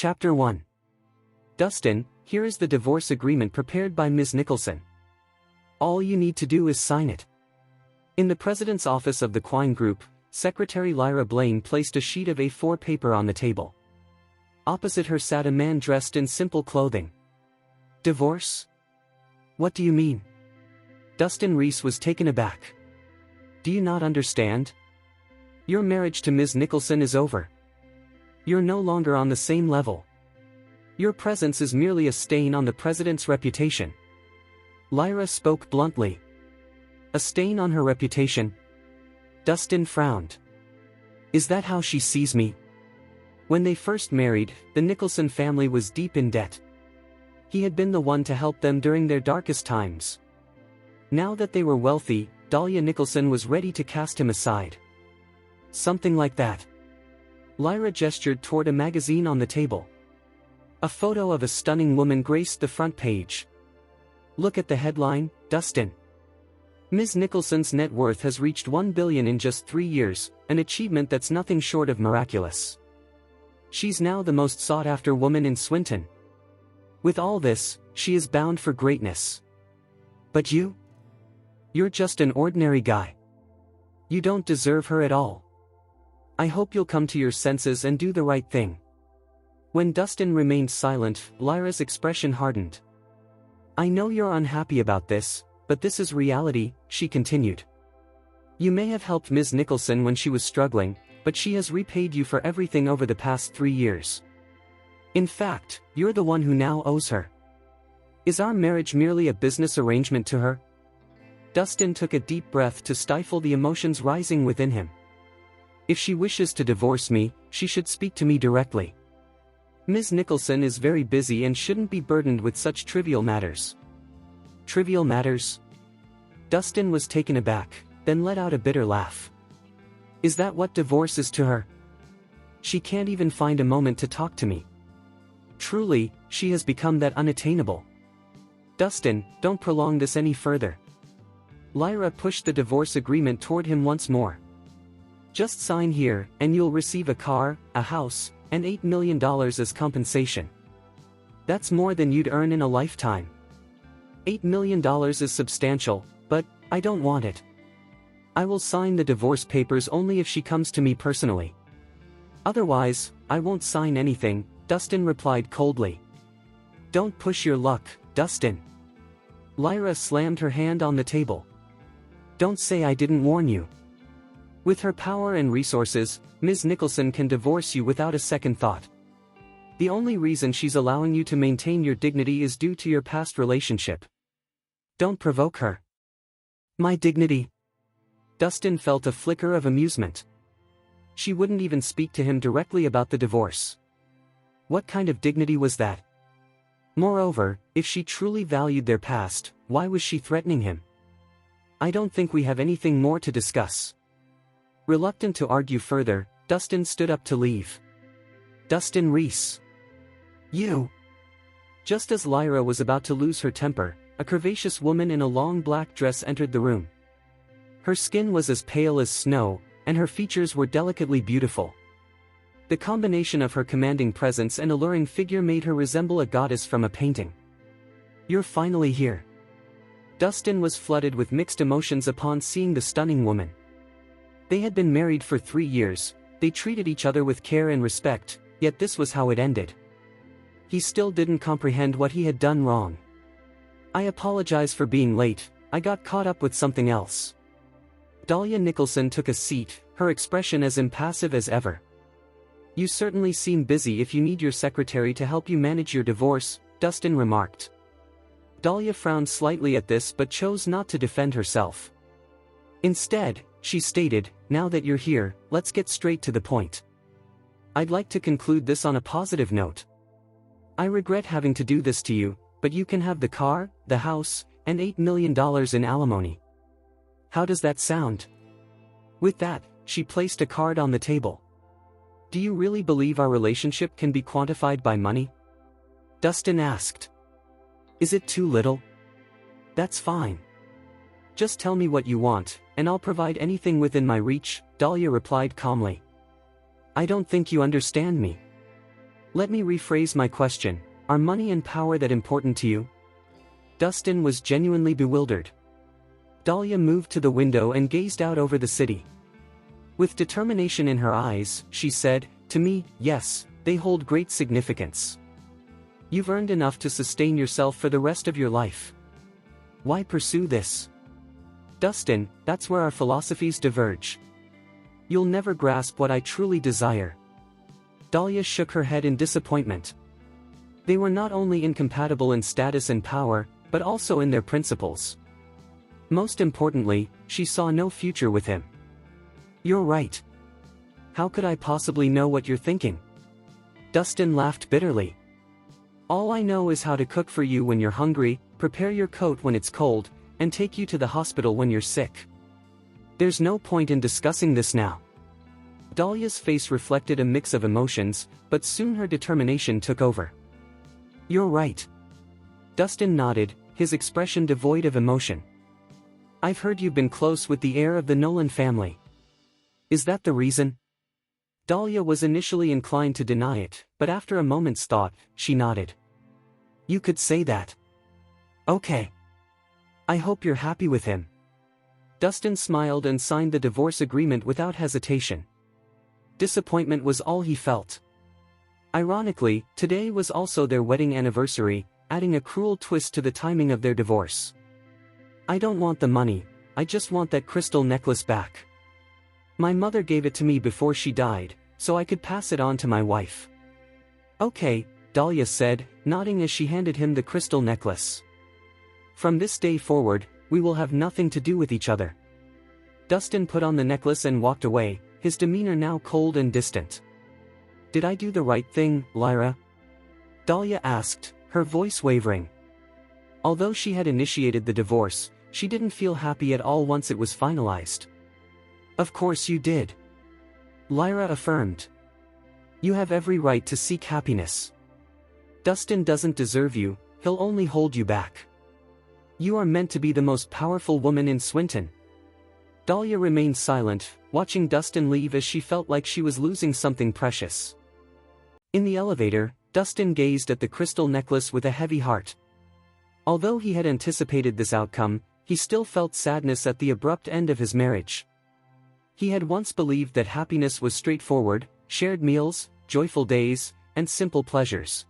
Chapter 1. Dustin, here is the divorce agreement prepared by Ms. Nicholson. All you need to do is sign it. In the president's office of the Quine Group, Secretary Lyra Blaine placed a sheet of A4 paper on the table. Opposite her sat a man dressed in simple clothing. Divorce? What do you mean? Dustin Rhys was taken aback. Do you not understand? Your marriage to Ms. Nicholson is over. You're no longer on the same level. Your presence is merely a stain on the president's reputation. Lyra spoke bluntly. A stain on her reputation? Dustin frowned. Is that how she sees me? When they first married, the Nicholson family was deep in debt. He had been the one to help them during their darkest times. Now that they were wealthy, Dahlia Nicholson was ready to cast him aside. Something like that. Lyra gestured toward a magazine on the table. A photo of a stunning woman graced the front page. Look at the headline, Dustin. Ms. Nicholson's net worth has reached $1 billion in just 3 years, an achievement that's nothing short of miraculous. She's now the most sought-after woman in Swinton. With all this, she is bound for greatness. But you? You're just an ordinary guy. You don't deserve her at all. I hope you'll come to your senses and do the right thing. When Dustin remained silent, Lyra's expression hardened. I know you're unhappy about this, but this is reality, she continued. You may have helped Ms. Nicholson when she was struggling, but she has repaid you for everything over the past 3 years. In fact, you're the one who now owes her. Is our marriage merely a business arrangement to her? Dustin took a deep breath to stifle the emotions rising within him. If she wishes to divorce me, she should speak to me directly. Ms. Nicholson is very busy and shouldn't be burdened with such trivial matters. Trivial matters? Dustin was taken aback, then let out a bitter laugh. Is that what divorce is to her? She can't even find a moment to talk to me. Truly, she has become that unattainable. Dustin, don't prolong this any further. Lyra pushed the divorce agreement toward him once more. Just sign here, and you'll receive a car, a house, and $8 million as compensation. That's more than you'd earn in a lifetime. $8 million is substantial, but I don't want it. I will sign the divorce papers only if she comes to me personally. Otherwise, I won't sign anything, Dustin replied coldly. Don't push your luck, Dustin. Lyra slammed her hand on the table. Don't say I didn't warn you. With her power and resources, Ms. Nicholson can divorce you without a second thought. The only reason she's allowing you to maintain your dignity is due to your past relationship. Don't provoke her. My dignity? Dustin felt a flicker of amusement. She wouldn't even speak to him directly about the divorce. What kind of dignity was that? Moreover, if she truly valued their past, why was she threatening him? I don't think we have anything more to discuss. Reluctant to argue further, Dustin stood up to leave. Dustin Rhys. You. Just as Lyra was about to lose her temper, a curvaceous woman in a long black dress entered the room. Her skin was as pale as snow, and her features were delicately beautiful. The combination of her commanding presence and alluring figure made her resemble a goddess from a painting. You're finally here. Dustin was flooded with mixed emotions upon seeing the stunning woman. They had been married for 3 years, they treated each other with care and respect, yet this was how it ended. He still didn't comprehend what he had done wrong. I apologize for being late, I got caught up with something else. Dahlia Nicholson took a seat, her expression as impassive as ever. You certainly seem busy if you need your secretary to help you manage your divorce, Dustin remarked. Dahlia frowned slightly at this but chose not to defend herself. Instead, she stated, now that you're here, let's get straight to the point. I'd like to conclude this on a positive note. I regret having to do this to you, but you can have the car, the house, and $8 million in alimony. How does that sound? With that, she placed a card on the table. Do you really believe our relationship can be quantified by money? Dustin asked. Is it too little? That's fine. Just tell me what you want, and I'll provide anything within my reach, Dahlia replied calmly. I don't think you understand me. Let me rephrase my question. Are money and power that important to you? Dustin was genuinely bewildered. Dahlia moved to the window and gazed out over the city. With determination in her eyes, she said, "To me, yes, they hold great significance. You've earned enough to sustain yourself for the rest of your life. Why pursue this?" "Dustin, that's where our philosophies diverge. You'll never grasp what I truly desire." Dahlia shook her head in disappointment. They were not only incompatible in status and power, but also in their principles. Most importantly, she saw no future with him. "You're right. How could I possibly know what you're thinking?" Dustin laughed bitterly. "All I know is how to cook for you when you're hungry, prepare your coat when it's cold, and take you to the hospital when you're sick. There's no point in discussing this now." Dahlia's face reflected a mix of emotions, but soon her determination took over. "You're right." Dustin nodded, his expression devoid of emotion. "I've heard you've been close with the heir of the Nolan family. Is that the reason?" Dahlia was initially inclined to deny it, but after a moment's thought, she nodded. "You could say that. Okay. I hope you're happy with him." Dustin smiled and signed the divorce agreement without hesitation. Disappointment was all he felt. Ironically, today was also their wedding anniversary, adding a cruel twist to the timing of their divorce. "I don't want the money, I just want that crystal necklace back. My mother gave it to me before she died, so I could pass it on to my wife." "Okay," Dahlia said, nodding as she handed him the crystal necklace. "From this day forward, we will have nothing to do with each other." Dustin put on the necklace and walked away, his demeanor now cold and distant. "Did I do the right thing, Lyra?" Dahlia asked, her voice wavering. Although she had initiated the divorce, she didn't feel happy at all once it was finalized. "Of course you did," Lyra affirmed. "You have every right to seek happiness. Dustin doesn't deserve you, he'll only hold you back. You are meant to be the most powerful woman in Swinton." Dahlia remained silent, watching Dustin leave as she felt like she was losing something precious. In the elevator, Dustin gazed at the crystal necklace with a heavy heart. Although he had anticipated this outcome, he still felt sadness at the abrupt end of his marriage. He had once believed that happiness was straightforward, shared meals, joyful days, and simple pleasures.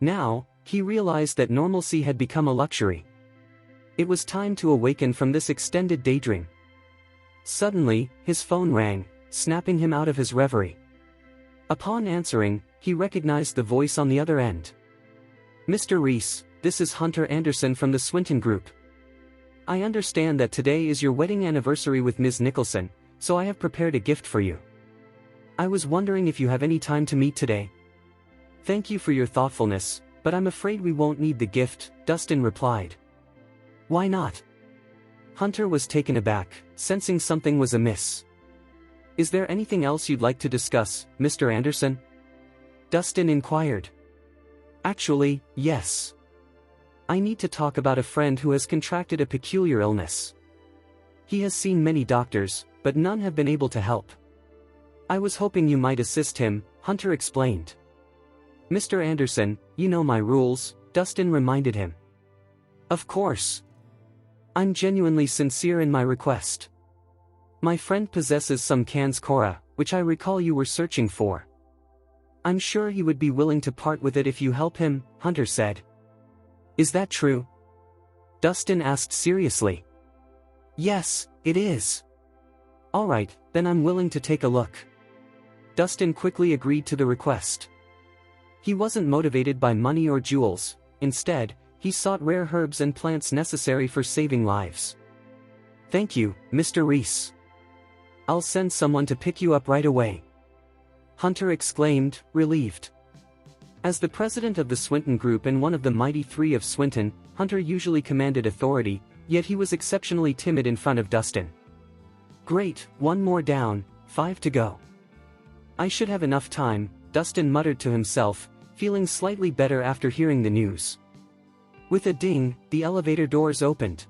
Now, he realized that normalcy had become a luxury. It was time to awaken from this extended daydream. Suddenly, his phone rang, snapping him out of his reverie. Upon answering, he recognized the voice on the other end. "Mr. Rhys, this is Hunter Anderson from the Swinton Group. I understand that today is your wedding anniversary with Ms. Nicholson, so I have prepared a gift for you. I was wondering if you have any time to meet today." "Thank you for your thoughtfulness, but I'm afraid we won't need the gift," Dustin replied. "Why not?" Hunter was taken aback, sensing something was amiss. "Is there anything else you'd like to discuss, Mr. Anderson?" Dustin inquired. "Actually, yes. I need to talk about a friend who has contracted a peculiar illness. He has seen many doctors, but none have been able to help. I was hoping you might assist him," Hunter explained. "Mr. Anderson, you know my rules," Dustin reminded him. "Of course. I'm genuinely sincere in my request. My friend possesses some Can's Cora, which I recall you were searching for. I'm sure he would be willing to part with it if you help him," Hunter said. "Is that true?" Dustin asked seriously. "Yes, it is." "All right, then I'm willing to take a look." Dustin quickly agreed to the request. He wasn't motivated by money or jewels, instead, he sought rare herbs and plants necessary for saving lives. "Thank you, Mr. Rhys. I'll send someone to pick you up right away," Hunter exclaimed, relieved. As the president of the Swinton Group and one of the mighty three of Swinton, Hunter usually commanded authority, yet he was exceptionally timid in front of Dustin. "Great, one more down, 5 to go. I should have enough time," Dustin muttered to himself, feeling slightly better after hearing the news. With a ding, the elevator doors opened.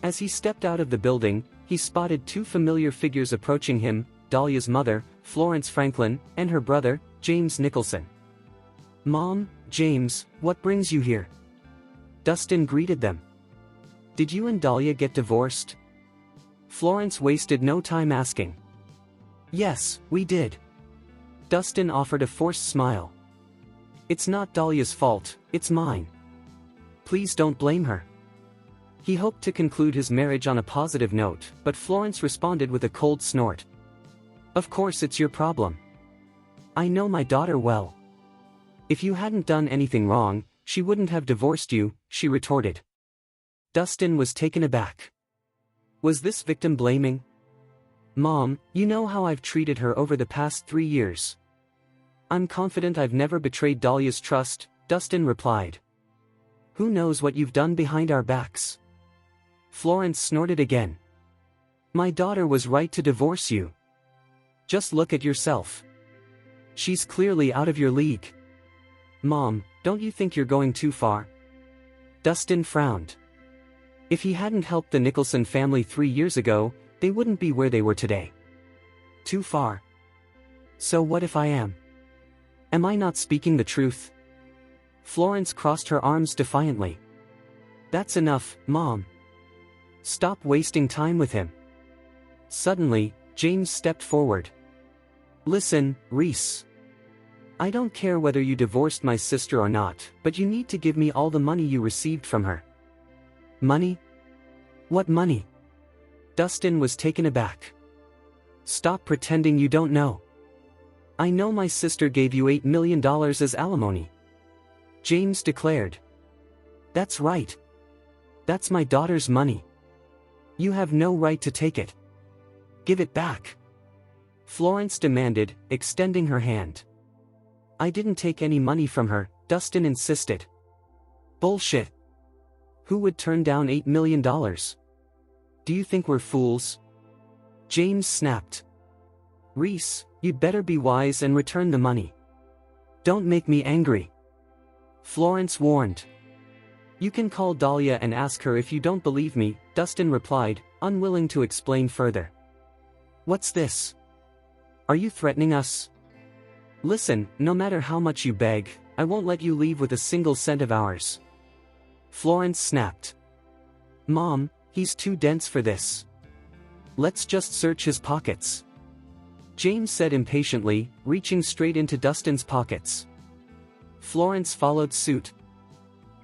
As he stepped out of the building, he spotted two familiar figures approaching him, Dahlia's mother, Florence Franklin, and her brother, James Nicholson. "Mom, James, what brings you here?" Dustin greeted them. "Did you and Dahlia get divorced?" Florence wasted no time asking. "Yes, we did." Dustin offered a forced smile. "It's not Dahlia's fault, it's mine. Please don't blame her." He hoped to conclude his marriage on a positive note, but Florence responded with a cold snort. "Of course it's your problem. I know my daughter well. If you hadn't done anything wrong, she wouldn't have divorced you," she retorted. Dustin was taken aback. Was this victim blaming? "Mom, you know how I've treated her over the past 3 years. I'm confident I've never betrayed Dahlia's trust," Dustin replied. "Who knows what you've done behind our backs?" Florence snorted again. "My daughter was right to divorce you. Just look at yourself. She's clearly out of your league." "Mom, don't you think you're going too far?" Dustin frowned. If he hadn't helped the Nicholson family 3 years ago, they wouldn't be where they were today. Too far? So what if I am? Am I not speaking the truth? Florence crossed her arms defiantly. "That's enough, Mom. Stop wasting time with him." Suddenly, James stepped forward. "Listen, Rhys. I don't care whether you divorced my sister or not, but you need to give me all the money you received from her." "Money? What money?" Dustin was taken aback. "Stop pretending you don't know. I know my sister gave you $8 million as alimony," James declared. "That's right. That's my daughter's money. You have no right to take it. Give it back," Florence demanded, extending her hand. "I didn't take any money from her," Dustin insisted. "Bullshit. Who would turn down $8 million? Do you think we're fools?" James snapped. "Rhys, you'd better be wise and return the money. Don't make me angry," Florence warned. "You can call Dahlia and ask her if you don't believe me," Dustin replied, unwilling to explain further. "What's this? Are you threatening us?" "Listen, no matter how much you beg, I won't let you leave with a single cent of ours," Florence snapped. "Mom, he's too dense for this. Let's just search his pockets," James said impatiently, reaching straight into Dustin's pockets. Florence followed suit.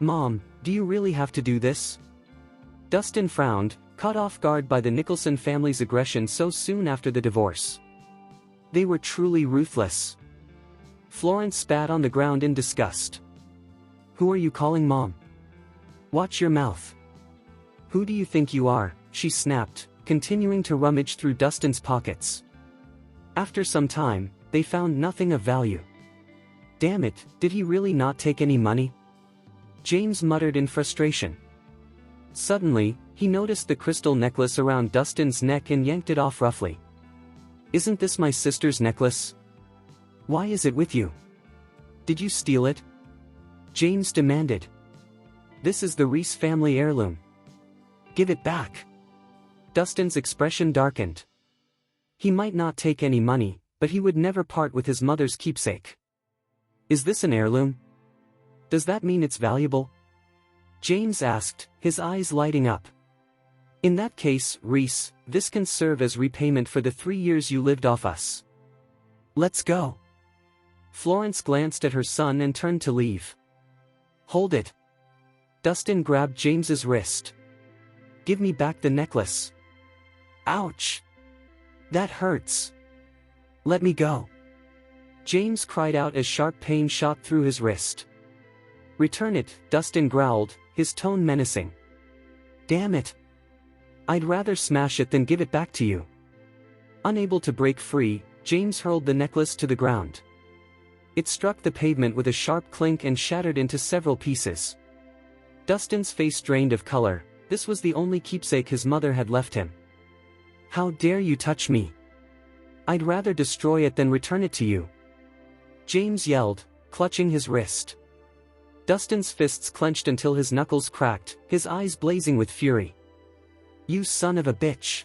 "Mom, do you really have to do this?" Dustin frowned, caught off guard by the Nicholson family's aggression so soon after the divorce. They were truly ruthless. Florence spat on the ground in disgust. "Who are you calling Mom? Watch your mouth. Who do you think you are?" she snapped, continuing to rummage through Dustin's pockets. After some time, they found nothing of value. "Damn it, did he really not take any money?" James muttered in frustration. Suddenly, he noticed the crystal necklace around Dustin's neck and yanked it off roughly. "Isn't this my sister's necklace? Why is it with you? Did you steal it?" James demanded. "This is the Rhys family heirloom. Give it back." Dustin's expression darkened. He might not take any money, but he would never part with his mother's keepsake. "Is this an heirloom? Does that mean it's valuable?" James asked, his eyes lighting up. "In that case, Rhys, this can serve as repayment for the 3 years you lived off us. Let's go." Florence glanced at her son and turned to leave. "Hold it." Dustin grabbed James's wrist. "Give me back the necklace." "Ouch! That hurts. Let me go." James cried out as sharp pain shot through his wrist. "Return it," Dustin growled, his tone menacing. "Damn it. I'd rather smash it than give it back to you." Unable to break free, James hurled the necklace to the ground. It struck the pavement with a sharp clink and shattered into several pieces. Dustin's face drained of color. This was the only keepsake his mother had left him. "How dare you touch me? I'd rather destroy it than return it to you," James yelled, clutching his wrist. Dustin's fists clenched until his knuckles cracked, his eyes blazing with fury. "You son of a bitch!"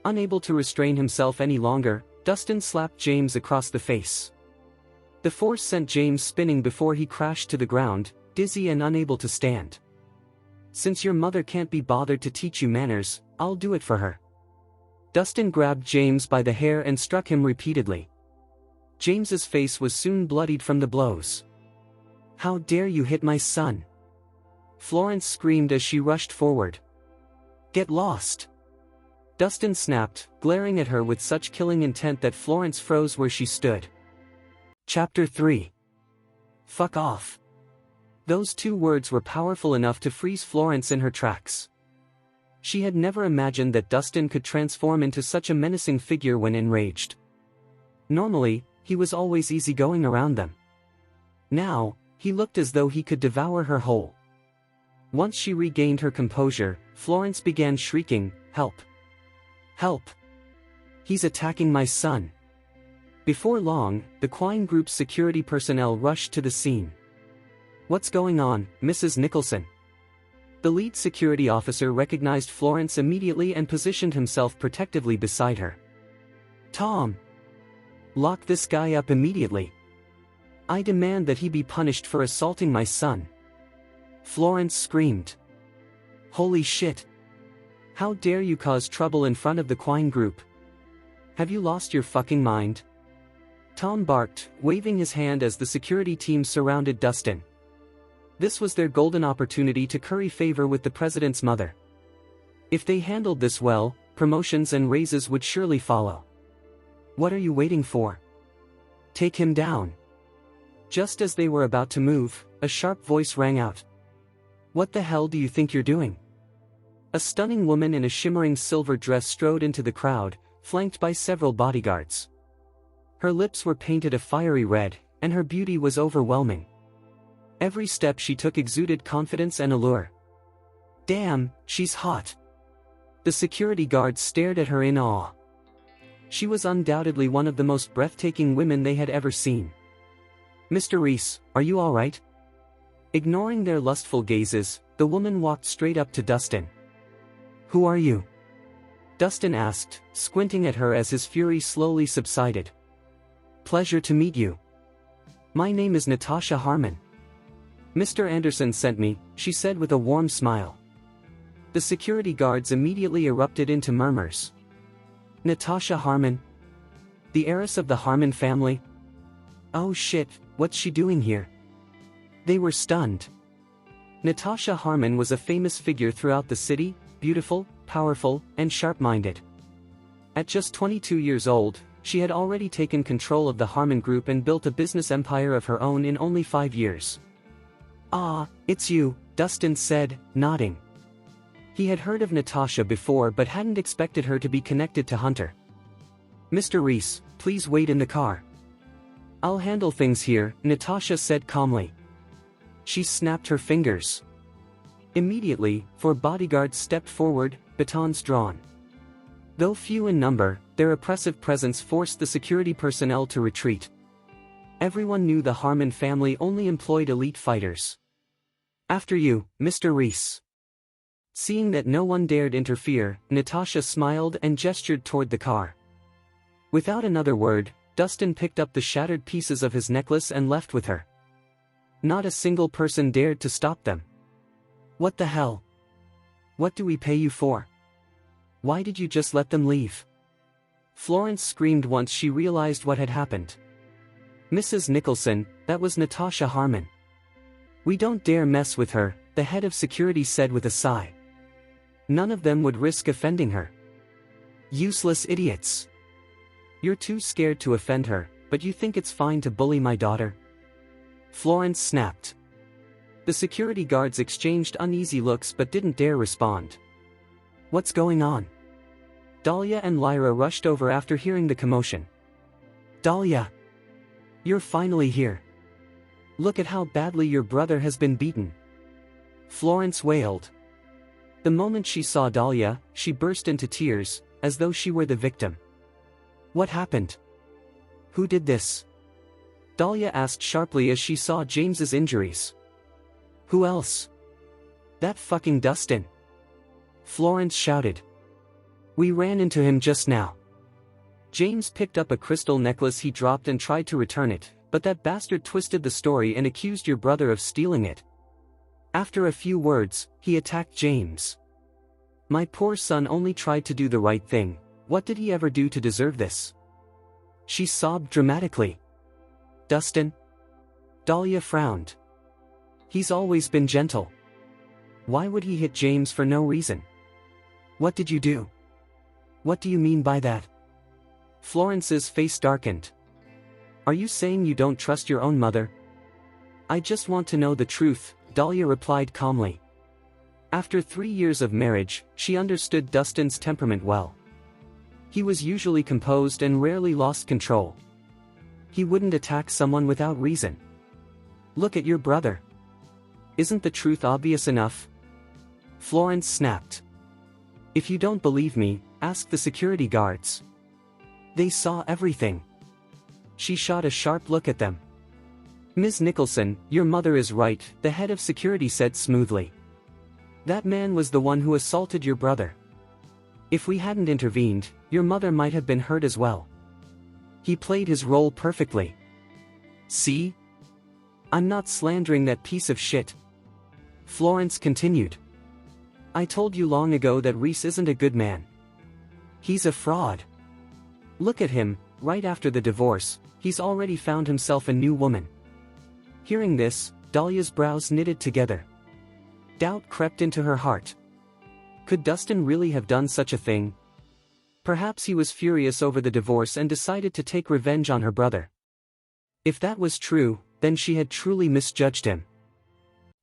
Unable to restrain himself any longer, Dustin slapped James across the face. The force sent James spinning before he crashed to the ground, dizzy and unable to stand. "Since your mother can't be bothered to teach you manners, I'll do it for her." Dustin grabbed James by the hair and struck him repeatedly. James's face was soon bloodied from the blows. "How dare you hit my son?" Florence screamed as she rushed forward. "Get lost!" Dustin snapped, glaring at her with such killing intent that Florence froze where she stood. Chapter 3. Fuck off. Those two words were powerful enough to freeze Florence in her tracks. She had never imagined that Dustin could transform into such a menacing figure when enraged. Normally, he was always easygoing around them. Now, he looked as though he could devour her whole. Once she regained her composure, Florence began shrieking, "Help! Help! He's attacking my son!" Before long, the Quine Group's security personnel rushed to the scene. "What's going on, Mrs. Nicholson?" The lead security officer recognized Florence immediately and positioned himself protectively beside her. "Tom! Lock this guy up immediately. I demand that he be punished for assaulting my son." Florence screamed. "Holy shit! How dare you cause trouble in front of the Quine Group? Have you lost your fucking mind?" Tom barked, waving his hand as the security team surrounded Dustin. This was their golden opportunity to curry favor with the president's mother. If they handled this well, promotions and raises would surely follow. "What are you waiting for? Take him down." Just as they were about to move, a sharp voice rang out. "What the hell do you think you're doing?" A stunning woman in a shimmering silver dress strode into the crowd, flanked by several bodyguards. Her lips were painted a fiery red, and her beauty was overwhelming. Every step she took exuded confidence and allure. "Damn, she's hot." The security guards stared at her in awe. She was undoubtedly one of the most breathtaking women they had ever seen. "Mr. Rhys, are you all right?" Ignoring their lustful gazes, the woman walked straight up to Dustin. "Who are you?" Dustin asked, squinting at her as his fury slowly subsided. "Pleasure to meet you. My name is Natasha Harmon." "Mr. Anderson sent me," she said with a warm smile. The security guards immediately erupted into murmurs. "Natasha Harmon? The heiress of the Harmon family? Oh shit, what's she doing here?" They were stunned. Natasha Harmon was a famous figure throughout the city, beautiful, powerful, and sharp-minded. At just 22 years old, she had already taken control of the Harmon Group and built a business empire of her own in only 5 years. "Ah, it's you," Dustin said, nodding. He had heard of Natasha before but hadn't expected her to be connected to Hunter. "Mr. Rhys, please wait in the car. I'll handle things here," Natasha said calmly. She snapped her fingers. Immediately, 4 bodyguards stepped forward, batons drawn. Though few in number, their oppressive presence forced the security personnel to retreat. Everyone knew the Harmon family only employed elite fighters. "After you, Mr. Rhys." Seeing that no one dared interfere, Natasha smiled and gestured toward the car. Without another word, Dustin picked up the shattered pieces of his necklace and left with her. Not a single person dared to stop them. "What the hell? What do we pay you for? Why did you just let them leave?" Florence screamed once she realized what had happened. "Mrs. Nicholson, that was Natasha Harmon. We don't dare mess with her," the head of security said with a sigh. "None of them would risk offending her. Useless idiots. You're too scared to offend her, but you think it's fine to bully my daughter?" Florence snapped. The security guards exchanged uneasy looks but didn't dare respond. "What's going on?" Dahlia and Lyra rushed over after hearing the commotion. "Dahlia! You're finally here. Look at how badly your brother has been beaten." Florence wailed. The moment she saw Dahlia, she burst into tears, as though she were the victim. "What happened? Who did this?" Dahlia asked sharply as she saw James's injuries. "Who else?" "That fucking Dustin!" Florence shouted. "We ran into him just now." James picked up a crystal necklace he dropped and tried to return it, But that bastard twisted the story and accused your brother of stealing it. After a few words, he attacked James. My poor son only tried to do the right thing. What did he ever do to deserve this? She sobbed dramatically. Dustin? Dahlia frowned. He's always been gentle. Why would he hit James for no reason? What did you do? What do you mean by that? Florence's face darkened. Are you saying you don't trust your own mother? I just want to know the truth, Dahlia replied calmly. After 3 years of marriage, she understood Dustin's temperament well. He was usually composed and rarely lost control. He wouldn't attack someone without reason. Look at your brother. Isn't the truth obvious enough? Florence snapped. If you don't believe me, ask the security guards. They saw everything. She shot a sharp look at them. Ms. Nicholson, your mother is right, the head of security said smoothly. That man was the one who assaulted your brother. If we hadn't intervened, your mother might have been hurt as well. He played his role perfectly. See? I'm not slandering that piece of shit. Florence continued. I told you long ago that Rhys isn't a good man. He's a fraud. Look at him, right after the divorce, he's already found himself a new woman. Hearing this, Dahlia's brows knitted together. Doubt crept into her heart. Could Dustin really have done such a thing? Perhaps he was furious over the divorce and decided to take revenge on her brother. If that was true, then she had truly misjudged him.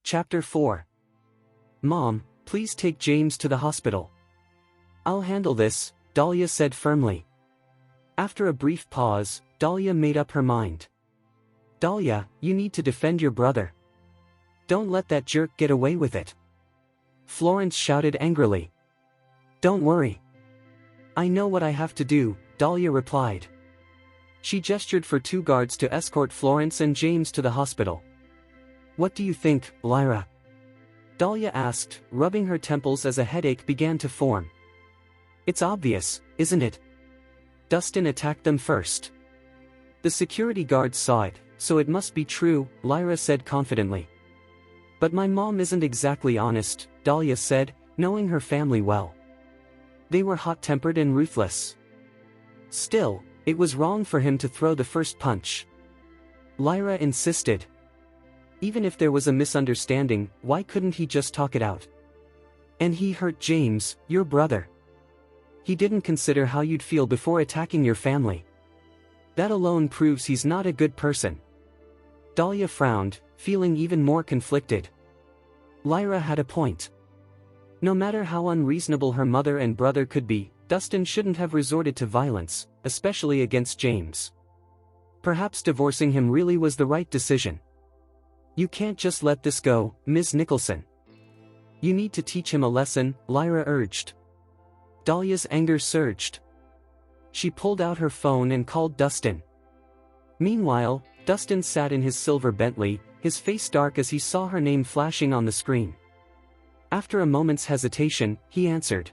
Chapter 4. Mom, please take James to the hospital. I'll handle this, Dahlia said firmly. After a brief pause, Dahlia made up her mind. Dahlia, you need to defend your brother. Don't let that jerk get away with it. Florence shouted angrily. Don't worry. I know what I have to do, Dahlia replied. She gestured for 2 guards to escort Florence and James to the hospital. What do you think, Lyra? Dahlia asked, rubbing her temples as a headache began to form. It's obvious, isn't it? Dustin attacked them first. The security guards saw it, so it must be true, Lyra said confidently. But my mom isn't exactly honest, Dahlia said, knowing her family well. They were hot-tempered and ruthless. Still, it was wrong for him to throw the first punch. Lyra insisted. Even if there was a misunderstanding, why couldn't he just talk it out? And he hurt James, your brother. He didn't consider how you'd feel before attacking your family. That alone proves he's not a good person. Dahlia frowned, feeling even more conflicted. Lyra had a point. No matter how unreasonable her mother and brother could be, Dustin shouldn't have resorted to violence, especially against James. Perhaps divorcing him really was the right decision. You can't just let this go, Ms. Nicholson. You need to teach him a lesson, Lyra urged. Dahlia's anger surged. She pulled out her phone and called Dustin. Meanwhile, Dustin sat in his silver Bentley, his face dark as he saw her name flashing on the screen. After a moment's hesitation, he answered.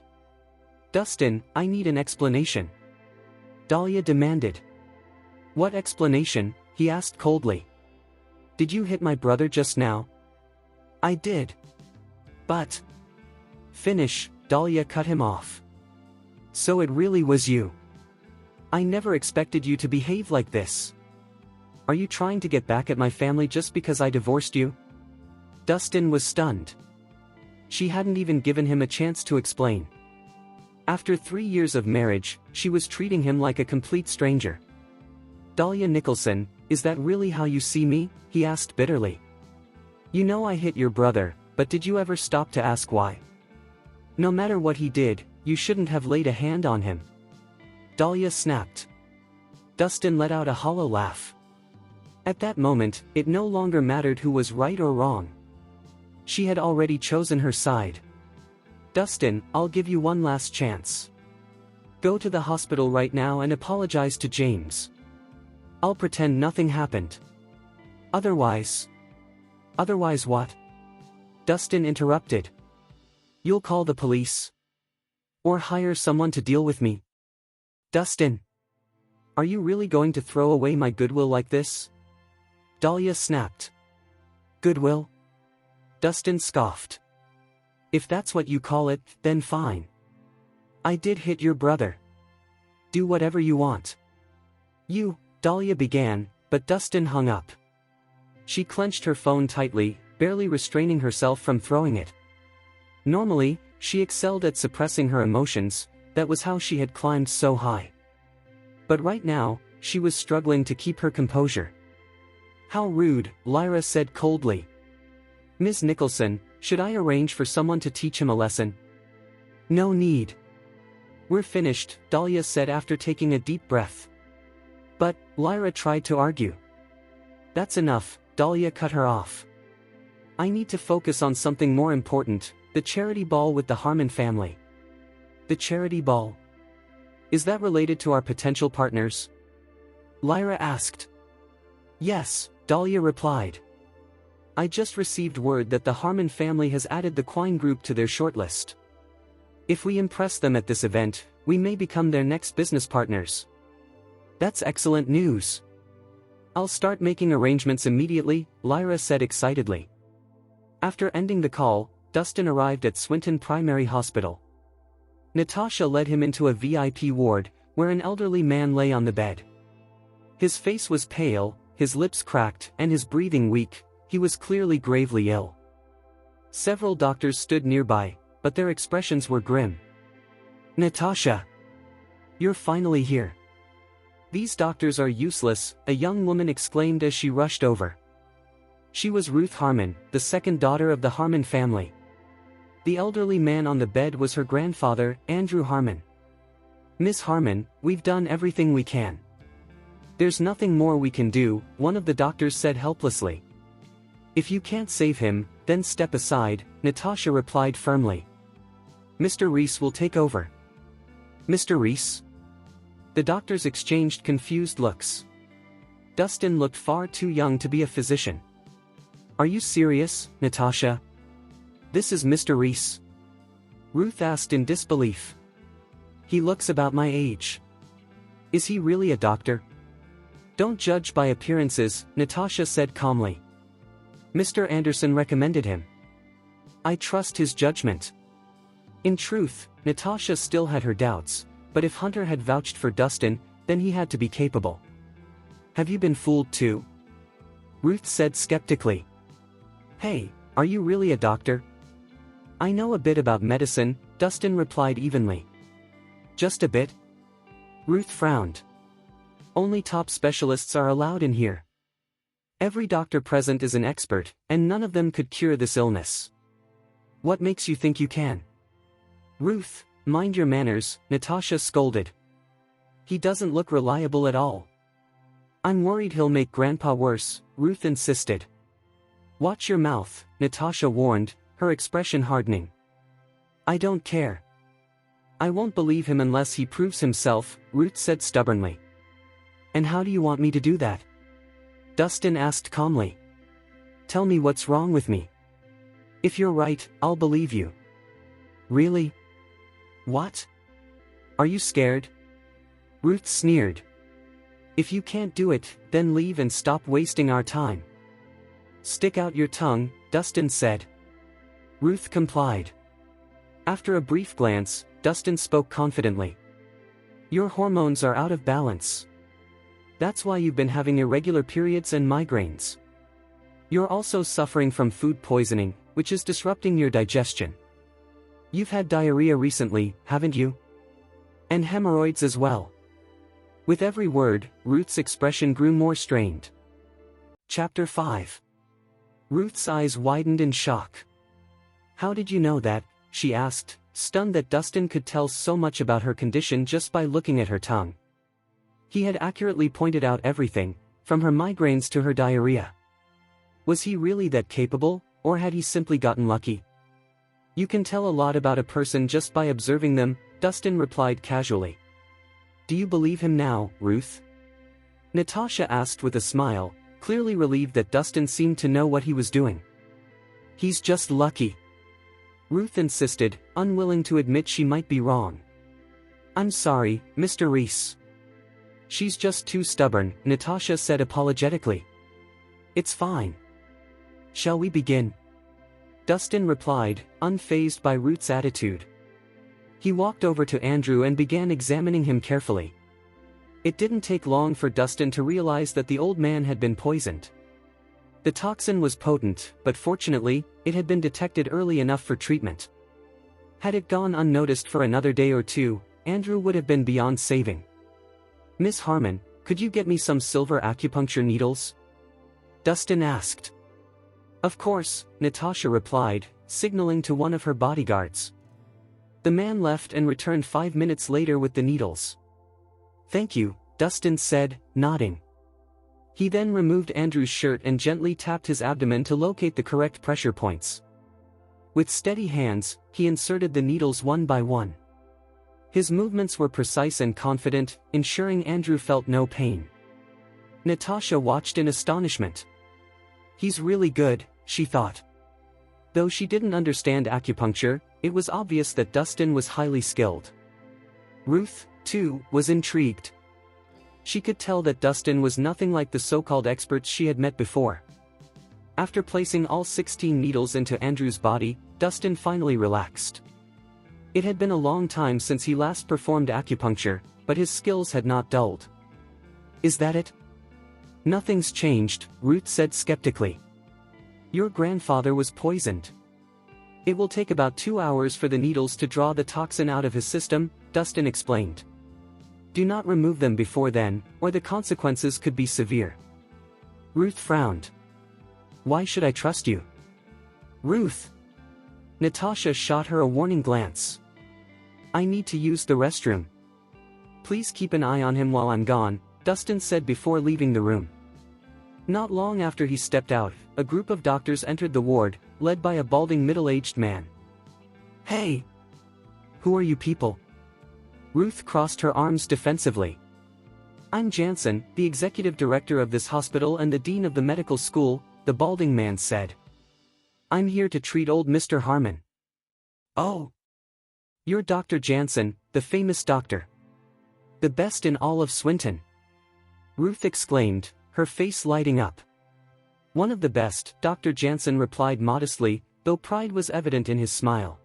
Dustin, I need an explanation. Dahlia demanded. What explanation? He asked coldly. Did you hit my brother just now? I did. But... Finish, Dahlia cut him off. So it really was you. I never expected you to behave like this. Are you trying to get back at my family just because I divorced you? Dustin was stunned. She hadn't even given him a chance to explain. After 3 years of marriage, she was treating him like a complete stranger. Dahlia Nicholson, is that really how you see me? He asked bitterly. You know I hit your brother, but did you ever stop to ask why? No matter what he did, you shouldn't have laid a hand on him. Dahlia snapped. Dustin let out a hollow laugh. At that moment, it no longer mattered who was right or wrong. She had already chosen her side. Dustin, I'll give you one last chance. Go to the hospital right now and apologize to James. I'll pretend nothing happened. Otherwise... Otherwise what? Dustin interrupted. You'll call the police? Or hire someone to deal with me? Dustin! Are you really going to throw away my goodwill like this? Dahlia snapped. Goodwill? Dustin scoffed. If that's what you call it, then fine. I did hit your brother. Do whatever you want. Dahlia began, but Dustin hung up. She clenched her phone tightly, barely restraining herself from throwing it. Normally, she excelled at suppressing her emotions, that was how she had climbed so high. But right now, she was struggling to keep her composure. How rude, Lyra said coldly. Ms. Nicholson, should I arrange for someone to teach him a lesson? No need. We're finished, Dahlia said after taking a deep breath. But, Lyra tried to argue. That's enough, Dahlia cut her off. I need to focus on something more important, the charity ball with the Harmon family. The charity ball? Is that related to our potential partners? Lyra asked. Yes, Dahlia replied. I just received word that the Harmon family has added the Quine group to their shortlist. If we impress them at this event, we may become their next business partners. That's excellent news. I'll start making arrangements immediately, Lyra said excitedly. After ending the call, Dustin arrived at Swinton Primary Hospital. Natasha led him into a VIP ward, where an elderly man lay on the bed. His face was pale, his lips cracked, and his breathing weak. He was clearly gravely ill. Several doctors stood nearby, but their expressions were grim. Natasha! You're finally here. These doctors are useless, a young woman exclaimed as she rushed over. She was Ruth Harmon, the second daughter of the Harmon family. The elderly man on the bed was her grandfather, Andrew Harmon. Miss Harmon, we've done everything we can. There's nothing more we can do, one of the doctors said helplessly. If you can't save him, then step aside, Natasha replied firmly. Mr. Rhys will take over. Mr. Rhys? The doctors exchanged confused looks. Dustin looked far too young to be a physician. Are you serious, Natasha? This is Mr. Rhys? Ruth asked in disbelief. He looks about my age. Is he really a doctor? Don't judge by appearances, Natasha said calmly. Mr. Anderson recommended him. I trust his judgment. In truth, Natasha still had her doubts, but if Hunter had vouched for Dustin, then he had to be capable. Have you been fooled too? Ruth said skeptically. Hey, are you really a doctor? I know a bit about medicine, Dustin replied evenly. Just a bit? Ruth frowned. Only top specialists are allowed in here. Every doctor present is an expert, and none of them could cure this illness. What makes you think you can? Ruth, mind your manners, Natasha scolded. He doesn't look reliable at all. I'm worried he'll make Grandpa worse, Ruth insisted. Watch your mouth, Natasha warned, her expression hardening. I don't care. I won't believe him unless he proves himself, Ruth said stubbornly. And how do you want me to do that? Dustin asked calmly. Tell me what's wrong with me. If you're right, I'll believe you. Really? What? Are you scared? Ruth sneered. If you can't do it, then leave and stop wasting our time. Stick out your tongue, Dustin said. Ruth complied. After a brief glance, Dustin spoke confidently. Your hormones are out of balance. That's why you've been having irregular periods and migraines. You're also suffering from food poisoning, which is disrupting your digestion. You've had diarrhea recently, haven't you? And hemorrhoids as well. With every word, Ruth's expression grew more strained. Chapter 5. Ruth's eyes widened in shock. How did you know that? She asked, stunned that Dustin could tell so much about her condition just by looking at her tongue. He had accurately pointed out everything, from her migraines to her diarrhea. Was he really that capable, or had he simply gotten lucky? You can tell a lot about a person just by observing them, Dustin replied casually. Do you believe him now, Ruth? Natasha asked with a smile, clearly relieved that Dustin seemed to know what he was doing. He's just lucky. Ruth insisted, unwilling to admit she might be wrong. I'm sorry, Mr. Rhys. She's just too stubborn, Natasha said apologetically. It's fine. Shall we begin? Dustin replied, unfazed by Ruth's attitude. He walked over to Andrew and began examining him carefully. It didn't take long for Dustin to realize that the old man had been poisoned. The toxin was potent, but fortunately, it had been detected early enough for treatment. Had it gone unnoticed for another day or two, Andrew would have been beyond saving. Miss Harmon, could you get me some silver acupuncture needles? Dustin asked. Of course, Natasha replied, signaling to one of her bodyguards. The man left and returned 5 minutes later with the needles. Thank you, Dustin said, nodding. He then removed Andrew's shirt and gently tapped his abdomen to locate the correct pressure points. With steady hands, he inserted the needles one by one. His movements were precise and confident, ensuring Andrew felt no pain. Natasha watched in astonishment. He's really good, she thought. Though she didn't understand acupuncture, it was obvious that Dustin was highly skilled. Ruth, too, was intrigued. She could tell that Dustin was nothing like the so-called experts she had met before. After placing all 16 needles into Andrew's body, Dustin finally relaxed. It had been a long time since he last performed acupuncture, but his skills had not dulled. Is that it? Nothing's changed, Ruth said skeptically. Your grandfather was poisoned. It will take about 2 hours for the needles to draw the toxin out of his system, Dustin explained. Do not remove them before then, or the consequences could be severe. Ruth frowned. Why should I trust you? Ruth! Natasha shot her a warning glance. I need to use the restroom. Please keep an eye on him while I'm gone, Dustin said before leaving the room. Not long after he stepped out, a group of doctors entered the ward, led by a balding middle-aged man. Hey! Who are you people? Ruth crossed her arms defensively. I'm Jansen, the executive director of this hospital and the dean of the medical school, the balding man said. I'm here to treat old Mr. Harmon. Oh! You're Dr. Jansen, the famous doctor. The best in all of Swinton. Ruth exclaimed, her face lighting up. One of the best, Dr. Jansen replied modestly, though pride was evident in his smile.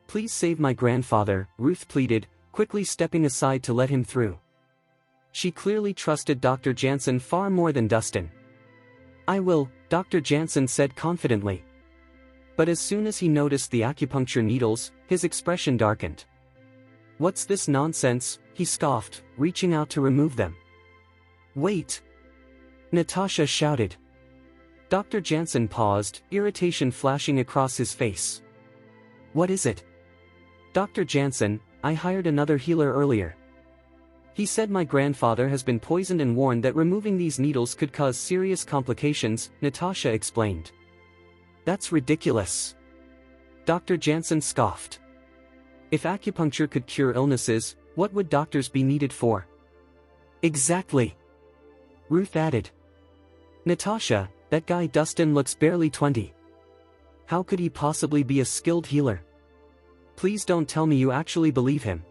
Please save my grandfather, Ruth pleaded, quickly stepping aside to let him through. She clearly trusted Dr. Jansen far more than Dustin. I will, Dr. Jansen said confidently. But as soon as he noticed the acupuncture needles, his expression darkened. What's this nonsense, he scoffed, reaching out to remove them. Wait! Natasha shouted. Dr. Jansen paused, irritation flashing across his face. What is it? Dr. Jansen, I hired another healer earlier. He said my grandfather has been poisoned and warned that removing these needles could cause serious complications, Natasha explained. That's ridiculous. Dr. Jansen scoffed. If acupuncture could cure illnesses, what would doctors be needed for? Exactly. Ruth added. Natasha, that guy Dustin looks barely 20. How could he possibly be a skilled healer? Please don't tell me you actually believe him.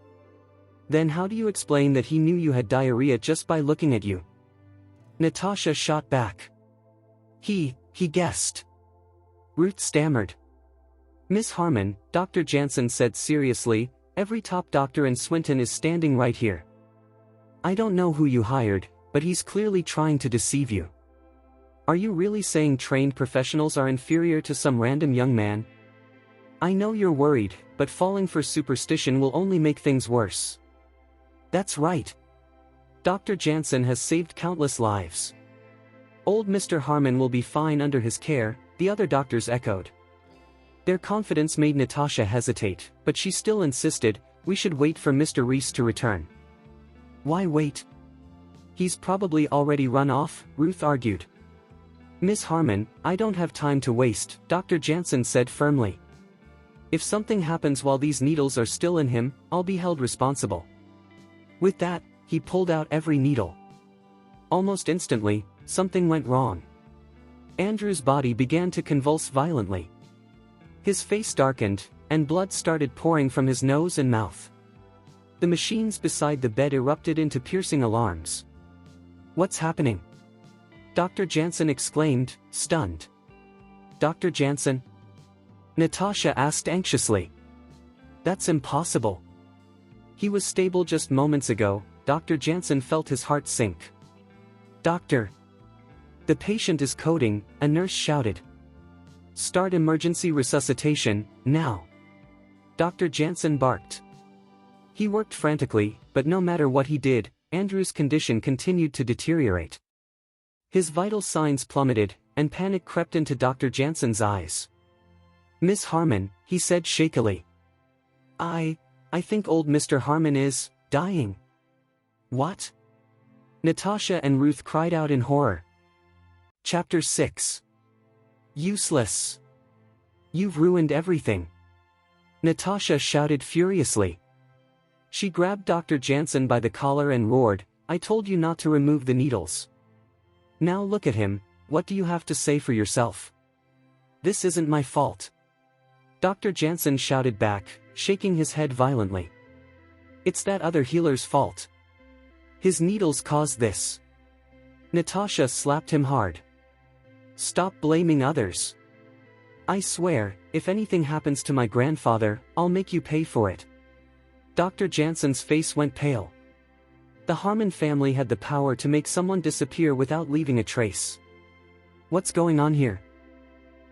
Then how do you explain that he knew you had diarrhea just by looking at you? Natasha shot back. He guessed. Ruth stammered. Miss Harmon, Dr. Jansen said seriously, every top doctor in Swinton is standing right here. I don't know who you hired, but he's clearly trying to deceive you. Are you really saying trained professionals are inferior to some random young man? I know you're worried, but falling for superstition will only make things worse. That's right. Dr. Jansen has saved countless lives. Old Mr. Harmon will be fine under his care, the other doctors echoed. Their confidence made Natasha hesitate, but she still insisted, we should wait for Mr. Rhys to return. Why wait? He's probably already run off, Ruth argued. Miss Harmon, I don't have time to waste, Dr. Jansen said firmly. If something happens while these needles are still in him, I'll be held responsible. With that, he pulled out every needle. Almost instantly, something went wrong. Andrew's body began to convulse violently. His face darkened, and blood started pouring from his nose and mouth. The machines beside the bed erupted into piercing alarms. What's happening? Dr. Jansen exclaimed, stunned. Dr. Jansen? Natasha asked anxiously. That's impossible. He was stable just moments ago. Dr. Jansen felt his heart sink. Doctor. The patient is coding, a nurse shouted. Start emergency resuscitation, now. Dr. Jansen barked. He worked frantically, but no matter what he did, Andrew's condition continued to deteriorate. His vital signs plummeted, and panic crept into Dr. Jansen's eyes. Miss Harmon, he said shakily. I think old Mr. Harmon is dying. What? Natasha and Ruth cried out in horror. Chapter 6. Useless. You've ruined everything. Natasha shouted furiously. She grabbed Dr. Jansen by the collar and roared, I told you not to remove the needles. Now look at him, what do you have to say for yourself? This isn't my fault. Dr. Jansen shouted back, shaking his head violently. It's that other healer's fault. His needles caused this. Natasha slapped him hard. Stop blaming others. I swear, if anything happens to my grandfather, I'll make you pay for it. Dr. Jansen's face went pale. The Harmon family had the power to make someone disappear without leaving a trace. What's going on here?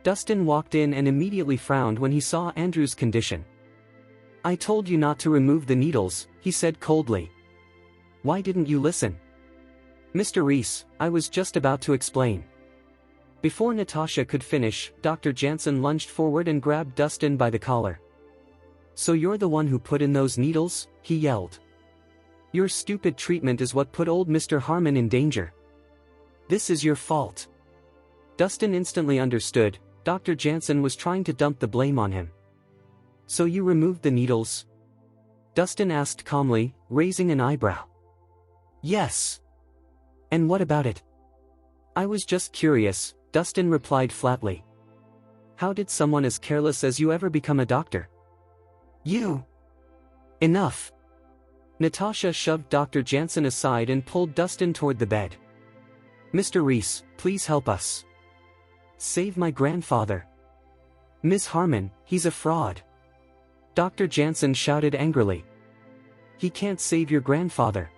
Dustin walked in and immediately frowned when he saw Andrew's condition. I told you not to remove the needles, he said coldly. Why didn't you listen? Mr. Rhys, I was just about to explain. Before Natasha could finish, Dr. Jansen lunged forward and grabbed Dustin by the collar. So you're the one who put in those needles? He yelled. Your stupid treatment is what put old Mr. Harmon in danger. This is your fault. Dustin instantly understood, Dr. Jansen was trying to dump the blame on him. So you removed the needles? Dustin asked calmly, raising an eyebrow. Yes. And what about it? I was just curious, Dustin replied flatly. How did someone as careless as you ever become a doctor? You. Enough. Natasha shoved Dr. Jansen aside and pulled Dustin toward the bed. Mr. Rhys, please help us. Save my grandfather. Miss Harmon, he's a fraud. Dr. Jansen shouted angrily. He can't save your grandfather.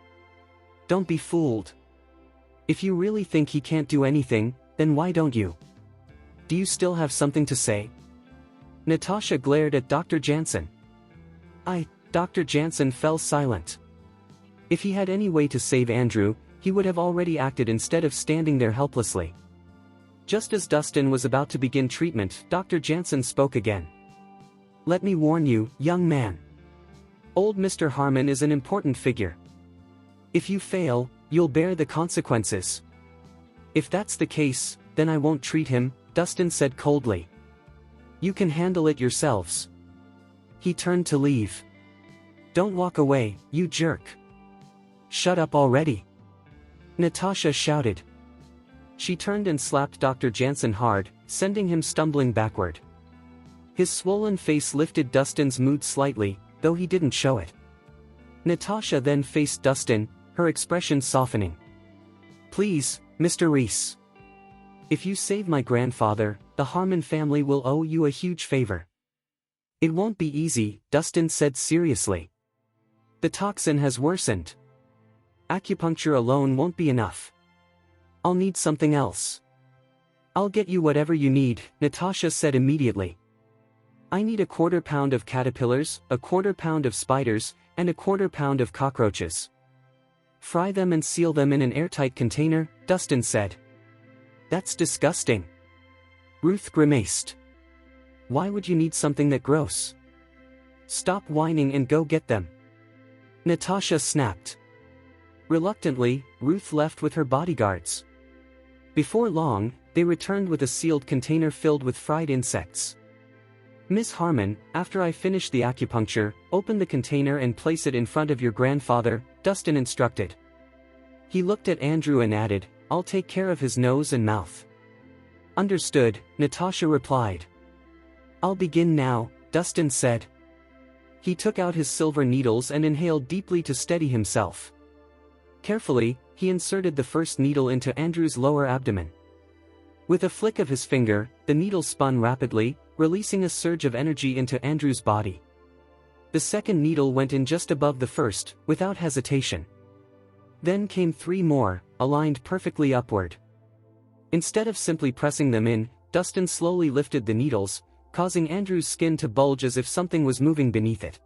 Don't be fooled. If you really think he can't do anything, then why don't you? Do you still have something to say? Natasha glared at Dr. Jansen. Dr. Jansen fell silent. If he had any way to save Andrew, he would have already acted instead of standing there helplessly. Just as Dustin was about to begin treatment, Dr. Jansen spoke again. Let me warn you, young man. Old Mr. Harmon is an important figure. If you fail, you'll bear the consequences. If that's the case, then I won't treat him, Dustin said coldly. You can handle it yourselves. He turned to leave. Don't walk away, you jerk. Shut up already. Natasha shouted. She turned and slapped Dr. Jansen hard, sending him stumbling backward. His swollen face lifted Dustin's mood slightly, though he didn't show it. Natasha then faced Dustin, her expression softening. Please, Mr. Rhys. If you save my grandfather, the Harmon family will owe you a huge favor. It won't be easy, Dustin said seriously. The toxin has worsened. Acupuncture alone won't be enough. I'll need something else. I'll get you whatever you need, Natasha said immediately. I need a 1/4 pound of caterpillars, a 1/4 pound of spiders, and a 1/4 pound of cockroaches. Fry them and seal them in an airtight container, Dustin said. That's disgusting. Ruth grimaced. Why would you need something that gross? Stop whining and go get them. Natasha snapped. Reluctantly, Ruth left with her bodyguards. Before long, they returned with a sealed container filled with fried insects. Miss Harmon, after I finish the acupuncture, open the container and place it in front of your grandfather, Dustin instructed. He looked at Andrew and added, I'll take care of his nose and mouth. Understood, Natasha replied. I'll begin now, Dustin said. He took out his silver needles and inhaled deeply to steady himself. Carefully, he inserted the first needle into Andrew's lower abdomen. With a flick of his finger, the needle spun rapidly, releasing a surge of energy into Andrew's body. The second needle went in just above the first, without hesitation. Then came 3 more, aligned perfectly upward. Instead of simply pressing them in, Dustin slowly lifted the needles, causing Andrew's skin to bulge as if something was moving beneath it.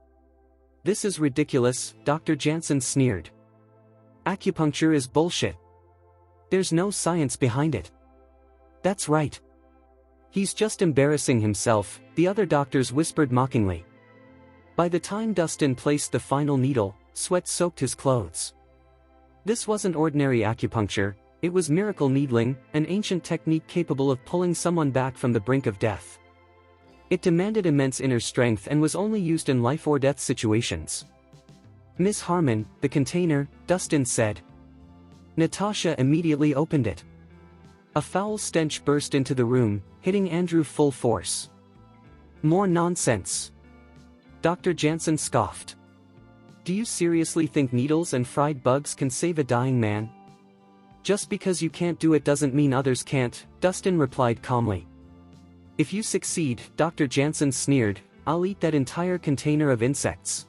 "This is ridiculous," Dr. Jansen sneered. "Acupuncture is bullshit. There's no science behind it." "That's right. He's just embarrassing himself," the other doctors whispered mockingly. By the time Dustin placed the final needle, sweat soaked his clothes. This wasn't ordinary acupuncture, it was miracle needling, an ancient technique capable of pulling someone back from the brink of death. It demanded immense inner strength and was only used in life-or-death situations. "Miss Harmon, the container," Dustin said. Natasha immediately opened it. A foul stench burst into the room, hitting Andrew full force. "More nonsense," Dr. Jansen scoffed. "Do you seriously think needles and fried bugs can save a dying man?" "Just because you can't do it doesn't mean others can't," Dustin replied calmly. "If you succeed," Dr. Jansen sneered, "I'll eat that entire container of insects."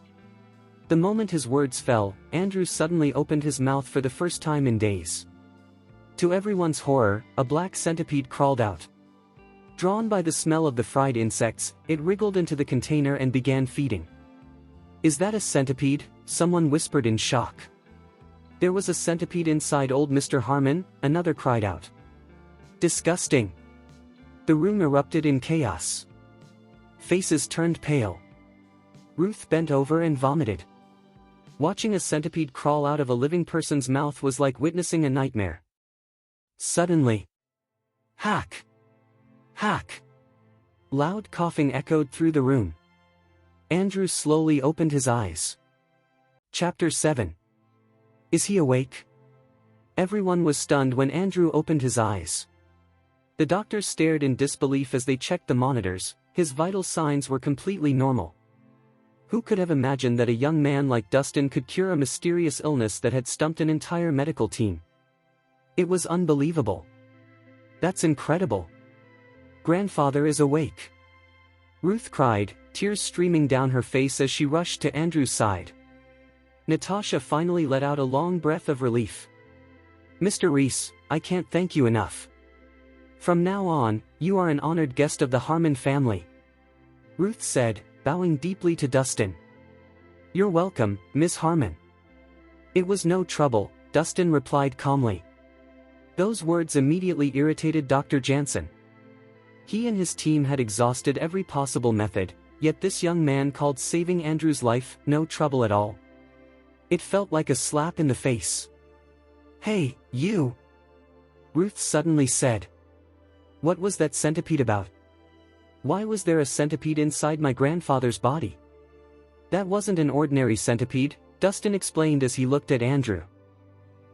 The moment his words fell, Andrew suddenly opened his mouth for the first time in days. To everyone's horror, a black centipede crawled out. Drawn by the smell of the fried insects, it wriggled into the container and began feeding. "Is that a centipede?" someone whispered in shock. "There was a centipede inside old Mr. Harmon," another cried out. "Disgusting." The room erupted in chaos. Faces turned pale. Ruth bent over and vomited. Watching a centipede crawl out of a living person's mouth was like witnessing a nightmare. Suddenly, "Hack! Hack!" Loud coughing echoed through the room. Andrew slowly opened his eyes. Chapter 7. Is he awake? Everyone was stunned when Andrew opened his eyes. The doctors stared in disbelief as they checked the monitors. His vital signs were completely normal. Who could have imagined that a young man like Dustin could cure a mysterious illness that had stumped an entire medical team? It was unbelievable. "That's incredible. Grandfather is awake," Ruth cried, tears streaming down her face as she rushed to Andrew's side. Natasha finally let out a long breath of relief. "Mr. Rhys, I can't thank you enough. From now on, you are an honored guest of the Harmon family," Ruth said, bowing deeply to Dustin. "You're welcome, Miss Harmon." "It was no trouble," Dustin replied calmly. Those words immediately irritated Dr. Jansen. He and his team had exhausted every possible method, yet this young man called saving Andrew's life no trouble at all. It felt like a slap in the face. "Hey, you!" Ruth suddenly said. "What was that centipede about? Why was there a centipede inside my grandfather's body?" "That wasn't an ordinary centipede," Dustin explained as he looked at Andrew.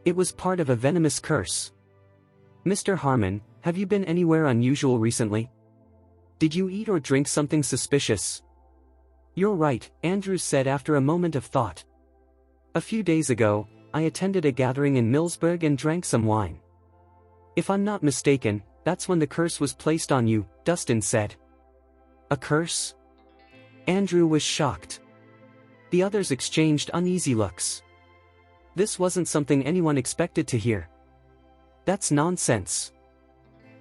"It was part of a venomous curse. Mr. Harmon, have you been anywhere unusual recently? Did you eat or drink something suspicious?" "You're right," Andrew said after a moment of thought. "A few days ago, I attended a gathering in Millsburg and drank some wine. If I'm not mistaken, that's when the curse was placed on you," Dustin said. "A curse?" Andrew was shocked. The others exchanged uneasy looks. This wasn't something anyone expected to hear. "That's nonsense,"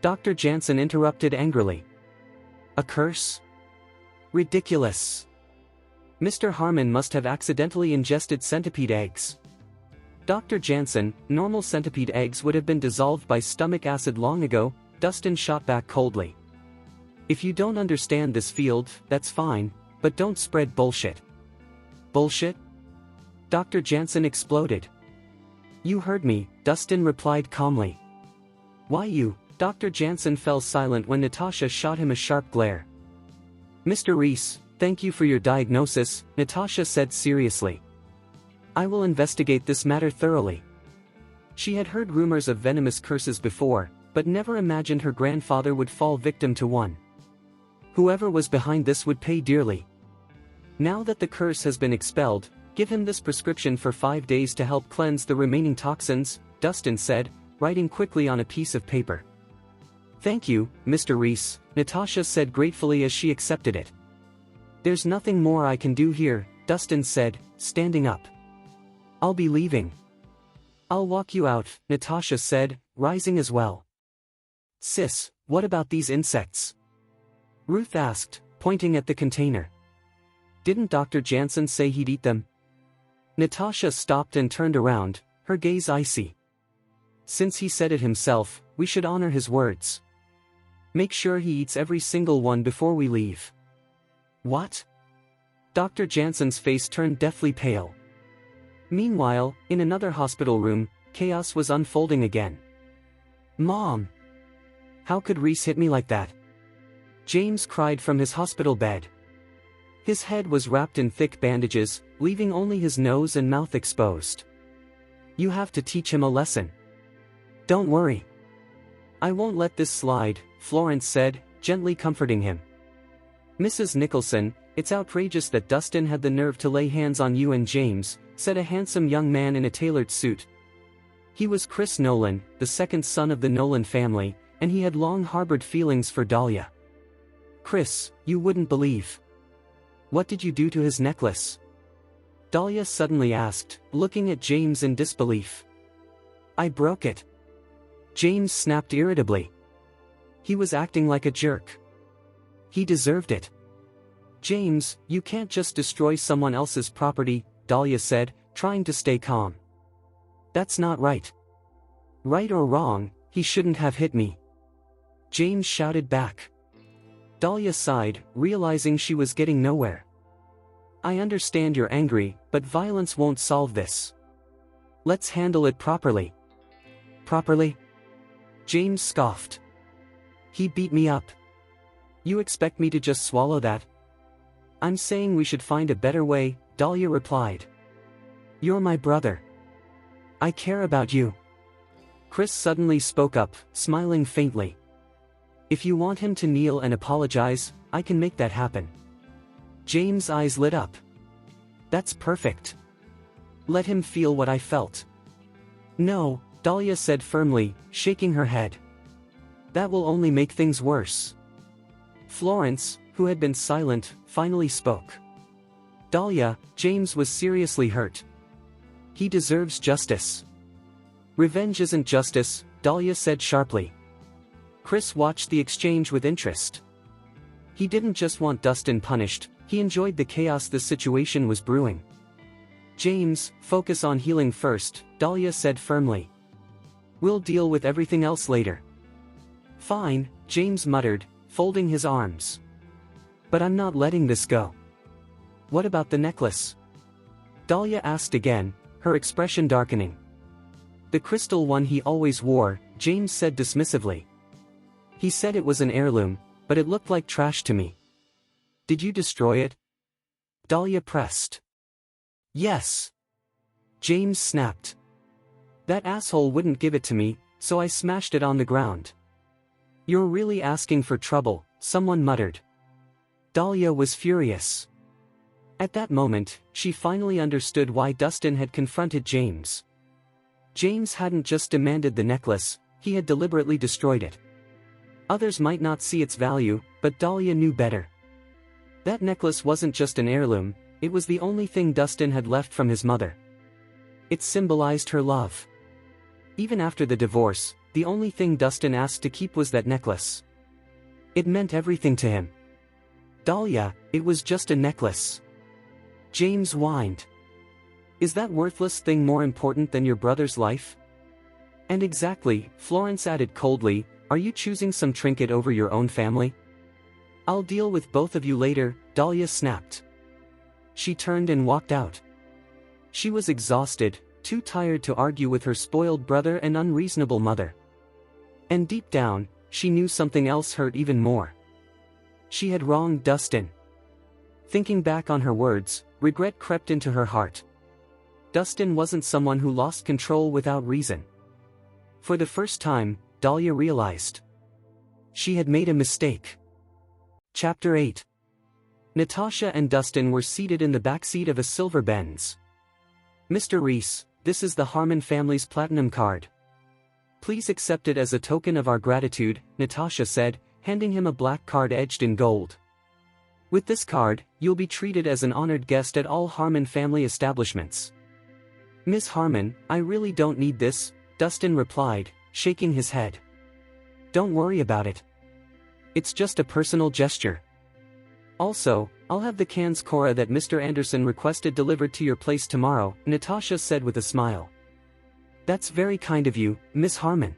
Dr. Jansen interrupted angrily. "A curse? Ridiculous. Mr. Harmon must have accidentally ingested centipede eggs." "Dr. Jansen, normal centipede eggs would have been dissolved by stomach acid long ago," Dustin shot back coldly. "If you don't understand this field, that's fine, but don't spread bullshit." "Bullshit?" Dr. Jansen exploded. "You heard me," Dustin replied calmly. "Why you?" Dr. Jansen fell silent when Natasha shot him a sharp glare. "Mr. Rhys, thank you for your diagnosis," Natasha said seriously. "I will investigate this matter thoroughly." She had heard rumors of venomous curses before, but never imagined her grandfather would fall victim to one. Whoever was behind this would pay dearly. Now that the curse has been expelled, Give him this prescription for 5 days to help cleanse the remaining toxins, Dustin said, writing quickly on a piece of paper. Thank you, Mr. Rhys, Natasha said gratefully as she accepted it. There's nothing more I can do here, Dustin said, standing up. I'll be leaving. I'll walk you out, Natasha said, rising as well. Sis, what about these insects? Ruth asked, pointing at the container. Didn't Dr. Jansen say he'd eat them? Natasha stopped and turned around, her gaze icy. Since he said it himself, we should honor his words. Make sure he eats every single one before we leave. What? Dr. Jansen's face turned deathly pale. Meanwhile, in another hospital room, chaos was unfolding again. Mom! How could Rhys hit me like that? James cried from his hospital bed. His head was wrapped in thick bandages, leaving only his nose and mouth exposed. You have to teach him a lesson. Don't worry. I won't let this slide, Florence said, gently comforting him. Mrs. Nicholson, it's outrageous that Dustin had the nerve to lay hands on you and James, said a handsome young man in a tailored suit. He was Chris Nolan, the second son of the Nolan family, and he had long harbored feelings for Dahlia. Chris, you wouldn't believe. What did you do to his necklace? Dahlia suddenly asked, looking at James in disbelief. I broke it. James snapped irritably. He was acting like a jerk. He deserved it. James, you can't just destroy someone else's property, Dahlia said, trying to stay calm. That's not right. Right or wrong, he shouldn't have hit me. James shouted back. Dahlia sighed, realizing she was getting nowhere. I understand you're angry, but violence won't solve this. Let's handle it properly. Properly? James scoffed. He beat me up. You expect me to just swallow that? I'm saying we should find a better way, Dahlia replied. You're my brother. I care about you. Chris suddenly spoke up, smiling faintly. If you want him to kneel and apologize, I can make that happen. James' eyes lit up. That's perfect. Let him feel what I felt. No, Dahlia said firmly, shaking her head. That will only make things worse. Florence, who had been silent, finally spoke. Dahlia, James was seriously hurt. He deserves justice. Revenge isn't justice, Dahlia said sharply. Chris watched the exchange with interest. He didn't just want Dustin punished, he enjoyed the chaos the situation was brewing. James, focus on healing first, Dahlia said firmly. We'll deal with everything else later. Fine, James muttered, folding his arms. But I'm not letting this go. What about the necklace? Dahlia asked again, her expression darkening. The crystal one he always wore, James said dismissively. He said it was an heirloom, but it looked like trash to me. Did you destroy it? Dahlia pressed. Yes. James snapped. That asshole wouldn't give it to me, so I smashed it on the ground. You're really asking for trouble, someone muttered. Dahlia was furious. At that moment, she finally understood why Dustin had confronted James. James hadn't just demanded the necklace, he had deliberately destroyed it. Others might not see its value, but Dahlia knew better. That necklace wasn't just an heirloom, it was the only thing Dustin had left from his mother. It symbolized her love. Even after the divorce, the only thing Dustin asked to keep was that necklace. It meant everything to him. Dahlia, it was just a necklace. James whined. Is that worthless thing more important than your brother's life? And exactly, Florence added coldly, are you choosing some trinket over your own family? I'll deal with both of you later, Dahlia snapped. She turned and walked out. She was exhausted, too tired to argue with her spoiled brother and unreasonable mother. And deep down, she knew something else hurt even more. She had wronged Dustin. Thinking back on her words, regret crept into her heart. Dustin wasn't someone who lost control without reason. For the first time, Dahlia realized. She had made a mistake. Chapter 8. Natasha and Dustin were seated in the backseat of a silver Benz. Mr. Rhys, this is the Harmon family's platinum card. Please accept it as a token of our gratitude, Natasha said, handing him a black card edged in gold. With this card, you'll be treated as an honored guest at all Harmon family establishments. Miss Harmon, I really don't need this, Dustin replied, shaking his head. Don't worry about it. It's just a personal gesture. Also, I'll have the cans Cora that Mr. Anderson requested delivered to your place tomorrow, Natasha said with a smile. That's very kind of you, Miss Harmon.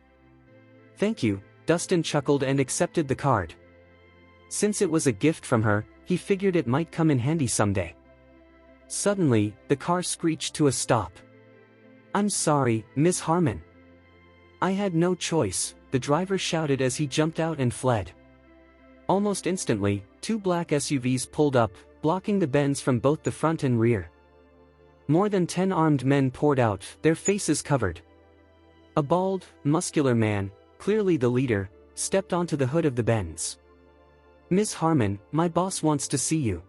Thank you, Dustin chuckled and accepted the card. Since it was a gift from her, he figured it might come in handy someday. Suddenly, the car screeched to a stop. I'm sorry, Miss Harmon. I had no choice, the driver shouted as he jumped out and fled. Almost instantly, two black SUVs pulled up, blocking the Benz from both the front and rear. More than 10 armed men poured out, their faces covered. A bald, muscular man, clearly the leader, stepped onto the hood of the Benz. Miss Harmon, my boss wants to see you.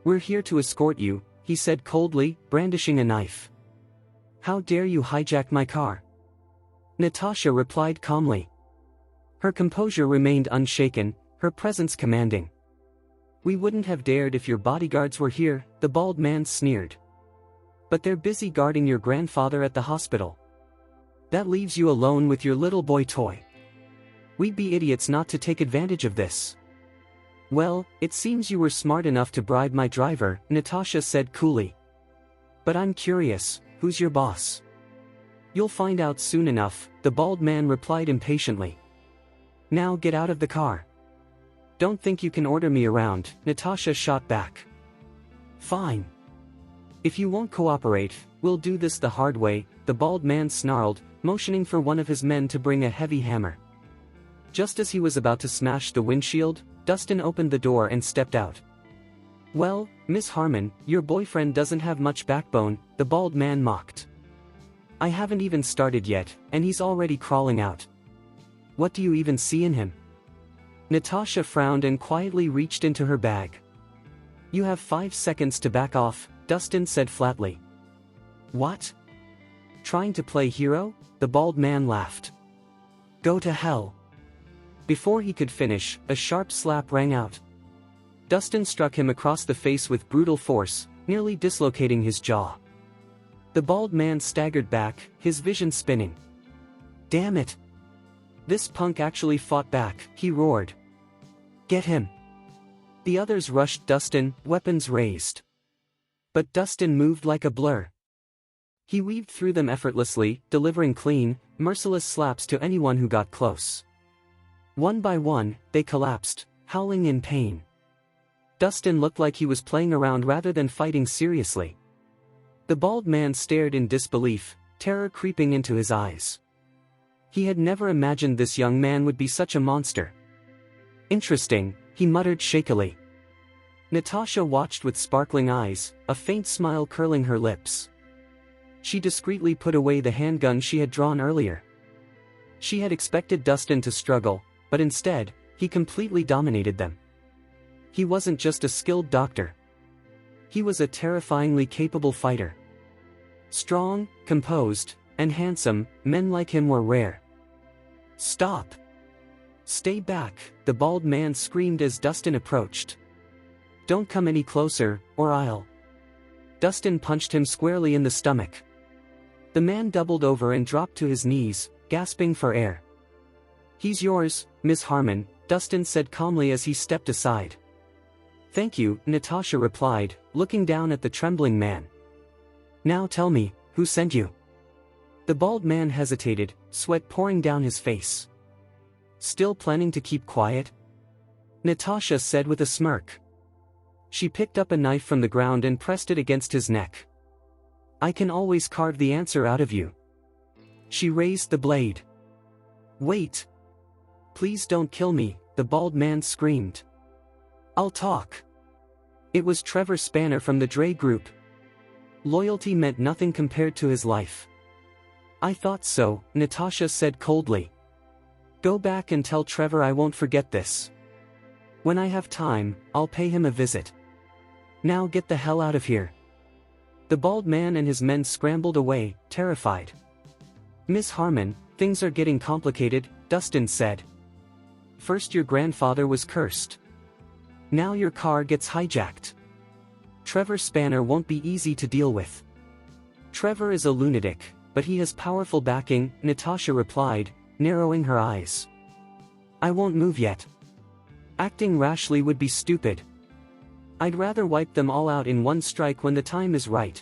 We're here to escort you, he said coldly, brandishing a knife. How dare you hijack my car? Natasha replied calmly. Her composure remained unshaken, her presence commanding. We wouldn't have dared if your bodyguards were here, the bald man sneered. But they're busy guarding your grandfather at the hospital. That leaves you alone with your little boy toy. We'd be idiots not to take advantage of this. Well, it seems you were smart enough to bribe my driver, Natasha said coolly. But I'm curious, who's your boss? You'll find out soon enough, the bald man replied impatiently. Now get out of the car. Don't think you can order me around, Natasha shot back. Fine. If you won't cooperate, we'll do this the hard way, the bald man snarled, motioning for one of his men to bring a heavy hammer. Just as he was about to smash the windshield, Dustin opened the door and stepped out. Well, Miss Harmon, your boyfriend doesn't have much backbone, the bald man mocked. I haven't even started yet, and he's already crawling out. What do you even see in him? Natasha frowned and quietly reached into her bag. You have 5 seconds to back off, Dustin said flatly. What? Trying to play hero? The bald man laughed. Go to hell. Before he could finish, a sharp slap rang out. Dustin struck him across the face with brutal force, nearly dislocating his jaw. The bald man staggered back, his vision spinning. Damn it! This punk actually fought back, he roared. Get him! The others rushed Dustin, weapons raised. But Dustin moved like a blur. He weaved through them effortlessly, delivering clean, merciless slaps to anyone who got close. One by one, they collapsed, howling in pain. Dustin looked like he was playing around rather than fighting seriously. The bald man stared in disbelief, terror creeping into his eyes. He had never imagined this young man would be such a monster. Interesting, he muttered shakily. Natasha watched with sparkling eyes, a faint smile curling her lips. She discreetly put away the handgun she had drawn earlier. She had expected Dustin to struggle, but instead, he completely dominated them. He wasn't just a skilled doctor. He was a terrifyingly capable fighter. Strong, composed, and handsome, men like him were rare. Stop! Stay back, the bald man screamed as Dustin approached. Don't come any closer, or I'll... Dustin punched him squarely in the stomach. The man doubled over and dropped to his knees, gasping for air. He's yours, Miss Harmon, Dustin said calmly as he stepped aside. Thank you, Natasha replied, looking down at the trembling man. Now tell me, who sent you? The bald man hesitated, sweat pouring down his face. Still planning to keep quiet? Natasha said with a smirk. She picked up a knife from the ground and pressed it against his neck. I can always carve the answer out of you. She raised the blade. Wait. Please don't kill me, the bald man screamed. I'll talk. It was Trevor Spanner from the Dre Group. Loyalty meant nothing compared to his life. I thought so, Natasha said coldly. Go back and tell Trevor I won't forget this. When I have time, I'll pay him a visit. Now get the hell out of here. The The bald man and his men scrambled away, terrified. "Miss Harmon, things are getting complicated," Dustin said. "First your grandfather was cursed. Now your car gets hijacked. Trevor Spanner won't be easy to deal with." "Trevor is a lunatic, but he has powerful backing," Natasha replied, narrowing her eyes. "I won't move yet. Acting rashly would be stupid. I'd rather wipe them all out in one strike when the time is right."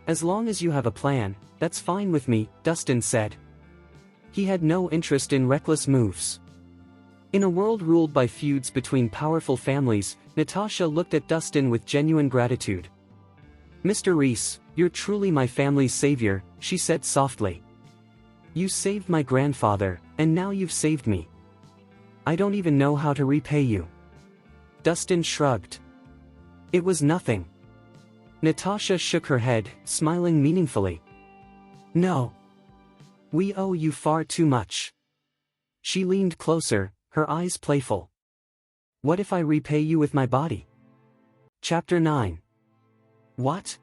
"As long as you have a plan, that's fine with me," Dustin said. He had no interest in reckless moves. In a world ruled by feuds between powerful families, Natasha looked at Dustin with genuine gratitude. "Mr. Rhys, you're truly my family's savior," she said softly. "You saved my grandfather, and now you've saved me. I don't even know how to repay you." Dustin shrugged. "It was nothing." Natasha shook her head, smiling meaningfully. "No. We owe you far too much." She leaned closer, her eyes playful. "What if I repay you with my body?" Chapter 9. What?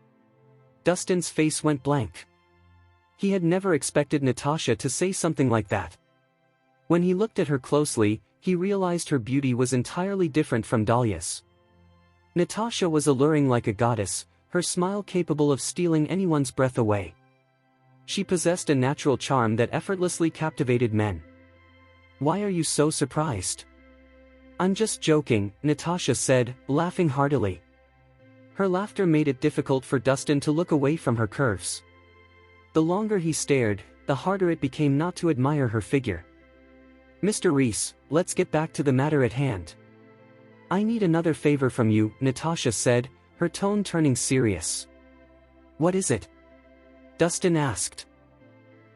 Dustin's face went blank. He had never expected Natasha to say something like that. When he looked at her closely, he realized her beauty was entirely different from Dahlia's. Natasha was alluring like a goddess, her smile capable of stealing anyone's breath away. She possessed a natural charm that effortlessly captivated men. "Why are you so surprised?" "I'm just joking," Natasha said, laughing heartily. Her laughter made it difficult for Dustin to look away from her curves. The longer he stared, the harder it became not to admire her figure. "Mr. Rhys, let's get back to the matter at hand. I need another favor from you," Natasha said, her tone turning serious. "What is it?" Dustin asked.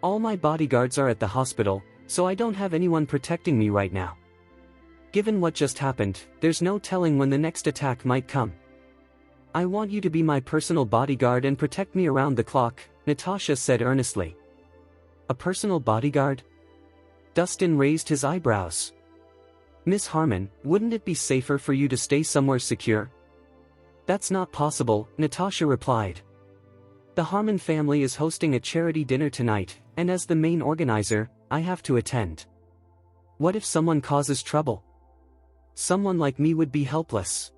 "All my bodyguards are at the hospital, so I don't have anyone protecting me right now. Given what just happened, there's no telling when the next attack might come. I want you to be my personal bodyguard and protect me around the clock," Natasha said earnestly. "A personal bodyguard?" Dustin raised his eyebrows. "Miss Harmon, wouldn't it be safer for you to stay somewhere secure?" "That's not possible," Natasha replied. "The Harmon family is hosting a charity dinner tonight, and as the main organizer, I have to attend. What if someone causes trouble? Someone like me would be helpless.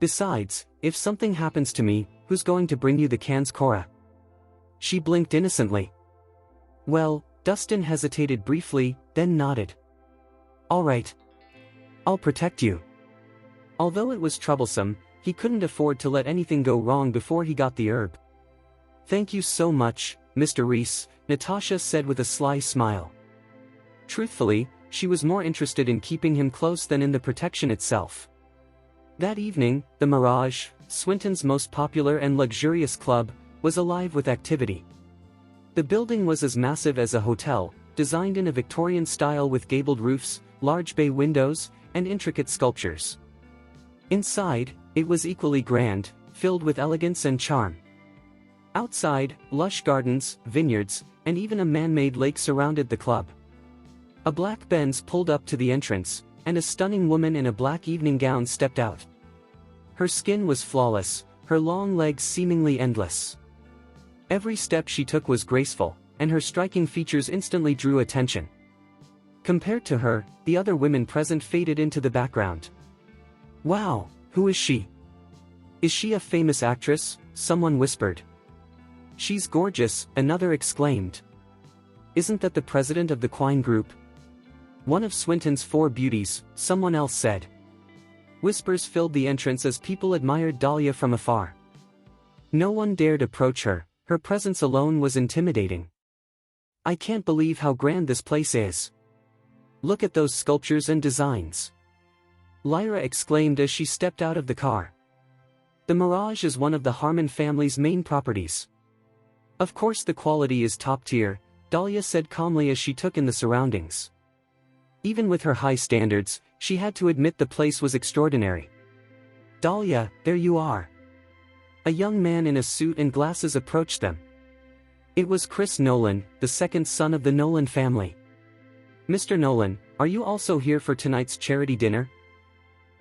Besides, if something happens to me, who's going to bring you the cans, Cora?" She blinked innocently. "Well," Dustin hesitated briefly, then nodded. "All right. I'll protect you." Although it was troublesome, he couldn't afford to let anything go wrong before he got the herb. "Thank you so much, Mr. Rhys," Natasha said with a sly smile. Truthfully, she was more interested in keeping him close than in the protection itself. That evening, the Mirage, Swinton's most popular and luxurious club, was alive with activity. The building was as massive as a hotel, designed in a Victorian style with gabled roofs, large bay windows, and intricate sculptures. Inside, it was equally grand, filled with elegance and charm. Outside, lush gardens, vineyards, and even a man-made lake surrounded the club. A black Benz pulled up to the entrance, and a stunning woman in a black evening gown stepped out. Her skin was flawless, her long legs seemingly endless. Every step she took was graceful, and her striking features instantly drew attention. Compared to her, the other women present faded into the background. "Wow, who is she? Is she a famous actress?" someone whispered. "She's gorgeous," another exclaimed. "Isn't that the president of the Quine Group? One of Swinton's 4 beauties," someone else said. Whispers filled the entrance as people admired Dahlia from afar. No one dared approach her, her presence alone was intimidating. "I can't believe how grand this place is. Look at those sculptures and designs," Lyra exclaimed as she stepped out of the car. "The Mirage is one of the Harmon family's main properties. Of course the quality is top tier," Dahlia said calmly as she took in the surroundings. Even with her high standards, she had to admit the place was extraordinary. "Dahlia, there you are." A young man in a suit and glasses approached them. It was Chris Nolan, the second son of the Nolan family. "Mr. Nolan, are you also here for tonight's charity dinner?"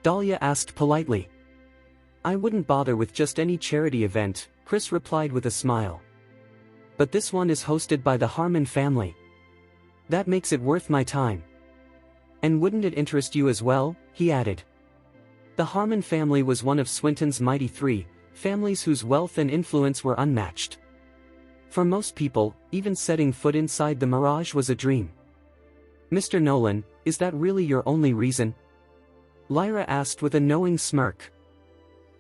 Dahlia asked politely. "I wouldn't bother with just any charity event," Chris replied with a smile. But this one is hosted by the Harmon family. That makes it worth my time. And wouldn't it interest you as well? He added. The Harmon family was one of Swinton's mighty three, families whose wealth and influence were unmatched. For most people, even setting foot inside the Mirage was a dream. Mr. Nolan, is that really your only reason? Lyra asked with a knowing smirk.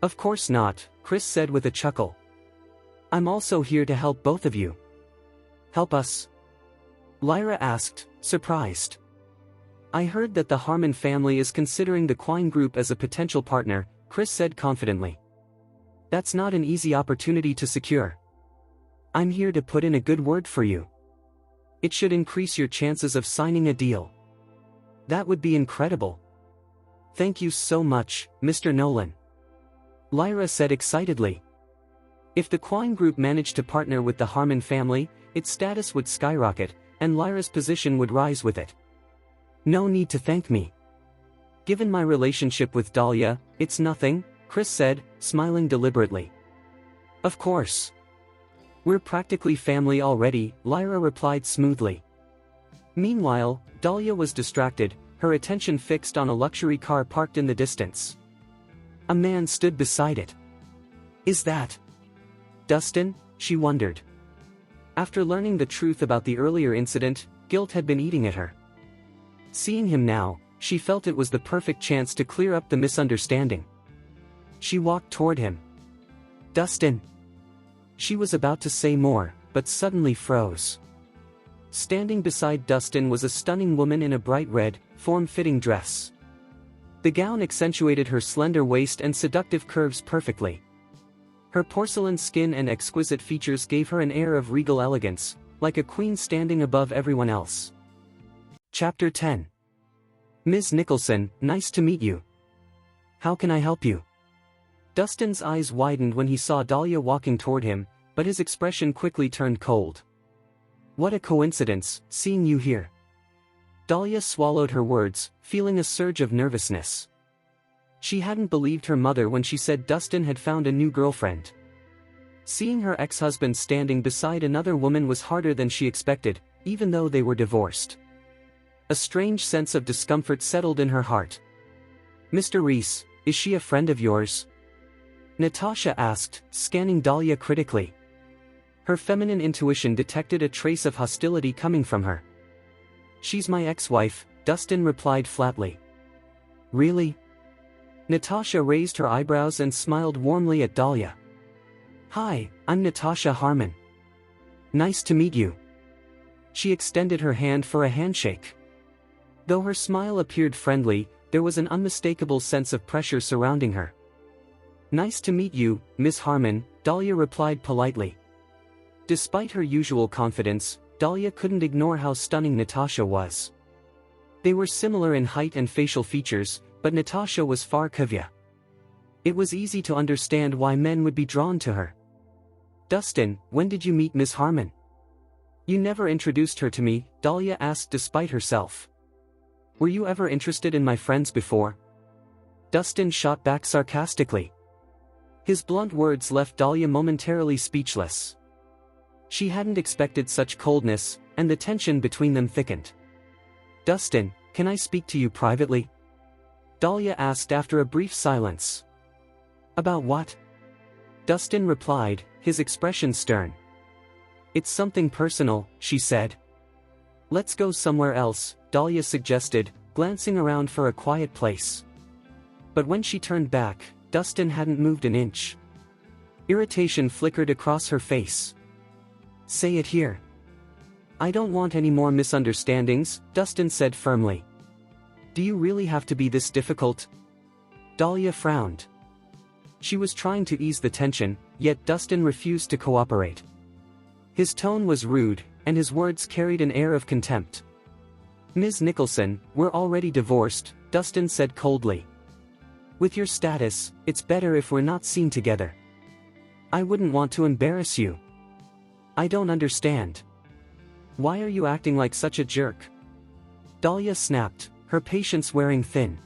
Of course not, Chris said with a chuckle. I'm also here to help both of you. Help us? Lyra asked, surprised. I heard that the Harmon family is considering the Quine Group as a potential partner, Chris said confidently. That's not an easy opportunity to secure. I'm here to put in a good word for you. It should increase your chances of signing a deal. That would be incredible. Thank you so much, Mr. Nolan. Lyra said excitedly. If the Quine Group managed to partner with the Harmon family, its status would skyrocket, and Lyra's position would rise with it. No need to thank me. Given my relationship with Dahlia, it's nothing, Chris said, smiling deliberately. Of course. We're practically family already, Lyra replied smoothly. Meanwhile, Dahlia was distracted, her attention fixed on a luxury car parked in the distance. A man stood beside it. Is that Dustin? She wondered. After learning the truth about the earlier incident, guilt had been eating at her. Seeing him now, she felt it was the perfect chance to clear up the misunderstanding. She walked toward him. Dustin. She was about to say more, but suddenly froze. Standing beside Dustin was a stunning woman in a bright red, form-fitting dress. The gown accentuated her slender waist and seductive curves perfectly. Her porcelain skin and exquisite features gave her an air of regal elegance, like a queen standing above everyone else. Chapter 10. Ms. Nicholson, nice to meet you. How can I help you? Dustin's eyes widened when he saw Dahlia walking toward him, but his expression quickly turned cold. What a coincidence, seeing you here. Dahlia swallowed her words, feeling a surge of nervousness. She hadn't believed her mother when she said Dustin had found a new girlfriend. Seeing her ex-husband standing beside another woman was harder than she expected, even though they were divorced. A strange sense of discomfort settled in her heart. Mr. Rhys, is she a friend of yours? Natasha asked, scanning Dahlia critically. Her feminine intuition detected a trace of hostility coming from her. She's my ex-wife, Dustin replied flatly. Really? Natasha raised her eyebrows and smiled warmly at Dahlia. Hi, I'm Natasha Harmon. Nice to meet you. She extended her hand for a handshake. Though her smile appeared friendly, there was an unmistakable sense of pressure surrounding her. Nice to meet you, Miss Harmon, Dahlia replied politely. Despite her usual confidence, Dahlia couldn't ignore how stunning Natasha was. They were similar in height and facial features, but Natasha was far curvier. It was easy to understand why men would be drawn to her. Dustin, when did you meet Miss Harmon? You never introduced her to me, Dahlia asked despite herself. Were you ever interested in my friends before? Dustin shot back sarcastically. His blunt words left Dahlia momentarily speechless. She hadn't expected such coldness, and the tension between them thickened. Dustin, can I speak to you privately? Dahlia asked after a brief silence. About what? Dustin replied, his expression stern. It's something personal, she said. Let's go somewhere else, Dahlia suggested, glancing around for a quiet place. But when she turned back, Dustin hadn't moved an inch. Irritation flickered across her face. Say it here. I don't want any more misunderstandings, Dustin said firmly. Do you really have to be this difficult? Dahlia frowned. She was trying to ease the tension, yet Dustin refused to cooperate. His tone was rude, and his words carried an air of contempt. Ms. Nicholson, we're already divorced, Dustin said coldly. With your status, it's better if we're not seen together. I wouldn't want to embarrass you. I don't understand. Why are you acting like such a jerk? Dahlia snapped, her patience wearing thin.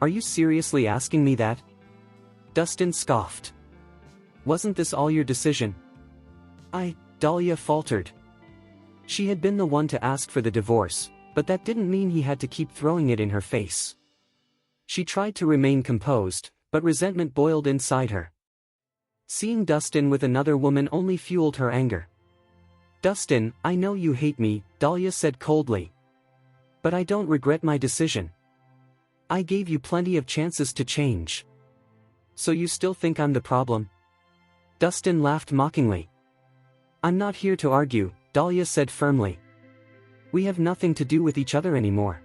Are you seriously asking me that? Dustin scoffed. Wasn't this all your decision? Dahlia faltered. She had been the one to ask for the divorce, but that didn't mean he had to keep throwing it in her face. She tried to remain composed, but resentment boiled inside her. Seeing Dustin with another woman only fueled her anger. "Dustin, I know you hate me," Dahlia said coldly. "But I don't regret my decision. I gave you plenty of chances to change. So you still think I'm the problem?" Dustin laughed mockingly. "I'm not here to argue," Dahlia said firmly. "We have nothing to do with each other anymore.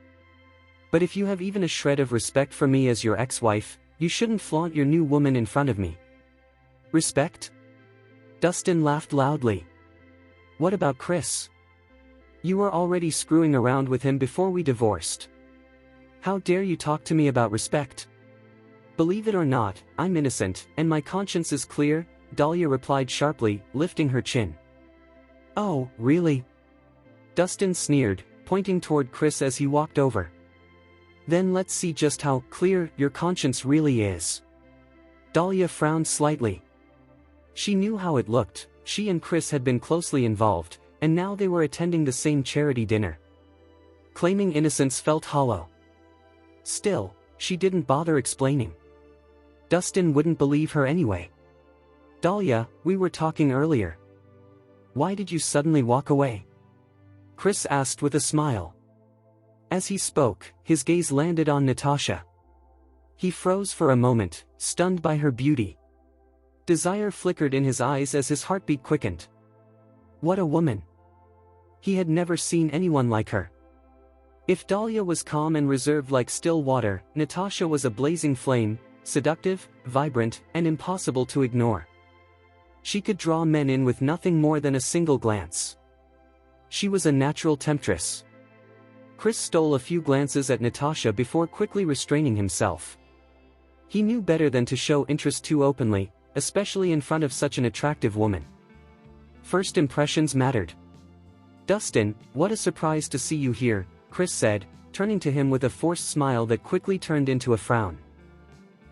But if you have even a shred of respect for me as your ex-wife, you shouldn't flaunt your new woman in front of me." "Respect?" Dustin laughed loudly. "What about Chris? You were already screwing around with him before we divorced. How dare you talk to me about respect?" "Believe it or not, I'm innocent, and my conscience is clear," Dahlia replied sharply, lifting her chin. "Oh, really?" Dustin sneered, pointing toward Chris as he walked over. "Then let's see just how clear your conscience really is." Dahlia frowned slightly. She knew how it looked. She and Chris had been closely involved, and now they were attending the same charity dinner. Claiming innocence felt hollow. Still, she didn't bother explaining. Dustin wouldn't believe her anyway. "Dahlia, we were talking earlier. Why did you suddenly walk away?" Chris asked with a smile. As he spoke, his gaze landed on Natasha. He froze for a moment, stunned by her beauty. Desire flickered in his eyes as his heartbeat quickened. What a woman! He had never seen anyone like her. If Dahlia was calm and reserved like still water, Natasha was a blazing flame, seductive, vibrant, and impossible to ignore. She could draw men in with nothing more than a single glance. She was a natural temptress. Chris stole a few glances at Natasha before quickly restraining himself. He knew better than to show interest too openly, especially in front of such an attractive woman. First impressions mattered. "Dustin, what a surprise to see you here," Chris said, turning to him with a forced smile that quickly turned into a frown.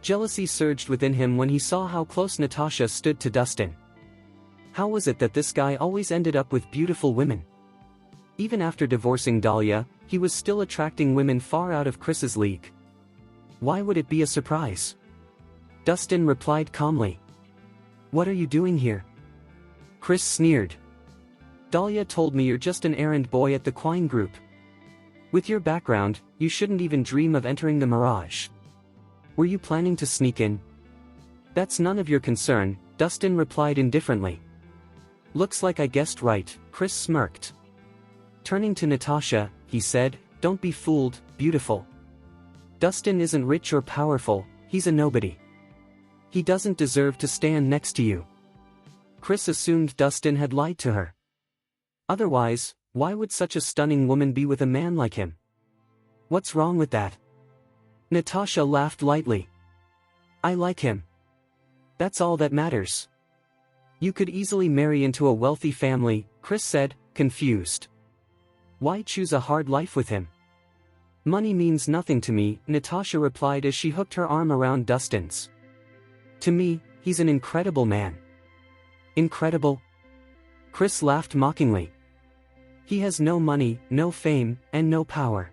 Jealousy surged within him when he saw how close Natasha stood to Dustin. How was it that this guy always ended up with beautiful women? Even after divorcing Dahlia, he was still attracting women far out of Chris's league. Why would it be a surprise? Dustin replied calmly. "What are you doing here?" Chris sneered. "Dahlia told me you're just an errand boy at the Quine Group. With your background, you shouldn't even dream of entering the Mirage. Were you planning to sneak in?" "That's none of your concern," Dustin replied indifferently. "Looks like I guessed right," Chris smirked. Turning to Natasha, he said, "Don't be fooled, beautiful. Dustin isn't rich or powerful, he's a nobody. He doesn't deserve to stand next to you." Chris assumed Dustin had lied to her. Otherwise, why would such a stunning woman be with a man like him? What's wrong with that? Natasha laughed lightly. "I like him. That's all that matters." "You could easily marry into a wealthy family," Chris said, confused. "Why choose a hard life with him?" "Money means nothing to me," Natasha replied as she hooked her arm around Dustin's. "To me, he's an incredible man." "Incredible?" Chris laughed mockingly. "He has no money, no fame, and no power.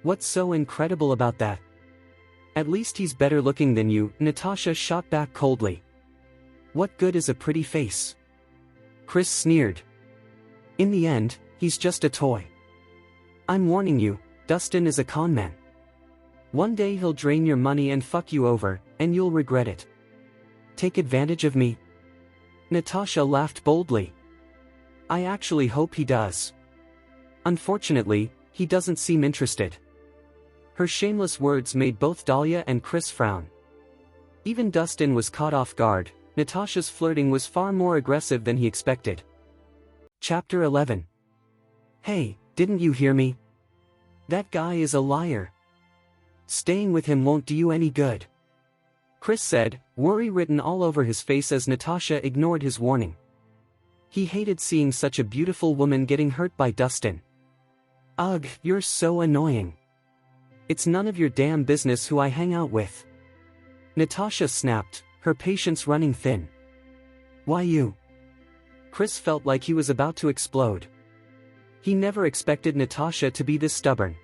What's so incredible about that?" "At least he's better looking than you," Natasha shot back coldly. "What good is a pretty face?" Chris sneered. "In the end, he's just a toy. I'm warning you, Dustin is a conman. One day he'll drain your money and fuck you over, and you'll regret it. Take advantage of me?" Natasha laughed boldly. "I actually hope he does. Unfortunately, he doesn't seem interested." Her shameless words made both Dahlia and Chris frown. Even Dustin was caught off guard. Natasha's flirting was far more aggressive than he expected. Chapter 11. "Hey, didn't you hear me? That guy is a liar. Staying with him won't do you any good," Chris said, worry written all over his face as Natasha ignored his warning. He hated seeing such a beautiful woman getting hurt by Dustin. "Ugh, you're so annoying. It's none of your damn business who I hang out with," Natasha snapped, her patience running thin. Why you? Chris felt like he was about to explode. He never expected Natasha to be this stubborn.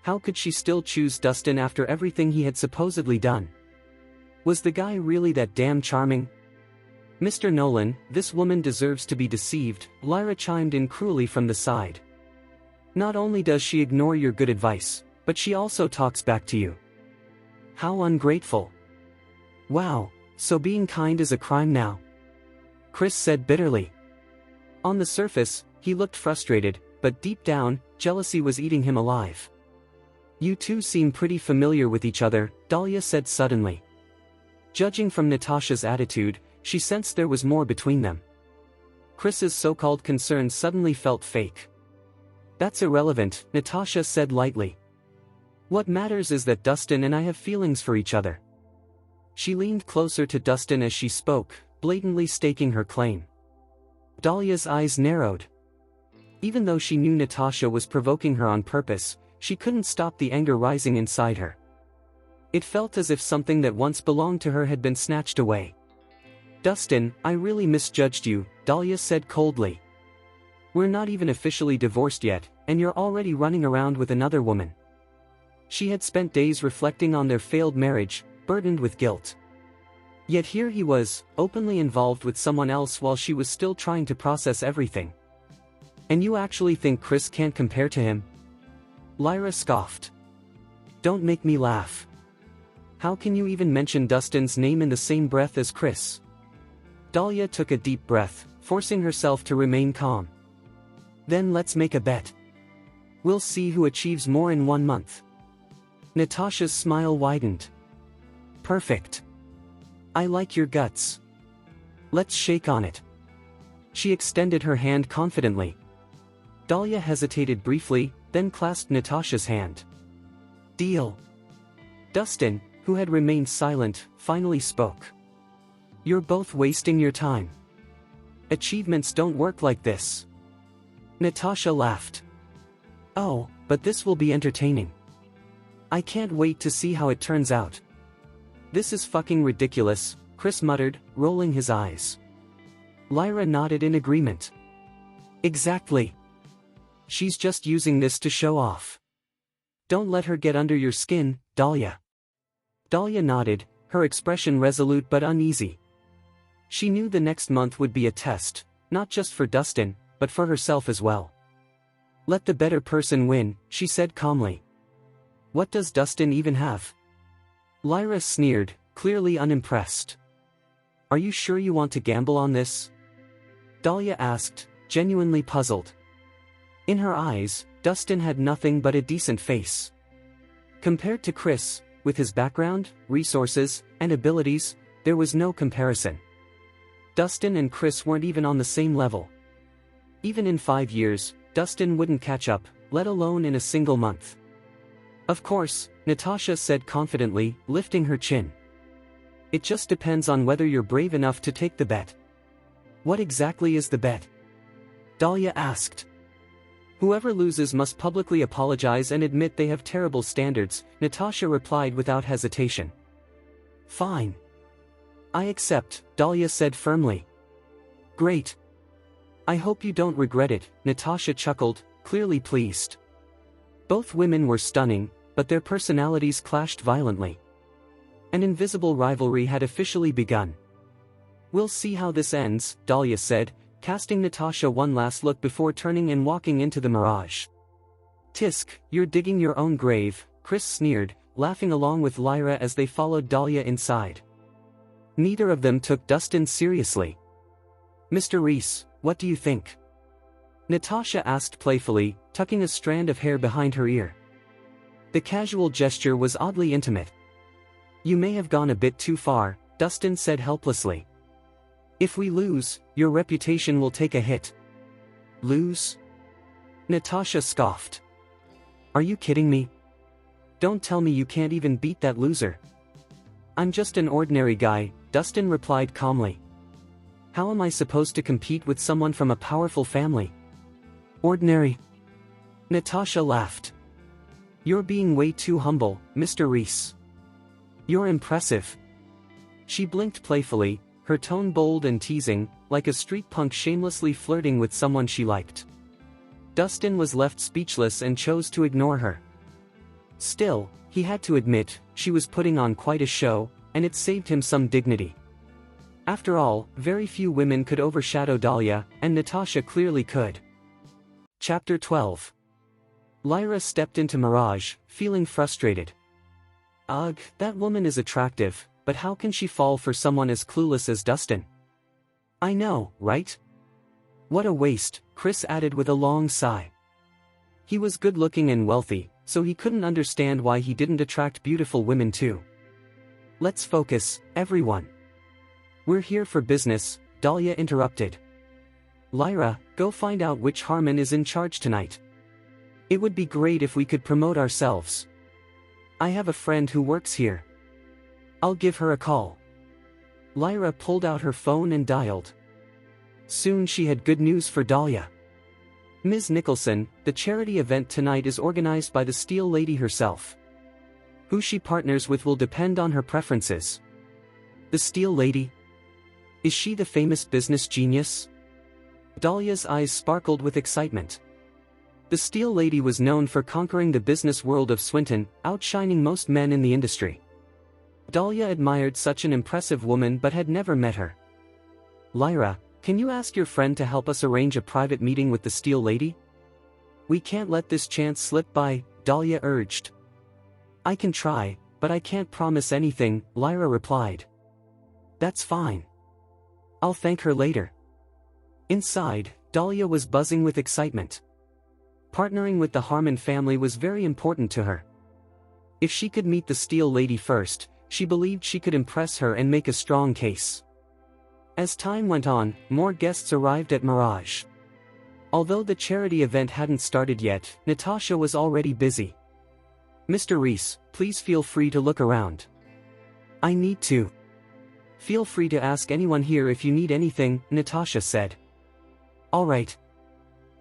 How could she still choose Dustin after everything he had supposedly done? Was the guy really that damn charming? Mr. Nolan, this woman deserves to be deceived, Lyra chimed in cruelly from the side. Not only does she ignore your good advice, but she also talks back to you. How ungrateful. Wow, so being kind is a crime now? Chris said bitterly. On the surface, he looked frustrated, but deep down, jealousy was eating him alive. You two seem pretty familiar with each other, Dahlia said suddenly. Judging from Natasha's attitude, she sensed there was more between them. Chris's so-called concern suddenly felt fake. That's irrelevant, Natasha said lightly. What matters is that Dustin and I have feelings for each other. She leaned closer to Dustin as she spoke, blatantly staking her claim. Dahlia's eyes narrowed. Even though she knew Natasha was provoking her on purpose, she couldn't stop the anger rising inside her. It felt as if something that once belonged to her had been snatched away. Dustin, I really misjudged you, Dahlia said coldly. We're not even officially divorced yet, and you're already running around with another woman. She had spent days reflecting on their failed marriage, burdened with guilt. Yet here he was, openly involved with someone else while she was still trying to process everything. And you actually think Chris can't compare to him? Lyra scoffed. Don't make me laugh. How can you even mention Dustin's name in the same breath as Chris? Dahlia took a deep breath, forcing herself to remain calm. Then let's make a bet. We'll see who achieves more in 1 month. Natasha's smile widened. Perfect. I like your guts. Let's shake on it. She extended her hand confidently. Dahlia hesitated briefly, then clasped Natasha's hand. Deal. Dustin, who had remained silent, finally spoke. You're both wasting your time. Achievements don't work like this. Natasha laughed. Oh, but this will be entertaining. I can't wait to see how it turns out. This is fucking ridiculous, Chris muttered, rolling his eyes. Lyra nodded in agreement. Exactly. She's just using this to show off. Don't let her get under your skin, Dahlia. Dahlia nodded, her expression resolute but uneasy. She knew the next month would be a test, not just for Dustin, but for herself as well. Let the better person win, she said calmly. What does Dustin even have? Lyra sneered, clearly unimpressed. Are you sure you want to gamble on this? Dahlia asked, genuinely puzzled. In her eyes, Dustin had nothing but a decent face. Compared to Chris, with his background, resources, and abilities, there was no comparison. Dustin and Chris weren't even on the same level. Even in 5 years, Dustin wouldn't catch up, let alone in a single month. Of course, Natasha said confidently, lifting her chin. It just depends on whether you're brave enough to take the bet. What exactly is the bet? Dahlia asked. Whoever loses must publicly apologize and admit they have terrible standards, Natasha replied without hesitation. Fine. I accept, Dahlia said firmly. Great. I hope you don't regret it, Natasha chuckled, clearly pleased. Both women were stunning, but their personalities clashed violently. An invisible rivalry had officially begun. We'll see how this ends, Dahlia said, casting Natasha one last look before turning and walking into the mirage. Tisk, you're digging your own grave, Chris sneered, laughing along with Lyra as they followed Dahlia inside. Neither of them took Dustin seriously. Mr. Rhys, what do you think? Natasha asked playfully, tucking a strand of hair behind her ear. The casual gesture was oddly intimate. You may have gone a bit too far, Dustin said helplessly. If we lose, your reputation will take a hit. Lose? Natasha scoffed. Are you kidding me? Don't tell me you can't even beat that loser. I'm just an ordinary guy, Dustin replied calmly. How am I supposed to compete with someone from a powerful family? Ordinary? Natasha laughed. You're being way too humble, Mr. Rhys. You're impressive. She blinked playfully, her tone bold and teasing, like a street punk shamelessly flirting with someone she liked. Dustin was left speechless and chose to ignore her. Still, he had to admit, she was putting on quite a show, and it saved him some dignity. After all, very few women could overshadow Dahlia, and Natasha clearly could. Chapter 12. Lyra stepped into Mirage, feeling frustrated. Ugh, that woman is attractive, but how can she fall for someone as clueless as Dustin? I know, right? What a waste, Chris added with a long sigh. He was good-looking and wealthy, so he couldn't understand why he didn't attract beautiful women too. Let's focus, everyone. We're here for business, Dahlia interrupted. Lyra, go find out which Harmon is in charge tonight. It would be great if we could promote ourselves. I have a friend who works here. I'll give her a call. Lyra pulled out her phone and dialed. Soon she had good news for Dahlia. Ms. Nicholson, the charity event tonight is organized by the Steel Lady herself. Who she partners with will depend on her preferences. The Steel Lady? Is she the famous business genius? Dahlia's eyes sparkled with excitement. The Steel Lady was known for conquering the business world of Swinton, outshining most men in the industry. Dahlia admired such an impressive woman but had never met her. Lyra, can you ask your friend to help us arrange a private meeting with the Steel Lady? We can't let this chance slip by, Dahlia urged. I can try, but I can't promise anything, Lyra replied. That's fine. I'll thank her later. Inside, Dahlia was buzzing with excitement. Partnering with the Harmon family was very important to her. If she could meet the Steel Lady first, she believed she could impress her and make a strong case. As time went on, more guests arrived at Mirage. Although the charity event hadn't started yet, Natasha was already busy. Mr. Rhys, please feel free to look around. I need to. Feel free to ask anyone here if you need anything, Natasha said. All right.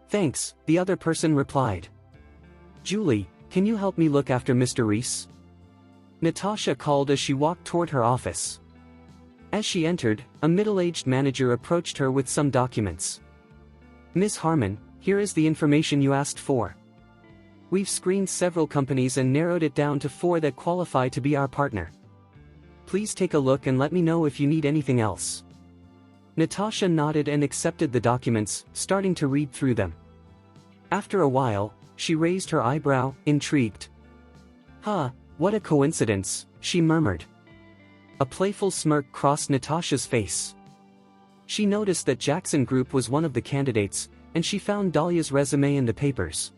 Thanks, the other person replied. Julie, can you help me look after Mr. Rhys? Natasha called as she walked toward her office. As she entered, a middle-aged manager approached her with some documents. Ms. Harmon, here is the information you asked for. We've screened several companies and narrowed it down to 4 that qualify to be our partner. Please take a look and let me know if you need anything else. Natasha nodded and accepted the documents, starting to read through them. After a while, she raised her eyebrow, intrigued. Huh, what a coincidence, she murmured. A playful smirk crossed Natasha's face. She noticed that Jackson Group was one of the candidates, and she found Dahlia's resume in the papers.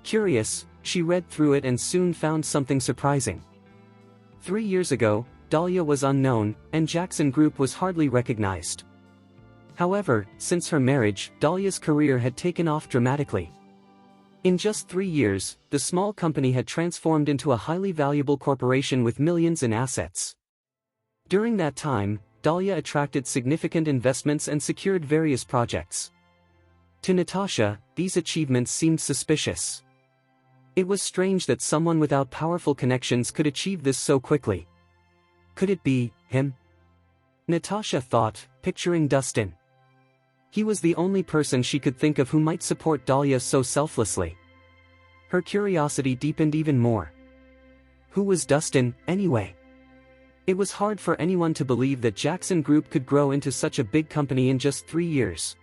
Curious, she read through it and soon found something surprising. 3 years ago, Dahlia was unknown, and Jackson Group was hardly recognized. However, since her marriage, Dahlia's career had taken off dramatically. In just 3 years, the small company had transformed into a highly valuable corporation with millions in assets. During that time, Dahlia attracted significant investments and secured various projects. To Natasha, these achievements seemed suspicious. It was strange that someone without powerful connections could achieve this so quickly. Could it be him? Natasha thought, picturing Dustin. He was the only person she could think of who might support Dahlia so selflessly. Her curiosity deepened even more. Who was Dustin, anyway? It was hard for anyone to believe that Jackson Group could grow into such a big company in just 3 years.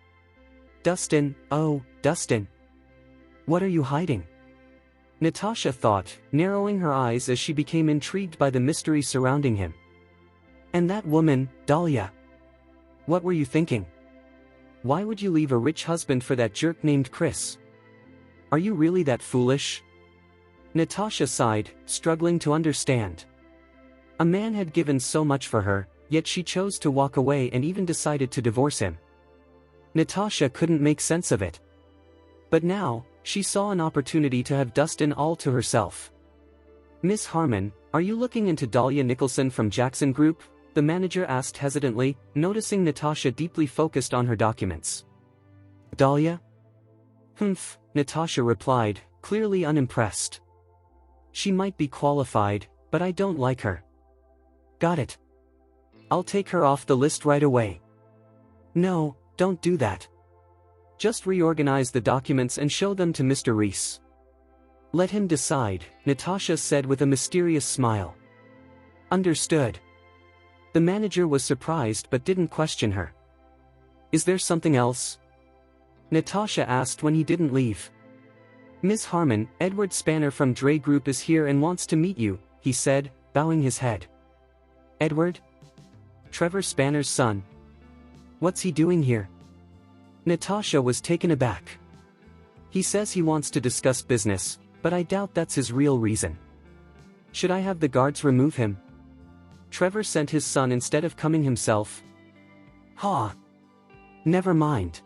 Dustin, oh, Dustin. What are you hiding? Natasha thought, narrowing her eyes as she became intrigued by the mystery surrounding him. And that woman, Dahlia. What were you thinking? Why would you leave a rich husband for that jerk named Chris? Are you really that foolish? Natasha sighed, struggling to understand. A man had given so much for her, yet she chose to walk away and even decided to divorce him. Natasha couldn't make sense of it. But now, she saw an opportunity to have Dustin all to herself. Miss Harmon, are you looking into Dahlia Nicholson from Jackson Group? The manager asked hesitantly, noticing Natasha deeply focused on her documents. Dahlia? Humph, Natasha replied, clearly unimpressed. She might be qualified, but I don't like her. Got it. I'll take her off the list right away. No, don't do that. Just reorganize the documents and show them to Mr. Rhys. Let him decide, Natasha said with a mysterious smile. Understood. The manager was surprised but didn't question her. Is there something else? Natasha asked when he didn't leave. Ms. Harmon, Edward Spanner from Dre Group is here and wants to meet you, he said, bowing his head. Edward? Trevor Spanner's son. What's he doing here? Natasha was taken aback. He says he wants to discuss business, but I doubt that's his real reason. Should I have the guards remove him? Trevor sent his son instead of coming himself. Ha! Never mind.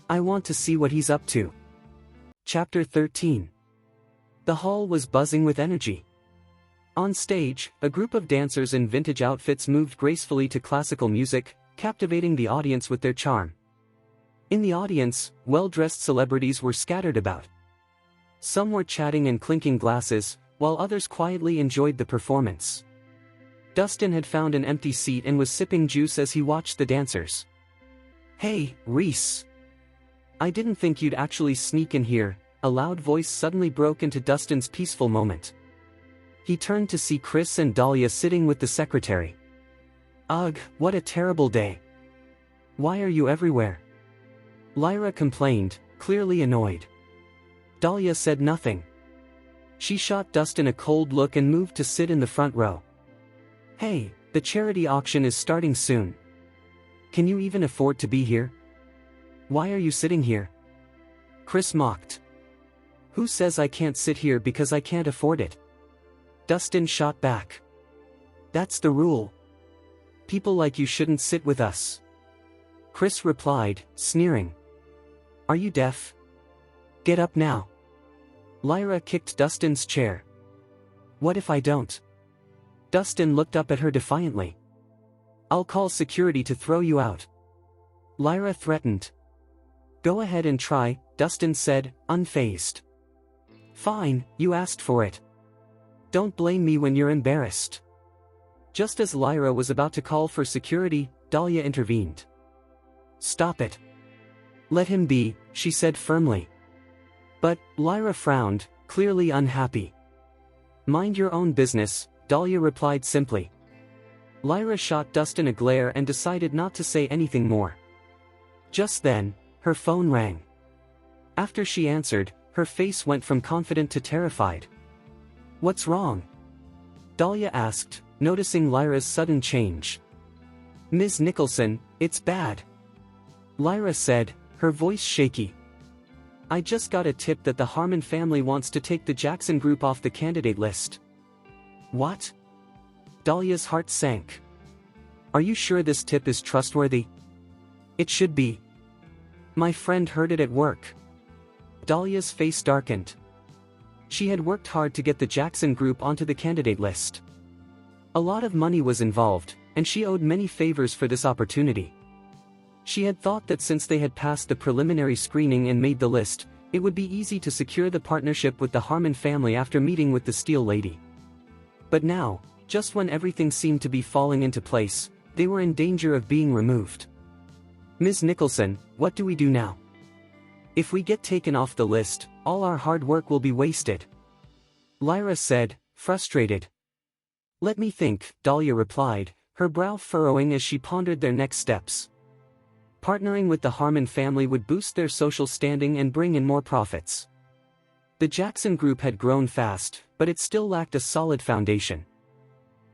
I want to see what he's up to. Chapter 13. The hall was buzzing with energy. On stage, a group of dancers in vintage outfits moved gracefully to classical music, captivating the audience with their charm. In the audience, well-dressed celebrities were scattered about. Some were chatting and clinking glasses, while others quietly enjoyed the performance. Dustin had found an empty seat and was sipping juice as he watched the dancers. Hey, Rhys. I didn't think you'd actually sneak in here, a loud voice suddenly broke into Dustin's peaceful moment. He turned to see Chris and Dahlia sitting with the secretary. Ugh, what a terrible day. Why are you everywhere? Lyra complained, clearly annoyed. Dahlia said nothing. She shot Dustin a cold look and moved to sit in the front row. Hey, the charity auction is starting soon. Can you even afford to be here? Why are you sitting here? Chris mocked. Who says I can't sit here because I can't afford it? Dustin shot back. That's the rule. People like you shouldn't sit with us. Chris replied, sneering. Are you deaf? Get up now. Lyra kicked Dustin's chair. What if I don't? Dustin looked up at her defiantly. I'll call security to throw you out. Lyra threatened. Go ahead and try, Dustin said, unfazed. Fine, you asked for it. Don't blame me when you're embarrassed. Just as Lyra was about to call for security, Dahlia intervened. Stop it. Let him be, she said firmly. But, Lyra frowned, clearly unhappy. Mind your own business, Dahlia replied simply. Lyra shot Dustin a glare and decided not to say anything more. Just then, her phone rang. After she answered, her face went from confident to terrified. What's wrong? Dahlia asked, noticing Lyra's sudden change. Ms. Nicholson, it's bad. Lyra said, her voice shaky. I just got a tip that the Harmon family wants to take the Jackson Group off the candidate list. What? Dahlia's heart sank. Are you sure this tip is trustworthy? It should be. My friend heard it at work. Dahlia's face darkened. She had worked hard to get the Jackson Group onto the candidate list. A lot of money was involved, and she owed many favors for this opportunity. She had thought that since they had passed the preliminary screening and made the list, it would be easy to secure the partnership with the Harmon family after meeting with the Steel Lady. But now, just when everything seemed to be falling into place, they were in danger of being removed. Ms. Nicholson, what do we do now? If we get taken off the list, all our hard work will be wasted. Lyra said, frustrated. Let me think, Dahlia replied, her brow furrowing as she pondered their next steps. Partnering with the Harmon family would boost their social standing and bring in more profits. The Jackson Group had grown fast, but it still lacked a solid foundation.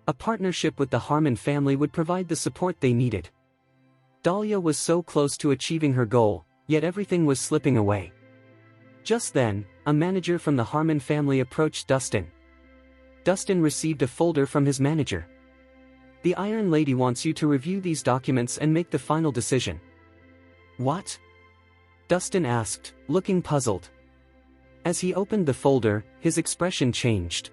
A partnership with the Harmon family would provide the support they needed. Dahlia was so close to achieving her goal, yet everything was slipping away. Just then, a manager from the Harmon family approached Dustin. Dustin received a folder from his manager. The Iron Lady wants you to review these documents and make the final decision. What? Dustin asked, looking puzzled. As he opened the folder, his expression changed.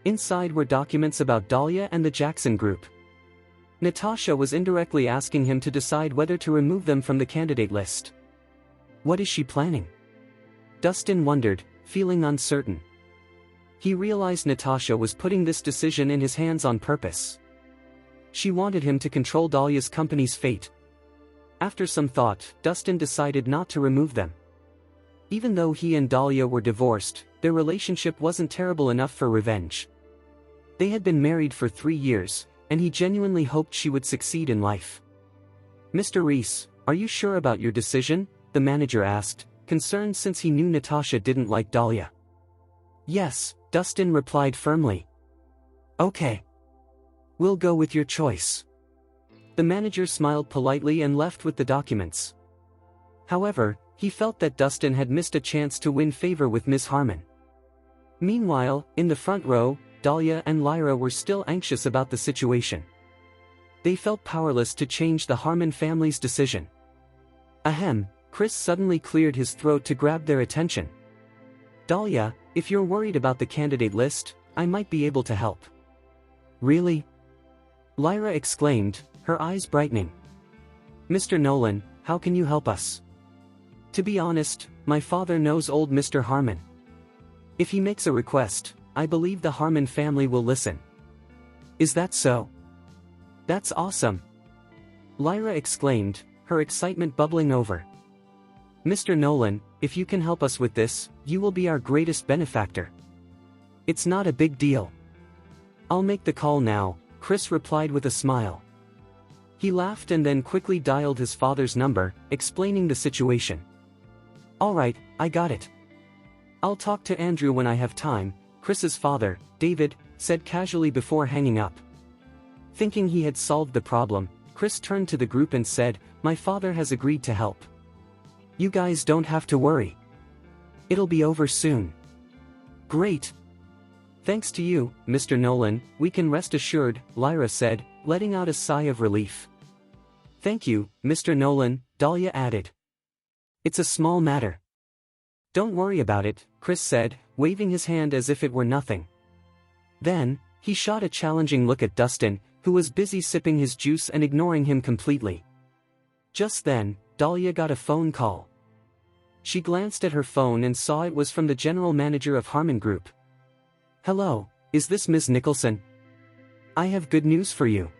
Inside were documents about Dahlia and the Jackson Group. Natasha was indirectly asking him to decide whether to remove them from the candidate list. What is she planning? Dustin wondered, feeling uncertain. He realized Natasha was putting this decision in his hands on purpose. She wanted him to control Dahlia's company's fate. After some thought, Dustin decided not to remove them. Even though he and Dahlia were divorced, their relationship wasn't terrible enough for revenge. They had been married for 3 years, and he genuinely hoped she would succeed in life. "Mr. Rhys, are you sure about your decision?" the manager asked, concerned since he knew Natasha didn't like Dahlia. "Yes," Dustin replied firmly. "Okay. We'll go with your choice." The manager smiled politely and left with the documents. However, he felt that Dustin had missed a chance to win favor with Ms. Harmon. Meanwhile, in the front row, Dahlia and Lyra were still anxious about the situation. They felt powerless to change the Harmon family's decision. Ahem, Chris suddenly cleared his throat to grab their attention. "Dahlia, if you're worried about the candidate list, I might be able to help." "Really?" Lyra exclaimed, her eyes brightening. "Mr. Nolan, how can you help us?" "To be honest, my father knows old Mr. Harmon. If he makes a request, I believe the Harmon family will listen." "Is that so?" "That's awesome!" Lyra exclaimed, her excitement bubbling over. "Mr. Nolan, if you can help us with this, you will be our greatest benefactor." "It's not a big deal. I'll make the call now," Chris replied with a smile. He laughed and then quickly dialed his father's number, explaining the situation. "All right, I got it. I'll talk to Andrew when I have time," Chris's father, David, said casually before hanging up. Thinking he had solved the problem, Chris turned to the group and said, "My father has agreed to help. You guys don't have to worry. It'll be over soon." "Great. Thanks to you, Mr. Nolan, we can rest assured," Lyra said, letting out a sigh of relief. "Thank you, Mr. Nolan," Dahlia added. "It's a small matter." "Don't worry about it," Chris said, waving his hand as if it were nothing. Then, he shot a challenging look at Dustin, who was busy sipping his juice and ignoring him completely. Just then, Dahlia got a phone call. She glanced at her phone and saw it was from the general manager of Harmon Group. "Hello, is this Ms. Nicholson? I have good news for you.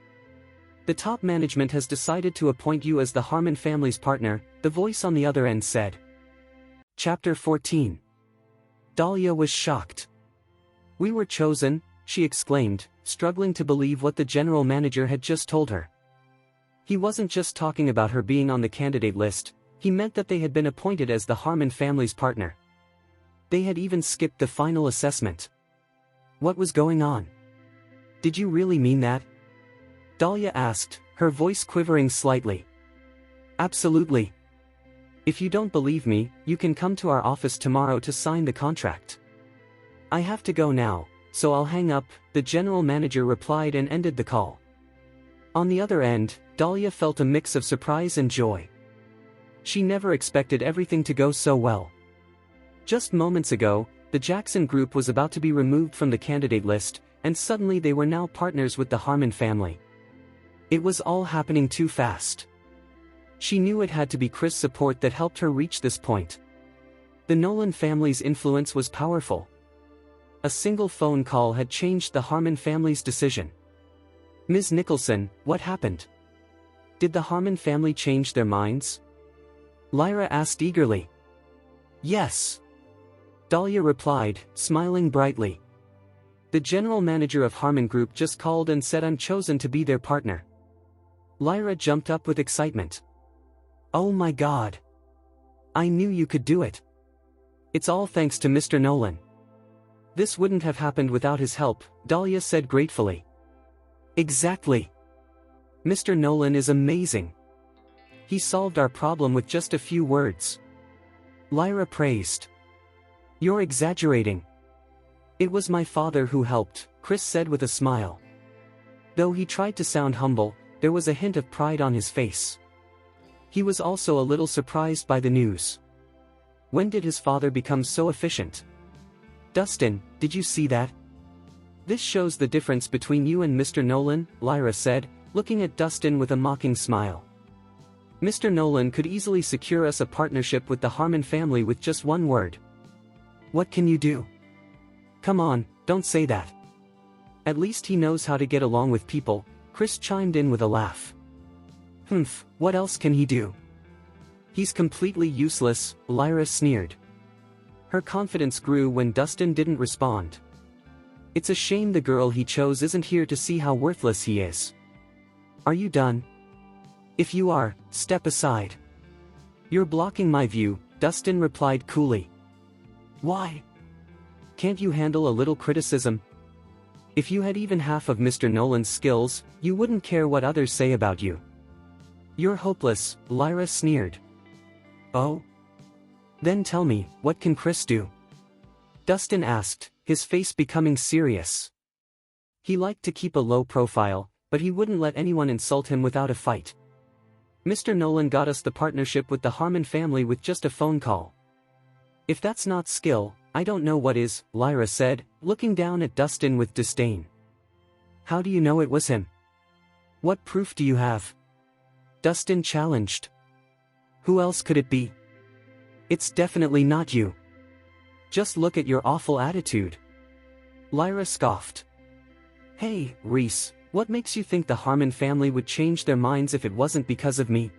The top management has decided to appoint you as the Harmon family's partner," the voice on the other end said. Chapter 14. Dahlia was shocked. "We were chosen," she exclaimed, struggling to believe what the general manager had just told her. He wasn't just talking about her being on the candidate list, he meant that they had been appointed as the Harmon family's partner. They had even skipped the final assessment. What was going on? "Did you really mean that?" Dahlia asked, her voice quivering slightly. "Absolutely. If you don't believe me, you can come to our office tomorrow to sign the contract." "I have to go now, so I'll hang up," the general manager replied and ended the call. On the other end, Dahlia felt a mix of surprise and joy. She never expected everything to go so well. Just moments ago, the Jackson Group was about to be removed from the candidate list, and suddenly they were now partners with the Harmon family. It was all happening too fast. She knew it had to be Chris' support that helped her reach this point. The Nolan family's influence was powerful. A single phone call had changed the Harmon family's decision. "Ms. Nicholson, what happened? Did the Harmon family change their minds?" Lyra asked eagerly. "Yes," Dahlia replied, smiling brightly. "The general manager of Harmon Group just called and said I'm chosen to be their partner." Lyra jumped up with excitement. "Oh my God! I knew you could do it. It's all thanks to Mr. Nolan. This wouldn't have happened without his help," Dahlia said gratefully. "Exactly. Mr. Nolan is amazing. He solved our problem with just a few words." Lyra praised. "You're exaggerating. It was my father who helped," Chris said with a smile. Though he tried to sound humble, there was a hint of pride on his face. He was also a little surprised by the news. When did his father become so efficient? "Dustin, did you see that? This shows the difference between you and Mr. Nolan," Lyra said, looking at Dustin with a mocking smile. "Mr. Nolan could easily secure us a partnership with the Harmon family with just one word. What can you do? Come on, don't say that. At least he knows how to get along with people," Chris chimed in with a laugh. Humph, what else can he do? He's completely useless, Lyra sneered. Her confidence grew when Dustin didn't respond. It's a shame the girl he chose isn't here to see how worthless he is. Are you done? If you are, step aside. You're blocking my view, Dustin replied coolly. Why? Can't you handle a little criticism? If you had even half of Mr. Nolan's skills, you wouldn't care what others say about you. You're hopeless, Lyra sneered. Oh? Then tell me, what can Chris do? Dustin asked, his face becoming serious. He liked to keep a low profile, but he wouldn't let anyone insult him without a fight. Mr. Nolan got us the partnership with the Harmon family with just a phone call. If that's not skill, I don't know what is, Lyra said, looking down at Dustin with disdain. How do you know it was him? What proof do you have? Dustin challenged. Who else could it be? It's definitely not you. Just look at your awful attitude. Lyra scoffed. Hey, Rhys, what makes you think the Harmon family would change their minds if it wasn't because of me?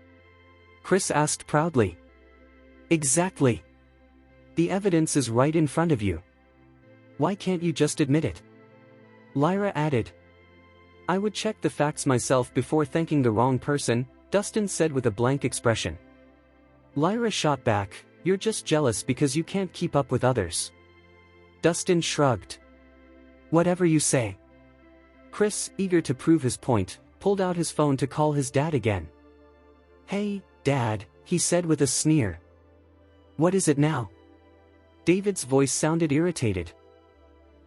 Chris asked proudly. Exactly. The evidence is right in front of you. Why can't you just admit it? Lyra added. I would check the facts myself before thanking the wrong person, Dustin said with a blank expression. Lyra shot back, you're just jealous because you can't keep up with others. Dustin shrugged. Whatever you say. Chris, eager to prove his point, pulled out his phone to call his dad again. Hey, Dad, he said with a sneer. What is it now? David's voice sounded irritated.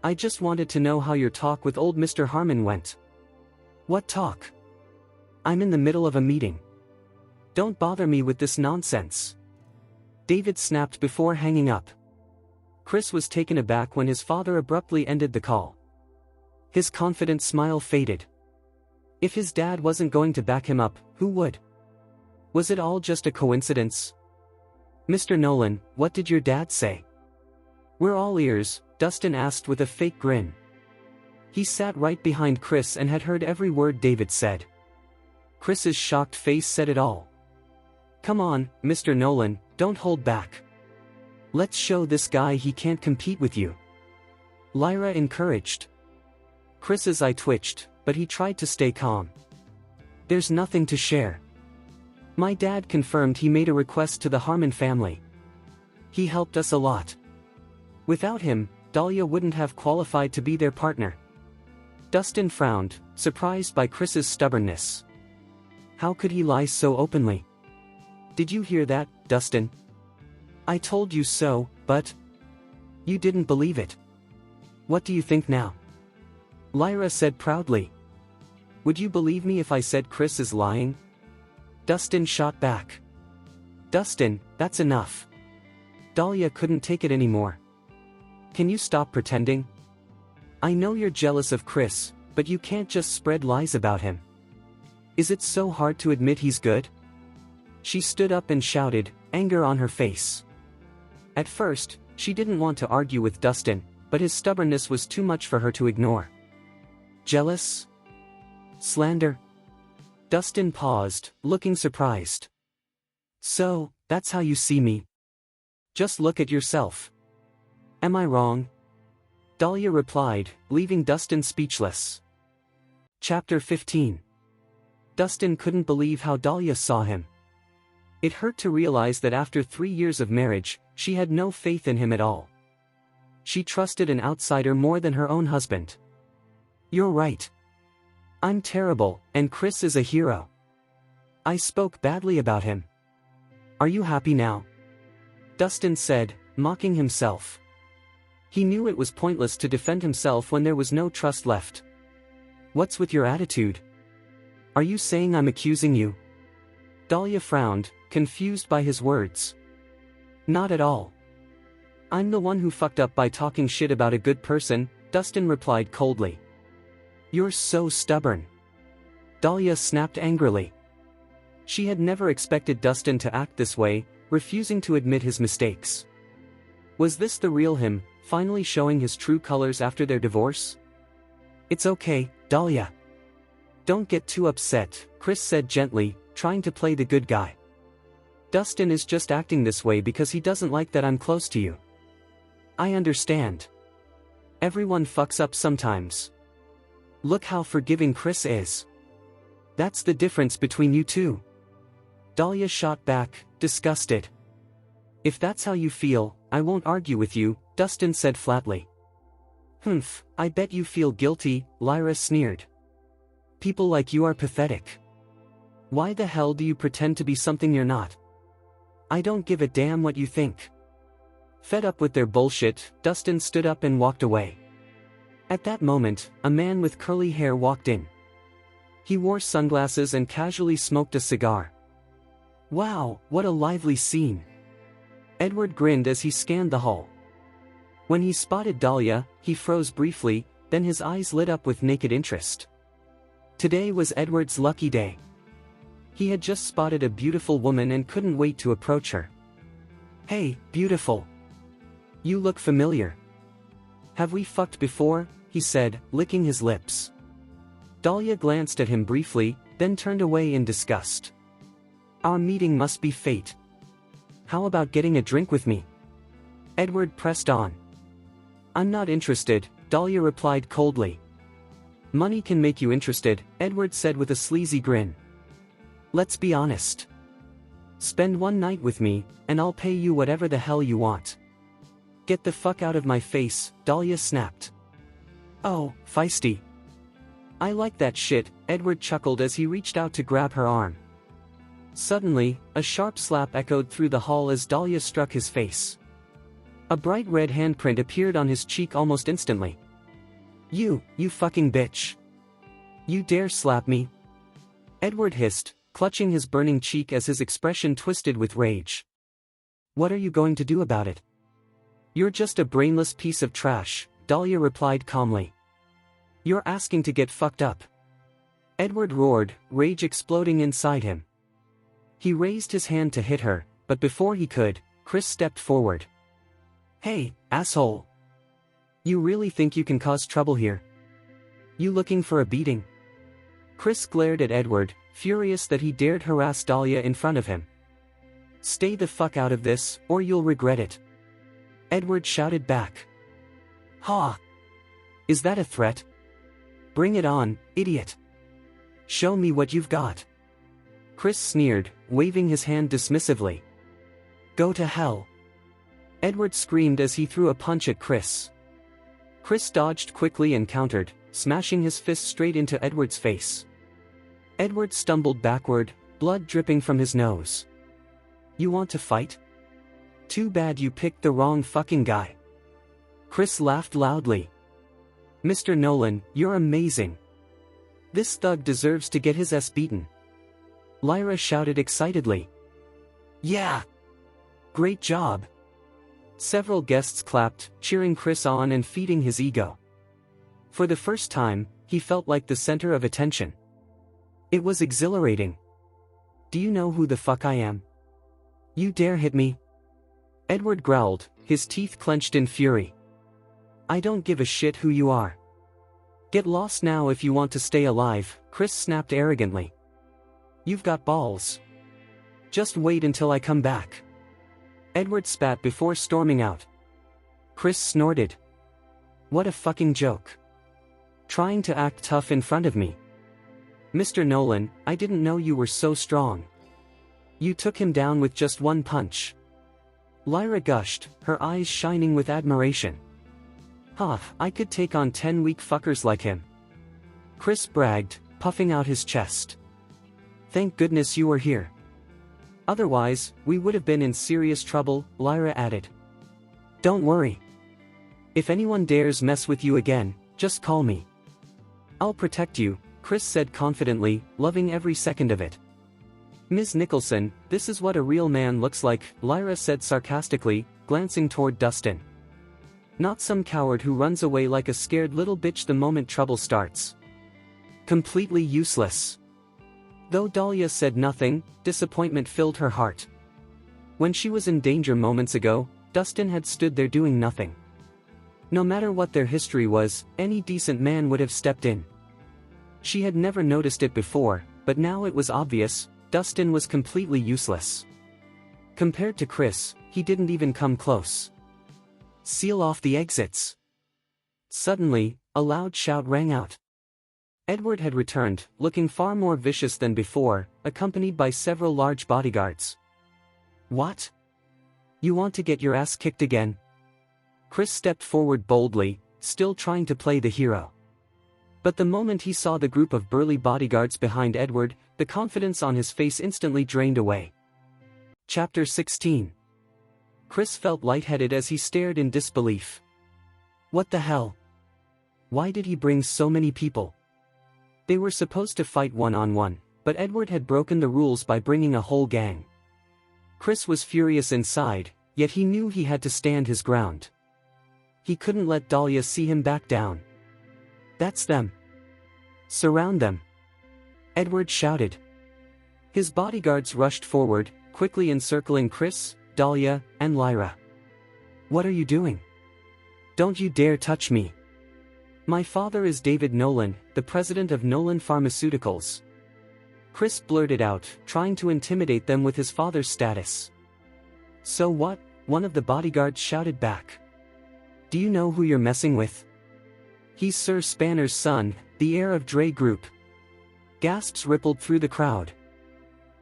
I just wanted to know how your talk with old Mr. Harmon went. What talk? I'm in the middle of a meeting. Don't bother me with this nonsense. David snapped before hanging up. Chris was taken aback when his father abruptly ended the call. His confident smile faded. If his dad wasn't going to back him up, who would? Was it all just a coincidence? Mr. Nolan, what did your dad say? We're all ears, Dustin asked with a fake grin. He sat right behind Chris and had heard every word David said. Chris's shocked face said it all. Come on, Mr. Nolan, don't hold back. Let's show this guy he can't compete with you. Lyra encouraged. Chris's eye twitched, but he tried to stay calm. There's nothing to share. My dad confirmed he made a request to the Harmon family. He helped us a lot. Without him, Dahlia wouldn't have qualified to be their partner. Dustin frowned, surprised by Chris's stubbornness. How could he lie so openly? Did you hear that, Dustin? I told you so, but... You didn't believe it. What do you think now? Lyra said proudly. Would you believe me if I said Chris is lying? Dustin shot back. Dustin, that's enough. Dahlia couldn't take it anymore. Can you stop pretending? I know you're jealous of Chris, but you can't just spread lies about him. Is it so hard to admit he's good? She stood up and shouted, anger on her face. At first, she didn't want to argue with Dustin, but his stubbornness was too much for her to ignore. Jealous? Slander? Dustin paused, looking surprised. So, that's how you see me? Just look at yourself. Am I wrong? Dahlia replied, leaving Dustin speechless. Chapter 15. Dustin couldn't believe how Dahlia saw him. It hurt to realize that after 3 years of marriage, she had no faith in him at all. She trusted an outsider more than her own husband. You're right. I'm terrible, and Chris is a hero. I spoke badly about him. Are you happy now? Dustin said, mocking himself. He knew it was pointless to defend himself when there was no trust left. What's with your attitude? Are you saying I'm accusing you? Dahlia frowned, confused by his words. Not at all. I'm the one who fucked up by talking shit about a good person, Dustin replied coldly. You're so stubborn. Dahlia snapped angrily. She had never expected Dustin to act this way, refusing to admit his mistakes. Was this the real him, finally showing his true colors after their divorce? It's okay, Dahlia. Don't get too upset, Chris said gently, trying to play the good guy. Dustin is just acting this way because he doesn't like that I'm close to you. I understand. Everyone fucks up sometimes. Look how forgiving Chris is. That's the difference between you two. Dahlia shot back, disgusted. If that's how you feel, I won't argue with you, Dustin said flatly. Humph, I bet you feel guilty, Lyra sneered. People like you are pathetic. Why the hell do you pretend to be something you're not? I don't give a damn what you think. Fed up with their bullshit, Dustin stood up and walked away. At that moment, a man with curly hair walked in. He wore sunglasses and casually smoked a cigar. Wow, what a lively scene. Edward grinned as he scanned the hall. When he spotted Dahlia, he froze briefly, then his eyes lit up with naked interest. Today was Edward's lucky day. He had just spotted a beautiful woman and couldn't wait to approach her. Hey, beautiful. You look familiar. Have we fucked before? He said, licking his lips. Dahlia glanced at him briefly, then turned away in disgust. Our meeting must be fate. How about getting a drink with me? Edward pressed on. I'm not interested, Dahlia replied coldly. Money can make you interested, Edward said with a sleazy grin. Let's be honest. Spend one night with me, and I'll pay you whatever the hell you want. Get the fuck out of my face, Dahlia snapped. Oh, feisty. I like that shit, Edward chuckled as he reached out to grab her arm. Suddenly, a sharp slap echoed through the hall as Dahlia struck his face. A bright red handprint appeared on his cheek almost instantly. You fucking bitch. You dare slap me? Edward hissed, clutching his burning cheek as his expression twisted with rage. What are you going to do about it? You're just a brainless piece of trash, Dahlia replied calmly. You're asking to get fucked up. Edward roared, rage exploding inside him. He raised his hand to hit her, but before he could, Chris stepped forward. Hey, asshole. You really think you can cause trouble here? You looking for a beating? Chris glared at Edward, furious that he dared harass Dahlia in front of him. Stay the fuck out of this, or you'll regret it. Edward shouted back. Ha! Is that a threat? Bring it on, idiot. Show me what you've got. Chris sneered, waving his hand dismissively. Go to hell. Edward screamed as he threw a punch at Chris. Chris dodged quickly and countered, smashing his fist straight into Edward's face. Edward stumbled backward, blood dripping from his nose. You want to fight? Too bad you picked the wrong fucking guy. Chris laughed loudly. Mr. Nolan, you're amazing. This thug deserves to get his ass beaten. Lyra shouted excitedly. Yeah! Great job! Several guests clapped, cheering Chris on and feeding his ego. For the first time, he felt like the center of attention. It was exhilarating. Do you know who the fuck I am? You dare hit me? Edward growled, his teeth clenched in fury. I don't give a shit who you are. Get lost now if you want to stay alive, Chris snapped arrogantly. You've got balls. Just wait until I come back. Edward spat before storming out. Chris snorted. What a fucking joke. Trying to act tough in front of me. Mr. Nolan, I didn't know you were so strong. You took him down with just one punch. Lyra gushed, her eyes shining with admiration. Huh, I could take on 10 weak fuckers like him. Chris bragged, puffing out his chest. Thank goodness you were here. Otherwise, we would have been in serious trouble, Lyra added. Don't worry. If anyone dares mess with you again, just call me. I'll protect you, Chris said confidently, loving every second of it. Ms. Nicholson, this is what a real man looks like, Lyra said sarcastically, glancing toward Dustin. Not some coward who runs away like a scared little bitch the moment trouble starts. Completely useless. Though Dahlia said nothing, disappointment filled her heart. When she was in danger moments ago, Dustin had stood there doing nothing. No matter what their history was, any decent man would have stepped in. She had never noticed it before, but now it was obvious. Dustin was completely useless. Compared to Chris, he didn't even come close. Seal off the exits. Suddenly, a loud shout rang out. Edward had returned, looking far more vicious than before, accompanied by several large bodyguards. What? You want to get your ass kicked again? Chris stepped forward boldly, still trying to play the hero. But the moment he saw the group of burly bodyguards behind Edward, the confidence on his face instantly drained away. Chapter 16. Chris felt lightheaded as he stared in disbelief. What the hell? Why did he bring so many people? They were supposed to fight one-on-one, but Edward had broken the rules by bringing a whole gang. Chris was furious inside, yet he knew he had to stand his ground. He couldn't let Dahlia see him back down. That's them. Surround them. Edward shouted. His bodyguards rushed forward, quickly encircling Chris, Dahlia, and Lyra. What are you doing? Don't you dare touch me. My father is David Nolan, the president of Nolan Pharmaceuticals. Chris blurted out, trying to intimidate them with his father's status. So what? One of the bodyguards shouted back. Do you know who you're messing with? He's Sir Spanner's son, the heir of Dre Group. Gasps rippled through the crowd.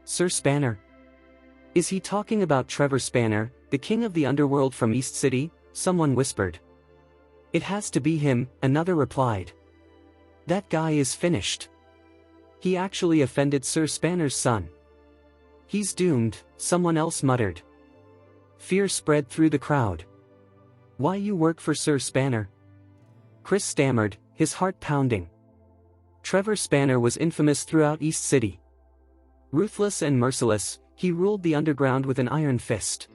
Sir Spanner? Is he talking about Trevor Spanner, the king of the underworld from East City? Someone whispered. It has to be him, another replied. That guy is finished. He actually offended Sir Spanner's son. He's doomed, someone else muttered. Fear spread through the crowd. Why you work for Sir Spanner? Chris stammered, his heart pounding. Trevor Spanner was infamous throughout East City. Ruthless and merciless, he ruled the underground with an iron fist.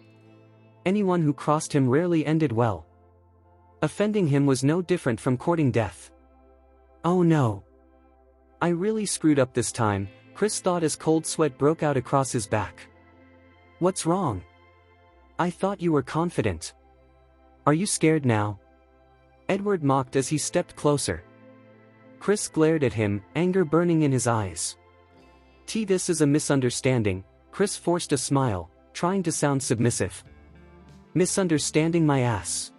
Anyone who crossed him rarely ended well. Offending him was no different from courting death. Oh no. I really screwed up this time, Chris thought as cold sweat broke out across his back. What's wrong? I thought you were confident. Are you scared now? Edward mocked as he stepped closer. Chris glared at him, anger burning in his eyes. This is a misunderstanding. Chris forced a smile, trying to sound submissive. Misunderstanding my ass.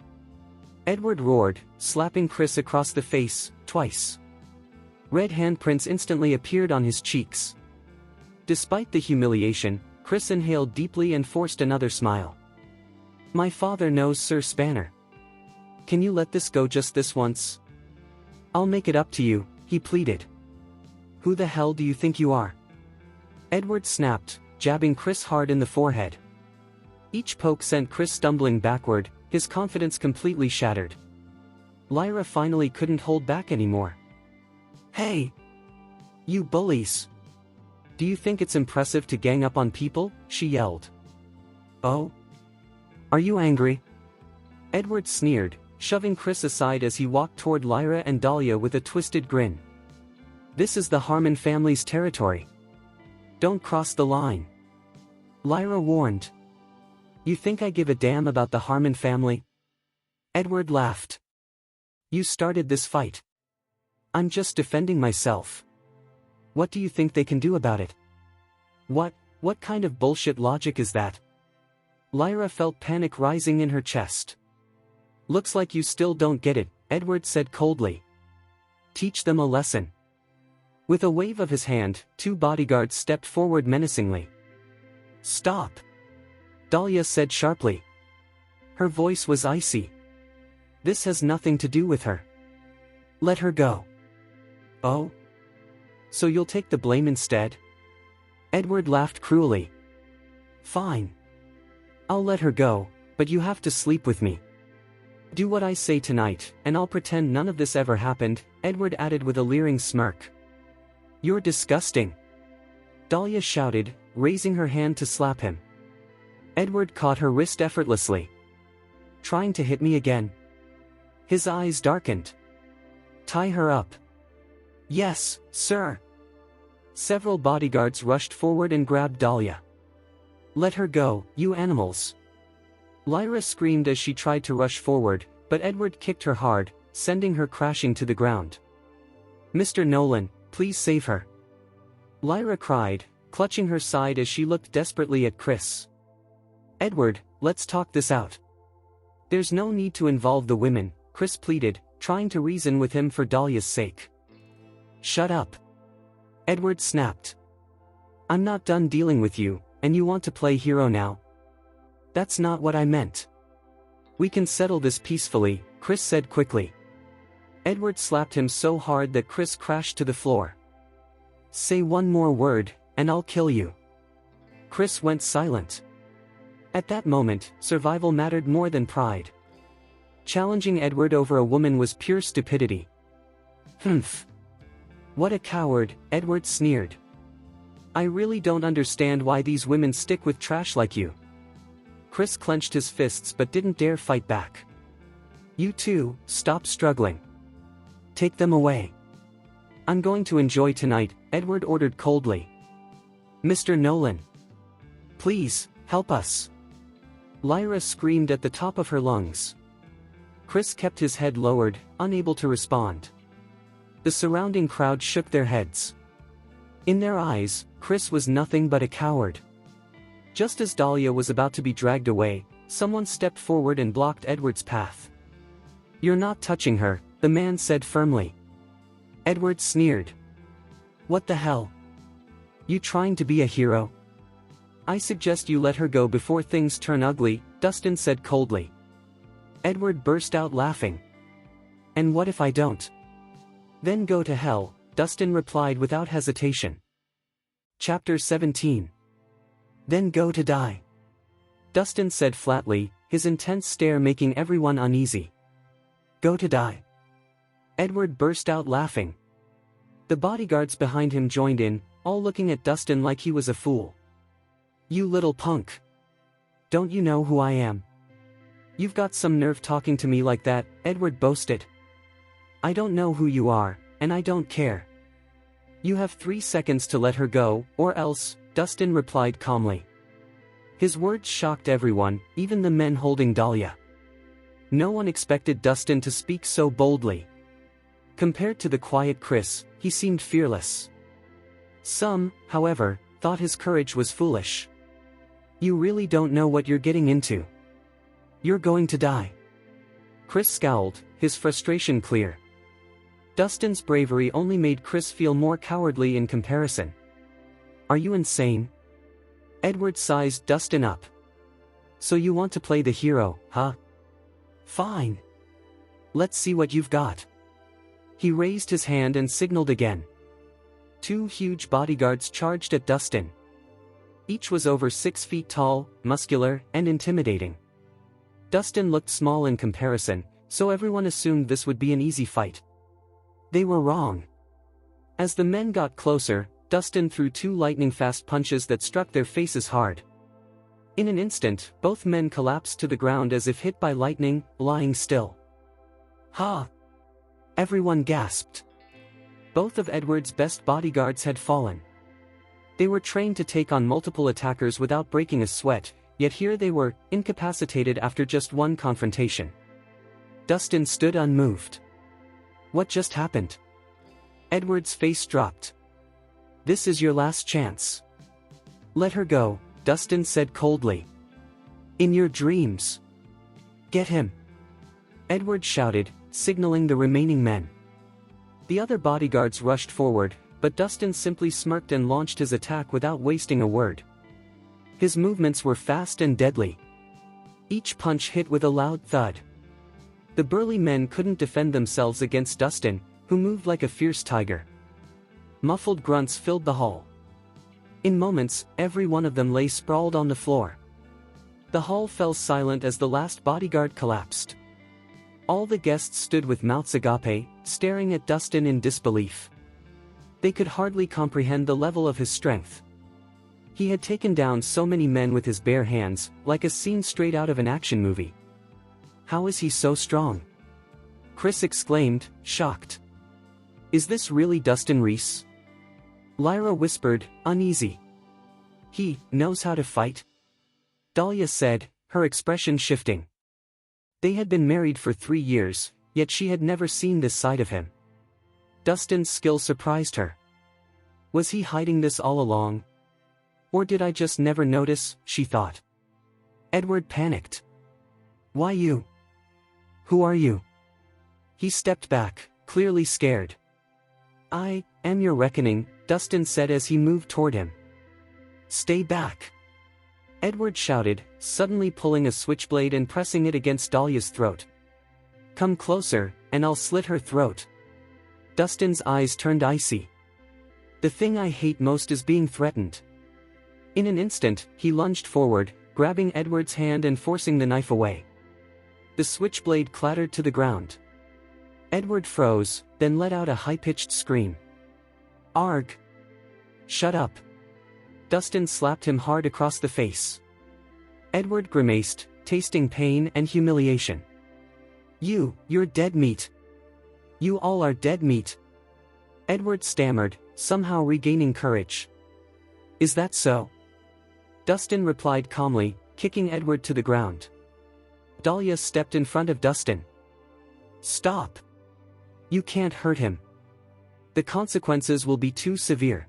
Edward roared, slapping Chris across the face, twice. Red handprints instantly appeared on his cheeks. Despite the humiliation, Chris inhaled deeply and forced another smile. My father knows Sir Spanner. Can you let this go just this once? I'll make it up to you, he pleaded. Who the hell do you think you are? Edward snapped, jabbing Chris hard in the forehead. Each poke sent Chris stumbling backward, his confidence completely shattered. Lyra finally couldn't hold back anymore. Hey! You bullies! Do you think it's impressive to gang up on people? She yelled. Oh? Are you angry? Edward sneered, shoving Chris aside as he walked toward Lyra and Dahlia with a twisted grin. This is the Harmon family's territory. Don't cross the line. Lyra warned. You think I give a damn about the Harmon family? Edward laughed. You started this fight. I'm just defending myself. What do you think they can do about it? What kind of bullshit logic is that? Lyra felt panic rising in her chest. Looks like you still don't get it, Edward said coldly. Teach them a lesson. With a wave of his hand, two bodyguards stepped forward menacingly. Stop! Dahlia said sharply. Her voice was icy. This has nothing to do with her. Let her go. Oh? So you'll take the blame instead? Edward laughed cruelly. Fine. I'll let her go, but you have to sleep with me. Do what I say tonight, and I'll pretend none of this ever happened, Edward added with a leering smirk. You're disgusting. Dahlia shouted, raising her hand to slap him. Edward caught her wrist effortlessly. Trying to hit me again? His eyes darkened. Tie her up. Yes, sir. Several bodyguards rushed forward and grabbed Dahlia. Let her go, you animals. Lyra screamed as she tried to rush forward, but Edward kicked her hard, sending her crashing to the ground. Mr. Nolan, please save her. Lyra cried, clutching her side as she looked desperately at Chris. Edward, let's talk this out. There's no need to involve the women, Chris pleaded, trying to reason with him for Dahlia's sake. Shut up. Edward snapped. I'm not done dealing with you, and you want to play hero now? That's not what I meant. We can settle this peacefully, Chris said quickly. Edward slapped him so hard that Chris crashed to the floor. Say one more word, and I'll kill you. Chris went silent. At that moment, survival mattered more than pride. Challenging Edward over a woman was pure stupidity. Humph. What a coward, Edward sneered. I really don't understand why these women stick with trash like you. Chris clenched his fists but didn't dare fight back. You two, stop struggling. Take them away. I'm going to enjoy tonight, Edward ordered coldly. Mr. Nolan. Please, help us. Lyra screamed at the top of her lungs. Chris kept his head lowered, unable to respond. The surrounding crowd shook their heads. In their eyes, Chris was nothing but a coward. Just as Dahlia was about to be dragged away, someone stepped forward and blocked Edward's path. You're not touching her, the man said firmly. Edward sneered. What the hell? You trying to be a hero? I suggest you let her go before things turn ugly, Dustin said coldly. Edward burst out laughing. And what if I don't? Then go to hell, Dustin replied without hesitation. Chapter 17. Then go to die. Dustin said flatly, his intense stare making everyone uneasy. Go to die. Edward burst out laughing. The bodyguards behind him joined in, all looking at Dustin like he was a fool. You little punk. Don't you know who I am? You've got some nerve talking to me like that, Edward boasted. I don't know who you are, and I don't care. You have 3 seconds to let her go, or else, Dustin replied calmly. His words shocked everyone, even the men holding Dahlia. No one expected Dustin to speak so boldly. Compared to the quiet Chris, he seemed fearless. Some, however, thought his courage was foolish. You really don't know what you're getting into. You're going to die. Chris scowled, his frustration clear. Dustin's bravery only made Chris feel more cowardly in comparison. Are you insane? Edward sized Dustin up. So you want to play the hero, huh? Fine. Let's see what you've got. He raised his hand and signaled again. 2 huge bodyguards charged at Dustin. Each was over 6 feet tall, muscular, and intimidating. Dustin looked small in comparison, so everyone assumed this would be an easy fight. They were wrong. As the men got closer, Dustin threw 2 lightning-fast punches that struck their faces hard. In an instant, both men collapsed to the ground as if hit by lightning, lying still. Ha! Everyone gasped. Both of Edward's best bodyguards had fallen. They were trained to take on multiple attackers without breaking a sweat, yet here they were, incapacitated after just one confrontation. Dustin stood unmoved. What just happened? Edward's face dropped. This is your last chance. Let her go, Dustin said coldly. In your dreams. Get him. Edward shouted, signaling the remaining men. The other bodyguards rushed forward, but Dustin simply smirked and launched his attack without wasting a word. His movements were fast and deadly. Each punch hit with a loud thud. The burly men couldn't defend themselves against Dustin, who moved like a fierce tiger. Muffled grunts filled the hall. In moments, every one of them lay sprawled on the floor. The hall fell silent as the last bodyguard collapsed. All the guests stood with mouths agape, staring at Dustin in disbelief. They could hardly comprehend the level of his strength. He had taken down so many men with his bare hands, like a scene straight out of an action movie. How is he so strong? Chris exclaimed, shocked. Is this really Dustin Rhys? Lyra whispered, uneasy. He knows how to fight? Dahlia said, her expression shifting. They had been married for 3 years, yet she had never seen this side of him. Dustin's skill surprised her. Was he hiding this all along? Or did I just never notice, she thought. Edward panicked. Why you? Who are you? He stepped back, clearly scared. I am your reckoning, Dustin said as he moved toward him. Stay back. Edward shouted, suddenly pulling a switchblade and pressing it against Dahlia's throat. Come closer, and I'll slit her throat. Dustin's eyes turned icy. The thing I hate most is being threatened. In an instant, he lunged forward, grabbing Edward's hand and forcing the knife away. The switchblade clattered to the ground. Edward froze, then let out a high-pitched scream. Arg! Shut up. Dustin slapped him hard across the face. Edward grimaced, tasting pain and humiliation. You're dead meat. You all are dead meat. Edward stammered, somehow regaining courage. Is that so? Dustin replied calmly, kicking Edward to the ground. Dahlia stepped in front of Dustin. Stop. You can't hurt him. The consequences will be too severe.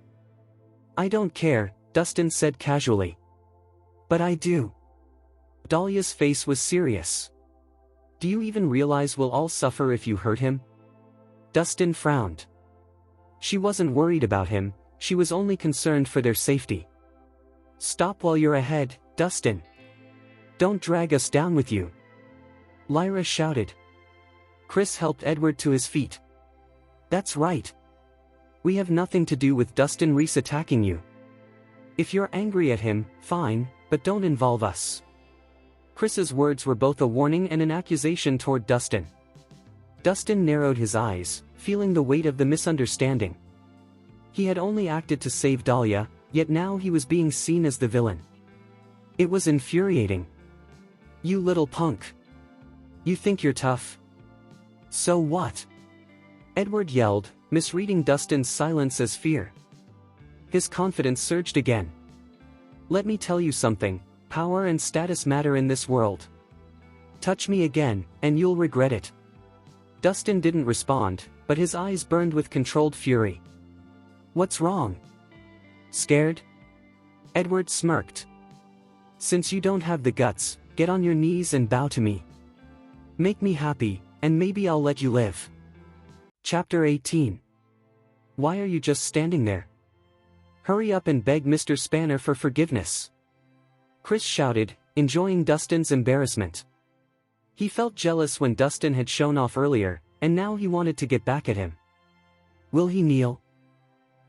I don't care, Dustin said casually. But I do. Dahlia's face was serious. Do you even realize we'll all suffer if you hurt him? Dustin frowned. She wasn't worried about him, she was only concerned for their safety. Stop while you're ahead, Dustin. Don't drag us down with you. Lyra shouted. Chris helped Edward to his feet. That's right. We have nothing to do with Dustin Rhys attacking you. If you're angry at him, fine, but don't involve us. Chris's words were both a warning and an accusation toward Dustin. Dustin narrowed his eyes, feeling the weight of the misunderstanding. He had only acted to save Dahlia, yet now he was being seen as the villain. It was infuriating. You little punk. You think you're tough? So what? Edward yelled, misreading Dustin's silence as fear. His confidence surged again. Let me tell you something, power and status matter in this world. Touch me again, and you'll regret it. Dustin didn't respond, but his eyes burned with controlled fury. What's wrong? Scared? Edward smirked. Since you don't have the guts, get on your knees and bow to me. Make me happy, and maybe I'll let you live. Chapter 18. Why are you just standing there? Hurry up and beg Mr. Spanner for forgiveness. Chris shouted, enjoying Dustin's embarrassment. He felt jealous when Dustin had shown off earlier, and now he wanted to get back at him. Will he kneel?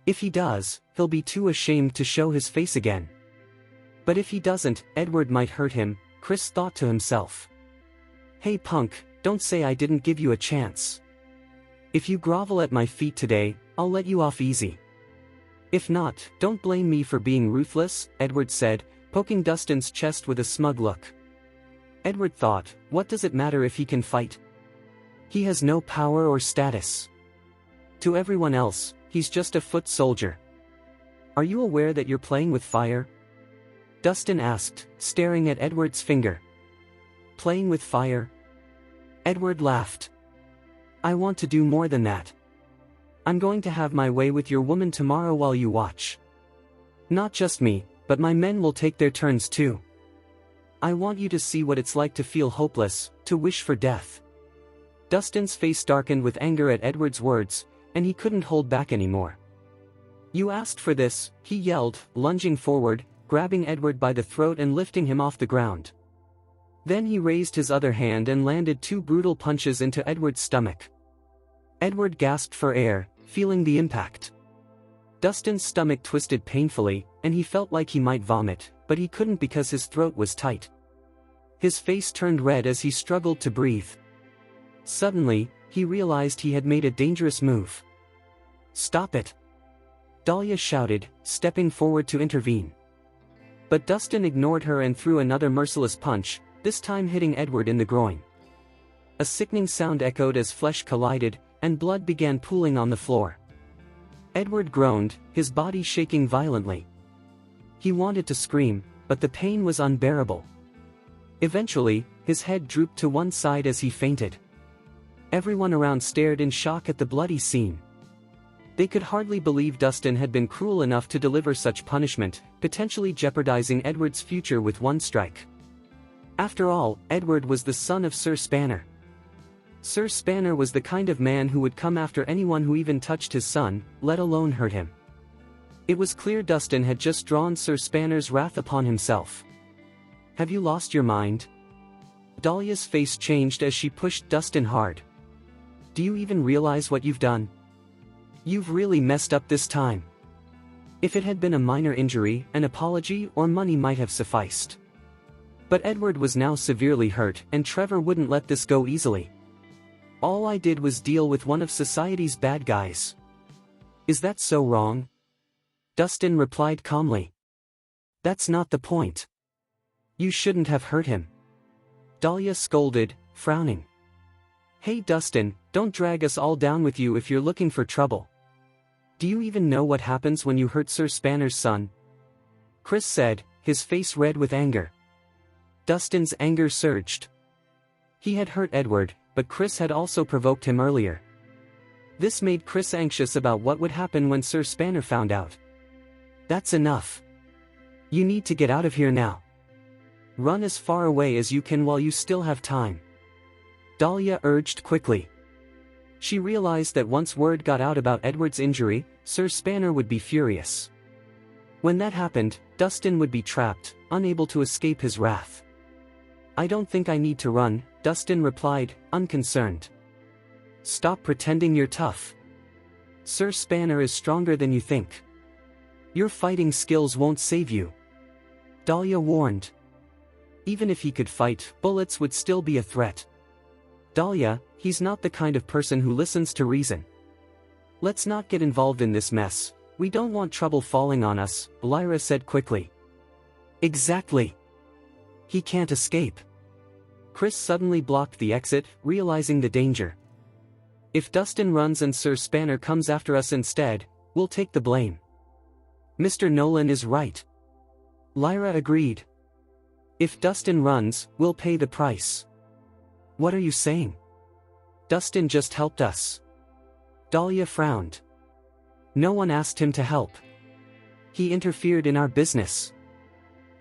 If he does, he'll be too ashamed to show his face again. But if he doesn't, Edward might hurt him, Chris thought to himself. Hey punk, don't say I didn't give you a chance. If you grovel at my feet today, I'll let you off easy. If not, don't blame me for being ruthless, Edward said, poking Dustin's chest with a smug look. Edward thought, what does it matter if he can fight? He has no power or status. To everyone else, he's just a foot soldier. Are you aware that you're playing with fire? Dustin asked, staring at Edward's finger. Playing with fire? Edward laughed. I want to do more than that. I'm going to have my way with your woman tomorrow while you watch. Not just me, but my men will take their turns too. I want you to see what it's like to feel hopeless, to wish for death. Dustin's face darkened with anger at Edward's words, and he couldn't hold back anymore. You asked for this, he yelled, lunging forward, grabbing Edward by the throat and lifting him off the ground. Then he raised his other hand and landed two brutal punches into Edward's stomach. Edward gasped for air, feeling the impact. Dustin's stomach twisted painfully, and he felt like he might vomit, but he couldn't because his throat was tight. His face turned red as he struggled to breathe. Suddenly, he realized he had made a dangerous move. Stop it! Dahlia shouted, stepping forward to intervene. But Dustin ignored her and threw another merciless punch, this time hitting Edward in the groin. A sickening sound echoed as flesh collided, and blood began pooling on the floor. Edward groaned, his body shaking violently. He wanted to scream, but the pain was unbearable. Eventually, his head drooped to one side as he fainted. Everyone around stared in shock at the bloody scene. They could hardly believe Dustin had been cruel enough to deliver such punishment, potentially jeopardizing Edward's future with one strike. After all, Edward was the son of Sir Spanner. Sir Spanner was the kind of man who would come after anyone who even touched his son, let alone hurt him. It was clear Dustin had just drawn Sir Spanner's wrath upon himself. "Have you lost your mind?" Dahlia's face changed as she pushed Dustin hard. "Do you even realize what you've done? You've really messed up this time. If it had been a minor injury, an apology or money might have sufficed. But Edward was now severely hurt, and Trevor wouldn't let this go easily. All I did was deal with one of society's bad guys. Is that so wrong?" Dustin replied calmly. "That's not the point. You shouldn't have hurt him." Dahlia scolded, frowning. "Hey Dustin, don't drag us all down with you if you're looking for trouble. Do you even know what happens when you hurt Sir Spanner's son?" Chris said, his face red with anger. Dustin's anger surged. He had hurt Edward, but Chris had also provoked him earlier. This made Chris anxious about what would happen when Sir Spanner found out. "That's enough. You need to get out of here now. Run as far away as you can while you still have time," Dahlia urged quickly. She realized that once word got out about Edward's injury, Sir Spanner would be furious. When that happened, Dustin would be trapped, unable to escape his wrath. "I don't think I need to run," Dustin replied, unconcerned. "Stop pretending you're tough. Sir Spanner is stronger than you think. Your fighting skills won't save you," Dahlia warned. "Even if he could fight, bullets would still be a threat. Dahlia, he's not the kind of person who listens to reason. Let's not get involved in this mess. We don't want trouble falling on us," Lyra said quickly. "Exactly. He can't escape." Chris suddenly blocked the exit, realizing the danger. "If Dustin runs and Sir Spanner comes after us instead, we'll take the blame." "Mr. Nolan is right," Lyra agreed. "If Dustin runs, we'll pay the price." "What are you saying? Dustin just helped us." Dahlia frowned. "No one asked him to help. He interfered in our business."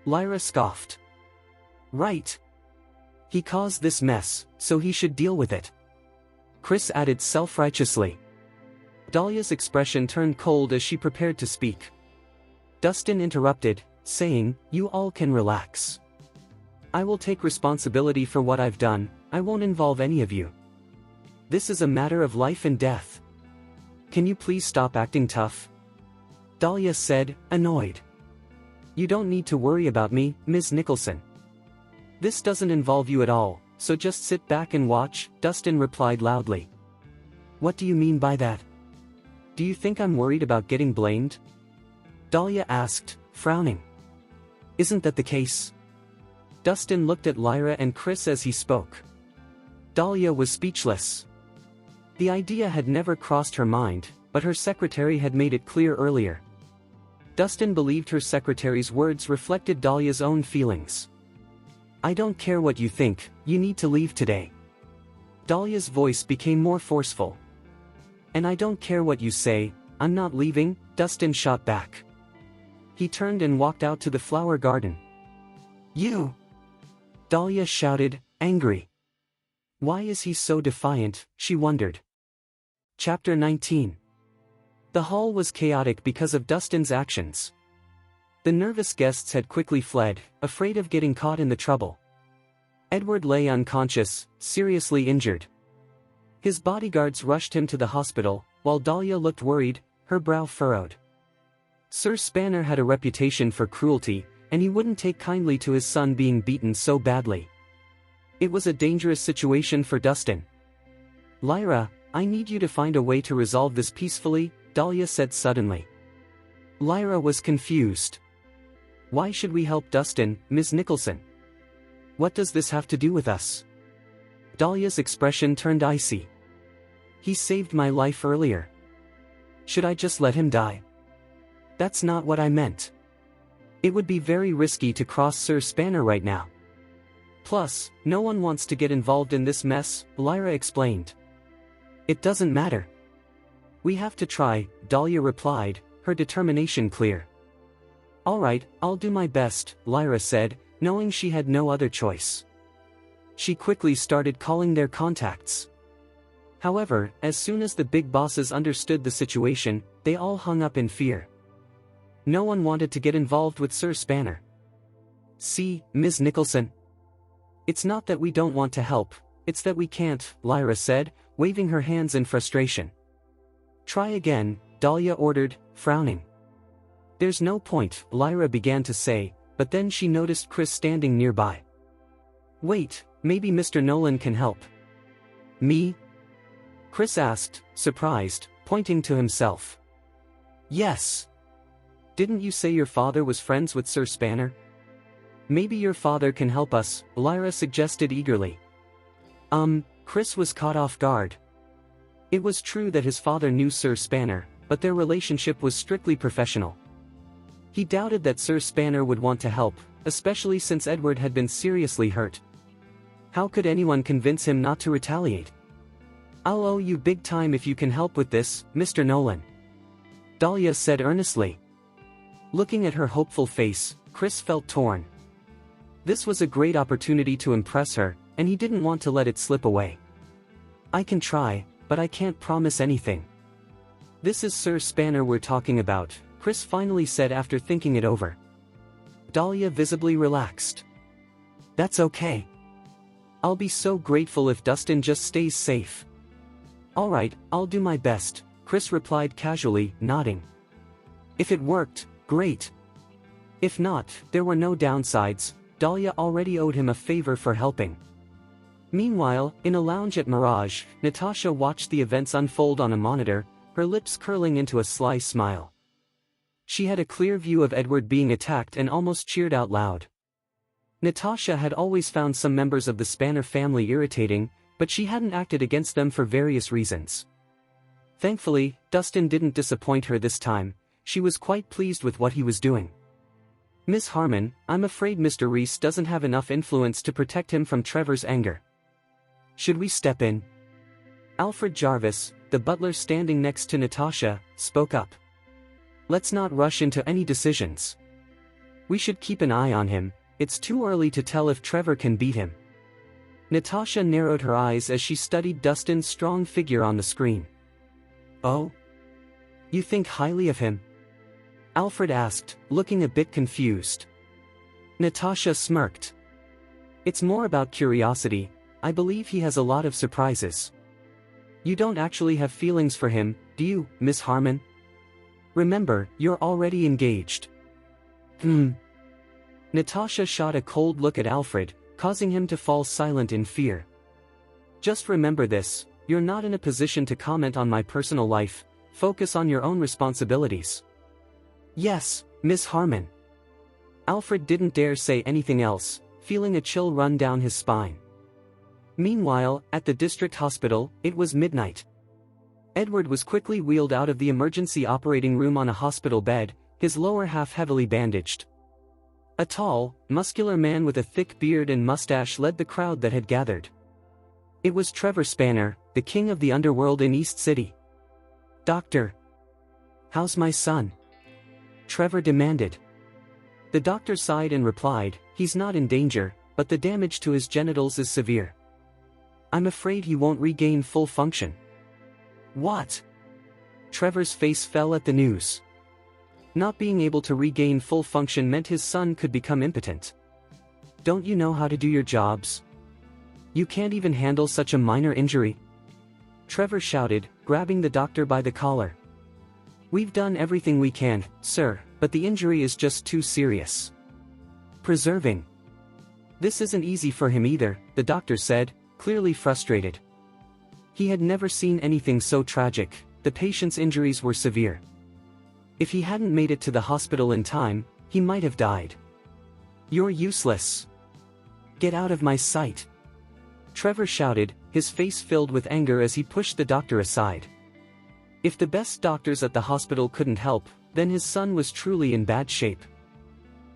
Lyra scoffed. "Right. He caused this mess, so he should deal with it," Chris added self-righteously. Dahlia's expression turned cold as she prepared to speak. Dustin interrupted, saying, "You all can relax. I will take responsibility for what I've done. I won't involve any of you. This is a matter of life and death. Can you please stop acting tough?" Dahlia said, annoyed. "You don't need to worry about me, Ms. Nicholson. This doesn't involve you at all, so just sit back and watch," Dustin replied loudly. "What do you mean by that? Do you think I'm worried about getting blamed?" Dahlia asked, frowning. "Isn't that the case?" Dustin looked at Lyra and Chris as he spoke. Dahlia was speechless. The idea had never crossed her mind, but her secretary had made it clear earlier. Dustin believed her secretary's words reflected Dahlia's own feelings. "I don't care what you think, you need to leave today." Dahlia's voice became more forceful. "And I don't care what you say, I'm not leaving," Dustin shot back. He turned and walked out to the flower garden. "You!" Dahlia shouted, angry. Why is he so defiant, she wondered. Chapter 19. The hall was chaotic because of Dustin's actions. The nervous guests had quickly fled, afraid of getting caught in the trouble. Edward lay unconscious, seriously injured. His bodyguards rushed him to the hospital, while Dahlia looked worried, her brow furrowed. Sir Spanner had a reputation for cruelty, and he wouldn't take kindly to his son being beaten so badly. It was a dangerous situation for Dustin. "Lyra, I need you to find a way to resolve this peacefully," Dahlia said suddenly. Lyra was confused. "Why should we help Dustin, Ms. Nicholson? What does this have to do with us?" Dahlia's expression turned icy. "He saved my life earlier. Should I just let him die? That's not what I meant. It would be very risky to cross Sir Spanner right now. Plus, no one wants to get involved in this mess," Lyra explained. "It doesn't matter. We have to try, Dahlia replied, her determination clear. All right, I'll do my best, Lyra said, knowing she had no other choice. She quickly started calling their contacts. However, as soon as the big bosses understood the situation, they all hung up in fear. No one wanted to get involved with Sir Spanner. See, Ms. Nicholson? It's not that we don't want to help, it's that we can't, Lyra said, waving her hands in frustration. Try again, Dahlia ordered, frowning. There's no point, Lyra began to say, but then she noticed Chris standing nearby. Wait, maybe Mr. Nolan can help. Me? Chris asked, surprised, pointing to himself. Yes. Didn't you say your father was friends with Sir Spanner? Maybe your father can help us, Lyra suggested eagerly. Chris was caught off guard. It was true that his father knew Sir Spanner, but their relationship was strictly professional. He doubted that Sir Spanner would want to help, especially since Edward had been seriously hurt. How could anyone convince him not to retaliate? I'll owe you big time if you can help with this, Mr. Nolan. Dahlia said earnestly. Looking at her hopeful face, Chris felt torn. This was a great opportunity to impress her, and he didn't want to let it slip away. I can try, but I can't promise anything. This is Sir Spanner we're talking about, Chris finally said after thinking it over. Dahlia visibly relaxed. That's okay. I'll be so grateful if Dustin just stays safe. All right, I'll do my best, Chris replied casually, nodding. If it worked, great. If not, there were no downsides. Dahlia already owed him a favor for helping. Meanwhile, in a lounge at Mirage, Natasha watched the events unfold on a monitor, her lips curling into a sly smile. She had a clear view of Edward being attacked and almost cheered out loud. Natasha had always found some members of the Spanner family irritating, but she hadn't acted against them for various reasons. Thankfully, Dustin didn't disappoint her this time. She was quite pleased with what he was doing. Miss Harmon, I'm afraid Mr. Rhys doesn't have enough influence to protect him from Trevor's anger. Should we step in? Alfred Jarvis, the butler standing next to Natasha, spoke up. Let's not rush into any decisions. We should keep an eye on him. It's too early to tell if Trevor can beat him. Natasha narrowed her eyes as she studied Dustin's strong figure on the screen. Oh? You think highly of him? Alfred asked, looking a bit confused. Natasha smirked. It's more about curiosity. I believe he has a lot of surprises. You don't actually have feelings for him, do you, Miss Harmon? Remember, you're already engaged. Natasha shot a cold look at Alfred, causing him to fall silent in fear. Just remember this, you're not in a position to comment on my personal life. Focus on your own responsibilities. Yes, Miss Harmon. Alfred didn't dare say anything else, feeling a chill run down his spine. Meanwhile, at the district hospital, it was midnight. Edward was quickly wheeled out of the emergency operating room on a hospital bed, his lower half heavily bandaged. A tall, muscular man with a thick beard and mustache led the crowd that had gathered. It was Trevor Spanner, the king of the underworld in East City. Doctor. How's my son? Trevor demanded. The doctor sighed and replied, he's not in danger, but the damage to his genitals is severe. I'm afraid he won't regain full function. What? Trevor's face fell at the news. Not being able to regain full function meant his son could become impotent. Don't you know how to do your jobs? You can't even handle such a minor injury? Trevor shouted, grabbing the doctor by the collar. We've done everything we can, sir, but the injury is just too serious. Preserving. This isn't easy for him either, the doctor said, clearly frustrated. He had never seen anything so tragic. The patient's injuries were severe. If he hadn't made it to the hospital in time, he might have died. You're useless. Get out of my sight. Trevor shouted, his face filled with anger as he pushed the doctor aside. If the best doctors at the hospital couldn't help, then his son was truly in bad shape.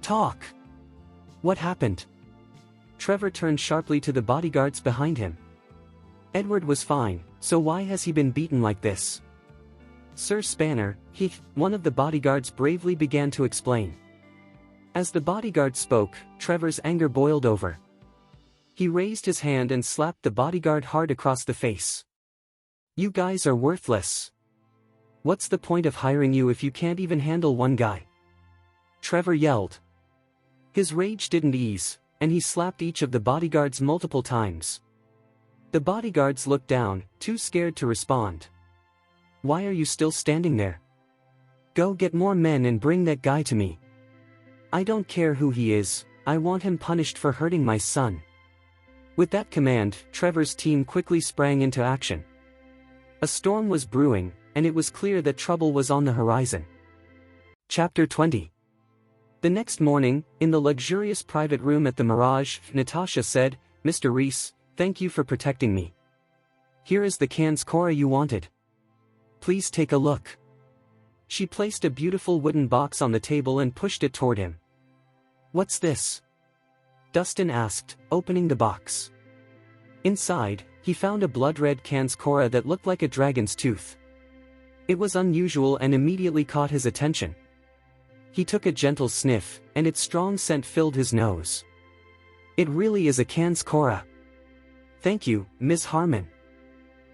Talk. What happened? Trevor turned sharply to the bodyguards behind him. Edward was fine, so why has he been beaten like this? Sir Spanner, one of the bodyguards bravely began to explain. As the bodyguard spoke, Trevor's anger boiled over. He raised his hand and slapped the bodyguard hard across the face. You guys are worthless. What's the point of hiring you if you can't even handle one guy? Trevor yelled. His rage didn't ease, and he slapped each of the bodyguards multiple times. The bodyguards looked down, too scared to respond. Why are you still standing there? Go get more men and bring that guy to me. I don't care who he is, I want him punished for hurting my son. With that command, Trevor's team quickly sprang into action. A storm was brewing, and it was clear that trouble was on the horizon. Chapter 20. The next morning, in the luxurious private room at the Mirage, Natasha said, Mr. Rhys, thank you for protecting me. Here is the Kanskora you wanted. Please take a look. She placed a beautiful wooden box on the table and pushed it toward him. What's this? Dustin asked, opening the box. Inside, he found a blood-red Kanskora that looked like a dragon's tooth. It was unusual and immediately caught his attention. He took a gentle sniff, and its strong scent filled his nose. It really is a Kanskora. Thank you, Ms. Harmon.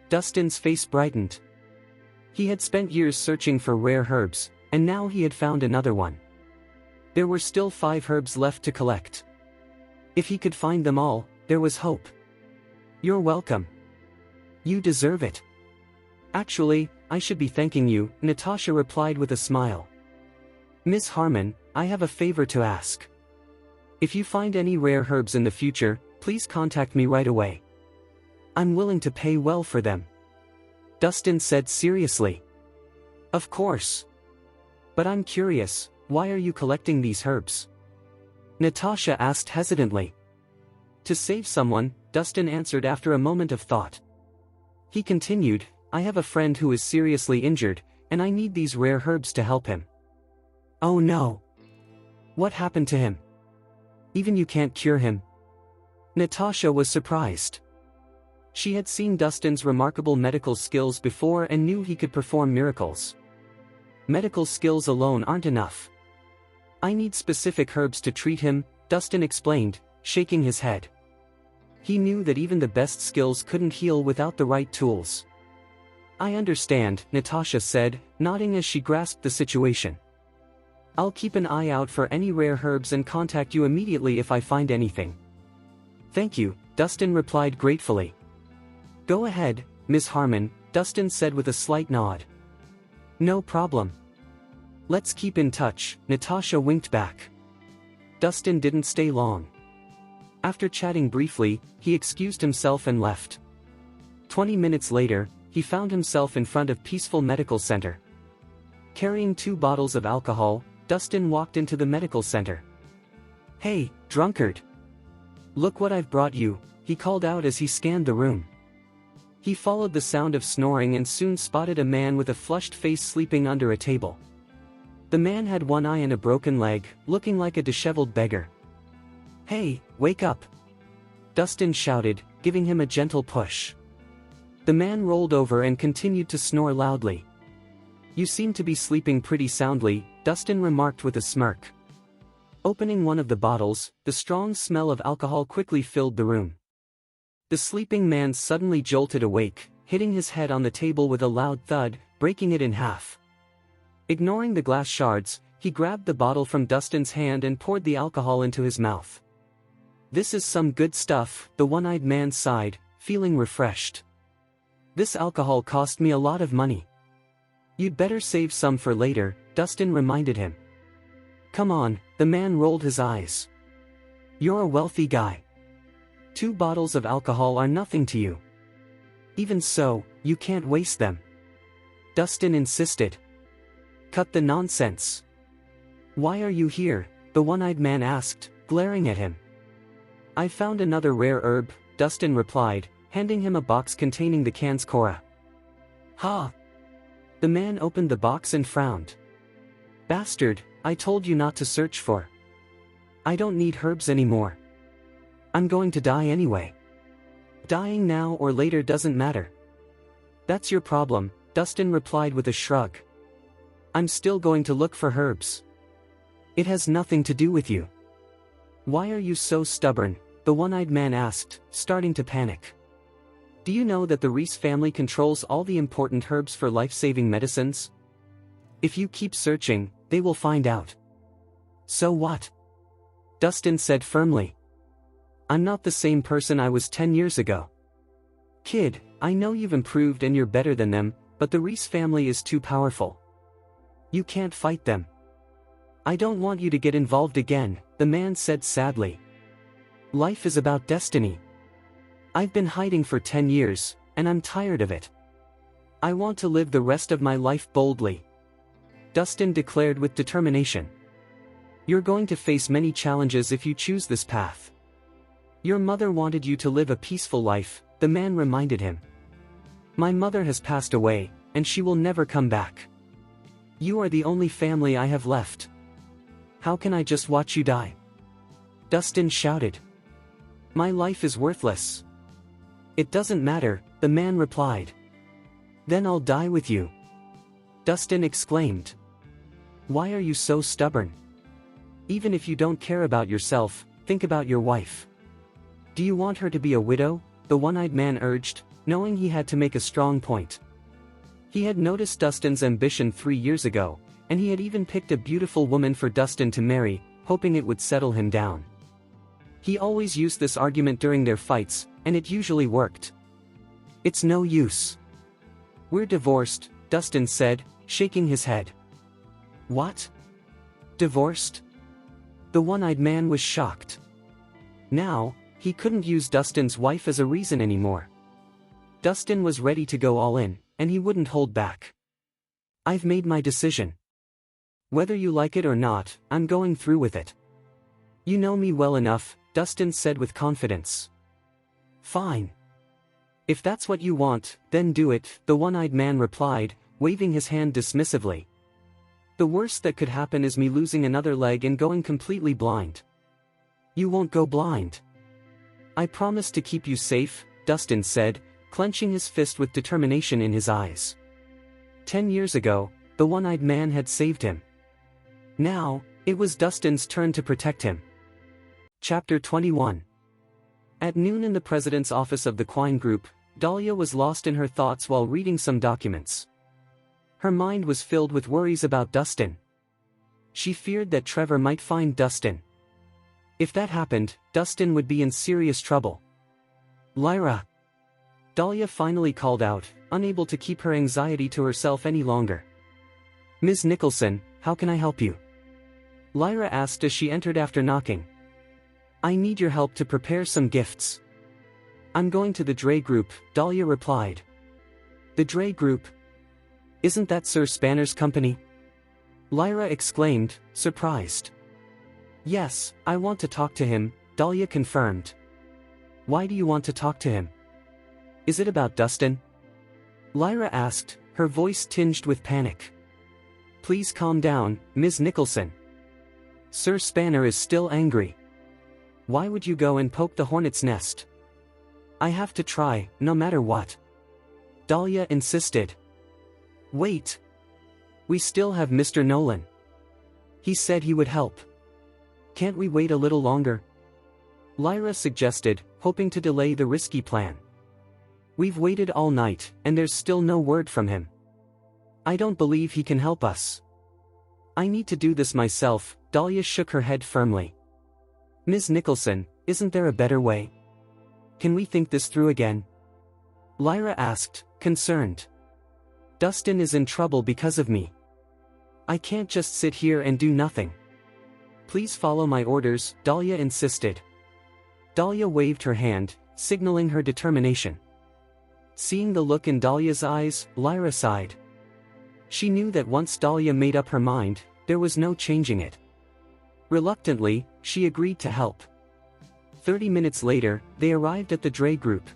Dustin's face brightened. He had spent years searching for rare herbs, and now he had found another one. There were still 5 herbs left to collect. If he could find them all, there was hope. You're welcome. You deserve it. Actually, I should be thanking you, Natasha replied with a smile. Ms. Harmon, I have a favor to ask. If you find any rare herbs in the future, please contact me right away. I'm willing to pay well for them. Dustin said seriously. Of course. But I'm curious, why are you collecting these herbs? Natasha asked hesitantly. To save someone, Dustin answered after a moment of thought. He continued, I have a friend who is seriously injured, and I need these rare herbs to help him. Oh no. What happened to him? Even you can't cure him? Natasha was surprised. She had seen Dustin's remarkable medical skills before and knew he could perform miracles. Medical skills alone aren't enough. I need specific herbs to treat him, Dustin explained, shaking his head. He knew that even the best skills couldn't heal without the right tools. I understand, Natasha said, nodding as she grasped the situation. I'll keep an eye out for any rare herbs and contact you immediately if I find anything. Thank you, Dustin replied gratefully. Go ahead, Ms. Harmon, Dustin said with a slight nod. No problem. Let's keep in touch, Natasha winked back. Dustin didn't stay long. After chatting briefly, he excused himself and left. 20 minutes later, he found himself in front of Peaceful Medical Center. Carrying 2 bottles of alcohol, Dustin walked into the medical center. Hey, drunkard! Look what I've brought you, he called out as he scanned the room. He followed the sound of snoring and soon spotted a man with a flushed face sleeping under a table. The man had one eye and a broken leg, looking like a disheveled beggar. Hey, wake up! Dustin shouted, giving him a gentle push. The man rolled over and continued to snore loudly. You seem to be sleeping pretty soundly, Dustin remarked with a smirk. Opening one of the bottles, the strong smell of alcohol quickly filled the room. The sleeping man suddenly jolted awake, hitting his head on the table with a loud thud, breaking it in half. Ignoring the glass shards, he grabbed the bottle from Dustin's hand and poured the alcohol into his mouth. This is some good stuff, the one-eyed man sighed, feeling refreshed. This alcohol cost me a lot of money. You'd better save some for later, Dustin reminded him. Come on, the man rolled his eyes. You're a wealthy guy. 2 bottles of alcohol are nothing to you. Even so, you can't waste them. Dustin insisted. Cut the nonsense. Why are you here? The one-eyed man asked, glaring at him. I found another rare herb, Dustin replied, handing him a box containing the Kanskora. Ha! The man opened the box and frowned. Bastard, I told you not to search for. I don't need herbs anymore. I'm going to die anyway. Dying now or later doesn't matter. That's your problem, Dustin replied with a shrug. I'm still going to look for herbs. It has nothing to do with you. Why are you so stubborn? The one-eyed man asked, starting to panic. Do you know that the Rhys family controls all the important herbs for life-saving medicines? If you keep searching, they will find out. So what? Dustin said firmly. I'm not the same person I was 10 years ago. Kid, I know you've improved and you're better than them, but the Rhys family is too powerful. You can't fight them. I don't want you to get involved again, the man said sadly. Life is about destiny. I've been hiding for 10 years, and I'm tired of it. I want to live the rest of my life boldly. Dustin declared with determination. You're going to face many challenges if you choose this path. Your mother wanted you to live a peaceful life, the man reminded him. My mother has passed away, and she will never come back. You are the only family I have left. How can I just watch you die? Dustin shouted. My life is worthless. It doesn't matter, the man replied. Then I'll die with you. Dustin exclaimed. Why are you so stubborn? Even if you don't care about yourself, think about your wife. Do you want her to be a widow? The one-eyed man urged, knowing he had to make a strong point. He had noticed Dustin's ambition 3 years ago, and he had even picked a beautiful woman for Dustin to marry, hoping it would settle him down. He always used this argument during their fights, and it usually worked. It's no use. We're divorced, Dustin said, shaking his head. What? Divorced? The one-eyed man was shocked. Now, he couldn't use Dustin's wife as a reason anymore. Dustin was ready to go all in, and he wouldn't hold back. I've made my decision. Whether you like it or not, I'm going through with it. You know me well enough, Dustin said with confidence. Fine. If that's what you want, then do it, the one-eyed man replied, waving his hand dismissively. The worst that could happen is me losing another leg and going completely blind. You won't go blind. I promise to keep you safe, Dustin said, clenching his fist with determination in his eyes. 10 years ago, the one-eyed man had saved him. Now, it was Dustin's turn to protect him. Chapter 21. At noon in the president's office of the Quine Group, Dahlia was lost in her thoughts while reading some documents. Her mind was filled with worries about Dustin. She feared that Trevor might find Dustin. If that happened, Dustin would be in serious trouble. Lyra. Dahlia finally called out, unable to keep her anxiety to herself any longer. Ms. Nicholson, how can I help you? Lyra asked as she entered after knocking. I need your help to prepare some gifts. I'm going to the Dre Group, Dahlia replied. The Dre Group? Isn't that Sir Spanner's company? Lyra exclaimed, surprised. Yes, I want to talk to him, Dahlia confirmed. Why do you want to talk to him? Is it about Dustin? Lyra asked, her voice tinged with panic. Please calm down, Ms. Nicholson. Sir Spanner is still angry. Why would you go and poke the hornet's nest? I have to try, no matter what. Dahlia insisted. Wait. We still have Mr. Nolan. He said he would help. Can't we wait a little longer? Lyra suggested, hoping to delay the risky plan. We've waited all night, and there's still no word from him. I don't believe he can help us. I need to do this myself, Dahlia shook her head firmly. Ms. Nicholson, isn't there a better way? Can we think this through again? Lyra asked, concerned. Dustin is in trouble because of me. I can't just sit here and do nothing. Please follow my orders, Dahlia insisted. Dahlia waved her hand, signaling her determination. Seeing the look in Dahlia's eyes, Lyra sighed. She knew that once Dahlia made up her mind, there was no changing it. Reluctantly, she agreed to help. 30 minutes later, they arrived at the Dre Group.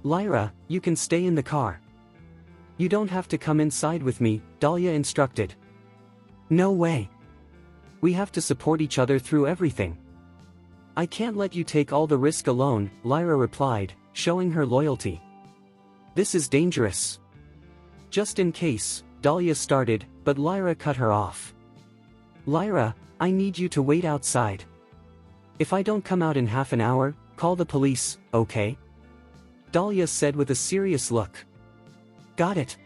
Lyra, you can stay in the car. You don't have to come inside with me, Dahlia instructed. No way. We have to support each other through everything. I can't let you take all the risk alone, Lyra replied, showing her loyalty. This is dangerous. Just in case, Dahlia started, but Lyra cut her off. Lyra, I need you to wait outside. If I don't come out in half an hour, call the police, okay? Dahlia said with a serious look. Got it.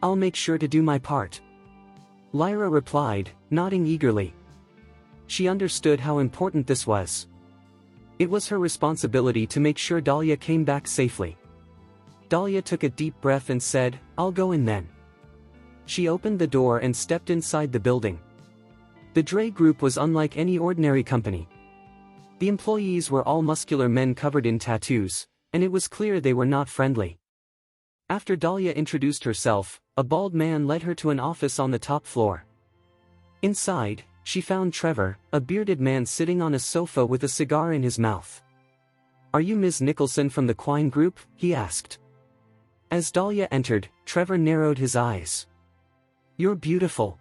I'll make sure to do my part. Lyra replied, nodding eagerly. She understood how important this was. It was her responsibility to make sure Dahlia came back safely. Dahlia took a deep breath and said, I'll go in then. She opened the door and stepped inside the building. The Dre group was unlike any ordinary company. The employees were all muscular men covered in tattoos, and it was clear they were not friendly. After Dahlia introduced herself, a bald man led her to an office on the top floor. Inside, she found Trevor, a bearded man sitting on a sofa with a cigar in his mouth. Are you Ms. Nicholson from the Quine Group? He asked. As Dahlia entered, Trevor narrowed his eyes. You're beautiful.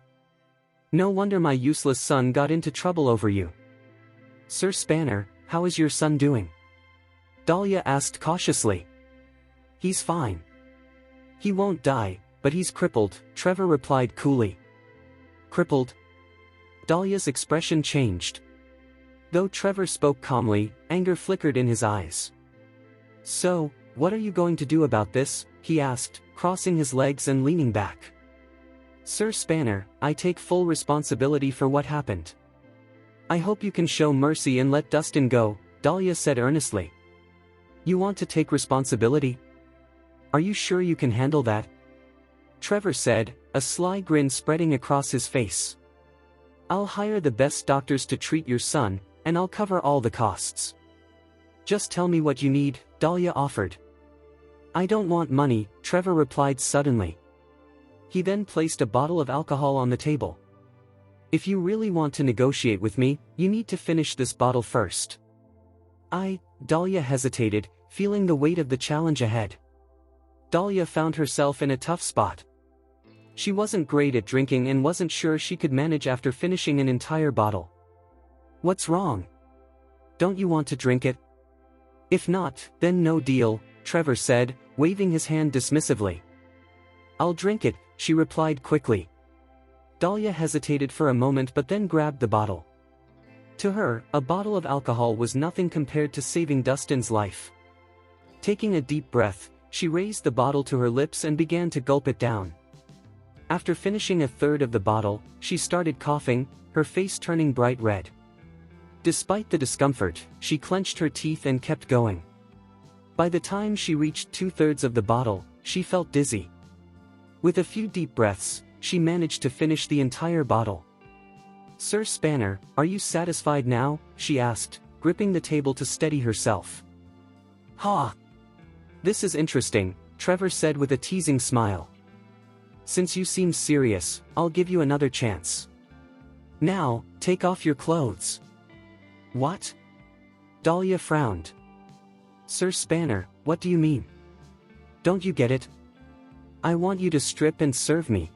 No wonder my useless son got into trouble over you. Sir Spanner, how is your son doing? Dahlia asked cautiously. He's fine. He won't die, but he's crippled, Trevor replied coolly. Crippled? Dahlia's expression changed. Though Trevor spoke calmly, anger flickered in his eyes. So, what are you going to do about this? He asked, crossing his legs and leaning back. Sir Spanner, I take full responsibility for what happened. I hope you can show mercy and let Dustin go, Dahlia said earnestly. You want to take responsibility? Are you sure you can handle that? Trevor said, a sly grin spreading across his face. I'll hire the best doctors to treat your son, and I'll cover all the costs. Just tell me what you need, Dahlia offered. I don't want money, Trevor replied suddenly. He then placed a bottle of alcohol on the table. If you really want to negotiate with me, you need to finish this bottle first. Dahlia hesitated, feeling the weight of the challenge ahead. Dahlia found herself in a tough spot. She wasn't great at drinking and wasn't sure she could manage after finishing an entire bottle. What's wrong? Don't you want to drink it? If not, then no deal, Trevor said, waving his hand dismissively. I'll drink it, she replied quickly. Dahlia hesitated for a moment but then grabbed the bottle. To her, a bottle of alcohol was nothing compared to saving Dustin's life. Taking a deep breath, she raised the bottle to her lips and began to gulp it down. After finishing a third of the bottle, she started coughing, her face turning bright red. Despite the discomfort, she clenched her teeth and kept going. By the time she reached 2/3 of the bottle, she felt dizzy. With a few deep breaths, she managed to finish the entire bottle. Sir Spanner, are you satisfied now? She asked, gripping the table to steady herself. Ha! This is interesting, Trevor said with a teasing smile. Since you seem serious, I'll give you another chance. Now, take off your clothes. What? Dahlia frowned. Sir Spanner, what do you mean? Don't you get it? I want you to strip and serve me.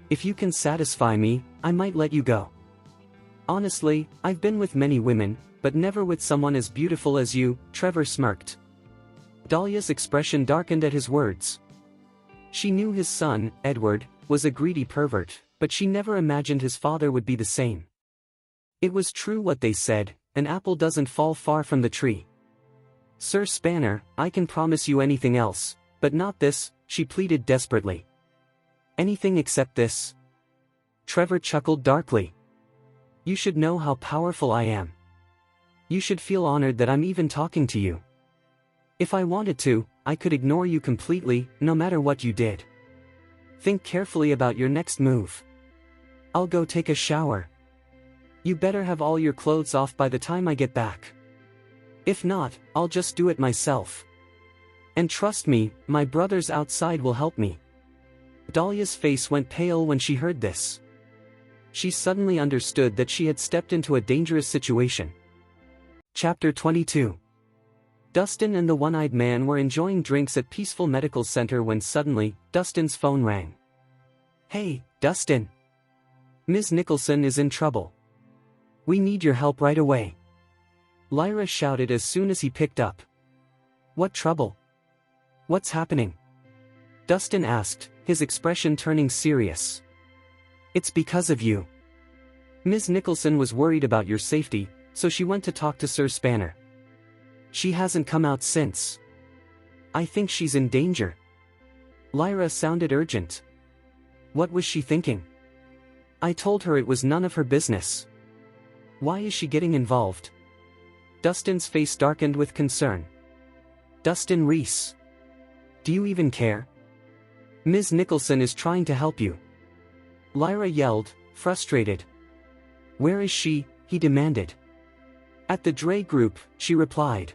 If you can satisfy me, I might let you go. Honestly, I've been with many women, but never with someone as beautiful as you, Trevor smirked. Dahlia's expression darkened at his words. She knew his son, Edward, was a greedy pervert, but she never imagined his father would be the same. It was true what they said, an apple doesn't fall far from the tree. Sir Spanner, I can promise you anything else, but not this, she pleaded desperately. Anything except this. Trevor chuckled darkly. You should know how powerful I am. You should feel honored that I'm even talking to you. If I wanted to, I could ignore you completely, no matter what you did. Think carefully about your next move. I'll go take a shower. You better have all your clothes off by the time I get back. If not, I'll just do it myself. And trust me, my brothers outside will help me. Dahlia's face went pale when she heard this. She suddenly understood that she had stepped into a dangerous situation. Chapter 22. Dustin and the one-eyed man were enjoying drinks at Peaceful Medical Center when suddenly, Dustin's phone rang. Hey, Dustin. Ms. Nicholson is in trouble. We need your help right away. Lyra shouted as soon as he picked up. What trouble? What's happening? Dustin asked, his expression turning serious. It's because of you. Ms. Nicholson was worried about your safety, so she went to talk to Sir Spanner. She hasn't come out since. I think she's in danger. Lyra sounded urgent. What was she thinking? I told her it was none of her business. Why is she getting involved? Dustin's face darkened with concern. Dustin Rhys. Do you even care? Ms. Nicholson is trying to help you. Lyra yelled, frustrated. Where is she? He demanded. At the Dre group, she replied.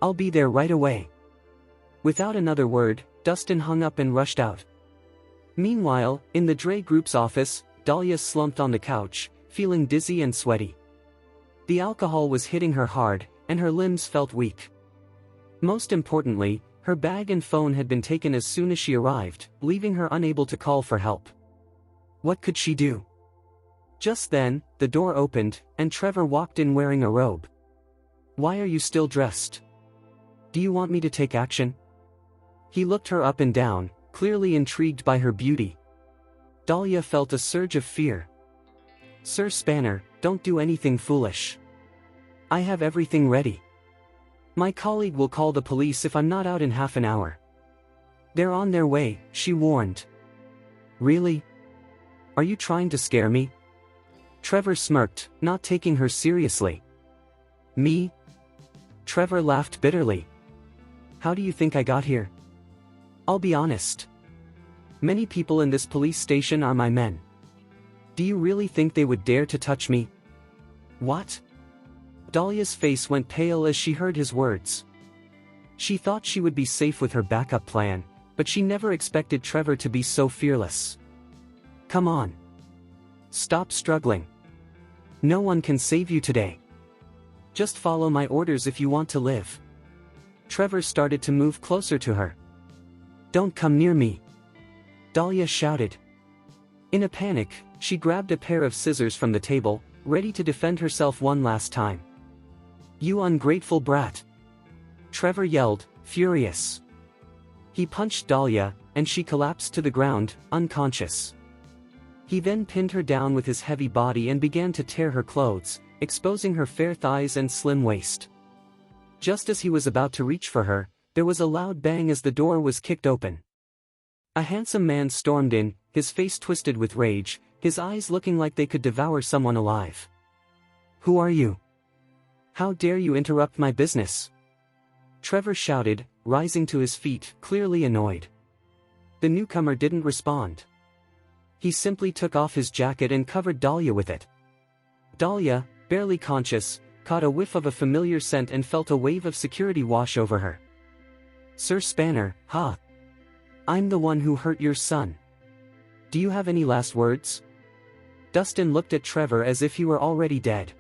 I'll be there right away. Without another word, Dustin hung up and rushed out. Meanwhile, in the Dre group's office, Dahlia slumped on the couch, feeling dizzy and sweaty. The alcohol was hitting her hard, and her limbs felt weak. Most importantly, her bag and phone had been taken as soon as she arrived, leaving her unable to call for help. What could she do? Just then, the door opened, and Trevor walked in wearing a robe. Why are you still dressed? Do you want me to take action? He looked her up and down, clearly intrigued by her beauty. Dahlia felt a surge of fear. Sir Spanner, don't do anything foolish. I have everything ready. My colleague will call the police if I'm not out in half an hour. They're on their way, she warned. Really? Are you trying to scare me? Trevor smirked, not taking her seriously. Me? Trevor laughed bitterly. How do you think I got here? I'll be honest. Many people in this police station are my men. Do you really think they would dare to touch me? What? Dahlia's face went pale as she heard his words. She thought she would be safe with her backup plan, but she never expected Trevor to be so fearless. Come on. Stop struggling. No one can save you today. Just follow my orders if you want to live. Trevor started to move closer to her. Don't come near me. Dahlia shouted. In a panic, she grabbed a pair of scissors from the table, ready to defend herself one last time. You ungrateful brat! Trevor yelled, furious. He punched Dahlia, and she collapsed to the ground, unconscious. He then pinned her down with his heavy body and began to tear her clothes, exposing her fair thighs and slim waist. Just as he was about to reach for her, there was a loud bang as the door was kicked open. A handsome man stormed in, his face twisted with rage, his eyes looking like they could devour someone alive. Who are you? How dare you interrupt my business? Trevor shouted, rising to his feet, clearly annoyed. The newcomer didn't respond. He simply took off his jacket and covered Dahlia with it. Dahlia, barely conscious, caught a whiff of a familiar scent and felt a wave of security wash over her. Sir Spanner, huh? I'm the one who hurt your son. Do you have any last words? Dustin looked at Trevor as if he were already dead.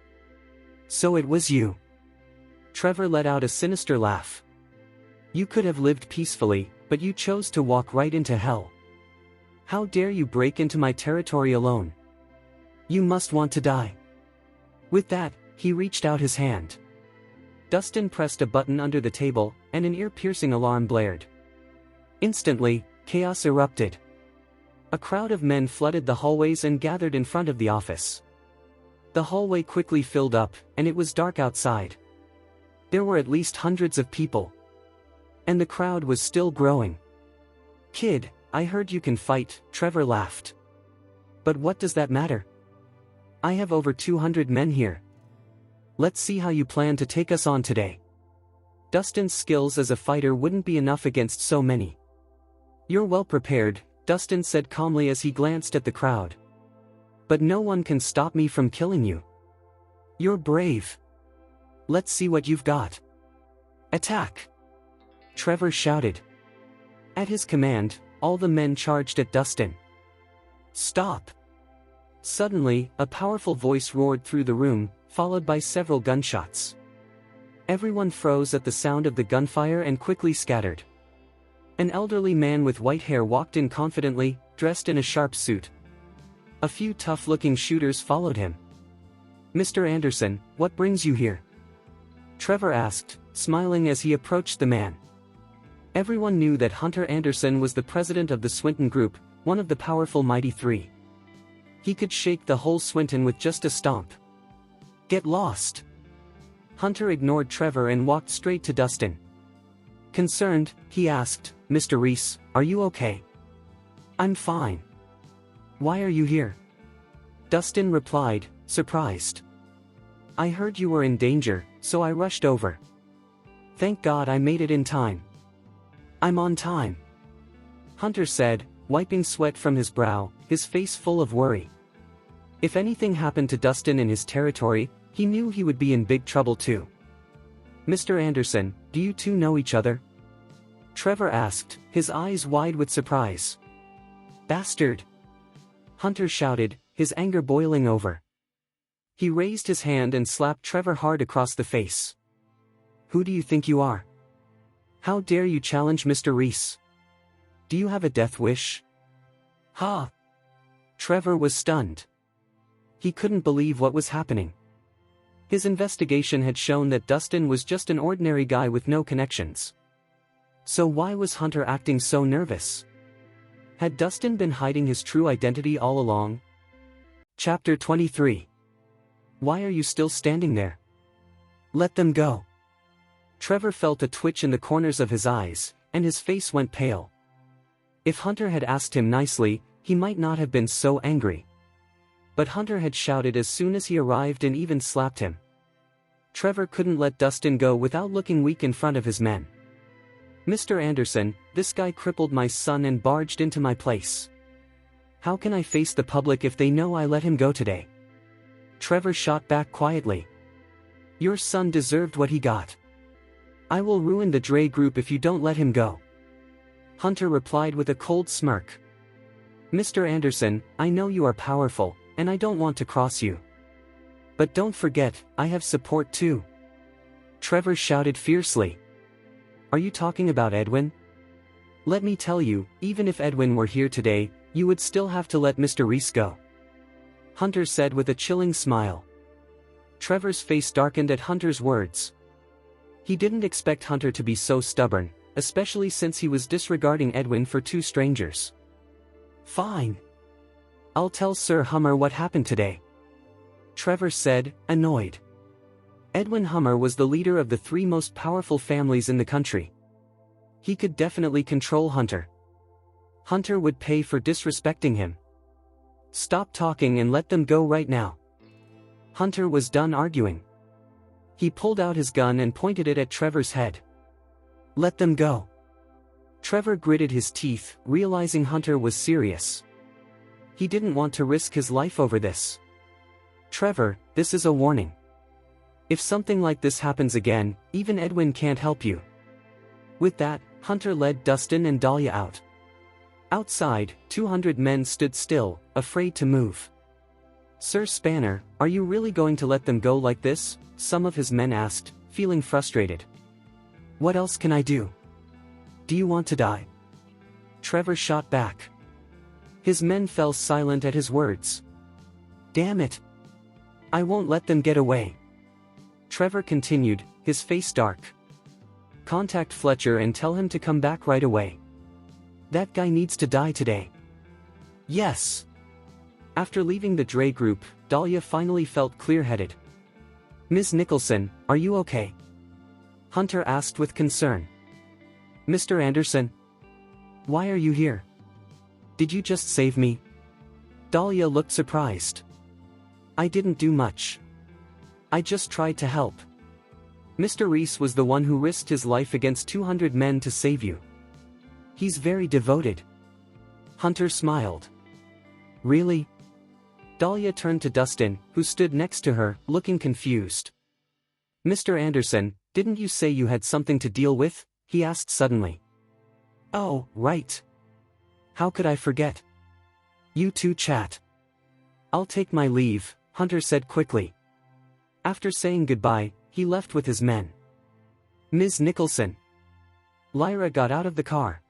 So it was you. Trevor let out a sinister laugh. You could have lived peacefully, but you chose to walk right into hell. How dare you break into my territory alone? You must want to die. With that, he reached out his hand. Dustin pressed a button under the table, and an ear-piercing alarm blared. Instantly, chaos erupted. A crowd of men flooded the hallways and gathered in front of the office. The hallway quickly filled up, and it was dark outside. There were at least hundreds of people. And the crowd was still growing. Kid, I heard you can fight, Trevor laughed. But what does that matter? I have over 200 men here. Let's see how you plan to take us on today. Dustin's skills as a fighter wouldn't be enough against so many. You're well prepared, Dustin said calmly as he glanced at the crowd. But no one can stop me from killing you. You're brave. Let's see what you've got. Attack! Trevor shouted. At his command, all the men charged at Dustin. Stop! Suddenly, a powerful voice roared through the room, followed by several gunshots. Everyone froze at the sound of the gunfire and quickly scattered. An elderly man with white hair walked in confidently, dressed in a sharp suit. A few tough-looking shooters followed him. Mr. Anderson, what brings you here? Trevor asked, smiling as he approached the man. Everyone knew that Hunter Anderson was the president of the Swinton Group, one of the powerful Mighty Three. He could shake the whole Swinton with just a stomp. Get lost. Hunter ignored Trevor and walked straight to Dustin. Concerned, he asked, Mr. Rhys, are you okay? I'm fine. Why are you here? Dustin replied, surprised. I heard you were in danger, so I rushed over. Thank God I made it in time. I'm on time. Hunter said, wiping sweat from his brow, his face full of worry. If anything happened to Dustin in his territory, he knew he would be in big trouble too. Mr. Anderson, do you two know each other? Trevor asked, his eyes wide with surprise. Bastard! Hunter shouted, his anger boiling over. He raised his hand and slapped Trevor hard across the face. Who do you think you are? How dare you challenge Mr. Rhys? Do you have a death wish? Ha! Trevor was stunned. He couldn't believe what was happening. His investigation had shown that Dustin was just an ordinary guy with no connections. So why was Hunter acting so nervous? Had Dustin been hiding his true identity all along? Chapter 23. Why are you still standing there? Let them go. Trevor felt a twitch in the corners of his eyes, and his face went pale. If Hunter had asked him nicely, he might not have been so angry. But Hunter had shouted as soon as he arrived and even slapped him. Trevor couldn't let Dustin go without looking weak in front of his men. Mr. Anderson, this guy crippled my son and barged into my place. How can I face the public if they know I let him go today? Trevor shot back quietly. Your son deserved what he got. I will ruin the Dre group if you don't let him go. Hunter replied with a cold smirk. Mr. Anderson, I know you are powerful, and I don't want to cross you. But don't forget, I have support too. Trevor shouted fiercely. Are you talking about Edwin? Let me tell you, even if Edwin were here today, you would still have to let Mr. Rhys go. Hunter said with a chilling smile. Trevor's face darkened at Hunter's words. He didn't expect Hunter to be so stubborn, especially since he was disregarding Edwin for two strangers. Fine. I'll tell Sir Hummer what happened today. Trevor said, annoyed. Edwin Hummer was the leader of the three most powerful families in the country. He could definitely control Hunter. Hunter would pay for disrespecting him. Stop talking and let them go right now. Hunter was done arguing. He pulled out his gun and pointed it at Trevor's head. Let them go. Trevor gritted his teeth, realizing Hunter was serious. He didn't want to risk his life over this. Trevor, this is a warning. If something like this happens again, even Edwin can't help you. With that, Hunter led Dustin and Dahlia out. Outside, 200 men stood still, afraid to move. Sir Spanner, are you really going to let them go like this? Some of his men asked, feeling frustrated. What else can I do? Do you want to die? Trevor shot back. His men fell silent at his words. Damn it! I won't let them get away. Trevor continued, his face dark. Contact Fletcher and tell him to come back right away. That guy needs to die today. Yes. After leaving the Dre group, Dahlia finally felt clear-headed. Ms. Nicholson, are you okay? Hunter asked with concern. Mr. Anderson? Why are you here? Did you just save me? Dahlia looked surprised. I didn't do much. I just tried to help. Mr. Rhys was the one who risked his life against 200 men to save you. He's very devoted. Hunter smiled. Really? Dahlia turned to Dustin, who stood next to her, looking confused. Mr. Anderson, didn't you say you had something to deal with? He asked suddenly. Oh, right. How could I forget? You two chat. I'll take my leave, Hunter said quickly. After saying goodbye, he left with his men. Ms. Nicholson. Lyra got out of the car.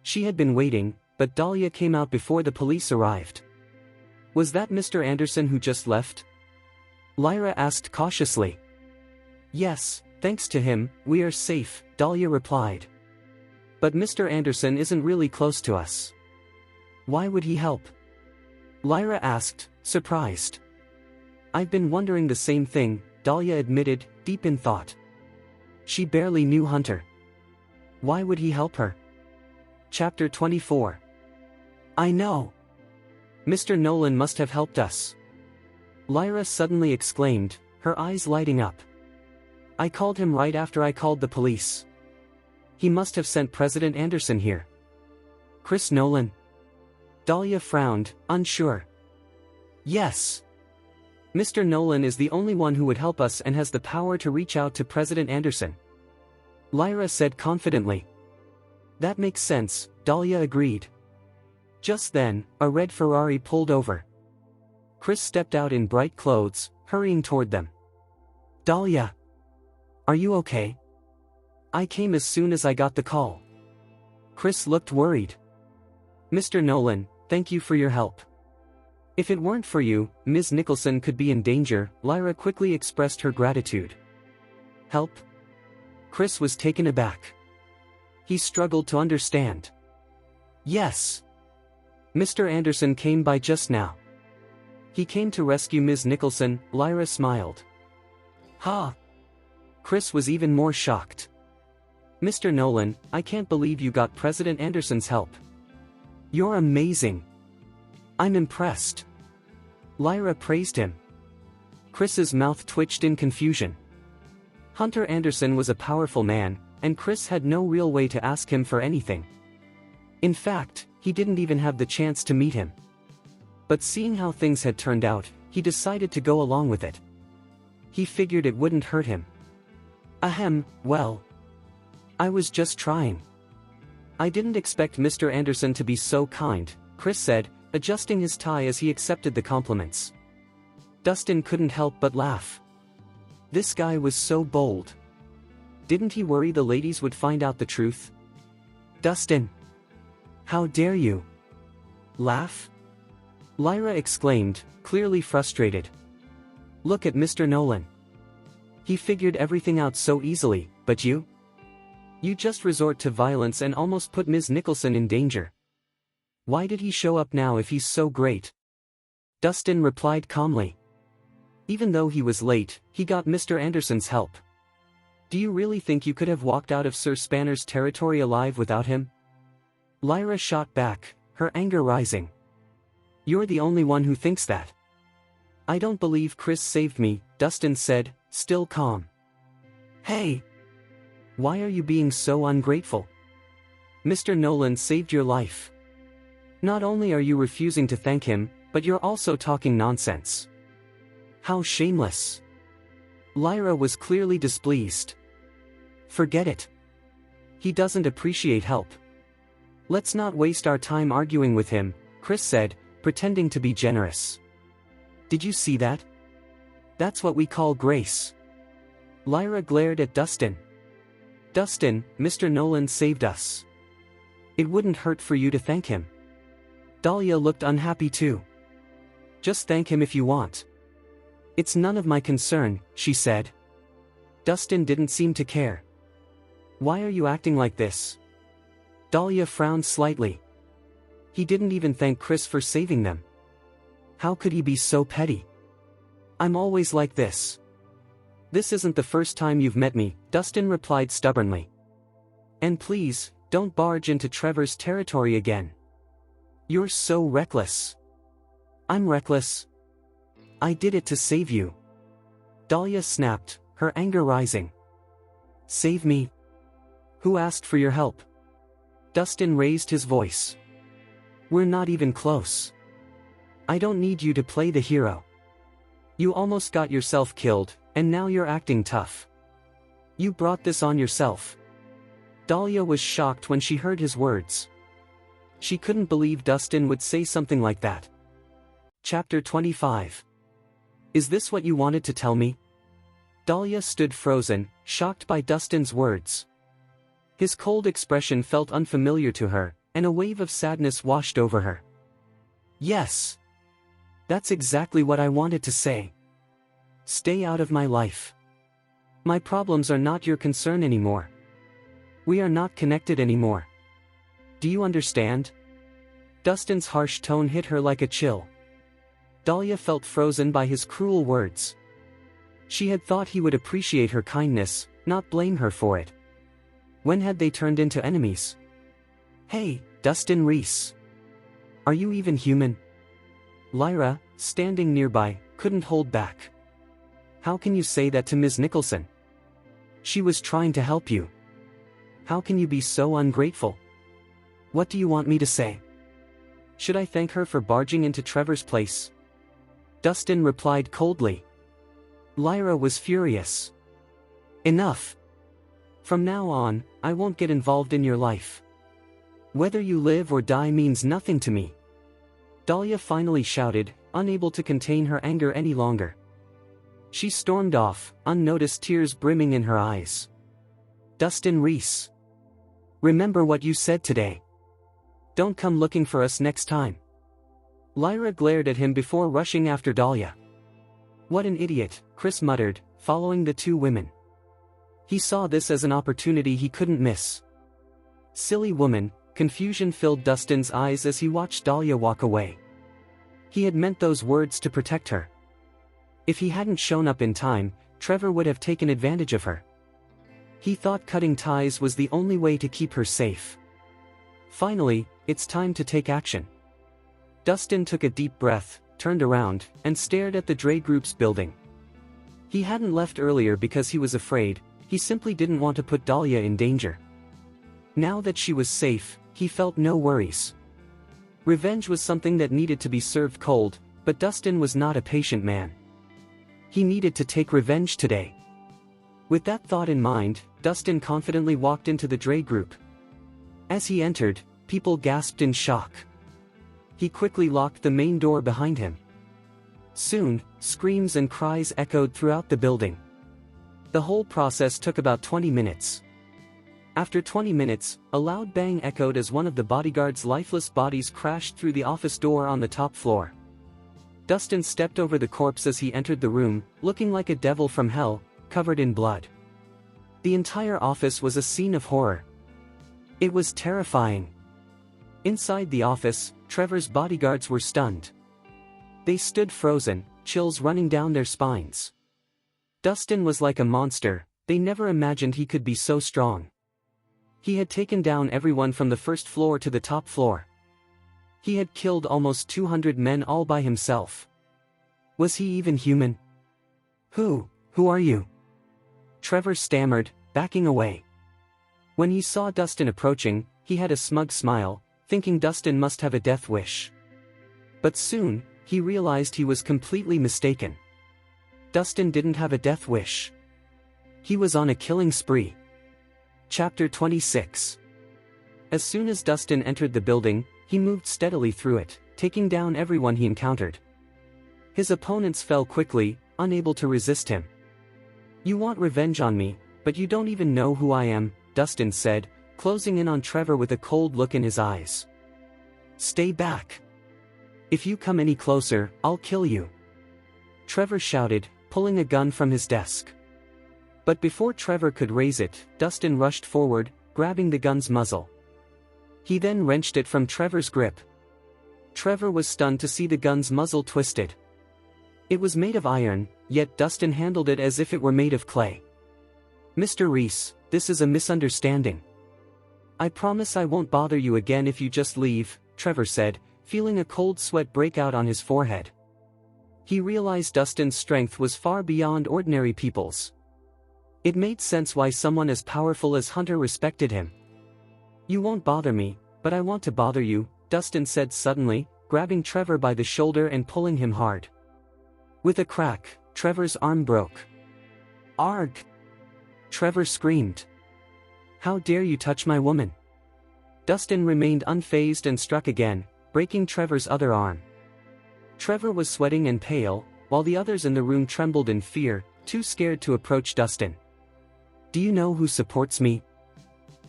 She had been waiting, but Dahlia came out before the police arrived. Was that Mr. Anderson who just left? Lyra asked cautiously. Yes, thanks to him, we are safe, Dahlia replied. But Mr. Anderson isn't really close to us. Why would he help? Lyra asked, surprised. I've been wondering the same thing, Dahlia admitted, deep in thought. She barely knew Hunter. Why would he help her? Chapter 24. I know. Mr. Nolan must have helped us. Lyra suddenly exclaimed, her eyes lighting up. I called him right after I called the police. He must have sent President Anderson here. Chris Nolan? Dahlia frowned, unsure. Yes. Mr. Nolan is the only one who would help us and has the power to reach out to President Anderson. Lyra said confidently. That makes sense, Dahlia agreed. Just then, a red Ferrari pulled over. Chris stepped out in bright clothes, hurrying toward them. Dahlia. Are you okay? I came as soon as I got the call. Chris looked worried. Mr. Nolan, thank you for your help. If it weren't for you, Ms. Nicholson could be in danger, Lyra quickly expressed her gratitude. Help? Chris was taken aback. He struggled to understand. Yes. Mr. Anderson came by just now. He came to rescue Ms. Nicholson, Lyra smiled. Ha! Huh. Chris was even more shocked. Mr. Nolan, I can't believe you got President Anderson's help. You're amazing. I'm impressed. Lyra praised him. Chris's mouth twitched in confusion. Hunter Anderson was a powerful man, and Chris had no real way to ask him for anything. In fact, he didn't even have the chance to meet him. But seeing how things had turned out, he decided to go along with it. He figured it wouldn't hurt him. Ahem, well. I was just trying. I didn't expect Mr. Anderson to be so kind, Chris said, adjusting his tie as he accepted the compliments. Dustin couldn't help but laugh. This guy was so bold. Didn't he worry the ladies would find out the truth? Dustin! How dare you? Laugh? Lyra exclaimed, clearly frustrated. Look at Mr. Nolan. He figured everything out so easily, but you? You just resort to violence and almost put Ms. Nicholson in danger. Why did he show up now if he's so great? Dustin replied calmly. Even though he was late, he got Mr. Anderson's help. Do you really think you could have walked out of Sir Spanner's territory alive without him? Lyra shot back, her anger rising. You're the only one who thinks that. I don't believe Chris saved me, Dustin said, still calm. Hey! Why are you being so ungrateful? Mr. Nolan saved your life. Not only are you refusing to thank him, but you're also talking nonsense. How shameless. Lyra was clearly displeased. Forget it. He doesn't appreciate help. Let's not waste our time arguing with him, Chris said, pretending to be generous. Did you see that? That's what we call grace. Lyra glared at Dustin. Dustin, Mr. Nolan saved us. It wouldn't hurt for you to thank him. Dahlia looked unhappy too. Just thank him if you want. It's none of my concern, she said. Dustin didn't seem to care. Why are you acting like this? Dahlia frowned slightly. He didn't even thank Chris for saving them. How could he be so petty? I'm always like this. This isn't the first time you've met me, Dustin replied stubbornly. And please, don't barge into Trevor's territory again. You're so reckless. I'm reckless. I did it to save you. Dahlia snapped, her anger rising. Save me? Who asked for your help? Dustin raised his voice. We're not even close. I don't need you to play the hero. You almost got yourself killed, and now you're acting tough. You brought this on yourself. Dahlia was shocked when she heard his words. She couldn't believe Dustin would say something like that. Chapter 25. Is this what you wanted to tell me? Dahlia stood frozen, shocked by Dustin's words. His cold expression felt unfamiliar to her, and a wave of sadness washed over her. Yes. That's exactly what I wanted to say. Stay out of my life. My problems are not your concern anymore. We are not connected anymore. Do you understand? Dustin's harsh tone hit her like a chill. Dahlia felt frozen by his cruel words. She had thought he would appreciate her kindness, not blame her for it. When had they turned into enemies? Hey, Dustin Rhys. Are you even human? Lyra, standing nearby, couldn't hold back. How can you say that to Ms. Nicholson? She was trying to help you. How can you be so ungrateful? What do you want me to say? Should I thank her for barging into Trevor's place? Dustin replied coldly. Lyra was furious. Enough. From now on, I won't get involved in your life. Whether you live or die means nothing to me. Dahlia finally shouted, unable to contain her anger any longer. She stormed off, unnoticed, tears brimming in her eyes. Dustin Rhys. Remember what you said today. Don't come looking for us next time. Lyra glared at him before rushing after Dahlia. What an idiot, Chris muttered, following the two women. He saw this as an opportunity he couldn't miss. Silly woman, confusion filled Dustin's eyes as he watched Dahlia walk away. He had meant those words to protect her. If he hadn't shown up in time, Trevor would have taken advantage of her. He thought cutting ties was the only way to keep her safe. Finally, it's time to take action. Dustin took a deep breath, turned around, and stared at the Dre Group's building. He hadn't left earlier because he was afraid, he simply didn't want to put Dahlia in danger. Now that she was safe, he felt no worries. Revenge was something that needed to be served cold, but Dustin was not a patient man. He needed to take revenge today. With that thought in mind, Dustin confidently walked into the Dre Group. As he entered, people gasped in shock. He quickly locked the main door behind him. Soon, screams and cries echoed throughout the building. The whole process took about 20 minutes. After 20 minutes, a loud bang echoed as one of the bodyguards' lifeless bodies crashed through the office door on the top floor. Dustin stepped over the corpse as he entered the room, looking like a devil from hell, covered in blood. The entire office was a scene of horror. It was terrifying. Inside the office, Trevor's bodyguards were stunned. They stood frozen, chills running down their spines. Dustin was like a monster, they never imagined he could be so strong. He had taken down everyone from the first floor to the top floor. He had killed almost 200 men all by himself. Was he even human? Who are you? Trevor stammered, backing away. When he saw Dustin approaching, he had a smug smile, thinking Dustin must have a death wish. But soon, he realized he was completely mistaken. Dustin didn't have a death wish. He was on a killing spree. Chapter 26. As soon as Dustin entered the building, he moved steadily through it, taking down everyone he encountered. His opponents fell quickly, unable to resist him. You want revenge on me, but you don't even know who I am, Dustin said, closing in on Trevor with a cold look in his eyes. Stay back. If you come any closer, I'll kill you. Trevor shouted, pulling a gun from his desk. But before Trevor could raise it, Dustin rushed forward, grabbing the gun's muzzle. He then wrenched it from Trevor's grip. Trevor was stunned to see the gun's muzzle twisted. It was made of iron, yet Dustin handled it as if it were made of clay. Mr. Rhys, this is a misunderstanding. I promise I won't bother you again if you just leave, Trevor said, feeling a cold sweat break out on his forehead. He realized Dustin's strength was far beyond ordinary people's. It made sense why someone as powerful as Hunter respected him. You won't bother me, but I want to bother you, Dustin said suddenly, grabbing Trevor by the shoulder and pulling him hard. With a crack, Trevor's arm broke. Arg! Trevor screamed. How dare you touch my woman? Dustin remained unfazed and struck again, breaking Trevor's other arm. Trevor was sweating and pale, while the others in the room trembled in fear, too scared to approach Dustin. Do you know who supports me?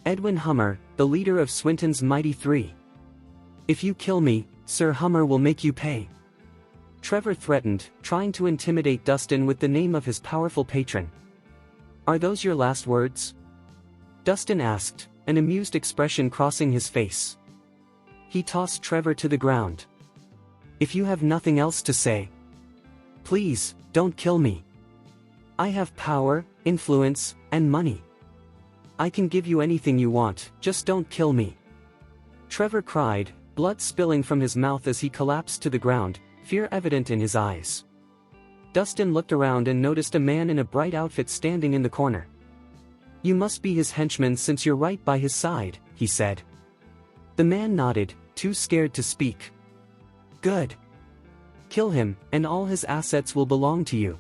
Edwin Hummer, the leader of Swinton's Mighty Three. If you kill me, Sir Hummer will make you pay. Trevor threatened, trying to intimidate Dustin with the name of his powerful patron. Are those your last words? Dustin asked, an amused expression crossing his face. he tossed Trevor to the ground. If you have nothing else to say, please, don't kill me. I have power, influence, and money. I can give you anything you want, just don't kill me. Trevor cried, blood spilling from his mouth as he collapsed to the ground, fear evident in his eyes. Dustin looked around and noticed a man in a bright outfit standing in the corner. You must be his henchman since you're right by his side, he said. The man nodded, too scared to speak. Good. Kill him, and all his assets will belong to you.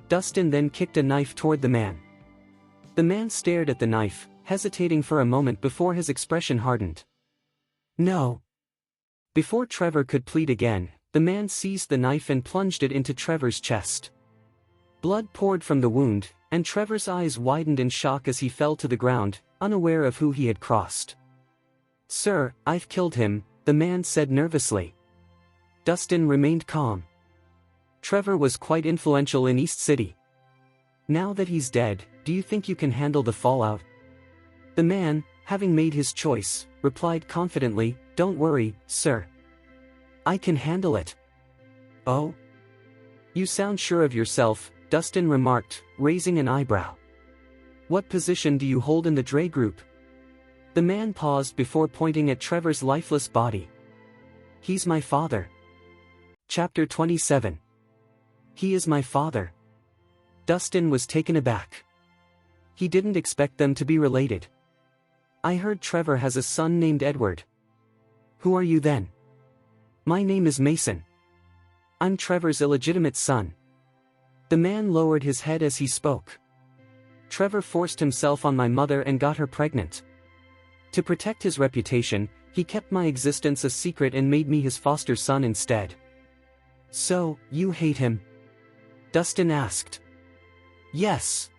Dustin then kicked a knife toward the man. The man stared at the knife, hesitating for a moment before his expression hardened. No. Before Trevor could plead again, the man seized the knife and plunged it into Trevor's chest. Blood poured from the wound, and Trevor's eyes widened in shock as he fell to the ground, unaware of who he had crossed. Sir, I've killed him, the man said nervously. Dustin remained calm. Trevor was quite influential in East City. Now that he's dead, do you think you can handle the fallout? The man, having made his choice, replied confidently, Don't worry, sir. I can handle it. Oh? You sound sure of yourself, Dustin remarked, raising an eyebrow. What position do you hold in the Dre group? The man paused before pointing at Trevor's lifeless body. He's my father. Chapter 27. He is my father. Dustin was taken aback. He didn't expect them to be related. I heard Trevor has a son named Edward. Who are you then? My name is Mason. I'm Trevor's illegitimate son. The man lowered his head as he spoke. Trevor forced himself on my mother and got her pregnant. To protect his reputation, he kept my existence a secret and made me his foster son instead. So, you hate him? Dustin asked. Yes.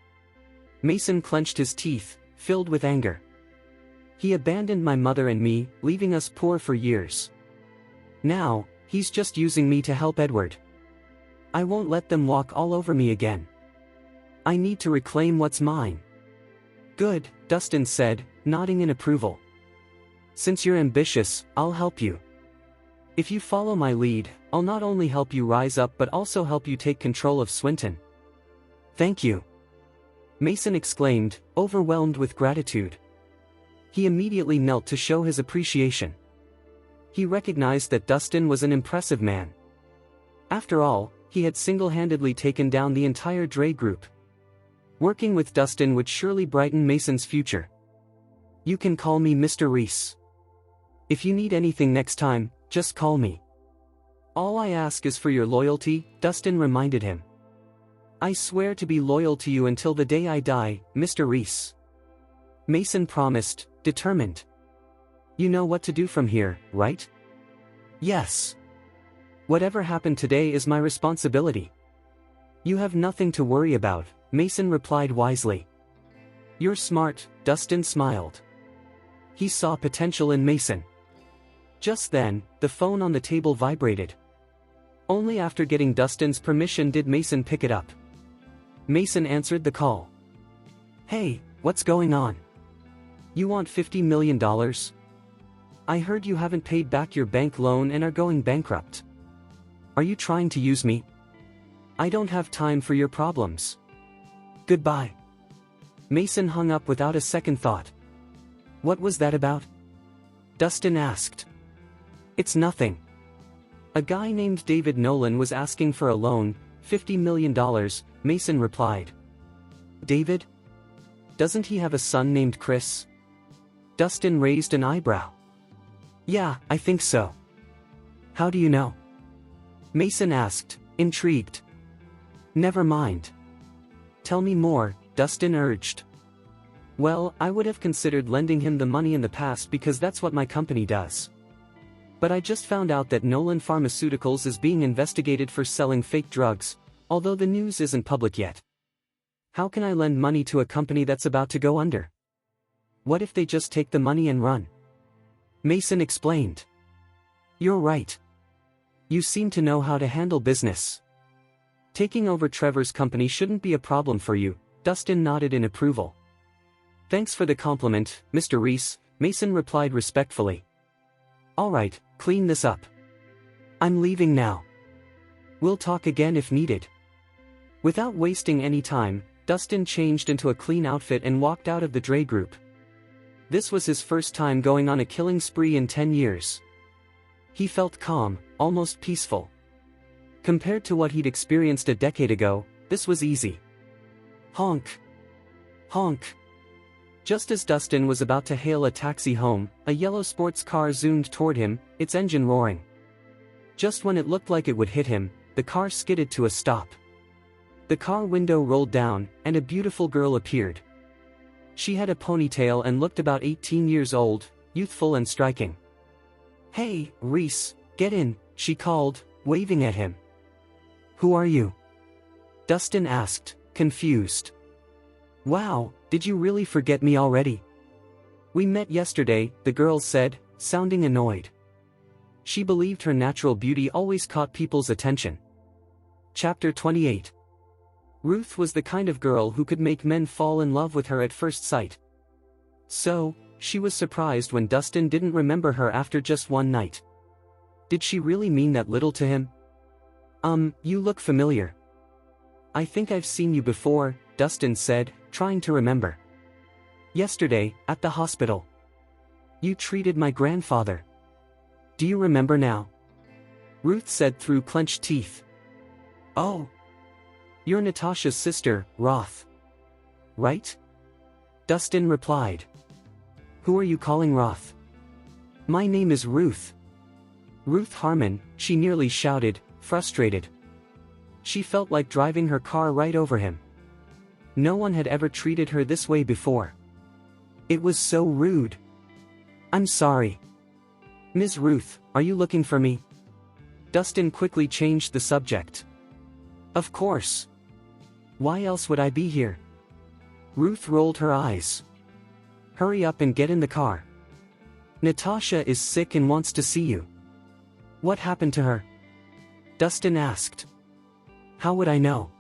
Mason clenched his teeth, filled with anger. He abandoned my mother and me, leaving us poor for years. Now, he's just using me to help Edward. I won't let them walk all over me again. I need to reclaim what's mine. Good, Dustin said, nodding in approval. Since you're ambitious, I'll help you. If you follow my lead, I'll not only help you rise up but also help you take control of Swinton. Thank you. Mason exclaimed, overwhelmed with gratitude. He immediately knelt to show his appreciation. He recognized that Dustin was an impressive man. After all, he had single-handedly taken down the entire Dre group. Working with Dustin would surely brighten Mason's future. You can call me Mr. Rhys. If you need anything next time, just call me. All I ask is for your loyalty, Dustin reminded him. I swear to be loyal to you until the day I die, Mr. Rhys. Mason promised, determined. You know what to do from here, right? Yes. Whatever happened today is my responsibility. You have nothing to worry about, Mason replied wisely. You're smart, Dustin smiled. He saw potential in Mason. Just then, the phone on the table vibrated. Only after getting Dustin's permission did Mason pick it up. Mason answered the call. Hey, what's going on? You want $50 million? I heard you haven't paid back your bank loan and are going bankrupt. Are you trying to use me? I don't have time for your problems. Goodbye. Mason hung up without a second thought. What was that about? Dustin asked. It's nothing. A guy named David Nolan was asking for a loan, $50 million, Mason replied. David? Doesn't he have a son named Chris? Dustin raised an eyebrow. Yeah, I think so. How do you know? Mason asked, intrigued. Never mind. Tell me more, Dustin urged. Well, I would have considered lending him the money in the past because that's what my company does. But I just found out that Nolan Pharmaceuticals is being investigated for selling fake drugs, although the news isn't public yet. How can I lend money to a company that's about to go under? What if they just take the money and run? Mason explained. You're right. You seem to know how to handle business. Taking over Trevor's company shouldn't be a problem for you, Dustin nodded in approval. Thanks for the compliment, Mr. Rhys, Mason replied respectfully. Alright, clean this up. I'm leaving now. We'll talk again if needed. Without wasting any time, Dustin changed into a clean outfit and walked out of the Dre group. This was his first time going on a killing spree in 10 years. He felt calm, almost peaceful. Compared to what he'd experienced a decade ago, this was easy. Honk. Honk. Just as Dustin was about to hail a taxi home, a yellow sports car zoomed toward him, its engine roaring. Just when it looked like it would hit him, the car skidded to a stop. The car window rolled down, and a beautiful girl appeared. She had a ponytail and looked about 18 years old, youthful and striking. "Hey, Rhys, get in," she called, waving at him. "Who are you?" Dustin asked, confused. "Wow, did you really forget me already?" "We met yesterday," the girl said, sounding annoyed. She believed her natural beauty always caught people's attention. Chapter 28. Ruth was the kind of girl who could make men fall in love with her at first sight. So, she was surprised when Dustin didn't remember her after just one night. Did she really mean that little to him? You look familiar." "I think I've seen you before," Dustin said, trying to remember. "Yesterday, at the hospital. You treated my grandfather. Do you remember now?" Ruth said through clenched teeth. "Oh. You're Natasha's sister, Roth. Right?" Dustin replied. "Who are you calling Roth?" "My name is Ruth." "Ruth Harmon," she nearly shouted, frustrated. She felt like driving her car right over him. No one had ever treated her this way before. It was so rude. "I'm sorry. Ms. Ruth, are you looking for me?" Dustin quickly changed the subject. "Of course. Why else would I be here?" Ruth rolled her eyes. "Hurry up and get in the car. Natasha is sick and wants to see you." "What happened to her?" Dustin asked. "How would I know?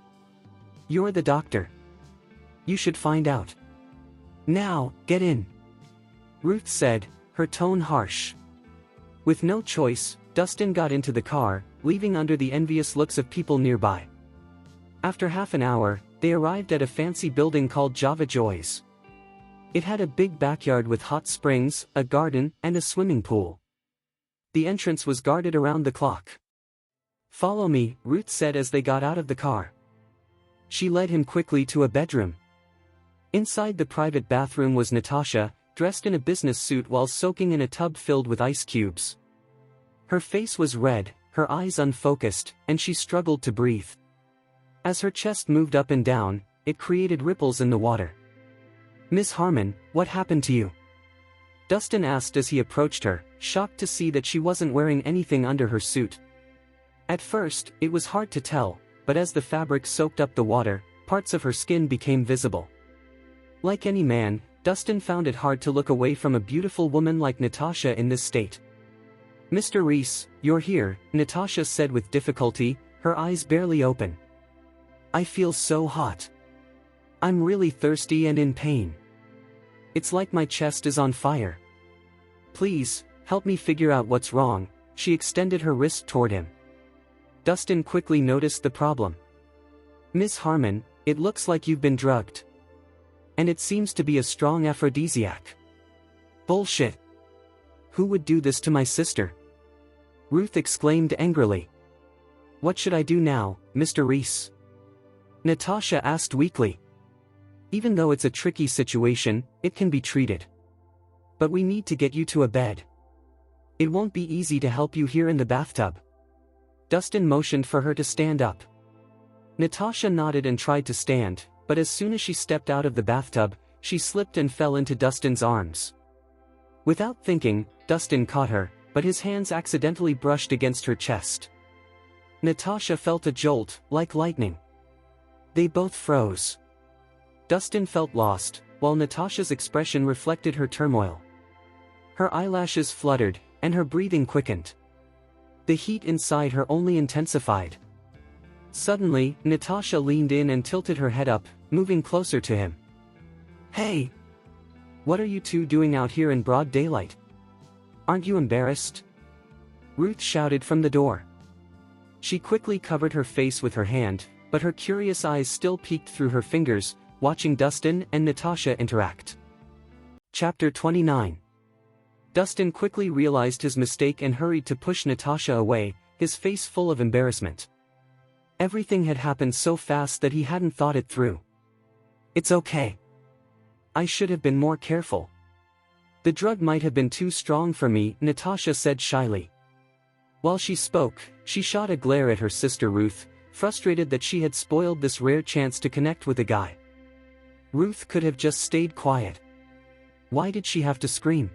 You're the doctor. You should find out. Now, get in," Ruth said, her tone harsh. With no choice, Dustin got into the car, leaving under the envious looks of people nearby. After half an hour, they arrived at a fancy building called Java Joys. It had a big backyard with hot springs, a garden, and a swimming pool. The entrance was guarded around the clock. "Follow me," Ruth said as they got out of the car. She led him quickly to a bedroom. Inside the private bathroom was Natasha, dressed in a business suit while soaking in a tub filled with ice cubes. Her face was red, her eyes unfocused, and she struggled to breathe. As her chest moved up and down, it created ripples in the water. "Miss Harmon, what happened to you?" Dustin asked as he approached her, shocked to see that she wasn't wearing anything under her suit. At first, it was hard to tell, but as the fabric soaked up the water, parts of her skin became visible. Like any man, Dustin found it hard to look away from a beautiful woman like Natasha in this state. "Mr. Rhys, you're here," Natasha said with difficulty, her eyes barely open. "I feel so hot. I'm really thirsty and in pain. It's like my chest is on fire. Please, help me figure out what's wrong." She extended her wrist toward him. Dustin quickly noticed the problem. "Miss Harmon, it looks like you've been drugged. And it seems to be a strong aphrodisiac." "Bullshit. Who would do this to my sister?" Ruth exclaimed angrily. "What should I do now, Mr. Rhys?" Natasha asked weakly. "Even though it's a tricky situation, it can be treated. But we need to get you to a bed. It won't be easy to help you here in the bathtub." Dustin motioned for her to stand up. Natasha nodded and tried to stand, but as soon as she stepped out of the bathtub, she slipped and fell into Dustin's arms. Without thinking, Dustin caught her, but his hands accidentally brushed against her chest. Natasha felt a jolt, like lightning. They both froze. Dustin felt lost, while Natasha's expression reflected her turmoil. Her eyelashes fluttered, and her breathing quickened. The heat inside her only intensified. Suddenly, Natasha leaned in and tilted her head up, moving closer to him. "Hey! What are you two doing out here in broad daylight? Aren't you embarrassed?" Ruth shouted from the door. She quickly covered her face with her hand, but her curious eyes still peeked through her fingers, watching Dustin and Natasha interact. Chapter 29. Dustin quickly realized his mistake and hurried to push Natasha away, his face full of embarrassment. Everything had happened so fast that he hadn't thought it through. "It's okay. I should have been more careful. The drug might have been too strong for me," Natasha said shyly. While she spoke, she shot a glare at her sister Ruth, frustrated that she had spoiled this rare chance to connect with a guy. Ruth could have just stayed quiet. Why did she have to scream?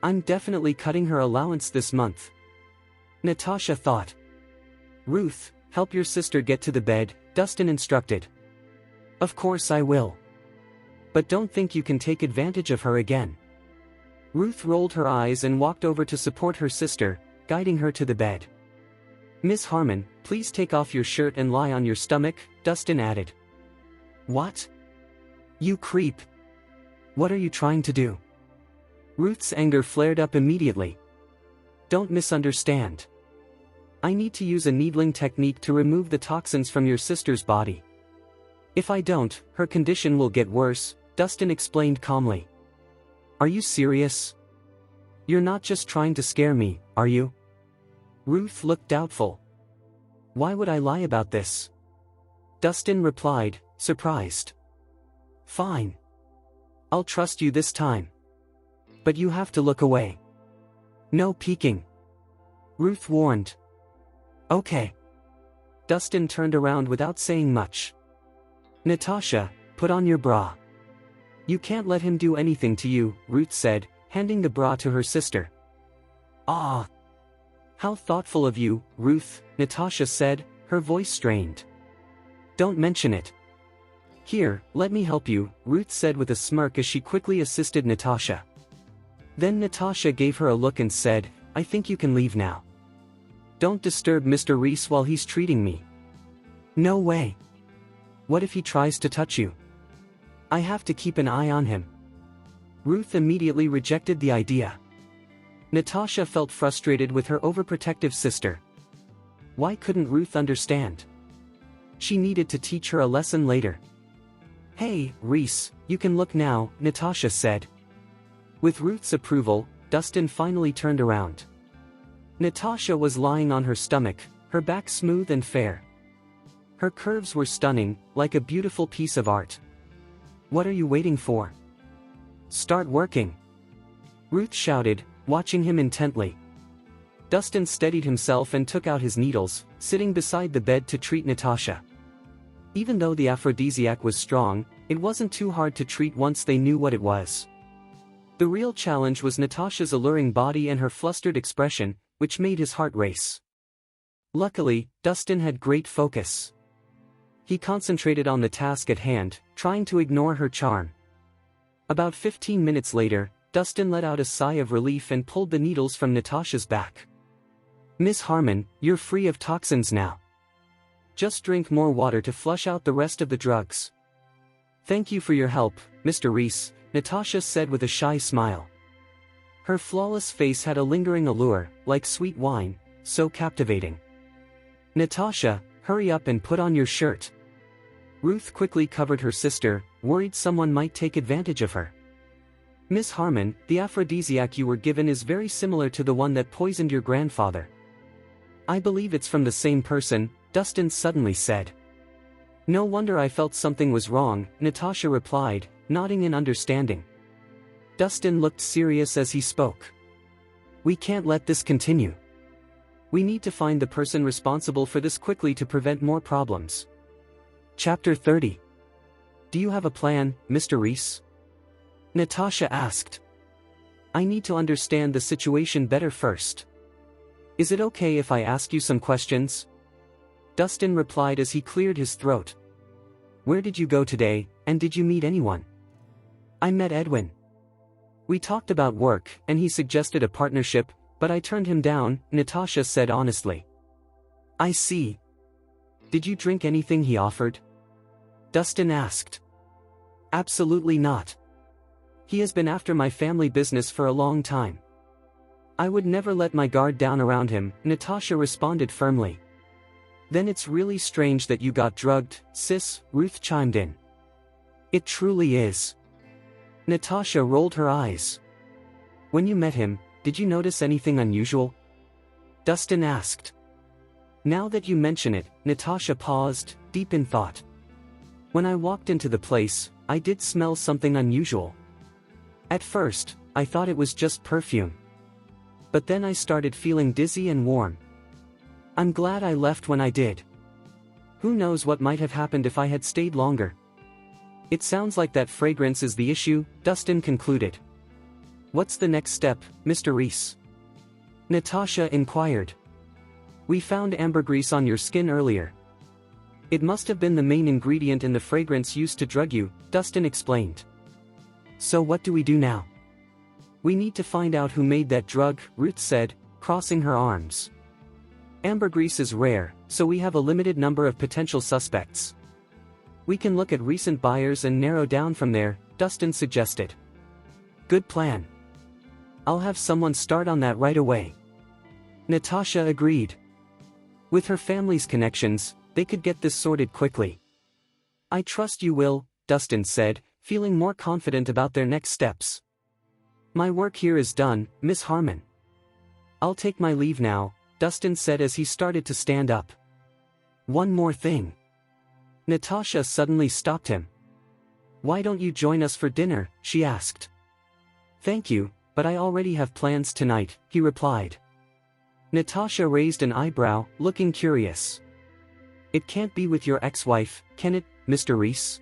"I'm definitely cutting her allowance this month," Natasha thought. "Ruth, help your sister get to the bed," Dustin instructed. "Of course I will. But don't think you can take advantage of her again." Ruth rolled her eyes and walked over to support her sister, guiding her to the bed. "Miss Harmon, please take off your shirt and lie on your stomach," Dustin added. "What? You creep. What are you trying to do?" Ruth's anger flared up immediately. "Don't misunderstand. I need to use a needling technique to remove the toxins from your sister's body. If I don't, her condition will get worse," Dustin explained calmly. "Are you serious? You're not just trying to scare me, are you?" Ruth looked doubtful. "Why would I lie about this?" Dustin replied, surprised. "Fine. I'll trust you this time. But you have to look away. No peeking," Ruth warned. "Okay." Dustin turned around without saying much. "Natasha, put on your bra." "You can't let him do anything to you," Ruth said, handing the bra to her sister. "Ah. How thoughtful of you, Ruth," Natasha said, her voice strained. "Don't mention it." "Here, let me help you," Ruth said with a smirk as she quickly assisted Natasha. Then Natasha gave her a look and said, "I think you can leave now. Don't disturb Mr. Rhys while he's treating me." "No way. What if he tries to touch you? I have to keep an eye on him." Ruth immediately rejected the idea. Natasha felt frustrated with her overprotective sister. Why couldn't Ruth understand? She needed to teach her a lesson later. "Hey, Rhys, you can look now," Natasha said. With Ruth's approval, Dustin finally turned around. Natasha was lying on her stomach, her back smooth and fair. Her curves were stunning, like a beautiful piece of art. "What are you waiting for? Start working," Ruth shouted, watching him intently. Dustin steadied himself and took out his needles, sitting beside the bed to treat Natasha. Even though the aphrodisiac was strong, it wasn't too hard to treat once they knew what it was. The real challenge was Natasha's alluring body and her flustered expression, which made his heart race. Luckily, Dustin had great focus. He concentrated on the task at hand, trying to ignore her charm. About 15 minutes later, Dustin let out a sigh of relief and pulled the needles from Natasha's back. "Miss Harmon, you're free of toxins now. Just drink more water to flush out the rest of the drugs." "Thank you for your help, Mr. Rhys," Natasha said with a shy smile. Her flawless face had a lingering allure, like sweet wine, so captivating. "Natasha, hurry up and put on your shirt." Ruth quickly covered her sister, worried someone might take advantage of her. "Miss Harmon, the aphrodisiac you were given is very similar to the one that poisoned your grandfather." "I believe it's from the same person," Dustin suddenly said. "No wonder I felt something was wrong," Natasha replied, nodding in understanding. Dustin looked serious as he spoke. "We can't let this continue. We need to find the person responsible for this quickly to prevent more problems." Chapter 30. "Do you have a plan, Mr. Rhys?" Natasha asked. "I need to understand the situation better first. Is it okay if I ask you some questions?" Dustin replied as he cleared his throat. "Where did you go today, and did you meet anyone?" "I met Edwin. We talked about work, and he suggested a partnership, but I turned him down," Natasha said honestly. "I see. Did you drink anything he offered?" Dustin asked. "Absolutely not. He has been after my family business for a long time. I would never let my guard down around him, Natasha responded firmly. Then it's really strange that you got drugged, sis, Ruth chimed in. It truly is. Natasha rolled her eyes. When you met him, did you notice anything unusual? Dustin asked. Now that you mention it, Natasha paused, deep in thought. When I walked into the place, I did smell something unusual. At first, I thought it was just perfume. But then I started feeling dizzy and warm. I'm glad I left when I did. Who knows what might have happened if I had stayed longer. It sounds like that fragrance is the issue, Dustin concluded. What's the next step, Mr. Rhys? Natasha inquired. We found ambergris on your skin earlier. It must have been the main ingredient in the fragrance used to drug you, Dustin explained. So what do we do now? We need to find out who made that drug, Ruth said, crossing her arms. Ambergris is rare, so we have a limited number of potential suspects. We can look at recent buyers and narrow down from there, Dustin suggested. Good plan. I'll have someone start on that right away. Natasha agreed. With her family's connections, they could get this sorted quickly. I trust you will, Dustin said, feeling more confident about their next steps. My work here is done, Miss Harmon. I'll take my leave now, Dustin said as he started to stand up. One more thing. Natasha suddenly stopped him. Why don't you join us for dinner, she asked. Thank you, but I already have plans tonight, he replied. Natasha raised an eyebrow, looking curious. It can't be with your ex-wife, can it, Mr. Rhys?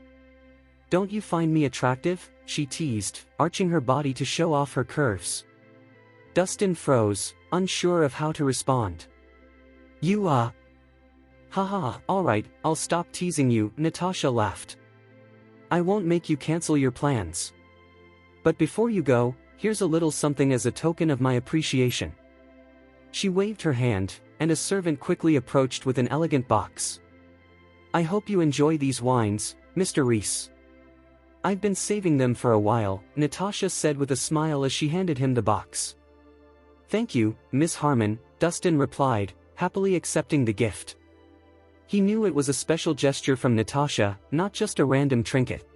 Don't you find me attractive? She teased, arching her body to show off her curves. Dustin froze, unsure of how to respond. Haha, alright, I'll stop teasing you, Natasha laughed. I won't make you cancel your plans. But before you go, here's a little something as a token of my appreciation. She waved her hand, and a servant quickly approached with an elegant box. I hope you enjoy these wines, Mr. Rhys. I've been saving them for a while, Natasha said with a smile as she handed him the box. Thank you, Miss Harmon, Dustin replied, happily accepting the gift. He knew it was a special gesture from Natasha, not just a random trinket.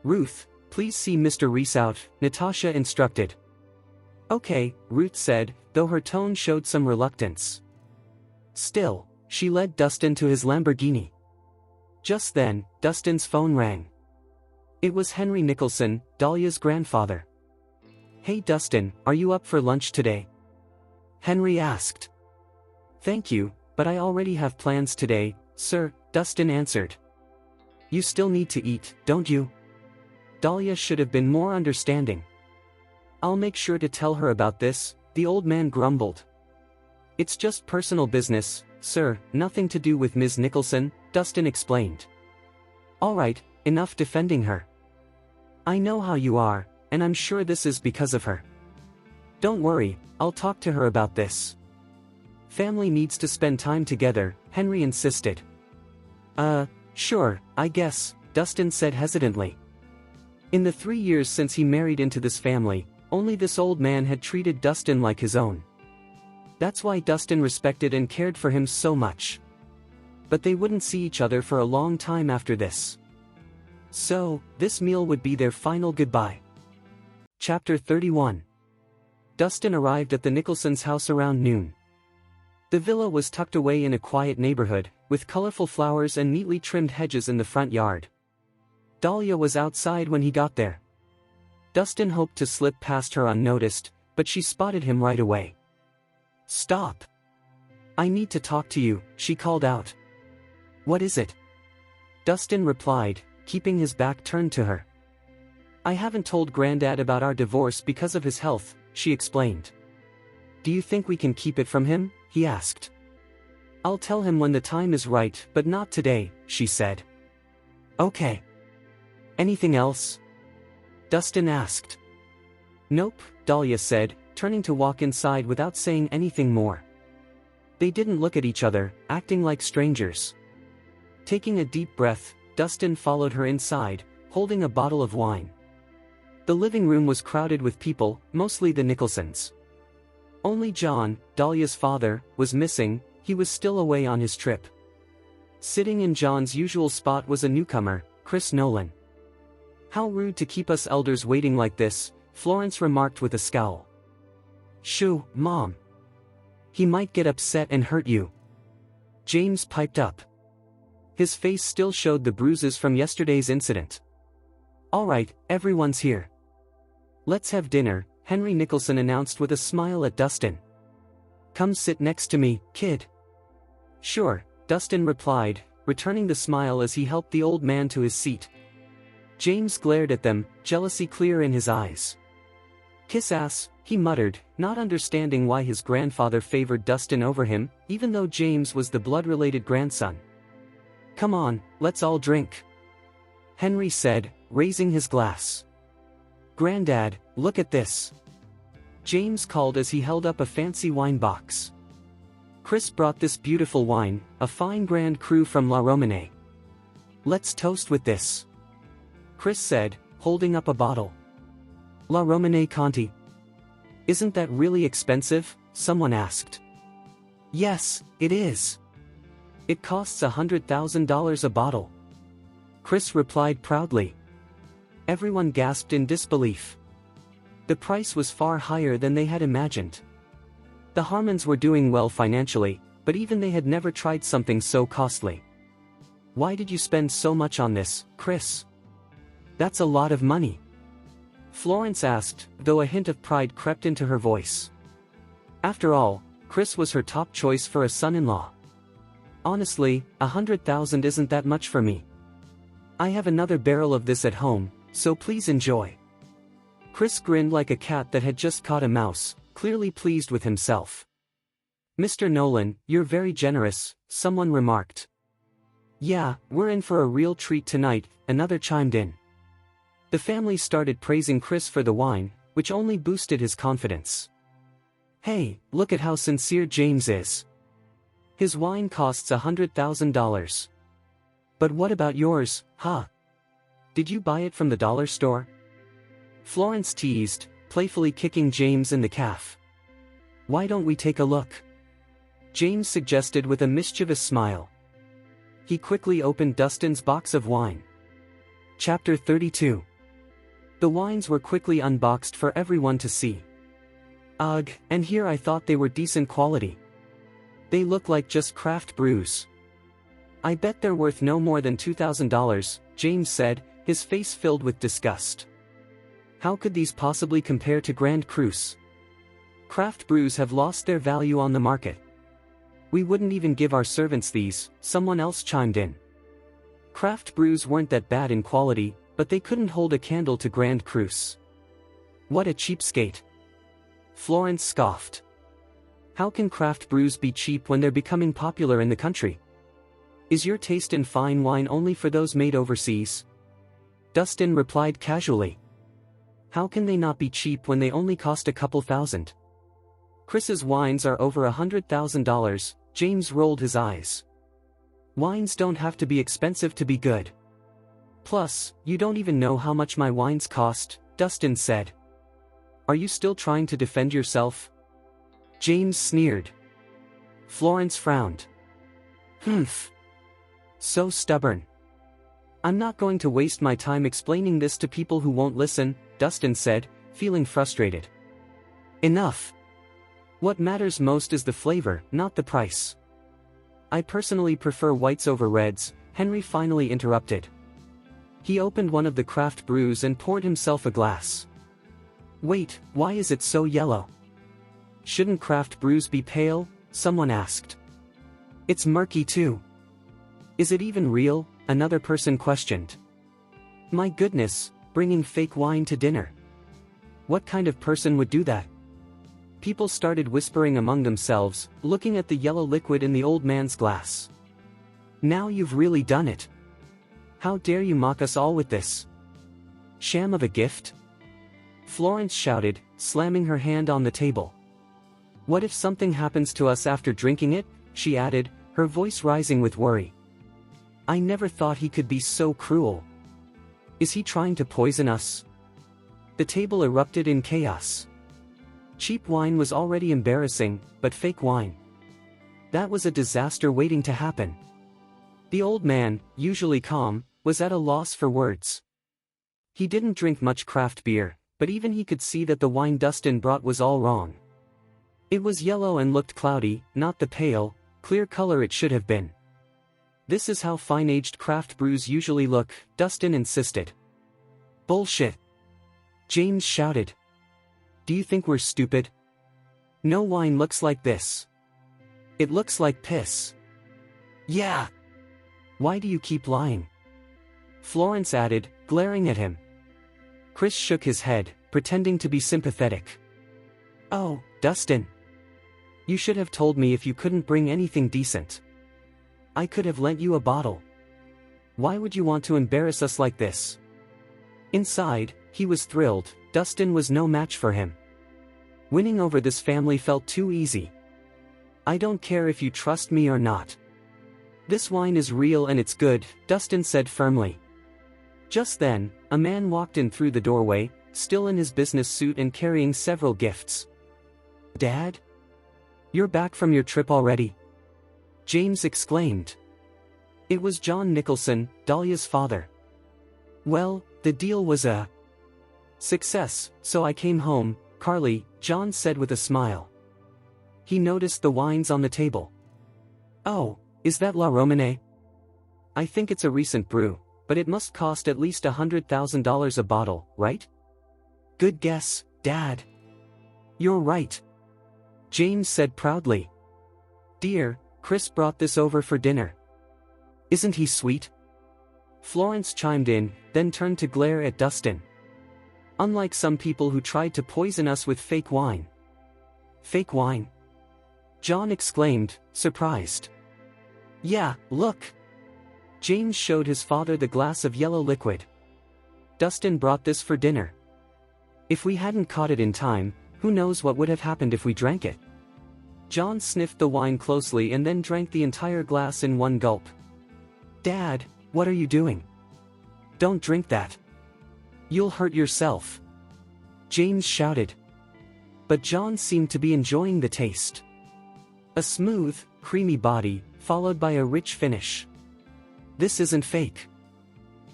Ruth, please see Mr. Rhys out, Natasha instructed. Okay, Ruth said, though her tone showed some reluctance. Still, she led Dustin to his Lamborghini. Just then, Dustin's phone rang. It was Henry Nicholson, Dahlia's grandfather. Hey Dustin, are you up for lunch today? Henry asked. Thank you, but I already have plans today, sir, Dustin answered. You still need to eat, don't you? Dahlia should have been more understanding. I'll make sure to tell her about this, the old man grumbled. It's just personal business, sir, nothing to do with Ms. Nicholson, Dustin explained. Alright, enough defending her. I know how you are, and I'm sure this is because of her. Don't worry, I'll talk to her about this. Family needs to spend time together, Henry insisted. Sure, I guess, Dustin said hesitantly. In the 3 years since he married into this family, only this old man had treated Dustin like his own. That's why Dustin respected and cared for him so much. But they wouldn't see each other for a long time after this. So, this meal would be their final goodbye. Chapter 31. Dustin arrived at the Nicholsons' house around noon. The villa was tucked away in a quiet neighborhood, with colorful flowers and neatly trimmed hedges in the front yard. Dahlia was outside when he got there. Dustin hoped to slip past her unnoticed, but she spotted him right away. Stop! I need to talk to you, she called out. What is it? Dustin replied, keeping his back turned to her. I haven't told Granddad about our divorce because of his health, she explained. Do you think we can keep it from him? He asked. I'll tell him when the time is right, but not today, she said. Okay. Anything else? Dustin asked. Nope, Dahlia said, turning to walk inside without saying anything more. They didn't look at each other, acting like strangers. Taking a deep breath, Dustin followed her inside, holding a bottle of wine. The living room was crowded with people, mostly the Nicholsons. Only John, Dahlia's father, was missing. He was still away on his trip. Sitting in John's usual spot was a newcomer, Chris Nolan. "How rude to keep us elders waiting like this," Florence remarked with a scowl. "Shoo, Mom. He might get upset and hurt you," James piped up. His face still showed the bruises from yesterday's incident. "All right, everyone's here. Let's have dinner," Henry Nicholson announced with a smile at Dustin. "Come sit next to me, kid." "Sure," Dustin replied, returning the smile as he helped the old man to his seat. James glared at them, jealousy clear in his eyes. "Kiss ass," he muttered, not understanding why his grandfather favored Dustin over him, even though James was the blood-related grandson. "Come on, let's all drink," Henry said, raising his glass. "Granddad, look at this," James called as he held up a fancy wine box. Chris brought this beautiful wine, a fine Grand Cru from La Romanée. "Let's toast with this," Chris said, holding up a bottle. "La Romanée Conti. Isn't that really expensive?" someone asked. "Yes, it is. It costs $100,000 a bottle," Chris replied proudly. Everyone gasped in disbelief. The price was far higher than they had imagined. The Harmons were doing well financially, but even they had never tried something so costly. "Why did you spend so much on this, Chris? That's a lot of money," Florence asked, though a hint of pride crept into her voice. After all, Chris was her top choice for a son-in-law. "Honestly, $100,000 isn't that much for me. I have another barrel of this at home, so please enjoy." Chris grinned like a cat that had just caught a mouse, clearly pleased with himself. "Mr. Nolan, you're very generous," someone remarked. "Yeah, we're in for a real treat tonight," another chimed in. The family started praising Chris for the wine, which only boosted his confidence. "Hey, look at how sincere James is. His wine costs $100,000. But what about yours, huh? Did you buy it from the dollar store?" Florence teased, playfully kicking James in the calf. "Why don't we take a look?" James suggested with a mischievous smile. He quickly opened Dustin's box of wine. Chapter 32. The wines were quickly unboxed for everyone to see. "Ugh, and here I thought they were decent quality. They look like just craft brews. I bet they're worth no more than $2,000, James said, his face filled with disgust. "How could these possibly compare to Grand Crus? Craft brews have lost their value on the market. We wouldn't even give our servants these," someone else chimed in. Craft brews weren't that bad in quality, but they couldn't hold a candle to Grand Crus. "What a cheapskate," Florence scoffed. "How can craft brews be cheap when they're becoming popular in the country? Is your taste in fine wine only for those made overseas?" Dustin replied casually. "How can they not be cheap when they only cost a couple thousand? Chris's wines are over $100,000, James rolled his eyes. "Wines don't have to be expensive to be good. Plus, you don't even know how much my wines cost," Dustin said. "Are you still trying to defend yourself?" James sneered. Florence frowned. "Humph. So stubborn. I'm not going to waste my time explaining this to people who won't listen," Dustin said, feeling frustrated. "Enough. What matters most is the flavor, not the price. I personally prefer whites over reds," Henry finally interrupted. He opened one of the craft brews and poured himself a glass. "Wait, why is it so yellow? Shouldn't craft brews be pale?" someone asked. "It's murky too." "Is it even real?" another person questioned. "My goodness, bringing fake wine to dinner. What kind of person would do that?" People started whispering among themselves, looking at the yellow liquid in the old man's glass. "Now you've really done it. How dare you mock us all with this? Sham of a gift?" Florence shouted, slamming her hand on the table. "What if something happens to us after drinking it?" she added, her voice rising with worry. "I never thought he could be so cruel. Is he trying to poison us?" The table erupted in chaos. Cheap wine was already embarrassing, but fake wine. That was a disaster waiting to happen. The old man, usually calm, was at a loss for words. He didn't drink much craft beer, but even he could see that the wine Dustin brought was all wrong. It was yellow and looked cloudy, not the pale, clear color it should have been. This is how fine-aged craft brews usually look, Dustin insisted. Bullshit! James shouted. Do you think we're stupid? No wine looks like this. It looks like piss. Yeah. Why do you keep lying? Florence added, glaring at him. Chris shook his head, pretending to be sympathetic. Oh, Dustin. You should have told me if you couldn't bring anything decent. I could have lent you a bottle. Why would you want to embarrass us like this? Inside, he was thrilled. Dustin was no match for him. Winning over this family felt too easy. I don't care if you trust me or not. This wine is real and it's good, Dustin said firmly. Just then, a man walked in through the doorway, still in his business suit and carrying several gifts. Dad? You're back from your trip already? James exclaimed. It was John Nicholson, Dahlia's father. Well, the deal was a success, so I came home, Carly, John said with a smile. He noticed the wines on the table. Oh, is that La Romane? I think it's a recent brew, but it must cost at least $100,000 a bottle, right? Good guess, Dad. You're right. James said proudly. Dear, Chris brought this over for dinner. Isn't he sweet? Florence chimed in, then turned to glare at Dustin. Unlike some people who tried to poison us with fake wine. Fake wine? John exclaimed, surprised. Yeah, look. James showed his father the glass of yellow liquid. Dustin brought this for dinner. If we hadn't caught it in time, who knows what would have happened if we drank it? John sniffed the wine closely and then drank the entire glass in one gulp. Dad, what are you doing? Don't drink that. You'll hurt yourself. James shouted. But John seemed to be enjoying the taste. A smooth, creamy body, followed by a rich finish. This isn't fake.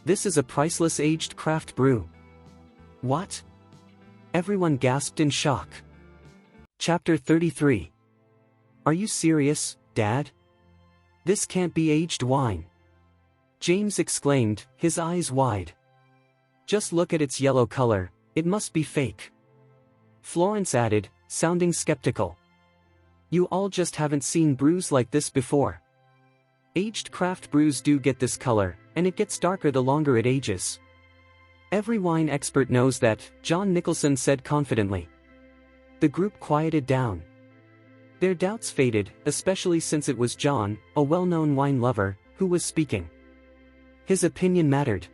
This is a priceless aged craft brew. What? Everyone gasped in shock. Chapter 33. Are you serious, Dad? This can't be aged wine. James exclaimed, his eyes wide. Just look at its yellow color, it must be fake. Florence added, sounding skeptical. You all just haven't seen brews like this before. Aged craft brews do get this color, and it gets darker the longer it ages. Every wine expert knows that, John Nicholson said confidently. The group quieted down. Their doubts faded, especially since it was John, a well-known wine lover, who was speaking. His opinion mattered.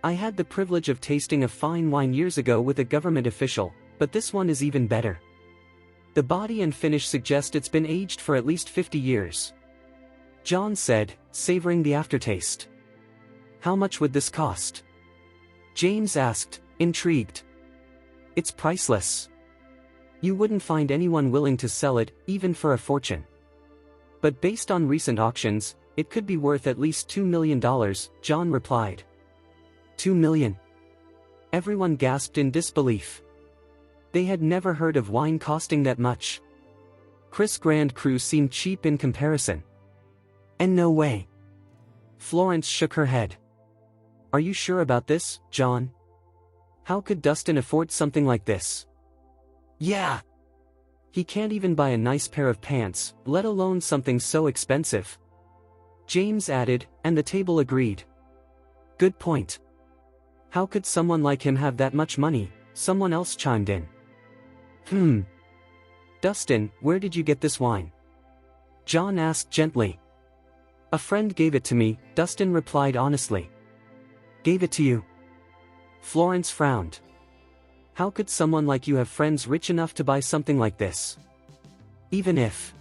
I had the privilege of tasting a fine wine years ago with a government official, but this one is even better. The body and finish suggest it's been aged for at least 50 years. John said, savoring the aftertaste. How much would this cost? James asked, intrigued. It's priceless. You wouldn't find anyone willing to sell it, even for a fortune. But based on recent auctions, it could be worth at least $2 million, John replied. 2 million. Everyone gasped in disbelief. They had never heard of wine costing that much. Chris' Grand Cru seemed cheap in comparison. And no way. Florence shook her head. Are you sure about this, John? How could Dustin afford something like this? Yeah. He can't even buy a nice pair of pants, let alone something so expensive. James added, and the table agreed. Good point. How could someone like him have that much money? Someone else chimed in. Dustin, where did you get this wine? John asked gently. A friend gave it to me, Dustin replied honestly. Gave it to you? Florence frowned. How could someone like you have friends rich enough to buy something like this? Even if.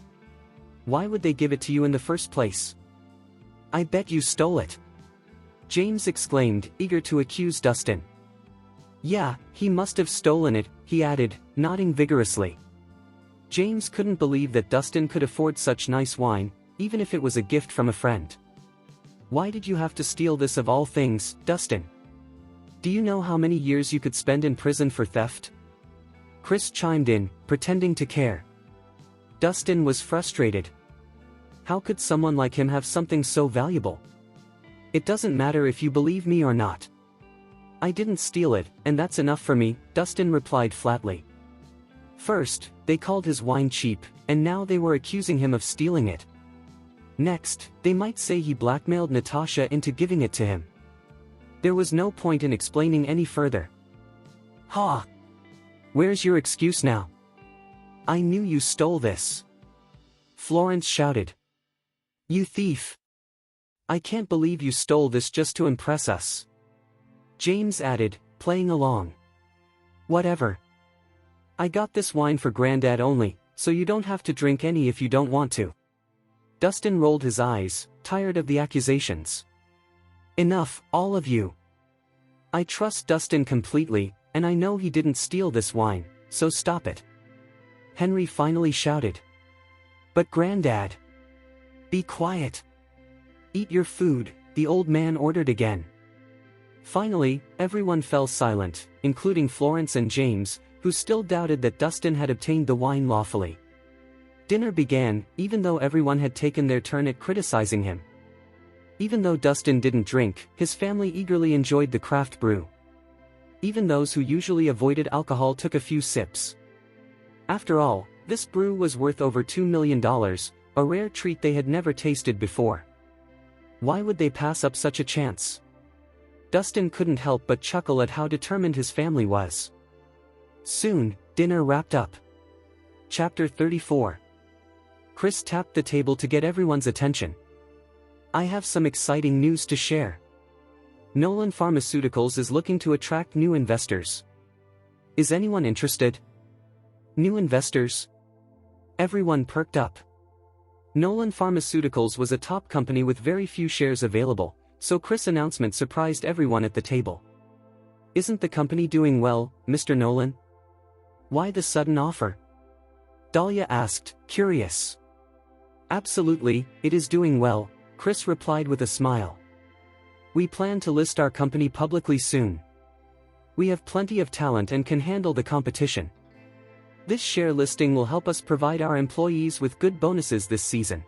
Why would they give it to you in the first place? I bet you stole it. James exclaimed, eager to accuse Dustin. Yeah, he must have stolen it, he added, nodding vigorously. James couldn't believe that Dustin could afford such nice wine, even if it was a gift from a friend. Why did you have to steal this of all things, Dustin? Do you know how many years you could spend in prison for theft? Chris chimed in, pretending to care. Dustin was frustrated. How could someone like him have something so valuable? It doesn't matter if you believe me or not. I didn't steal it, and that's enough for me, Dustin replied flatly. First, they called his wine cheap, and now they were accusing him of stealing it. Next, they might say he blackmailed Natasha into giving it to him. There was no point in explaining any further. Ha! Where's your excuse now? I knew you stole this. Florence shouted. You thief! I can't believe you stole this just to impress us. James added, playing along. Whatever. I got this wine for Granddad only, so you don't have to drink any if you don't want to. Dustin rolled his eyes, tired of the accusations. Enough, all of you. I trust Dustin completely, and I know he didn't steal this wine, so stop it. Henry finally shouted. But Granddad. Be quiet. Eat your food, the old man ordered again. Finally, everyone fell silent, including Florence and James, who still doubted that Dustin had obtained the wine lawfully. Dinner began, even though everyone had taken their turn at criticizing him. Even though Dustin didn't drink, his family eagerly enjoyed the craft brew. Even those who usually avoided alcohol took a few sips. After all, this brew was worth over $2 million, a rare treat they had never tasted before. Why would they pass up such a chance? Dustin couldn't help but chuckle at how determined his family was. Soon, dinner wrapped up. Chapter 34. Chris tapped the table to get everyone's attention. I have some exciting news to share. Nolan Pharmaceuticals is looking to attract new investors. Is anyone interested? New investors? Everyone perked up. Nolan Pharmaceuticals was a top company with very few shares available, so Chris' announcement surprised everyone at the table. Isn't the company doing well, Mr. Nolan? Why the sudden offer? Dahlia asked, curious. Absolutely, it is doing well, Chris replied with a smile. We plan to list our company publicly soon. We have plenty of talent and can handle the competition. This share listing will help us provide our employees with good bonuses this season.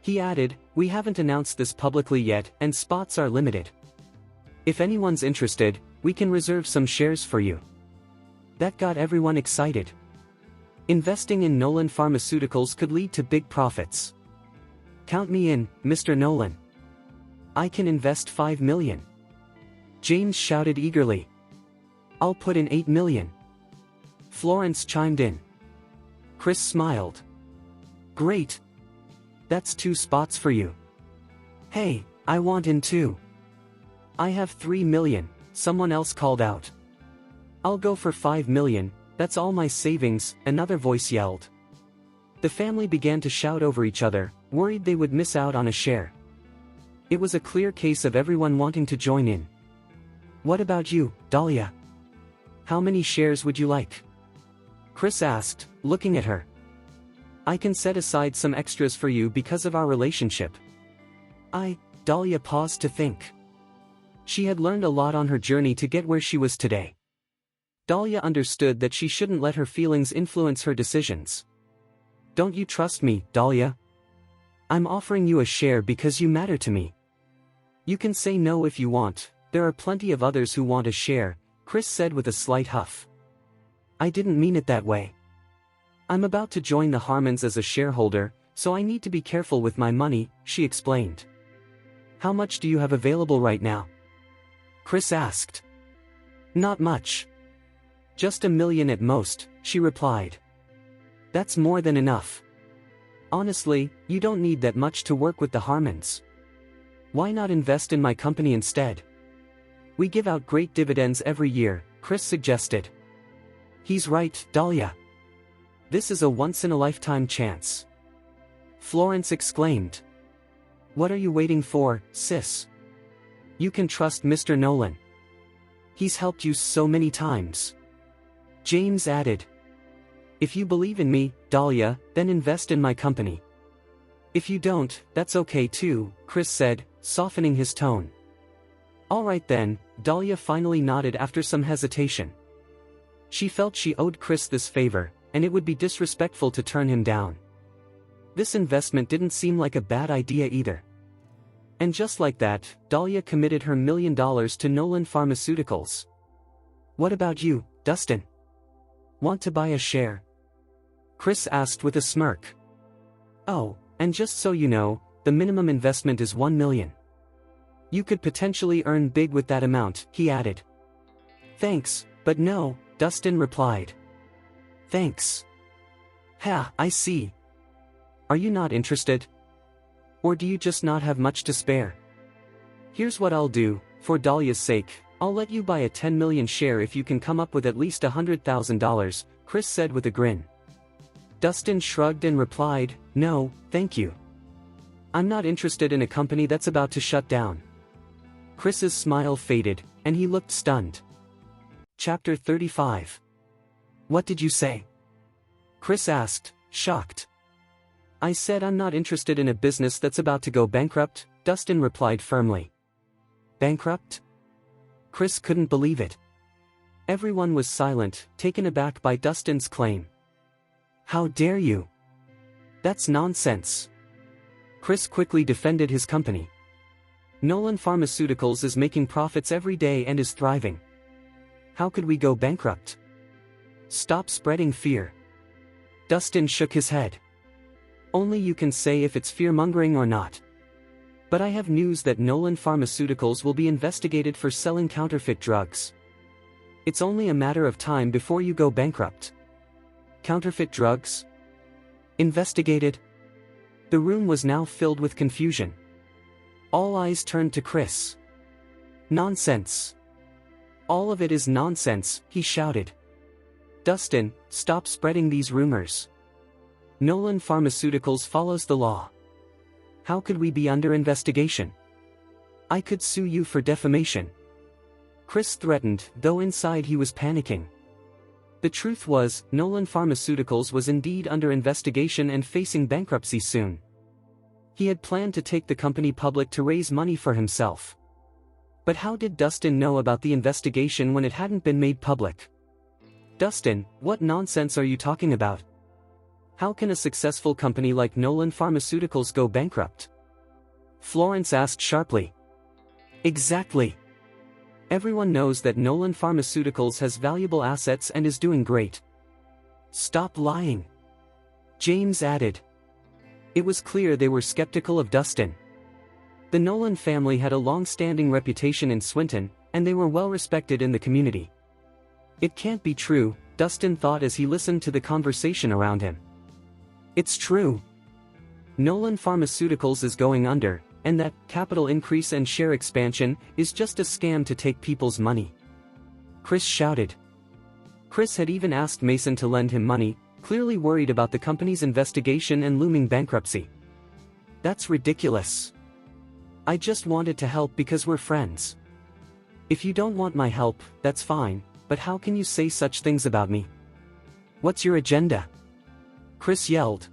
He added, we haven't announced this publicly yet and spots are limited. If anyone's interested, we can reserve some shares for you. That got everyone excited. Investing in Nolan Pharmaceuticals could lead to big profits. Count me in, Mr. Nolan. I can invest $5 million. James shouted eagerly. I'll put in $8 million. Florence chimed in. Chris smiled. Great. That's 2 spots for you. Hey, I want in too. I have $3 million, someone else called out. I'll go for $5 million, that's all my savings, another voice yelled. The family began to shout over each other, worried they would miss out on a share. It was a clear case of everyone wanting to join in. What about you, Dahlia? How many shares would you like? Chris asked, looking at her. I can set aside some extras for you because of our relationship. Dahlia paused to think. She had learned a lot on her journey to get where she was today. Dahlia understood that she shouldn't let her feelings influence her decisions. Don't you trust me, Dahlia? I'm offering you a share because you matter to me. You can say no if you want, there are plenty of others who want a share, Chris said with a slight huff. I didn't mean it that way. I'm about to join the Harmons as a shareholder, so I need to be careful with my money, she explained. How much do you have available right now? Chris asked. Not much. Just $1 million at most, she replied. That's more than enough. Honestly, you don't need that much to work with the Harmons. Why not invest in my company instead? We give out great dividends every year, Chris suggested. He's right, Dahlia. This is a once-in-a-lifetime chance. Florence exclaimed. What are you waiting for, sis? You can trust Mr. Nolan. He's helped you so many times. James added. If you believe in me, Dahlia, then invest in my company. If you don't, that's okay too, Chris said, softening his tone. All right then, Dahlia finally nodded after some hesitation. She felt she owed Chris this favor, and it would be disrespectful to turn him down. This investment didn't seem like a bad idea either. And just like that, Dahlia committed her $1 million to Nolan Pharmaceuticals. What about you, Dustin? Want to buy a share? Chris asked with a smirk. Oh, and just so you know, the minimum investment is $1 million. You could potentially earn big with that amount, he added. Thanks, but no, Dustin replied. Thanks. Ha, I see. Are you not interested? Or do you just not have much to spare? Here's what I'll do, for Dahlia's sake, I'll let you buy a 10 million share if you can come up with at least $100,000, Chris said with a grin. Dustin shrugged and replied, no, thank you. I'm not interested in a company that's about to shut down. Chris's smile faded, and he looked stunned. Chapter 35. What did you say? Chris asked, shocked. I said I'm not interested in a business that's about to go bankrupt, Dustin replied firmly. Bankrupt? Chris couldn't believe it. Everyone was silent, taken aback by Dustin's claim. How dare you? That's nonsense. Chris quickly defended his company. Nolan Pharmaceuticals is making profits every day and is thriving. How could we go bankrupt? Stop spreading fear. Dustin shook his head. Only you can say if it's fear-mongering or not. But I have news that Nolan Pharmaceuticals will be investigated for selling counterfeit drugs. It's only a matter of time before you go bankrupt. Counterfeit drugs? Investigated? The room was now filled with confusion. All eyes turned to Chris. Nonsense. All of it is nonsense, he shouted. Dustin, stop spreading these rumors. Nolan Pharmaceuticals follows the law. How could we be under investigation? I could sue you for defamation. Chris threatened, though inside he was panicking. The truth was, Nolan Pharmaceuticals was indeed under investigation and facing bankruptcy soon. He had planned to take the company public to raise money for himself. But how did Dustin know about the investigation when it hadn't been made public? Dustin, what nonsense are you talking about? How can a successful company like Nolan Pharmaceuticals go bankrupt? Florence asked sharply. Exactly. Everyone knows that Nolan Pharmaceuticals has valuable assets and is doing great. Stop lying. James added. It was clear they were skeptical of Dustin. The Nolan family had a long-standing reputation in Swinton, and they were well respected in the community. It can't be true, Dustin thought as he listened to the conversation around him. It's true. Nolan Pharmaceuticals is going under, and that capital increase and share expansion is just a scam to take people's money. Chris shouted. Chris had even asked Mason to lend him money, clearly worried about the company's investigation and looming bankruptcy. That's ridiculous. I just wanted to help because we're friends. If you don't want my help, that's fine, but how can you say such things about me? What's your agenda? Chris yelled.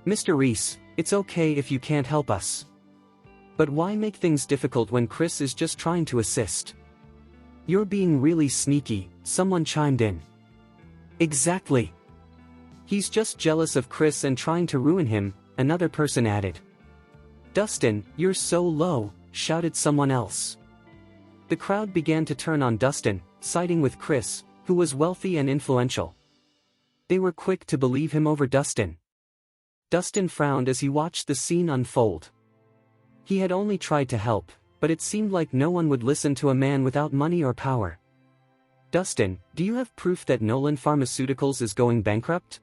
Mr. Rhys, it's okay if you can't help us. But why make things difficult when Chris is just trying to assist? You're being really sneaky, someone chimed in. Exactly. He's just jealous of Chris and trying to ruin him, another person added. Dustin, you're so low, shouted someone else. The crowd began to turn on Dustin, siding with Chris, who was wealthy and influential. They were quick to believe him over Dustin. Dustin frowned as he watched the scene unfold. He had only tried to help, but it seemed like no one would listen to a man without money or power. Dustin, do you have proof that Nolan Pharmaceuticals is going bankrupt?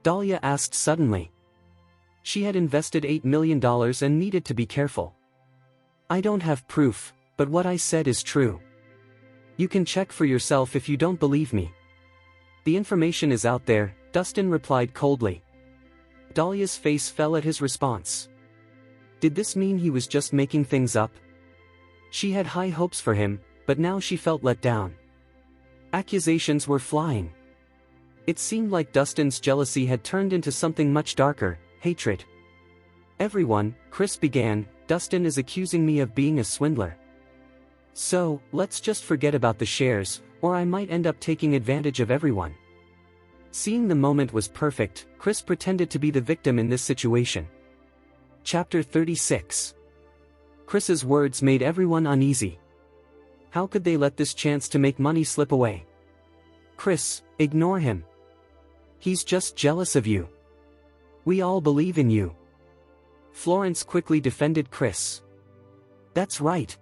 Dahlia asked suddenly. She had invested $8 million and needed to be careful. I don't have proof, but what I said is true. You can check for yourself if you don't believe me. The information is out there, Dustin replied coldly. Dahlia's face fell at his response. Did this mean he was just making things up? She had high hopes for him, but now she felt let down. Accusations were flying. It seemed like Dustin's jealousy had turned into something much darker, hatred. "Everyone," Chris began, "Dustin is accusing me of being a swindler. So, let's just forget about the shares, or I might end up taking advantage of everyone." Seeing the moment was perfect, Chris pretended to be the victim in this situation. Chapter 36. Chris's words made everyone uneasy. How could they let this chance to make money slip away? "Chris, ignore him. He's just jealous of you. We all believe in you." Florence quickly defended Chris. "That's right.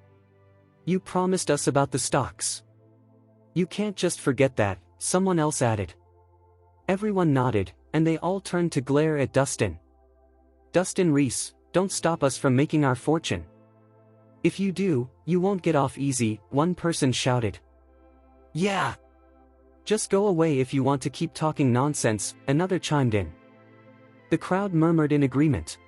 You promised us about the stocks. You can't just forget that," someone else added. Everyone nodded, and they all turned to glare at Dustin. "Dustin Rhys, don't stop us from making our fortune. If you do, you won't get off easy," one person shouted. "Yeah. Just go away if you want to keep talking nonsense," another chimed in. The crowd murmured in agreement.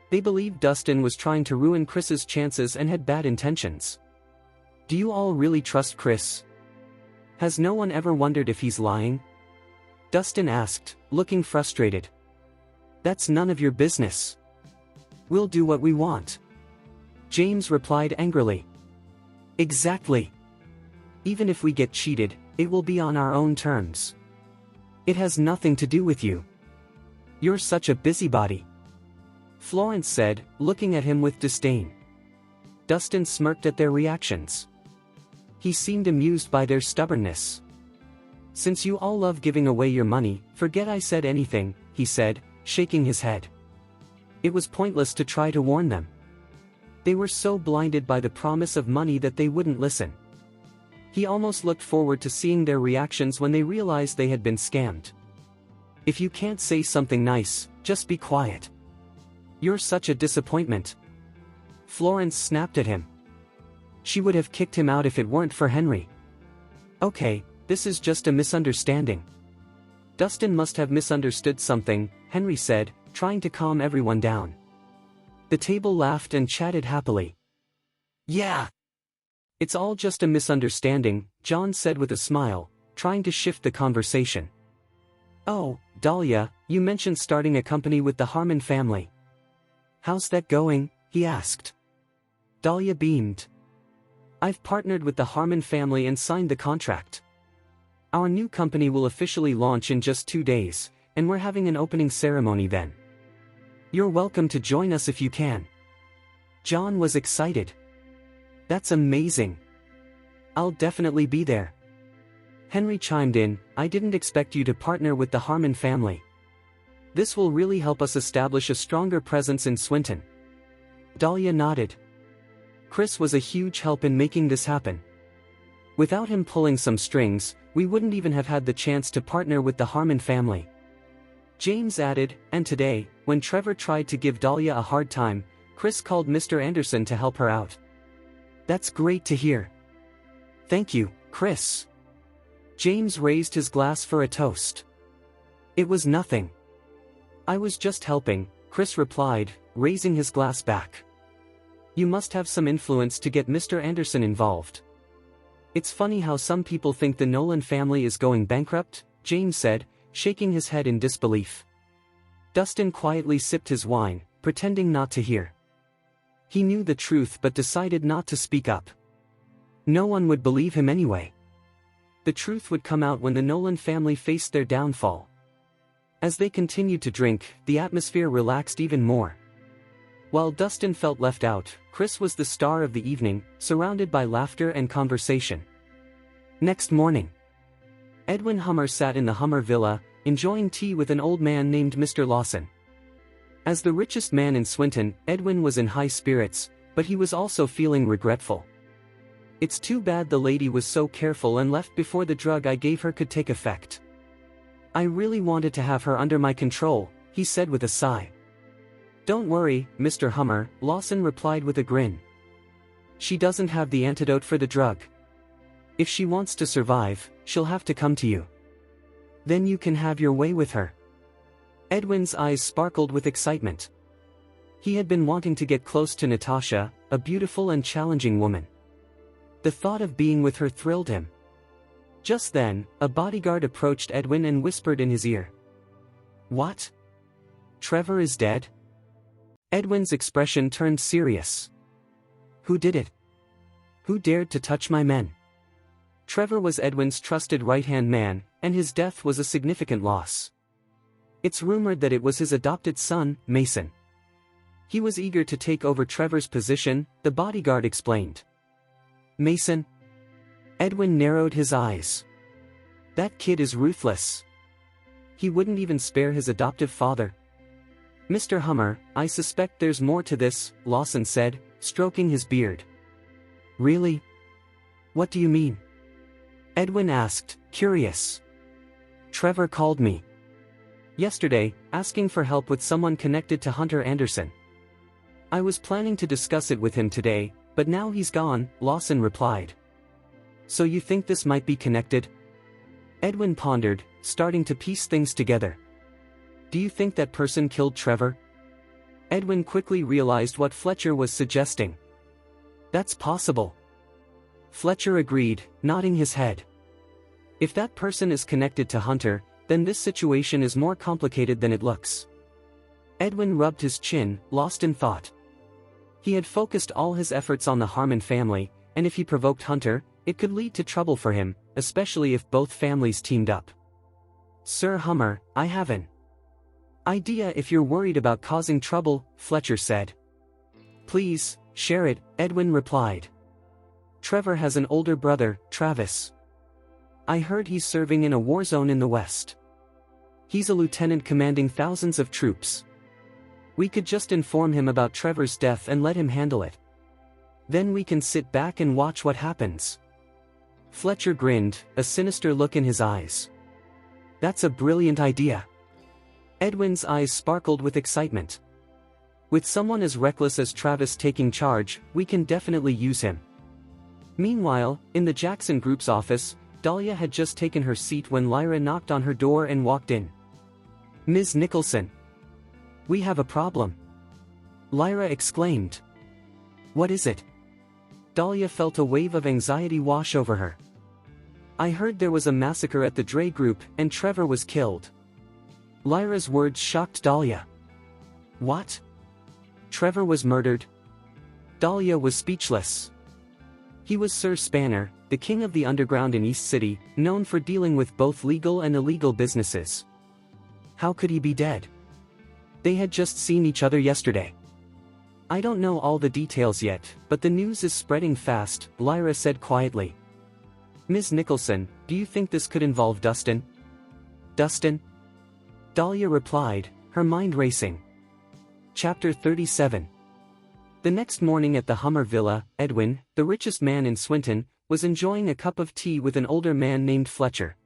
They believed Dustin was trying to ruin Chris's chances and had bad intentions. "Do you all really trust Chris? Has no one ever wondered if he's lying?" Dustin asked, looking frustrated. "That's none of your business. We'll do what we want." James replied angrily. "Exactly. Even if we get cheated, it will be on our own terms. It has nothing to do with you. You're such a busybody," Florence said, looking at him with disdain. Dustin smirked at their reactions. He seemed amused by their stubbornness. "Since you all love giving away your money, forget I said anything," he said, shaking his head. It was pointless to try to warn them. They were so blinded by the promise of money that they wouldn't listen. He almost looked forward to seeing their reactions when they realized they had been scammed. "If you can't say something nice, just be quiet. You're such a disappointment." Florence snapped at him. She would have kicked him out if it weren't for Henry. "Okay, this is just a misunderstanding." "Dustin must have misunderstood something," Henry said, trying to calm everyone down. The table laughed and chatted happily. "Yeah. It's all just a misunderstanding," John said with a smile, trying to shift the conversation. "Oh, Dahlia, you mentioned starting a company with the Harmon family. How's that going?" he asked. Dahlia beamed. "I've partnered with the Harmon family and signed the contract. Our new company will officially launch in just 2 days, and we're having an opening ceremony then. You're welcome to join us if you can." John was excited. "That's amazing. I'll definitely be there." Henry chimed in, "I didn't expect you to partner with the Harmon family. This will really help us establish a stronger presence in Swinton." Dahlia nodded. Chris was a huge help in making this happen. Without him pulling some strings, we wouldn't even have had the chance to partner with the Harmon family. James added, "And today, when Trevor tried to give Dahlia a hard time, Chris called Mr. Anderson to help her out." "That's great to hear. Thank you, Chris." James raised his glass for a toast. "It was nothing. I was just helping," Chris replied, raising his glass back. "You must have some influence to get Mr. Anderson involved." "It's funny how some people think the Nolan family is going bankrupt," James said, shaking his head in disbelief. Dustin quietly sipped his wine, pretending not to hear. He knew the truth but decided not to speak up. No one would believe him anyway. The truth would come out when the Nolan family faced their downfall. As they continued to drink, the atmosphere relaxed even more. While Dustin felt left out, Chris was the star of the evening, surrounded by laughter and conversation. Next morning, Edwin Hummer sat in the Hummer villa, enjoying tea with an old man named Mr. Lawson. As the richest man in Swinton, Edwin was in high spirits, but he was also feeling regretful. "It's too bad the lady was so careful and left before the drug I gave her could take effect. I really wanted to have her under my control," he said with a sigh. "Don't worry, Mr. Hummer," Lawson replied with a grin. "She doesn't have the antidote for the drug. If she wants to survive, she'll have to come to you. Then you can have your way with her." Edwin's eyes sparkled with excitement. He had been wanting to get close to Natasha, a beautiful and challenging woman. The thought of being with her thrilled him. Just then, a bodyguard approached Edwin and whispered in his ear. "What? Trevor is dead?" Edwin's expression turned serious. "Who did it? Who dared to touch my men?" Trevor was Edwin's trusted right-hand man, and his death was a significant loss. It's rumored that it was his adopted son, Mason. He was eager to take over Trevor's position, the bodyguard explained. "Mason?" Edwin narrowed his eyes. "That kid is ruthless. He wouldn't even spare his adoptive father." "Mr. Hummer, I suspect there's more to this," Lawson said, stroking his beard. "Really? What do you mean?" Edwin asked, curious. "Trevor called me yesterday, asking for help with someone connected to Hunter Anderson. I was planning to discuss it with him today, but now he's gone," Lawson replied. "So you think this might be connected?" Edwin pondered, starting to piece things together. "Do you think that person killed Trevor?" Edwin quickly realized what Fletcher was suggesting. "That's possible." Fletcher agreed, nodding his head. "If that person is connected to Hunter, then this situation is more complicated than it looks." Edwin rubbed his chin, lost in thought. He had focused all his efforts on the Harmon family, and if he provoked Hunter, it could lead to trouble for him, especially if both families teamed up. "Sir Hummer, I have an idea if you're worried about causing trouble," Fletcher said. "Please, share it," Edwin replied. "Trevor has an older brother, Travis. I heard he's serving in a war zone in the West. He's a lieutenant commanding thousands of troops. We could just inform him about Trevor's death and let him handle it. Then we can sit back and watch what happens." Fletcher grinned, a sinister look in his eyes. "That's a brilliant idea." Edwin's eyes sparkled with excitement. "With someone as reckless as Travis taking charge, we can definitely use him." Meanwhile, in the Jackson Group's office, Dahlia had just taken her seat when Lyra knocked on her door and walked in. "Ms. Nicholson. We have a problem," Lyra exclaimed. "What is it?" Dahlia felt a wave of anxiety wash over her. "I heard there was a massacre at the Dre Group, and Trevor was killed." Lyra's words shocked Dahlia. "What? Trevor was murdered?" Dahlia was speechless. "He was Sir Spanner, the king of the underground in East City, known for dealing with both legal and illegal businesses. How could he be dead? They had just seen each other yesterday." "I don't know all the details yet, but the news is spreading fast," Lyra said quietly. "Ms. Nicholson, do you think this could involve Dustin?" "Dustin?" Dahlia replied, her mind racing. Chapter 37. The next morning at the Hummer Villa, Edwin, the richest man in Swinton, was enjoying a cup of tea with an older man named Fletcher.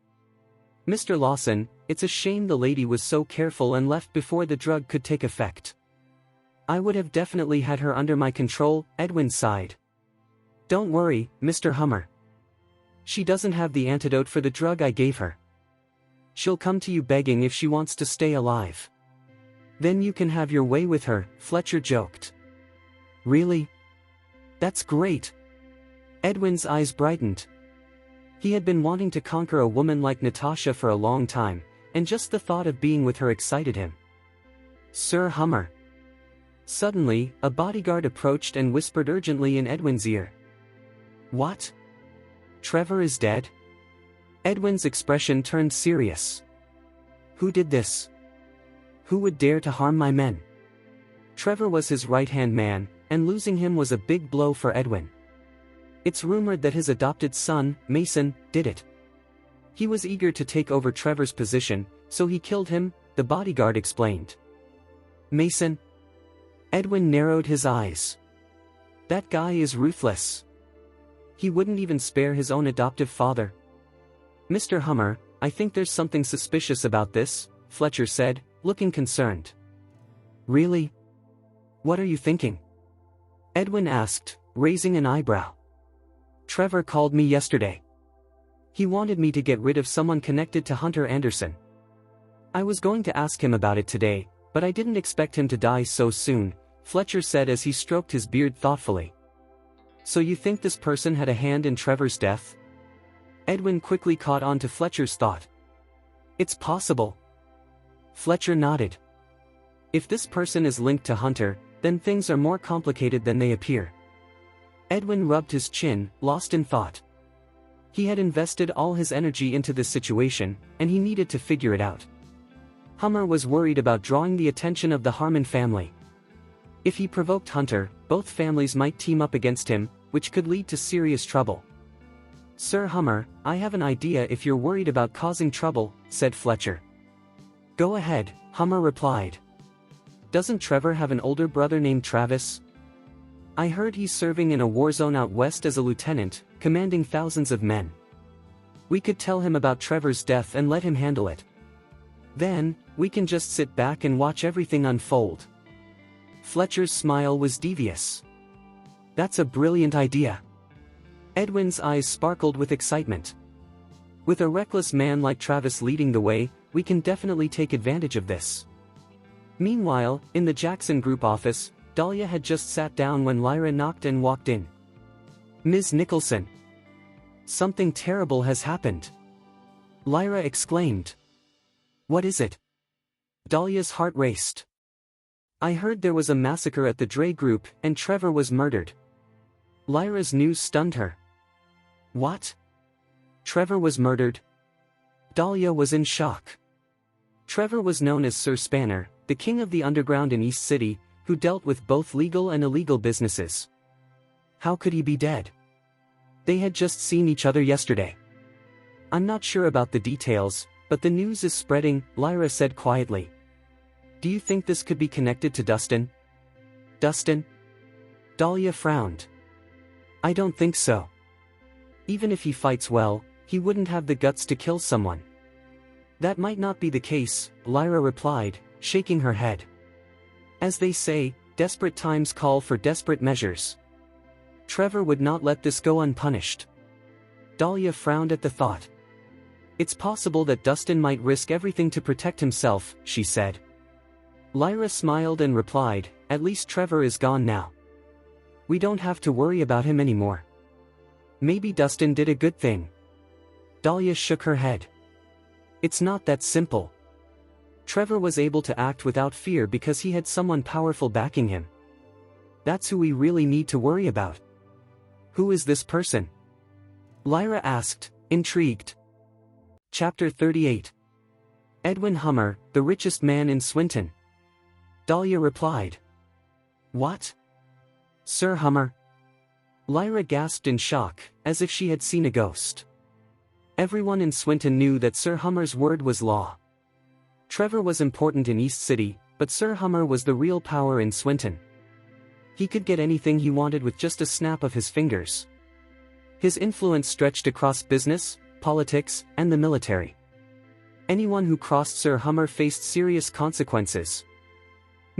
"Mr. Lawson, it's a shame the lady was so careful and left before the drug could take effect. I would have definitely had her under my control," Edwin sighed. "Don't worry, Mr. Hummer. She doesn't have the antidote for the drug I gave her. She'll come to you begging if she wants to stay alive. Then you can have your way with her," Fletcher joked. "Really? That's great." Edwin's eyes brightened. He had been wanting to conquer a woman like Natasha for a long time, and just the thought of being with her excited him. "Sir Hummer." Suddenly, a bodyguard approached and whispered urgently in Edwin's ear. "What? Trevor is dead?" Edwin's expression turned serious. "Who did this? Who would dare to harm my men?" Trevor was his right-hand man, and losing him was a big blow for Edwin. It's rumored that his adopted son, Mason, did it. He was eager to take over Trevor's position, so he killed him, the bodyguard explained. "Mason?" Edwin narrowed his eyes. "That guy is ruthless. He wouldn't even spare his own adoptive father." "Mr. Hummer, I think there's something suspicious about this," Fletcher said, looking concerned. "Really? What are you thinking?" Edwin asked, raising an eyebrow. "Trevor called me yesterday. He wanted me to get rid of someone connected to Hunter Anderson. I was going to ask him about it today, but I didn't expect him to die so soon," Fletcher said as he stroked his beard thoughtfully. So you think this person had a hand in Trevor's death? Edwin quickly caught on to Fletcher's thought. It's possible. Fletcher nodded. If this person is linked to Hunter, then things are more complicated than they appear. Edwin rubbed his chin, lost in thought. He had invested all his energy into this situation, and he needed to figure it out. Hummer was worried about drawing the attention of the Harmon family. If he provoked Hunter, both families might team up against him, which could lead to serious trouble. Sir Hummer, I have an idea if you're worried about causing trouble, said Fletcher. Go ahead, Hummer replied. Doesn't Trevor have an older brother named Travis? I heard he's serving in a war zone out west as a lieutenant, commanding thousands of men. We could tell him about Trevor's death and let him handle it. Then, we can just sit back and watch everything unfold. Fletcher's smile was devious. That's a brilliant idea. Edwin's eyes sparkled with excitement. With a reckless man like Travis leading the way, we can definitely take advantage of this. Meanwhile, in the Jackson Group office, Dahlia had just sat down when Lyra knocked and walked in. Ms. Nicholson. Something terrible has happened. Lyra exclaimed. What is it? Dahlia's heart raced. I heard there was a massacre at the Dre Group, and Trevor was murdered. Lyra's news stunned her. What? Trevor was murdered? Dahlia was in shock. Trevor was known as Sir Spanner, the king of the underground in East City, who dealt with both legal and illegal businesses. How could he be dead? They had just seen each other yesterday. I'm not sure about the details, but the news is spreading, Lyra said quietly. Do you think this could be connected to Dustin? Dustin? Dahlia frowned. I don't think so. Even if he fights well, he wouldn't have the guts to kill someone. That might not be the case, Lyra replied, shaking her head. As they say, desperate times call for desperate measures. Trevor would not let this go unpunished. Dahlia frowned at the thought. It's possible that Dustin might risk everything to protect himself, she said. Lyra smiled and replied, at least Trevor is gone now. We don't have to worry about him anymore. Maybe Dustin did a good thing. Dahlia shook her head. It's not that simple. Trevor was able to act without fear because he had someone powerful backing him. That's who we really need to worry about. Who is this person? Lyra asked, intrigued. Chapter 38. Edwin Hummer, the richest man in Swinton. Dahlia replied. What? Sir Hummer? Lyra gasped in shock, as if she had seen a ghost. Everyone in Swinton knew that Sir Hummer's word was law. Trevor was important in East City, but Sir Hummer was the real power in Swinton. He could get anything he wanted with just a snap of his fingers. His influence stretched across business, politics, and the military. Anyone who crossed Sir Hummer faced serious consequences.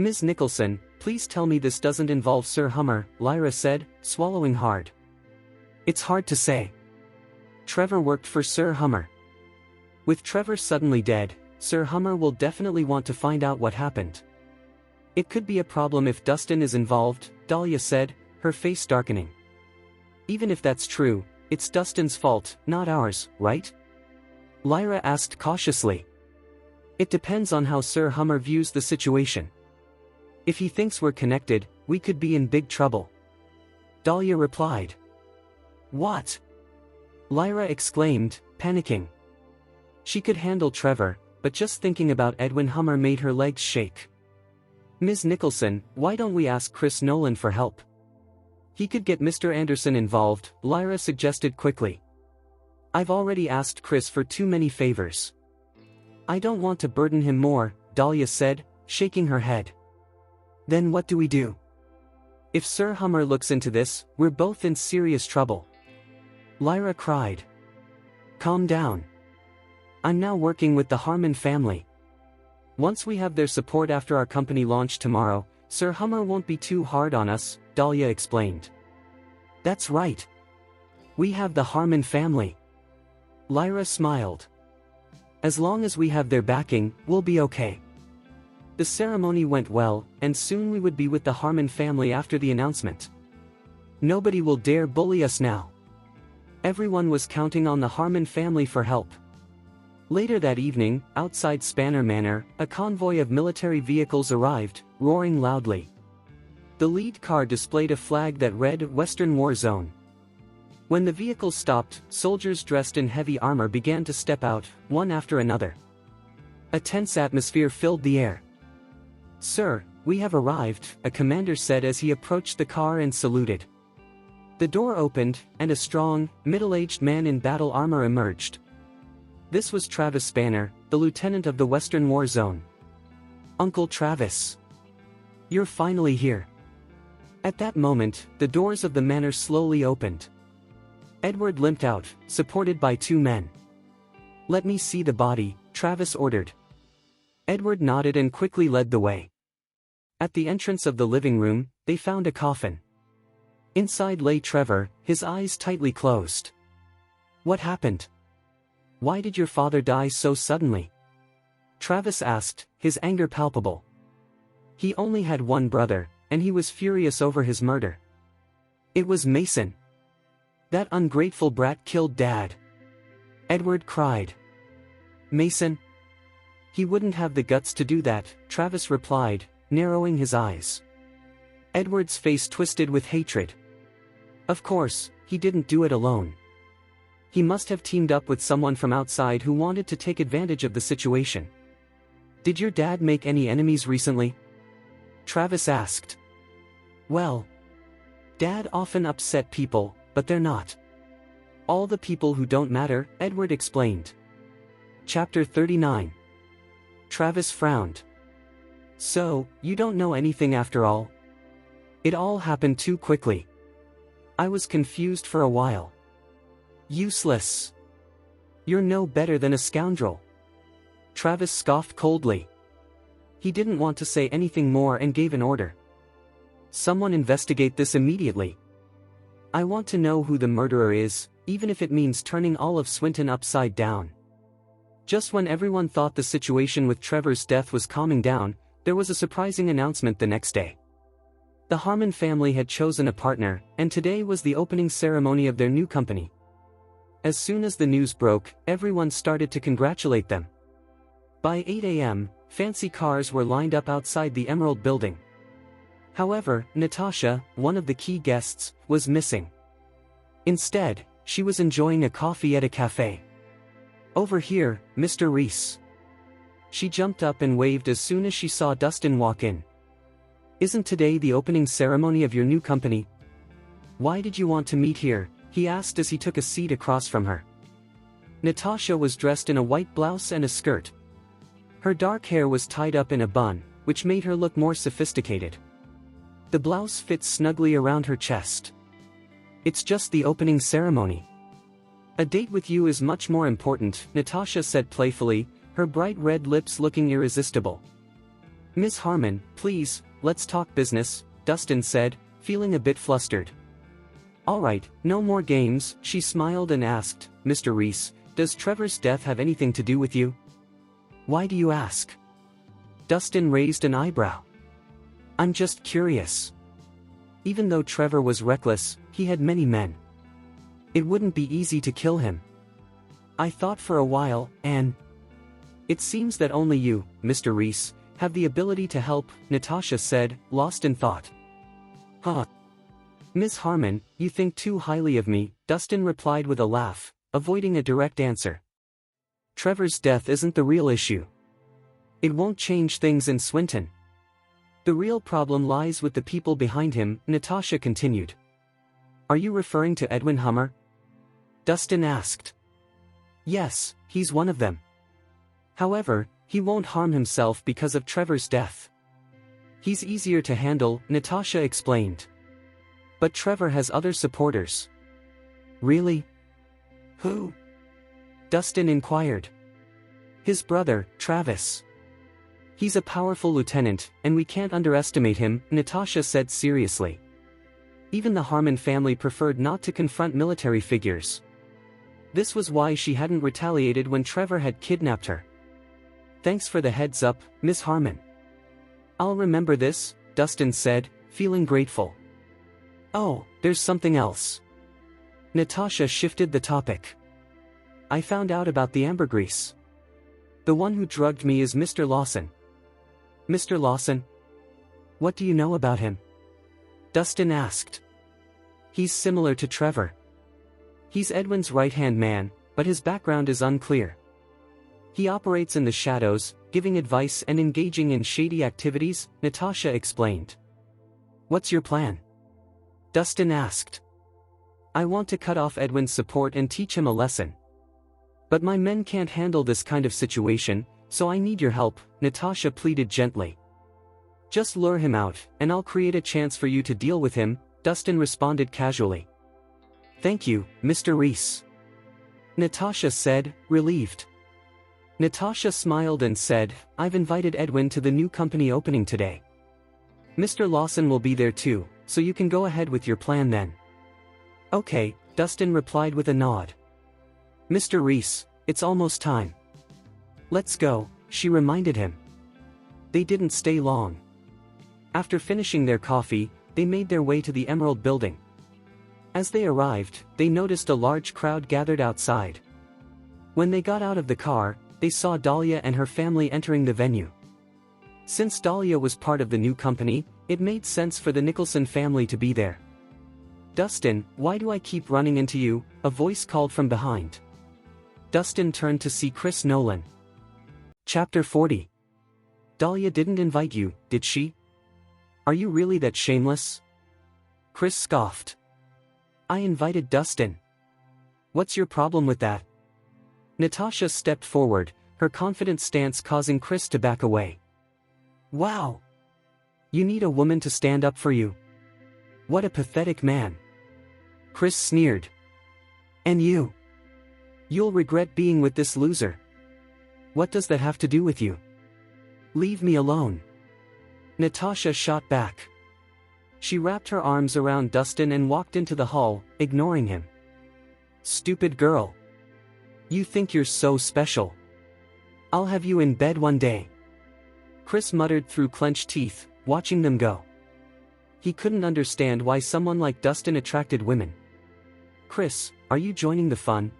Ms. Nicholson, please tell me this doesn't involve Sir Hummer, Lyra said, swallowing hard. It's hard to say. Trevor worked for Sir Hummer. With Trevor suddenly dead, Sir Hummer will definitely want to find out what happened. It could be a problem if Dustin is involved, Dahlia said, her face darkening. Even if that's true, it's Dustin's fault, not ours, right? Lyra asked cautiously. It depends on how Sir Hummer views the situation. If he thinks we're connected, we could be in big trouble. Dahlia replied. What? Lyra exclaimed, panicking. She could handle Trevor, but just thinking about Edwin Hummer made her legs shake. Ms. Nicholson, why don't we ask Chris Nolan for help? He could get Mr. Anderson involved, Lyra suggested quickly. I've already asked Chris for too many favors. I don't want to burden him more, Dahlia said, shaking her head. Then what do we do? If Sir Hummer looks into this, we're both in serious trouble. Lyra cried. Calm down. I'm now working with the Harmon family. Once we have their support after our company launch tomorrow, Sir Hummer won't be too hard on us, Dahlia explained. That's right. We have the Harmon family. Lyra smiled. As long as we have their backing, we'll be okay. The ceremony went well, and soon we would be with the Harmon family after the announcement. Nobody will dare bully us now. Everyone was counting on the Harmon family for help. Later that evening, outside Spanner Manor, a convoy of military vehicles arrived, roaring loudly. The lead car displayed a flag that read Western War Zone. When the vehicles stopped, soldiers dressed in heavy armor began to step out, one after another. A tense atmosphere filled the air. "Sir, we have arrived," a commander said as he approached the car and saluted. The door opened, and a strong, middle-aged man in battle armor emerged. This was Travis Spanner, the lieutenant of the Western War Zone. "Uncle Travis. You're finally here." At that moment, the doors of the manor slowly opened. Edward limped out, supported by two men. "Let me see the body," Travis ordered. Edward nodded and quickly led the way. At the entrance of the living room, they found a coffin. Inside lay Trevor, his eyes tightly closed. "What happened? Why did your father die so suddenly?" Travis asked, his anger palpable. He only had one brother, and he was furious over his murder. "It was Mason. That ungrateful brat killed Dad," Edward cried. "Mason? He wouldn't have the guts to do that," Travis replied, narrowing his eyes. Edward's face twisted with hatred. Of course, he didn't do it alone. He must have teamed up with someone from outside who wanted to take advantage of the situation. "Did your dad make any enemies recently?" Travis asked. "Well, Dad often upset people, but they're not all the people who don't matter," Edward explained. Chapter 39. Travis frowned. "So, you don't know anything after all?" "It all happened too quickly. I was confused for a while." "Useless. You're no better than a scoundrel." Travis scoffed coldly. He didn't want to say anything more and gave an order. "Someone investigate this immediately. I want to know who the murderer is, even if it means turning all of Swinton upside down." Just when everyone thought the situation with Trevor's death was calming down, there was a surprising announcement the next day. The Harmon family had chosen a partner, and today was the opening ceremony of their new company. As soon as the news broke, everyone started to congratulate them. By 8 a.m., fancy cars were lined up outside the Emerald Building. However, Natasha, one of the key guests, was missing. Instead, she was enjoying a coffee at a cafe. "Over here, Mr. Rhys." She jumped up and waved as soon as she saw Dustin walk in. "Isn't today the opening ceremony of your new company? Why did you want to meet here?" he asked as he took a seat across from her. Natasha was dressed in a white blouse and a skirt. Her dark hair was tied up in a bun, which made her look more sophisticated. The blouse fit snugly around her chest. "It's just the opening ceremony. A date with you is much more important," Natasha said playfully, her bright red lips looking irresistible. "Miss Harmon, please, let's talk business," Dustin said, feeling a bit flustered. "All right, no more games," she smiled and asked, "Mr. Rhys, does Trevor's death have anything to do with you?" "Why do you ask?" Dustin raised an eyebrow. "I'm just curious. Even though Trevor was reckless, he had many men. It wouldn't be easy to kill him. I thought for a while, and it seems that only you, Mr. Rhys, have the ability to help," Natasha said, lost in thought. "Huh. Miss Harmon, you think too highly of me," Dustin replied with a laugh, avoiding a direct answer. "Trevor's death isn't the real issue. It won't change things in Swinton. The real problem lies with the people behind him," Natasha continued. "Are you referring to Edwin Hummer?" Dustin asked. "Yes, he's one of them. However, he won't harm himself because of Trevor's death. He's easier to handle," Natasha explained. "But Trevor has other supporters." "Really? Who?" Dustin inquired. "His brother, Travis. He's a powerful lieutenant, and we can't underestimate him," Natasha said seriously. Even the Harmon family preferred not to confront military figures. This was why she hadn't retaliated when Trevor had kidnapped her. "Thanks for the heads up, Miss Harmon. I'll remember this," Dustin said, feeling grateful. Oh, there's something else. Natasha shifted the topic. I found out about the ambergris. The one who drugged me is Mr. Lawson. Mr. Lawson? What do you know about him? Dustin asked. He's similar to Trevor. He's Edwin's right-hand man, but his background is unclear. He operates in the shadows, giving advice and engaging in shady activities, Natasha explained. What's your plan? Dustin asked. I want to cut off Edwin's support and teach him a lesson. But my men can't handle this kind of situation, so I need your help, Natasha pleaded gently. Just lure him out, and I'll create a chance for you to deal with him, Dustin responded casually. Thank you, Mr. Rhys. Natasha said, relieved. Natasha smiled and said, I've invited Edwin to the new company opening today. Mr. Lawson will be there too, so you can go ahead with your plan then. Okay, Dustin replied with a nod. Mr. Rhys, it's almost time. Let's go, she reminded him. They didn't stay long. After finishing their coffee, they made their way to the Emerald Building. As they arrived, they noticed a large crowd gathered outside. When they got out of the car, they saw Dahlia and her family entering the venue. Since Dahlia was part of the new company, it made sense for the Nicholson family to be there. Dustin, why do I keep running into you? A voice called from behind. Dustin turned to see Chris Nolan. Chapter 40. Dahlia didn't invite you, did she? Are you really that shameless? Chris scoffed. I invited Dustin. What's your problem with that? Natasha stepped forward, her confident stance causing Chris to back away. Wow! You need a woman to stand up for you. What a pathetic man. Chris sneered. And you? You'll regret being with this loser. What does that have to do with you? Leave me alone. Natasha shot back. She wrapped her arms around Dustin and walked into the hall, ignoring him. Stupid girl. You think you're so special. I'll have you in bed one day. Chris muttered through clenched teeth, watching them go. He couldn't understand why someone like Dustin attracted women. Chris, are you joining the fun?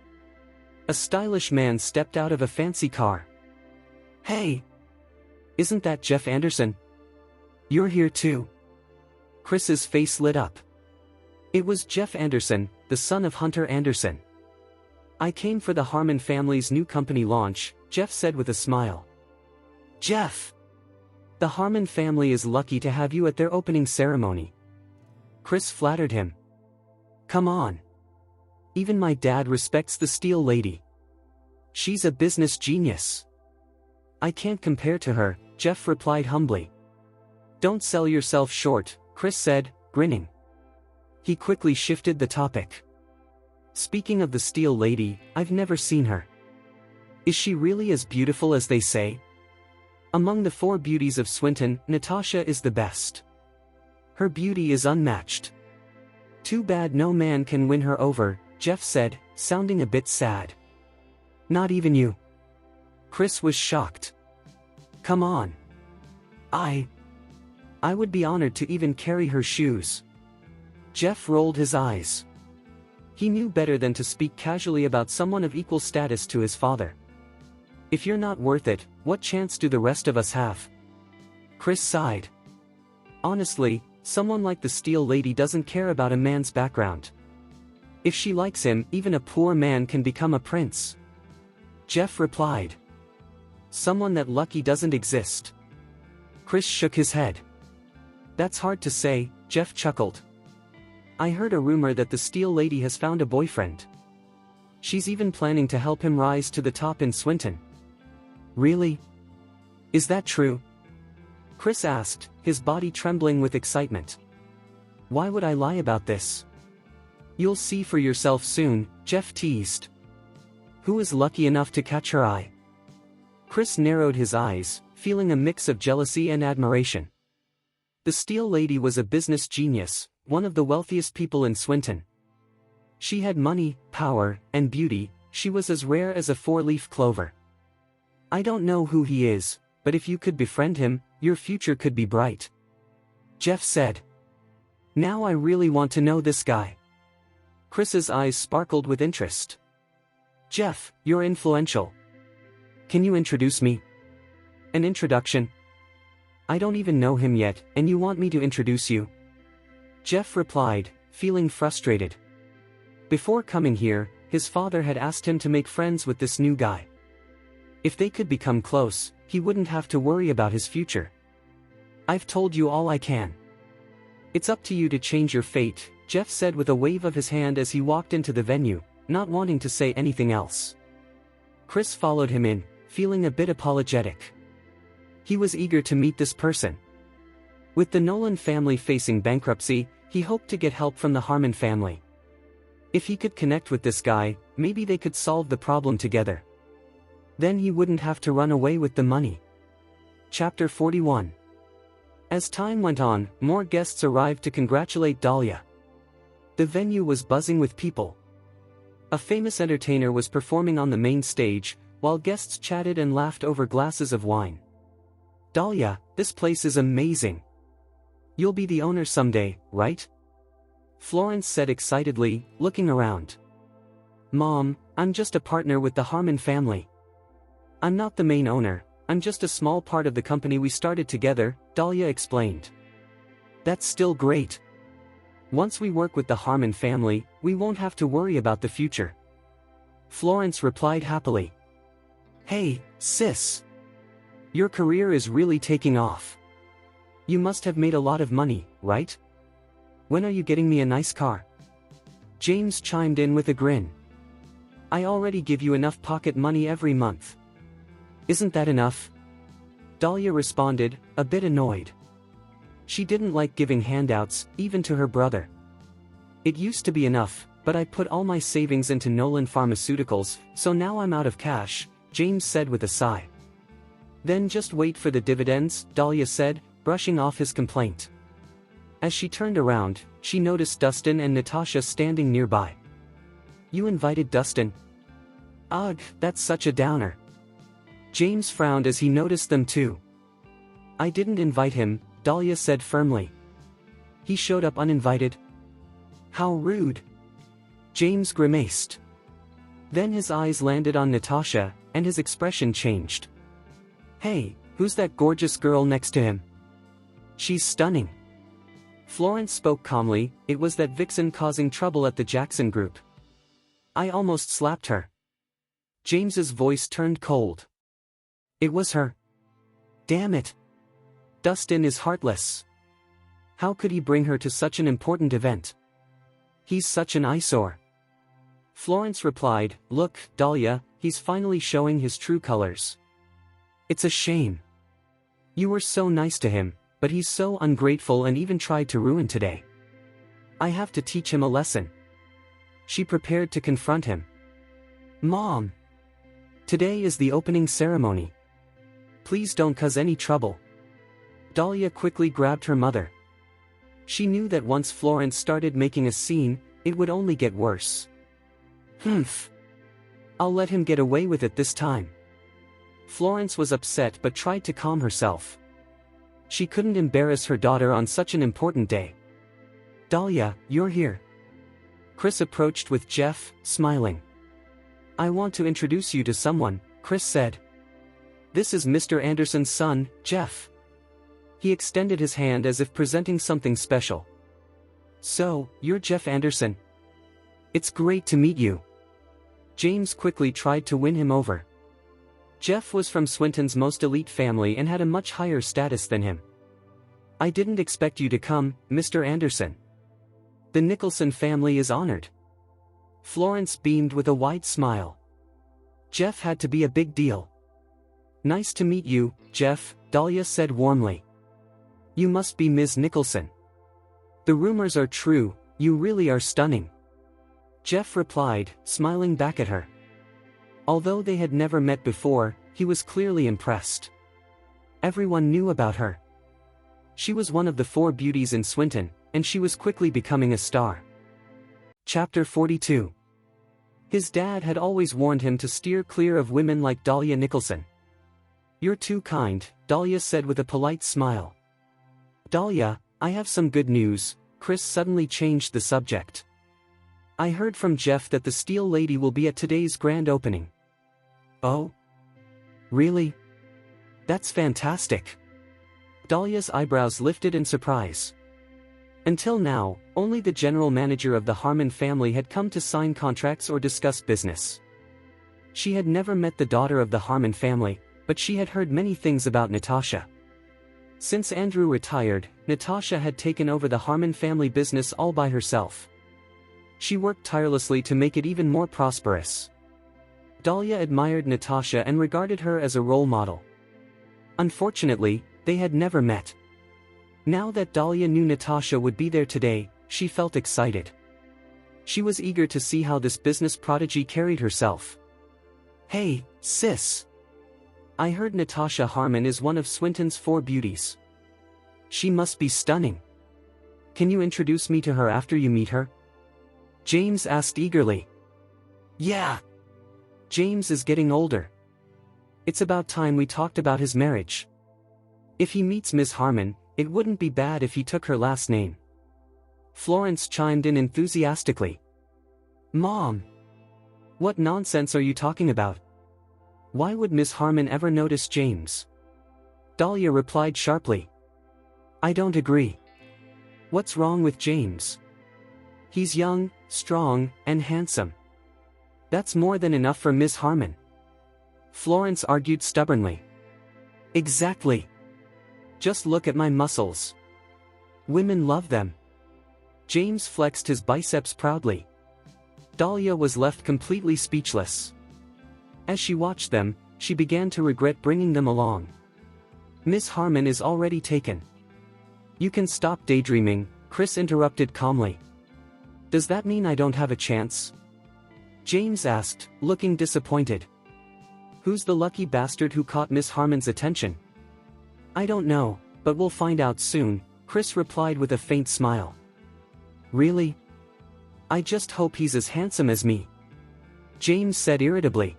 A stylish man stepped out of a fancy car. Hey! Isn't that Jeff Anderson? You're here too. Chris's face lit up. It was Jeff Anderson, the son of Hunter Anderson. I came for the Harmon family's new company launch, Jeff said with a smile. Jeff! The Harmon family is lucky to have you at their opening ceremony. Chris flattered him. Come on. Even my dad respects the Steel Lady. She's a business genius. I can't compare to her, Jeff replied humbly. Don't sell yourself short, Chris said, grinning. He quickly shifted the topic. Speaking of the Steel Lady, I've never seen her. Is she really as beautiful as they say? Among the 4 beauties of Swinton, Natasha is the best. Her beauty is unmatched. Too bad no man can win her over, Jeff said, sounding a bit sad. Not even you. Chris was shocked. Come on. I would be honored to even carry her shoes. Jeff rolled his eyes. He knew better than to speak casually about someone of equal status to his father. If you're not worth it, what chance do the rest of us have? Chris sighed. Honestly, someone like the Steel Lady doesn't care about a man's background. If she likes him, even a poor man can become a prince. Jeff replied. Someone that lucky doesn't exist. Chris shook his head. That's hard to say, Jeff chuckled. I heard a rumor that the Steel Lady has found a boyfriend. She's even planning to help him rise to the top in Swinton. Really? Is that true? Chris asked, his body trembling with excitement. Why would I lie about this? You'll see for yourself soon, Jeff teased. Who is lucky enough to catch her eye? Chris narrowed his eyes, feeling a mix of jealousy and admiration. The Steel Lady was a business genius, one of the wealthiest people in Swinton. She had money, power, and beauty. She was as rare as a 4-leaf clover. I don't know who he is, but if you could befriend him, your future could be bright. Jeff said. Now I really want to know this guy. Chris's eyes sparkled with interest. Jeff, you're influential. Can you introduce me? An introduction? I don't even know him yet, and you want me to introduce you? Jeff replied, feeling frustrated. Before coming here, his father had asked him to make friends with this new guy. If they could become close, he wouldn't have to worry about his future. I've told you all I can. It's up to you to change your fate, Jeff said with a wave of his hand as he walked into the venue, not wanting to say anything else. Chris followed him in, feeling a bit apologetic. He was eager to meet this person. With the Nolan family facing bankruptcy, he hoped to get help from the Harmon family. If he could connect with this guy, maybe they could solve the problem together. Then he wouldn't have to run away with the money. Chapter 41. As time went on, more guests arrived to congratulate Dahlia. The venue was buzzing with people. A famous entertainer was performing on the main stage, while guests chatted and laughed over glasses of wine. Dahlia, this place is amazing. You'll be the owner someday, right? Florence said excitedly, looking around. Mom, I'm just a partner with the Harmon family. I'm not the main owner, I'm just a small part of the company we started together, Dahlia explained. That's still great. Once we work with the Harmon family, we won't have to worry about the future. Florence replied happily. Hey, sis. Your career is really taking off. You must have made a lot of money, right? When are you getting me a nice car? James chimed in with a grin. I already give you enough pocket money every month. Isn't that enough? Dahlia responded, a bit annoyed. She didn't like giving handouts, even to her brother. It used to be enough, but I put all my savings into Nolan Pharmaceuticals, so now I'm out of cash, James said with a sigh. Then just wait for the dividends, Dahlia said, brushing off his complaint. As she turned around, she noticed Dustin and Natasha standing nearby. You invited Dustin? Ugh, that's such a downer. James frowned as he noticed them too. I didn't invite him, Dahlia said firmly. He showed up uninvited? How rude. James grimaced. Then his eyes landed on Natasha, and his expression changed. Hey, who's that gorgeous girl next to him? She's stunning. Florence spoke calmly, it was that vixen causing trouble at the Jackson group. I almost slapped her. James's voice turned cold. It was her. Damn it. Dustin is heartless. How could he bring her to such an important event? He's such an eyesore. Florence replied, Look, Dahlia, he's finally showing his true colors. It's a shame. You were so nice to him, but he's so ungrateful and even tried to ruin today. I have to teach him a lesson. She prepared to confront him. Mom! Today is the opening ceremony. Please don't cause any trouble. Dahlia quickly grabbed her mother. She knew that once Florence started making a scene, it would only get worse. Humph. I'll let him get away with it this time. Florence was upset but tried to calm herself. She couldn't embarrass her daughter on such an important day. Dahlia, you're here. Chris approached with Jeff, smiling. I want to introduce you to someone, Chris said. This is Mr. Anderson's son, Jeff. He extended his hand as if presenting something special. So, you're Jeff Anderson. It's great to meet you. James quickly tried to win him over. Jeff was from Swinton's most elite family and had a much higher status than him. I didn't expect you to come, Mr. Anderson. The Nicholson family is honored. Florence beamed with a wide smile. Jeff had to be a big deal. Nice to meet you, Jeff, Dahlia said warmly. You must be Ms. Nicholson. The rumors are true, you really are stunning. Jeff replied, smiling back at her. Although they had never met before, he was clearly impressed. Everyone knew about her. She was one of the 4 beauties in Swinton, and she was quickly becoming a star. Chapter 42. His dad had always warned him to steer clear of women like Dahlia Nicholson. You're too kind, Dahlia said with a polite smile. Dahlia, I have some good news, Chris suddenly changed the subject. I heard from Jeff that the Steel Lady will be at today's grand opening. Oh? Really? That's fantastic. Dahlia's eyebrows lifted in surprise. Until now, only the general manager of the Harmon family had come to sign contracts or discuss business. She had never met the daughter of the Harmon family, but she had heard many things about Natasha. Since Andrew retired, Natasha had taken over the Harmon family business all by herself. She worked tirelessly to make it even more prosperous. Dahlia admired Natasha and regarded her as a role model. Unfortunately, they had never met. Now that Dahlia knew Natasha would be there today, she felt excited. She was eager to see how this business prodigy carried herself. Hey, sis. I heard Natasha Harmon is one of Swinton's 4 beauties. She must be stunning. Can you introduce me to her after you meet her? James asked eagerly. Yeah. James is getting older. It's about time we talked about his marriage. If he meets Miss Harmon, it wouldn't be bad if he took her last name. Florence chimed in enthusiastically. Mom! What nonsense are you talking about? Why would Miss Harmon ever notice James? Dahlia replied sharply. I don't agree. What's wrong with James? He's young, strong, and handsome. That's more than enough for Miss Harmon. Florence argued stubbornly. Exactly. Just look at my muscles. Women love them. James flexed his biceps proudly. Dahlia was left completely speechless. As she watched them, she began to regret bringing them along. Miss Harmon is already taken. You can stop daydreaming, Chris interrupted calmly. Does that mean I don't have a chance? James asked, looking disappointed. Who's the lucky bastard who caught Miss Harmon's attention? I don't know, but we'll find out soon, Chris replied with a faint smile. Really? I just hope he's as handsome as me. James said irritably.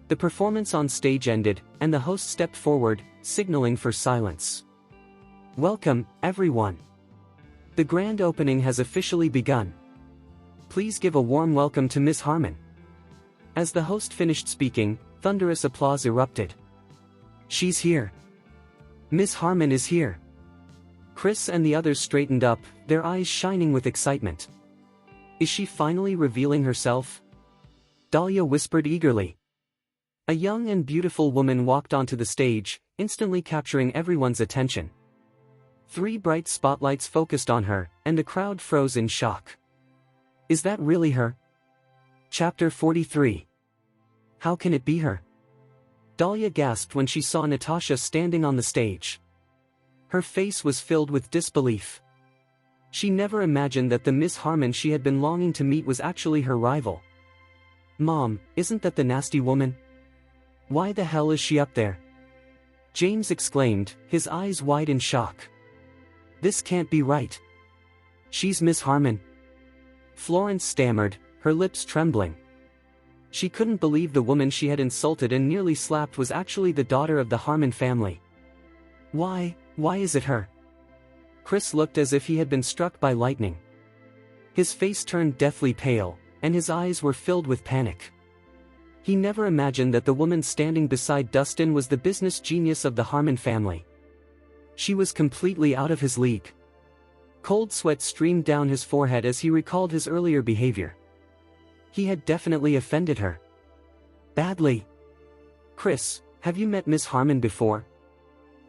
The performance on stage ended, and the host stepped forward, signaling for silence. Welcome, everyone. The grand opening has officially begun. Please give a warm welcome to Miss Harmon. As the host finished speaking, thunderous applause erupted. She's here. Miss Harmon is here. Chris and the others straightened up, their eyes shining with excitement. Is she finally revealing herself? Dahlia whispered eagerly. A young and beautiful woman walked onto the stage, instantly capturing everyone's attention. 3 bright spotlights focused on her, and the crowd froze in shock. Is that really her? Chapter 43. How can it be her? Dahlia gasped when she saw Natasha standing on the stage. Her face was filled with disbelief. She never imagined that the Miss Harmon she had been longing to meet was actually her rival. Mom, isn't that the nasty woman? Why the hell is she up there? James exclaimed, his eyes wide in shock. This can't be right. She's Miss Harmon. Florence stammered, her lips trembling. She couldn't believe the woman she had insulted and nearly slapped was actually the daughter of the Harmon family. Why is it her? Chris looked as if he had been struck by lightning. His face turned deathly pale, and his eyes were filled with panic. He never imagined that the woman standing beside Dustin was the business genius of the Harmon family. She was completely out of his league. Cold sweat streamed down his forehead as he recalled his earlier behavior. He had definitely offended her. Badly. Chris, have you met Miss Harmon before?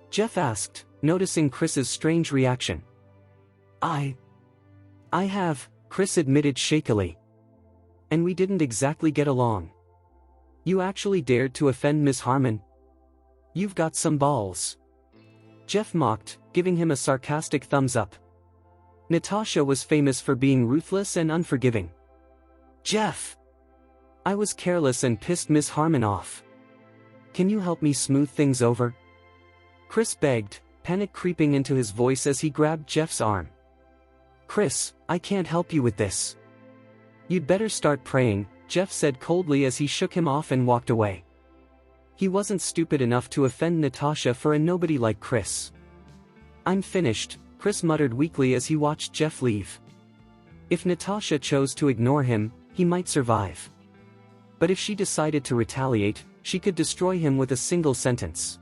Jeff asked, noticing Chris's strange reaction. I have, Chris admitted shakily. And we didn't exactly get along. You actually dared to offend Miss Harmon? You've got some balls. Jeff mocked, giving him a sarcastic thumbs up. Natasha was famous for being ruthless and unforgiving. Jeff! I was careless and pissed Miss Harmon off. Can you help me smooth things over? Chris begged, panic creeping into his voice as he grabbed Jeff's arm. Chris, I can't help you with this. You'd better start praying, Jeff said coldly as he shook him off and walked away. He wasn't stupid enough to offend Natasha for a nobody like Chris. I'm finished, Chris muttered weakly as he watched Jeff leave. If Natasha chose to ignore him, he might survive. But if she decided to retaliate, she could destroy him with a single sentence.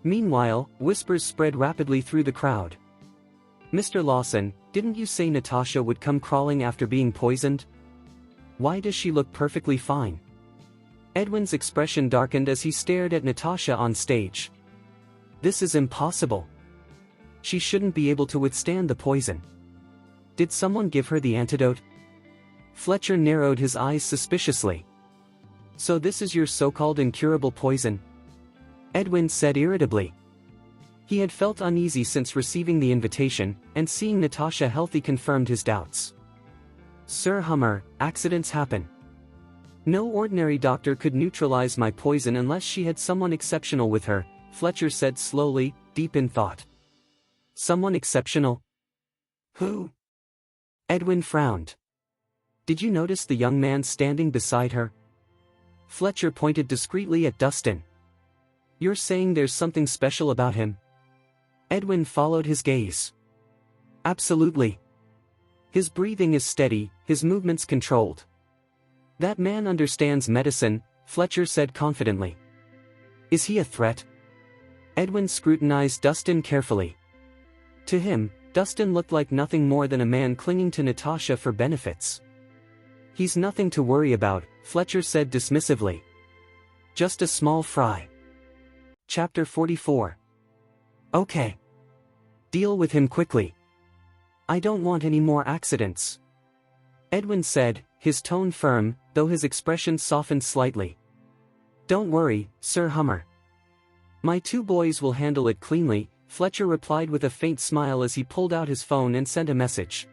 Meanwhile, whispers spread rapidly through the crowd. "Mr. Lawson, didn't you say Natasha would come crawling after being poisoned? Why does she look perfectly fine?" Edwin's expression darkened as he stared at Natasha on stage. "This is impossible. She shouldn't be able to withstand the poison. Did someone give her the antidote?" Fletcher narrowed his eyes suspiciously. "So this is your so-called incurable poison?" Edwin said irritably. He had felt uneasy since receiving the invitation, and seeing Natasha healthy confirmed his doubts. "Sir Hummer, accidents happen. No ordinary doctor could neutralize my poison unless she had someone exceptional with her," Fletcher said slowly, deep in thought. "Someone exceptional? Who?" Edwin frowned. "Did you notice the young man standing beside her?" Fletcher pointed discreetly at Dustin. "You're saying there's something special about him?" Edwin followed his gaze. "Absolutely. His breathing is steady, his movements controlled. That man understands medicine," Fletcher said confidently. "Is he a threat?" Edwin scrutinized Dustin carefully. To him, Dustin looked like nothing more than a man clinging to Natasha for benefits. "He's nothing to worry about," Fletcher said dismissively. "Just a small fry." Chapter 44. "Okay. Deal with him quickly. I don't want any more accidents," Edwin said, his tone firm, though his expression softened slightly. "Don't worry, Sir Hummer. My two boys will handle it cleanly," Fletcher replied with a faint smile as he pulled out his phone and sent a message.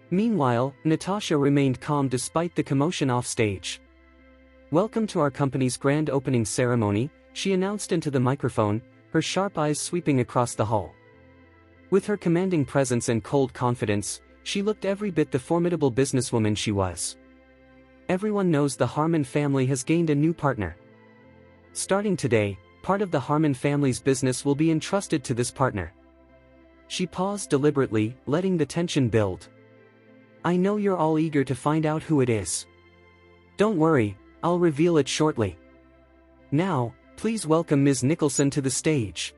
Meanwhile, Natasha remained calm despite the commotion off stage. "Welcome to our company's grand opening ceremony," she announced into the microphone, her sharp eyes sweeping across the hall. With her commanding presence and cold confidence, she looked every bit the formidable businesswoman she was. "Everyone knows the Harmon family has gained a new partner. Starting today, part of the Harmon family's business will be entrusted to this partner." She paused deliberately, letting the tension build. "I know you're all eager to find out who it is. Don't worry, I'll reveal it shortly. Now, please welcome Ms. Nicholson to the stage."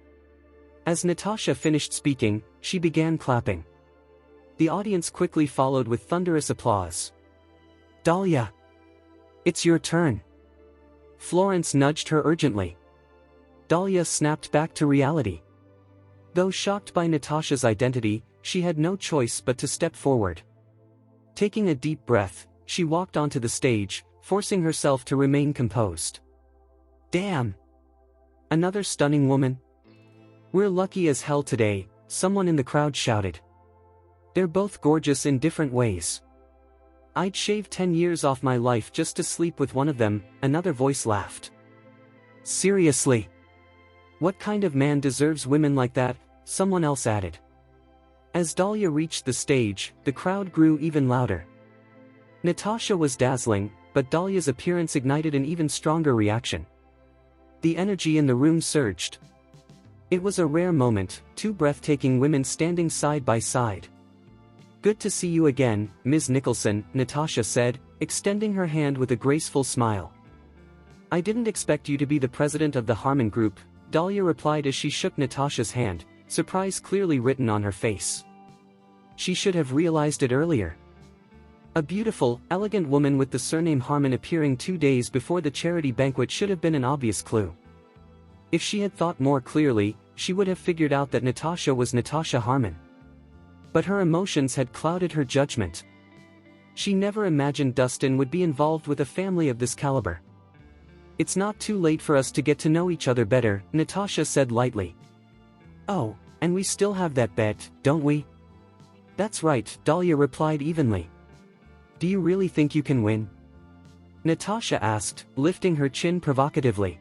As Natasha finished speaking, she began clapping. The audience quickly followed with thunderous applause. "Dahlia! It's your turn." Florence nudged her urgently. Dahlia snapped back to reality. Though shocked by Natasha's identity, she had no choice but to step forward. Taking a deep breath, she walked onto the stage, forcing herself to remain composed. "Damn! Another stunning woman? We're lucky as hell today," someone in the crowd shouted. "They're both gorgeous in different ways. I'd shave 10 years off my life just to sleep with one of them," another voice laughed. "Seriously? What kind of man deserves women like that?" someone else added. As Dahlia reached the stage, the crowd grew even louder. Natasha was dazzling, but Dahlia's appearance ignited an even stronger reaction. The energy in the room surged. It was a rare moment, two breathtaking women standing side by side. "Good to see you again, Ms. Nicholson," Natasha said, extending her hand with a graceful smile. "I didn't expect you to be the president of the Harmon Group," Dahlia replied as she shook Natasha's hand, surprise clearly written on her face. She should have realized it earlier. A beautiful, elegant woman with the surname Harmon appearing 2 days before the charity banquet should have been an obvious clue. If she had thought more clearly, she would have figured out that Natasha was Natasha Harmon. But her emotions had clouded her judgment. She never imagined Dustin would be involved with a family of this caliber. "It's not too late for us to get to know each other better," Natasha said lightly. "Oh, and we still have that bet, don't we?" "That's right," Dahlia replied evenly. "Do you really think you can win?" Natasha asked, lifting her chin provocatively.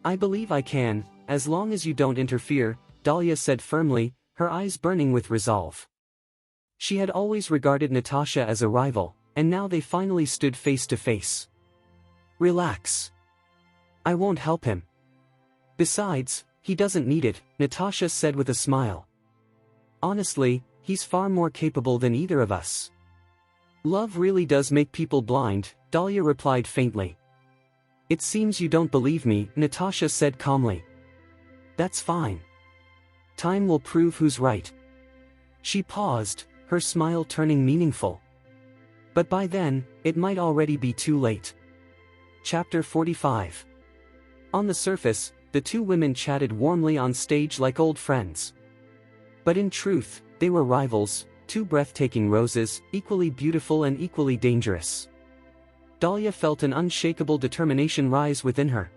"I believe I can, as long as you don't interfere," Dahlia said firmly, her eyes burning with resolve. She had always regarded Natasha as a rival, and now they finally stood face to face. "Relax. I won't help him. Besides, he doesn't need it," Natasha said with a smile. Honestly, he's far more capable than either of us. Love really does make people blind, Dahlia replied faintly. It seems you don't believe me, Natasha said calmly. That's fine. Time will prove who's right. She paused, her smile turning meaningful. But by then, it might already be too late. Chapter 45. On the surface, the two women chatted warmly on stage like old friends. But in truth, they were rivals, two breathtaking roses, equally beautiful and equally dangerous. Dahlia felt an unshakable determination rise within her.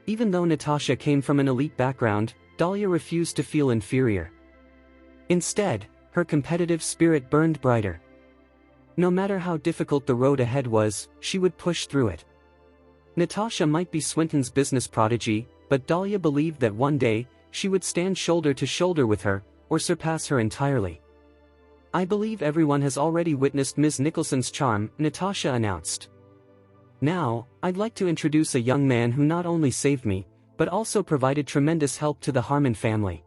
Even though Natasha came from an elite background, Dahlia refused to feel inferior. Instead, her competitive spirit burned brighter. No matter how difficult the road ahead was, she would push through it. Natasha might be Swinton's business prodigy, but Dahlia believed that one day, she would stand shoulder to shoulder with her, or surpass her entirely. I believe everyone has already witnessed Ms. Nicholson's charm, Natasha announced. Now, I'd like to introduce a young man who not only saved me, but also provided tremendous help to the Harmon family.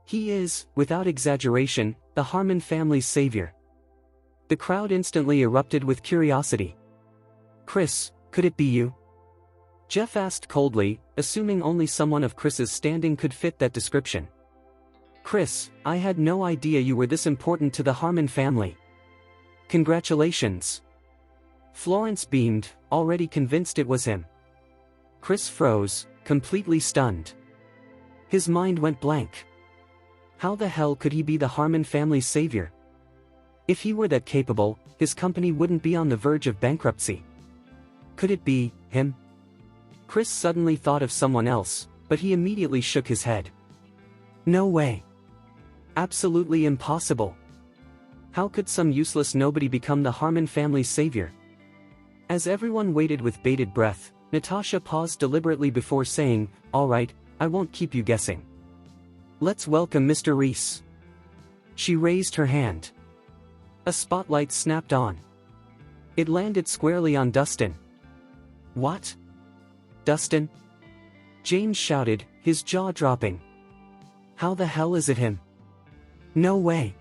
He is, without exaggeration, the Harmon family's savior. The crowd instantly erupted with curiosity. Chris, could it be you? Jeff asked coldly, assuming only someone of Chris's standing could fit that description. Chris, I had no idea you were this important to the Harmon family. Congratulations. Florence beamed, already convinced it was him. Chris froze, completely stunned. His mind went blank. How the hell could he be the Harmon family's savior? If he were that capable, his company wouldn't be on the verge of bankruptcy. Could it be him? Chris suddenly thought of someone else, but he immediately shook his head. No way. Absolutely impossible. How could some useless nobody become the Harmon family's savior? As everyone waited with bated breath, Natasha paused deliberately before saying, "All right, I won't keep you guessing. Let's welcome Mr. Rhys." She raised her hand. A spotlight snapped on. It landed squarely on Dustin. What? Dustin? James shouted, his jaw dropping. How the hell is it him? No way.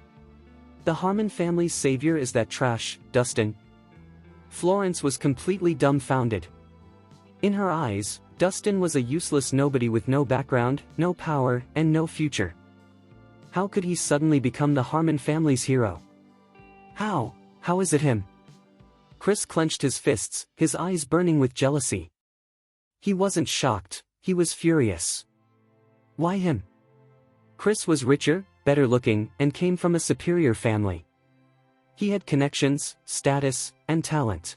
The Harmon family's savior is that trash, Dustin. Florence was completely dumbfounded. In her eyes, Dustin was a useless nobody with no background, no power, and no future. How could he suddenly become the Harmon family's hero? How is it him? Chris clenched his fists, his eyes burning with jealousy. He wasn't shocked, he was furious. Why him? Chris was richer, better looking, and came from a superior family. He had connections, status, and talent.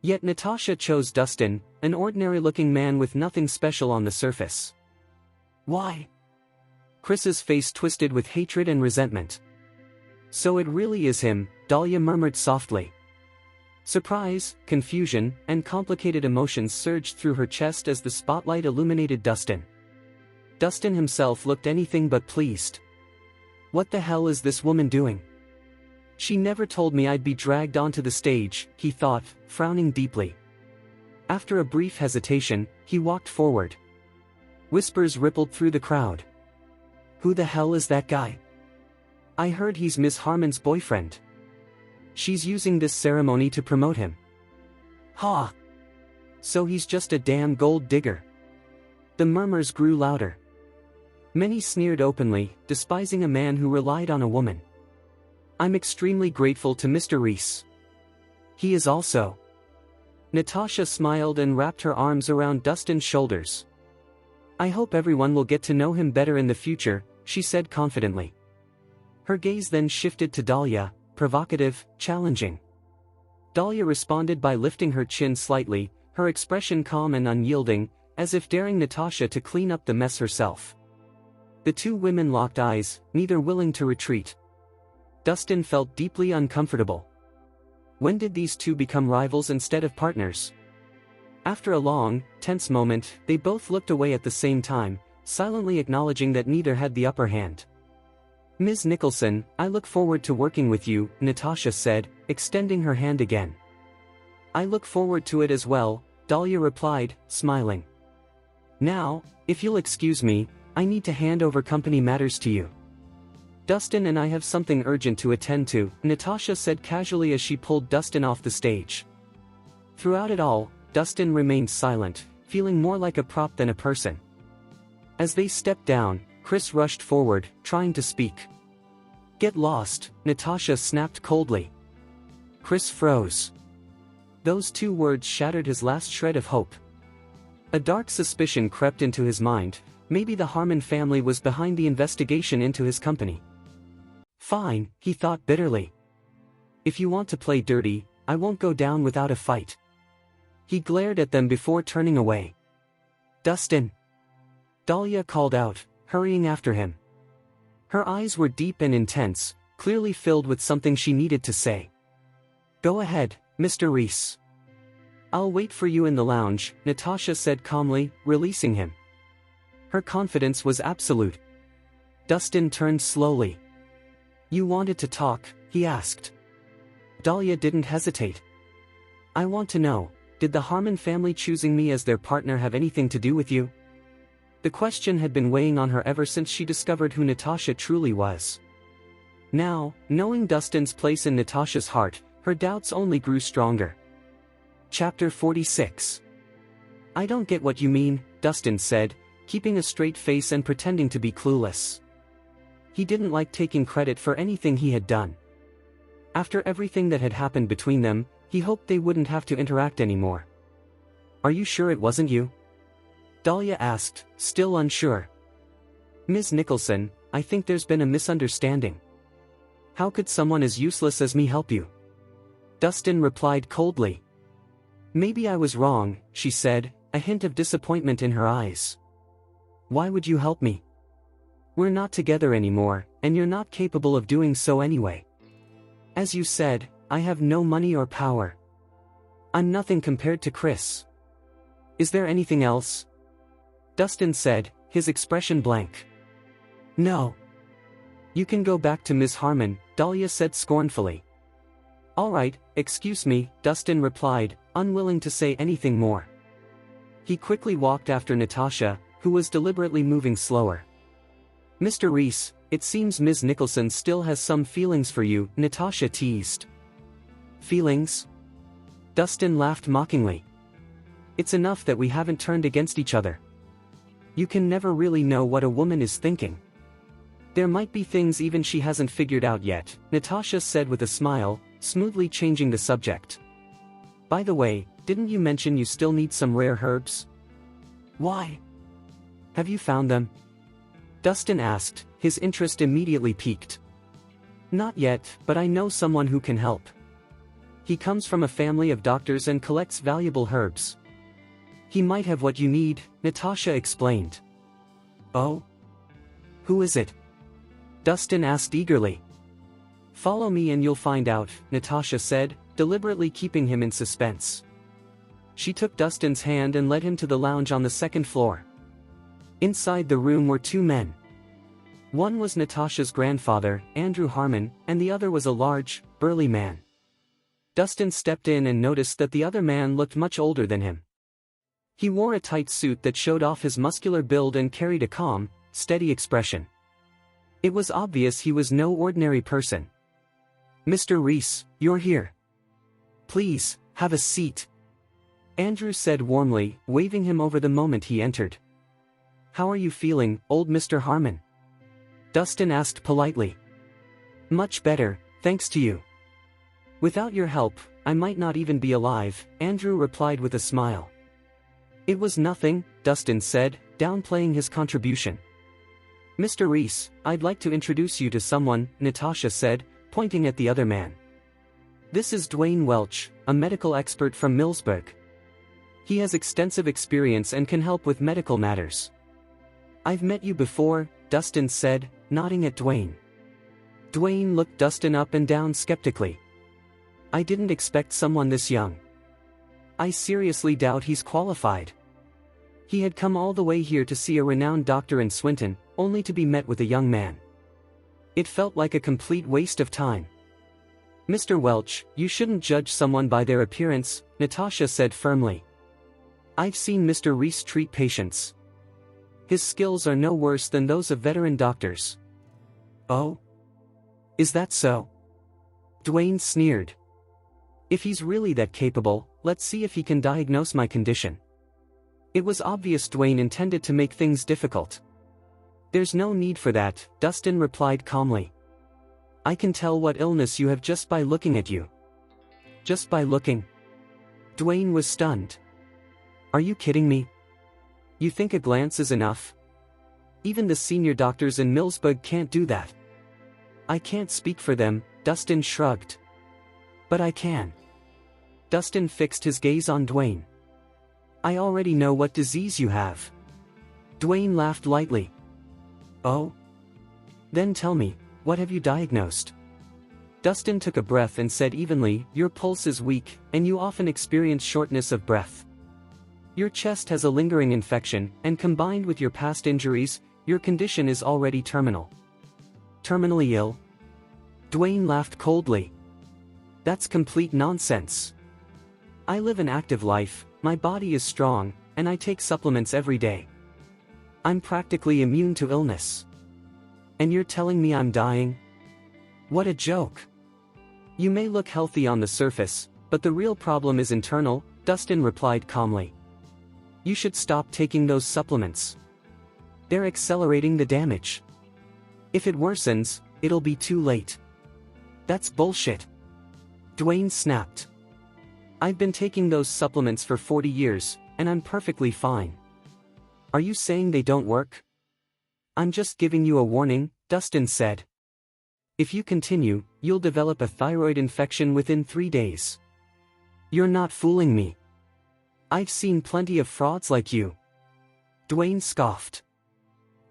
Yet Natasha chose Dustin, an ordinary-looking man with nothing special on the surface. Why? Chris's face twisted with hatred and resentment. So it really is him, Dahlia murmured softly. Surprise, confusion, and complicated emotions surged through her chest as the spotlight illuminated Dustin. Dustin himself looked anything but pleased. What the hell is this woman doing? She never told me I'd be dragged onto the stage, he thought, frowning deeply. After a brief hesitation, he walked forward. Whispers rippled through the crowd. Who the hell is that guy? I heard he's Miss Harmon's boyfriend. She's using this ceremony to promote him. Ha! So he's just a damn gold digger. The murmurs grew louder. Many sneered openly, despising a man who relied on a woman. I'm extremely grateful to Mr. Rhys. He is also. Natasha smiled and wrapped her arms around Dustin's shoulders. I hope everyone will get to know him better in the future, she said confidently. Her gaze then shifted to Dahlia, provocative, challenging. Dahlia responded by lifting her chin slightly, her expression calm and unyielding, as if daring Natasha to clean up the mess herself. The two women locked eyes, neither willing to retreat. Dustin felt deeply uncomfortable. When did these two become rivals instead of partners? After a long, tense moment, they both looked away at the same time, silently acknowledging that neither had the upper hand. Ms. Nicholson, I look forward to working with you, Natasha said, extending her hand again. I look forward to it as well, Dahlia replied, smiling. Now, if you'll excuse me, I need to hand over company matters to you. Dustin and I have something urgent to attend to, Natasha said casually as she pulled Dustin off the stage. Throughout it all, Dustin remained silent, feeling more like a prop than a person. As they stepped down, Chris rushed forward, trying to speak. "Get lost," Natasha snapped coldly. Chris froze. Those two words shattered his last shred of hope. A dark suspicion crept into his mind. Maybe the Harmon family was behind the investigation into his company. Fine, he thought bitterly. If you want to play dirty, I won't go down without a fight. He glared at them before turning away. Dustin! Dahlia called out, hurrying after him. Her eyes were deep and intense, clearly filled with something she needed to say. Go ahead, Mr. Rhys. I'll wait for you in the lounge, Natasha said calmly, releasing him. Her confidence was absolute. Dustin turned slowly. You wanted to talk, he asked. Dahlia didn't hesitate. I want to know, did the Harmon family choosing me as their partner have anything to do with you? The question had been weighing on her ever since she discovered who Natasha truly was. Now, knowing Dustin's place in Natasha's heart, her doubts only grew stronger. Chapter 46. I don't get what you mean, Dustin said, keeping a straight face and pretending to be clueless. He didn't like taking credit for anything he had done. After everything that had happened between them, he hoped they wouldn't have to interact anymore. Are you sure it wasn't you? Dahlia asked, still unsure. Ms. Nicholson, I think there's been a misunderstanding. How could someone as useless as me help you? Dustin replied coldly. Maybe I was wrong, she said, a hint of disappointment in her eyes. Why would you help me? We're not together anymore, and you're not capable of doing so anyway. As you said, I have no money or power. I'm nothing compared to Chris. Is there anything else? Dustin said, his expression blank. No. You can go back to Ms. Harmon, Dahlia said scornfully. All right, excuse me, Dustin replied, unwilling to say anything more. He quickly walked after Natasha, who was deliberately moving slower. Mr. Rhys, it seems Ms. Nicholson still has some feelings for you, Natasha teased. Feelings? Dustin laughed mockingly. It's enough that we haven't turned against each other. You can never really know what a woman is thinking. There might be things even she hasn't figured out yet, Natasha said with a smile, smoothly changing the subject. By the way, didn't you mention you still need some rare herbs? Why? Have you found them? Dustin asked, his interest immediately piqued. Not yet, but I know someone who can help. He comes from a family of doctors and collects valuable herbs. He might have what you need, Natasha explained. Oh? Who is it? Dustin asked eagerly. Follow me and you'll find out, Natasha said, deliberately keeping him in suspense. She took Dustin's hand and led him to the lounge on the second floor. Inside the room were two men. One was Natasha's grandfather, Andrew Harmon, and the other was a large, burly man. Dustin stepped in and noticed that the other man looked much older than him. He wore a tight suit that showed off his muscular build and carried a calm, steady expression. It was obvious he was no ordinary person. Mr. Rhys, you're here. Please, have a seat. Andrew said warmly, waving him over the moment he entered. How are you feeling, old Mr. Harmon? Dustin asked politely. Much better, thanks to you. Without your help, I might not even be alive, Andrew replied with a smile. It was nothing, Dustin said, downplaying his contribution. Mr. Rhys, I'd like to introduce you to someone, Natasha said, pointing at the other man. This is Dwayne Welch, a medical expert from Millsburg. He has extensive experience and can help with medical matters. I've met you before, Dustin said, nodding at Dwayne. Dwayne looked Dustin up and down skeptically. I didn't expect someone this young. I seriously doubt he's qualified. He had come all the way here to see a renowned doctor in Swinton, only to be met with a young man. It felt like a complete waste of time. Mr. Welch, you shouldn't judge someone by their appearance, Natasha said firmly. I've seen Mr. Rhys treat patients. His skills are no worse than those of veteran doctors. Oh? Is that so? Dwayne sneered. If he's really that capable, let's see if he can diagnose my condition. It was obvious Dwayne intended to make things difficult. There's no need for that, Dustin replied calmly. I can tell what illness you have just by looking at you. Just by looking? Dwayne was stunned. Are you kidding me? You think a glance is enough? Even the senior doctors in Millsburg can't do that. I can't speak for them, Dustin shrugged. But I can. Dustin fixed his gaze on Dwayne. I already know what disease you have. Dwayne laughed lightly. Oh? Then tell me, what have you diagnosed? Dustin took a breath and said evenly, your pulse is weak, and you often experience shortness of breath. Your chest has a lingering infection, and combined with your past injuries, your condition is already terminal. Terminally ill? Dwayne laughed coldly. That's complete nonsense. I live an active life, my body is strong, and I take supplements every day. I'm practically immune to illness. And you're telling me I'm dying? What a joke. You may look healthy on the surface, but the real problem is internal, Dustin replied calmly. You should stop taking those supplements. They're accelerating the damage. If it worsens, it'll be too late. That's bullshit. Dwayne snapped. I've been taking those supplements for 40 years, and I'm perfectly fine. Are you saying they don't work? I'm just giving you a warning, Dustin said. If you continue, you'll develop a thyroid infection within 3 days. You're not fooling me. I've seen plenty of frauds like you. Dwayne scoffed.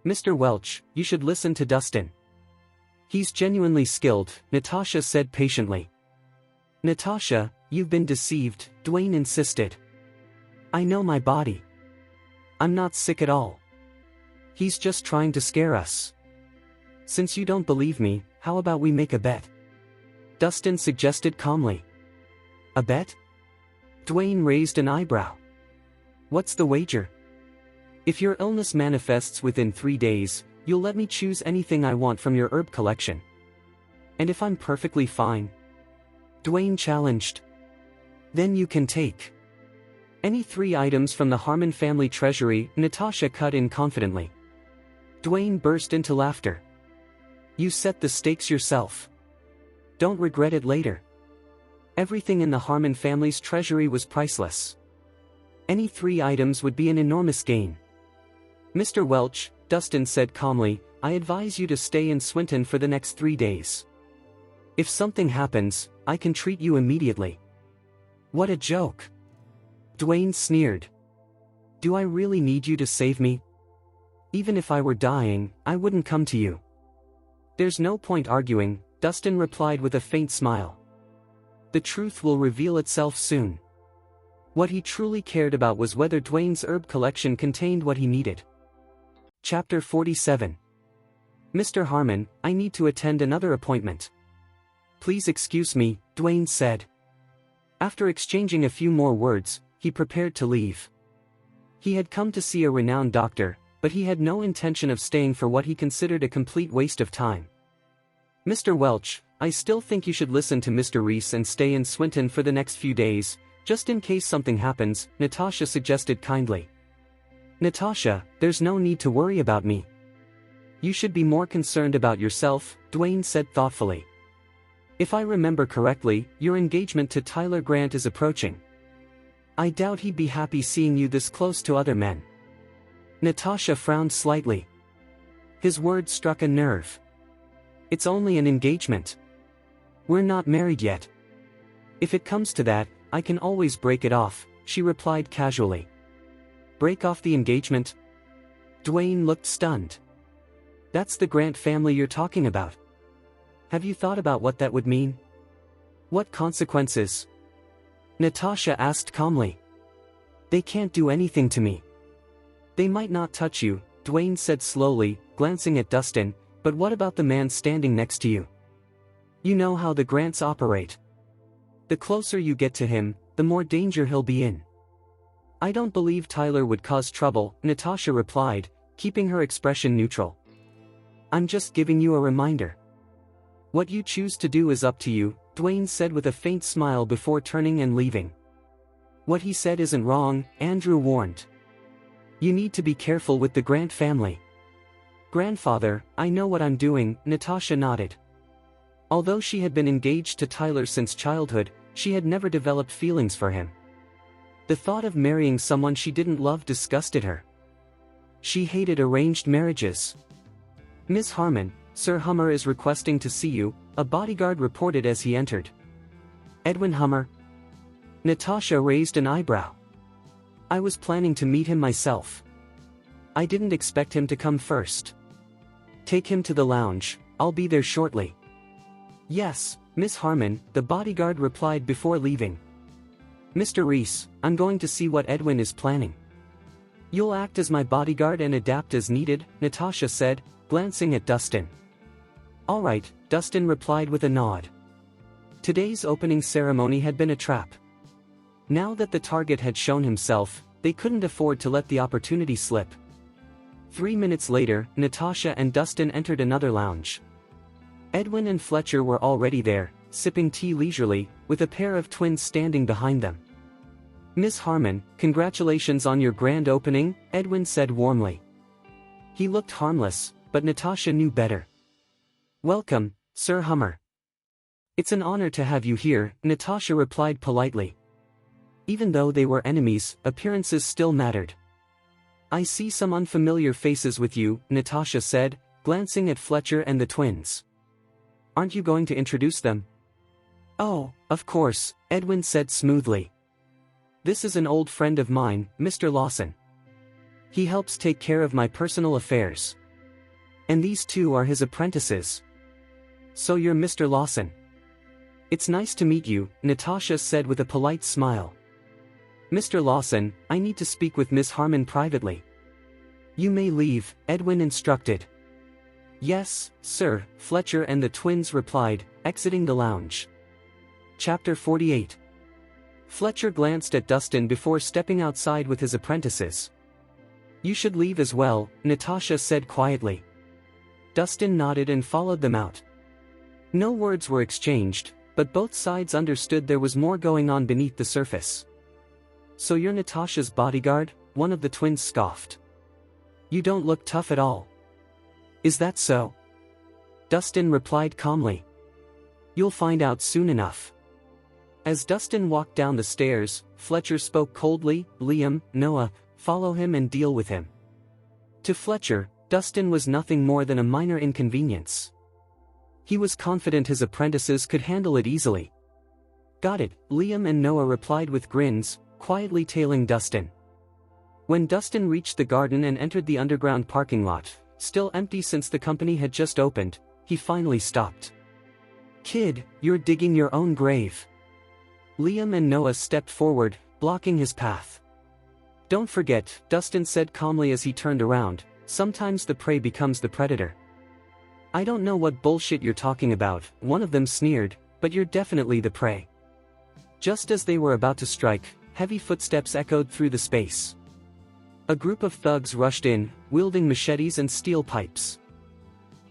Mr. Welch, you should listen to Dustin. He's genuinely skilled, Natasha said patiently. Natasha, you've been deceived, Dwayne insisted. I know my body. I'm not sick at all. He's just trying to scare us. Since you don't believe me, how about we make a bet? Dustin suggested calmly. A bet? Dwayne raised an eyebrow. What's the wager? If your illness manifests within 3 days, you'll let me choose anything I want from your herb collection. And if I'm perfectly fine? Dwayne challenged. Then you can take any 3 items from the Harmon family treasury, Natasha cut in confidently. Dwayne burst into laughter. You set the stakes yourself. Don't regret it later. Everything in the Harmon family's treasury was priceless. Any 3 items would be an enormous gain. Mr. Welch, Dustin said calmly, I advise you to stay in Swinton for the next 3 days. If something happens, I can treat you immediately. What a joke. Dwayne sneered. Do I really need you to save me? Even if I were dying, I wouldn't come to you. There's no point arguing, Dustin replied with a faint smile. The truth will reveal itself soon. What he truly cared about was whether Dwayne's herb collection contained what he needed. Chapter 47. Mr. Harmon, I need to attend another appointment. Please excuse me, Dwayne said. After exchanging a few more words, he prepared to leave. He had come to see a renowned doctor, but he had no intention of staying for what he considered a complete waste of time. Mr. Welch, I still think you should listen to Mr. Rhys and stay in Swinton for the next few days, just in case something happens, Natasha suggested kindly. Natasha, there's no need to worry about me. You should be more concerned about yourself, Dwayne said thoughtfully. If I remember correctly, your engagement to Tyler Grant is approaching. I doubt he'd be happy seeing you this close to other men. Natasha frowned slightly. His words struck a nerve. It's only an engagement. We're not married yet. If it comes to that, I can always break it off, she replied casually. Break off the engagement? Dwayne looked stunned. That's the Grant family you're talking about. Have you thought about what that would mean? What consequences? Natasha asked calmly. They can't do anything to me. They might not touch you, Dwayne said slowly, glancing at Dustin, but what about the man standing next to you? You know how the Grants operate. The closer you get to him, the more danger he'll be in. I don't believe Tyler would cause trouble, Natasha replied, keeping her expression neutral. I'm just giving you a reminder. What you choose to do is up to you, Dwayne said with a faint smile before turning and leaving. What he said isn't wrong, Andrew warned. You need to be careful with the Grant family. Grandfather, I know what I'm doing, Natasha nodded. Although she had been engaged to Tyler since childhood, she had never developed feelings for him. The thought of marrying someone she didn't love disgusted her. She hated arranged marriages. Miss Harmon, Sir Hummer is requesting to see you, a bodyguard reported as he entered. Edwin Hummer? Natasha raised an eyebrow. I was planning to meet him myself. I didn't expect him to come first. Take him to the lounge, I'll be there shortly. Yes, Miss Harmon, the bodyguard replied before leaving. Mr. Rhys, I'm going to see what Edwin is planning. You'll act as my bodyguard and adapt as needed, Natasha said, glancing at Dustin. All right, Dustin replied with a nod. Today's opening ceremony had been a trap. Now that the target had shown himself, they couldn't afford to let the opportunity slip. 3 minutes later, Natasha and Dustin entered another lounge. Edwin and Fletcher were already there, sipping tea leisurely, with a pair of twins standing behind them. Miss Harmon, congratulations on your grand opening, Edwin said warmly. He looked harmless, but Natasha knew better. Welcome, Sir Hummer. It's an honor to have you here, Natasha replied politely. Even though they were enemies, appearances still mattered. I see some unfamiliar faces with you, Natasha said, glancing at Fletcher and the twins. Aren't you going to introduce them? Oh, of course, Edwin said smoothly. This is an old friend of mine, Mr. Lawson. He helps take care of my personal affairs. And these two are his apprentices. So you're Mr. Lawson. It's nice to meet you, Natasha said with a polite smile. Mr. Lawson, I need to speak with Miss Harmon privately. You may leave, Edwin instructed. Yes, sir, Fletcher and the twins replied, exiting the lounge. Chapter 48. Fletcher glanced at Dustin before stepping outside with his apprentices. You should leave as well, Natasha said quietly. Dustin nodded and followed them out. No words were exchanged, but both sides understood there was more going on beneath the surface. So you're Natasha's bodyguard? One of the twins scoffed. You don't look tough at all. Is that so? Dustin replied calmly. You'll find out soon enough. As Dustin walked down the stairs, Fletcher spoke coldly, Liam, Noah, follow him and deal with him. To Fletcher, Dustin was nothing more than a minor inconvenience. He was confident his apprentices could handle it easily. Got it, Liam and Noah replied with grins, quietly tailing Dustin. When Dustin reached the garden and entered the underground parking lot, still empty since the company had just opened, he finally stopped. Kid, you're digging your own grave. Liam and Noah stepped forward, blocking his path. Don't forget, Dustin said calmly as he turned around, sometimes the prey becomes the predator. I don't know what bullshit you're talking about, one of them sneered, but you're definitely the prey. Just as they were about to strike, heavy footsteps echoed through the space. A group of thugs rushed in, wielding machetes and steel pipes.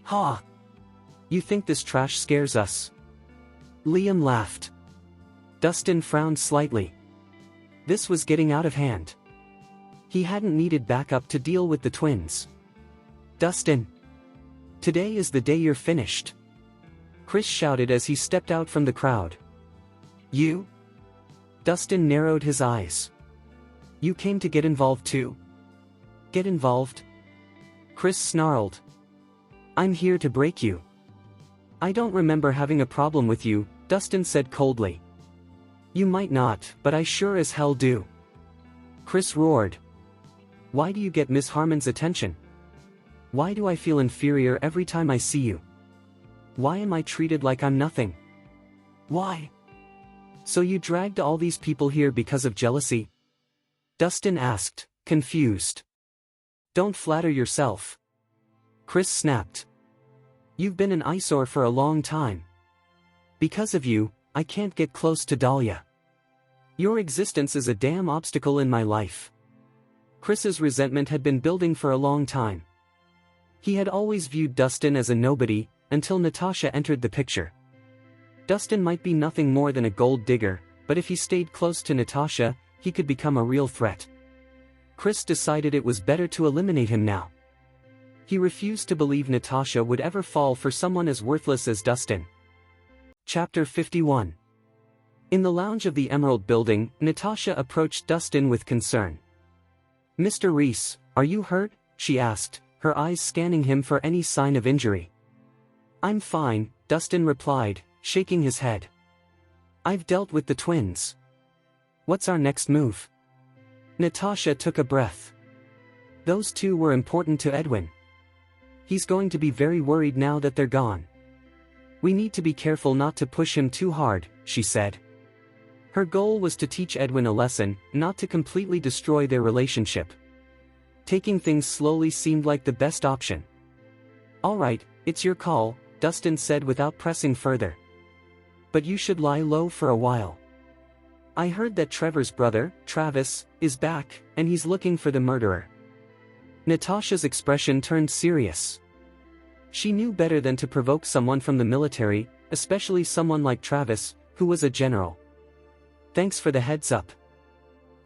Ha! You think this trash scares us? Liam laughed. Dustin frowned slightly. This was getting out of hand. He hadn't needed backup to deal with the twins. Dustin! Today is the day you're finished. Chris shouted as he stepped out from the crowd. You? Dustin narrowed his eyes. You came to get involved too? Get involved? Chris snarled. I'm here to break you. I don't remember having a problem with you, Dustin said coldly. You might not, but I sure as hell do. Chris roared. Why do you get Miss Harmon's attention? Why do I feel inferior every time I see you? Why am I treated like I'm nothing? Why? So you dragged all these people here because of jealousy? Dustin asked, confused. Don't flatter yourself. Chris snapped. You've been an eyesore for a long time. Because of you, I can't get close to Dahlia. Your existence is a damn obstacle in my life. Chris's resentment had been building for a long time. He had always viewed Dustin as a nobody, until Natasha entered the picture. Dustin might be nothing more than a gold digger, but if he stayed close to Natasha, he could become a real threat. Chris decided it was better to eliminate him now. He refused to believe Natasha would ever fall for someone as worthless as Dustin. Chapter 51. In the lounge of the Emerald Building, Natasha approached Dustin with concern. "Mr. Rhys, are you hurt?" she asked, her eyes scanning him for any sign of injury. "I'm fine," Dustin replied, shaking his head. "I've dealt with the twins. What's our next move?" Natasha took a breath. Those two were important to Edwin. He's going to be very worried now that they're gone. "We need to be careful not to push him too hard," she said. Her goal was to teach Edwin a lesson, not to completely destroy their relationship. Taking things slowly seemed like the best option. "All right, it's your call," Dustin said without pressing further. "But you should lie low for a while. I heard that Trevor's brother, Travis, is back, and he's looking for the murderer." Natasha's expression turned serious. She knew better than to provoke someone from the military, especially someone like Travis, who was a general. "Thanks for the heads up.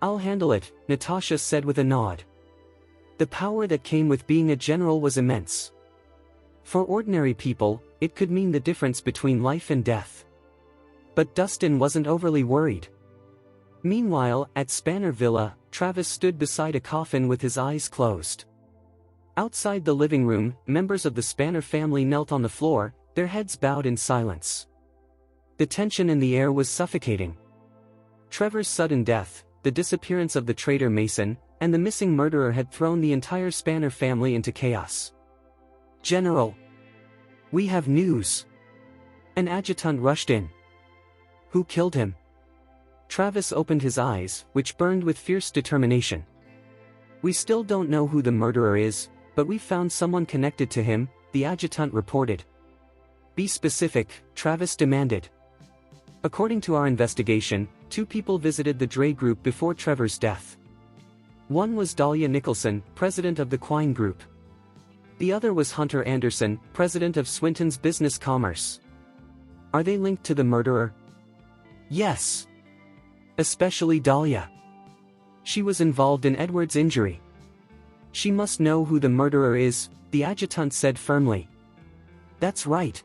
I'll handle it," Natasha said with a nod. The power that came with being a general was immense. For ordinary people, it could mean the difference between life and death. But Dustin wasn't overly worried. Meanwhile, at Spanner Villa, Travis stood beside a coffin with his eyes closed. Outside the living room, members of the Spanner family knelt on the floor, their heads bowed in silence. The tension in the air was suffocating. Trevor's sudden death, the disappearance of the traitor Mason, and the missing murderer had thrown the entire Spanner family into chaos. "General! We have news!" An adjutant rushed in. "Who killed him?" Travis opened his eyes, which burned with fierce determination. "We still don't know who the murderer is, but we found someone connected to him," the adjutant reported. "Be specific," Travis demanded. "According to our investigation, 2 people visited the Dre Group before Trevor's death. One was Dahlia Nicholson, president of the Quine Group. The other was Hunter Anderson, president of Swinton's Business Commerce. Are they linked to the murderer?" "Yes. Especially Dahlia. She was involved in Edward's injury. She must know who the murderer is," the adjutant said firmly. "That's right,"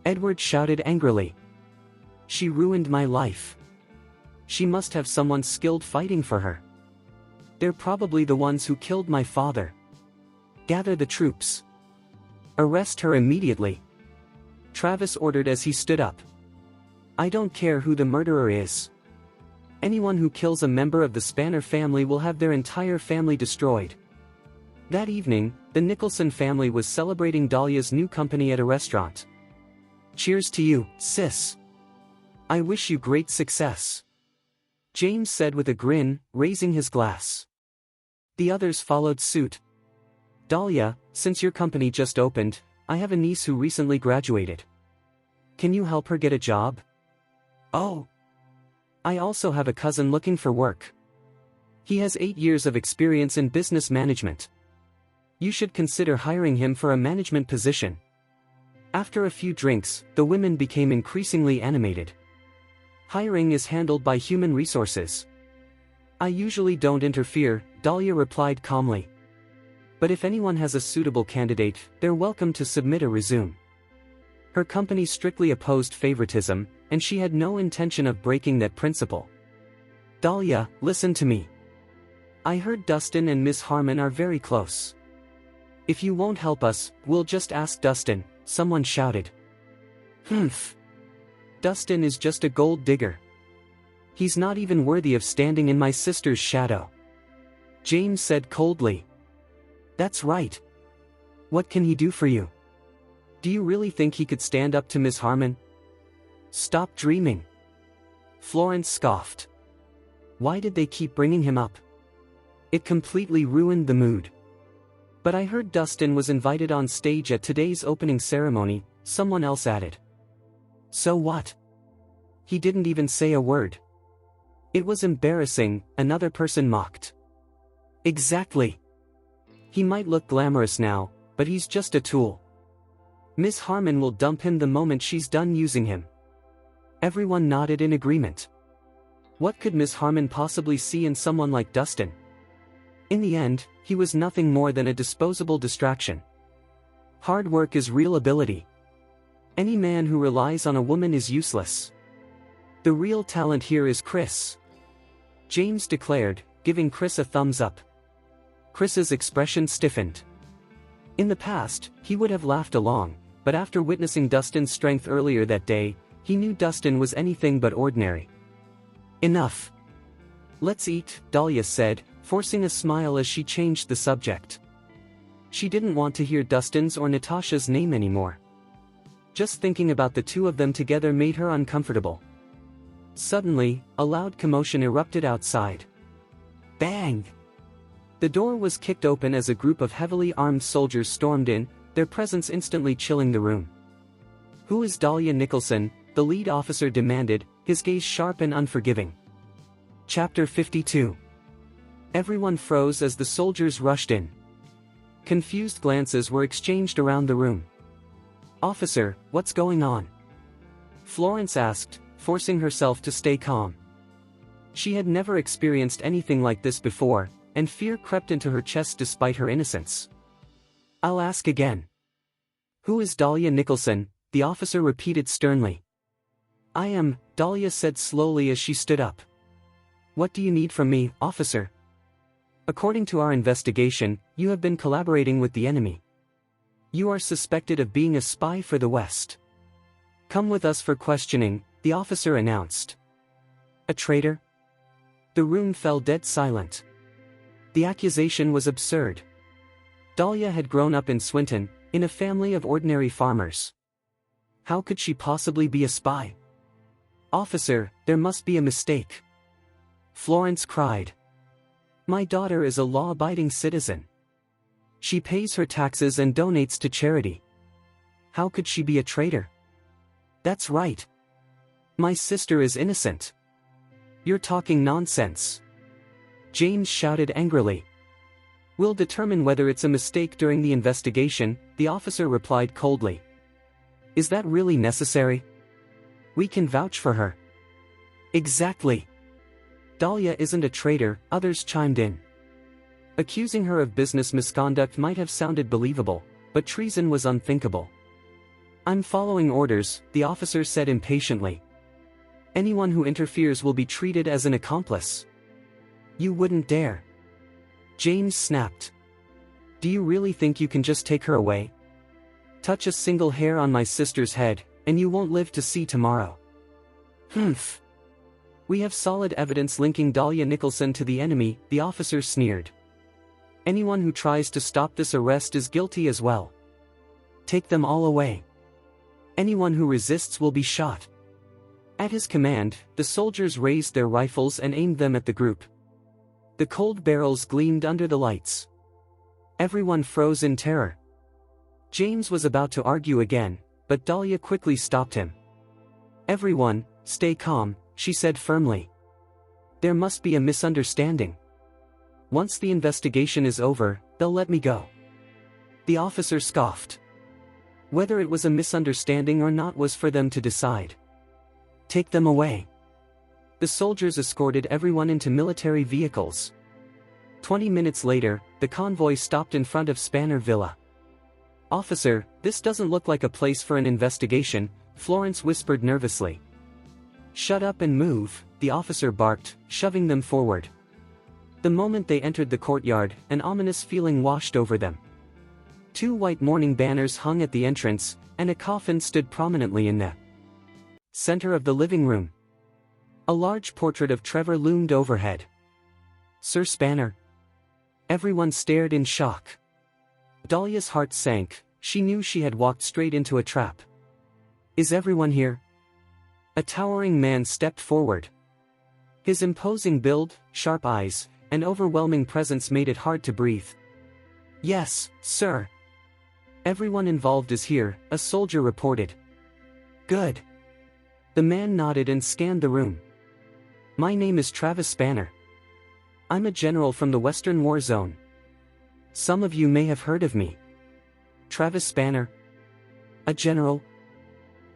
Edward shouted angrily. "She ruined my life. She must have someone skilled fighting for her. They're probably the ones who killed my father. Gather the troops. Arrest her immediately," Travis ordered as he stood up. "I don't care who the murderer is. Anyone who kills a member of the Spanner family will have their entire family destroyed." That evening, the Nicholson family was celebrating Dahlia's new company at a restaurant. "Cheers to you, sis. I wish you great success," James said with a grin, raising his glass. The others followed suit. "Dahlia, since your company just opened, I have a niece who recently graduated. Can you help her get a job?" "Oh. I also have a cousin looking for work. He has 8 years of experience in business management. You should consider hiring him for a management position." After a few drinks, the women became increasingly animated. "Hiring is handled by human resources. I usually don't interfere," Dahlia replied calmly. "But if anyone has a suitable candidate, they're welcome to submit a resume." Her company strictly opposed favoritism, and she had no intention of breaking that principle. "Dahlia, listen to me. I heard Dustin and Miss Harmon are very close. If you won't help us, we'll just ask Dustin," someone shouted. "Humph. Dustin is just a gold digger. He's not even worthy of standing in my sister's shadow," James said coldly. "That's right. What can he do for you? Do you really think he could stand up to Miss Harmon?" "Stop dreaming," Florence scoffed. "Why did they keep bringing him up? It completely ruined the mood." "But I heard Dustin was invited on stage at today's opening ceremony," someone else added. "So what? He didn't even say a word." "It was embarrassing," another person mocked. "Exactly. He might look glamorous now, but he's just a tool. Miss Harmon will dump him the moment she's done using him. Everyone nodded in agreement. What could Miss Harmon possibly see in someone like Dustin? In the end, he was nothing more than a disposable distraction. Hard work is real ability. Any man who relies on a woman is useless. The real talent here is Chris. James declared, giving Chris a thumbs up. Chris's expression stiffened. In the past, he would have laughed along, but after witnessing Dustin's strength earlier that day, he knew Dustin was anything but ordinary. Enough. Let's eat, Dahlia said, forcing a smile as she changed the subject. She didn't want to hear Dustin's or Natasha's name anymore. Just thinking about the two of them together made her uncomfortable. Suddenly, a loud commotion erupted outside. Bang! The door was kicked open as a group of heavily armed soldiers stormed in, their presence instantly chilling the room. "Who is Dahlia Nicholson?" the lead officer demanded, his gaze sharp and unforgiving. Chapter 52. Everyone froze as the soldiers rushed in. Confused glances were exchanged around the room. "Officer, what's going on?" Florence asked, forcing herself to stay calm. She had never experienced anything like this before, and fear crept into her chest despite her innocence. "I'll ask again. Who is Dahlia Nicholson?" the officer repeated sternly. "I am," Dahlia said slowly as she stood up. "What do you need from me, officer?" "According to our investigation, you have been collaborating with the enemy. You are suspected of being a spy for the West. Come with us for questioning," the officer announced. "A traitor?" The room fell dead silent. The accusation was absurd. Dahlia had grown up in Swinton, in a family of ordinary farmers. How could she possibly be a spy? "Officer, there must be a mistake," Florence cried. "My daughter is a law-abiding citizen. She pays her taxes and donates to charity. How could she be a traitor?" "That's right. My sister is innocent." "You're talking nonsense," James shouted angrily. "We'll determine whether it's a mistake during the investigation," the officer replied coldly. "Is that really necessary? We can vouch for her." "Exactly. Dahlia isn't a traitor," others chimed in. Accusing her of business misconduct might have sounded believable, but treason was unthinkable. "I'm following orders," the officer said impatiently. "Anyone who interferes will be treated as an accomplice." "You wouldn't dare," James snapped. "Do you really think you can just take her away? Touch a single hair on my sister's head, and you won't live to see tomorrow." "Humph. We have solid evidence linking Dahlia Nicholson to the enemy," the officer sneered. "Anyone who tries to stop this arrest is guilty as well. Take them all away. Anyone who resists will be shot." At his command, the soldiers raised their rifles and aimed them at the group. The cold barrels gleamed under the lights. Everyone froze in terror. James was about to argue again, but Dahlia quickly stopped him. "Everyone, stay calm," she said firmly. "There must be a misunderstanding. Once the investigation is over, they'll let me go." The officer scoffed. Whether it was a misunderstanding or not was for them to decide. "Take them away." The soldiers escorted everyone into military vehicles. 20 minutes later, the convoy stopped in front of Spanner Villa. "Officer, this doesn't look like a place for an investigation," Florence whispered nervously. "Shut up and move," the officer barked, shoving them forward. The moment they entered the courtyard, an ominous feeling washed over them. 2 white mourning banners hung at the entrance, and a coffin stood prominently in the center of the living room. A large portrait of Trevor loomed overhead. "Sir Spanner?" Everyone stared in shock. Dahlia's heart sank, she knew she had walked straight into a trap. "Is everyone here?" A towering man stepped forward. His imposing build, sharp eyes, and overwhelming presence made it hard to breathe. "Yes, sir. Everyone involved is here," a soldier reported. "Good." The man nodded and scanned the room. "My name is Travis Spanner. I'm a general from the Western War Zone. Some of you may have heard of me." "Travis Spanner?" A general?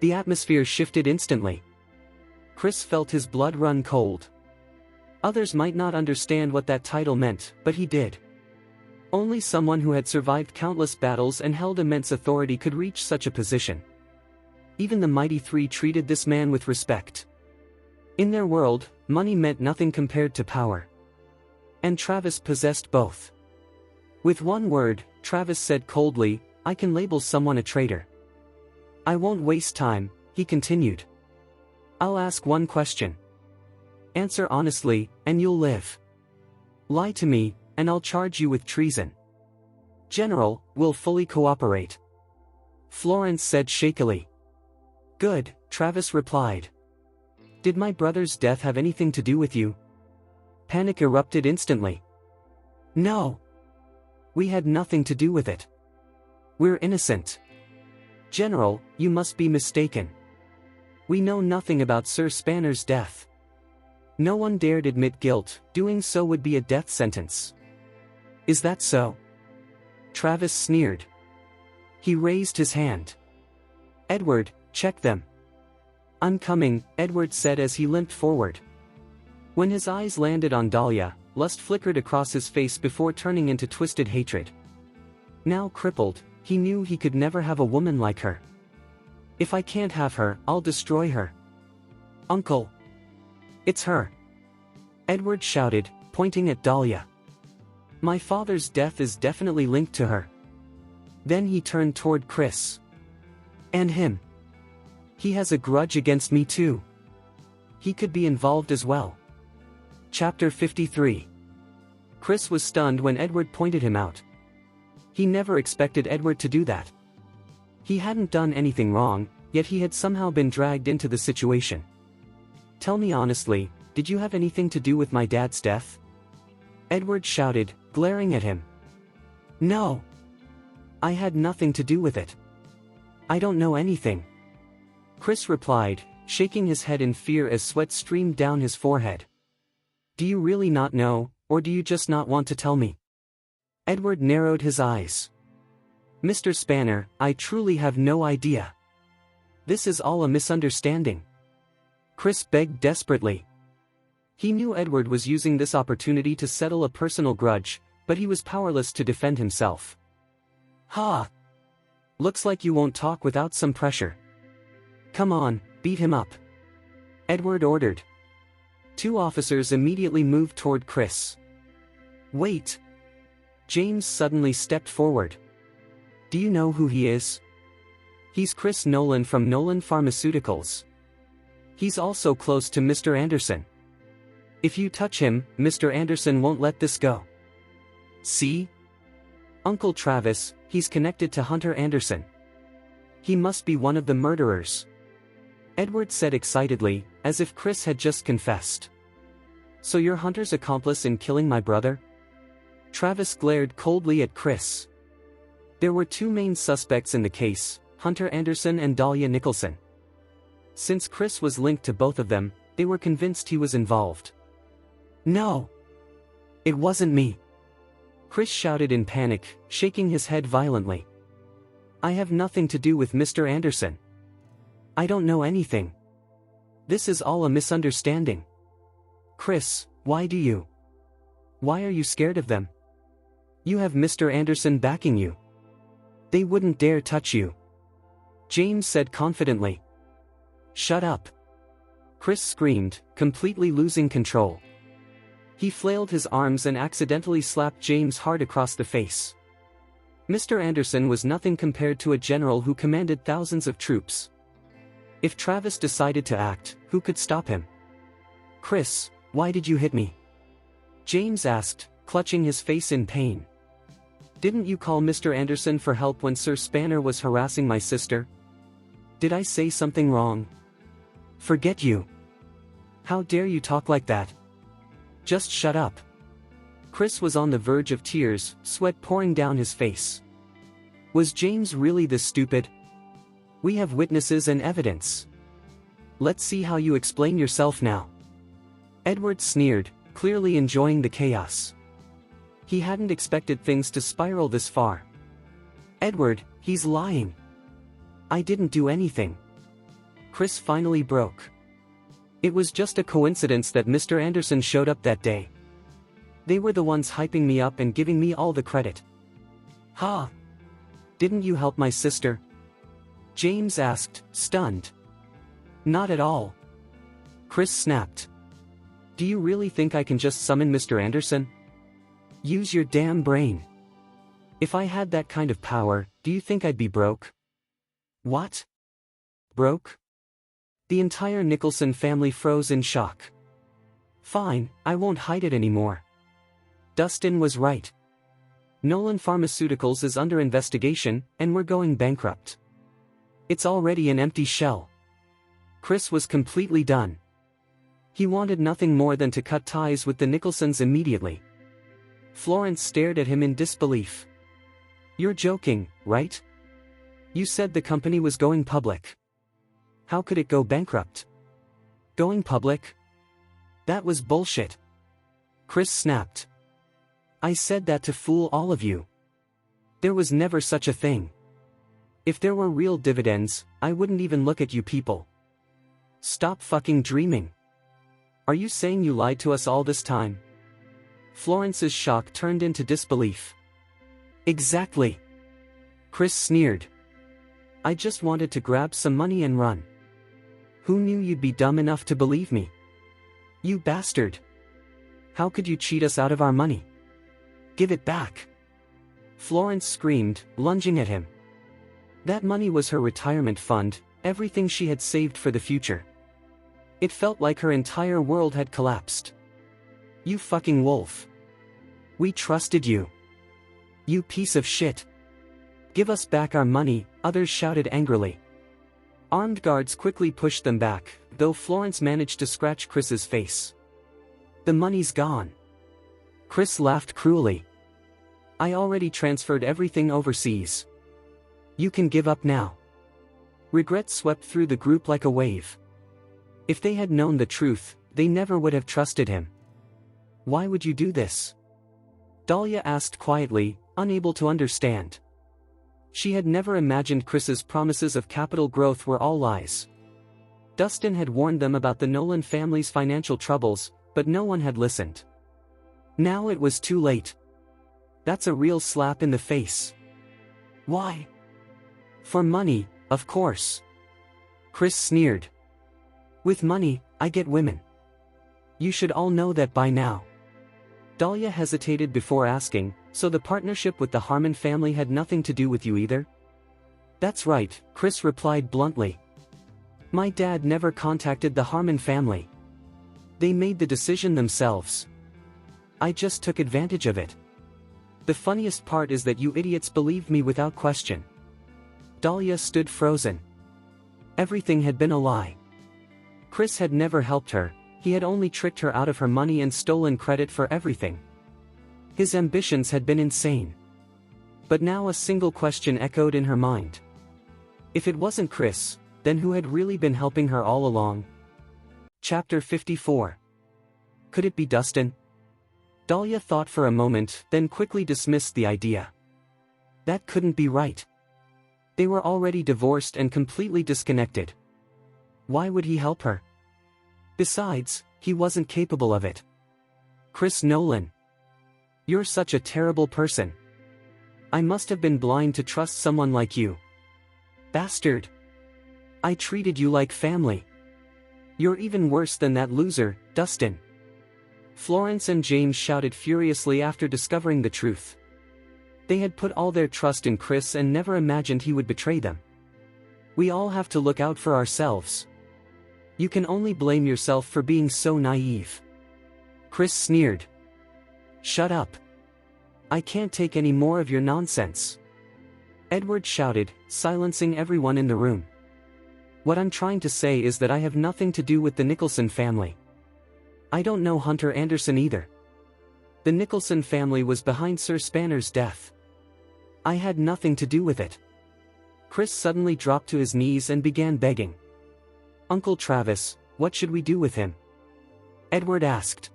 The atmosphere shifted instantly. Chris felt his blood run cold. Others might not understand what that title meant, but he did. Only someone who had survived countless battles and held immense authority could reach such a position. Even the Mighty Three treated this man with respect. In their world, money meant nothing compared to power. And Travis possessed both. With one word, Travis said coldly, "I can label someone a traitor." "I won't waste time," he continued. "I'll ask one question. Answer honestly, and you'll live. Lie to me, and I'll charge you with treason." "General, we'll fully cooperate," Florence said shakily. "Good," Travis replied. "Did my brother's death have anything to do with you?" Panic erupted instantly. "No. We had nothing to do with it. We're innocent." "General, you must be mistaken. We know nothing about Sir Spanner's death." No one dared admit guilt, doing so would be a death sentence. "Is that so?" Travis sneered. He raised his hand. "Edward, check them." "I'm coming," Edward said as he limped forward. When his eyes landed on Dahlia, lust flickered across his face before turning into twisted hatred. Now crippled, he knew he could never have a woman like her. "If I can't have her, I'll destroy her." "Uncle! It's her!" Edward shouted, pointing at Dahlia. "My father's death is definitely linked to her." Then he turned toward Chris. "And him. He has a grudge against me too. He could be involved as well." Chapter 53. Chris was stunned when Edward pointed him out. He never expected Edward to do that. He hadn't done anything wrong, yet he had somehow been dragged into the situation. "Tell me honestly, did you have anything to do with my dad's death?" Edward shouted, glaring at him. "No. I had nothing to do with it. I don't know anything," Chris replied, shaking his head in fear as sweat streamed down his forehead. "Do you really not know, or do you just not want to tell me?" Edward narrowed his eyes. "Mr. Spanner, I truly have no idea. This is all a misunderstanding," Chris begged desperately. He knew Edward was using this opportunity to settle a personal grudge, but he was powerless to defend himself. "Ha! Looks like you won't talk without some pressure. Come on, beat him up," Edward ordered. Two officers immediately moved toward Chris. "Wait!" James suddenly stepped forward. "Do you know who he is?" "He's Chris Nolan from Nolan Pharmaceuticals. He's also close to Mr. Anderson. If you touch him, Mr. Anderson won't let this go." "See? Uncle Travis, he's connected to Hunter Anderson. He must be one of the murderers," Edward said excitedly, as if Chris had just confessed. "So you're Hunter's accomplice in killing my brother?" Travis glared coldly at Chris. There were two main suspects in the case, Hunter Anderson and Dahlia Nicholson. Since Chris was linked to both of them, they were convinced he was involved. "No! It wasn't me!" Chris shouted in panic, shaking his head violently. "I have nothing to do with Mr. Anderson. I don't know anything. This is all a misunderstanding." "Chris, why do you? Why are you scared of them? You have Mr. Anderson backing you. They wouldn't dare touch you," James said confidently. "Shut up!" Chris screamed, completely losing control. He flailed his arms and accidentally slapped James hard across the face. Mr. Anderson was nothing compared to a general who commanded thousands of troops. If Travis decided to act, who could stop him? "Chris, why did you hit me?" James asked, clutching his face in pain. "Didn't you call Mr. Anderson for help when Sir Spanner was harassing my sister? Did I say something wrong?" "Forget you. How dare you talk like that? Just shut up." Chris was on the verge of tears, sweat pouring down his face. Was James really this stupid? "We have witnesses and evidence. Let's see how you explain yourself now," Edward sneered, clearly enjoying the chaos. He hadn't expected things to spiral this far. "Edward, he's lying. I didn't do anything. Chris finally broke. It was just a coincidence that Mr. Anderson showed up that day. They were the ones hyping me up and giving me all the credit. Ha! Didn't you help my sister? James asked, stunned. Not at all. Chris snapped. Do you really think I can just summon Mr. Anderson? Use your damn brain. If I had that kind of power, do you think I'd be broke? What? Broke? The entire Nicholson family froze in shock. Fine, I won't hide it anymore. Dustin was right. Nolan Pharmaceuticals is under investigation, and we're going bankrupt. It's already an empty shell. Chris was completely done. He wanted nothing more than to cut ties with the Nicholsons immediately. Florence stared at him in disbelief. You're joking, right? You said the company was going public. How could it go bankrupt? Going public? That was bullshit. Chris snapped. I said that to fool all of you. There was never such a thing. If there were real dividends, I wouldn't even look at you people. Stop fucking dreaming. Are you saying you lied to us all this time? Florence's shock turned into disbelief. Exactly. Chris sneered. I just wanted to grab some money and run. Who knew you'd be dumb enough to believe me? You bastard. How could you cheat us out of our money? Give it back. Florence screamed, lunging at him. That money was her retirement fund, everything she had saved for the future. It felt like her entire world had collapsed. You fucking wolf. We trusted you. You piece of shit. Give us back our money, others shouted angrily. Armed guards quickly pushed them back, though Florence managed to scratch Chris's face. The money's gone. Chris laughed cruelly. I already transferred everything overseas. You can give up now. Regret swept through the group like a wave. If they had known the truth, they never would have trusted him. Why would you do this? Dahlia asked quietly, unable to understand. She had never imagined Chris's promises of capital growth were all lies. Dustin had warned them about the Nolan family's financial troubles, but no one had listened. Now it was too late. That's a real slap in the face. Why? For money, of course. Chris sneered. With money, I get women. You should all know that by now. Dahlia hesitated before asking, so the partnership with the Harmon family had nothing to do with you either? That's right, Chris replied bluntly. My dad never contacted the Harmon family. They made the decision themselves. I just took advantage of it. The funniest part is that you idiots believed me without question. Dahlia stood frozen. Everything had been a lie. Chris had never helped her, he had only tricked her out of her money and stolen credit for everything. His ambitions had been insane. But now a single question echoed in her mind. If it wasn't Chris, then who had really been helping her all along? Chapter 54. Could it be Dustin? Dahlia thought for a moment, then quickly dismissed the idea. That couldn't be right. They were already divorced and completely disconnected. Why would he help her? Besides, he wasn't capable of it. Chris Nolan. You're such a terrible person. I must have been blind to trust someone like you. Bastard. I treated you like family. You're even worse than that loser, Dustin. Florence and James shouted furiously after discovering the truth. They had put all their trust in Chris and never imagined he would betray them. We all have to look out for ourselves. You can only blame yourself for being so naive. Chris sneered. Shut up. I can't take any more of your nonsense. Edward shouted, silencing everyone in the room. What I'm trying to say is that I have nothing to do with the Nicholson family. I don't know Hunter Anderson either. The Nicholson family was behind Sir Spanner's death. I had nothing to do with it. Chris suddenly dropped to his knees and began begging. Uncle Travis, what should we do with him? Edward asked.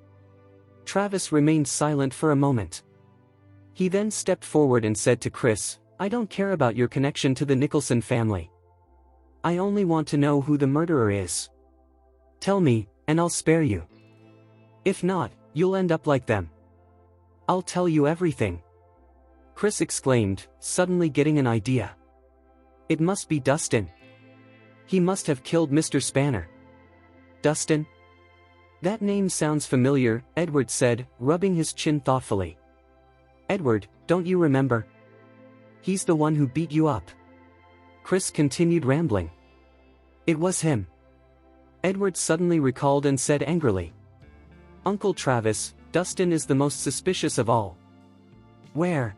Travis remained silent for a moment. He then stepped forward and said to Chris, I don't care about your connection to the Nicholson family. I only want to know who the murderer is. Tell me, and I'll spare you. If not, you'll end up like them. I'll tell you everything. Chris exclaimed, suddenly getting an idea. It must be Dustin. He must have killed Mr. Spanner. Dustin? That name sounds familiar, Edward said, rubbing his chin thoughtfully. Edward, don't you remember? He's the one who beat you up. Chris continued rambling. It was him. Edward suddenly recalled and said angrily. Uncle Travis, Dustin is the most suspicious of all. Where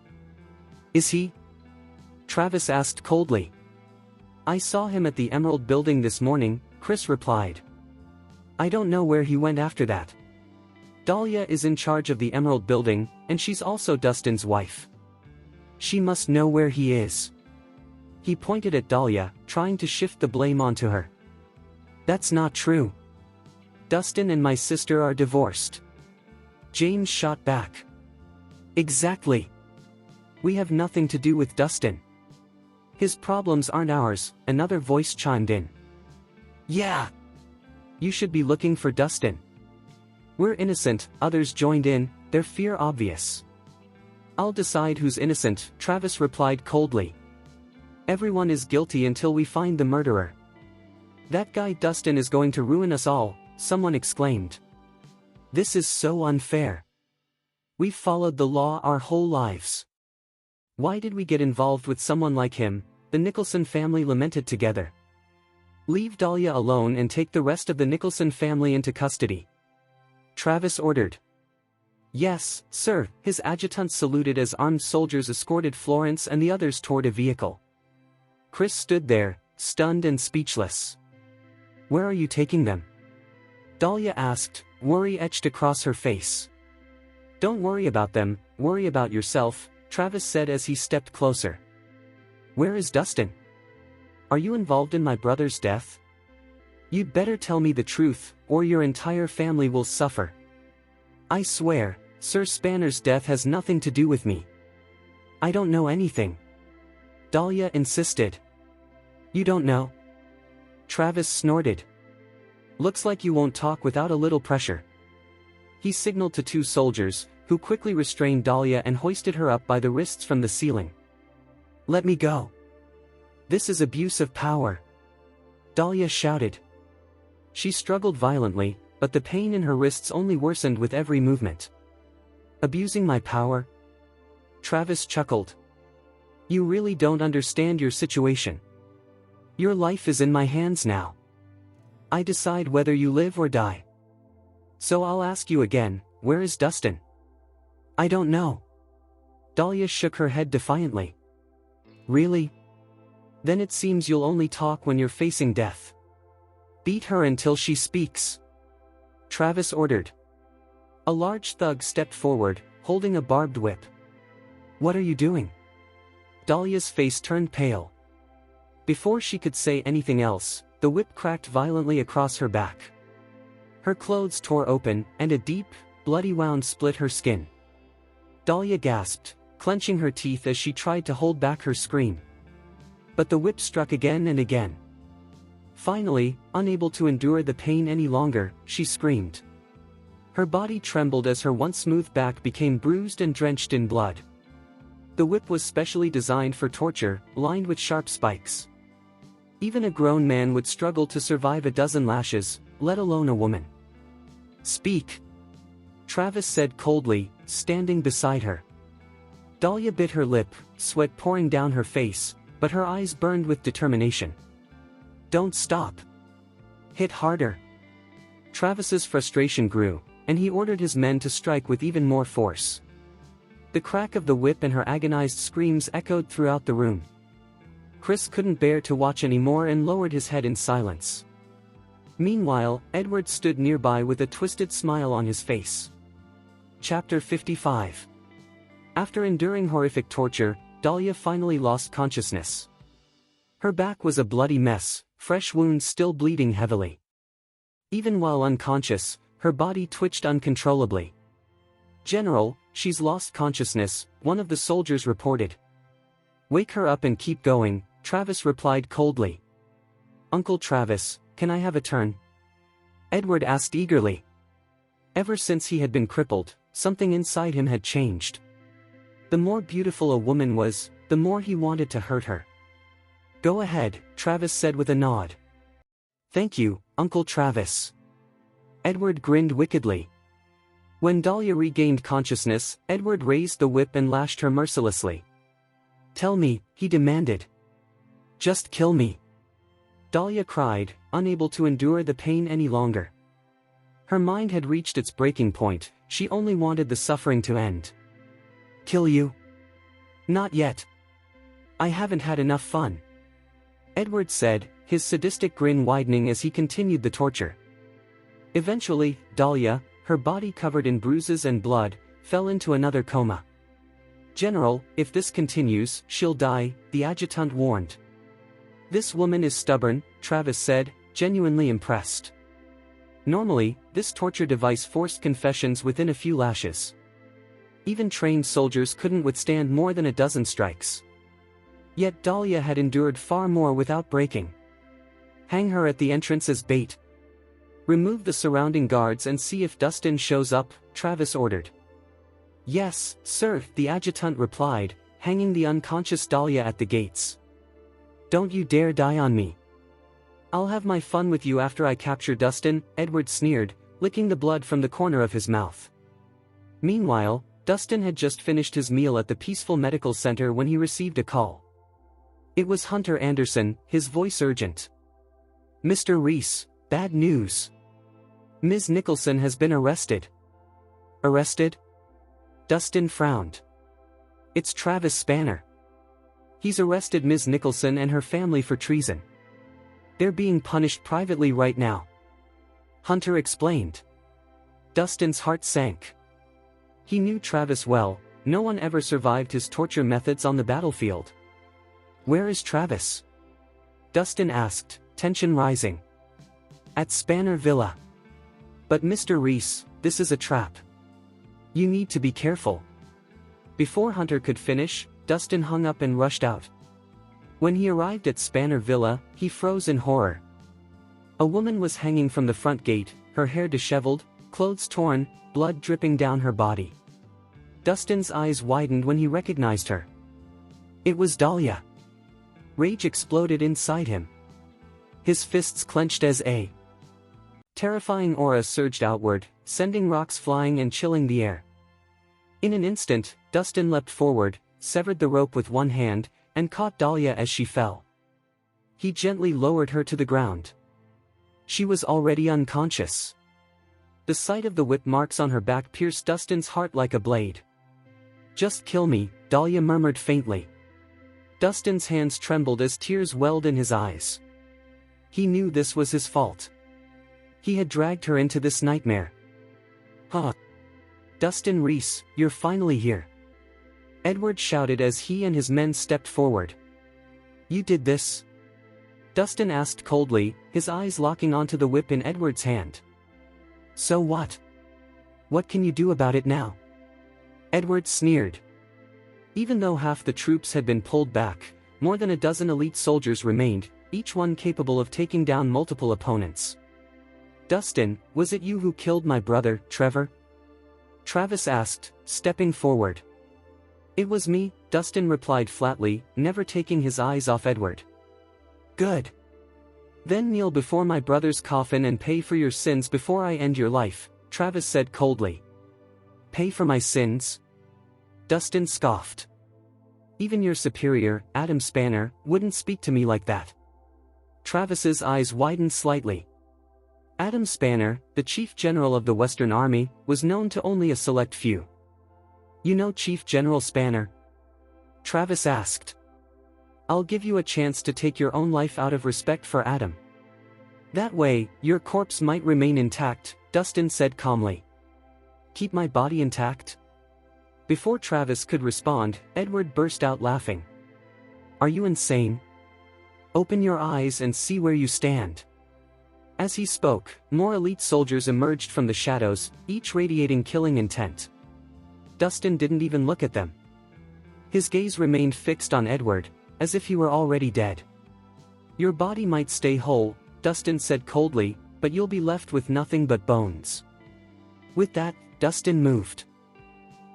is he? Travis asked coldly. I saw him at the Emerald Building this morning, Chris replied. I don't know where he went after that. Dahlia is in charge of the Emerald Building, and she's also Dustin's wife. She must know where he is. He pointed at Dahlia, trying to shift the blame onto her. That's not true. Dustin and my sister are divorced. James shot back. Exactly. We have nothing to do with Dustin. His problems aren't ours, another voice chimed in. Yeah. You should be looking for Dustin. We're innocent, others joined in, their fear obvious. I'll decide who's innocent, Travis replied coldly. Everyone is guilty until we find the murderer. That guy Dustin is going to ruin us all, someone exclaimed. This is so unfair. We've followed the law our whole lives. Why did we get involved with someone like him? The Nicholson family lamented together. Leave Dahlia alone and take the rest of the Nicholson family into custody. Travis ordered. Yes, sir, his adjutant saluted as armed soldiers escorted Florence and the others toward a vehicle. Chris stood there, stunned and speechless. Where are you taking them? Dahlia asked, worry etched across her face. Don't worry about them, worry about yourself, Travis said as he stepped closer. Where is Dustin? Are you involved in my brother's death? You'd better tell me the truth, or your entire family will suffer. I swear, Sir Spanner's death has nothing to do with me. I don't know anything. Dahlia insisted. You don't know? Travis snorted. Looks like you won't talk without a little pressure. He signaled to two soldiers, who quickly restrained Dahlia and hoisted her up by the wrists from the ceiling. Let me go. This is abuse of power. Dahlia shouted. She struggled violently, but the pain in her wrists only worsened with every movement. Abusing my power? Travis chuckled. You really don't understand your situation. Your life is in my hands now. I decide whether you live or die. So I'll ask you again, where is Dustin? I don't know. Dahlia shook her head defiantly. Really? Then it seems you'll only talk when you're facing death. Beat her until she speaks. Travis ordered. A large thug stepped forward, holding a barbed whip. What are you doing? Dahlia's face turned pale. Before she could say anything else, the whip cracked violently across her back. Her clothes tore open, and a deep, bloody wound split her skin. Dahlia gasped, clenching her teeth as she tried to hold back her scream. But the whip struck again and again. Finally, unable to endure the pain any longer, she screamed. Her body trembled as her once smooth back became bruised and drenched in blood. The whip was specially designed for torture, lined with sharp spikes. Even a grown man would struggle to survive a dozen lashes, let alone a woman. Speak, Travis said coldly, standing beside her. Dahlia bit her lip, sweat pouring down her face, but her eyes burned with determination. Don't stop. Hit harder. Travis's frustration grew, and he ordered his men to strike with even more force. The crack of the whip and her agonized screams echoed throughout the room. Chris couldn't bear to watch anymore and lowered his head in silence. Meanwhile, Edward stood nearby with a twisted smile on his face. Chapter 55. After enduring horrific torture, Dahlia finally lost consciousness. Her back was a bloody mess, fresh wounds still bleeding heavily. Even while unconscious, her body twitched uncontrollably. General, she's lost consciousness, one of the soldiers reported. Wake her up and keep going, Travis replied coldly. Uncle Travis, can I have a turn? Edward asked eagerly. Ever since he had been crippled, something inside him had changed. The more beautiful a woman was, the more he wanted to hurt her. Go ahead, Travis said with a nod. Thank you, Uncle Travis. Edward grinned wickedly. When Dahlia regained consciousness, Edward raised the whip and lashed her mercilessly. Tell me, he demanded. Just kill me. Dahlia cried, unable to endure the pain any longer. Her mind had reached its breaking point, she only wanted the suffering to end. Kill you? Not yet. I haven't had enough fun. Edward said, his sadistic grin widening as he continued the torture. Eventually, Dahlia, her body covered in bruises and blood, fell into another coma. General, if this continues, she'll die, the adjutant warned. This woman is stubborn, Travis said, genuinely impressed. Normally, this torture device forced confessions within a few lashes. Even trained soldiers couldn't withstand more than a dozen strikes. Yet Dahlia had endured far more without breaking. Hang her at the entrance as bait. Remove the surrounding guards and see if Dustin shows up, Travis ordered. Yes, sir, the adjutant replied, hanging the unconscious Dahlia at the gates. Don't you dare die on me. I'll have my fun with you after I capture Dustin, Edward sneered, licking the blood from the corner of his mouth. Meanwhile, Dustin had just finished his meal at the Peaceful Medical Center when he received a call. It was Hunter Anderson, his voice urgent. Mr. Rhys, bad news. Ms. Nicholson has been arrested. Arrested? Dustin frowned. It's Travis Spanner. He's arrested Ms. Nicholson and her family for treason. They're being punished privately right now. Hunter explained. Dustin's heart sank. He knew Travis well, no one ever survived his torture methods on the battlefield. Where is Travis? Dustin asked, tension rising. At Spanner Villa. But Mr. Rhys, this is a trap. You need to be careful. Before Hunter could finish, Dustin hung up and rushed out. When he arrived at Spanner Villa, he froze in horror. A woman was hanging from the front gate, her hair disheveled, clothes torn, blood dripping down her body. Dustin's eyes widened when he recognized her. It was Dahlia. Rage exploded inside him. His fists clenched as a terrifying aura surged outward, sending rocks flying and chilling the air. In an instant, Dustin leapt forward, severed the rope with one hand, and caught Dahlia as she fell. He gently lowered her to the ground. She was already unconscious. The sight of the whip marks on her back pierced Dustin's heart like a blade. Just kill me, Dahlia murmured faintly. Dustin's hands trembled as tears welled in his eyes. He knew this was his fault. He had dragged her into this nightmare. Huh. Dustin Rhys, you're finally here. Edward shouted as he and his men stepped forward. You did this? Dustin asked coldly, his eyes locking onto the whip in Edward's hand. So what? What can you do about it now? Edward sneered. Even though half the troops had been pulled back, more than a dozen elite soldiers remained, each one capable of taking down multiple opponents. Dustin, was it you who killed my brother, Trevor? Travis asked, stepping forward. It was me, Dustin replied flatly, never taking his eyes off Edward. Good. Then kneel before my brother's coffin and pay for your sins before I end your life, Travis said coldly. Pay for my sins? Dustin scoffed. Even your superior, Adam Spanner, wouldn't speak to me like that. Travis's eyes widened slightly. Adam Spanner, the chief general of the Western Army, was known to only a select few. You know Chief General Spanner? Travis asked. I'll give you a chance to take your own life out of respect for Adam. That way, your corpse might remain intact, Dustin said calmly. Keep my body intact? Before Travis could respond, Edward burst out laughing. Are you insane? Open your eyes and see where you stand. As he spoke, more elite soldiers emerged from the shadows, each radiating killing intent. Dustin didn't even look at them. His gaze remained fixed on Edward, as if he were already dead. Your body might stay whole, Dustin said coldly, but you'll be left with nothing but bones. With that, Dustin moved.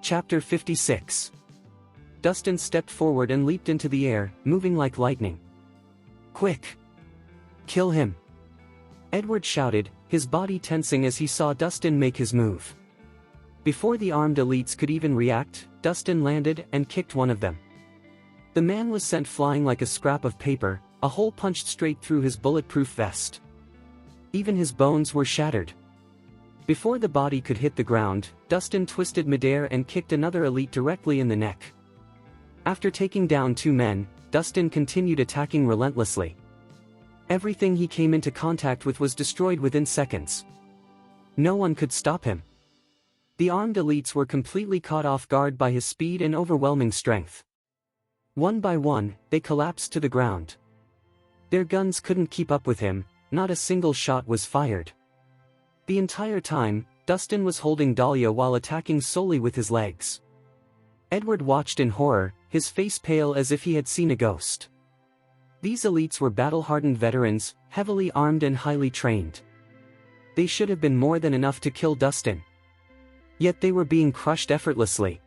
Chapter 56. Dustin stepped forward and leaped into the air, moving like lightning. Quick! Kill him! Edward shouted, his body tensing as he saw Dustin make his move. Before the armed elites could even react, Dustin landed and kicked one of them. The man was sent flying like a scrap of paper, a hole punched straight through his bulletproof vest. Even his bones were shattered. Before the body could hit the ground, Dustin twisted midair and kicked another elite directly in the neck. After taking down 2 men, Dustin continued attacking relentlessly. Everything he came into contact with was destroyed within seconds. No one could stop him. The armed elites were completely caught off guard by his speed and overwhelming strength. One by one, they collapsed to the ground. Their guns couldn't keep up with him, not a single shot was fired. The entire time, Dustin was holding Dahlia while attacking solely with his legs. Edward watched in horror, his face pale as if he had seen a ghost. These elites were battle-hardened veterans, heavily armed and highly trained. They should have been more than enough to kill Dustin. Yet they were being crushed effortlessly.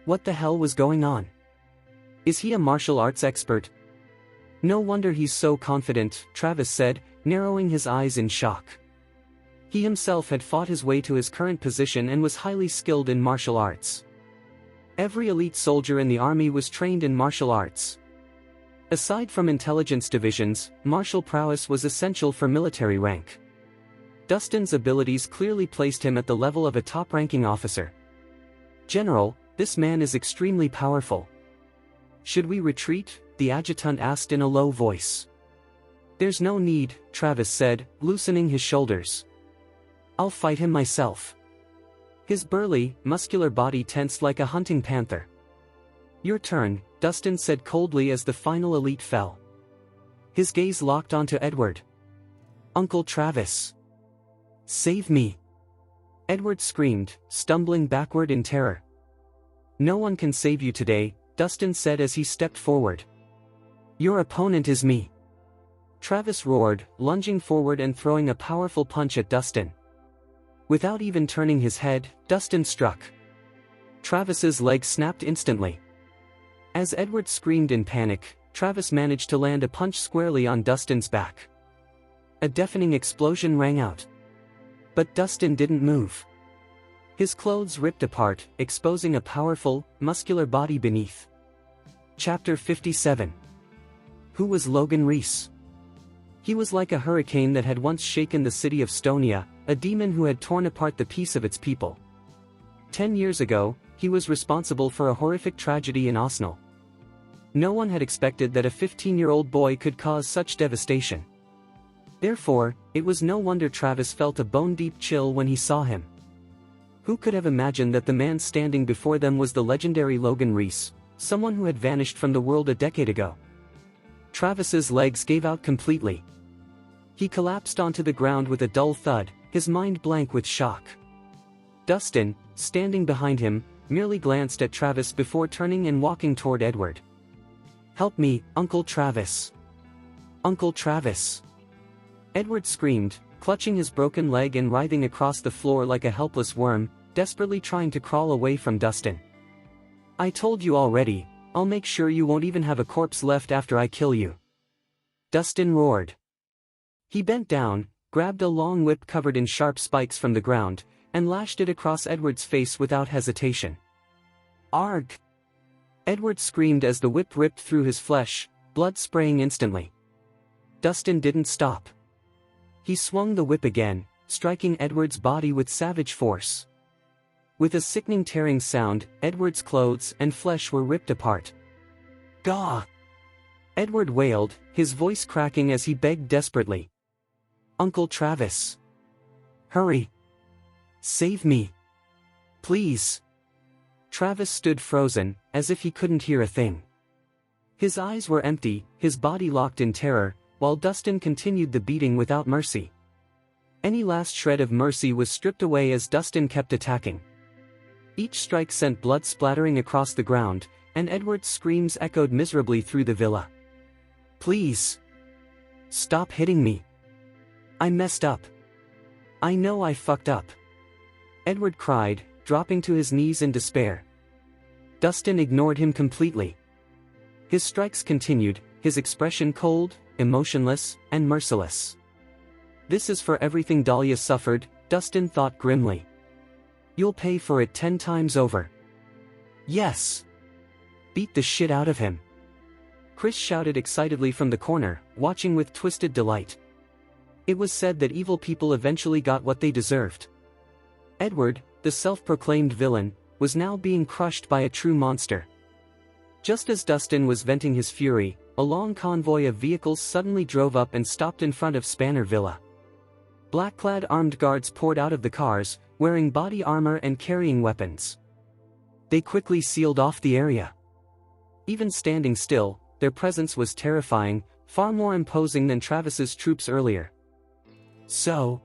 What the hell was going on? Is he a martial arts expert? No wonder he's so confident, Travis said, narrowing his eyes in shock. He himself had fought his way to his current position and was highly skilled in martial arts. Every elite soldier in the army was trained in martial arts. Aside from intelligence divisions, martial prowess was essential for military rank. Dustin's abilities clearly placed him at the level of a top-ranking officer. General, this man is extremely powerful. Should we retreat? The adjutant asked in a low voice. There's no need, Travis said, loosening his shoulders. I'll fight him myself. His burly, muscular body tensed like a hunting panther. Your turn, Dustin said coldly as the final elite fell. His gaze locked onto Edward. Uncle Travis. Save me. Edward screamed, stumbling backward in terror. No one can save you today, Dustin said as he stepped forward. Your opponent is me. Travis roared, lunging forward and throwing a powerful punch at Dustin. Without even turning his head, Dustin struck. Travis's leg snapped instantly. As Edward screamed in panic, Travis managed to land a punch squarely on Dustin's back. A deafening explosion rang out. But Dustin didn't move. His clothes ripped apart, exposing a powerful, muscular body beneath. Chapter 57. Who was Logan Rhys? He was like a hurricane that had once shaken the city of Stonia, a demon who had torn apart the peace of its people. 10 years ago, he was responsible for a horrific tragedy in Osnal. No one had expected that a 15-year-old boy could cause such devastation. Therefore, it was no wonder Travis felt a bone-deep chill when he saw him. Who could have imagined that the man standing before them was the legendary Logan Rhys, someone who had vanished from the world a decade ago? Travis's legs gave out completely. He collapsed onto the ground with a dull thud, his mind blank with shock. Dustin, standing behind him, merely glanced at Travis before turning and walking toward Edward. Help me, Uncle Travis. Uncle Travis. Edward screamed, clutching his broken leg and writhing across the floor like a helpless worm, desperately trying to crawl away from Dustin. I told you already, I'll make sure you won't even have a corpse left after I kill you. Dustin roared. He bent down, grabbed a long whip covered in sharp spikes from the ground, and lashed it across Edward's face without hesitation. Arg! Edward screamed as the whip ripped through his flesh, blood spraying instantly. Dustin didn't stop. He swung the whip again, striking Edward's body with savage force. With a sickening tearing sound, Edward's clothes and flesh were ripped apart. Gah! Edward wailed, his voice cracking as he begged desperately. Uncle Travis. Hurry. Save me. Please. Travis stood frozen, as if he couldn't hear a thing. His eyes were empty, his body locked in terror, while Dustin continued the beating without mercy. Any last shred of mercy was stripped away as Dustin kept attacking. Each strike sent blood splattering across the ground, and Edward's screams echoed miserably through the villa. Please. Stop hitting me. I messed up. I know I fucked up. Edward cried, dropping to his knees in despair. Dustin ignored him completely. His strikes continued, his expression cold, emotionless, and merciless. This is for everything Dahlia suffered, Dustin thought grimly. You'll pay for it 10 times over. Yes. Beat the shit out of him. Chris shouted excitedly from the corner, watching with twisted delight. It was said that evil people eventually got what they deserved. Edward, the self-proclaimed villain, was now being crushed by a true monster. Just as Dustin was venting his fury, a long convoy of vehicles suddenly drove up and stopped in front of Spanner Villa. Black-clad armed guards poured out of the cars, wearing body armor and carrying weapons. They quickly sealed off the area. Even standing still, their presence was terrifying, far more imposing than Travis's troops earlier. So,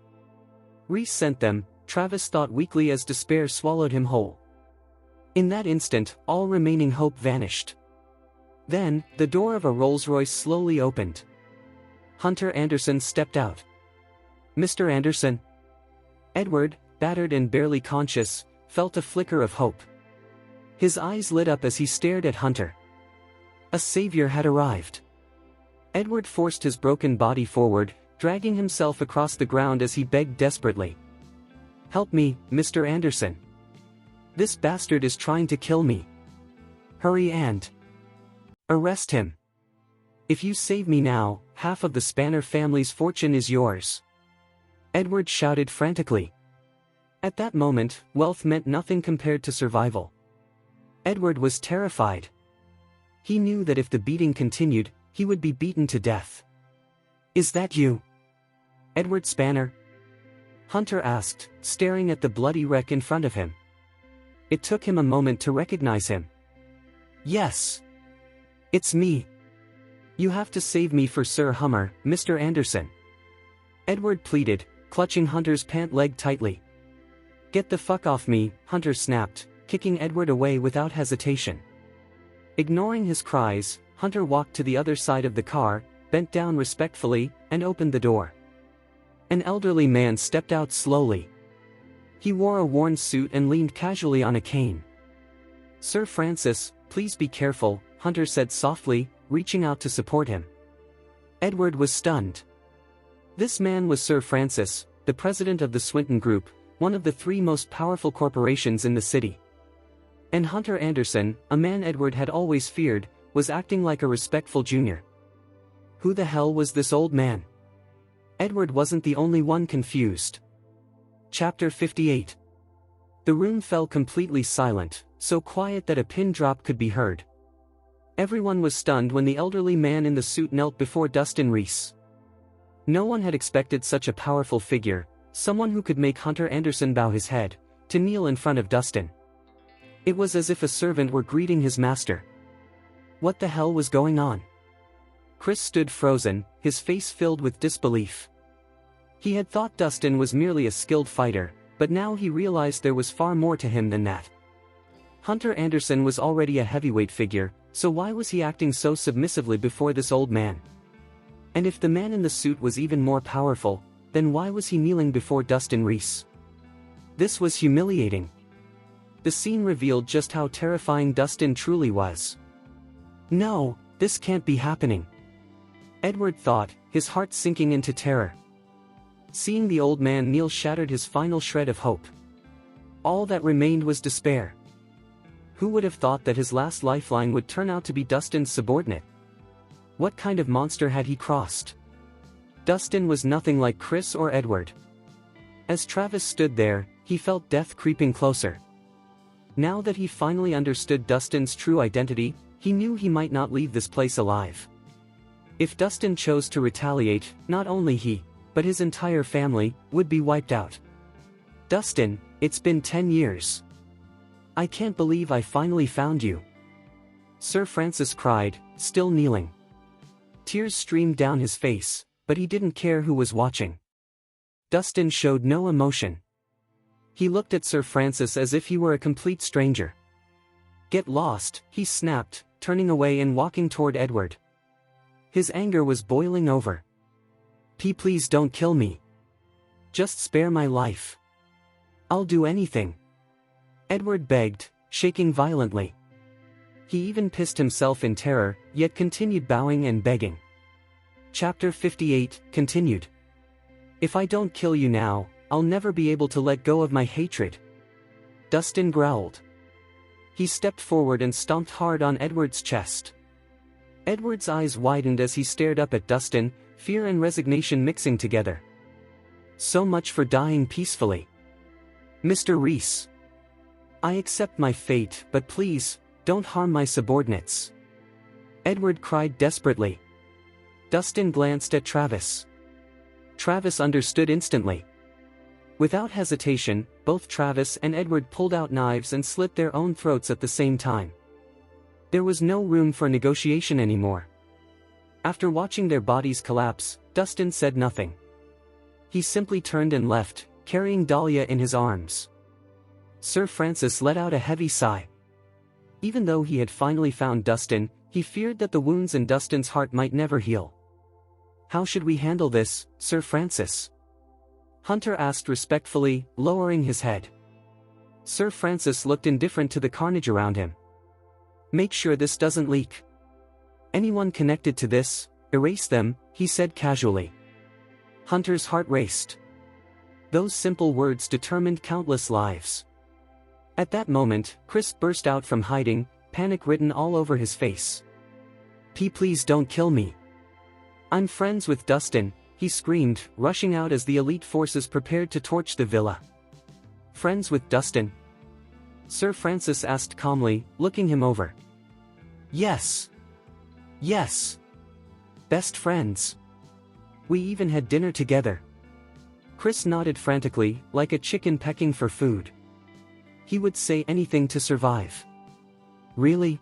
Rhys sent them, Travis thought weakly as despair swallowed him whole. In that instant, all remaining hope vanished. Then, the door of a Rolls-Royce slowly opened. Hunter Anderson stepped out. Mr. Anderson? Edward, battered and barely conscious, felt a flicker of hope. His eyes lit up as he stared at Hunter. A savior had arrived. Edward forced his broken body forward, dragging himself across the ground as he begged desperately. Help me, Mr. Anderson. This bastard is trying to kill me. Hurry and arrest him. If you save me now, half of the Spanner family's fortune is yours. Edward shouted frantically. At that moment, wealth meant nothing compared to survival. Edward was terrified. He knew that if the beating continued, he would be beaten to death. Is that you? Edward Spanner? Hunter asked, staring at the bloody wreck in front of him. It took him a moment to recognize him. Yes. It's me. You have to save me for Sir Hummer, Mr. Anderson. Edward pleaded, clutching Hunter's pant leg tightly. Get the fuck off me, Hunter snapped, kicking Edward away without hesitation. Ignoring his cries, Hunter walked to the other side of the car, bent down respectfully, and opened the door. An elderly man stepped out slowly. He wore a worn suit and leaned casually on a cane. Sir Francis, please be careful, Hunter said softly, reaching out to support him. Edward was stunned. This man was Sir Francis, the president of the Swinton Group, one of the 3 most powerful corporations in the city. And Hunter Anderson, a man Edward had always feared, was acting like a respectful junior. Who the hell was this old man? Edward wasn't the only one confused. Chapter 58. The room fell completely silent, so quiet that a pin drop could be heard. Everyone was stunned when the elderly man in the suit knelt before Dustin Rhys. No one had expected such a powerful figure, someone who could make Hunter Anderson bow his head, to kneel in front of Dustin. It was as if a servant were greeting his master. What the hell was going on? Chris stood frozen, his face filled with disbelief. He had thought Dustin was merely a skilled fighter, but now he realized there was far more to him than that. Hunter Anderson was already a heavyweight figure, so why was he acting so submissively before this old man? And if the man in the suit was even more powerful, then why was he kneeling before Dustin Rhys? This was humiliating. The scene revealed just how terrifying Dustin truly was. No, this can't be happening. Edward thought, his heart sinking into terror. Seeing the old man kneel shattered his final shred of hope. All that remained was despair. Who would have thought that his last lifeline would turn out to be Dustin's subordinate? What kind of monster had he crossed? Dustin was nothing like Chris or Edward. As Travis stood there, he felt death creeping closer. Now that he finally understood Dustin's true identity, he knew he might not leave this place alive. If Dustin chose to retaliate, not only he, but his entire family, would be wiped out. Dustin, it's been 10 years. I can't believe I finally found you. Sir Francis cried, still kneeling. Tears streamed down his face, but he didn't care who was watching. Dustin showed no emotion. He looked at Sir Francis as if he were a complete stranger. Get lost, he snapped, turning away and walking toward Edward. His anger was boiling over. Please don't kill me. Just spare my life. I'll do anything. Edward begged, shaking violently. He even pissed himself in terror, yet continued bowing and begging. Chapter 58, continued. If I don't kill you now, I'll never be able to let go of my hatred. Dustin growled. He stepped forward and stomped hard on Edward's chest. Edward's eyes widened as he stared up at Dustin, fear and resignation mixing together. So much for dying peacefully. Mr. Rhys. I accept my fate, but please, don't harm my subordinates. Edward cried desperately. Dustin glanced at Travis. Travis understood instantly. Without hesitation, both Travis and Edward pulled out knives and slit their own throats at the same time. There was no room for negotiation anymore. After watching their bodies collapse, Dustin said nothing. He simply turned and left, carrying Dahlia in his arms. Sir Francis let out a heavy sigh. Even though he had finally found Dustin, he feared that the wounds in Dustin's heart might never heal. How should we handle this, Sir Francis? Hunter asked respectfully, lowering his head. Sir Francis looked indifferent to the carnage around him. Make sure this doesn't leak. Anyone connected to this, erase them, he said casually. Hunter's heart raced. Those simple words determined countless lives. At that moment, Chris burst out from hiding, panic written all over his face. Please don't kill me. I'm friends with Dustin, he screamed, rushing out as the elite forces prepared to torch the villa. Friends with Dustin? Sir Francis asked calmly, looking him over. Yes. Yes. Best friends. We even had dinner together. Chris nodded frantically, like a chicken pecking for food. He would say anything to survive. Really?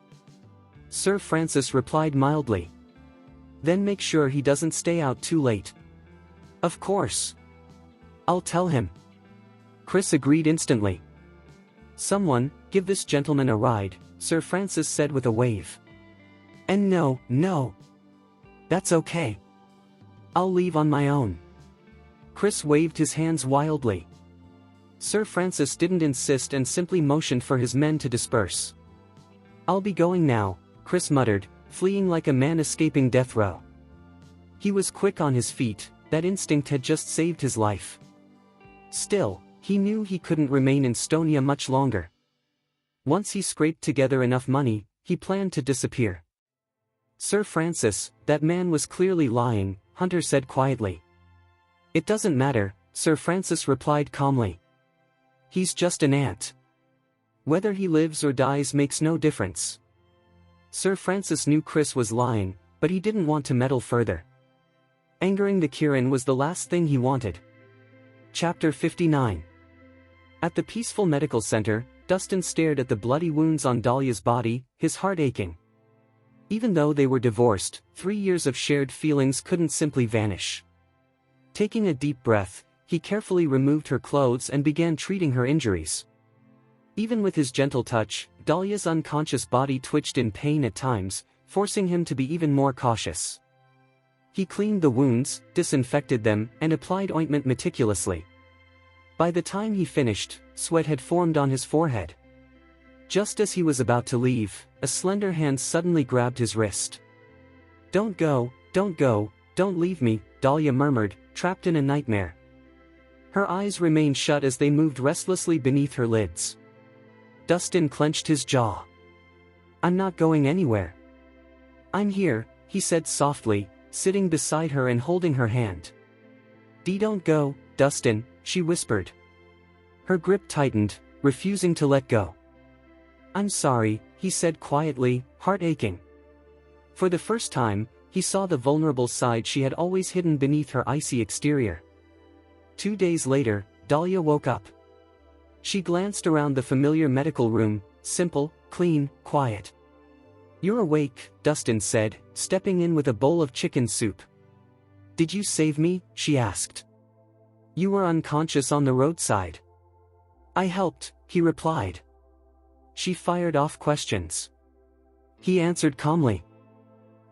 Sir Francis replied mildly. Then make sure he doesn't stay out too late. Of course. I'll tell him. Chris agreed instantly. Someone, give this gentleman a ride, Sir Francis said with a wave. And no. That's okay. I'll leave on my own. Chris waved his hands wildly. Sir Francis didn't insist and simply motioned for his men to disperse. I'll be going now, Chris muttered, fleeing like a man escaping death row. He was quick on his feet, that instinct had just saved his life. Still, he knew he couldn't remain in Stonia much longer. Once he scraped together enough money, he planned to disappear. Sir Francis, that man was clearly lying, Hunter said quietly. It doesn't matter, Sir Francis replied calmly. He's just an ant. Whether he lives or dies makes no difference. Sir Francis knew Chris was lying, but he didn't want to meddle further. Angering the Kirin was the last thing he wanted. Chapter 59. At the peaceful medical center, Dustin stared at the bloody wounds on Dahlia's body, his heart aching. Even though they were divorced, 3 years of shared feelings couldn't simply vanish. Taking a deep breath, he carefully removed her clothes and began treating her injuries. Even with his gentle touch, Dahlia's unconscious body twitched in pain at times, forcing him to be even more cautious. He cleaned the wounds, disinfected them, and applied ointment meticulously. By the time he finished, sweat had formed on his forehead. Just as he was about to leave, a slender hand suddenly grabbed his wrist. Don't go, don't leave me, Dahlia murmured, trapped in a nightmare. Her eyes remained shut as they moved restlessly beneath her lids. Dustin clenched his jaw. I'm not going anywhere. I'm here, he said softly, sitting beside her and holding her hand. Don't go, Dustin, she whispered. Her grip tightened, refusing to let go. I'm sorry, he said quietly, heart aching. For the first time, he saw the vulnerable side she had always hidden beneath her icy exterior. 2 days later, Dahlia woke up. She glanced around the familiar medical room, simple, clean, quiet. You're awake, Dustin said, stepping in with a bowl of chicken soup. Did you save me? She asked. You were unconscious on the roadside. I helped, he replied. She fired off questions. He answered calmly.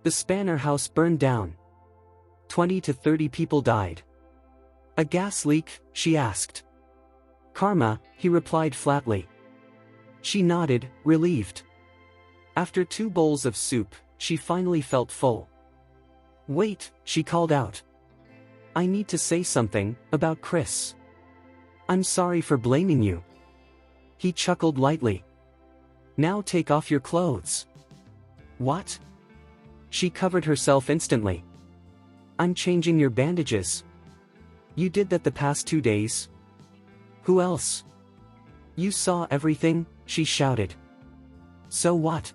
The Spanner house burned down. 20 to 30 people died. A gas leak? She asked. Karma, he replied flatly. She nodded, relieved. After 2 bowls of soup, she finally felt full. Wait, she called out. I need to say something about Chris. I'm sorry for blaming you. He chuckled lightly. Now take off your clothes. What? She covered herself instantly. I'm changing your bandages. You did that the past 2 days? Who else? You saw everything, she shouted. So what?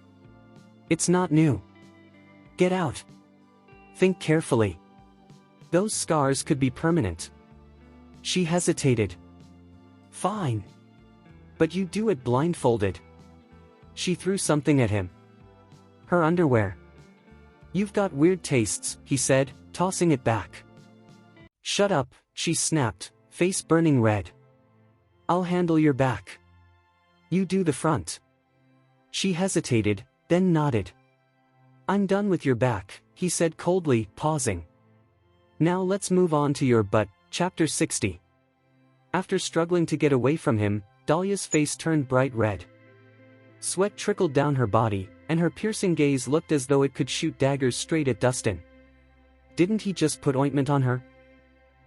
It's not new. Get out. Think carefully. Those scars could be permanent. She hesitated. Fine. But you do it blindfolded. She threw something at him. Her underwear. You've got weird tastes, he said, tossing it back. Shut up, she snapped, face burning red. I'll handle your back. You do the front. She hesitated, then nodded. I'm done with your back, he said coldly, pausing. Now let's move on to your butt, chapter 60. After struggling to get away from him, Dahlia's face turned bright red. Sweat trickled down her body, and her piercing gaze looked as though it could shoot daggers straight at Dustin. Didn't he just put ointment on her?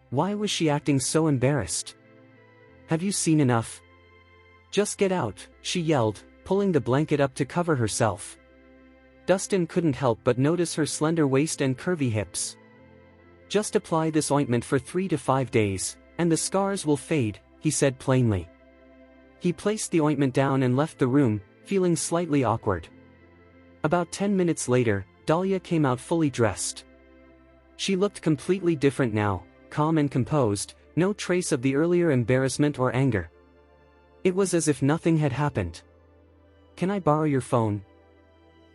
Why was she acting so embarrassed? Have you seen enough? Just get out, she yelled, pulling the blanket up to cover herself. Dustin couldn't help but notice her slender waist and curvy hips. Just apply this ointment for 3 to 5 days, and the scars will fade, he said plainly. He placed the ointment down and left the room, feeling slightly awkward. About 10 minutes later, Dahlia came out fully dressed. She looked completely different now, calm and composed, no trace of the earlier embarrassment or anger. It was as if nothing had happened. Can I borrow your phone?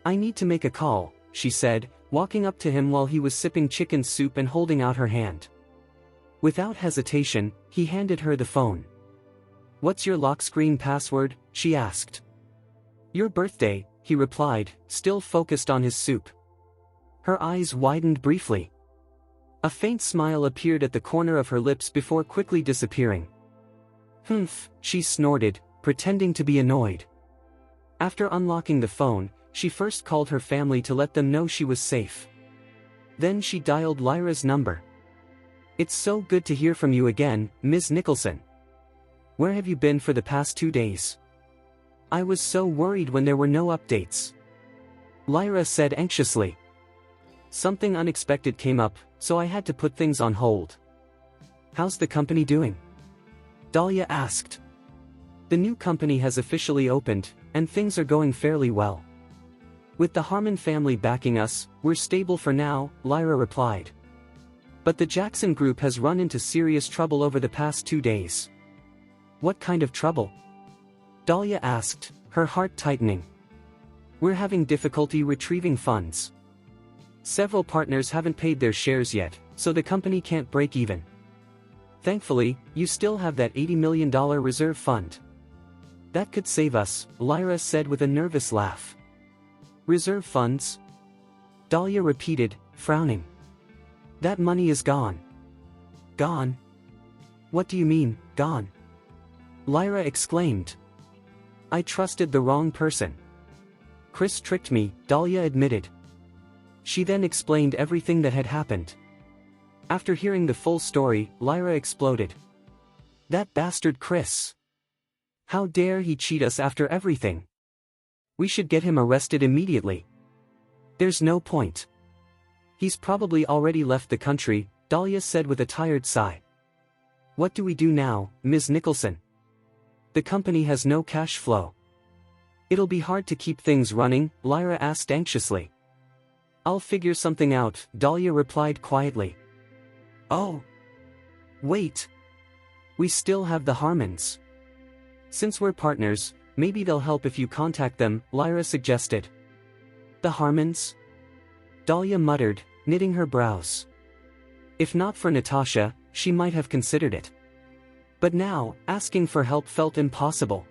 I need to make a call, she said, walking up to him while he was sipping chicken soup and holding out her hand. Without hesitation, he handed her the phone. What's your lock screen password? She asked. Your birthday, he replied, still focused on his soup. Her eyes widened briefly. A faint smile appeared at the corner of her lips before quickly disappearing. Humph, she snorted, pretending to be annoyed. After unlocking the phone, she first called her family to let them know she was safe. Then she dialed Lyra's number. It's so good to hear from you again, Ms. Nicholson. Where have you been for the past 2 days? I was so worried when there were no updates. Lyra said anxiously. Something unexpected came up, so I had to put things on hold. How's the company doing? Dahlia asked. The new company has officially opened, and things are going fairly well. With the Harmon family backing us, we're stable for now, Lyra replied. But the Jackson group has run into serious trouble over the past 2 days. What kind of trouble? Dahlia asked, her heart tightening. We're having difficulty retrieving funds. Several partners haven't paid their shares yet, so the company can't break even. Thankfully, you still have that $80 million reserve fund. That could save us, Lyra said with a nervous laugh. Reserve funds? Dahlia repeated, frowning. That money is gone. Gone? What do you mean, gone? Lyra exclaimed. I trusted the wrong person. Chris tricked me, Dahlia admitted. She then explained everything that had happened. After hearing the full story, Lyra exploded. That bastard Chris. How dare he cheat us after everything? We should get him arrested immediately. There's no point. He's probably already left the country, Dahlia said with a tired sigh. What do we do now, Ms. Nicholson? The company has no cash flow. It'll be hard to keep things running, Lyra asked anxiously. I'll figure something out, Dahlia replied quietly. Oh. Wait. We still have the Harmons. Since we're partners, maybe they'll help if you contact them, Lyra suggested. The Harmons? Dahlia muttered, knitting her brows. If not for Natasha, she might have considered it. But now, asking for help felt impossible.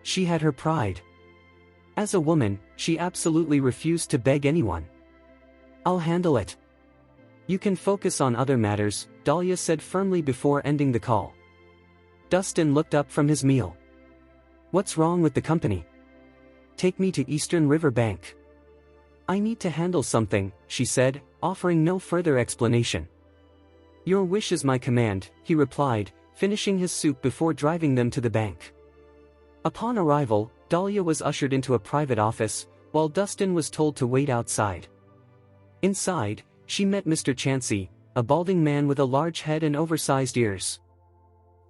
She had her pride. As a woman, she absolutely refused to beg anyone. I'll handle it. You can focus on other matters, Dahlia said firmly before ending the call. Dustin looked up from his meal. What's wrong with the company? Take me to Eastern River Bank. I need to handle something, she said, offering no further explanation. Your wish is my command, he replied, finishing his soup before driving them to the bank. Upon arrival, Dahlia was ushered into a private office, while Dustin was told to wait outside. Inside, she met Mr. Chansey, a balding man with a large head and oversized ears.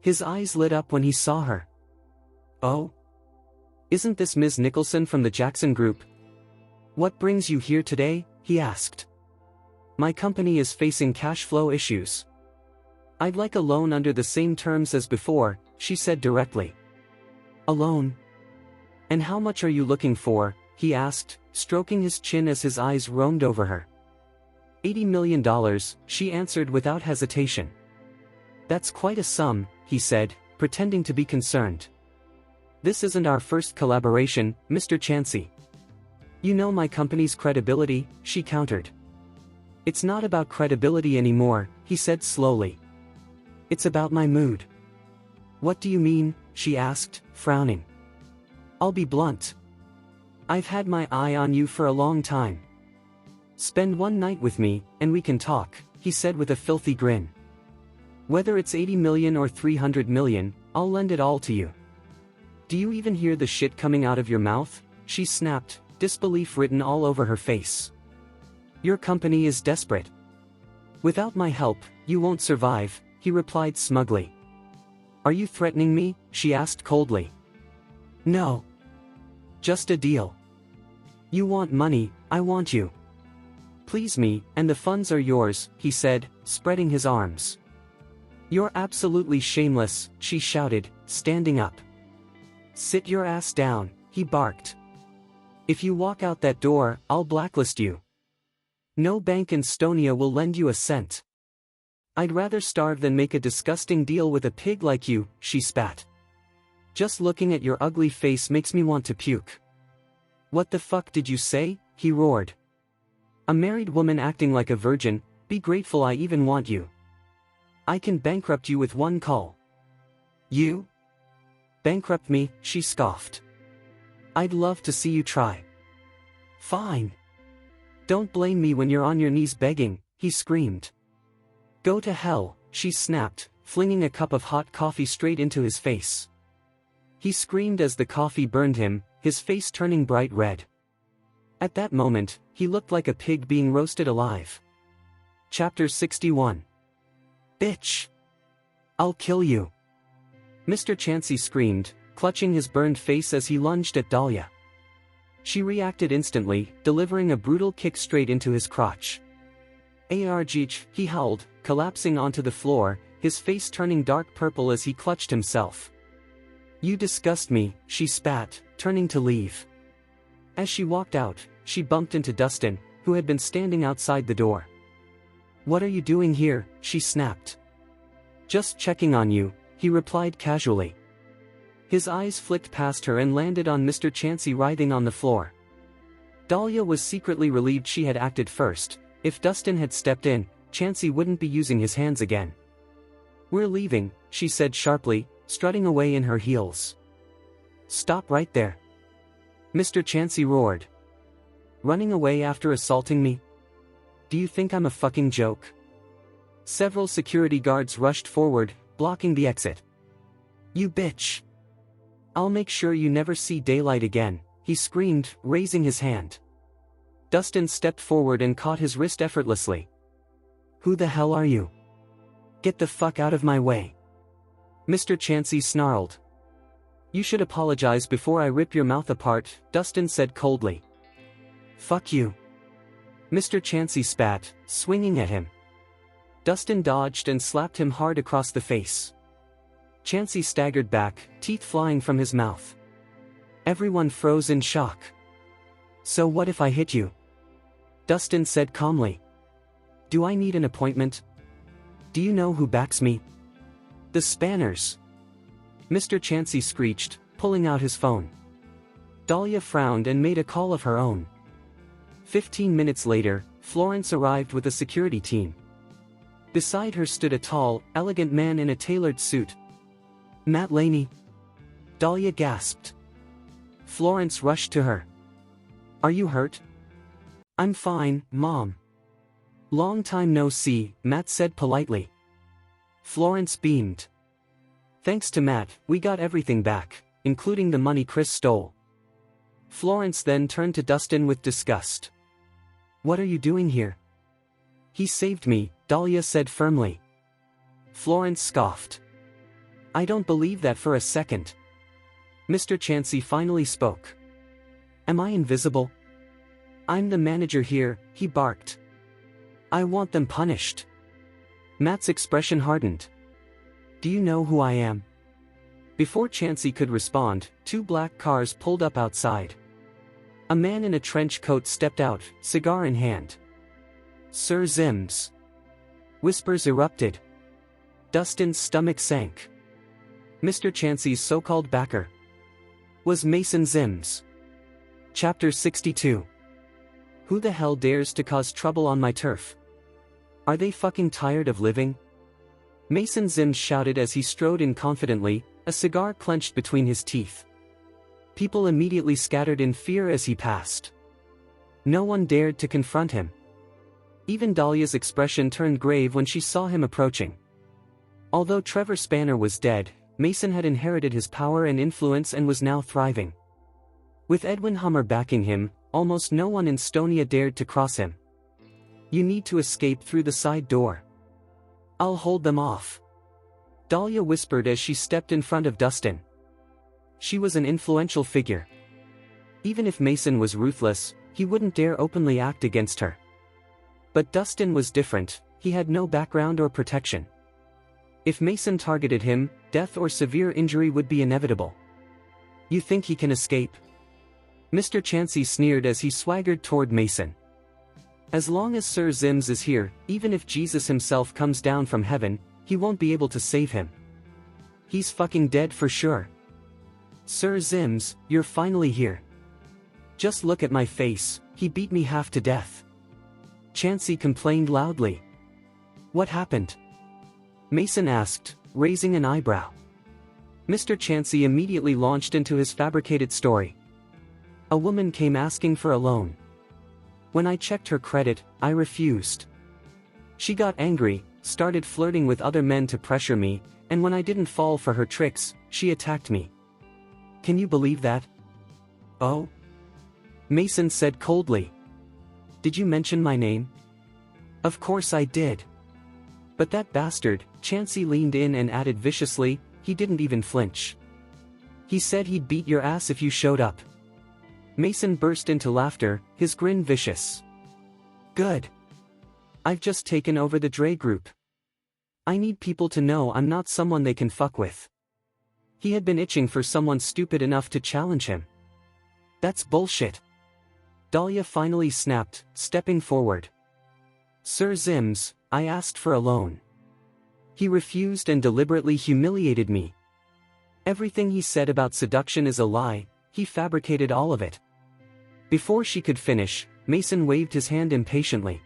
His eyes lit up when he saw her. Oh? Isn't this Ms. Nicholson from the Jackson Group? What brings you here today? He asked. My company is facing cash flow issues. I'd like a loan under the same terms as before, she said directly. A loan? And how much are you looking for? He asked, stroking his chin as his eyes roamed over her. $80 million, she answered without hesitation. That's quite a sum, he said, pretending to be concerned. This isn't our first collaboration, Mr. Chansey. You know my company's credibility, she countered. It's not about credibility anymore, he said slowly. It's about my mood. What do you mean? She asked, frowning. I'll be blunt. I've had my eye on you for a long time. Spend one night with me, and we can talk, he said with a filthy grin. Whether it's 80 million or 300 million, I'll lend it all to you. Do you even hear the shit coming out of your mouth? She snapped, disbelief written all over her face. Your company is desperate. Without my help, you won't survive, he replied smugly. Are you threatening me? She asked coldly. No. Just a deal. You want money, I want you. Please me, and the funds are yours, he said, spreading his arms. You're absolutely shameless, she shouted, standing up. Sit your ass down, he barked. If you walk out that door, I'll blacklist you. No bank in Estonia will lend you a cent. I'd rather starve than make a disgusting deal with a pig like you, she spat. Just looking at your ugly face makes me want to puke. What the fuck did you say? He roared. A married woman acting like a virgin, be grateful I even want you. I can bankrupt you with one call. You? Bankrupt me, she scoffed. I'd love to see you try. Fine. Don't blame me when you're on your knees begging, he screamed. Go to hell, she snapped, flinging a cup of hot coffee straight into his face. He screamed as the coffee burned him, his face turning bright red. At that moment, he looked like a pig being roasted alive. Chapter 61. Bitch! I'll kill you! Mr. Chansey screamed, clutching his burned face as he lunged at Dahlia. She reacted instantly, delivering a brutal kick straight into his crotch. Argh, he howled, collapsing onto the floor, his face turning dark purple as he clutched himself. You disgust me, she spat, turning to leave. As she walked out, she bumped into Dustin, who had been standing outside the door. What are you doing here? She snapped. Just checking on you, he replied casually. His eyes flicked past her and landed on Mr. Chansey writhing on the floor. Dahlia was secretly relieved she had acted first. If Dustin had stepped in, Chansey wouldn't be using his hands again. We're leaving, she said sharply, strutting away in her heels. Stop right there. Mr. Chansey roared. Running away after assaulting me? Do you think I'm a fucking joke? Several security guards rushed forward, blocking the exit. You bitch! I'll make sure you never see daylight again, he screamed, raising his hand. Dustin stepped forward and caught his wrist effortlessly. Who the hell are you? Get the fuck out of my way. Mr. Chansey snarled. You should apologize before I rip your mouth apart, Dustin said coldly. Fuck you. Mr. Chansey spat, swinging at him. Dustin dodged and slapped him hard across the face. Chansey staggered back, teeth flying from his mouth. Everyone froze in shock. So what if I hit you? Dustin said calmly. Do I need an appointment? Do you know who backs me? The Spanners. Mr. Chansey screeched, pulling out his phone. Dahlia frowned and made a call of her own. 15 minutes later, Florence arrived with a security team. Beside her stood a tall, elegant man in a tailored suit. "Matt Laney?" Dahlia gasped. Florence rushed to her. "Are you hurt?" "I'm fine, Mom." "Long time no see," Matt said politely. Florence beamed. "Thanks to Matt, we got everything back, including the money Chris stole." Florence then turned to Dustin with disgust. "What are you doing here?" "He saved me," Dahlia said firmly. Florence scoffed. "I don't believe that for a second." Mr. Chansey finally spoke. "Am I invisible?" "I'm the manager here," he barked. "I want them punished." Matt's expression hardened. "Do you know who I am?" Before Chansey could respond, two black cars pulled up outside. A man in a trench coat stepped out, cigar in hand. "Sir Zims." Whispers erupted. Dustin's stomach sank. Mr. Chansey's so-called backer was Mason Zims. Chapter 62. Who the hell dares to cause trouble on my turf? Are they fucking tired of living? Mason Zims shouted as he strode in confidently, a cigar clenched between his teeth. People immediately scattered in fear as he passed. No one dared to confront him. Even Dahlia's expression turned grave when she saw him approaching. Although Trevor Spanner was dead, Mason had inherited his power and influence and was now thriving. With Edwin Hummer backing him, almost no one in Stonia dared to cross him. "You need to escape through the side door. I'll hold them off," Dahlia whispered as she stepped in front of Dustin. She was an influential figure. Even if Mason was ruthless, he wouldn't dare openly act against her. But Dustin was different, he had no background or protection. If Mason targeted him, death or severe injury would be inevitable. "You think he can escape?" Mr. Chansey sneered as he swaggered toward Mason. "As long as Sir Zims is here, even if Jesus himself comes down from heaven, he won't be able to save him. He's fucking dead for sure." "Sir Zims, you're finally here. Just look at my face, he beat me half to death." Chansey complained loudly. "What happened?" Mason asked, raising an eyebrow. Mr. Chansey immediately launched into his fabricated story. "A woman came asking for a loan. When I checked her credit, I refused. She got angry, started flirting with other men to pressure me, and when I didn't fall for her tricks, she attacked me. Can you believe that?" "Oh?" Mason said coldly. "Did you mention my name?" "Of course I did." "But that bastard," Chansey leaned in and added viciously, "he didn't even flinch. He said he'd beat your ass if you showed up." Mason burst into laughter, his grin vicious. "Good. I've just taken over the Dre Group. I need people to know I'm not someone they can fuck with." He had been itching for someone stupid enough to challenge him. "That's bullshit." Dahlia finally snapped, stepping forward. "Sir Zims, I asked for a loan. He refused and deliberately humiliated me. Everything he said about seduction is a lie, he fabricated all of it." Before she could finish, Mason waved his hand impatiently.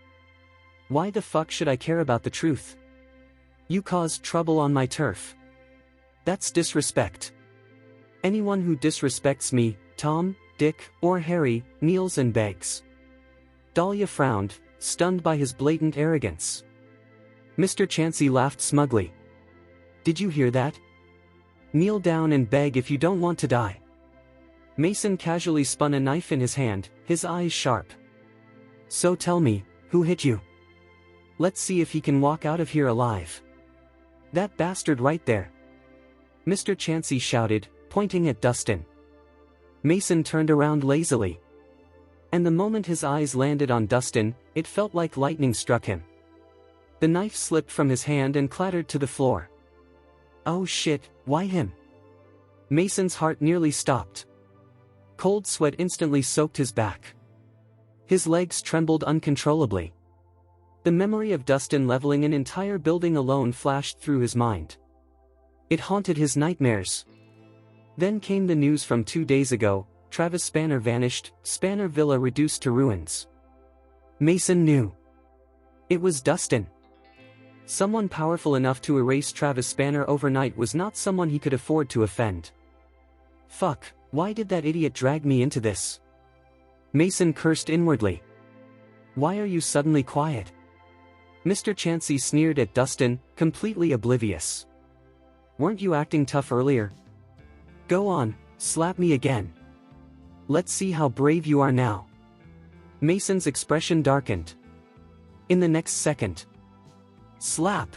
"Why the fuck should I care about the truth? You caused trouble on my turf. That's disrespect. Anyone who disrespects me, Tom, Dick, or Harry, kneels and begs." Dahlia frowned, stunned by his blatant arrogance. Mr. Chansey laughed smugly. "Did you hear that? Kneel down and beg if you don't want to die." Mason casually spun a knife in his hand, his eyes sharp. "So tell me, who hit you? Let's see if he can walk out of here alive." "That bastard right there," Mr. Chansey shouted, pointing at Dustin. Mason turned around lazily. And the moment his eyes landed on Dustin, it felt like lightning struck him. The knife slipped from his hand and clattered to the floor. "Oh shit, why him?" Mason's heart nearly stopped. Cold sweat instantly soaked his back. His legs trembled uncontrollably. The memory of Dustin leveling an entire building alone flashed through his mind. It haunted his nightmares. Then came the news from 2 days ago: Travis Spanner vanished, Spanner Villa reduced to ruins. Mason knew. It was Dustin. Someone powerful enough to erase Travis Spanner overnight was not someone he could afford to offend. Fuck, why did that idiot drag me into this? Mason cursed inwardly. Why are you suddenly quiet? Mr. Chansey sneered at Dustin, completely oblivious. Weren't you acting tough earlier? Go on, slap me again. Let's see how brave you are now. Mason's expression darkened. In the next second. Slap!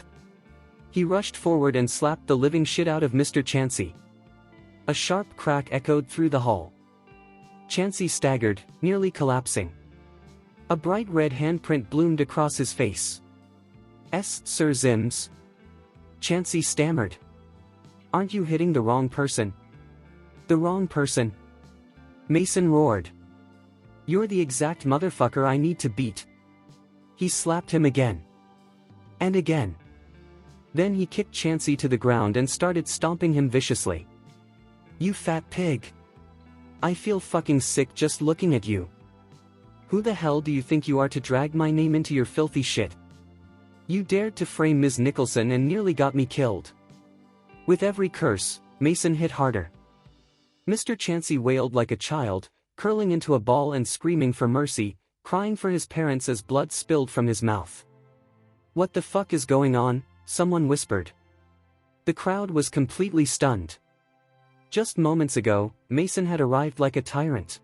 He rushed forward and slapped the living shit out of Mr. Chansey. A sharp crack echoed through the hall. Chansey staggered, nearly collapsing. A bright red handprint bloomed across his face. Sir Zims. Chansey stammered. Aren't you hitting the wrong person? The wrong person? Mason roared. You're the exact motherfucker I need to beat. He slapped him again. And again. Then he kicked Chansey to the ground and started stomping him viciously. You fat pig. I feel fucking sick just looking at you. Who the hell do you think you are to drag my name into your filthy shit? You dared to frame Ms. Nicholson and nearly got me killed. With every curse, Mason hit harder. Mr. Chansey wailed like a child, curling into a ball and screaming for mercy, crying for his parents as blood spilled from his mouth. What the fuck is going on? Someone whispered. The crowd was completely stunned. Just moments ago, Mason had arrived like a tyrant.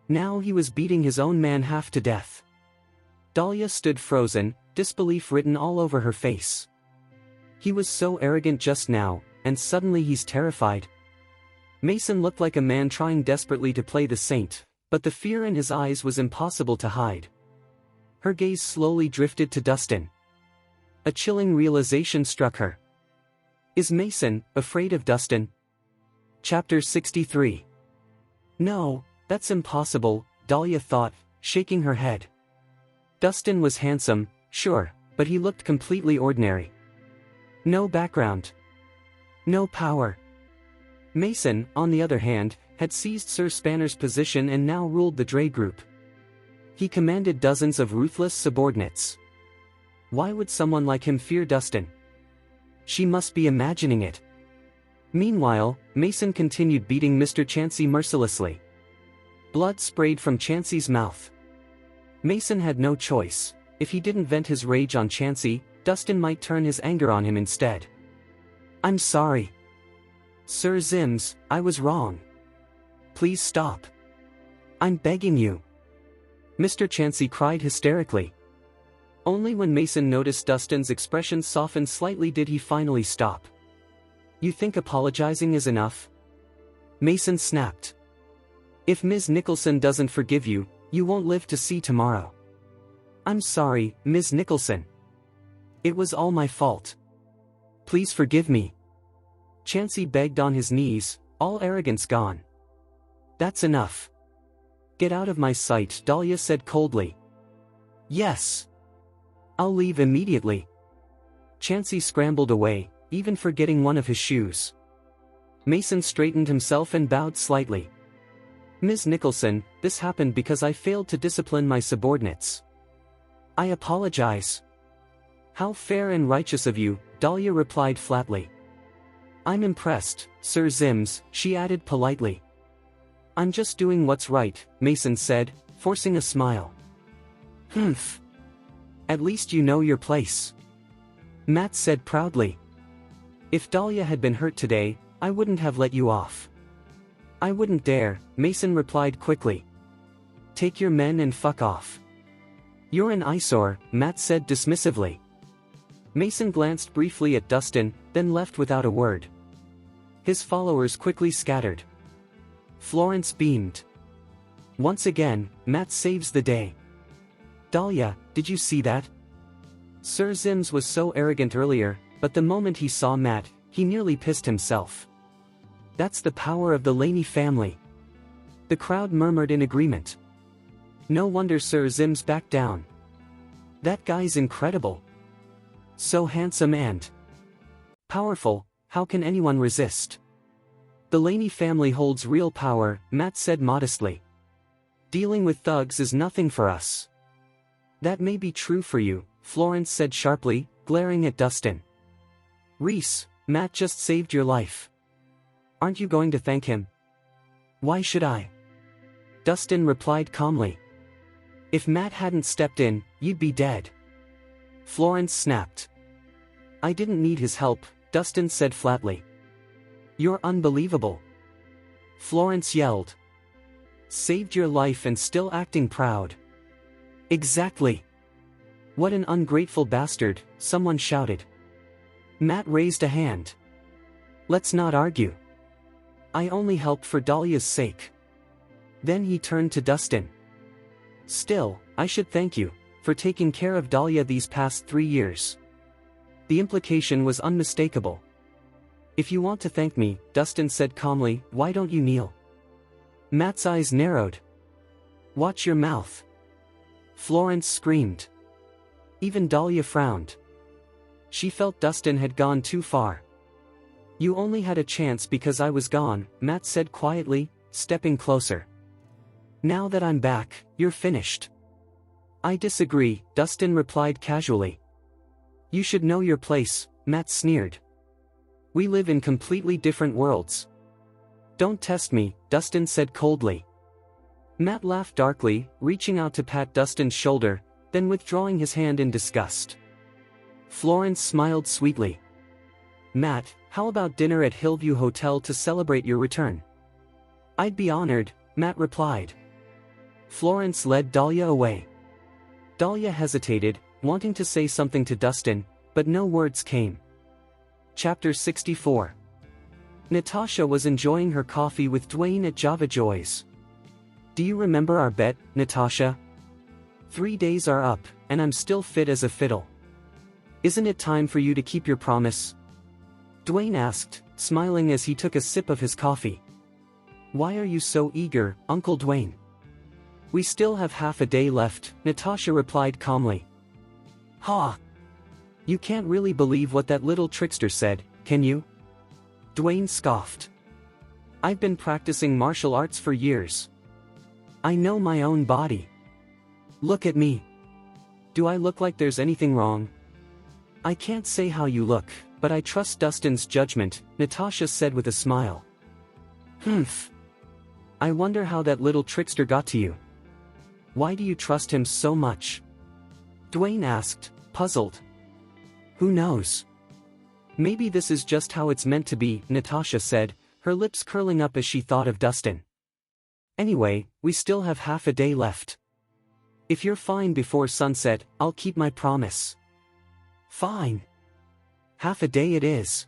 Now he was beating his own man half to death. Dahlia stood frozen, disbelief written all over her face. He was so arrogant just now, and suddenly he's terrified. Mason looked like a man trying desperately to play the saint, but the fear in his eyes was impossible to hide. Her gaze slowly drifted to Dustin. A chilling realization struck her. Is Mason afraid of Dustin? Chapter 63. No, that's impossible, Dahlia thought, shaking her head. Dustin was handsome, sure, but he looked completely ordinary. No background. No power. Mason, on the other hand, had seized Sir Spanner's position and now ruled the Dre Group. He commanded dozens of ruthless subordinates. Why would someone like him fear Dustin? She must be imagining it. Meanwhile, Mason continued beating Mr. Chansey mercilessly. Blood sprayed from Chansey's mouth. Mason had no choice. If he didn't vent his rage on Chansey, Dustin might turn his anger on him instead. I'm sorry. Sir Zims, I was wrong. Please stop. I'm begging you. Mr. Chansey cried hysterically. Only when Mason noticed Dustin's expression soften slightly did he finally stop. You think apologizing is enough? Mason snapped. If Ms. Nicholson doesn't forgive you, you won't live to see tomorrow. I'm sorry, Ms. Nicholson. It was all my fault. Please forgive me. Chansey begged on his knees, all arrogance gone. That's enough. Get out of my sight, Dahlia said coldly. Yes. I'll leave immediately. Chansey scrambled away, even forgetting one of his shoes. Mason straightened himself and bowed slightly. Ms. Nicholson, this happened because I failed to discipline my subordinates. I apologize. How fair and righteous of you, Dahlia replied flatly. I'm impressed, Sir Zims, she added politely. I'm just doing what's right, Mason said, forcing a smile. Humph. At least you know your place. Matt said proudly. If Dahlia had been hurt today, I wouldn't have let you off. I wouldn't dare, Mason replied quickly. Take your men and fuck off. You're an eyesore, Matt said dismissively. Mason glanced briefly at Dustin, then left without a word. His followers quickly scattered. Florence beamed. Once again, Matt saves the day. Dahlia, did you see that? Sir Zims was so arrogant earlier, but the moment he saw Matt, he nearly pissed himself. That's the power of the Laney family. The crowd murmured in agreement. No wonder Sir Zims backed down. That guy's incredible. So handsome and powerful, how can anyone resist? The Laney family holds real power, Matt said modestly. Dealing with thugs is nothing for us. That may be true for you, Florence said sharply, glaring at Dustin. Rhys, Matt just saved your life. Aren't you going to thank him? Why should I? Dustin replied calmly. If Matt hadn't stepped in, you'd be dead. Florence snapped. I didn't need his help, Dustin said flatly. You're unbelievable. Florence yelled. Saved your life and still acting proud. Exactly. What an ungrateful bastard, someone shouted. Matt raised a hand. Let's not argue. I only helped for Dahlia's sake. Then he turned to Dustin. Still, I should thank you for taking care of Dahlia these past 3 years. The implication was unmistakable. If you want to thank me, Dustin said calmly, why don't you kneel? Matt's eyes narrowed. Watch your mouth. Florence screamed. Even Dahlia frowned. She felt Dustin had gone too far. You only had a chance because I was gone, Matt said quietly, stepping closer. Now that I'm back, you're finished. I disagree, Dustin replied casually. You should know your place, Matt sneered. We live in completely different worlds. Don't test me, Dustin said coldly. Matt laughed darkly, reaching out to pat Dustin's shoulder, then withdrawing his hand in disgust. Florence smiled sweetly. Matt, how about dinner at Hillview Hotel to celebrate your return? I'd be honored, Matt replied. Florence led Dahlia away. Dahlia hesitated, wanting to say something to Dustin, but no words came. Chapter 64. Natasha was enjoying her coffee with Dwayne at Java Joy's. Do you remember our bet, Natasha? 3 days are up, and I'm still fit as a fiddle. Isn't it time for you to keep your promise? Dwayne asked, smiling as he took a sip of his coffee. Why are you so eager, Uncle Dwayne? We still have half a day left, Natasha replied calmly. Ha! You can't really believe what that little trickster said, can you? Dwayne scoffed. I've been practicing martial arts for years. I know my own body. Look at me. Do I look like there's anything wrong? I can't say how you look, but I trust Dustin's judgment, Natasha said with a smile. Humph. I wonder how that little trickster got to you. Why do you trust him so much? Dwayne asked, puzzled. Who knows? Maybe this is just how it's meant to be, Natasha said, her lips curling up as she thought of Dustin. Anyway, we still have half a day left. If you're fine before sunset, I'll keep my promise. Fine. Half a day it is.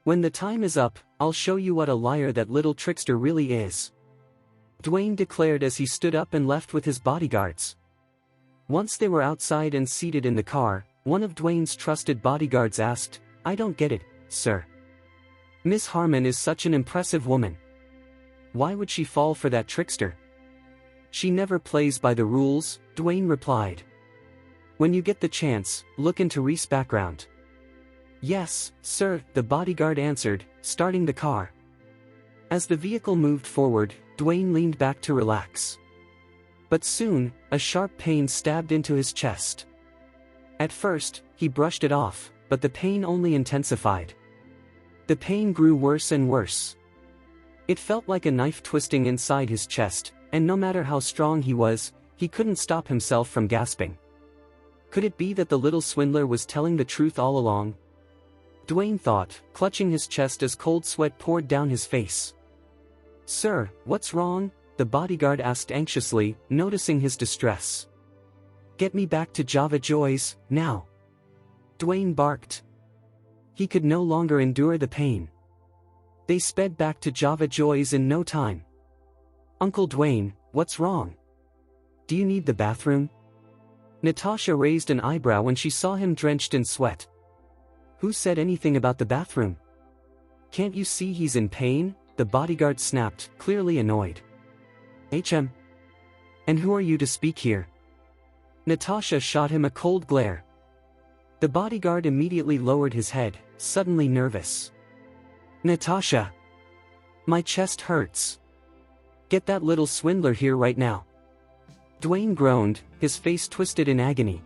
When the time is up, I'll show you what a liar that little trickster really is. Dwayne declared as he stood up and left with his bodyguards. Once they were outside and seated in the car, one of Dwayne's trusted bodyguards asked, I don't get it, sir. Miss Harmon is such an impressive woman. Why would she fall for that trickster? She never plays by the rules, Dwayne replied. When you get the chance, look into Rhys' background. Yes, sir, the bodyguard answered, starting the car. As the vehicle moved forward, Dwayne leaned back to relax. But soon, a sharp pain stabbed into his chest. At first, he brushed it off, but the pain only intensified. The pain grew worse and worse. It felt like a knife twisting inside his chest, and no matter how strong he was, he couldn't stop himself from gasping. Could it be that the little swindler was telling the truth all along? Dwayne thought, clutching his chest as cold sweat poured down his face. Sir, what's wrong? The bodyguard asked anxiously, noticing his distress. Get me back to Java Joy's, now. Dwayne barked. He could no longer endure the pain. They sped back to Java Joy's in no time. Uncle Dwayne, what's wrong? Do you need the bathroom? Natasha raised an eyebrow when she saw him drenched in sweat. Who said anything about the bathroom? Can't you see he's in pain? The bodyguard snapped, clearly annoyed. HM. And who are you to speak here? Natasha shot him a cold glare. The bodyguard immediately lowered his head, suddenly nervous. Natasha. My chest hurts. Get that little swindler here right now. Dwayne groaned, his face twisted in agony.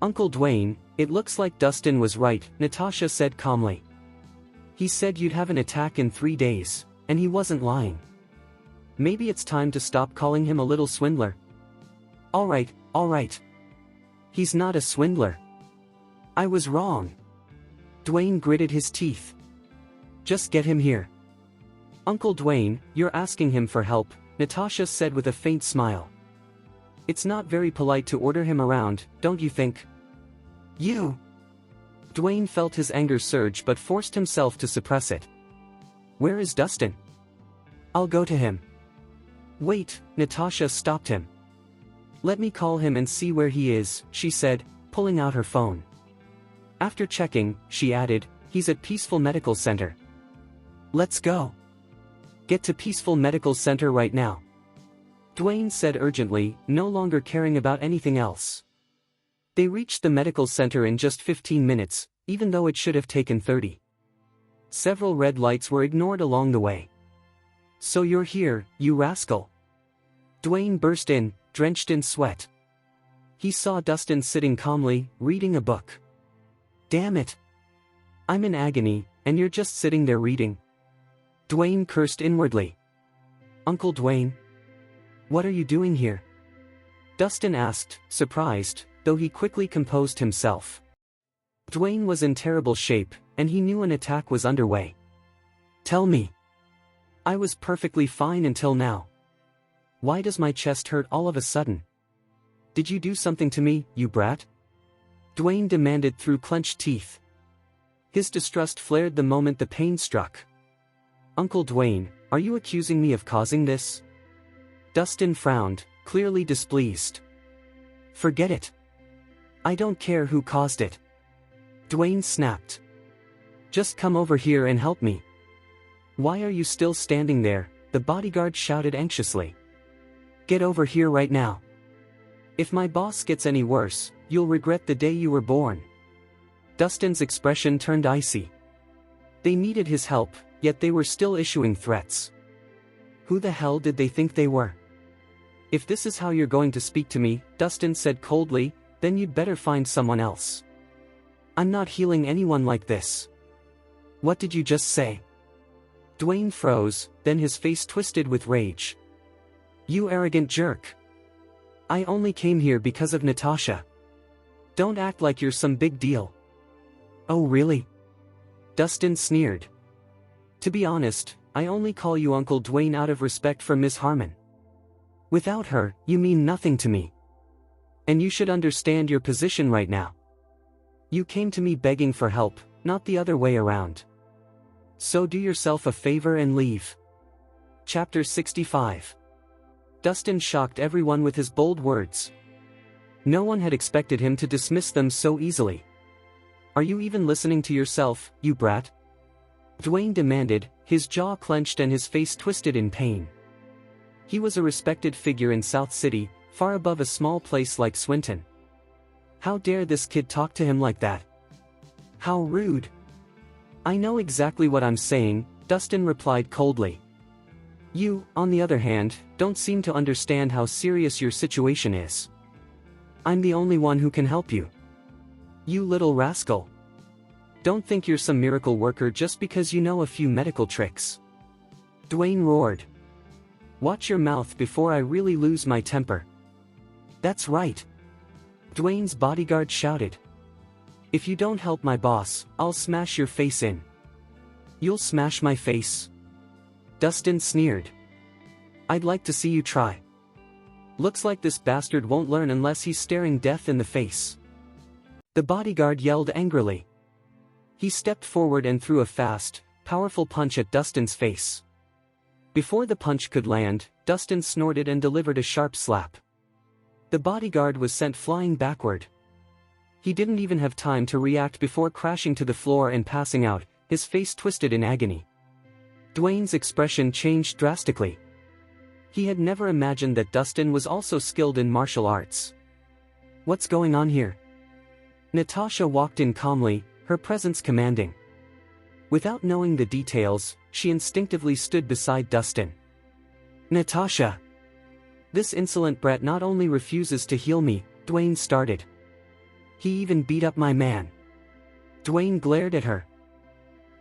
Uncle Dwayne, It looks like Dustin was right, Natasha said calmly. He said you'd have an attack in 3 days, and he wasn't lying. Maybe it's time to stop calling him a little swindler. Alright. He's not a swindler. I was wrong. Dwayne gritted his teeth. Just get him here. Uncle Dwayne, you're asking him for help, Natasha said with a faint smile. It's not very polite to order him around, don't you think? You! Dwayne felt his anger surge but forced himself to suppress it. Where is Dustin? I'll go to him. Wait, Natasha stopped him. Let me call him and see where he is, she said, pulling out her phone. After checking, she added, he's at Peaceful Medical Center. Let's go. Get to Peaceful Medical Center right now. Dwayne said urgently, no longer caring about anything else. They reached the medical center in just 15 minutes, even though it should have taken 30. Several red lights were ignored along the way. So you're here, you rascal. Dwayne burst in, drenched in sweat. He saw Dustin sitting calmly, reading a book. Damn it. I'm in agony, and you're just sitting there reading. Dwayne cursed inwardly. Uncle Dwayne? What are you doing here? Dustin asked, surprised, though he quickly composed himself. Dwayne was in terrible shape, and he knew an attack was underway. Tell me. I was perfectly fine until now. Why does my chest hurt all of a sudden? Did you do something to me, you brat? Dwayne demanded through clenched teeth. His distrust flared the moment the pain struck. Uncle Dwayne, are you accusing me of causing this? Dustin frowned, clearly displeased. Forget it. I don't care who caused it. Dwayne snapped. Just come over here and help me. Why are you still standing there? The bodyguard shouted anxiously. Get over here right now. If my boss gets any worse, you'll regret the day you were born. Dustin's expression turned icy. They needed his help, yet they were still issuing threats. Who the hell did they think they were? If this is how you're going to speak to me, Dustin said coldly, then you'd better find someone else. I'm not healing anyone like this. What did you just say? Dwayne froze, then his face twisted with rage. You arrogant jerk. I only came here because of Natasha. Don't act like you're some big deal. Oh really? Dustin sneered. To be honest, I only call you Uncle Dwayne out of respect for Miss Harmon. Without her, you mean nothing to me. And you should understand your position right now. You came to me begging for help, not the other way around. So do yourself a favor and leave. Chapter 65. Dustin shocked everyone with his bold words. No one had expected him to dismiss them so easily. Are you even listening to yourself, you brat? Dwayne demanded, his jaw clenched and his face twisted in pain. He was a respected figure in South City, far above a small place like Swinton. How dare this kid talk to him like that? How rude. I know exactly what I'm saying, Dustin replied coldly. You, on the other hand, don't seem to understand how serious your situation is. I'm the only one who can help you. You little rascal. Don't think you're some miracle worker just because you know a few medical tricks. Dwayne roared. Watch your mouth before I really lose my temper. That's right. Dwayne's bodyguard shouted. If you don't help my boss, I'll smash your face in. You'll smash my face? Dustin sneered. I'd like to see you try. Looks like this bastard won't learn unless he's staring death in the face. The bodyguard yelled angrily. He stepped forward and threw a fast, powerful punch at Dustin's face. Before the punch could land, Dustin snorted and delivered a sharp slap. The bodyguard was sent flying backward. He didn't even have time to react before crashing to the floor and passing out, his face twisted in agony. Dwayne's expression changed drastically. He had never imagined that Dustin was also skilled in martial arts. What's going on here? Natasha walked in calmly, her presence commanding. Without knowing the details, she instinctively stood beside Dustin. Natasha! This insolent brat not only refuses to heal me, Dwayne started. He even beat up my man. Dwayne glared at her.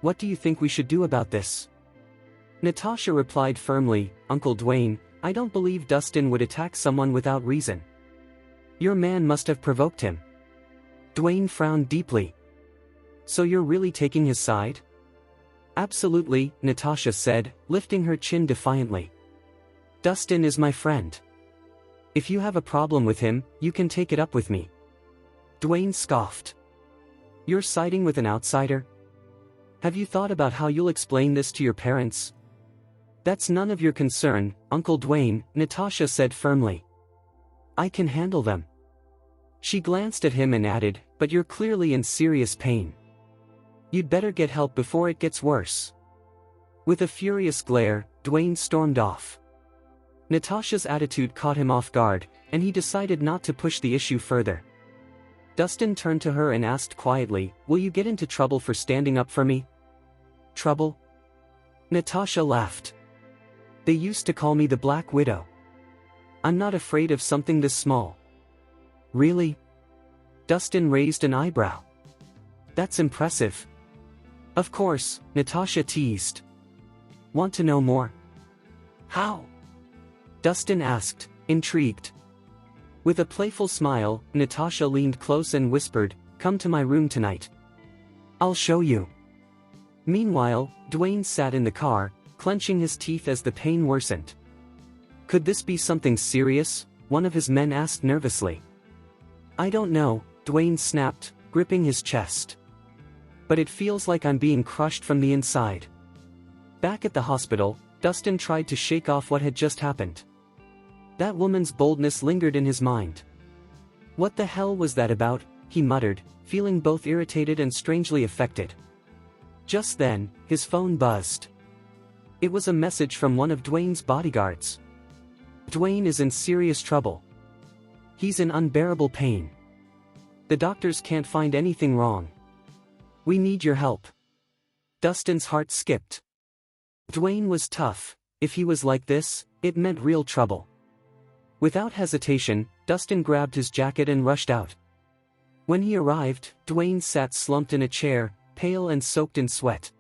What do you think we should do about this? Natasha replied firmly, Uncle Dwayne, I don't believe Dustin would attack someone without reason. Your man must have provoked him. Dwayne frowned deeply. So you're really taking his side? Absolutely, Natasha said, lifting her chin defiantly. Dustin is my friend. If you have a problem with him, you can take it up with me. Dwayne scoffed. You're siding with an outsider? Have you thought about how you'll explain this to your parents? That's none of your concern, Uncle Dwayne, Natasha said firmly. I can handle them. She glanced at him and added, but you're clearly in serious pain. You'd better get help before it gets worse. With a furious glare, Dwayne stormed off. Natasha's attitude caught him off guard, and he decided not to push the issue further. Dustin turned to her and asked quietly, will you get into trouble for standing up for me? Trouble? Natasha laughed. They used to call me the Black Widow. I'm not afraid of something this small. Really? Dustin raised an eyebrow. That's impressive. Of course, Natasha teased. Want to know more? How? Dustin asked, intrigued. With a playful smile, Natasha leaned close and whispered, come to my room tonight. I'll show you. Meanwhile, Dwayne sat in the car, clenching his teeth as the pain worsened. Could this be something serious? One of his men asked nervously. I don't know, Dwayne snapped, gripping his chest. But it feels like I'm being crushed from the inside. Back at the hospital, Dustin tried to shake off what had just happened. That woman's boldness lingered in his mind. What the hell was that about? He muttered, feeling both irritated and strangely affected. Just then, his phone buzzed. It was a message from one of Dwayne's bodyguards. Dwayne is in serious trouble. He's in unbearable pain. The doctors can't find anything wrong. We need your help. Dustin's heart skipped. Dwayne was tough. If he was like this, it meant real trouble. Without hesitation, Dustin grabbed his jacket and rushed out. When he arrived, Dwayne sat slumped in a chair, pale and soaked in sweat.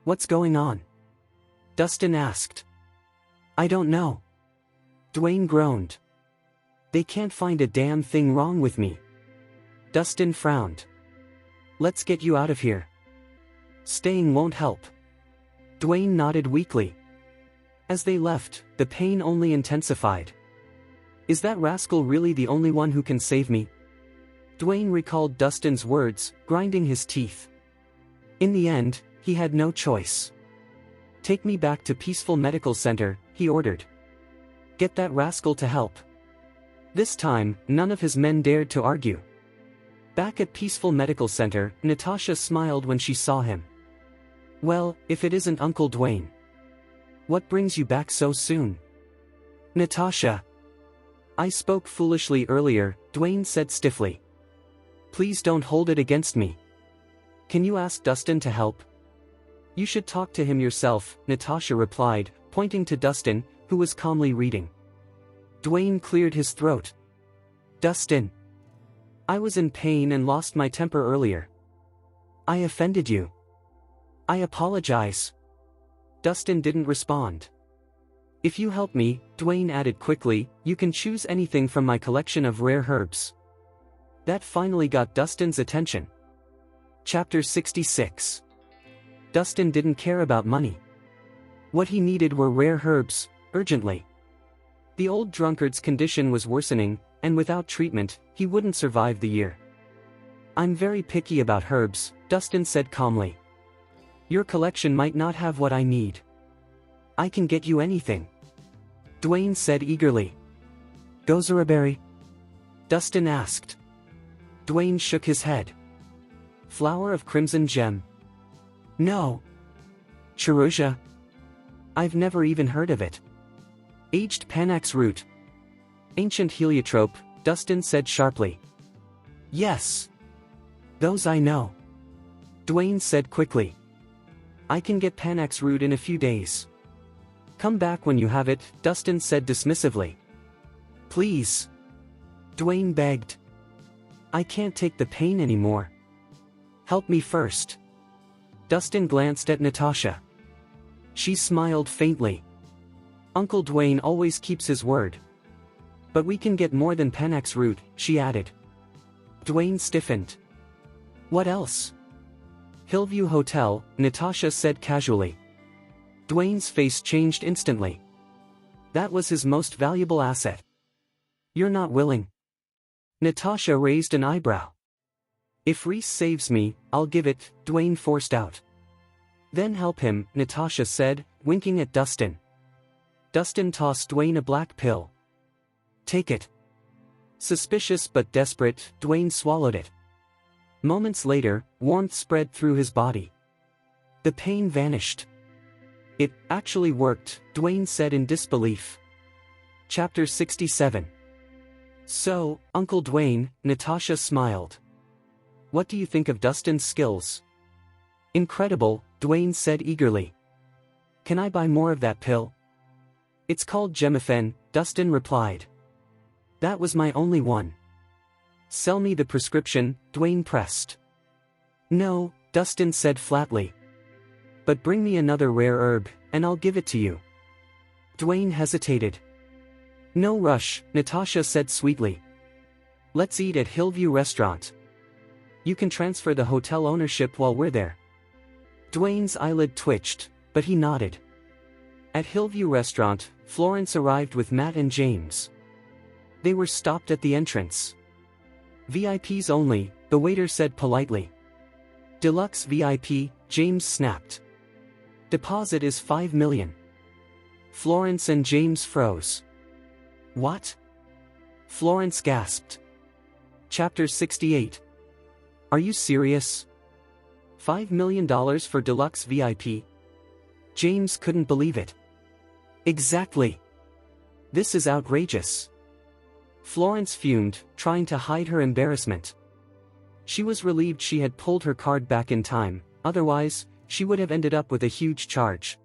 What's going on? Dustin asked. I don't know. Dwayne groaned. They can't find a damn thing wrong with me. Dustin frowned. Let's get you out of here. Staying won't help. Dwayne nodded weakly. As they left, the pain only intensified. Is that rascal really the only one who can save me? Dwayne recalled Dustin's words, grinding his teeth. In the end, he had no choice. Take me back to Peaceful Medical Center, he ordered. Get that rascal to help. This time, none of his men dared to argue. Back at Peaceful Medical Center, Natasha smiled when she saw him. Well, if it isn't Uncle Dwayne. What brings you back so soon? Natasha. I spoke foolishly earlier, Dwayne said stiffly. Please don't hold it against me. Can you ask Dustin to help? You should talk to him yourself, Natasha replied, pointing to Dustin, who was calmly reading. Dwayne cleared his throat. Dustin. I was in pain and lost my temper earlier. I offended you. I apologize. Dustin didn't respond. If you help me, Dwayne added quickly, you can choose anything from my collection of rare herbs. That finally got Dustin's attention. Chapter 66. Dustin didn't care about money. What he needed were rare herbs, urgently. The old drunkard's condition was worsening, and without treatment, he wouldn't survive the year. I'm very picky about herbs, Dustin said calmly. Your collection might not have what I need. I can get you anything. Dwayne said eagerly. Gozaberry? Dustin asked. Dwayne shook his head. Flower of crimson gem? No. Cherusia? I've never even heard of it. Aged Panax root? Ancient heliotrope, Dustin said sharply. Yes. Those I know. Dwayne said quickly. I can get Panax root in a few days. Come back when you have it, Dustin said dismissively. Please. Dwayne begged. I can't take the pain anymore. Help me first. Dustin glanced at Natasha. She smiled faintly. Uncle Dwayne always keeps his word. But we can get more than Panax root, she added. Dwayne stiffened. What else? Hillview Hotel, Natasha said casually. Dwayne's face changed instantly. That was his most valuable asset. You're not willing. Natasha raised an eyebrow. If Rhys saves me, I'll give it, Dwayne forced out. Then help him, Natasha said, winking at Dustin. Dustin tossed Dwayne a black pill. Take it. Suspicious but desperate, Dwayne swallowed it. Moments later, warmth spread through his body. The pain vanished. It actually worked, Dwayne said in disbelief. Chapter 67. So, Uncle Dwayne, Natasha smiled. What do you think of Dustin's skills? Incredible, Dwayne said eagerly. Can I buy more of that pill? It's called Gemiphen, Dustin replied. That was my only one. Sell me the prescription, Dwayne pressed. No, Dustin said flatly. But bring me another rare herb, and I'll give it to you. Dwayne hesitated. No rush, Natasha said sweetly. Let's eat at Hillview Restaurant. You can transfer the hotel ownership while we're there. Dwayne's eyelid twitched, but he nodded. At Hillview Restaurant, Florence arrived with Matt and James. They were stopped at the entrance. VIPs only, the waiter said politely. Deluxe VIP, James snapped. Deposit is $5 million. Florence and James froze. What? Florence gasped. Chapter 68. Are you serious? $5 million for deluxe VIP? James couldn't believe it. Exactly. This is outrageous. Florence fumed, trying to hide her embarrassment. She was relieved she had pulled her card back in time, otherwise, she would have ended up with a huge charge.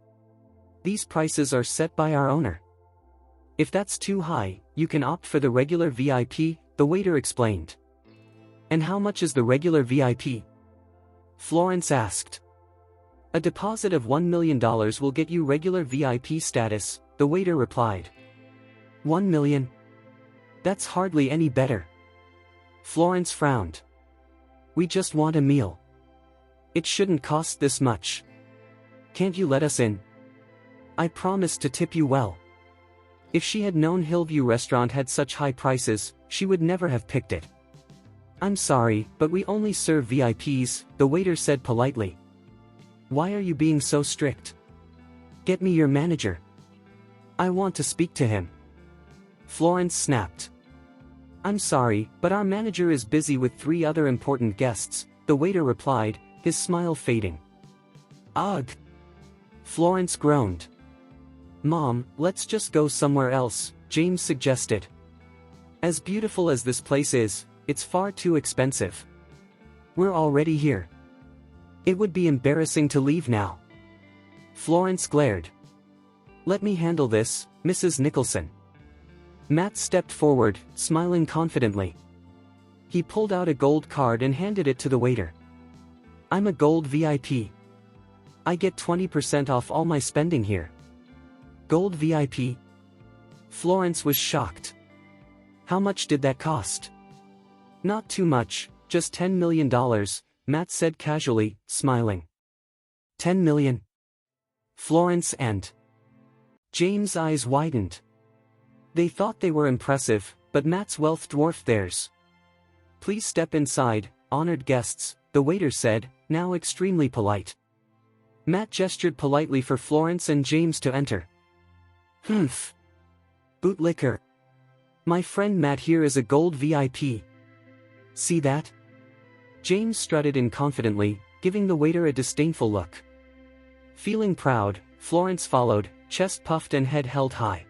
These prices are set by our owner. If that's too high, you can opt for the regular VIP, the waiter explained. And how much is the regular VIP? Florence asked. A deposit of $1 million will get you regular VIP status, the waiter replied. $1 million? That's hardly any better. Florence frowned. We just want a meal. It shouldn't cost this much. Can't you let us in? I promise to tip you well. If she had known Hillview Restaurant had such high prices, she would never have picked it. I'm sorry, but we only serve VIPs, the waiter said politely. Why are you being so strict? Get me your manager. I want to speak to him. Florence snapped. I'm sorry, but our manager is busy with 3 other important guests, the waiter replied, his smile fading. Ugh! Florence groaned. Mom, let's just go somewhere else, James suggested. As beautiful as this place is, it's far too expensive. We're already here. It would be embarrassing to leave now. Florence glared. Let me handle this, Mrs. Nicholson. Matt stepped forward, smiling confidently. He pulled out a gold card and handed it to the waiter. I'm a gold VIP. I get 20% off all my spending here. Gold VIP? Florence was shocked. How much did that cost? Not too much, just $10 million, Matt said casually, smiling. 10 million? Florence and James' eyes widened. They thought they were impressive, but Matt's wealth dwarfed theirs. Please step inside, honored guests, the waiter said, now extremely polite. Matt gestured politely for Florence and James to enter. Humph. Bootlicker. My friend Matt here is a gold VIP. See that? James strutted in confidently, giving the waiter a disdainful look. Feeling proud, Florence followed, chest puffed and head held high.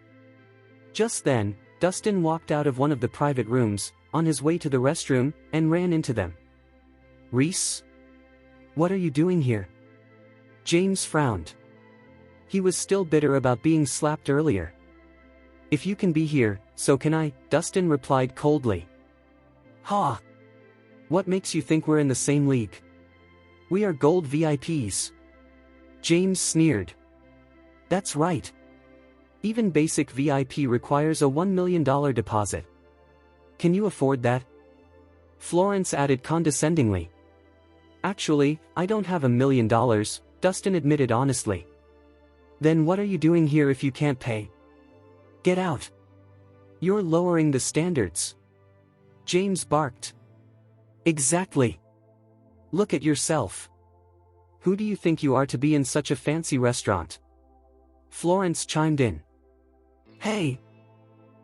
Just then, Dustin walked out of one of the private rooms, on his way to the restroom, and ran into them. Rhys? What are you doing here? James frowned. He was still bitter about being slapped earlier. If you can be here, so can I, Dustin replied coldly. Ha! What makes you think we're in the same league? We are gold VIPs. James sneered. That's right. Even basic VIP requires a $1 million deposit. Can you afford that? Florence added condescendingly. Actually, I don't have $1 million, Dustin admitted honestly. Then what are you doing here if you can't pay? Get out. You're lowering the standards. James barked. Exactly. Look at yourself. Who do you think you are to be in such a fancy restaurant? Florence chimed in. Hey!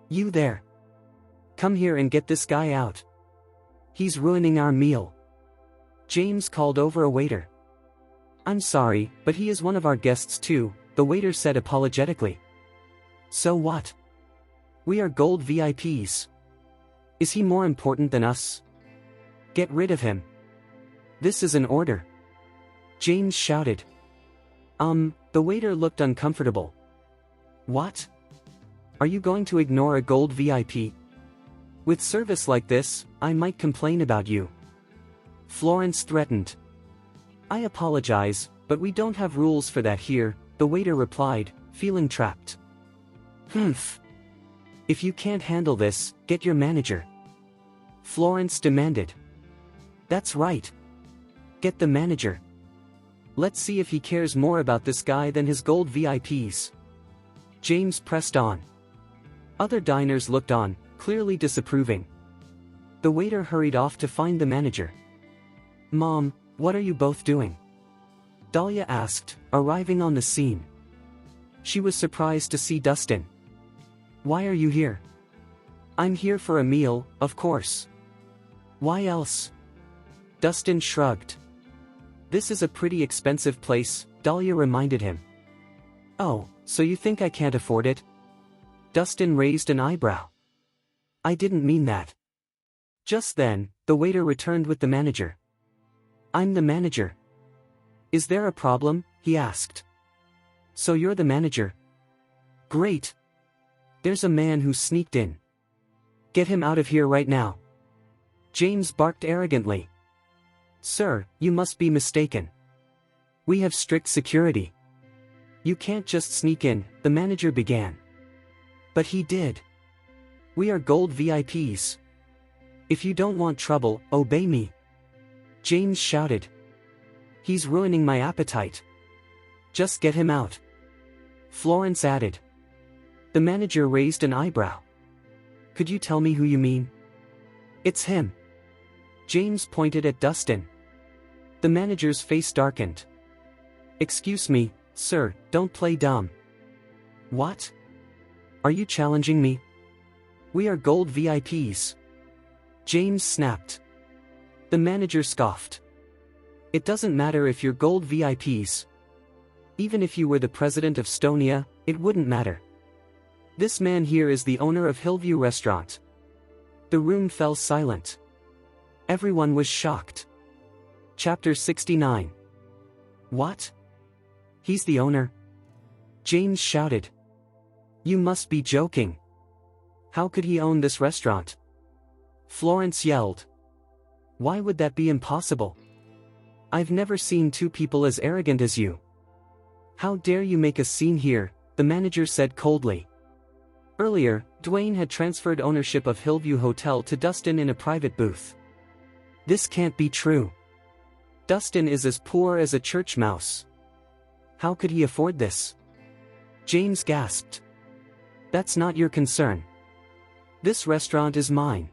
You there. Come here and get this guy out. He's ruining our meal. James called over a waiter. I'm sorry, but he is one of our guests too, the waiter said apologetically. So what? We are gold VIPs. Is he more important than us? Get rid of him. This is an order. James shouted. The waiter looked uncomfortable. What? Are you going to ignore a gold VIP? With service like this, I might complain about you. Florence threatened. I apologize, but we don't have rules for that here, the waiter replied, feeling trapped. Humph. If you can't handle this, get your manager. Florence demanded. That's right. Get the manager. Let's see if he cares more about this guy than his gold VIPs. James pressed on. Other diners looked on, clearly disapproving. The waiter hurried off to find the manager. Mom, what are you both doing? Dahlia asked, arriving on the scene. She was surprised to see Dustin. Why are you here? I'm here for a meal, of course. Why else? Dustin shrugged. This is a pretty expensive place, Dahlia reminded him. Oh, so you think I can't afford it? Dustin raised an eyebrow. I didn't mean that. Just then, the waiter returned with the manager. I'm the manager. Is there a problem? He asked. So you're the manager? Great. There's a man who sneaked in. Get him out of here right now. James barked arrogantly. Sir, you must be mistaken. We have strict security. You can't just sneak in, the manager began. But he did. We are gold VIPs. If you don't want trouble, obey me. James shouted. He's ruining my appetite. Just get him out. Florence added. The manager raised an eyebrow. Could you tell me who you mean? It's him. James pointed at Dustin. The manager's face darkened. Excuse me, sir, don't play dumb. What? Are you challenging me? We are gold VIPs. James snapped. The manager scoffed. It doesn't matter if you're gold VIPs. Even if you were the president of Stonia, it wouldn't matter. This man here is the owner of Hillview Restaurant. The room fell silent. Everyone was shocked. Chapter 69. What? He's the owner? James shouted. You must be joking. How could he own this restaurant? Florence yelled. Why would that be impossible? I've never seen two people as arrogant as you. How dare you make a scene here, the manager said coldly. Earlier, Dwayne had transferred ownership of Hillview Hotel to Dustin in a private booth. This can't be true. Dustin is as poor as a church mouse. How could he afford this? James gasped. That's not your concern. This restaurant is mine.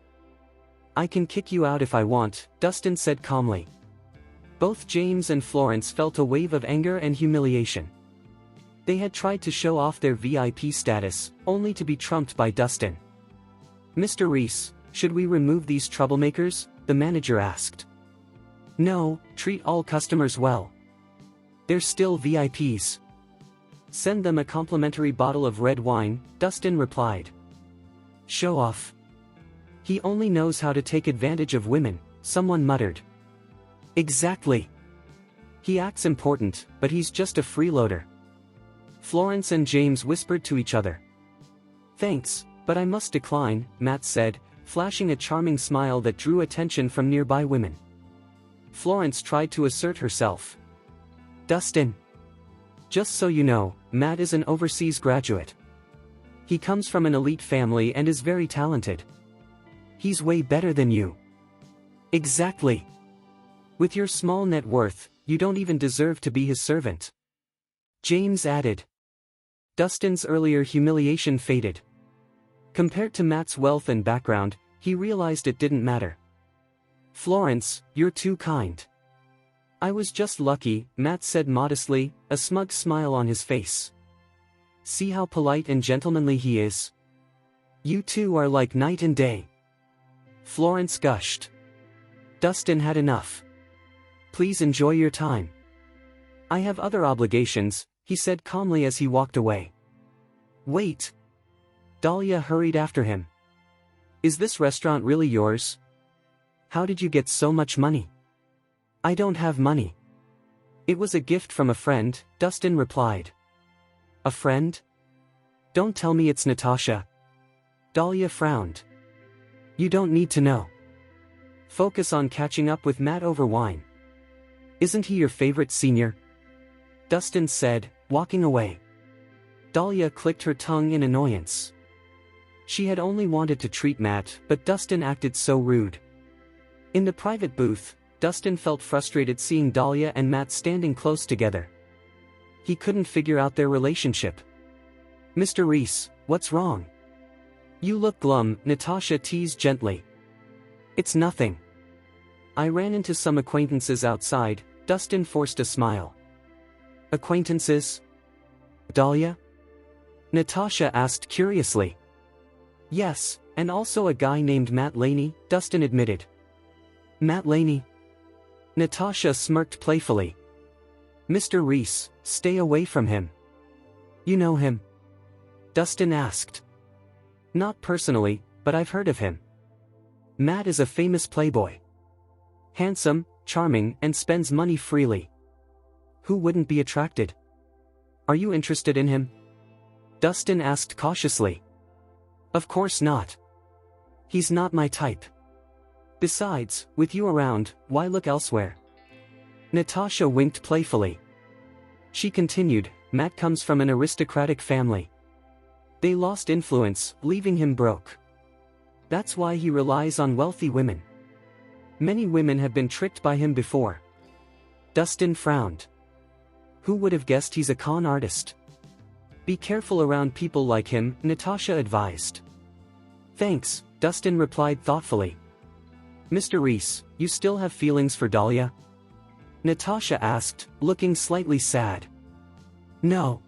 I can kick you out if I want, Dustin said calmly. Both James and Florence felt a wave of anger and humiliation. They had tried to show off their VIP status, only to be trumped by Dustin. Mr. Rhys, should we remove these troublemakers? The manager asked. No, treat all customers well. They're still VIPs. Send them a complimentary bottle of red wine, Dustin replied. Show off. He only knows how to take advantage of women, someone muttered. Exactly. He acts important, but he's just a freeloader. Florence and James whispered to each other. Thanks, but I must decline, Matt said, flashing a charming smile that drew attention from nearby women. Florence tried to assert herself. Dustin. Just so you know, Matt is an overseas graduate. He comes from an elite family and is very talented. He's way better than you. Exactly. With your small net worth, you don't even deserve to be his servant. James added. Dustin's earlier humiliation faded. Compared to Matt's wealth and background, he realized it didn't matter. Florence, you're too kind. I was just lucky, Matt said modestly, a smug smile on his face. See how polite and gentlemanly he is? You two are like night and day. Florence gushed. Dustin had enough. Please enjoy your time. I have other obligations, he said calmly as he walked away. Wait. Dahlia hurried after him. Is this restaurant really yours? How did you get so much money? I don't have money. It was a gift from a friend, Dustin replied. A friend? Don't tell me it's Natasha. Dahlia frowned. You don't need to know. Focus on catching up with Matt over wine. Isn't he your favorite senior? Dustin said, walking away. Dahlia clicked her tongue in annoyance. She had only wanted to treat Matt, but Dustin acted so rude. In the private booth, Dustin felt frustrated seeing Dahlia and Matt standing close together. He couldn't figure out their relationship. Mr. Rhys, what's wrong? You look glum, Natasha teased gently. It's nothing. I ran into some acquaintances outside, Dustin forced a smile. Acquaintances? Dahlia? Natasha asked curiously. Yes, and also a guy named Matt Laney, Dustin admitted. Matt Laney? Natasha smirked playfully. Mr. Rhys, stay away from him. You know him? Dustin asked. Not personally, but I've heard of him. Matt is a famous playboy. Handsome, charming, and spends money freely. Who wouldn't be attracted? Are you interested in him? Dustin asked cautiously. Of course not. He's not my type. Besides, with you around, why look elsewhere? Natasha winked playfully. She continued, Matt comes from an aristocratic family. They lost influence, leaving him broke. That's why he relies on wealthy women. Many women have been tricked by him before. Dustin frowned. Who would have guessed he's a con artist? Be careful around people like him, Natasha advised. Thanks, Dustin replied thoughtfully. Mr. Rhys, you still have feelings for Dahlia? Natasha asked, looking slightly sad. No.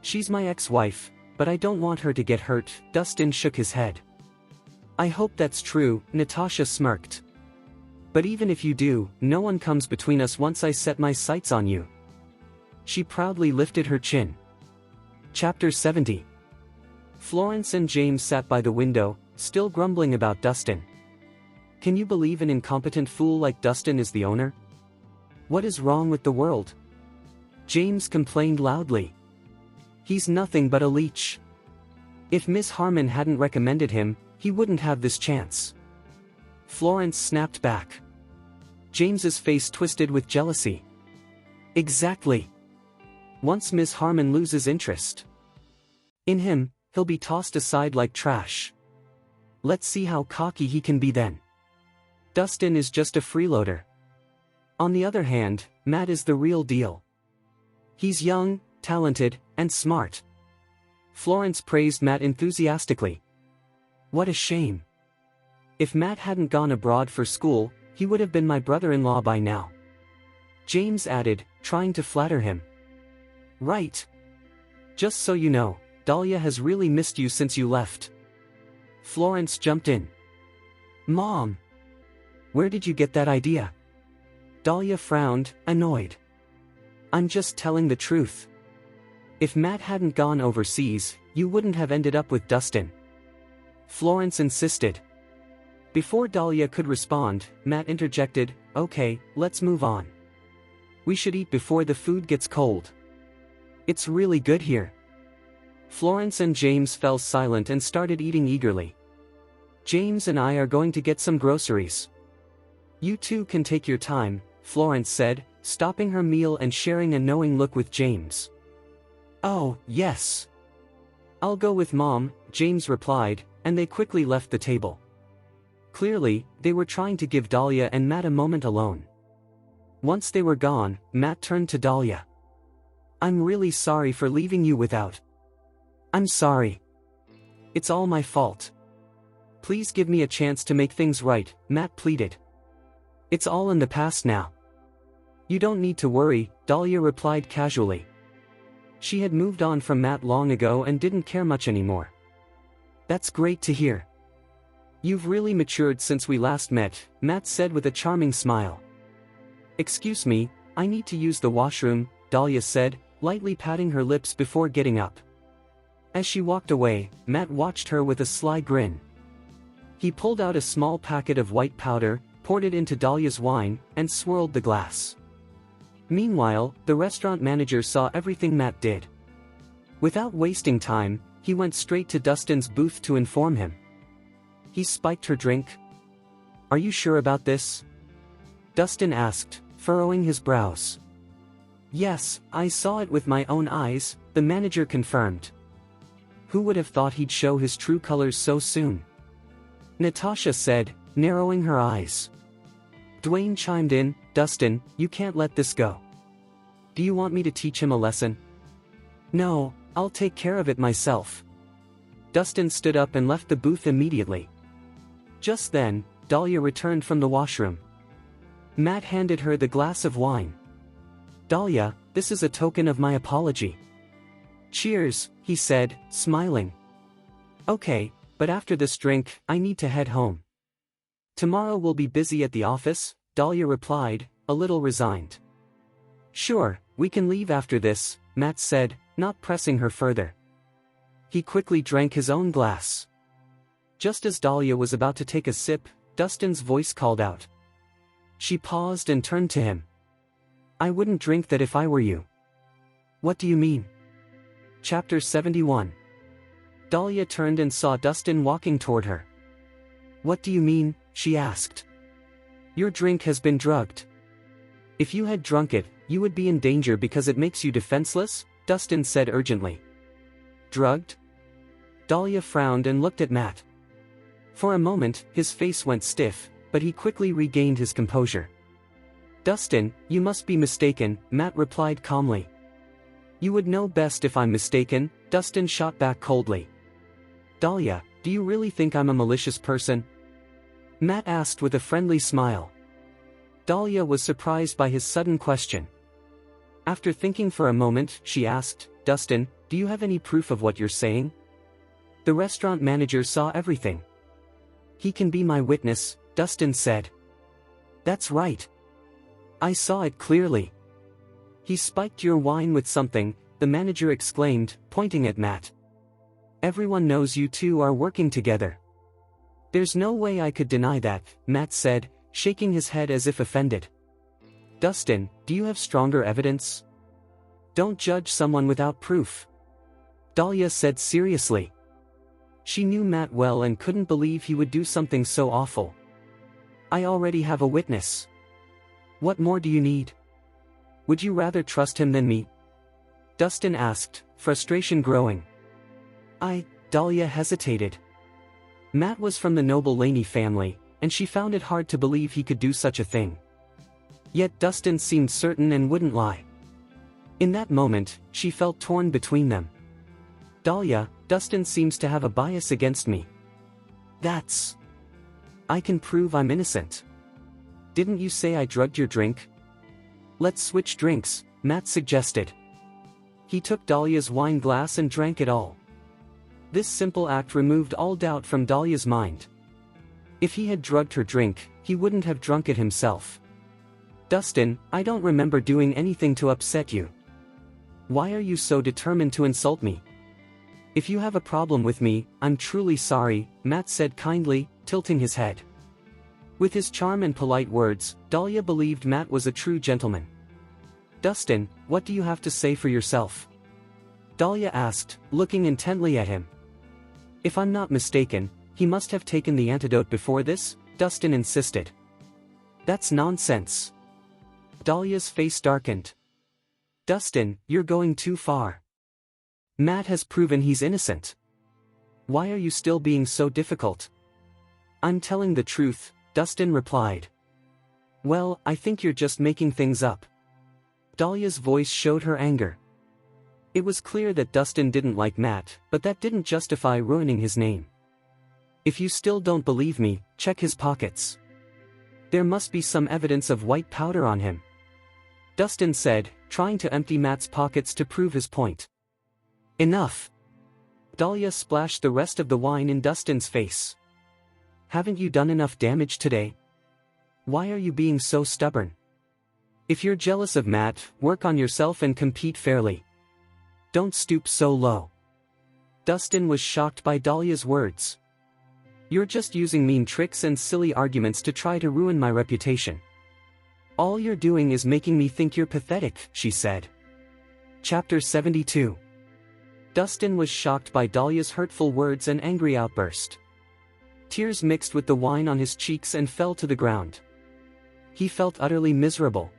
She's my ex-wife, but I don't want her to get hurt, Dustin shook his head. I hope that's true, Natasha smirked. But even if you do, no one comes between us once I set my sights on you. She proudly lifted her chin. Chapter 70. Florence and James sat by the window, still grumbling about Dustin. Can you believe an incompetent fool like Dustin is the owner? What is wrong with the world? James complained loudly. He's nothing but a leech. If Miss Harmon hadn't recommended him, he wouldn't have this chance. Florence snapped back. James's face twisted with jealousy. Exactly. Once Miss Harmon loses interest in him, he'll be tossed aside like trash. Let's see how cocky he can be then. Dustin is just a freeloader. On the other hand, Matt is the real deal. He's young, talented, and smart. Florence praised Matt enthusiastically. What a shame. If Matt hadn't gone abroad for school, he would have been my brother-in-law by now. James added, trying to flatter him. Right. Just so you know, Dahlia has really missed you since you left. Florence jumped in. Mom! Where did you get that idea? Dahlia frowned, annoyed. I'm just telling the truth. If Matt hadn't gone overseas, you wouldn't have ended up with Dustin. Florence insisted. Before Dahlia could respond, Matt interjected, okay, let's move on. We should eat before the food gets cold. It's really good here. Florence and James fell silent and started eating eagerly. James and I are going to get some groceries. You two can take your time, Florence said, stopping her meal and sharing a knowing look with James. Oh, yes. I'll go with Mom, James replied, and they quickly left the table. Clearly, they were trying to give Dahlia and Matt a moment alone. Once they were gone, Matt turned to Dahlia. I'm really sorry for leaving you without. I'm sorry. It's all my fault. Please give me a chance to make things right, Matt pleaded. It's all in the past now. You don't need to worry, Dahlia replied casually. She had moved on from Matt long ago and didn't care much anymore. That's great to hear. You've really matured since we last met, Matt said with a charming smile. Excuse me, I need to use the washroom, Dahlia said, lightly patting her lips before getting up. As she walked away, Matt watched her with a sly grin. He pulled out a small packet of white powder, poured it into Dahlia's wine, and swirled the glass. Meanwhile, the restaurant manager saw everything Matt did. Without wasting time, he went straight to Dustin's booth to inform him. He spiked her drink. Are you sure about this? Dustin asked, furrowing his brows. Yes, I saw it with my own eyes, the manager confirmed. Who would have thought he'd show his true colors so soon? Natasha said, narrowing her eyes. Dwayne chimed in, Dustin, you can't let this go. Do you want me to teach him a lesson? No, I'll take care of it myself. Dustin stood up and left the booth immediately. Just then, Dahlia returned from the washroom. Matt handed her the glass of wine. Dahlia, this is a token of my apology. Cheers, he said, smiling. Okay, but after this drink, I need to head home. Tomorrow we'll be busy at the office, Dahlia replied, a little resigned. Sure, we can leave after this, Matt said, not pressing her further. He quickly drank his own glass. Just as Dahlia was about to take a sip, Dustin's voice called out. She paused and turned to him. I wouldn't drink that if I were you. What do you mean? Chapter 71. Dahlia turned and saw Dustin walking toward her. What do you mean? She asked. Your drink has been drugged. If you had drunk it, you would be in danger because it makes you defenseless, Dustin said urgently. Drugged? Dahlia frowned and looked at Matt. For a moment, his face went stiff, but he quickly regained his composure. Dustin, you must be mistaken, Matt replied calmly. You would know best if I'm mistaken, Dustin shot back coldly. Dahlia, do you really think I'm a malicious person? Matt asked with a friendly smile. Dahlia was surprised by his sudden question. After thinking for a moment, she asked, Dustin, do you have any proof of what you're saying? The restaurant manager saw everything. He can be my witness, Dustin said. That's right. I saw it clearly. He spiked your wine with something, the manager exclaimed, pointing at Matt. Everyone knows you two are working together. There's no way I could deny that, Matt said, shaking his head as if offended. Dustin, do you have stronger evidence? Don't judge someone without proof. Dahlia said seriously. She knew Matt well and couldn't believe he would do something so awful. I already have a witness. What more do you need? Would you rather trust him than me? Dustin asked, frustration growing. Dahlia hesitated. Matt was from the noble Laney family, and she found it hard to believe he could do such a thing. Yet Dustin seemed certain and wouldn't lie. In that moment, she felt torn between them. Dahlia, Dustin seems to have a bias against me. I can prove I'm innocent. Didn't you say I drugged your drink? Let's switch drinks, Matt suggested. He took Dahlia's wine glass and drank it all. This simple act removed all doubt from Dahlia's mind. If he had drugged her drink, he wouldn't have drunk it himself. Dustin, I don't remember doing anything to upset you. Why are you so determined to insult me? If you have a problem with me, I'm truly sorry, Matt said kindly, tilting his head. With his charm and polite words, Dahlia believed Matt was a true gentleman. Dustin, what do you have to say for yourself? Dahlia asked, looking intently at him. If I'm not mistaken, He must have taken the antidote before this, Dustin insisted. That's nonsense. Dahlia's face darkened. Dustin, you're going too far. Matt has proven he's innocent. Why are you still being so difficult? I'm telling the truth, Dustin replied. Well, I think you're just making things up. Dahlia's voice showed her anger. It was clear that Dustin didn't like Matt, but that didn't justify ruining his name. If you still don't believe me, check his pockets. There must be some evidence of white powder on him, Dustin said, trying to empty Matt's pockets to prove his point. Enough. Dahlia splashed the rest of the wine in Dustin's face. Haven't you done enough damage today? Why are you being so stubborn? If you're jealous of Matt, work on yourself and compete fairly. Don't stoop so low. Dustin was shocked by Dahlia's words. You're just using mean tricks and silly arguments to try to ruin my reputation. All you're doing is making me think you're pathetic, she said. Chapter 72. Dustin was shocked by Dahlia's hurtful words and angry outburst. Tears mixed with the wine on his cheeks and fell to the ground. He felt utterly miserable.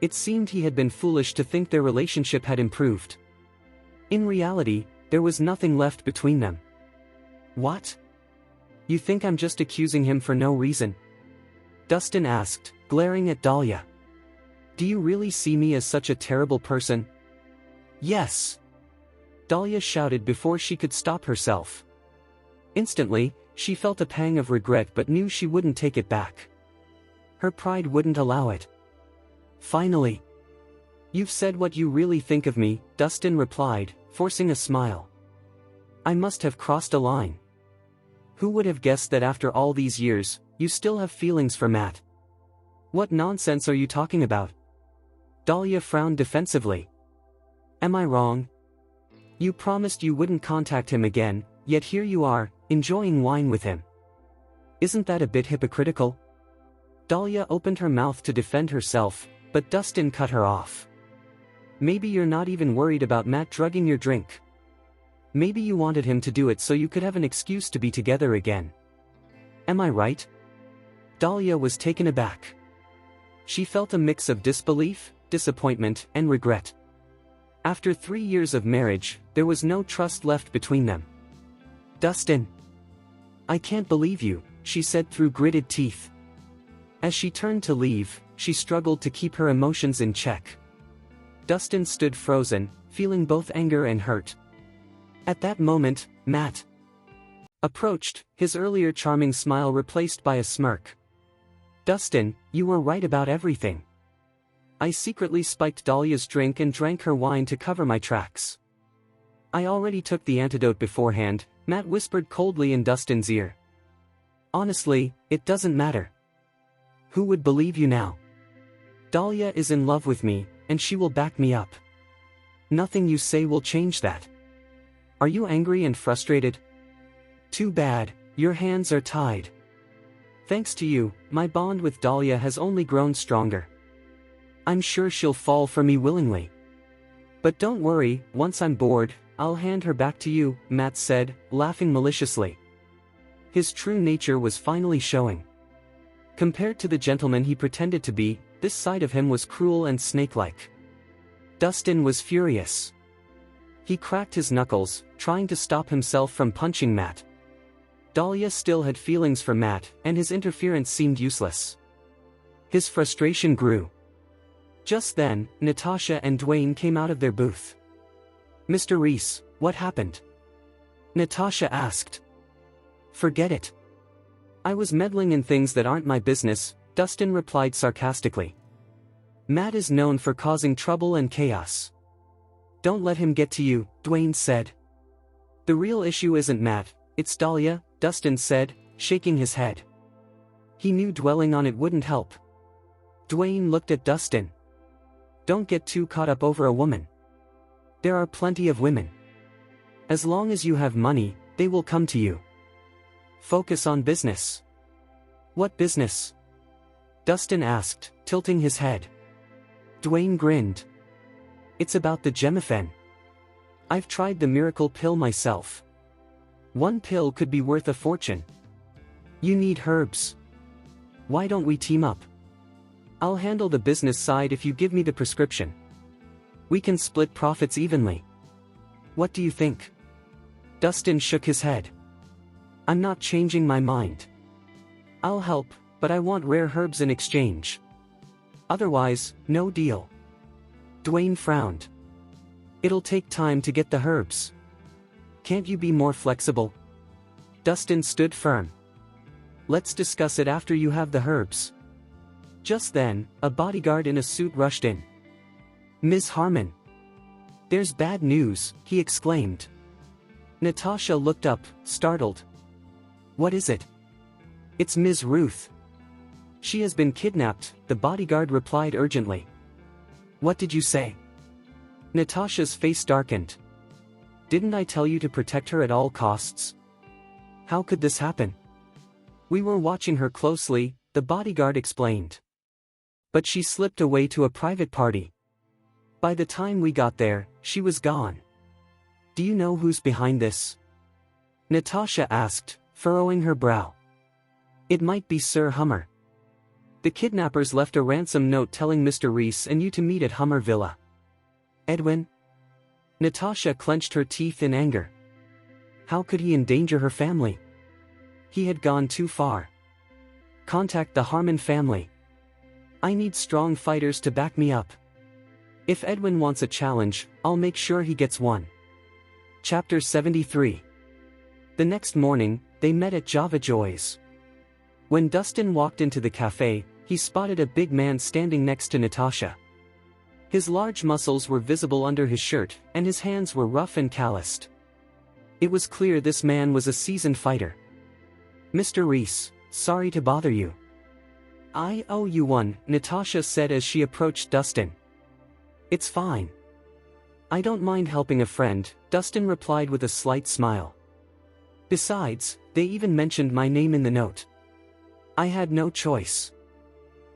It seemed he had been foolish to think their relationship had improved. In reality, there was nothing left between them. What? You think I'm just accusing him for no reason? Dustin asked, glaring at Dahlia. Do you really see me as such a terrible person? Yes. Dahlia shouted before she could stop herself. Instantly, she felt a pang of regret but knew she wouldn't take it back. Her pride wouldn't allow it. Finally. You've said what you really think of me, Dustin replied, forcing a smile. I must have crossed a line. Who would have guessed that after all these years, you still have feelings for Matt? What nonsense are you talking about? Dahlia frowned defensively. Am I wrong? You promised you wouldn't contact him again, yet here you are, enjoying wine with him. Isn't that a bit hypocritical? Dahlia opened her mouth to defend herself, but Dustin cut her off. Maybe you're not even worried about Matt drugging your drink. Maybe you wanted him to do it so you could have an excuse to be together again. Am I right? Dahlia was taken aback. She felt a mix of disbelief, disappointment, and regret. After 3 years of marriage, there was no trust left between them. Dustin. I can't believe you, she said through gritted teeth. As she turned to leave, she struggled to keep her emotions in check. Dustin stood frozen, feeling both anger and hurt. At that moment, Matt approached, his earlier charming smile replaced by a smirk. Dustin, you were right about everything. I secretly spiked Dahlia's drink and drank her wine to cover my tracks. I already took the antidote beforehand, Matt whispered coldly in Dustin's ear. Honestly, it doesn't matter. Who would believe you now? Dahlia is in love with me, and she will back me up. Nothing you say will change that. Are you angry and frustrated? Too bad, your hands are tied. Thanks to you, my bond with Dahlia has only grown stronger. I'm sure she'll fall for me willingly. But don't worry, once I'm bored, I'll hand her back to you, Matt said, laughing maliciously. His true nature was finally showing. Compared to the gentleman he pretended to be, this side of him was cruel and snake-like. Dustin was furious. He cracked his knuckles, trying to stop himself from punching Matt. Dahlia still had feelings for Matt, and his interference seemed useless. His frustration grew. Just then, Natasha and Dwayne came out of their booth. Mr. Rhys, what happened? Natasha asked. Forget it. I was meddling in things that aren't my business, Dustin replied sarcastically. Matt is known for causing trouble and chaos. Don't let him get to you, Dwayne said. The real issue isn't Matt, it's Dahlia, Dustin said, shaking his head. He knew dwelling on it wouldn't help. Dwayne looked at Dustin. Don't get too caught up over a woman. There are plenty of women. As long as you have money, they will come to you. Focus on business. What business? Dustin asked, tilting his head. Dwayne grinned. It's about the Gemophen. I've tried the miracle pill myself. One pill could be worth a fortune. You need herbs. Why don't we team up? I'll handle the business side if you give me the prescription. We can split profits evenly. What do you think? Dustin shook his head. I'm not changing my mind. I'll help, but I want rare herbs in exchange. Otherwise, no deal. Dwayne frowned. It'll take time to get the herbs. Can't you be more flexible? Dustin stood firm. Let's discuss it after you have the herbs. Just then, a bodyguard in a suit rushed in. Ms. Harmon. There's bad news, he exclaimed. Natasha looked up, startled. What is it? It's Ms. Ruth. She has been kidnapped, the bodyguard replied urgently. What did you say? Natasha's face darkened. Didn't I tell you to protect her at all costs? How could this happen? We were watching her closely, the bodyguard explained. But she slipped away to a private party. By the time we got there, she was gone. Do you know who's behind this? Natasha asked, furrowing her brow. It might be Sir Hummer. The kidnappers left a ransom note telling Mr. Rhys and you to meet at Hummer Villa. Edwin? Natasha clenched her teeth in anger. How could he endanger her family? He had gone too far. Contact the Harmon family. I need strong fighters to back me up. If Edwin wants a challenge, I'll make sure he gets one. Chapter 73. The next morning, they met at Java Joy's. When Dustin walked into the cafe, he spotted a big man standing next to Natasha. His large muscles were visible under his shirt, and his hands were rough and calloused. It was clear this man was a seasoned fighter. Mr. Rhys, sorry to bother you. I owe you one, Natasha said as she approached Dustin. It's fine. I don't mind helping a friend, Dustin replied with a slight smile. Besides, they even mentioned my name in the note. I had no choice.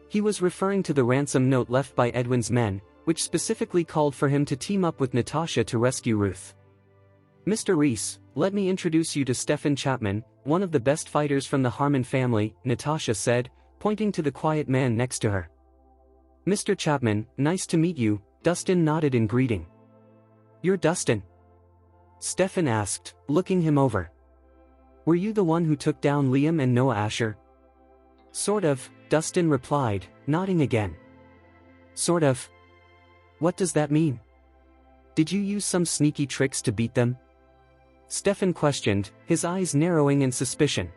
He was referring to the ransom note left by Edwin's men, which specifically called for him to team up with Natasha to rescue Ruth. Mr. Rhys, let me introduce you to Stephen Chapman, one of the best fighters from the Harmon family, Natasha said, pointing to the quiet man next to her. Mr. Chapman, nice to meet you, Dustin nodded in greeting. You're Dustin? Stephen asked, looking him over. Were you the one who took down Liam and Noah Asher? Sort of, Dustin replied, nodding again. Sort of. What does that mean? Did you use some sneaky tricks to beat them? Stephen questioned, his eyes narrowing in suspicion.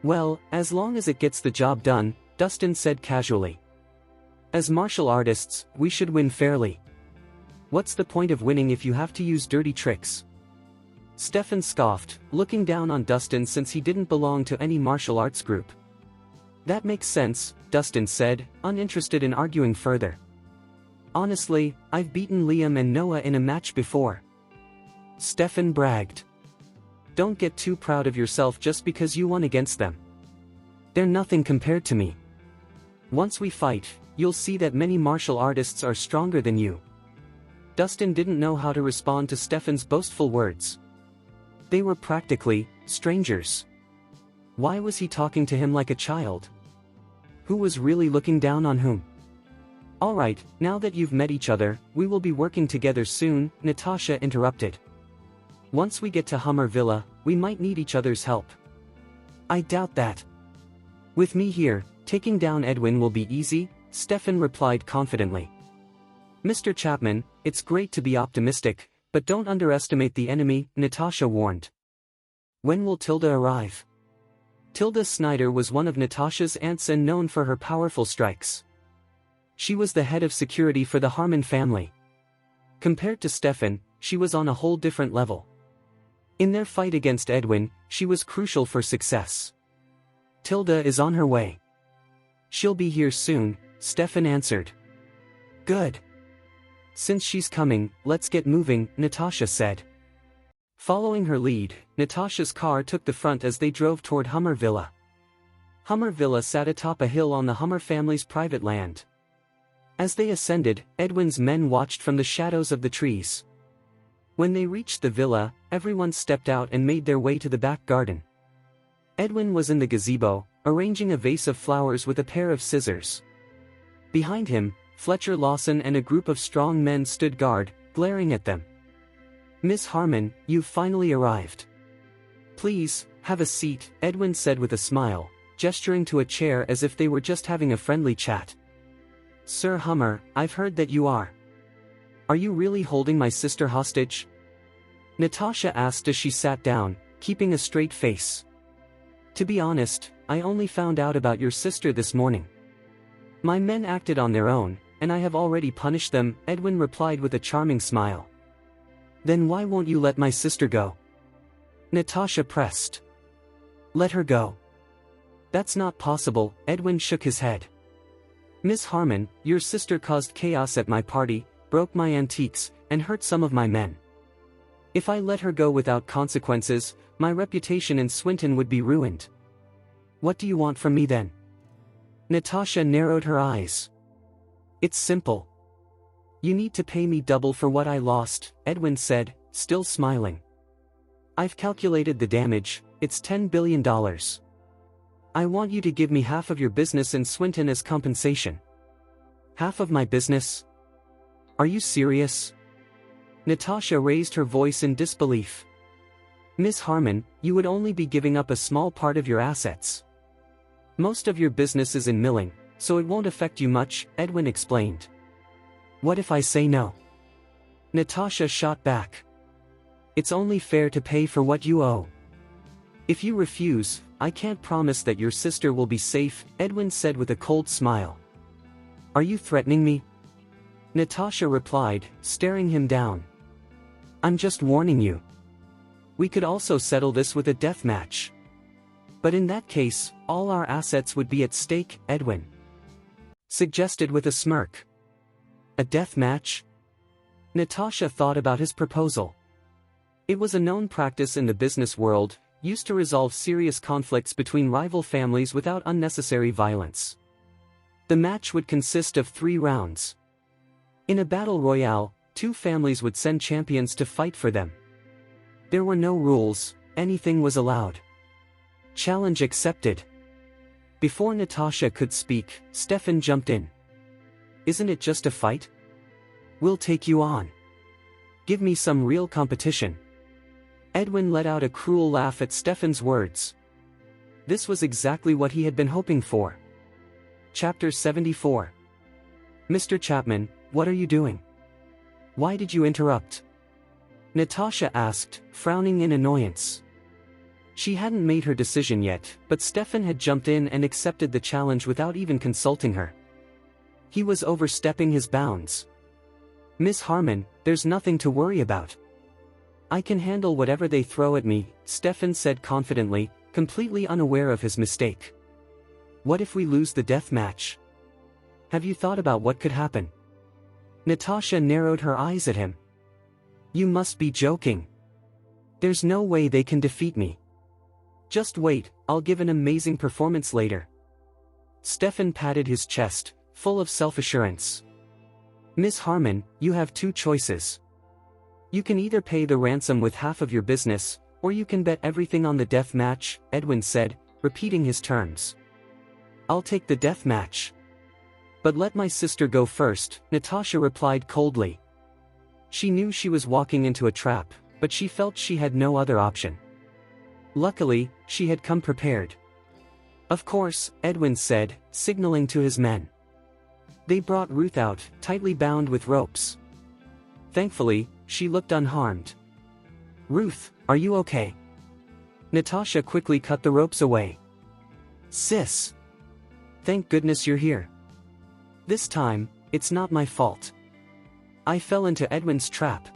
Well, as long as it gets the job done, Dustin said casually. As martial artists, we should win fairly. What's the point of winning if you have to use dirty tricks? Stephen scoffed, looking down on Dustin since he didn't belong to any martial arts group. That makes sense, Dustin said, uninterested in arguing further. Honestly, I've beaten Liam and Noah in a match before. Stephen bragged. Don't get too proud of yourself just because you won against them. They're nothing compared to me. Once we fight, you'll see that many martial artists are stronger than you. Dustin didn't know how to respond to Stephen's boastful words. They were practically strangers. Why was he talking to him like a child? Who was really looking down on whom? Alright, now that you've met each other, we will be working together soon, Natasha interrupted. Once we get to Hummer Villa, we might need each other's help. I doubt that. With me here, taking down Edwin will be easy, Stephen replied confidently. Mr. Chapman, it's great to be optimistic, but don't underestimate the enemy, Natasha warned. When will Tilda arrive? Tilda Snyder was one of Natasha's aunts and known for her powerful strikes. She was the head of security for the Harmon family. Compared to Stephen, she was on a whole different level. In their fight against Edwin, she was crucial for success. Tilda is on her way. She'll be here soon, Stephen answered. Good. Since she's coming, let's get moving, Natasha said. Following her lead, Natasha's car took the front as they drove toward Hummer Villa. Hummer Villa sat atop a hill on the Hummer family's private land. As they ascended, Edwin's men watched from the shadows of the trees. When they reached the villa, everyone stepped out and made their way to the back garden. Edwin was in the gazebo, arranging a vase of flowers with a pair of scissors. Behind him, Fletcher Lawson and a group of strong men stood guard, glaring at them. "Miss Harmon, you've finally arrived. Please, have a seat," Edwin said with a smile, gesturing to a chair as if they were just having a friendly chat. "Sir Hummer, I've heard that you are. Are you really holding my sister hostage?" Natasha asked as she sat down, keeping a straight face. "To be honest, I only found out about your sister this morning. My men acted on their own, and I have already punished them," Edwin replied with a charming smile. "Then why won't you let my sister go?" Natasha pressed. "Let her go." "That's not possible," Edwin shook his head. "Miss Harmon, your sister caused chaos at my party, broke my antiques, and hurt some of my men. If I let her go without consequences, my reputation in Swinton would be ruined. What do you want from me then?" Natasha narrowed her eyes. "It's simple. You need to pay me double for what I lost," Edwin said, still smiling. "I've calculated the damage, it's $10 billion. I want you to give me half of your business in Swinton as compensation." "Half of my business? Are you serious?" Natasha raised her voice in disbelief. "Miss Harmon, you would only be giving up a small part of your assets. Most of your business is in milling, so it won't affect you much," Edwin explained. "What if I say no?" Natasha shot back. "It's only fair to pay for what you owe. If you refuse, I can't promise that your sister will be safe," Edwin said with a cold smile. "Are you threatening me?" Natasha replied, staring him down. "I'm just warning you. We could also settle this with a death match. But in that case, all our assets would be at stake," Edwin suggested with a smirk. "A death match?" Natasha thought about his proposal. It was a known practice in the business world, used to resolve serious conflicts between rival families without unnecessary violence. The match would consist of 3 rounds. In a battle royale, 2 families would send champions to fight for them. There were no rules, anything was allowed. Challenge accepted. Before Natasha could speak, Stefan jumped in. "Isn't it just a fight? We'll take you on. Give me some real competition." Edwin let out a cruel laugh at Stefan's words. This was exactly what he had been hoping for. Chapter 74. "Mr. Chapman, what are you doing? Why did you interrupt?" Natasha asked, frowning in annoyance. She hadn't made her decision yet, but Stefan had jumped in and accepted the challenge without even consulting her. He was overstepping his bounds. "Miss Harmon, there's nothing to worry about. I can handle whatever they throw at me," Stefan said confidently, completely unaware of his mistake. "What if we lose the death match? Have you thought about what could happen?" Natasha narrowed her eyes at him. "You must be joking. There's no way they can defeat me. Just wait, I'll give an amazing performance later." Stefan patted his chest, full of self-assurance. "Miss Harmon, you have 2 choices. You can either pay the ransom with half of your business, or you can bet everything on the death match," Edwin said, repeating his terms. "I'll take the death match. But let my sister go first," Natasha replied coldly. She knew she was walking into a trap, but she felt she had no other option. Luckily, she had come prepared. "Of course," Edwin said, signaling to his men. They brought Ruth out, tightly bound with ropes. Thankfully, she looked unharmed. "Ruth, are you okay?" Natasha quickly cut the ropes away. "Sis! Thank goodness you're here. This time, it's not my fault. I fell into Edwin's trap."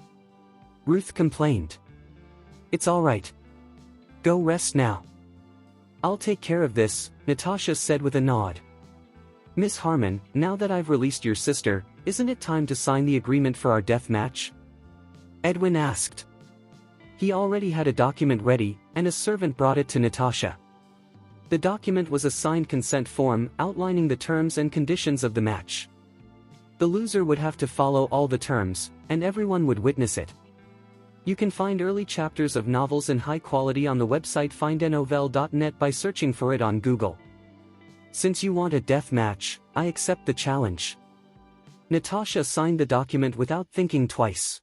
Ruth complained. "It's all right. Go rest now. I'll take care of this," Natasha said with a nod. "Miss Harmon, now that I've released your sister, isn't it time to sign the agreement for our death match?" Edwin asked. He already had a document ready, and a servant brought it to Natasha. The document was a signed consent form outlining the terms and conditions of the match. The loser would have to follow all the terms, and everyone would witness it. You can find early chapters of novels in high quality on the website findenovel.net by searching for it on Google. Since you want a death match, I accept the challenge. Natasha signed the document without thinking twice.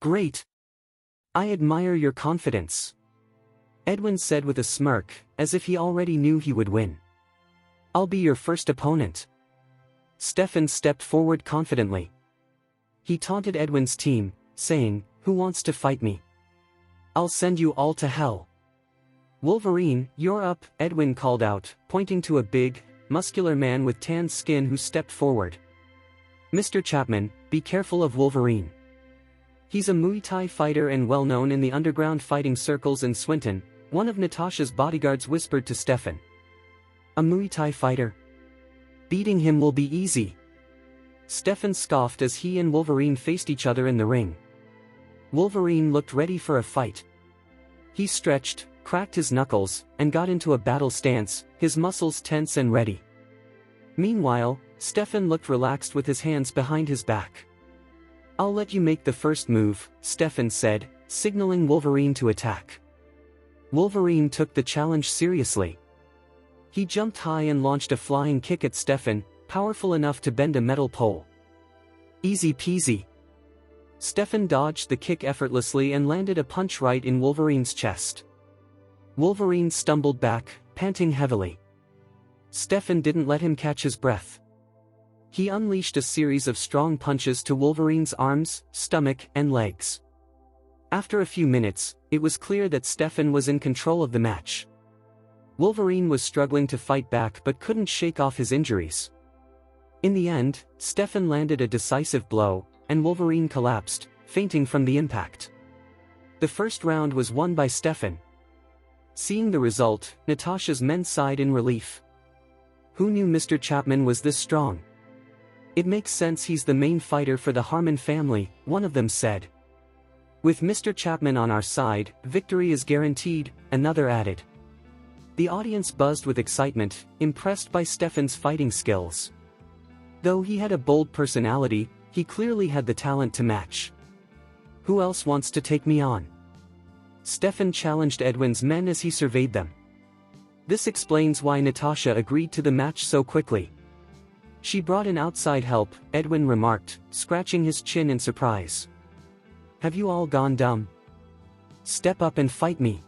Great. I admire your confidence. Edwin said with a smirk, as if he already knew he would win. I'll be your first opponent. Stefan stepped forward confidently. He taunted Edwin's team, saying, "Who wants to fight me? I'll send you all to hell." "Wolverine, you're up," Edwin called out, pointing to a big, muscular man with tanned skin who stepped forward. "Mr. Chapman, be careful of Wolverine. He's a Muay Thai fighter and well known in the underground fighting circles in Swinton," one of Natasha's bodyguards whispered to Stefan. "A Muay Thai fighter? Beating him will be easy." Stefan scoffed as he and Wolverine faced each other in the ring. Wolverine looked ready for a fight. He stretched, cracked his knuckles, and got into a battle stance, his muscles tense and ready. Meanwhile, Stefan looked relaxed with his hands behind his back. "I'll let you make the first move," Stefan said, signaling Wolverine to attack. Wolverine took the challenge seriously. He jumped high and launched a flying kick at Stefan, powerful enough to bend a metal pole. Easy peasy. Stefan dodged the kick effortlessly and landed a punch right in Wolverine's chest. Wolverine stumbled back, panting heavily. Stefan didn't let him catch his breath. He unleashed a series of strong punches to Wolverine's arms, stomach, and legs. After a few minutes, it was clear that Stefan was in control of the match. Wolverine was struggling to fight back but couldn't shake off his injuries. In the end, Stefan landed a decisive blow, and Wolverine collapsed, fainting from the impact. The first round was won by Stefan. Seeing the result, Natasha's men sighed in relief. Who knew Mr. Chapman was this strong? It makes sense he's the main fighter for the Harmon family, one of them said. With Mr. Chapman on our side, victory is guaranteed, another added. The audience buzzed with excitement, impressed by Stefan's fighting skills. Though he had a bold personality, he clearly had the talent to match. Who else wants to take me on? Stefan challenged Edwin's men as he surveyed them. This explains why Natasha agreed to the match so quickly. She brought in outside help, Edwin remarked, scratching his chin in surprise. Have you all gone dumb? Step up and fight me.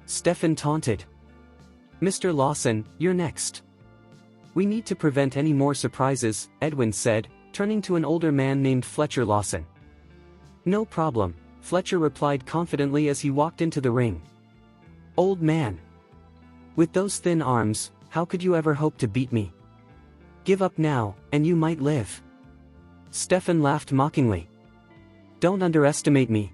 Stefan taunted. Mr. Lawson, you're next. We need to prevent any more surprises, Edwin said, turning to an older man named Fletcher Lawson. No problem, Fletcher replied confidently as he walked into the ring. Old man. With those thin arms, how could you ever hope to beat me? Give up now, and you might live. Stefan laughed mockingly. Don't underestimate me.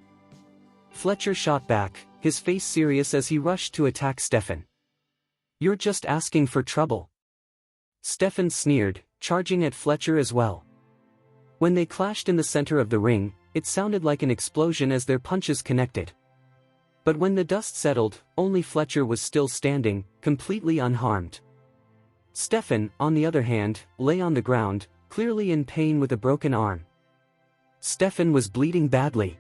Fletcher shot back, his face serious as he rushed to attack Stefan. You're just asking for trouble. Stefan sneered, charging at Fletcher as well. When they clashed in the center of the ring, it sounded like an explosion as their punches connected. But when the dust settled, only Fletcher was still standing, completely unharmed. Stefan, on the other hand, lay on the ground, clearly in pain with a broken arm. Stefan was bleeding badly.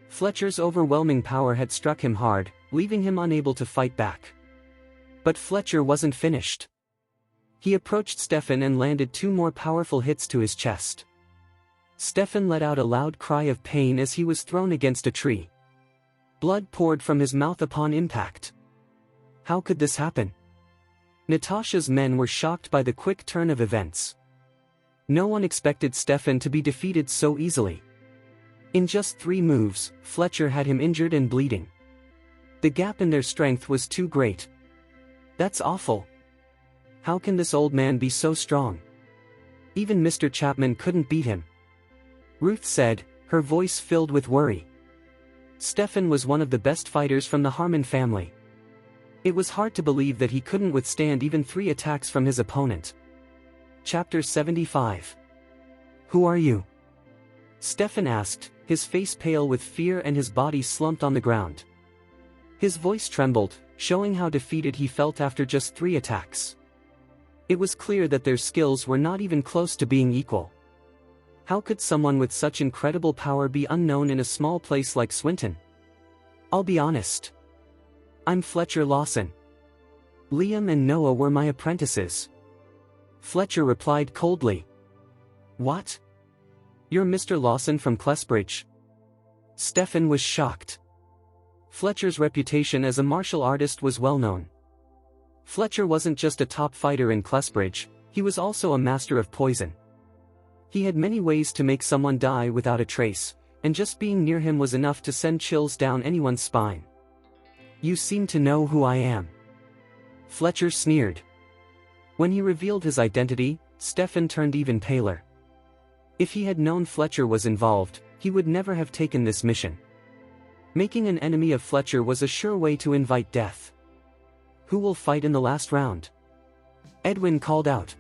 Fletcher's overwhelming power had struck him hard, leaving him unable to fight back. But Fletcher wasn't finished. He approached Stefan and landed two more powerful hits to his chest. Stefan let out a loud cry of pain as he was thrown against a tree. Blood poured from his mouth upon impact. How could this happen? Natasha's men were shocked by the quick turn of events. No one expected Stefan to be defeated so easily. In just 3 moves, Fletcher had him injured and bleeding. The gap in their strength was too great. That's awful. How can this old man be so strong? Even Mr. Chapman couldn't beat him. Ruth said, her voice filled with worry. Stefan was one of the best fighters from the Harmon family. It was hard to believe that he couldn't withstand even 3 attacks from his opponent. Chapter 75. Who are you? Stefan asked, his face pale with fear and his body slumped on the ground. His voice trembled, showing how defeated he felt after just 3 attacks. It was clear that their skills were not even close to being equal. How could someone with such incredible power be unknown in a small place like Swinton? I'll be honest. I'm Fletcher Lawson. Liam and Noah were my apprentices. Fletcher replied coldly. What? You're Mr. Lawson from Clesbridge? Stefan was shocked. Fletcher's reputation as a martial artist was well known. Fletcher wasn't just a top fighter in Clesbridge, he was also a master of poison. He had many ways to make someone die without a trace, and just being near him was enough to send chills down anyone's spine. You seem to know who I am. Fletcher sneered. When he revealed his identity, Stefan turned even paler. If he had known Fletcher was involved, he would never have taken this mission. Making an enemy of Fletcher was a sure way to invite death. Who will fight in the last round? Edwin called out.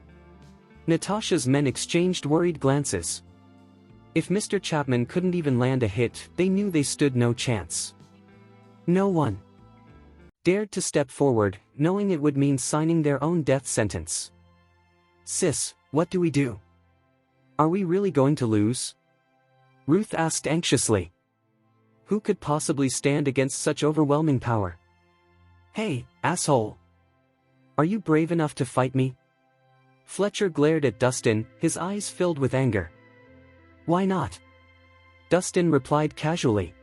Natasha's men exchanged worried glances. If Mr. Chapman couldn't even land a hit, they knew they stood no chance. No one dared to step forward, knowing it would mean signing their own death sentence. Sis, what do we do? Are we really going to lose? Ruth asked anxiously. Who could possibly stand against such overwhelming power? Hey, asshole! Are you brave enough to fight me? Fletcher glared at Dustin, his eyes filled with anger. Why not? Dustin replied casually.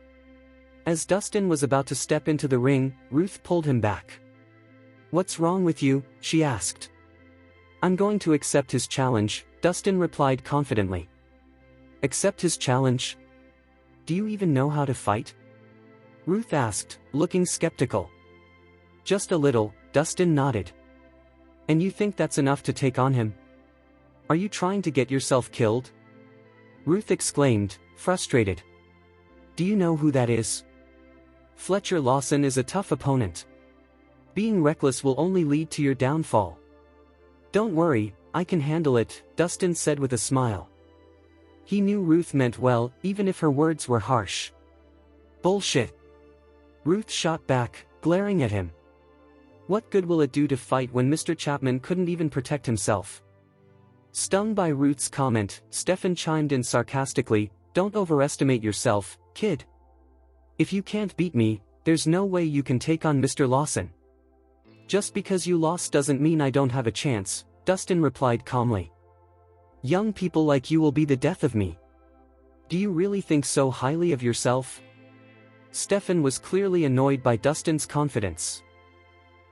As Dustin was about to step into the ring, Ruth pulled him back. What's wrong with you? She asked. I'm going to accept his challenge, Dustin replied confidently. Accept his challenge? Do you even know how to fight? Ruth asked, looking skeptical. Just a little, Dustin nodded. And you think that's enough to take on him? Are you trying to get yourself killed? Ruth exclaimed, frustrated. Do you know who that is? Fletcher Lawson is a tough opponent. Being reckless will only lead to your downfall. Don't worry, I can handle it, Dustin said with a smile. He knew Ruth meant well, even if her words were harsh. Bullshit. Ruth shot back, glaring at him. What good will it do to fight when Mr. Chapman couldn't even protect himself? Stung by Ruth's comment, Stefan chimed in sarcastically, Don't overestimate yourself, kid. If you can't beat me, there's no way you can take on Mr. Lawson. Just because you lost doesn't mean I don't have a chance, Dustin replied calmly. Young people like you will be the death of me. Do you really think so highly of yourself? Stefan was clearly annoyed by Dustin's confidence.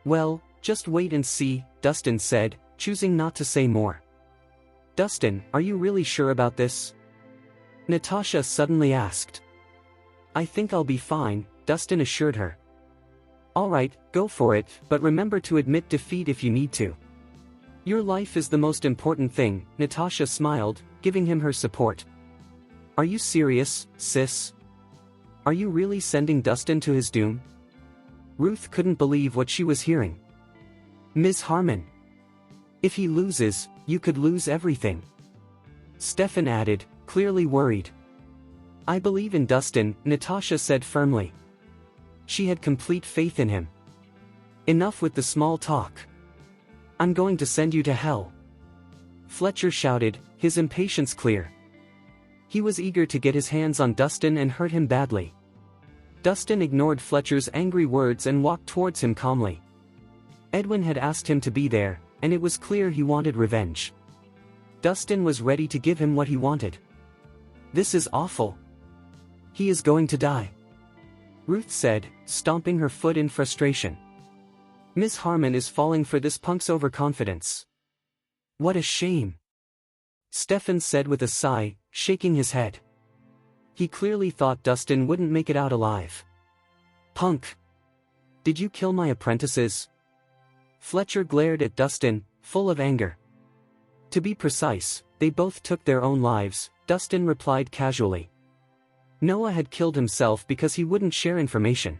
Well, just wait and see, Dustin said, choosing not to say more. Dustin, are you really sure about this? Natasha suddenly asked. I think I'll be fine, Dustin assured her. Alright, go for it, but remember to admit defeat if you need to. Your life is the most important thing, Natasha smiled, giving him her support. Are you serious, sis? Are you really sending Dustin to his doom? Ruth couldn't believe what she was hearing. Ms. Harmon. If he loses, you could lose everything. Stefan added, clearly worried. I believe in Dustin, Natasha said firmly. She had complete faith in him. Enough with the small talk. I'm going to send you to hell. Fletcher shouted, his impatience clear. He was eager to get his hands on Dustin and hurt him badly. Dustin ignored Fletcher's angry words and walked towards him calmly. Edwin had asked him to be there, and it was clear he wanted revenge. Dustin was ready to give him what he wanted. This is awful. He is going to die. Ruth said, stomping her foot in frustration. Miss Harmon is falling for this punk's overconfidence. What a shame. Stefan said with a sigh, shaking his head. He clearly thought Dustin wouldn't make it out alive. Punk! Did you kill my apprentices? Fletcher glared at Dustin, full of anger. To be precise, they both took their own lives, Dustin replied casually. Noah had killed himself because he wouldn't share information.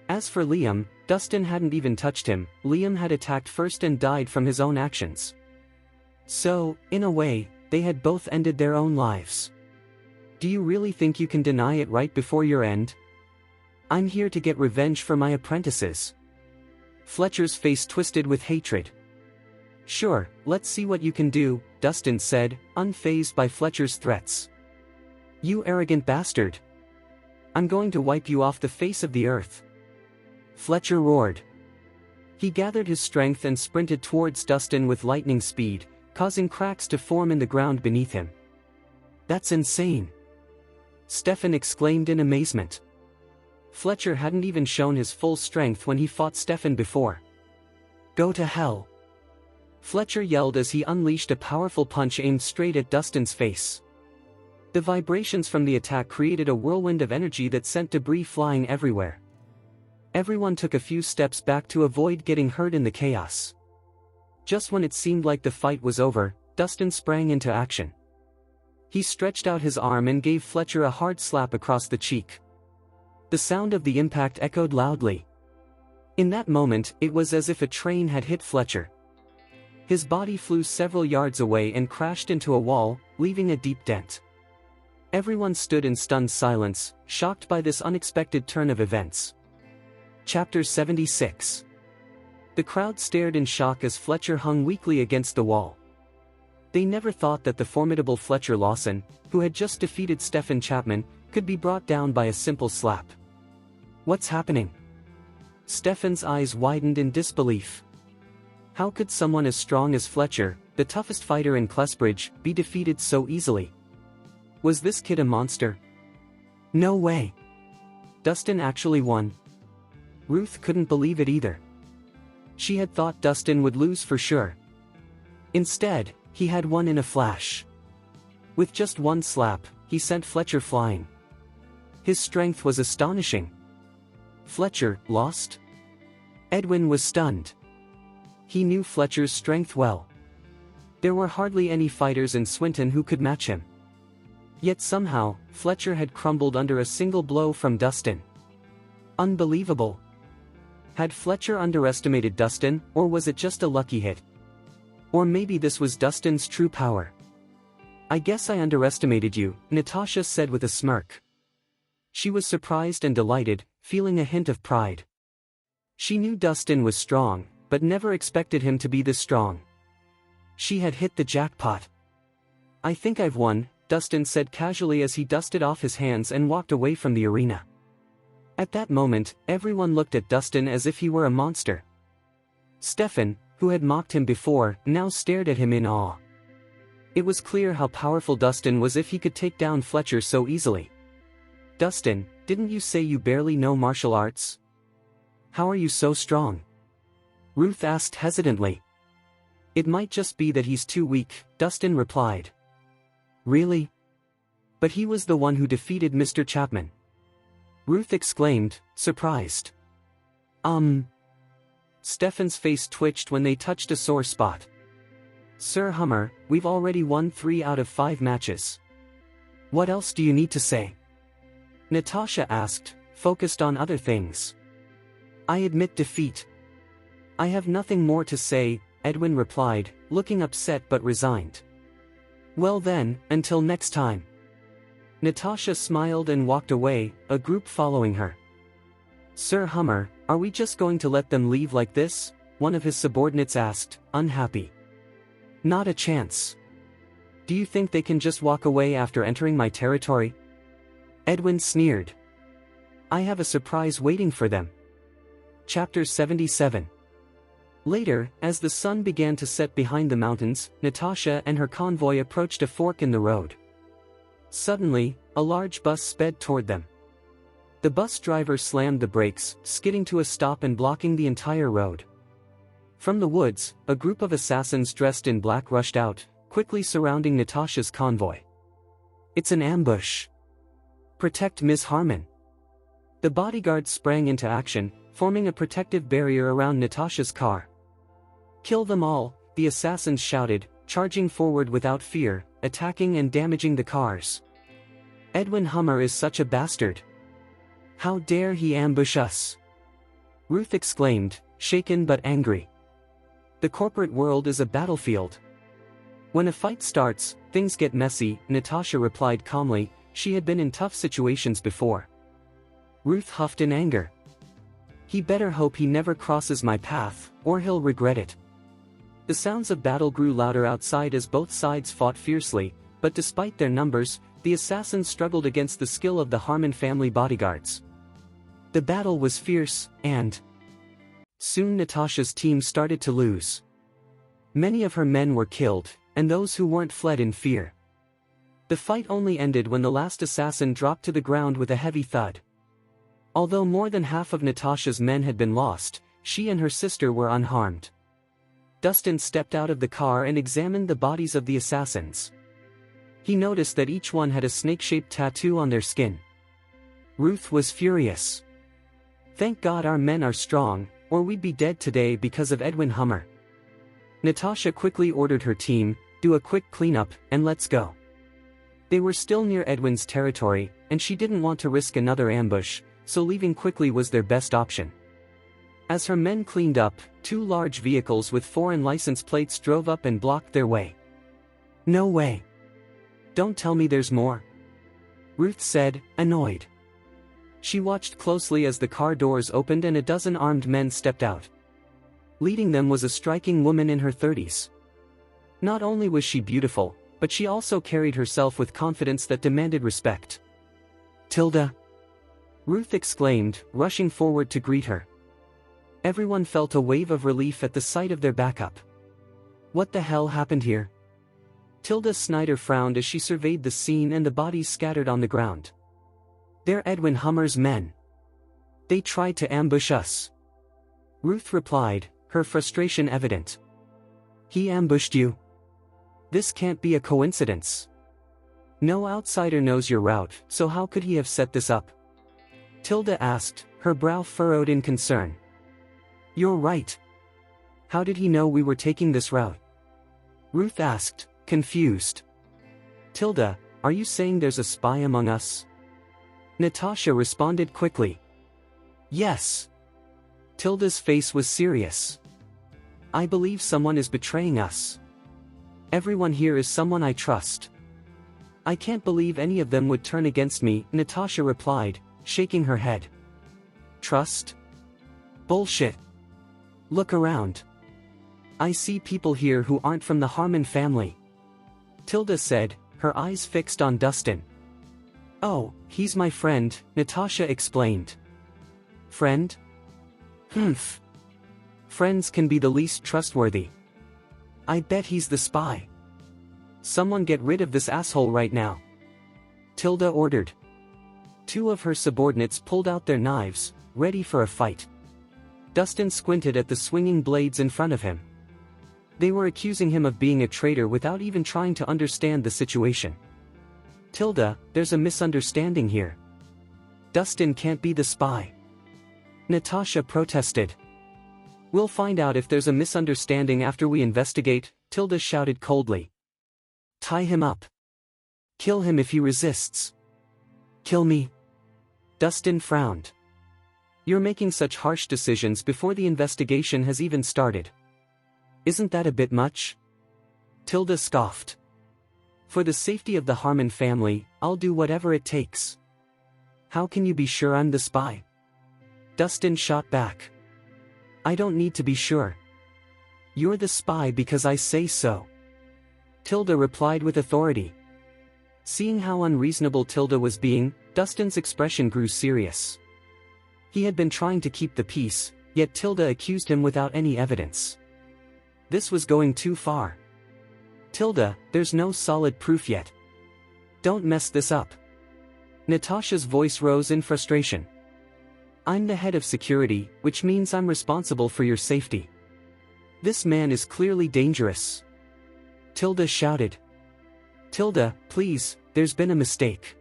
As for Liam, Dustin hadn't even touched him, Liam had attacked first and died from his own actions. So, in a way, they had both ended their own lives. Do you really think you can deny it right before your end? I'm here to get revenge for my apprentices. Fletcher's face twisted with hatred. Sure, let's see what you can do, Dustin said, unfazed by Fletcher's threats. "You arrogant bastard! I'm going to wipe you off the face of the earth!" Fletcher roared. He gathered his strength and sprinted towards Dustin with lightning speed, causing cracks to form in the ground beneath him. "That's insane!" Stefan exclaimed in amazement. Fletcher hadn't even shown his full strength when he fought Stefan before. "Go to hell!" Fletcher yelled as he unleashed a powerful punch aimed straight at Dustin's face. The vibrations from the attack created a whirlwind of energy that sent debris flying everywhere. Everyone took a few steps back to avoid getting hurt in the chaos. Just when it seemed like the fight was over, Dustin sprang into action. He stretched out his arm and gave Fletcher a hard slap across the cheek. The sound of the impact echoed loudly. In that moment, it was as if a train had hit Fletcher. His body flew several yards away and crashed into a wall, leaving a deep dent. Everyone stood in stunned silence, shocked by this unexpected turn of events. Chapter 76. The crowd stared in shock as Fletcher hung weakly against the wall. They never thought that the formidable Fletcher Lawson, who had just defeated Stefan Chapman, could be brought down by a simple slap. "What's happening?" Stefan's eyes widened in disbelief. How could someone as strong as Fletcher, the toughest fighter in Clesbridge, be defeated so easily? Was this kid a monster? No way! Dustin actually won. Ruth couldn't believe it either. She had thought Dustin would lose for sure. Instead, he had won in a flash. With just one slap, he sent Fletcher flying. His strength was astonishing. Fletcher lost? Edwin was stunned. He knew Fletcher's strength well. There were hardly any fighters in Swinton who could match him. Yet somehow, Fletcher had crumbled under a single blow from Dustin. Unbelievable. Had Fletcher underestimated Dustin, or was it just a lucky hit? Or maybe this was Dustin's true power. "I guess I underestimated you," Natasha said with a smirk. She was surprised and delighted, feeling a hint of pride. She knew Dustin was strong, but never expected him to be this strong. She had hit the jackpot. "I think I've won," Dustin said casually as he dusted off his hands and walked away from the arena. At that moment, everyone looked at Dustin as if he were a monster. Stefan, who had mocked him before, now stared at him in awe. It was clear how powerful Dustin was if he could take down Fletcher so easily. "Dustin, didn't you say you barely know martial arts? How are you so strong?" Ruth asked hesitantly. "It might just be that he's too weak," Dustin replied. "Really? But he was the one who defeated Mr. Chapman." Ruth exclaimed, surprised. Stefan's face twitched when they touched a sore spot. "Sir Hummer, we've already won 3 out of 5 matches. What else do you need to say?" Natasha asked, focused on other things. "I admit defeat. I have nothing more to say," Edwin replied, looking upset but resigned. "Well then, until next time." Natasha smiled and walked away, a group following her. "Sir Hummer, are we just going to let them leave like this?" one of his subordinates asked, unhappy. "Not a chance. Do you think they can just walk away after entering my territory?" Edwin sneered. "I have a surprise waiting for them." Chapter 77. Later, as the sun began to set behind the mountains, Natasha and her convoy approached a fork in the road. Suddenly, a large bus sped toward them. The bus driver slammed the brakes, skidding to a stop and blocking the entire road. From the woods, a group of assassins dressed in black rushed out, quickly surrounding Natasha's convoy. "It's an ambush. Protect Ms. Harmon." The bodyguards sprang into action, forming a protective barrier around Natasha's car. "Kill them all," the assassins shouted, charging forward without fear, attacking and damaging the cars. "Edwin Hummer is such a bastard. How dare he ambush us?" Ruth exclaimed, shaken but angry. The corporate world is a battlefield. When a fight starts, things get messy, Natasha replied calmly. She had been in tough situations before. Ruth huffed in anger. "He better hope he never crosses my path, or he'll regret it." The sounds of battle grew louder outside as both sides fought fiercely, but despite their numbers, the assassins struggled against the skill of the Harmon family bodyguards. The battle was fierce, and soon Natasha's team started to lose. Many of her men were killed, and those who weren't fled in fear. The fight only ended when the last assassin dropped to the ground with a heavy thud. Although more than half of Natasha's men had been lost, she and her sister were unharmed. Dustin stepped out of the car and examined the bodies of the assassins. He noticed that each one had a snake-shaped tattoo on their skin. Ruth was furious. "Thank God our men are strong, or we'd be dead today because of Edwin Hummer." Natasha quickly ordered her team, "Do a quick cleanup, and let's go." They were still near Edwin's territory, and she didn't want to risk another ambush, so leaving quickly was their best option. As her men cleaned up, 2 large vehicles with foreign license plates drove up and blocked their way. "No way. Don't tell me there's more," Ruth said, annoyed. She watched closely as the car doors opened and a dozen armed men stepped out. Leading them was a striking woman in her 30s. Not only was she beautiful, but she also carried herself with confidence that demanded respect. "Tilda!" Ruth exclaimed, rushing forward to greet her. Everyone felt a wave of relief at the sight of their backup. What the hell happened here? Tilda Snyder frowned as she surveyed the scene and the bodies scattered on the ground. "They're Edwin Hummer's men. They tried to ambush us." Ruth replied, her frustration evident. "He ambushed you? This can't be a coincidence. No outsider knows your route, so how could he have set this up?" Tilda asked, her brow furrowed in concern. "You're right. How did he know we were taking this route?" Ruth asked, confused. "Tilda, are you saying there's a spy among us?" Natasha responded quickly. "Yes." Tilda's face was serious. "I believe someone is betraying us. Everyone here is someone I trust. I can't believe any of them would turn against me," Natasha replied, shaking her head. "Trust? Bullshit. Look around. I see people here who aren't from the Harmon family," Tilda said, her eyes fixed on Dustin. "Oh, he's my friend," Natasha explained. "Friend? Humph. Friends can be the least trustworthy. I bet he's the spy. Someone get rid of this asshole right now," Tilda ordered. 2 of her subordinates pulled out their knives, ready for a fight. Dustin squinted at the swinging blades in front of him. They were accusing him of being a traitor without even trying to understand the situation. "Tilda, there's a misunderstanding here. Dustin can't be the spy," Natasha protested. "We'll find out if there's a misunderstanding after we investigate," Tilda shouted coldly. "Tie him up. Kill him if he resists." "Kill me?" Dustin frowned. "You're making such harsh decisions before the investigation has even started. Isn't that a bit much?" Tilda scoffed. "For the safety of the Harmon family, I'll do whatever it takes." "How can you be sure I'm the spy?" Dustin shot back. "I don't need to be sure. You're the spy because I say so," Tilda replied with authority. Seeing how unreasonable Tilda was being, Dustin's expression grew serious. He had been trying to keep the peace, yet Tilda accused him without any evidence. This was going too far. "Tilda, there's no solid proof yet. Don't mess this up." Natasha's voice rose in frustration. "I'm the head of security, which means I'm responsible for your safety. This man is clearly dangerous," Tilda shouted. "Tilda, please, there's been a mistake.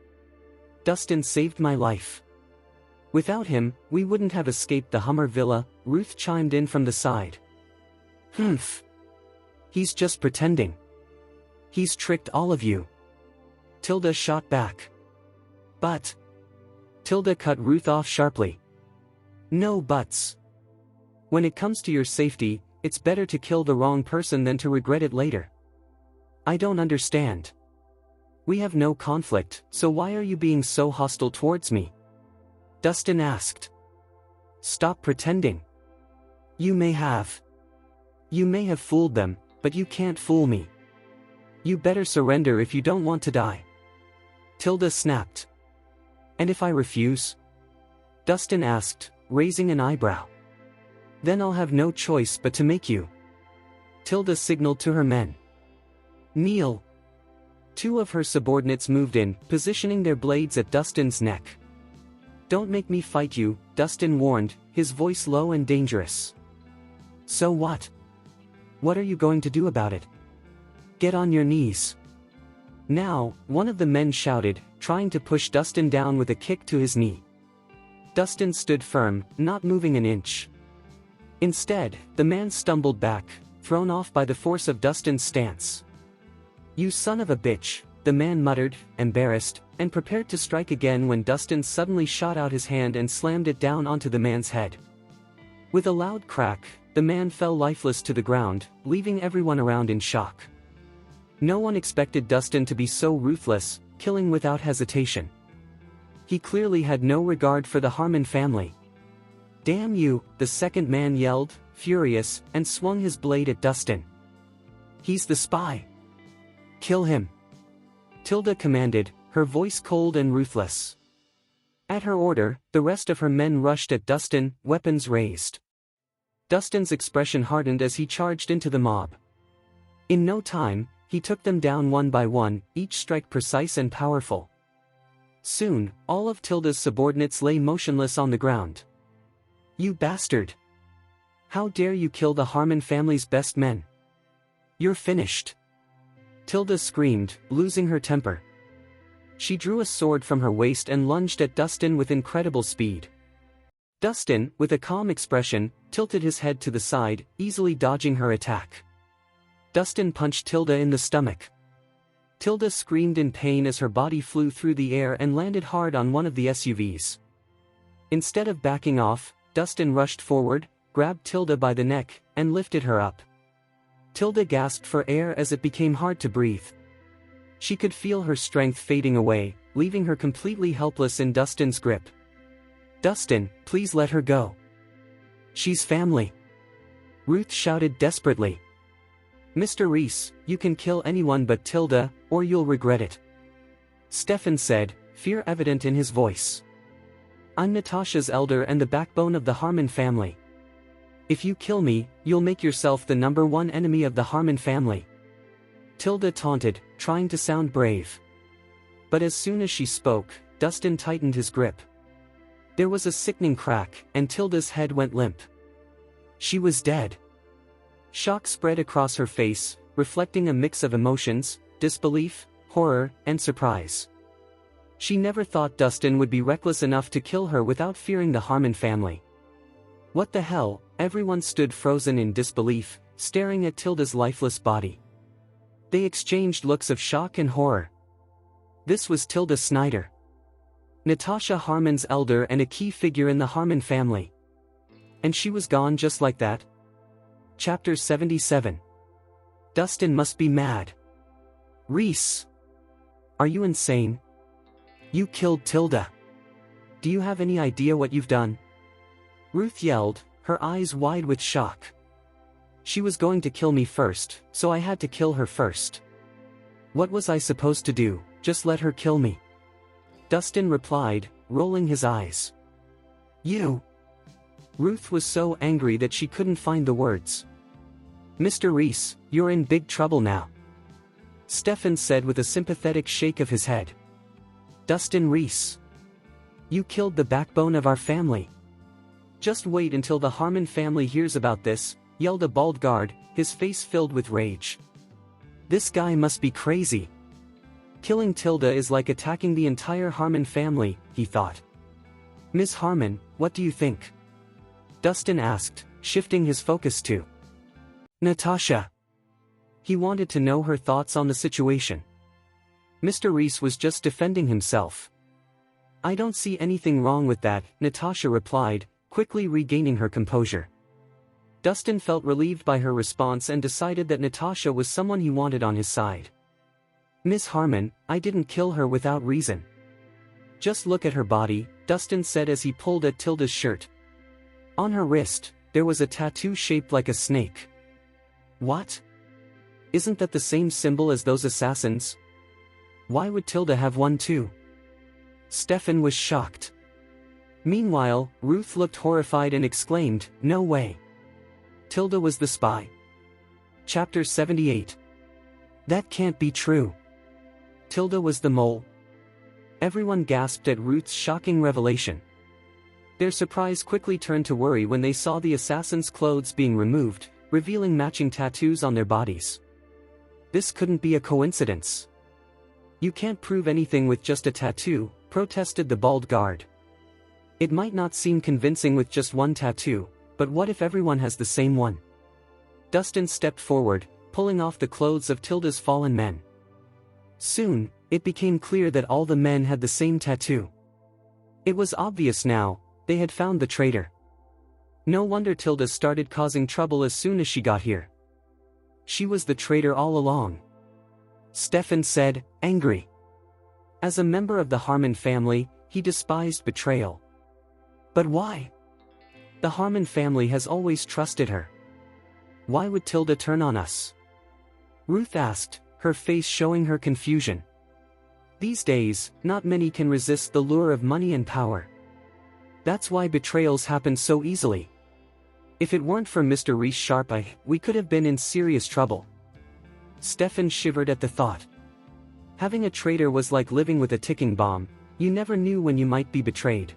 Dustin saved my life. Without him, we wouldn't have escaped the Hummer villa," Ruth chimed in from the side. "Humph. He's just pretending. He's tricked all of you," Tilda shot back. "But..." Tilda cut Ruth off sharply. "No buts. When it comes to your safety, it's better to kill the wrong person than to regret it later. I don't understand. We have no conflict, so why are you being so hostile towards me?" Dustin asked. "Stop pretending. You may have." You may have fooled them, but you can't fool me. You better surrender if you don't want to die. Tilda snapped. And if I refuse? Dustin asked, raising an eyebrow. Then I'll have no choice but to make you. Tilda signaled to her men. Kneel. Two of her subordinates moved in, positioning their blades at Dustin's neck. Don't make me fight you, Dustin warned, his voice low and dangerous. So what? What are you going to do about it? Get on your knees. Now, one of the men shouted, trying to push Dustin down with a kick to his knee. Dustin stood firm, not moving an inch. Instead, the man stumbled back, thrown off by the force of Dustin's stance. You son of a bitch, the man muttered, embarrassed, and prepared to strike again when Dustin suddenly shot out his hand and slammed it down onto the man's head. With a loud crack, the man fell lifeless to the ground, leaving everyone around in shock. No one expected Dustin to be so ruthless, killing without hesitation. He clearly had no regard for the Harmon family. Damn you, the second man yelled, furious, and swung his blade at Dustin. He's the spy. Kill him. Tilda commanded, her voice cold and ruthless. At her order, the rest of her men rushed at Dustin, weapons raised. Dustin's expression hardened as he charged into the mob. In no time, he took them down one by one, each strike precise and powerful. Soon, all of Tilda's subordinates lay motionless on the ground. You bastard! How dare you kill the Harmon family's best men? You're finished! Tilda screamed, losing her temper. She drew a sword from her waist and lunged at Dustin with incredible speed. Dustin, with a calm expression, tilted his head to the side, easily dodging her attack. Dustin punched Tilda in the stomach. Tilda screamed in pain as her body flew through the air and landed hard on one of the SUVs. Instead of backing off, Dustin rushed forward, grabbed Tilda by the neck, and lifted her up. Tilda gasped for air as it became hard to breathe. She could feel her strength fading away, leaving her completely helpless in Dustin's grip. Dustin, please let her go. She's family. Ruth shouted desperately. Mr. Rhys, you can kill anyone but Tilda, or you'll regret it. Stefan said, fear evident in his voice. I'm Natasha's elder and the backbone of the Harmon family. If you kill me, you'll make yourself the #1 enemy of the Harmon family. Tilda taunted, trying to sound brave. But as soon as she spoke, Dustin tightened his grip. There was a sickening crack, and Tilda's head went limp. She was dead. Shock spread across her face, reflecting a mix of emotions, disbelief, horror, and surprise. She never thought Dustin would be reckless enough to kill her without fearing the Harmon family. What the hell? Everyone stood frozen in disbelief, staring at Tilda's lifeless body. They exchanged looks of shock and horror. This was Tilda Snyder, Natasha Harmon's elder and a key figure in the Harmon family. And she was gone just like that? Chapter 77. Dustin must be mad. Rhys! Are you insane? You killed Tilda. Do you have any idea what you've done? Ruth yelled, her eyes wide with shock. She was going to kill me first, so I had to kill her first. What was I supposed to do, just let her kill me? Dustin replied, rolling his eyes. You! Ruth was so angry that she couldn't find the words. Mr. Rhys, you're in big trouble now. Stefan said with a sympathetic shake of his head. Dustin Rhys. You killed the backbone of our family. Just wait until the Harmon family hears about this, yelled a bald guard, his face filled with rage. This guy must be crazy. Killing Tilda is like attacking the entire Harmon family, he thought. Miss Harmon, what do you think? Dustin asked, shifting his focus to Natasha. He wanted to know her thoughts on the situation. Mr. Rhys was just defending himself. I don't see anything wrong with that, Natasha replied, quickly regaining her composure. Dustin felt relieved by her response and decided that Natasha was someone he wanted on his side. Miss Harmon, I didn't kill her without reason. Just look at her body, Dustin said as he pulled at Tilda's shirt. On her wrist, there was a tattoo shaped like a snake. What? Isn't that the same symbol as those assassins? Why would Tilda have one too? Stefan was shocked. Meanwhile, Ruth looked horrified and exclaimed, "No way. Tilda was the spy." Chapter 78. That can't be true. Tilda was the mole. Everyone gasped at Ruth's shocking revelation. Their surprise quickly turned to worry when they saw the assassins' clothes being removed, revealing matching tattoos on their bodies. This couldn't be a coincidence. "You can't prove anything with just a tattoo," protested the bald guard. "It might not seem convincing with just one tattoo, but what if everyone has the same one?" Dustin stepped forward, pulling off the clothes of Tilda's fallen men. Soon, it became clear that all the men had the same tattoo. It was obvious now, they had found the traitor. No wonder Tilda started causing trouble as soon as she got here. She was the traitor all along. Stefan said, angry. As a member of the Harmon family, he despised betrayal. But why? The Harmon family has always trusted her. Why would Tilda turn on us? Ruth asked, her face showing her confusion. These days, not many can resist the lure of money and power. That's why betrayals happen so easily. If it weren't for Mr. Rhys' sharp eye, we could have been in serious trouble. Stefan shivered at the thought. Having a traitor was like living with a ticking bomb, you never knew when you might be betrayed.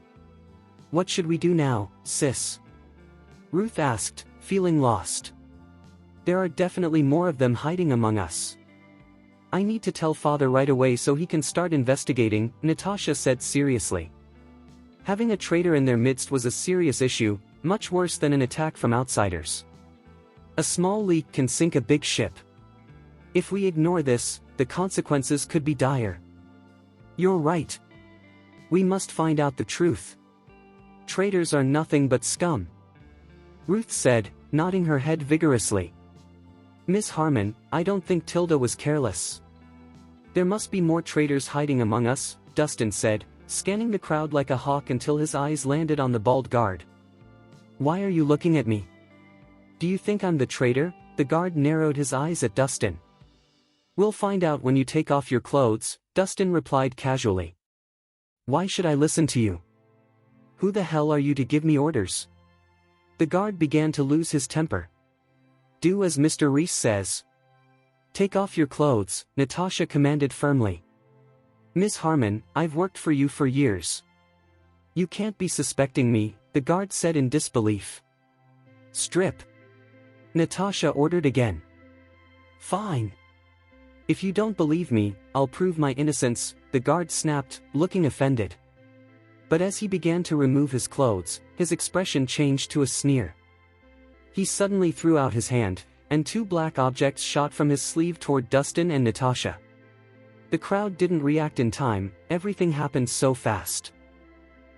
What should we do now, sis? Ruth asked, feeling lost. There are definitely more of them hiding among us. I need to tell Father right away so he can start investigating, Natasha said seriously. Having a traitor in their midst was a serious issue, much worse than an attack from outsiders. A small leak can sink a big ship. If we ignore this, the consequences could be dire. You're right. We must find out the truth. Traitors are nothing but scum. Ruth said, nodding her head vigorously. Miss Harmon, I don't think Tilda was careless. There must be more traitors hiding among us, Dustin said, scanning the crowd like a hawk until his eyes landed on the bald guard. Why are you looking at me? Do you think I'm the traitor? The guard narrowed his eyes at Dustin. We'll find out when you take off your clothes, Dustin replied casually. Why should I listen to you? Who the hell are you to give me orders? The guard began to lose his temper. Do as Mr. Rhys says. Take off your clothes, Natasha commanded firmly. Miss Harmon, I've worked for you for years. You can't be suspecting me, the guard said in disbelief. Strip. Natasha ordered again. Fine. If you don't believe me, I'll prove my innocence, the guard snapped, looking offended. But as he began to remove his clothes, his expression changed to a sneer. He suddenly threw out his hand, and two black objects shot from his sleeve toward Dustin and Natasha. The crowd didn't react in time, everything happened so fast.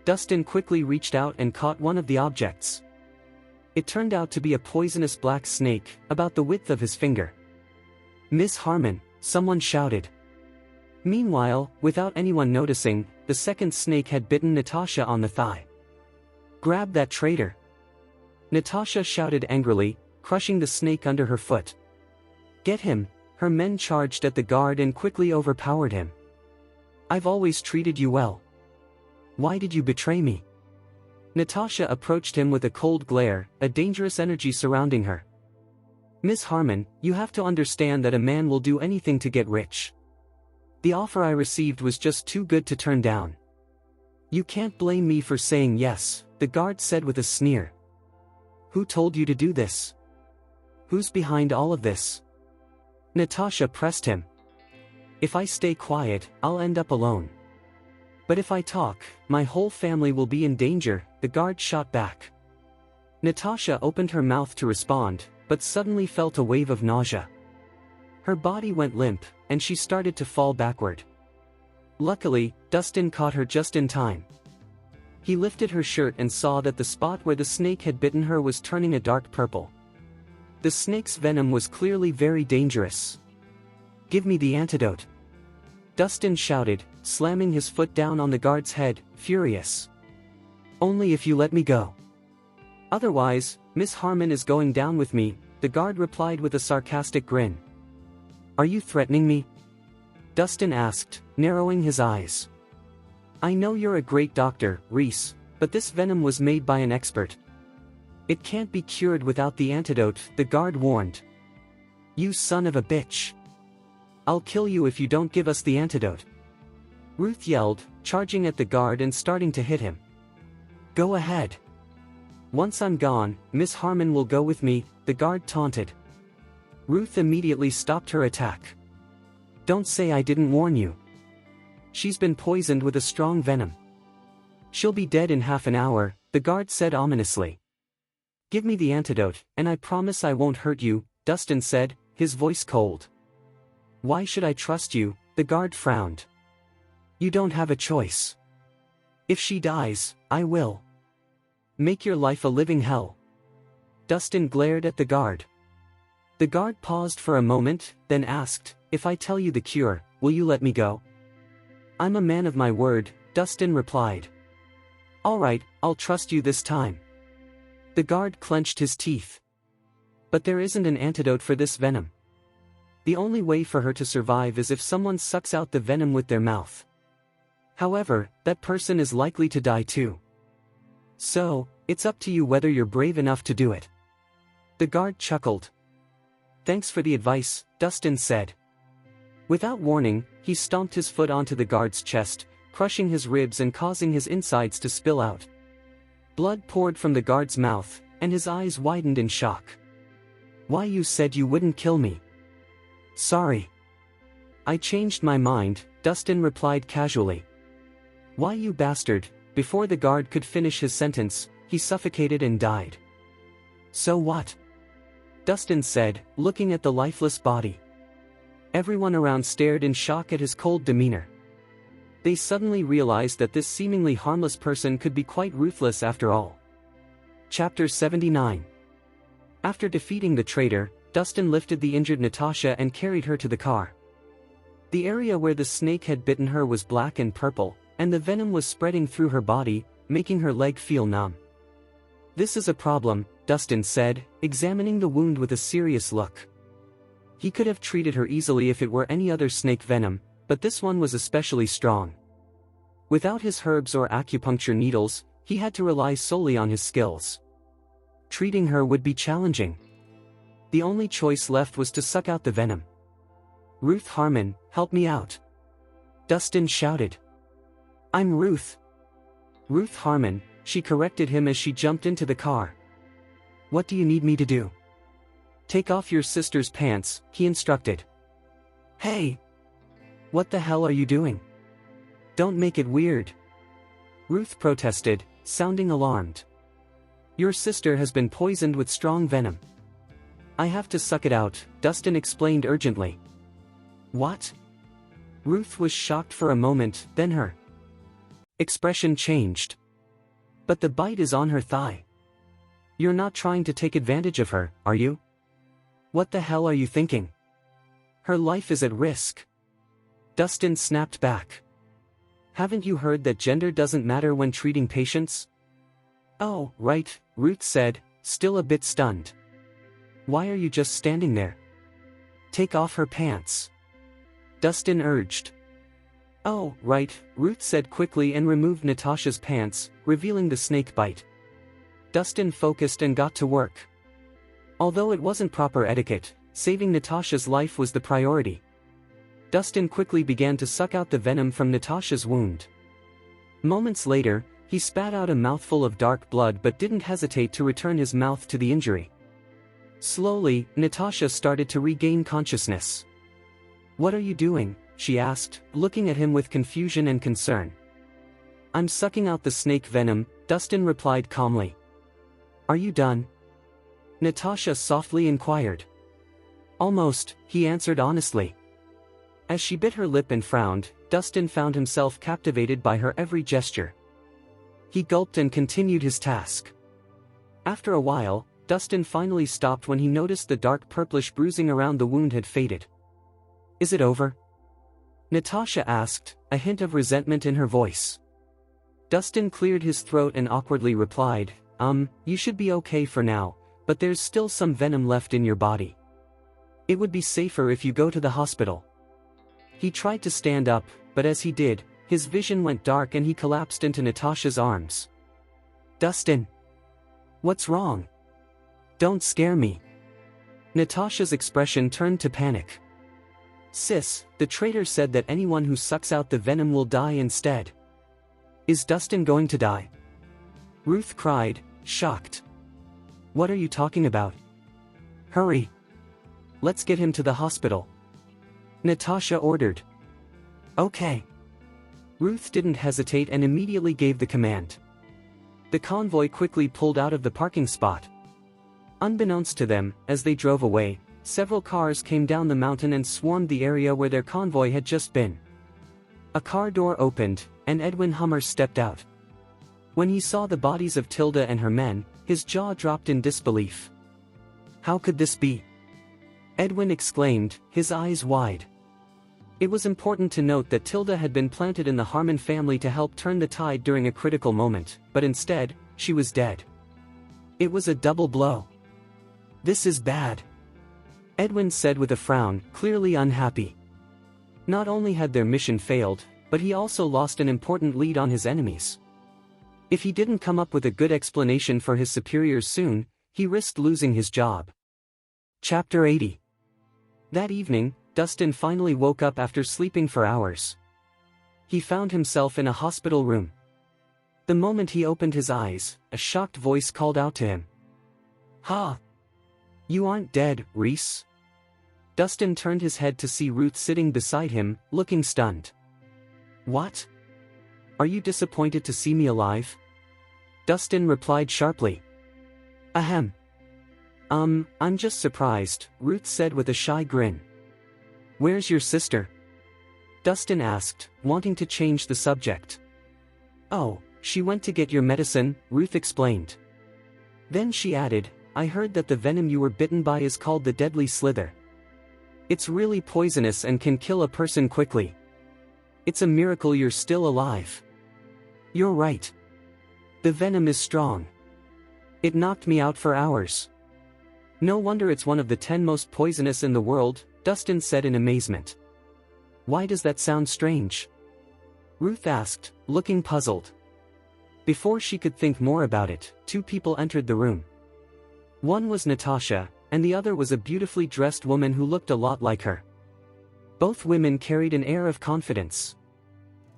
Dustin quickly reached out and caught one of the objects. It turned out to be a poisonous black snake, about the width of his finger. Miss Harmon, someone shouted. Meanwhile, without anyone noticing, the second snake had bitten Natasha on the thigh. Grab that traitor! Natasha shouted angrily, crushing the snake under her foot. Get him! Her men charged at the guard and quickly overpowered him. I've always treated you well. Why did you betray me? Natasha approached him with a cold glare, a dangerous energy surrounding her. Miss Harmon, you have to understand that a man will do anything to get rich. The offer I received was just too good to turn down. You can't blame me for saying yes, the guard said with a sneer. Who told you to do this? Who's behind all of this? Natasha pressed him. If I stay quiet, I'll end up alone. But if I talk, my whole family will be in danger, the guard shot back. Natasha opened her mouth to respond, but suddenly felt a wave of nausea. Her body went limp, and she started to fall backward. Luckily, Dustin caught her just in time. He lifted her shirt and saw that the spot where the snake had bitten her was turning a dark purple. The snake's venom was clearly very dangerous. Give me the antidote. Dustin shouted, slamming his foot down on the guard's head, furious. Only if you let me go. Otherwise, Miss Harmon is going down with me, the guard replied with a sarcastic grin. Are you threatening me? Dustin asked, narrowing his eyes. I know you're a great doctor, Rhys, but this venom was made by an expert. It can't be cured without the antidote, the guard warned. You son of a bitch. I'll kill you if you don't give us the antidote. Ruth yelled, charging at the guard and starting to hit him. Go ahead. Once I'm gone, Miss Harmon will go with me, the guard taunted. Ruth immediately stopped her attack. Don't say I didn't warn you. She's been poisoned with a strong venom. She'll be dead in half an hour, the guard said ominously. Give me the antidote, and I promise I won't hurt you, Dustin said, his voice cold. Why should I trust you? The guard frowned. You don't have a choice. If she dies, I will. Make your life a living hell. Dustin glared at the guard. The guard paused for a moment, then asked, if I tell you the cure, will you let me go? I'm a man of my word, Dustin replied. All right, I'll trust you this time. The guard clenched his teeth. But there isn't an antidote for this venom. The only way for her to survive is if someone sucks out the venom with their mouth. However, that person is likely to die too. So, it's up to you whether you're brave enough to do it. The guard chuckled. Thanks for the advice, Dustin said. Without warning, he stomped his foot onto the guard's chest, crushing his ribs and causing his insides to spill out. Blood poured from the guard's mouth, and his eyes widened in shock. Why, you said you wouldn't kill me? Sorry. I changed my mind, Dustin replied casually. Why, you bastard? Before the guard could finish his sentence, he suffocated and died. So what? Dustin said, looking at the lifeless body. Everyone around stared in shock at his cold demeanor. They suddenly realized that this seemingly harmless person could be quite ruthless after all. Chapter 79. After defeating the traitor, Dustin lifted the injured Natasha and carried her to the car. The area where the snake had bitten her was black and purple, and the venom was spreading through her body, making her leg feel numb. This is a problem, Dustin said, examining the wound with a serious look. He could have treated her easily if it were any other snake venom, but this one was especially strong. Without his herbs or acupuncture needles, he had to rely solely on his skills. Treating her would be challenging. The only choice left was to suck out the venom. Ruth Harmon, help me out. Dustin shouted. I'm Ruth. Ruth Harmon, she corrected him as she jumped into the car. What do you need me to do? Take off your sister's pants, he instructed. Hey! What the hell are you doing? Don't make it weird. Ruth protested, sounding alarmed. Your sister has been poisoned with strong venom. I have to suck it out, Dustin explained urgently. What? Ruth was shocked for a moment, then her expression changed. But the bite is on her thigh. You're not trying to take advantage of her, are you? What the hell are you thinking? Her life is at risk. Dustin snapped back. Haven't you heard that gender doesn't matter when treating patients? Oh, right, Ruth said, still a bit stunned. Why are you just standing there? Take off her pants. Dustin urged. Oh, right, Ruth said quickly and removed Natasha's pants, revealing the snake bite. Dustin focused and got to work. Although it wasn't proper etiquette, saving Natasha's life was the priority. Dustin quickly began to suck out the venom from Natasha's wound. Moments later, he spat out a mouthful of dark blood but didn't hesitate to return his mouth to the injury. Slowly, Natasha started to regain consciousness. What are you doing? She asked, looking at him with confusion and concern. I'm sucking out the snake venom, Dustin replied calmly. Are you done? Natasha softly inquired. Almost, he answered honestly. As she bit her lip and frowned, Dustin found himself captivated by her every gesture. He gulped and continued his task. After a while, Dustin finally stopped when he noticed the dark purplish bruising around the wound had faded. Is it over? Natasha asked, a hint of resentment in her voice. Dustin cleared his throat and awkwardly replied, you should be okay for now, but there's still some venom left in your body. It would be safer if you go to the hospital." He tried to stand up, but as he did, his vision went dark and he collapsed into Natasha's arms. "Dustin! What's wrong? Don't scare me." Natasha's expression turned to panic. "Sis, the traitor said that anyone who sucks out the venom will die instead." "Is Dustin going to die?" Ruth cried, shocked. "What are you talking about? Hurry! Let's get him to the hospital," Natasha ordered. "Okay." Ruth didn't hesitate and immediately gave the command. The convoy quickly pulled out of the parking spot. Unbeknownst to them, as they drove away, several cars came down the mountain and swarmed the area where their convoy had just been. A car door opened, and Edwin Hummer stepped out. When he saw the bodies of Tilda and her men, his jaw dropped in disbelief. "How could this be?" Edwin exclaimed, his eyes wide. It was important to note that Tilda had been planted in the Harmon family to help turn the tide during a critical moment, but instead, she was dead. It was a double blow. "This is bad," Edwin said with a frown, clearly unhappy. Not only had their mission failed, but he also lost an important lead on his enemies. If he didn't come up with a good explanation for his superiors soon, he risked losing his job. Chapter 80. That evening, Dustin finally woke up after sleeping for hours. He found himself in a hospital room. The moment he opened his eyes, a shocked voice called out to him. "Ha! You aren't dead, Rhys." Dustin turned his head to see Ruth sitting beside him, looking stunned. "What? Are you disappointed to see me alive?" Dustin replied sharply. "Ahem. I'm just surprised," Ruth said with a shy grin. "Where's your sister?" Dustin asked, wanting to change the subject. "Oh, she went to get your medicine," Ruth explained. Then she added, "I heard that the venom you were bitten by is called the deadly slither. It's really poisonous and can kill a person quickly. It's a miracle you're still alive." "You're right. The venom is strong. It knocked me out for hours." "No wonder it's one of the 10 most poisonous in the world," Dustin said in amazement. "Why does that sound strange?" Ruth asked, looking puzzled. Before she could think more about it, 2 people entered the room. One was Natasha, and the other was a beautifully dressed woman who looked a lot like her. Both women carried an air of confidence.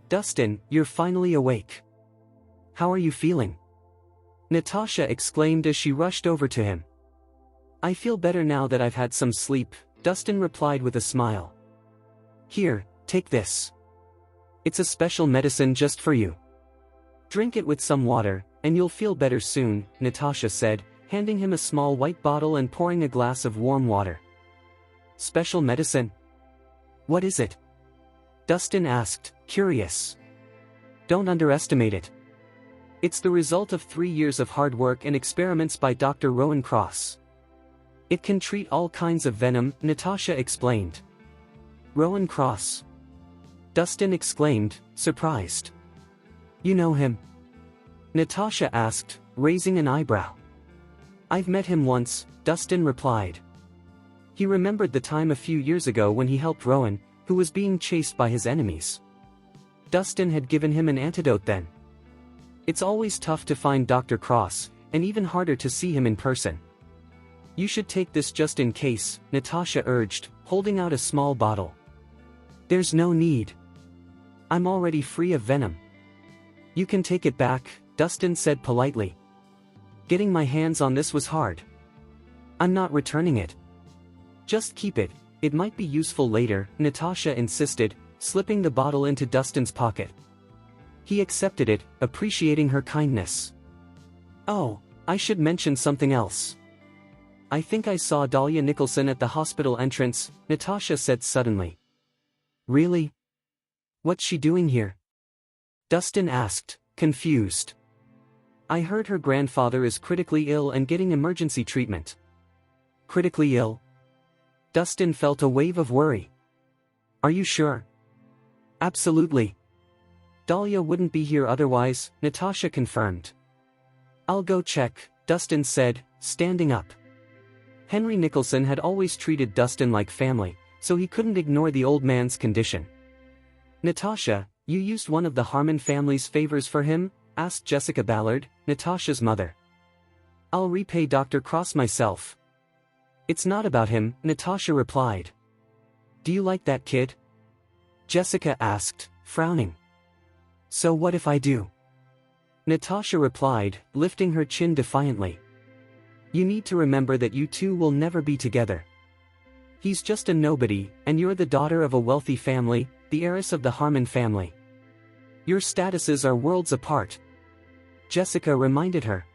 "Dustin, you're finally awake. How are you feeling?" Natasha exclaimed as she rushed over to him. "I feel better now that I've had some sleep," Dustin replied with a smile. "Here, take this. It's a special medicine just for you. Drink it with some water, and you'll feel better soon," Natasha said, handing him a small white bottle and pouring a glass of warm water. "Special medicine? What is it?" Dustin asked, curious. "Don't underestimate it. It's the result of 3 years of hard work and experiments by Dr. Rowan Cross. It can treat all kinds of venom," Natasha explained. "Rowan Cross?" Dustin exclaimed, surprised. "You know him?" Natasha asked, raising an eyebrow. "I've met him once," Dustin replied. He remembered the time a few years ago when he helped Rowan, who was being chased by his enemies. Dustin had given him an antidote then. It's always tough to find Dr. Cross, and even harder to see him in person. "You should take this just in case," Natasha urged, holding out a small bottle. "There's no need. I'm already free of venom." "You can take it back," Dustin said politely. "Getting my hands on this was hard. I'm not returning it." "Just keep it, it might be useful later," Natasha insisted, slipping the bottle into Dustin's pocket. He accepted it, appreciating her kindness. "Oh, I should mention something else. I think I saw Dahlia Nicholson at the hospital entrance," Natasha said suddenly. "Really? What's she doing here?" Dustin asked, confused. "I heard her grandfather is critically ill and getting emergency treatment." "Critically ill?" Dustin felt a wave of worry. "Are you sure?" "Absolutely. Dahlia wouldn't be here otherwise," Natasha confirmed. "I'll go check," Dustin said, standing up. Henry Nicholson had always treated Dustin like family, so he couldn't ignore the old man's condition. "Natasha, you used one of the Harmon family's favors for him?" asked Jessica Ballard, Natasha's mother. "I'll repay Dr. Cross myself." "It's not about him," Natasha replied. "Do you like that kid?" Jessica asked, frowning. "So what if I do?" Natasha replied, lifting her chin defiantly. "You need to remember that you two will never be together. He's just a nobody, and you're the daughter of a wealthy family, the heiress of the Harmon family. Your statuses are worlds apart." Jessica reminded her.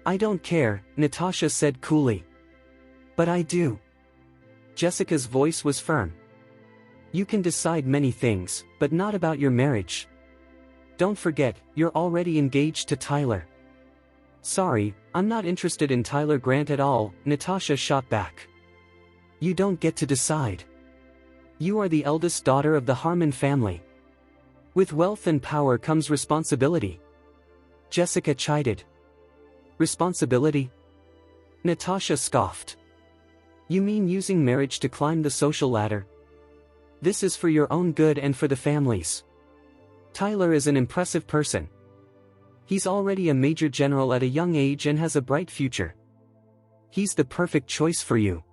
"I don't care," Natasha said coolly. "But I do." Jessica's voice was firm. "You can decide many things, but not about your marriage. Don't forget, you're already engaged to Tyler." "Sorry, I'm not interested in Tyler Grant at all," Natasha shot back. "You don't get to decide. You are the eldest daughter of the Harmon family. With wealth and power comes responsibility." Jessica chided. "Responsibility?" Natasha scoffed. "You mean using marriage to climb the social ladder? This is for your own good and for the family's. Tyler is an impressive person. He's already a major general at a young age and has a bright future. He's the perfect choice for you."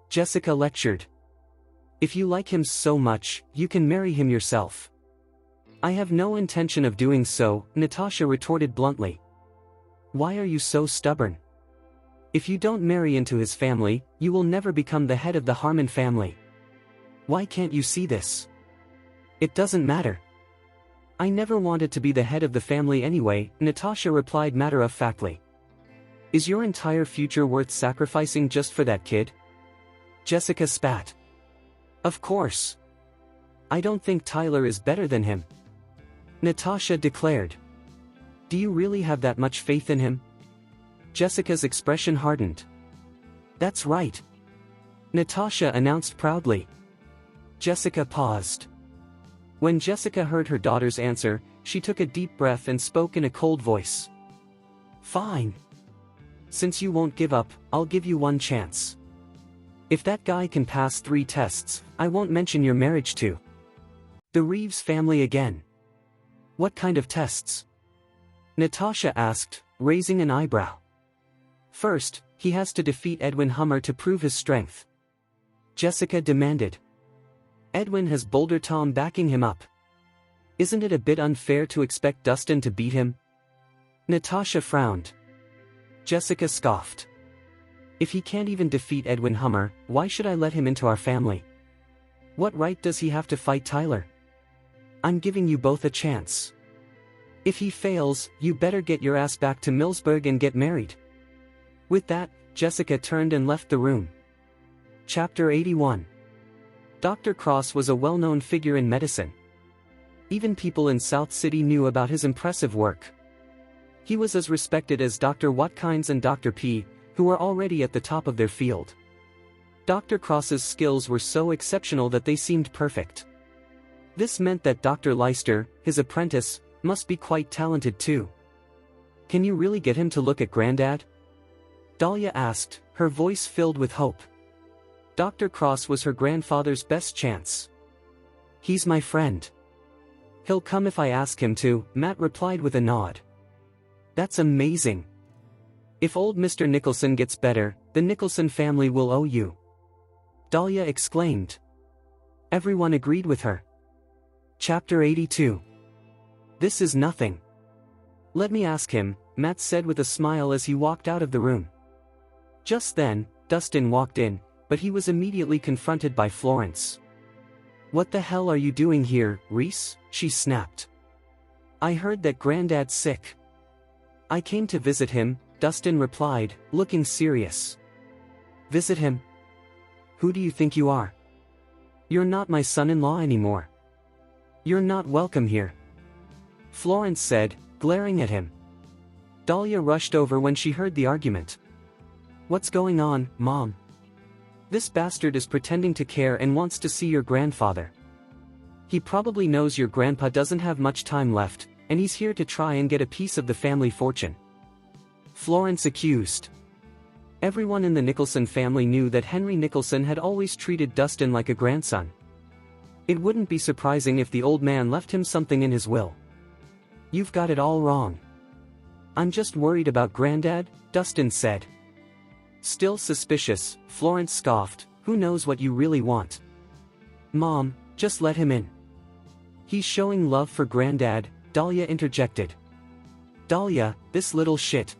Jessica lectured. "If you like him so much, you can marry him yourself." "I have no intention of doing so," Natasha retorted bluntly. "Why are you so stubborn? If you don't marry into his family, you will never become the head of the Harmon family. Why can't you see this?" "It doesn't matter. I never wanted to be the head of the family anyway," Natasha replied matter-of-factly. "Is your entire future worth sacrificing just for that kid?" Jessica spat. "Of course. I don't think Tyler is better than him," Natasha declared. "Do you really have that much faith in him?" Jessica's expression hardened. "That's right," Natasha announced proudly. Jessica paused. When Jessica heard her daughter's answer, she took a deep breath and spoke in a cold voice. "Fine. Since you won't give up, I'll give you one chance. If that guy can pass 3 tests, I won't mention your marriage to the Reeves family again." "What kind of tests?" Natasha asked, raising an eyebrow. "First, he has to defeat Edwin Hummer to prove his strength," Jessica demanded. "Edwin has Boulder Tom backing him up. Isn't it a bit unfair to expect Dustin to beat him?" Natasha frowned. Jessica scoffed. "If he can't even defeat Edwin Hummer, why should I let him into our family? What right does he have to fight Tyler? I'm giving you both a chance. If he fails, you better get your ass back to Millsburg and get married." With that, Jessica turned and left the room. Chapter 81. Dr. Cross was a well-known figure in medicine. Even people in South City knew about his impressive work. He was as respected as Dr. Watkins and Dr. P, who were already at the top of their field. Dr. Cross's skills were so exceptional that they seemed perfect. This meant that Dr. Leister, his apprentice, must be quite talented too. "Can you really get him to look at Granddad?" Dahlia asked, her voice filled with hope. Dr. Cross was her grandfather's best chance. "He's my friend. He'll come if I ask him to," Matt replied with a nod. "That's amazing. If old Mr. Nicholson gets better, the Nicholson family will owe you," Dahlia exclaimed. Everyone agreed with her. Chapter 82. "This is nothing. Let me ask him," Matt said with a smile as he walked out of the room. Just then, Dustin walked in, but he was immediately confronted by Florence. "What the hell are you doing here, Rhys?" she snapped. "I heard that Granddad's sick." "I came to visit him," Dustin replied, looking serious. "Visit him? Who do you think you are? You're not my son-in-law anymore. You're not welcome here," Florence said, glaring at him. Dahlia rushed over when she heard the argument. "What's going on, Mom? This bastard is pretending to care and wants to see your grandfather. He probably knows your grandpa doesn't have much time left, and he's here to try and get a piece of the family fortune," Florence accused. Everyone in the Nicholson family knew that Henry Nicholson had always treated Dustin like a grandson. It wouldn't be surprising if the old man left him something in his will. "You've got it all wrong." "I'm just worried about Granddad," Dustin said. Still suspicious, Florence scoffed, "Who knows what you really want?" "Mom, just let him in." "He's showing love for Granddad," Dahlia interjected. "Dahlia, this little shit."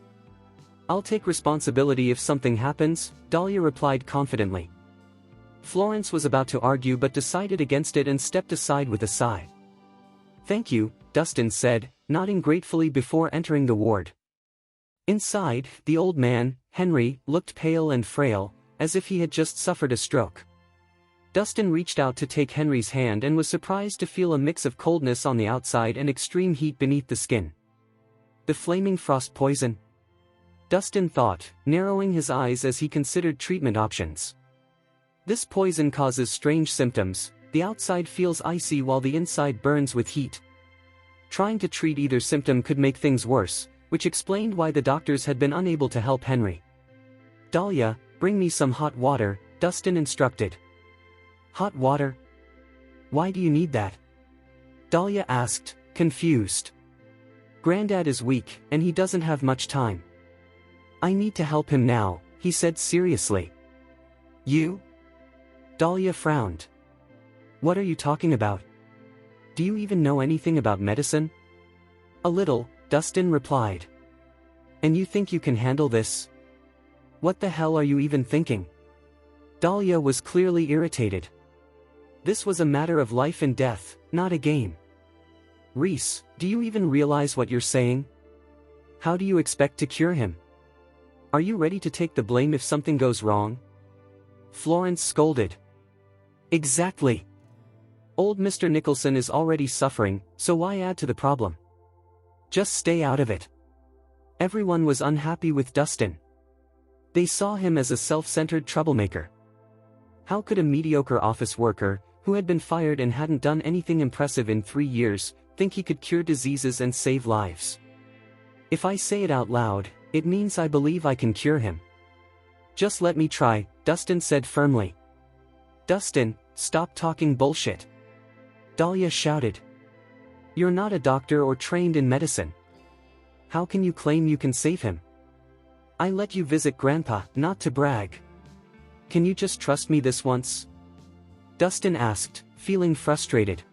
"I'll take responsibility if something happens," Dahlia replied confidently. Florence was about to argue but decided against it and stepped aside with a sigh. "Thank you," Dustin said, nodding gratefully before entering the ward. Inside, the old man, Henry, looked pale and frail, as if he had just suffered a stroke. Dustin reached out to take Henry's hand and was surprised to feel a mix of coldness on the outside and extreme heat beneath the skin. The flaming frost poison? Dustin thought, narrowing his eyes as he considered treatment options. This poison causes strange symptoms. The outside feels icy while the inside burns with heat. Trying to treat either symptom could make things worse, which explained why the doctors had been unable to help Henry. "Dahlia, bring me some hot water," Dustin instructed. "Hot water? Why do you need that?" Dahlia asked, confused. "Granddad is weak, and he doesn't have much time. I need to help him now," he said seriously. "You?" Dahlia frowned. "What are you talking about? Do you even know anything about medicine?" "A little," Dustin replied. "And you think you can handle this? What the hell are you even thinking?" Dahlia was clearly irritated. This was a matter of life and death, not a game. "Rhys, do you even realize what you're saying? How do you expect to cure him? Are you ready to take the blame if something goes wrong?" Florence scolded. "Exactly. Old Mr. Nicholson is already suffering, so why add to the problem? Just stay out of it." Everyone was unhappy with Dustin. They saw him as a self-centered troublemaker. How could a mediocre office worker, who had been fired and hadn't done anything impressive in 3 years, think he could cure diseases and save lives? "If I say it out loud, it means I believe I can cure him." "Just let me try," Dustin said firmly. "Dustin, stop talking bullshit," Dahlia shouted. "You're not a doctor or trained in medicine. How can you claim you can save him? I let you visit Grandpa, not to brag. Can you just trust me this once?" Dustin asked, feeling frustrated.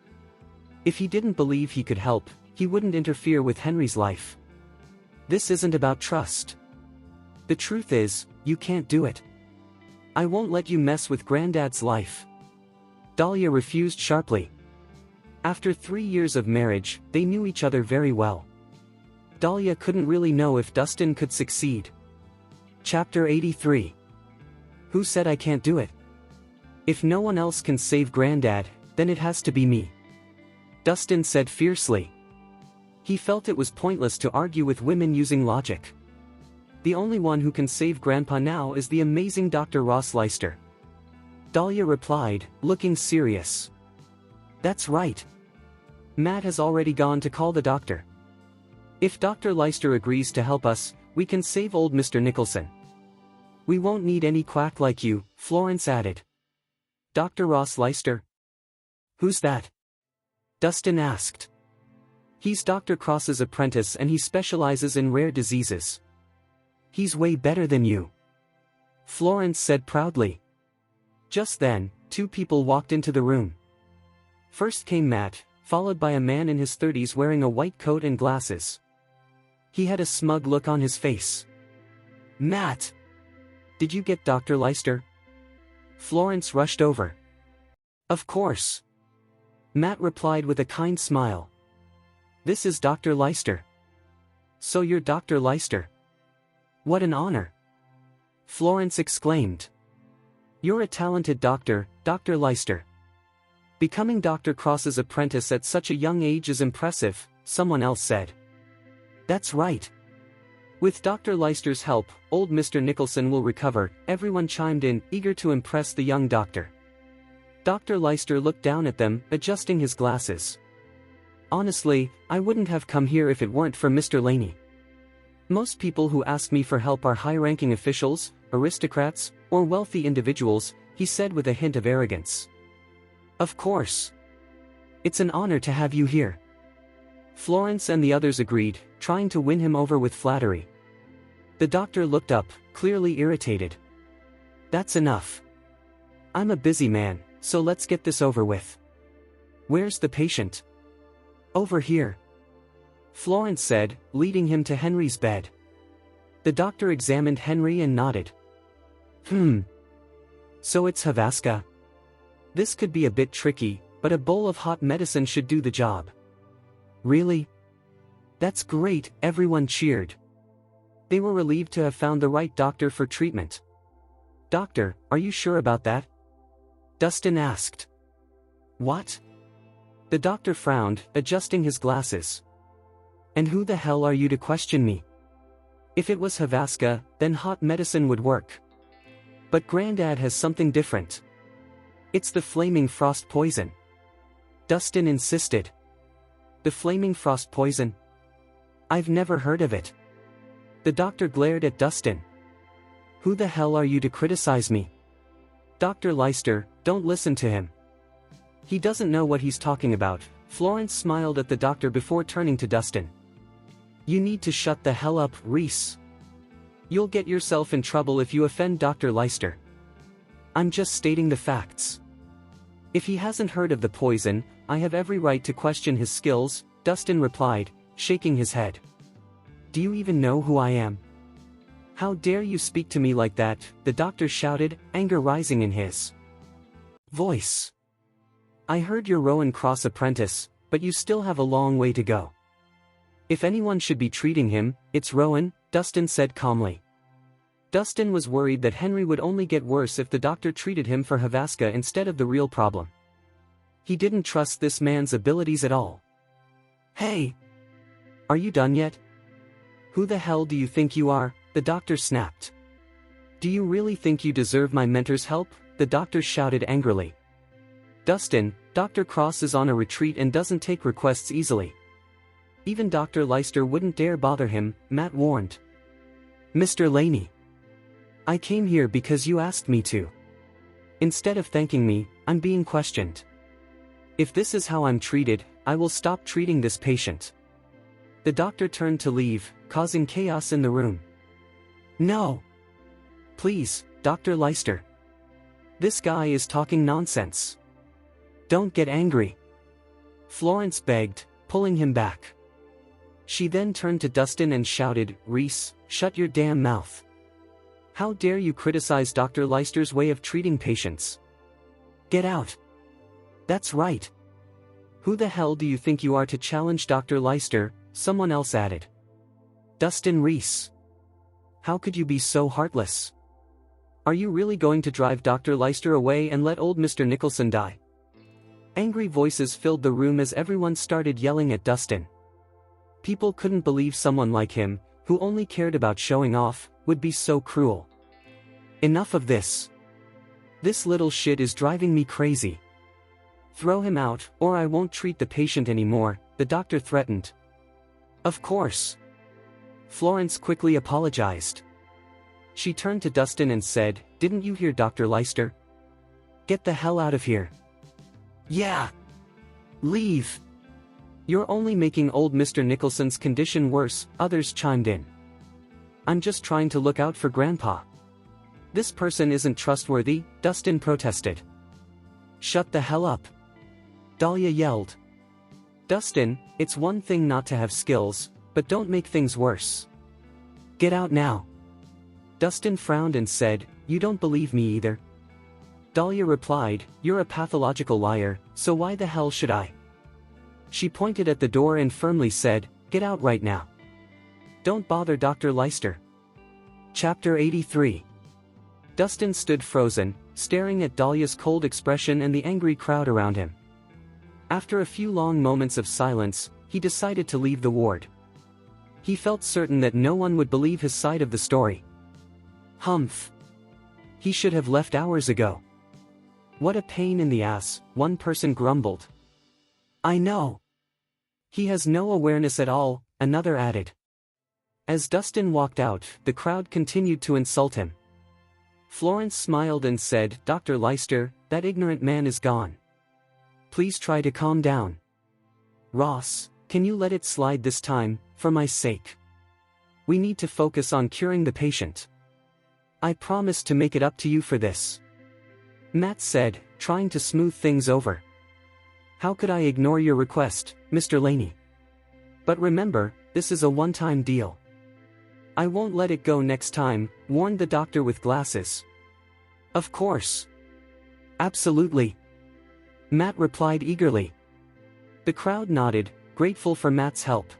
If he didn't believe he could help, he wouldn't interfere with Henry's life. This isn't about trust. The truth is, you can't do it. I won't let you mess with Granddad's life. Dahlia refused sharply. After 3 years of marriage, they knew each other very well. Dahlia couldn't really know if Dustin could succeed. Chapter 83. Who said I can't do it? If no one else can save Granddad, then it has to be me, Dustin said fiercely. He felt it was pointless to argue with women using logic. The only one who can save Grandpa now is the amazing Dr. Ross Leister. Dahlia replied, looking serious. That's right. Matt has already gone to call the doctor. If Dr. Leister agrees to help us, we can save old Mr. Nicholson. We won't need any quack like you, Florence added. Dr. Ross Leister? Who's that? Dustin asked. He's Dr. Cross's apprentice and he specializes in rare diseases. He's way better than you, Florence said proudly. Just then, 2 people walked into the room. First came Matt, followed by a man in his 30s wearing a white coat and glasses. He had a smug look on his face. Matt! Did you get Dr. Leister? Florence rushed over. Of course. Matt replied with a kind smile. This is Dr. Leister. So you're Dr. Leister. What an honor. Florence exclaimed. You're a talented doctor, Dr. Leister. Becoming Dr. Cross's apprentice at such a young age is impressive, someone else said. That's right. With Dr. Leister's help, old Mr. Nicholson will recover, everyone chimed in, eager to impress the young doctor. Dr. Leister looked down at them, adjusting his glasses. Honestly, I wouldn't have come here if it weren't for Mr. Laney. Most people who ask me for help are high-ranking officials, aristocrats, or wealthy individuals, he said with a hint of arrogance. Of course. It's an honor to have you here. Florence and the others agreed, trying to win him over with flattery. The doctor looked up, clearly irritated. That's enough. I'm a busy man, so let's get this over with. Where's the patient? Over here. Florence said, leading him to Henry's bed. The doctor examined Henry and nodded. So it's Havaska. This could be a bit tricky, but a bowl of hot medicine should do the job. Really? That's great, everyone cheered. They were relieved to have found the right doctor for treatment. Doctor, are you sure about that? Dustin asked. What? The doctor frowned, adjusting his glasses. And who the hell are you to question me? If it was Havaska, then hot medicine would work. But Grandad has something different. It's the flaming frost poison. Dustin insisted. The flaming frost poison? I've never heard of it. The doctor glared at Dustin. Who the hell are you to criticize me? Dr. Leicester, don't listen to him. He doesn't know what he's talking about. Florence smiled at the doctor before turning to Dustin. You need to shut the hell up, Rhys. You'll get yourself in trouble if you offend Dr. Leicester. I'm just stating the facts. If he hasn't heard of the poison, I have every right to question his skills, Dustin replied, shaking his head. Do you even know who I am? How dare you speak to me like that, the doctor shouted, anger rising in his voice. I heard you're Rowan Cross apprentice, but you still have a long way to go. If anyone should be treating him, it's Rowan, Dustin said calmly. Dustin was worried that Henry would only get worse if the doctor treated him for Havaska instead of the real problem. He didn't trust this man's abilities at all. Hey! Are you done yet? Who the hell do you think you are? The doctor snapped. Do you really think you deserve my mentor's help? The doctor shouted angrily. Dustin, Dr. Cross is on a retreat and doesn't take requests easily. Even Dr. Leicester wouldn't dare bother him, Matt warned. Mr. Laney. I came here because you asked me to. Instead of thanking me, I'm being questioned. If this is how I'm treated, I will stop treating this patient. The doctor turned to leave, causing chaos in the room. No. Please, Dr. Leicester. This guy is talking nonsense. Don't get angry. Florence begged, pulling him back. She then turned to Dustin and shouted, Rhys, shut your damn mouth. How dare you criticize Dr. Leicester's way of treating patients? Get out. That's right. Who the hell do you think you are to challenge Dr. Leicester? Someone else added. Dustin Rhys. How could you be so heartless? Are you really going to drive Dr. Leicester away and let old Mr. Nicholson die? Angry voices filled the room as everyone started yelling at Dustin. People couldn't believe someone like him, who only cared about showing off, would be so cruel. Enough of this. This little shit is driving me crazy. Throw him out, or I won't treat the patient anymore, the doctor threatened. Of course. Florence quickly apologized. She turned to Dustin and said, Didn't you hear Dr. Leicester? Get the hell out of here. Yeah. Leave. You're only making old Mr. Nicholson's condition worse, others chimed in. I'm just trying to look out for Grandpa. This person isn't trustworthy, Dustin protested. Shut the hell up. Dahlia yelled. Dustin, it's one thing not to have skills, but don't make things worse. Get out now. Dustin frowned and said, You don't believe me either. Dahlia replied, You're a pathological liar, so why the hell should I? She pointed at the door and firmly said, Get out right now. Don't bother Dr. Leicester. Chapter 83. Dustin stood frozen, staring at Dahlia's cold expression and the angry crowd around him. After a few long moments of silence, he decided to leave the ward. He felt certain that no one would believe his side of the story. Humph. He should have left hours ago. What a pain in the ass, one person grumbled. I know. He has no awareness at all, another added. As Dustin walked out, the crowd continued to insult him. Florence smiled and said, "Dr. Leicester, that ignorant man is gone. Please try to calm down. Ross, can you let it slide this time, for my sake? We need to focus on curing the patient. I promise to make it up to you for this," Matt said, trying to smooth things over. "How could I ignore your request, Mr. Laney? But remember, this is a one-time deal. I won't let it go next time," warned the doctor with glasses. "Of course. Absolutely," Matt replied eagerly. The crowd nodded, grateful for Matt's help.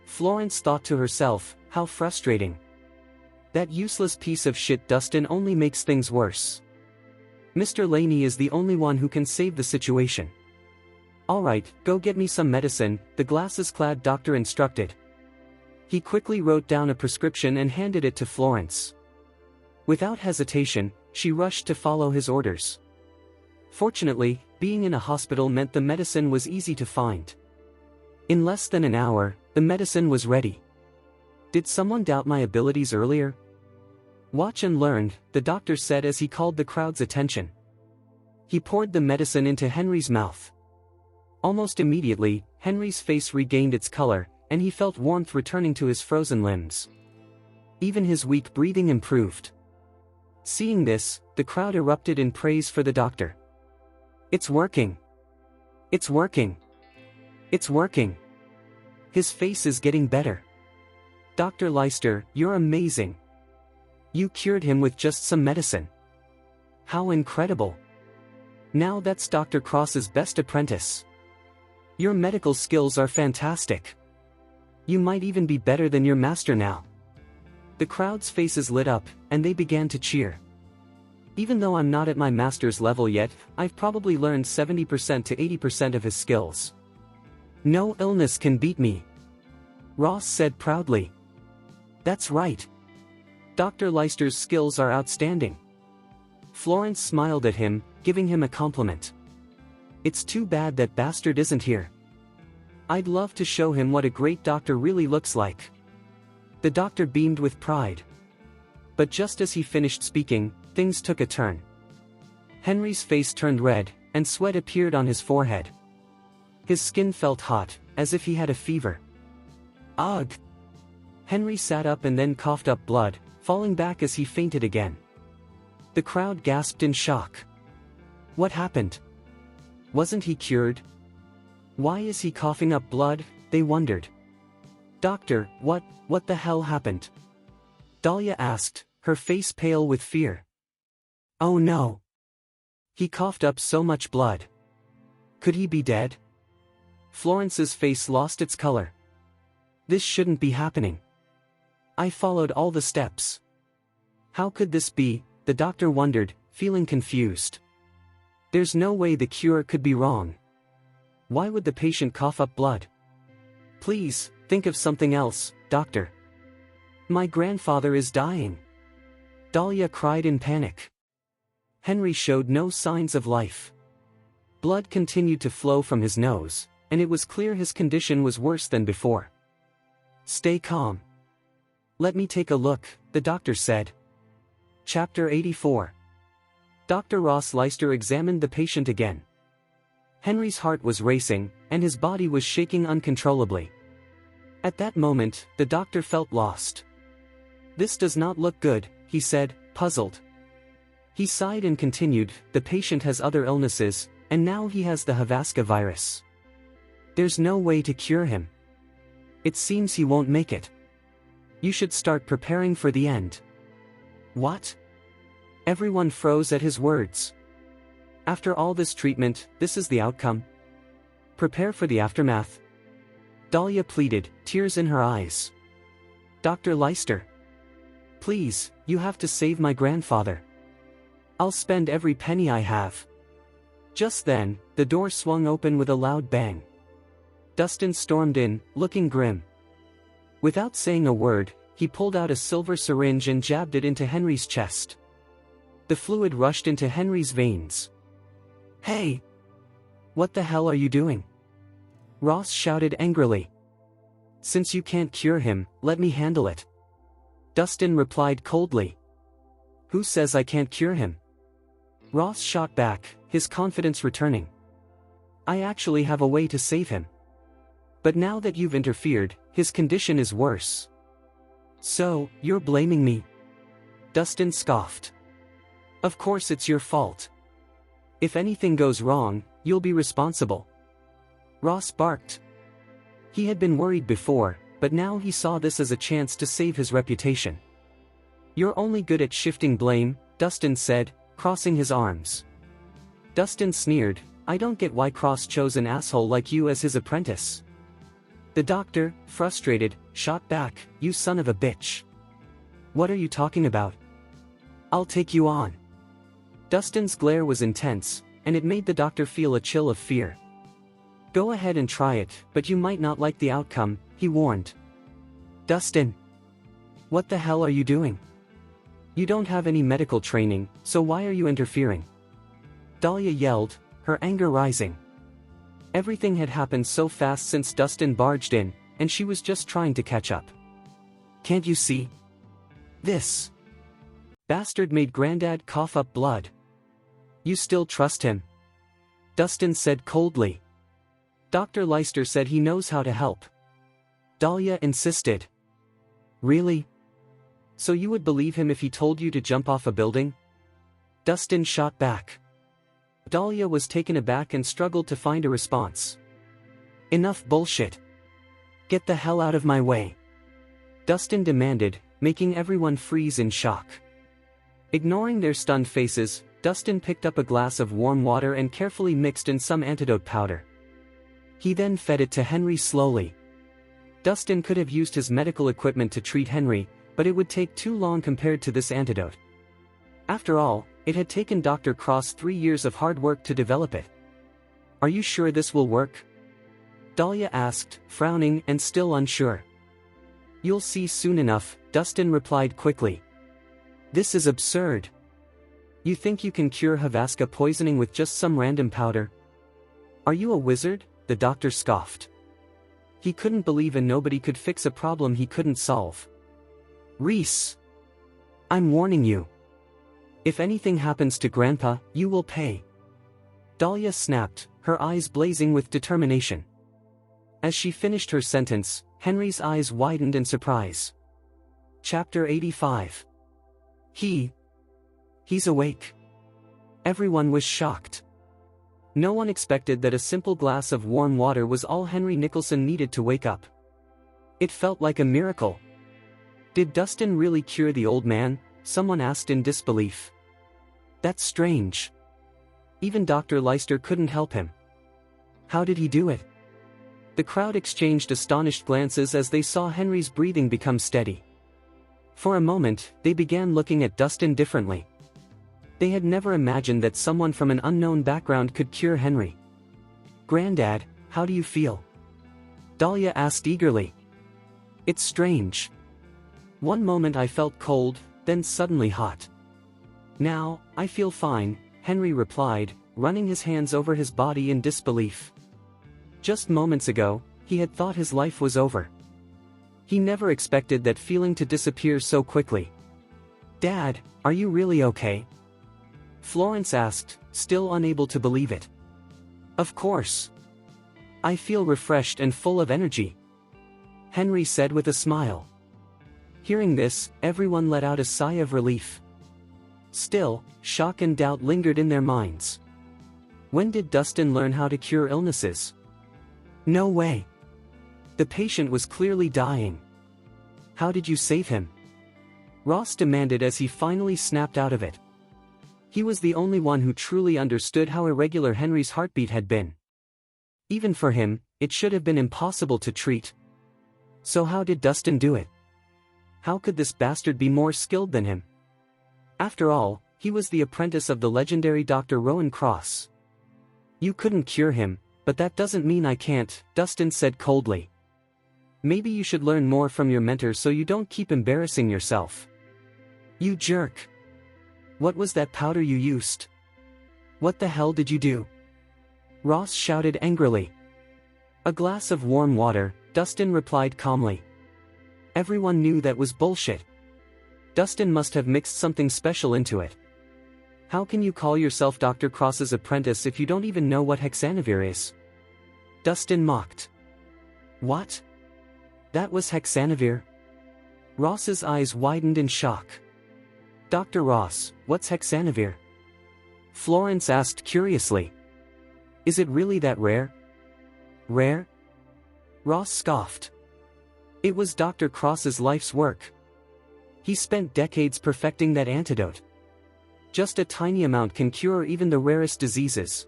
Florence thought to herself, how frustrating. That useless piece of shit Dustin only makes things worse. Mr. Laney is the only one who can save the situation. "Alright, go get me some medicine," the glasses-clad doctor instructed. He quickly wrote down a prescription and handed it to Florence. Without hesitation, she rushed to follow his orders. Fortunately, being in a hospital meant the medicine was easy to find. In less than an hour, the medicine was ready. "Did someone doubt my abilities earlier?" "Watch and learn," the doctor said as he called the crowd's attention. He poured the medicine into Henry's mouth. Almost immediately, Henry's face regained its color, and he felt warmth returning to his frozen limbs. Even his weak breathing improved. Seeing this, the crowd erupted in praise for the doctor. "It's working! It's working! It's working! His face is getting better. Dr. Leicester, you're amazing. You cured him with just some medicine. How incredible! Now that's Dr. Cross's best apprentice. Your medical skills are fantastic. You might even be better than your master now." The crowd's faces lit up, and they began to cheer. "Even though I'm not at my master's level yet, I've probably learned 70% to 80% of his skills. No illness can beat me," Ross said proudly. "That's right. Dr. Leicester's skills are outstanding." Florence smiled at him, giving him a compliment. "It's too bad that bastard isn't here. I'd love to show him what a great doctor really looks like." The doctor beamed with pride. But just as he finished speaking, things took a turn. Henry's face turned red, and sweat appeared on his forehead. His skin felt hot, as if he had a fever. "Ugh!" Henry sat up and then coughed up blood, falling back as he fainted again. The crowd gasped in shock. What happened? Wasn't he cured? Why is he coughing up blood? They wondered. "Doctor, what the hell happened?" Dahlia asked, her face pale with fear. "Oh no! He coughed up so much blood. Could he be dead?" Florence's face lost its color. "This shouldn't be happening. I followed all the steps. How could this be?" the doctor wondered, feeling confused. There's no way the cure could be wrong. Why would the patient cough up blood? "Please, think of something else, doctor. My grandfather is dying," Dahlia cried in panic. Henry showed no signs of life. Blood continued to flow from his nose, and it was clear his condition was worse than before. "Stay calm. Let me take a look," the doctor said. Chapter 84. Dr. Ross Leicester examined the patient again. Henry's heart was racing, and his body was shaking uncontrollably. At that moment, the doctor felt lost. "This does not look good," he said, puzzled. He sighed and continued, "The patient has other illnesses, and now he has the Havaska virus. There's no way to cure him. It seems he won't make it. You should start preparing for the end." "What?" Everyone froze at his words. "After all this treatment, this is the outcome? Prepare for the aftermath?" Dahlia pleaded, tears in her eyes. "Dr. Leicester. Please, you have to save my grandfather. I'll spend every penny I have." Just then, the door swung open with a loud bang. Dustin stormed in, looking grim. Without saying a word, he pulled out a silver syringe and jabbed it into Henry's chest. The fluid rushed into Henry's veins. "Hey! What the hell are you doing?" Ross shouted angrily. "Since you can't cure him, let me handle it," Dustin replied coldly. Who says I can't cure him? Ross shot back, his confidence returning. I actually have a way to save him. But now that you've interfered, his condition is worse. So, you're blaming me? Dustin scoffed. Of course it's your fault. If anything goes wrong, you'll be responsible. Ross barked. He had been worried before, but now he saw this as a chance to save his reputation. You're only good at shifting blame, Dustin said, crossing his arms. Dustin sneered, I don't get why Cross chose an asshole like you as his apprentice. The doctor, frustrated, shot back, you son of a bitch. What are you talking about? I'll take you on. Dustin's glare was intense, and it made the doctor feel a chill of fear. Go ahead and try it, but you might not like the outcome, he warned. Dustin. What the hell are you doing? You don't have any medical training, so why are you interfering? Dahlia yelled, her anger rising. Everything had happened so fast since Dustin barged in, and she was just trying to catch up. Can't you see? This bastard made Granddad cough up blood. You still trust him? Dustin said coldly. Dr. Leister said he knows how to help. Dahlia insisted. Really? So you would believe him if he told you to jump off a building? Dustin shot back. Dahlia was taken aback and struggled to find a response. Enough bullshit. Get the hell out of my way. Dustin demanded, making everyone freeze in shock. Ignoring their stunned faces, Dustin picked up a glass of warm water and carefully mixed in some antidote powder. He then fed it to Henry slowly. Dustin could have used his medical equipment to treat Henry, but it would take too long compared to this antidote. After all, it had taken Dr. Cross 3 years of hard work to develop it. Are you sure this will work? Dahlia asked, frowning and still unsure. You'll see soon enough, Dustin replied quickly. This is absurd. You think you can cure Havaska poisoning with just some random powder? Are you a wizard? The doctor scoffed. He couldn't believe nobody could fix a problem he couldn't solve. Rhys. I'm warning you. If anything happens to Grandpa, you will pay. Dahlia snapped, her eyes blazing with determination. As she finished her sentence, Henry's eyes widened in surprise. Chapter 85. He's awake. Everyone was shocked. No one expected that a simple glass of warm water was all Henry Nicholson needed to wake up. It felt like a miracle. Did Dustin really cure the old man? Someone asked in disbelief. That's strange. Even Dr. Leister couldn't help him. How did he do it? The crowd exchanged astonished glances as they saw Henry's breathing become steady. For a moment, they began looking at Dustin differently. They had never imagined that someone from an unknown background could cure Henry. Granddad, how do you feel? Dahlia asked eagerly. It's strange. One moment I felt cold, then suddenly hot. Now, I feel fine, Henry replied, running his hands over his body in disbelief. Just moments ago, he had thought his life was over. He never expected that feeling to disappear so quickly. Dad, are you really okay? Florence asked, still unable to believe it. Of course. I feel refreshed and full of energy, Henry said with a smile. Hearing this, everyone let out a sigh of relief. Still, shock and doubt lingered in their minds. When did Dustin learn how to cure illnesses? No way. The patient was clearly dying. How did you save him? Ross demanded as he finally snapped out of it. He was the only one who truly understood how irregular Henry's heartbeat had been. Even for him, it should have been impossible to treat. So how did Dustin do it? How could this bastard be more skilled than him? After all, he was the apprentice of the legendary Dr. Rowan Cross. You couldn't cure him, but that doesn't mean I can't, Dustin said coldly. Maybe you should learn more from your mentor so you don't keep embarrassing yourself. You jerk. What was that powder you used? What the hell did you do? Ross shouted angrily. A glass of warm water, Dustin replied calmly. Everyone knew that was bullshit. Dustin must have mixed something special into it. How can you call yourself Dr. Cross's apprentice if you don't even know what hexanavir is? Dustin mocked. What? That was hexanavir? Ross's eyes widened in shock. Dr. Ross, what's hexanavir? Florence asked curiously. Is it really that rare? Rare? Ross scoffed. It was Dr. Cross's life's work. He spent decades perfecting that antidote. Just a tiny amount can cure even the rarest diseases.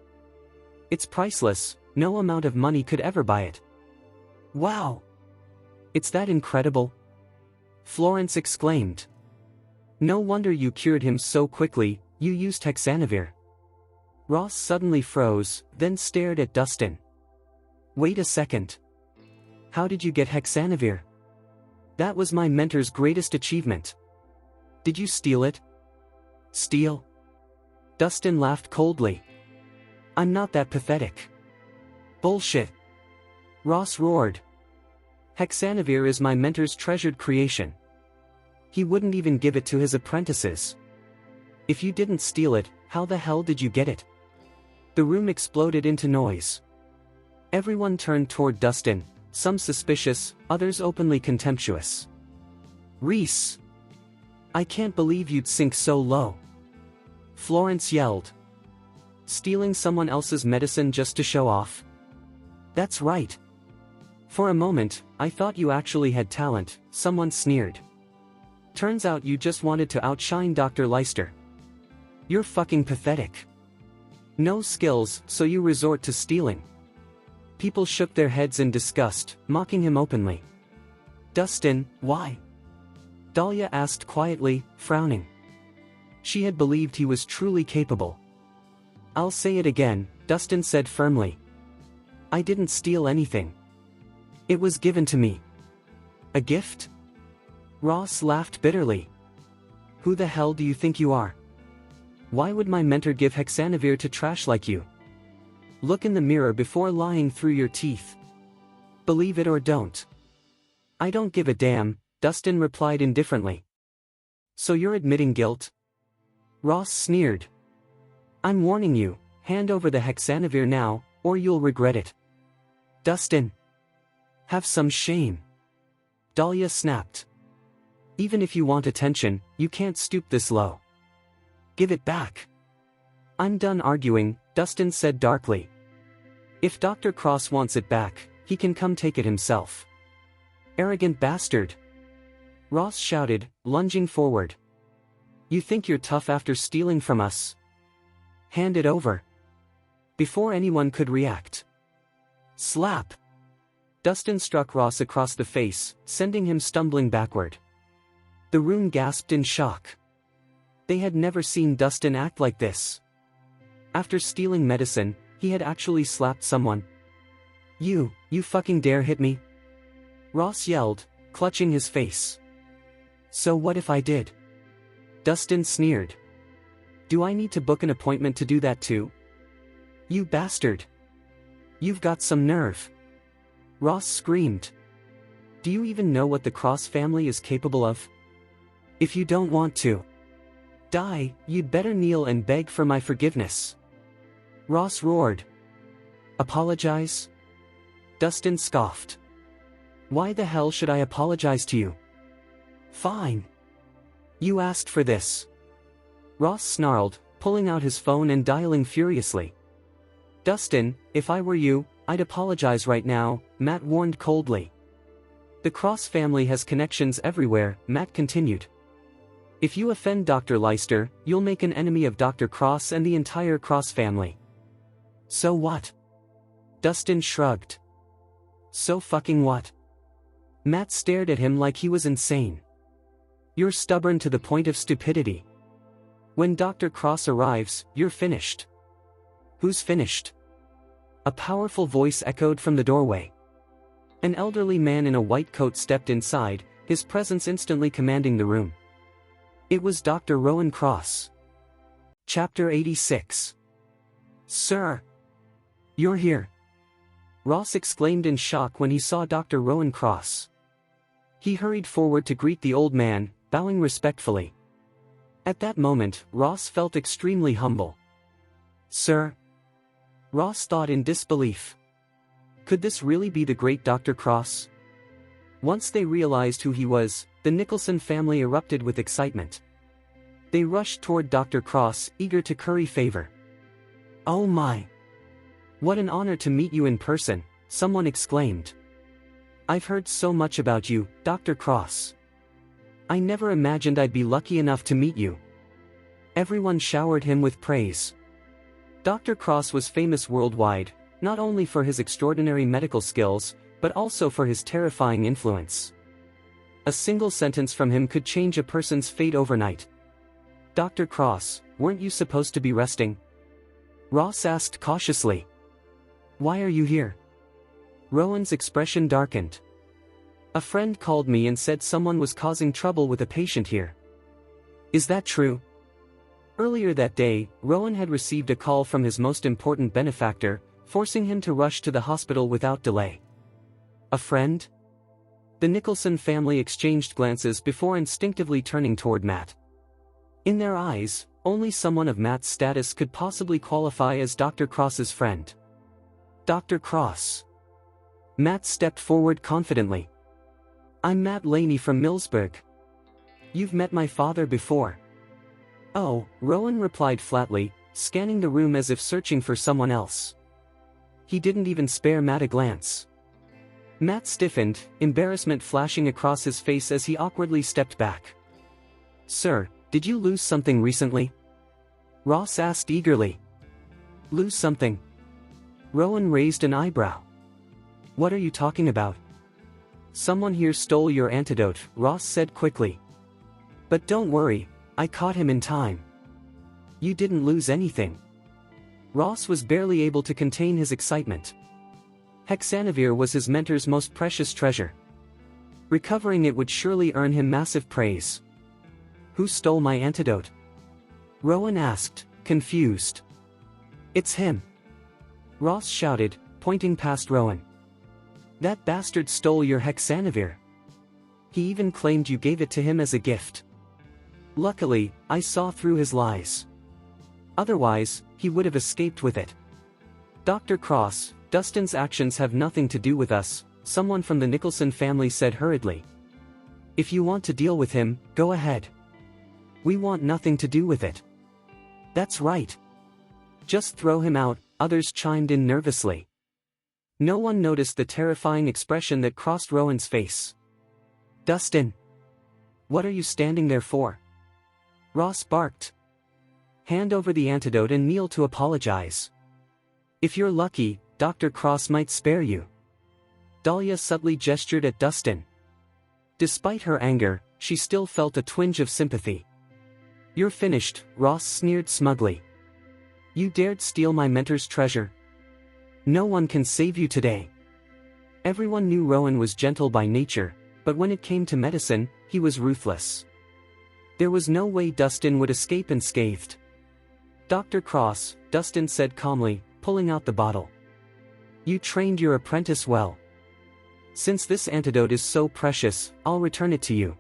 It's priceless, no amount of money could ever buy it. Wow! It's that incredible? Florence exclaimed. No wonder you cured him so quickly, you used hexanavir. Ross suddenly froze, then stared at Dustin. Wait a second. How did you get hexanavir? That was my mentor's greatest achievement. Did you steal it? Steal? Dustin laughed coldly. I'm not that pathetic. Bullshit. Ross roared. Hexanavir is my mentor's treasured creation. He wouldn't even give it to his apprentices. If you didn't steal it, how the hell did you get it? The room exploded into noise. Everyone turned toward Dustin, some suspicious, others openly contemptuous. Rhys! I can't believe you'd sink so low. Florence yelled. Stealing someone else's medicine just to show off? That's right. For a moment, I thought you actually had talent, someone sneered. Turns out you just wanted to outshine Dr. Leister. You're fucking pathetic. No skills, so you resort to stealing. People shook their heads in disgust, mocking him openly. Dustin, why? Dahlia asked quietly, frowning. She had believed he was truly capable. I'll say it again, Dustin said firmly. I didn't steal anything. It was given to me. A gift? Ross laughed bitterly. Who the hell do you think you are? Why would my mentor give hexanavir to trash like you? Look in the mirror before lying through your teeth. Believe it or don't. I don't give a damn, Dustin replied indifferently. So you're admitting guilt? Ross sneered. I'm warning you, hand over the hexanavir now, or you'll regret it. Dustin. Have some shame. Dahlia snapped. Even if you want attention, you can't stoop this low. Give it back. I'm done arguing, Dustin said darkly. If Dr. Cross wants it back, he can come take it himself. Arrogant bastard. Ross shouted, lunging forward. You think you're tough after stealing from us? Hand it over. Before anyone could react. Slap. Dustin struck Ross across the face, sending him stumbling backward. The room gasped in shock. They had never seen Dustin act like this. After stealing medicine, he had actually slapped someone. You fucking dare hit me? Ross yelled, clutching his face. So what if I did? Dustin sneered. Do I need to book an appointment to do that too? You bastard. You've got some nerve. Ross screamed. Do you even know what the Cross family is capable of? If you don't want to die, you'd better kneel and beg for my forgiveness. Ross roared. Apologize? Dustin scoffed. Why the hell should I apologize to you? Fine. You asked for this. Ross snarled, pulling out his phone and dialing furiously. Dustin, if I were you, I'd apologize right now, Matt warned coldly. The Cross family has connections everywhere, Matt continued. If you offend Dr. Leister, you'll make an enemy of Dr. Cross and the entire Cross family. So what? Dustin shrugged. So fucking what? Matt stared at him like he was insane. You're stubborn to the point of stupidity. When Dr. Cross arrives, you're finished. Who's finished? A powerful voice echoed from the doorway. An elderly man in a white coat stepped inside, his presence instantly commanding the room. It was Dr. Rowan Cross. Chapter 86. Sir! You're here! Ross exclaimed in shock when he saw Dr. Rowan Cross. He hurried forward to greet the old man, bowing respectfully. At that moment, Ross felt extremely humble. "Sir?" Ross thought in disbelief. Could this really be the great Dr. Cross? Once they realized who he was, the Nicholson family erupted with excitement. They rushed toward Dr. Cross, eager to curry favor. "Oh my! What an honor to meet you in person," someone exclaimed. "I've heard so much about you, Dr. Cross. I never imagined I'd be lucky enough to meet you." Everyone showered him with praise. Dr. Cross was famous worldwide, not only for his extraordinary medical skills, but also for his terrifying influence. A single sentence from him could change a person's fate overnight. "Dr. Cross, weren't you supposed to be resting?" Ross asked cautiously. "Why are you here?" Rowan's expression darkened. "A friend called me and said someone was causing trouble with a patient here." "Is that true?" Earlier that day, Rowan had received a call from his most important benefactor, forcing him to rush to the hospital without delay. A friend? The Nicholson family exchanged glances before instinctively turning toward Matt. In their eyes, only someone of Matt's status could possibly qualify as Dr. Cross's friend. "Dr. Cross." Matt stepped forward confidently. "I'm Matt Laney from Millsburg. You've met my father before." "Oh," Rowan replied flatly, scanning the room as if searching for someone else. He didn't even spare Matt a glance. Matt stiffened, embarrassment flashing across his face as he awkwardly stepped back. "Sir, did you lose something recently?" Ross asked eagerly. "Lose something?" Rowan raised an eyebrow. "What are you talking about?" "Someone here stole your antidote," Ross said quickly. "But don't worry, I caught him in time." "You didn't lose anything." Ross was barely able to contain his excitement. Hexanavir was his mentor's most precious treasure. Recovering it would surely earn him massive praise. "Who stole my antidote?" Rowan asked, confused. "It's him!" Ross shouted, pointing past Rowan. "That bastard stole your Hexanavir. He even claimed you gave it to him as a gift." "Luckily, I saw through his lies. Otherwise, he would have escaped with it." "Dr. Cross, Dustin's actions have nothing to do with us," someone from the Nicholson family said hurriedly. "If you want to deal with him, go ahead. We want nothing to do with it." "That's right. Just throw him out," others chimed in nervously. No one noticed the terrifying expression that crossed Rowan's face. "Dustin! What are you standing there for?" Ross barked. "Hand over the antidote and kneel to apologize. If you're lucky, Dr. Cross might spare you." Dahlia subtly gestured at Dustin. Despite her anger, she still felt a twinge of sympathy. "You're finished," Ross sneered smugly. "You dared steal my mentor's treasure. No one can save you today." Everyone knew Rowan was gentle by nature, but when it came to medicine, he was ruthless. There was no way Dustin would escape unscathed. "Dr. Cross," Dustin said calmly, pulling out the bottle. "You trained your apprentice well. Since this antidote is so precious, I'll return it to you."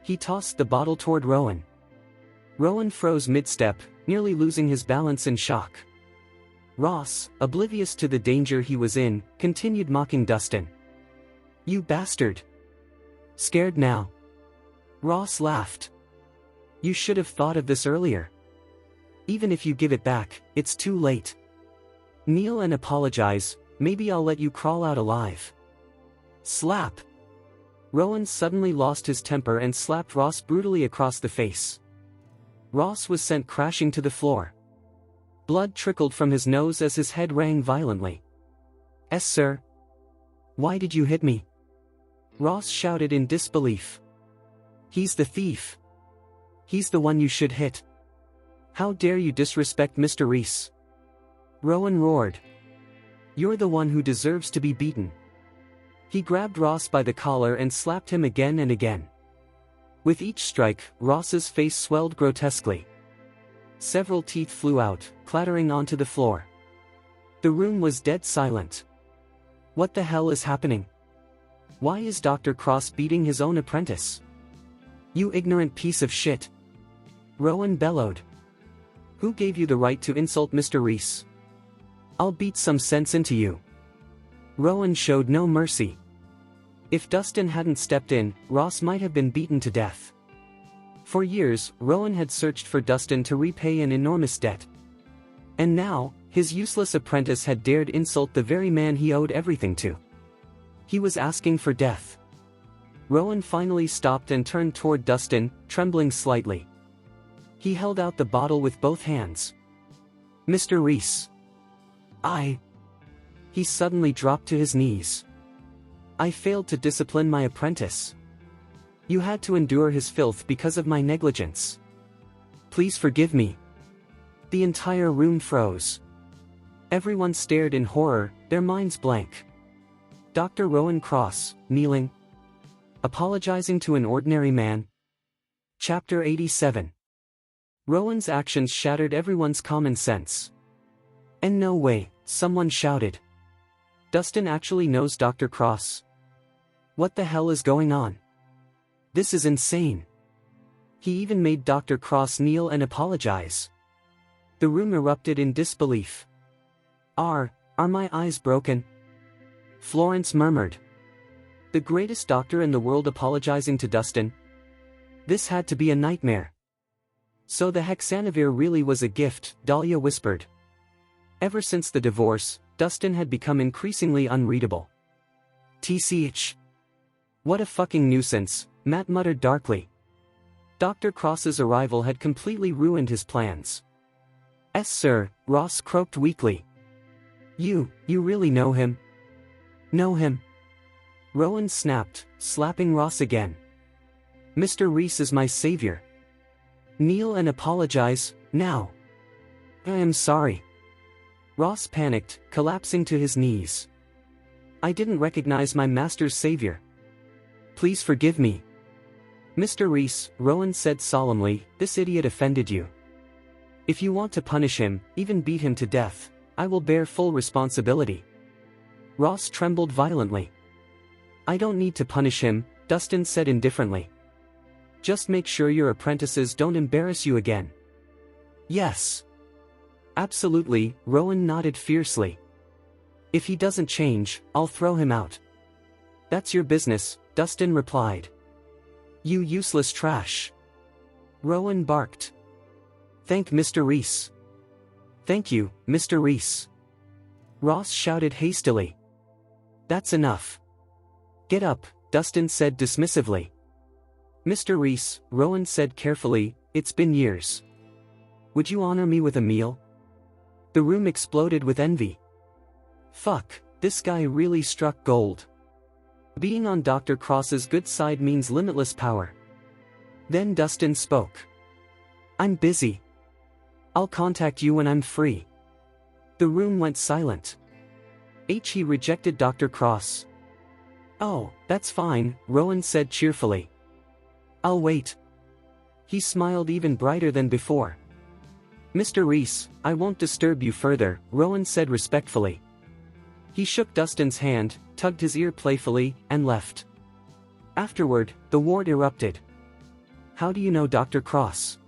He tossed the bottle toward Rowan. Rowan froze mid-step, nearly losing his balance in shock. Ross, oblivious to the danger he was in, continued mocking Dustin. "You bastard! Scared now?" Ross laughed. "You should have thought of this earlier. Even if you give it back, it's too late. Kneel and apologize, maybe I'll let you crawl out alive." Slap! Rowan suddenly lost his temper and slapped Ross brutally across the face. Ross was sent crashing to the floor. Blood trickled from his nose as his head rang violently. "Yes, sir. Why did you hit me?" Ross shouted in disbelief. "He's the thief. He's the one you should hit. How dare you disrespect Mr. Rhys?" Rowan roared. "You're the one who deserves to be beaten." He grabbed Ross by the collar and slapped him again and again. With each strike, Ross's face swelled grotesquely. Several teeth flew out, clattering onto the floor. The room was dead silent. What the hell is happening? Why is Dr. Cross beating his own apprentice? You ignorant piece of shit! Rowan bellowed. Who gave you the right to insult Mr. Rhys? I'll beat some sense into you. Rowan showed no mercy. If Dustin hadn't stepped in, Ross might have been beaten to death. For years, Rowan had searched for Dustin to repay an enormous debt. And now, his useless apprentice had dared insult the very man he owed everything to. He was asking for death. Rowan finally stopped and turned toward Dustin, trembling slightly. He held out the bottle with both hands. Mr. Rhys. He suddenly dropped to his knees. I failed to discipline my apprentice. You had to endure his filth because of my negligence. Please forgive me. The entire room froze. Everyone stared in horror, their minds blank. Dr. Rowan Cross, kneeling. Apologizing to an ordinary man. Chapter 87. Rowan's actions shattered everyone's common sense. And no way, someone shouted. Dustin actually knows Dr. Cross. What the hell is going on? This is insane. He even made Dr. Cross kneel and apologize. The room erupted in disbelief. Are my eyes broken? Florence murmured. The greatest doctor in the world apologizing to Dustin? This had to be a nightmare. So the hexanavir really was a gift, Dahlia whispered. Ever since the divorce, Dustin had become increasingly unreadable. TCH. What a fucking nuisance, Matt muttered darkly. Dr. Cross's arrival had completely ruined his plans. "Yes, sir," Ross croaked weakly. You really know him?" "Know him?" Rowan snapped, slapping Ross again. "Mr. Rhys is my savior. Kneel and apologize, now." "I am sorry." Ross panicked, collapsing to his knees. "I didn't recognize my master's savior. Please forgive me." "Mr. Rhys," Rowan said solemnly, "this idiot offended you. If you want to punish him, even beat him to death, I will bear full responsibility." Ross trembled violently. "I don't need to punish him," Dustin said indifferently. "Just make sure your apprentices don't embarrass you again." "Yes. Absolutely," Rowan nodded fiercely. "If he doesn't change, I'll throw him out." "That's your business," Dustin replied. "You useless trash." Rowan barked. "Thank Mr. Rhys." "Thank you, Mr. Rhys." Ross shouted hastily. "That's enough. Get up," Dustin said dismissively. "Mr. Rhys," Rowan said carefully, "it's been years. Would you honor me with a meal?" The room exploded with envy. Fuck, this guy really struck gold. Being on Dr. Cross's good side means limitless power. Then Dustin spoke. "I'm busy. I'll contact you when I'm free." The room went silent. He rejected Dr. Cross. "Oh, that's fine," Rowan said cheerfully. "I'll wait." He smiled even brighter than before. "Mr. Rhys, I won't disturb you further," Rowan said respectfully. He shook Dustin's hand, tugged his ear playfully, and left. Afterward, the ward erupted. "How do you know Dr. Cross?"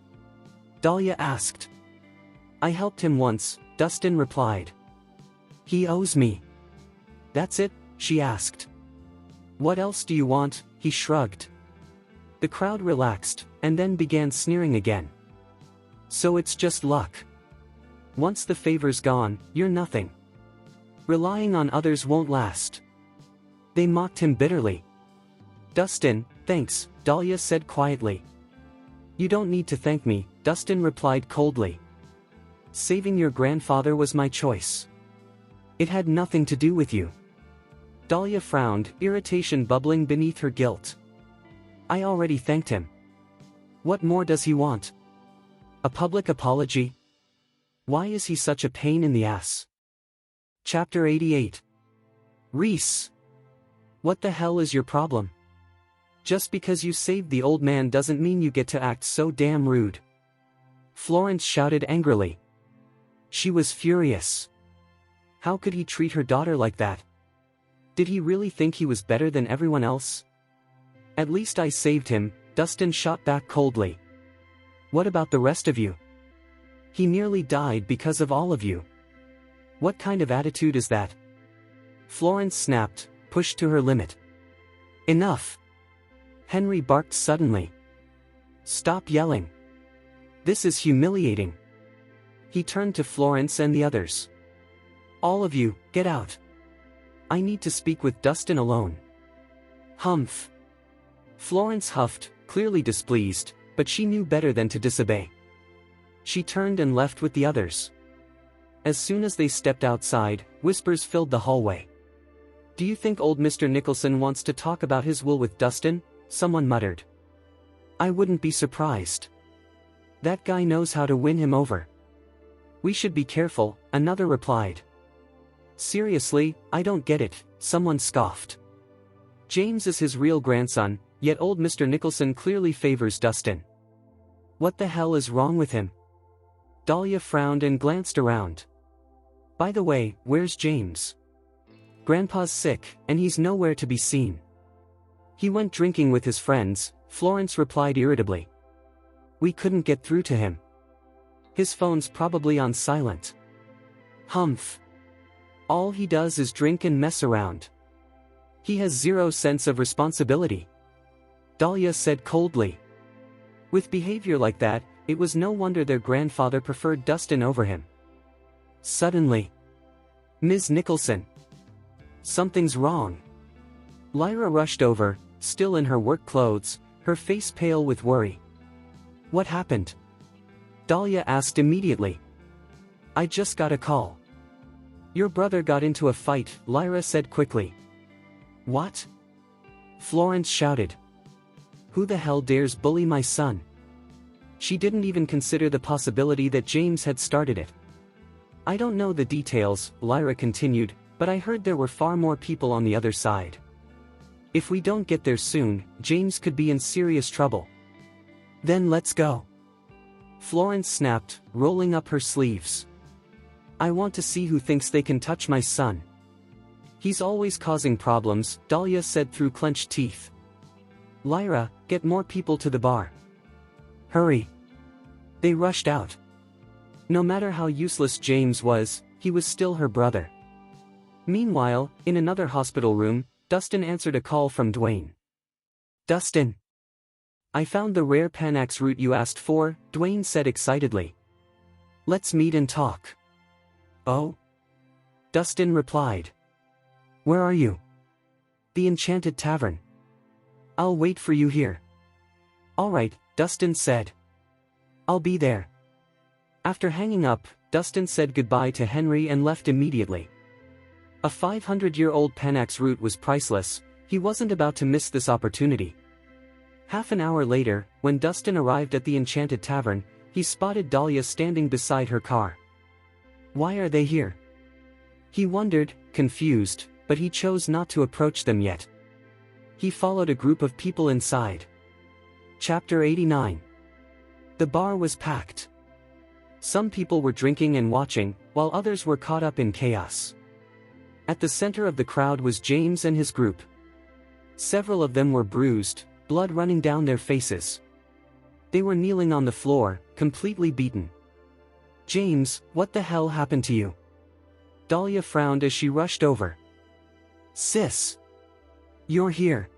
Dahlia asked. "I helped him once," Dustin replied. "He owes me." "That's it?" she asked. "What else do you want?" he shrugged. The crowd relaxed, and then began sneering again. "So it's just luck. Once the favor's gone, you're nothing. Relying on others won't last." They mocked him bitterly. "Dustin, thanks," Dahlia said quietly. "You don't need to thank me," Dustin replied coldly. "Saving your grandfather was my choice. It had nothing to do with you." Dahlia frowned, irritation bubbling beneath her guilt. "I already thanked him. What more does he want? A public apology? Why is he such a pain in the ass?" Chapter 88. Rhys. What the hell is your problem? Just because you saved the old man doesn't mean you get to act so damn rude. Florence shouted angrily. She was furious. How could he treat her daughter like that? Did he really think he was better than everyone else? "At least I saved him," Dustin shot back coldly. What about the rest of you? He nearly died because of all of you. What kind of attitude is that? Florence snapped, pushed to her limit. Enough! Henry barked suddenly. Stop yelling. This is humiliating. He turned to Florence and the others. All of you, get out. I need to speak with Dustin alone. Humph. Florence huffed, clearly displeased, but she knew better than to disobey. She turned and left with the others. As soon as they stepped outside, whispers filled the hallway. Do you think old Mr. Nicholson wants to talk about his will with Dustin? Someone muttered. I wouldn't be surprised. That guy knows how to win him over. We should be careful, another replied. Seriously, I don't get it, someone scoffed. James is his real grandson, yet old Mr. Nicholson clearly favors Dustin. What the hell is wrong with him? Dahlia frowned and glanced around. By the way, where's James? Grandpa's sick, and he's nowhere to be seen. He went drinking with his friends, Florence replied irritably. We couldn't get through to him. His phone's probably on silent. Humph. All he does is drink and mess around. He has zero sense of responsibility. Dahlia said coldly. With behavior like that, it was no wonder their grandfather preferred Dustin over him. Suddenly. Ms. Nicholson. Something's wrong. Lyra rushed over, still in her work clothes, her face pale with worry. What happened? Dahlia asked immediately. I just got a call. Your brother got into a fight, Lyra said quickly. What? Florence shouted. Who the hell dares bully my son? She didn't even consider the possibility that James had started it. I don't know the details, Lyra continued, but I heard there were far more people on the other side. If we don't get there soon, James could be in serious trouble. Then let's go. Florence snapped, rolling up her sleeves. I want to see who thinks they can touch my son. He's always causing problems, Dahlia said through clenched teeth. Lyra, get more people to the bar. Hurry. They rushed out. No matter how useless James was, he was still her brother. Meanwhile, in another hospital room, Dustin answered a call from Dwayne. Dustin. I found the rare Panax root you asked for, Dwayne said excitedly. Let's meet and talk. Oh? Dustin replied. Where are you? The Enchanted Tavern. I'll wait for you here. All right, Dustin said. I'll be there. After hanging up, Dustin said goodbye to Henry and left immediately. A 500-year-old Panax root was priceless, he wasn't about to miss this opportunity. Half an hour later, when Dustin arrived at the Enchanted Tavern, he spotted Dahlia standing beside her car. Why are they here? He wondered, confused, but he chose not to approach them yet. He followed a group of people inside. Chapter 89. The bar was packed. Some people were drinking and watching, while others were caught up in chaos. At the center of the crowd was James and his group. Several of them were bruised, blood running down their faces. They were kneeling on the floor, completely beaten. James, what the hell happened to you? Dahlia frowned as she rushed over. Sis! You're here.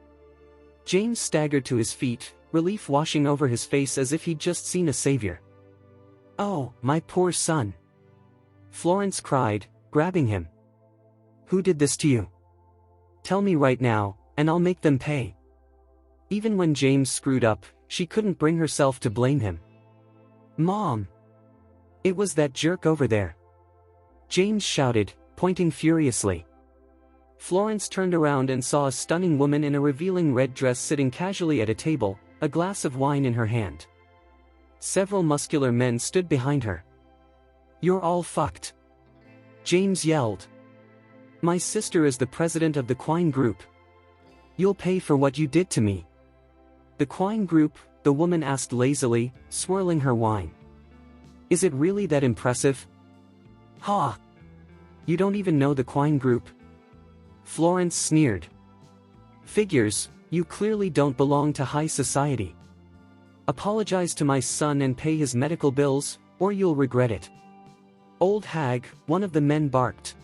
James staggered to his feet, relief washing over his face as if he'd just seen a savior. Oh, my poor son! Florence cried, grabbing him. Who did this to you? Tell me right now, and I'll make them pay. Even when James screwed up, she couldn't bring herself to blame him. Mom! It was that jerk over there. James shouted, pointing furiously. Florence turned around and saw a stunning woman in a revealing red dress sitting casually at a table, a glass of wine in her hand. Several muscular men stood behind her. You're all fucked. James yelled. My sister is the president of the Quine Group. You'll pay for what you did to me. The Quine Group, the woman asked lazily, swirling her wine. Is it really that impressive? Ha! You don't even know the Quine Group? Florence sneered. Figures, you clearly don't belong to high society. Apologize to my son and pay his medical bills, or you'll regret it. Old hag, one of the men barked.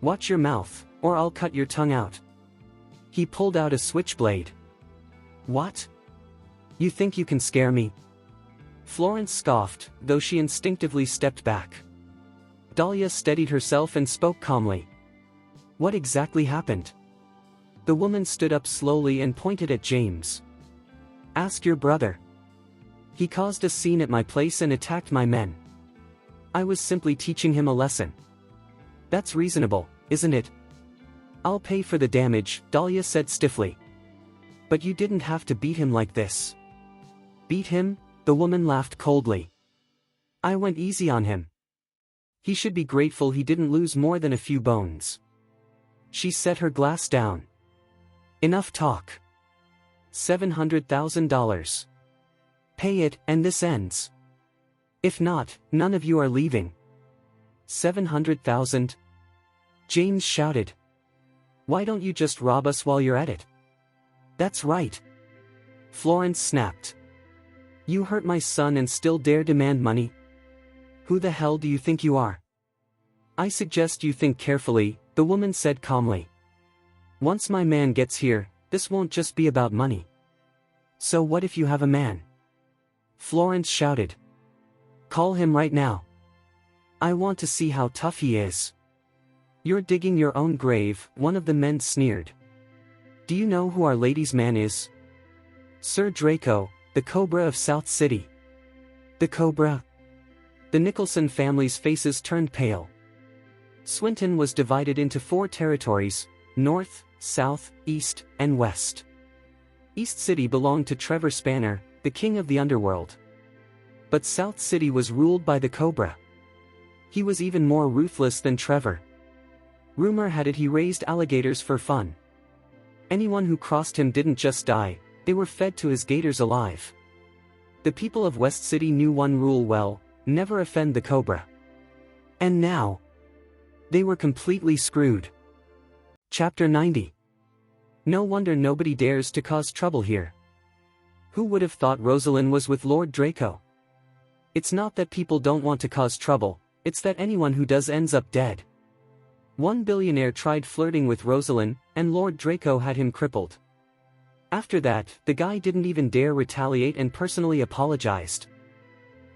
Watch your mouth, or I'll cut your tongue out. He pulled out a switchblade. What? You think you can scare me? Florence scoffed, though she instinctively stepped back. Dahlia steadied herself and spoke calmly. What exactly happened? The woman stood up slowly and pointed at James. Ask your brother. He caused a scene at my place and attacked my men. I was simply teaching him a lesson. That's reasonable, isn't it? I'll pay for the damage, Dahlia said stiffly. But you didn't have to beat him like this. Beat him? The woman laughed coldly. I went easy on him. He should be grateful he didn't lose more than a few bones. She set her glass down. Enough talk. $700,000. Pay it, and this ends. If not, none of you are leaving. 700,000? James shouted. Why don't you just rob us while you're at it? That's right. Florence snapped. You hurt my son and still dare demand money? Who the hell do you think you are? I suggest you think carefully, the woman said calmly. Once my man gets here, this won't just be about money. So what if you have a man? Florence shouted. Call him right now. I want to see how tough he is. You're digging your own grave, one of the men sneered. Do you know who Our Lady's man is? Sir Draco, the Cobra of South City. The Cobra? The Nicholson family's faces turned pale. Swinton was divided into 4 territories: North, South, East, and West. East City belonged to Trevor Spanner, the king of the underworld. But South City was ruled by the Cobra. He was even more ruthless than Trevor. Rumor had it he raised alligators for fun. Anyone who crossed him didn't just die, they were fed to his gators alive. The people of West City knew one rule well: never offend the Cobra. And now, they were completely screwed. Chapter 90. No wonder nobody dares to cause trouble here. Who would have thought Rosalind was with Lord Draco? It's not that people don't want to cause trouble, it's that anyone who does ends up dead. One billionaire tried flirting with Rosalind, and Lord Draco had him crippled. After that, the guy didn't even dare retaliate and personally apologized.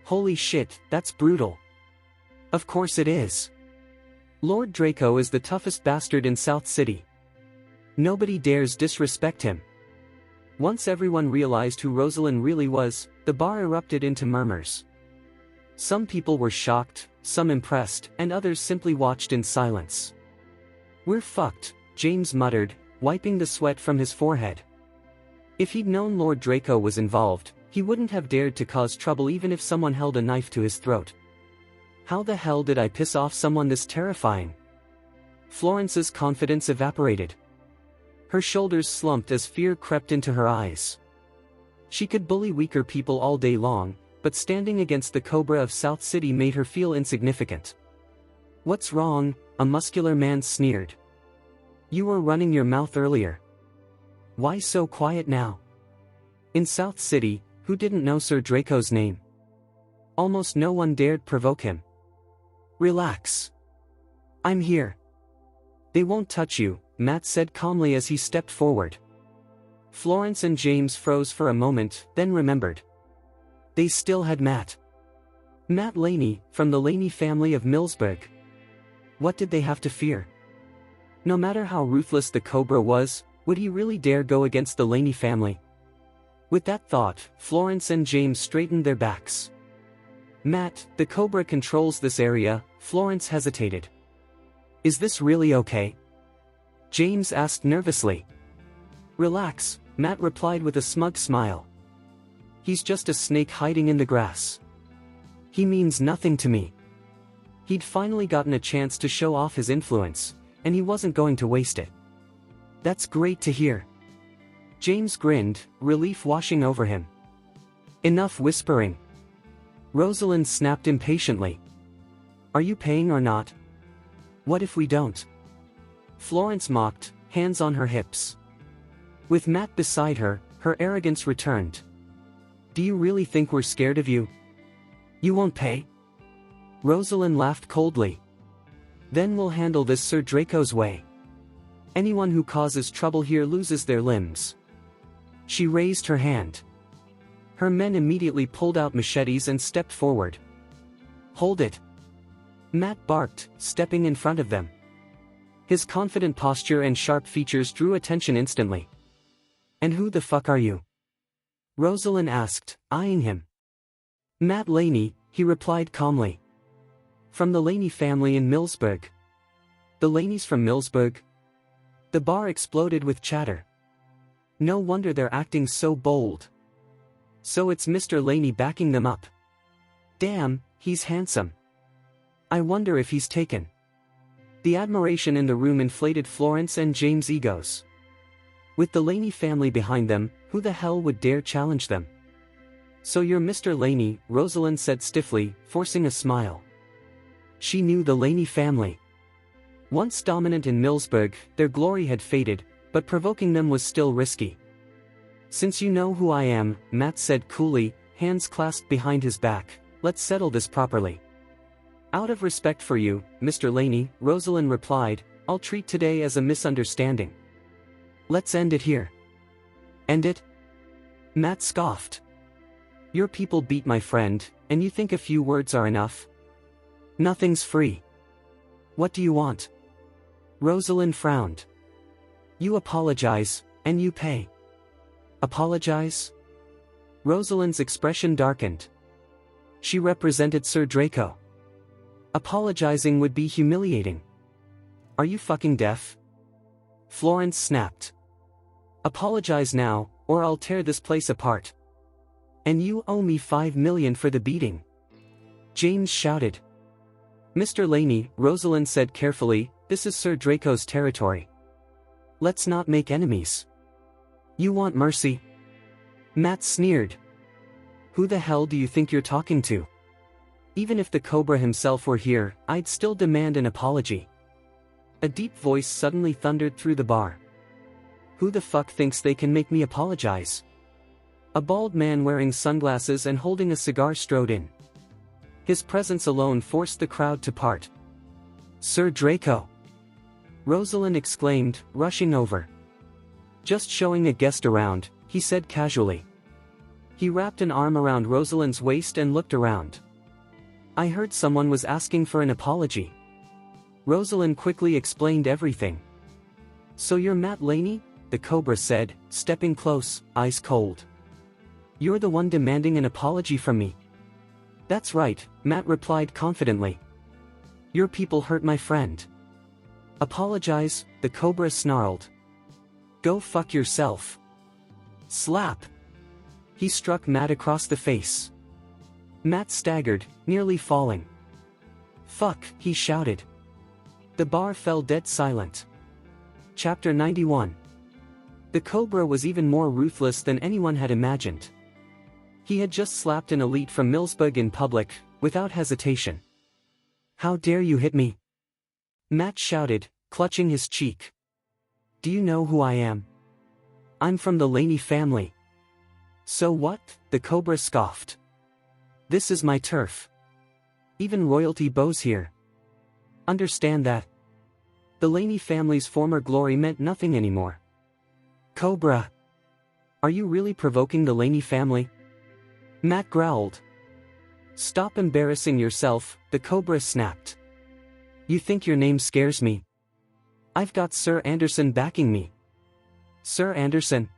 Holy shit, that's brutal. Of course it is. Lord Draco is the toughest bastard in South City. Nobody dares disrespect him. Once everyone realized who Rosalind really was, the bar erupted into murmurs. Some people were shocked, some impressed, and others simply watched in silence. We're fucked, James muttered, wiping the sweat from his forehead. If he'd known Lord Draco was involved, he wouldn't have dared to cause trouble even if someone held a knife to his throat. How the hell did I piss off someone this terrifying? Florence's confidence evaporated. Her shoulders slumped as fear crept into her eyes. She could bully weaker people all day long, but standing against the Cobra of South City made her feel insignificant. What's wrong? A muscular man sneered. You were running your mouth earlier. Why so quiet now? In South City, who didn't know Sir Draco's name? Almost no one dared provoke him. Relax. I'm here. They won't touch you, Matt said calmly as he stepped forward. Florence and James froze for a moment, then remembered. They still had Matt. Matt Laney, from the Laney family of Millsburg. What did they have to fear? No matter how ruthless the Cobra was, would he really dare go against the Laney family? With that thought, Florence and James straightened their backs. Matt, the Cobra controls this area, Florence hesitated. Is this really okay? James asked nervously. Relax, Matt replied with a smug smile. He's just a snake hiding in the grass. He means nothing to me. He'd finally gotten a chance to show off his influence, and he wasn't going to waste it. That's great to hear. James grinned, relief washing over him. Enough whispering. Rosalind snapped impatiently. Are you paying or not? What if we don't? Florence mocked, hands on her hips. With Matt beside her, her arrogance returned. Do you really think we're scared of you? You won't pay? Rosalind laughed coldly. Then we'll handle this Sir Draco's way. Anyone who causes trouble here loses their limbs. She raised her hand. Her men immediately pulled out machetes and stepped forward. Hold it! Matt barked, stepping in front of them. His confident posture and sharp features drew attention instantly. And who the fuck are you? Rosalind asked, eyeing him. Matt Laney, he replied calmly. From the Laney family in Millsburg. The Laneys from Millsburg? The bar exploded with chatter. No wonder they're acting so bold. So it's Mr. Laney backing them up. Damn, he's handsome. I wonder if he's taken. The admiration in the room inflated Florence and James' egos. With the Laney family behind them, who the hell would dare challenge them? So you're Mr. Laney, Rosalind said stiffly, forcing a smile. She knew the Laney family. Once dominant in Millsburg, their glory had faded, but provoking them was still risky. Since you know who I am, Matt said coolly, hands clasped behind his back, let's settle this properly. Out of respect for you, Mr. Laney, Rosalind replied, I'll treat today as a misunderstanding. Let's end it here. End it? Matt scoffed. Your people beat my friend, and you think a few words are enough? Nothing's free. What do you want? Rosalind frowned. You apologize, and you pay. Apologize? Rosalind's expression darkened. She represented Sir Draco. Apologizing would be humiliating. Are you fucking deaf? Florence snapped. Apologize now, or I'll tear this place apart. And you owe me $5 million for the beating. James shouted. Mr. Laney, Rosalind said carefully, this is Sir Draco's territory. Let's not make enemies. You want mercy? Matt sneered. Who the hell do you think you're talking to? Even if the Cobra himself were here, I'd still demand an apology. A deep voice suddenly thundered through the bar. Who the fuck thinks they can make me apologize? A bald man wearing sunglasses and holding a cigar strode in. His presence alone forced the crowd to part. Sir Draco! Rosalind exclaimed, rushing over. Just showing a guest around, he said casually. He wrapped an arm around Rosalind's waist and looked around. I heard someone was asking for an apology. Rosalind quickly explained everything. So you're Matt Laney? The Cobra said, stepping close, eyes cold. You're the one demanding an apology from me. That's right, Matt replied confidently. Your people hurt my friend. Apologize, the Cobra snarled. Go fuck yourself. Slap. He struck Matt across the face. Matt staggered, nearly falling. Fuck, he shouted. The bar fell dead silent. Chapter 91. The Cobra was even more ruthless than anyone had imagined. He had just slapped an elite from Millsburg in public, without hesitation. How dare you hit me? Matt shouted, clutching his cheek. Do you know who I am? I'm from the Laney family. So what? The Cobra scoffed. This is my turf. Even royalty bows here. Understand that. The Laney family's former glory meant nothing anymore. Cobra. Are you really provoking the Laney family? Matt growled. Stop embarrassing yourself, the Cobra snapped. You think your name scares me? I've got Sir Anderson backing me. Sir Anderson?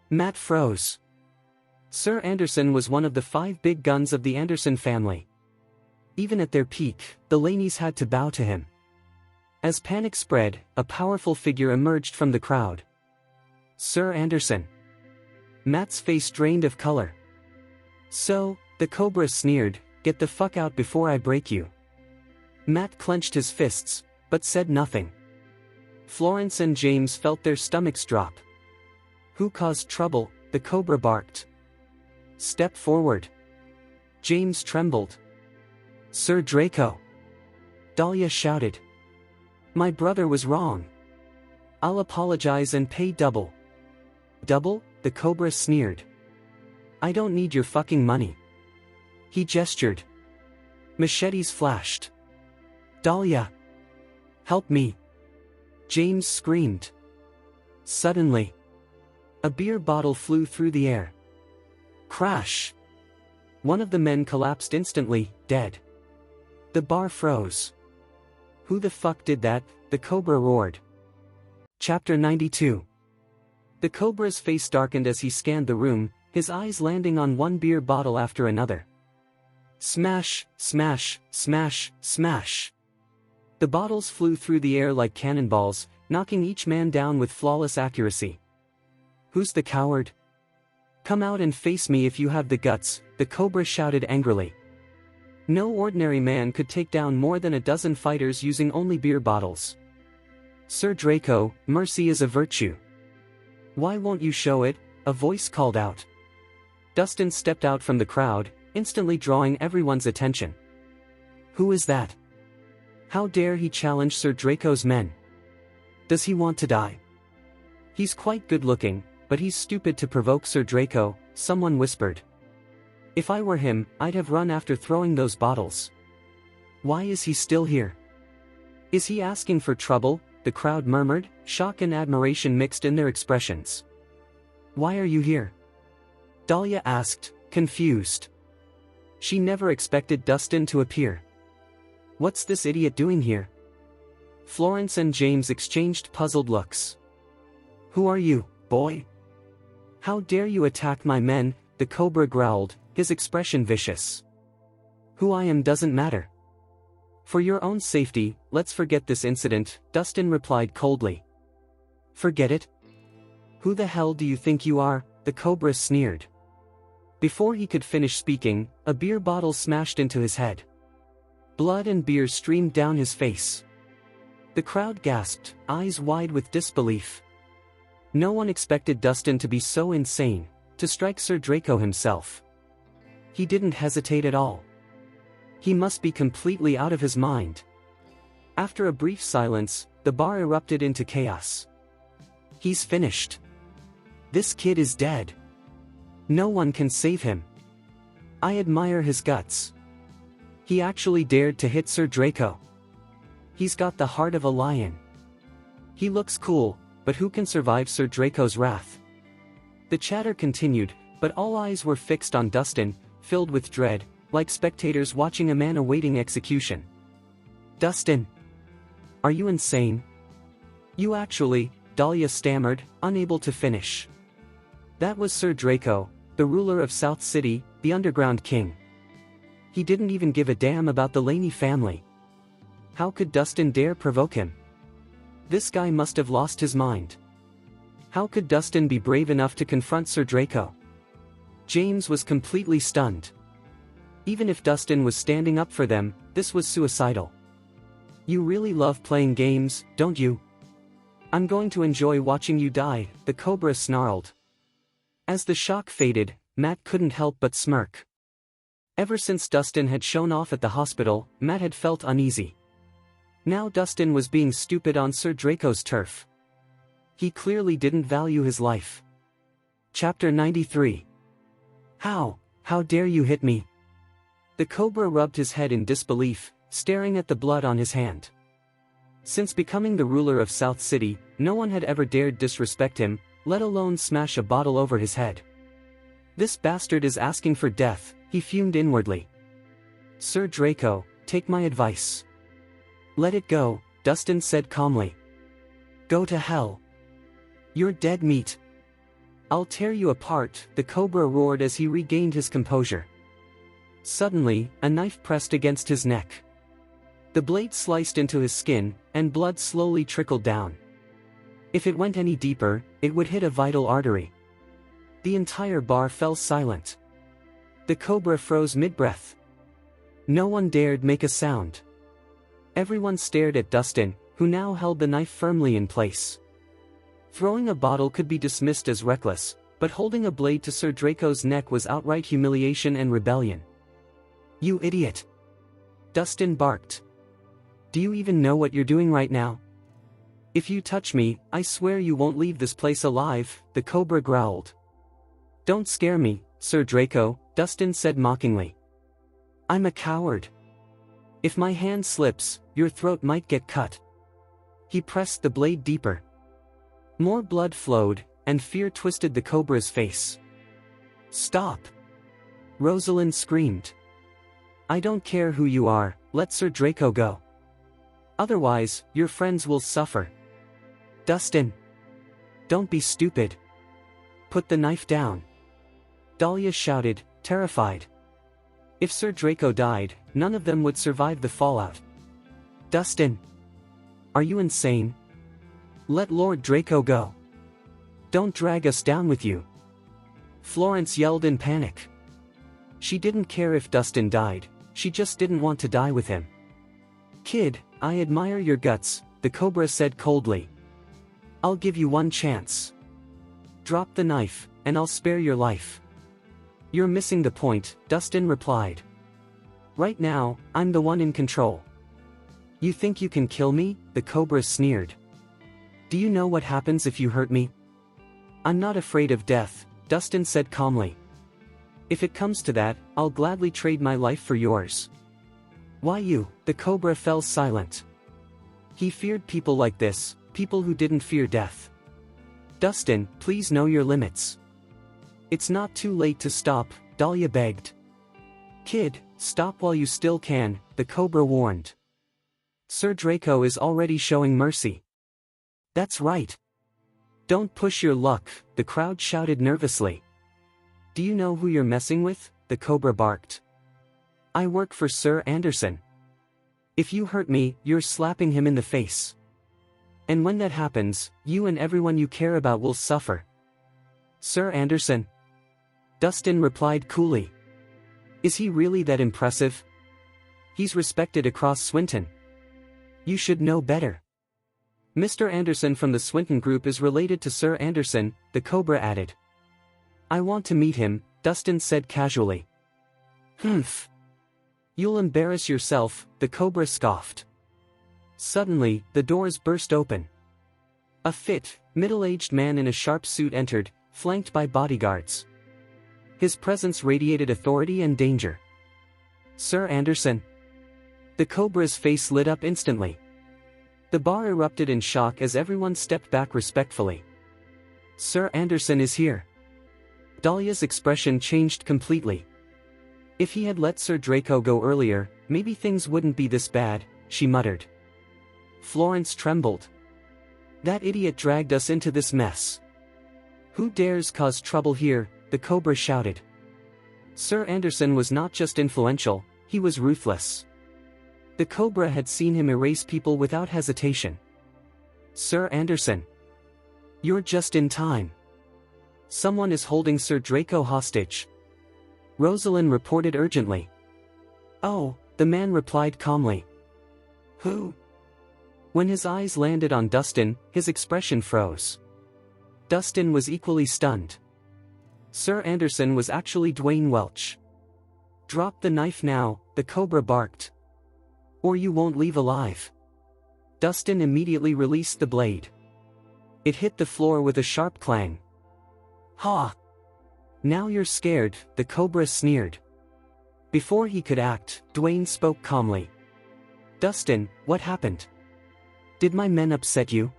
Matt froze. Sir Anderson was one of the 5 big guns of the Anderson family. Even at their peak, the Laneys had to bow to him. As panic spread, a powerful figure emerged from the crowd. Sir Anderson. Matt's face drained of color. So, the Cobra sneered, get the fuck out before I break you. Matt clenched his fists, but said nothing. Florence and James felt their stomachs drop. Who caused trouble? The Cobra barked. Step forward. James trembled. Sir Draco. Dahlia shouted. My brother was wrong. I'll apologize and pay double. Double? The Cobra sneered. I don't need your fucking money. He gestured. Machetes flashed. Dahlia! Help me! James screamed. Suddenly, a beer bottle flew through the air. Crash! One of the men collapsed instantly, dead. The bar froze. Who the fuck did that? The Cobra roared. Chapter 92. The Cobra's face darkened as he scanned the room, his eyes landing on one beer bottle after another. Smash, smash, smash, smash. The bottles flew through the air like cannonballs, knocking each man down with flawless accuracy. Who's the coward? Come out and face me if you have the guts, the Cobra shouted angrily. No ordinary man could take down more than a dozen fighters using only beer bottles. Sir Draco, mercy is a virtue. Why won't you show it? A voice called out. Dustin stepped out from the crowd, instantly drawing everyone's attention. Who is that? How dare he challenge Sir Draco's men? Does he want to die? He's quite good looking, but he's stupid to provoke Sir Draco, someone whispered. If I were him, I'd have run after throwing those bottles. Why is he still here? Is he asking for trouble? The crowd murmured, shock and admiration mixed in their expressions. Why are you here? Dahlia asked, confused. She never expected Dustin to appear. What's this idiot doing here? Florence and James exchanged puzzled looks. Who are you, boy? How dare you attack my men? The Cobra growled, his expression vicious. Who I am doesn't matter. For your own safety, let's forget this incident, Dustin replied coldly. Forget it? Who the hell do you think you are? The Cobra sneered. Before he could finish speaking, a beer bottle smashed into his head. Blood and beer streamed down his face. The crowd gasped, eyes wide with disbelief. No one expected Dustin to be so insane, to strike Sir Draco himself. He didn't hesitate at all. He must be completely out of his mind. After a brief silence, the bar erupted into chaos. He's finished. This kid is dead. No one can save him. I admire his guts. He actually dared to hit Sir Draco. He's got the heart of a lion. He looks cool, but who can survive Sir Draco's wrath? The chatter continued, but all eyes were fixed on Dustin, filled with dread, like spectators watching a man awaiting execution. Dustin! Are you insane? You actually, Dahlia stammered, unable to finish. That was Sir Draco, the ruler of South City, the underground king. He didn't even give a damn about the Laney family. How could Dustin dare provoke him? This guy must have lost his mind. How could Dustin be brave enough to confront Sir Draco? James was completely stunned. Even if Dustin was standing up for them, this was suicidal. You really love playing games, don't you? I'm going to enjoy watching you die, the Cobra snarled. As the shock faded, Matt couldn't help but smirk. Ever since Dustin had shown off at the hospital, Matt had felt uneasy. Now Dustin was being stupid on Sir Draco's turf. He clearly didn't value his life. Chapter 93. How dare you hit me? The Cobra rubbed his head in disbelief, staring at the blood on his hand. Since becoming the ruler of South City, no one had ever dared disrespect him, let alone smash a bottle over his head. This bastard is asking for death, he fumed inwardly. Sir Draco, take my advice. Let it go, Dustin said calmly. Go to hell. You're dead meat. I'll tear you apart, the Cobra roared as he regained his composure. Suddenly, a knife pressed against his neck. The blade sliced into his skin, and blood slowly trickled down. If it went any deeper, it would hit a vital artery. The entire bar fell silent. The Cobra froze mid-breath. No one dared make a sound. Everyone stared at Dustin, who now held the knife firmly in place. Throwing a bottle could be dismissed as reckless, but holding a blade to Sir Draco's neck was outright humiliation and rebellion. You idiot! Dustin barked. Do you even know what you're doing right now? If you touch me, I swear you won't leave this place alive, the Cobra growled. Don't scare me, Sir Draco, Dustin said mockingly. I'm a coward. If my hand slips, your throat might get cut. He pressed the blade deeper. More blood flowed, and fear twisted the cobra's face. Stop! Rosalind screamed. I don't care who you are, let Sir Draco go. Otherwise, your friends will suffer. Dustin! Don't be stupid. Put the knife down. Dahlia shouted, terrified. If Sir Draco died, none of them would survive the fallout. Dustin! Are you insane? Let Lord Draco go. Don't drag us down with you. Florence yelled in panic. She didn't care if Dustin died, she just didn't want to die with him. Kid, I admire your guts, the cobra said coldly. I'll give you one chance. Drop the knife, and I'll spare your life. You're missing the point, Dustin replied. Right now, I'm the one in control. You think you can kill me? The cobra sneered. Do you know what happens if you hurt me? I'm not afraid of death, Dustin said calmly. If it comes to that, I'll gladly trade my life for yours. Why you? The cobra fell silent. He feared people like this, people who didn't fear death. Dustin, please know your limits. It's not too late to stop, Dahlia begged. Kid, stop while you still can, the cobra warned. Sir Draco is already showing mercy. That's right. Don't push your luck, the crowd shouted nervously. Do you know who you're messing with? The cobra barked. I work for Sir Anderson. If you hurt me, you're slapping him in the face. And when that happens, you and everyone you care about will suffer. Sir Anderson? Dustin replied coolly. Is he really that impressive? He's respected across Swinton. You should know better. Mr. Anderson from the Swinton Group is related to Sir Anderson, the cobra added. I want to meet him, Dustin said casually. Humph. You'll embarrass yourself, the cobra scoffed. Suddenly, the doors burst open. A fit, middle-aged man in a sharp suit entered, flanked by bodyguards. His presence radiated authority and danger. Sir Anderson. The cobra's face lit up instantly. The bar erupted in shock as everyone stepped back respectfully. Sir Anderson is here. Dahlia's expression changed completely. If he had let Sir Draco go earlier, maybe things wouldn't be this bad, she muttered. Florence trembled. That idiot dragged us into this mess. Who dares cause trouble here? The cobra shouted. Sir Anderson was not just influential, he was ruthless. The cobra had seen him erase people without hesitation. Sir Anderson. You're just in time. Someone is holding Sir Draco hostage. Rosalind reported urgently. Oh, the man replied calmly. Who? When his eyes landed on Dustin, his expression froze. Dustin was equally stunned. Sir Anderson was actually Dwayne Welch. Drop the knife now, the cobra barked. Or you won't leave alive. Dustin immediately released the blade. It hit the floor with a sharp clang. Ha! Now you're scared, the cobra sneered. Before he could act, Dwayne spoke calmly. Dustin, what happened? Did my men upset you?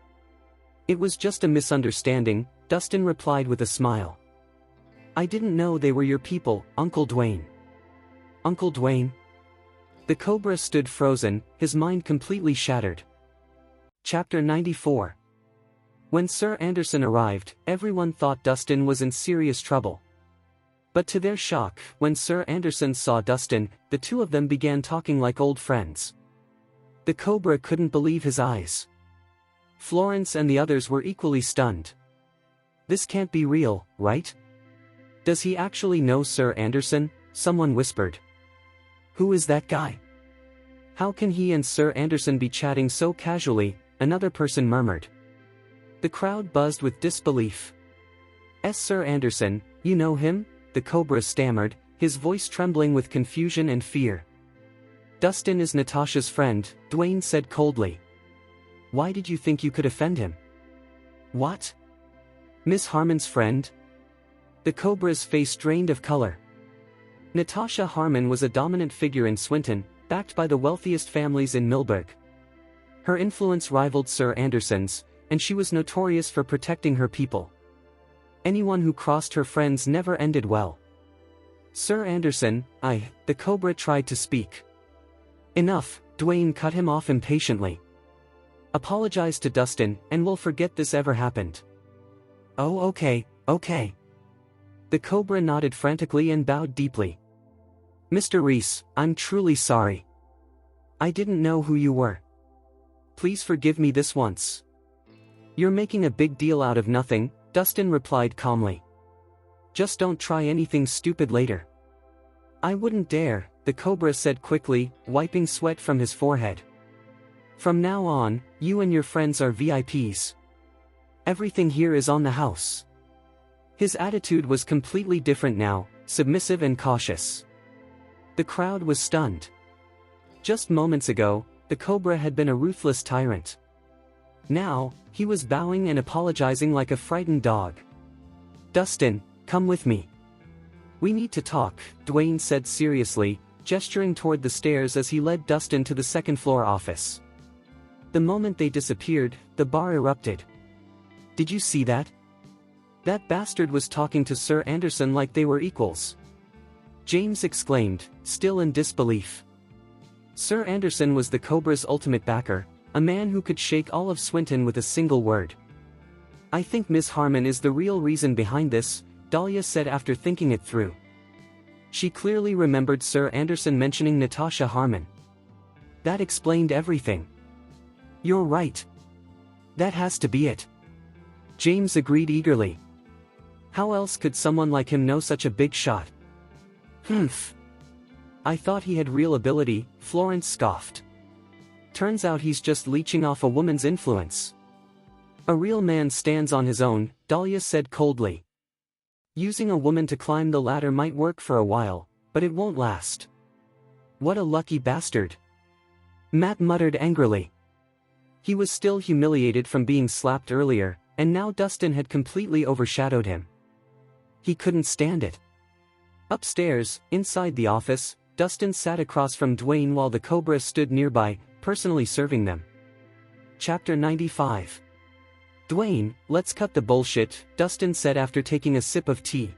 It was just a misunderstanding, Dustin replied with a smile. I didn't know they were your people, Uncle Dwayne. Uncle Dwayne? The cobra stood frozen, his mind completely shattered. Chapter 94. When Sir Anderson arrived, everyone thought Dustin was in serious trouble. But to their shock, when Sir Anderson saw Dustin, the two of them began talking like old friends. The cobra couldn't believe his eyes. Florence and the others were equally stunned. This can't be real, right? Does he actually know Sir Anderson? Someone whispered. Who is that guy? How can he and Sir Anderson be chatting so casually? Another person murmured. The crowd buzzed with disbelief. Sir Anderson, you know him? The cobra stammered, his voice trembling with confusion and fear. Dustin is Natasha's friend, Dwayne said coldly. Why did you think you could offend him? What? Miss Harmon's friend? The cobra's face drained of color. Natasha Harmon was a dominant figure in Swinton, backed by the wealthiest families in Millburg. Her influence rivaled Sir Anderson's, and she was notorious for protecting her people. Anyone who crossed her friends never ended well. Sir Anderson, the cobra tried to speak. Enough, Dwayne cut him off impatiently. Apologize to Dustin, and we'll forget this ever happened. Oh, okay. The cobra nodded frantically and bowed deeply. Mr. Rhys, I'm truly sorry. I didn't know who you were. Please forgive me this once. You're making a big deal out of nothing, Dustin replied calmly. Just don't try anything stupid later. I wouldn't dare, the cobra said quickly, wiping sweat from his forehead. From now on, you and your friends are VIPs. Everything here is on the house. His attitude was completely different now, submissive and cautious. The crowd was stunned. Just moments ago, the cobra had been a ruthless tyrant. Now, he was bowing and apologizing like a frightened dog. Dustin, come with me. We need to talk, Dwayne said seriously, gesturing toward the stairs as he led Dustin to the second-floor office. The moment they disappeared, the bar erupted. Did you see that? That bastard was talking to Sir Anderson like they were equals. James exclaimed, still in disbelief. Sir Anderson was the Cobra's ultimate backer, a man who could shake all of Swinton with a single word. I think Miss Harmon is the real reason behind this, Dahlia said after thinking it through. She clearly remembered Sir Anderson mentioning Natasha Harmon. That explained everything. You're right. That has to be it. James agreed eagerly. How else could someone like him know such a big shot? Humph. I thought he had real ability, Florence scoffed. Turns out he's just leeching off a woman's influence. A real man stands on his own, Dahlia said coldly. Using a woman to climb the ladder might work for a while, but it won't last. What a lucky bastard. Matt muttered angrily. He was still humiliated from being slapped earlier, and now Dustin had completely overshadowed him. He couldn't stand it. Upstairs, inside the office, Dustin sat across from Dwayne while the Cobra stood nearby, personally serving them. Chapter 95. Dwayne, let's cut the bullshit, Dustin said after taking a sip of tea.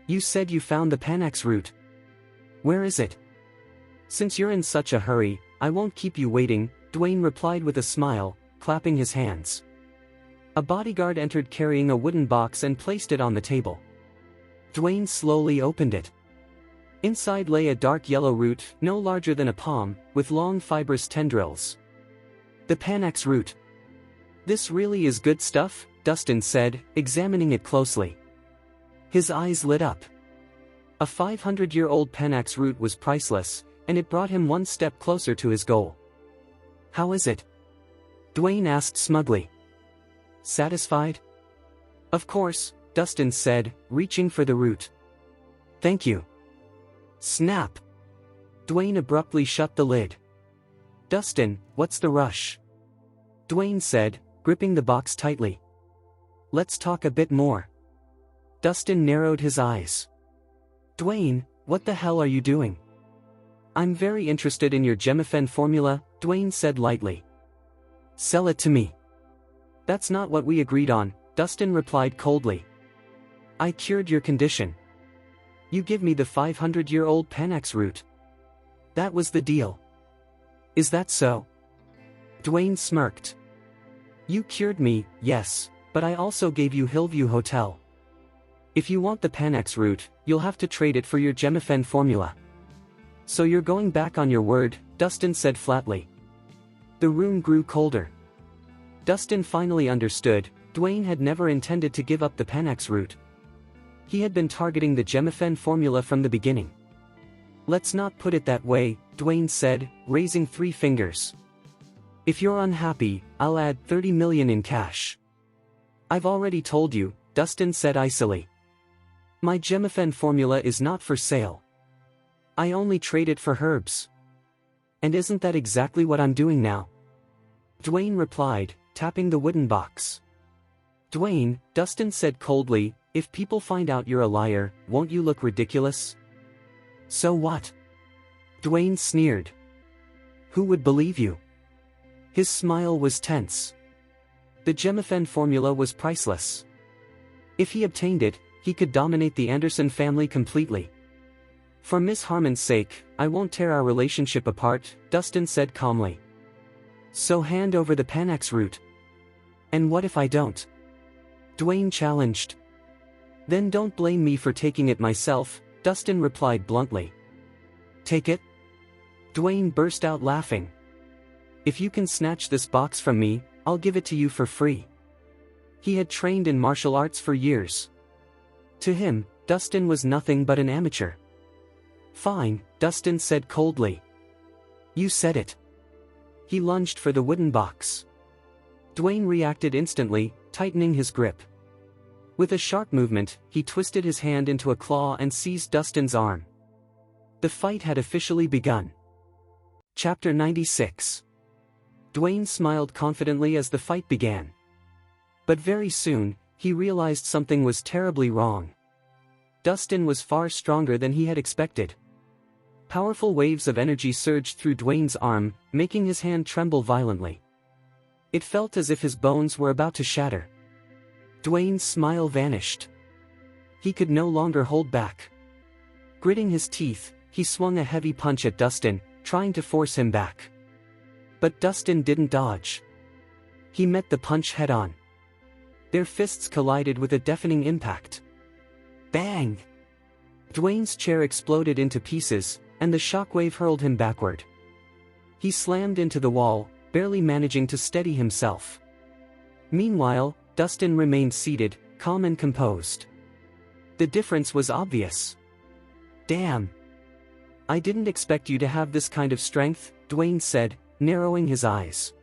You said you found the Panax route. Where is it? Since you're in such a hurry, I won't keep you waiting, Dwayne replied with a smile, clapping his hands. A bodyguard entered carrying a wooden box and placed it on the table. Dwayne slowly opened it. Inside lay a dark yellow root, no larger than a palm, with long fibrous tendrils. The Panax root. This really is good stuff, Dustin said, examining it closely. His eyes lit up. A 500-year-old Panax root was priceless, and it brought him one step closer to his goal. How is it? Dwayne asked smugly. Satisfied? Of course, Dustin said, reaching for the root. Thank you. Snap! Dwayne abruptly shut the lid. Dustin, what's the rush? Dwayne said, gripping the box tightly. Let's talk a bit more. Dustin narrowed his eyes. Dwayne, what the hell are you doing? I'm very interested in your Gemifene formula, Dwayne said lightly. Sell it to me. That's not what we agreed on, Dustin replied coldly. I cured your condition. You give me the 500-year-old Panax root. That was the deal. Is that so? Dwayne smirked. You cured me, yes, but I also gave you Hillview Hotel. If you want the Panax root, you'll have to trade it for your Gemifene formula. So you're going back on your word, Dustin said flatly. The room grew colder. Dustin finally understood, Dwayne had never intended to give up the Panax root. He had been targeting the Gemifene formula from the beginning. Let's not put it that way, Dwayne said, raising 3 fingers. If you're unhappy, I'll add 30 million in cash. I've already told you, Dustin said icily. My Gemifene formula is not for sale. I only trade it for herbs. And isn't that exactly what I'm doing now? Dwayne replied, tapping the wooden box. Dwayne, Dustin said coldly, If people find out you're a liar, won't you look ridiculous? So what? Dwayne sneered. Who would believe you? His smile was tense. The Gemophen formula was priceless. If he obtained it, he could dominate the Anderson family completely. For Miss Harmon's sake, I won't tear our relationship apart, Dustin said calmly. So hand over the Panax root. And what if I don't? Dwayne challenged. Then don't blame me for taking it myself, Dustin replied bluntly. Take it? Dwayne burst out laughing. If you can snatch this box from me, I'll give it to you for free. He had trained in martial arts for years. To him, Dustin was nothing but an amateur. Fine, Dustin said coldly. You said it. He lunged for the wooden box. Dwayne reacted instantly, tightening his grip. With a sharp movement, he twisted his hand into a claw and seized Dustin's arm. The fight had officially begun. Chapter 96. Dwayne smiled confidently as the fight began. But very soon, he realized something was terribly wrong. Dustin was far stronger than he had expected. Powerful waves of energy surged through Dwayne's arm, making his hand tremble violently. It felt as if his bones were about to shatter. Dwayne's smile vanished. He could no longer hold back. Gritting his teeth, he swung a heavy punch at Dustin, trying to force him back. But Dustin didn't dodge. He met the punch head-on. Their fists collided with a deafening impact. Bang! Dwayne's chair exploded into pieces, and the shockwave hurled him backward. He slammed into the wall, barely managing to steady himself. Meanwhile, Dustin remained seated, calm and composed. The difference was obvious. Damn! I didn't expect you to have this kind of strength, Dwayne said, narrowing his eyes.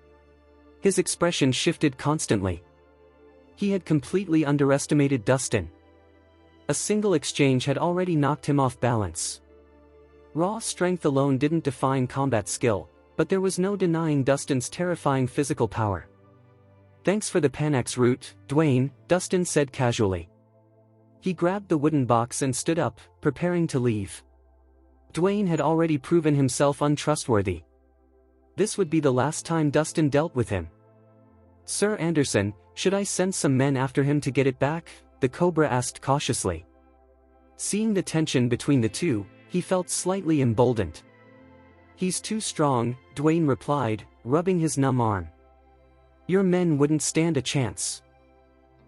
His expression shifted constantly. He had completely underestimated Dustin. A single exchange had already knocked him off balance. Raw strength alone didn't define combat skill, but there was no denying Dustin's terrifying physical power. Thanks for the Panax root, Dwayne, Dustin said casually. He grabbed the wooden box and stood up, preparing to leave. Dwayne had already proven himself untrustworthy. This would be the last time Dustin dealt with him. Sir Anderson, should I send some men after him to get it back? The Cobra asked cautiously. Seeing the tension between the two, he felt slightly emboldened. He's too strong, Dwayne replied, rubbing his numb arm. Your men wouldn't stand a chance.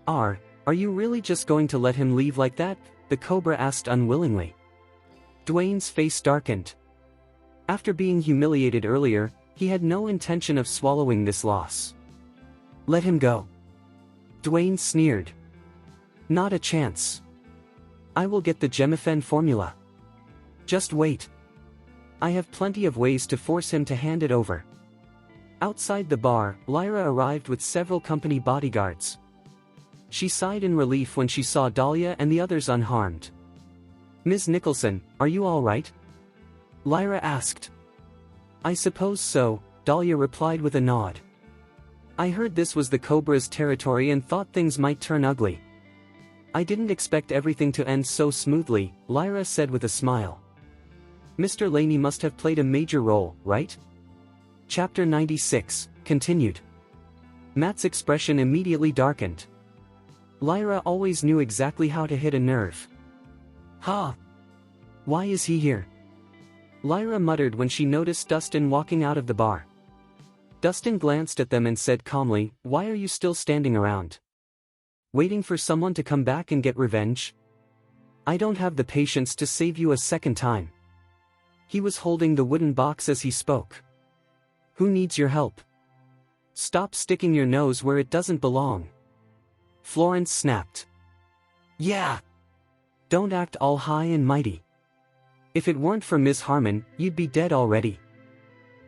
Are you really just going to let him leave like that? The Cobra asked unwillingly. Dwayne's face darkened. After being humiliated earlier, he had no intention of swallowing this loss. Let him go. Dwayne sneered. Not a chance. I will get the Gemophen formula. Just wait. I have plenty of ways to force him to hand it over. Outside the bar, Lyra arrived with several company bodyguards. She sighed in relief when she saw Dahlia and the others unharmed. Ms. Nicholson, are you all right? Lyra asked. I suppose so, Dahlia replied with a nod. I heard this was the Cobra's territory and thought things might turn ugly. I didn't expect everything to end so smoothly, Lyra said with a smile. Mr. Laney must have played a major role, right? Chapter 96, continued. Matt's expression immediately darkened. Lyra always knew exactly how to hit a nerve. Ha! Why is he here? Lyra muttered when she noticed Dustin walking out of the bar. Dustin glanced at them and said calmly, Why are you still standing around? Waiting for someone to come back and get revenge? I don't have the patience to save you a second time. He was holding the wooden box as he spoke. Who needs your help? Stop sticking your nose where it doesn't belong. Florence snapped. Yeah! Don't act all high and mighty. If it weren't for Miss Harmon, you'd be dead already.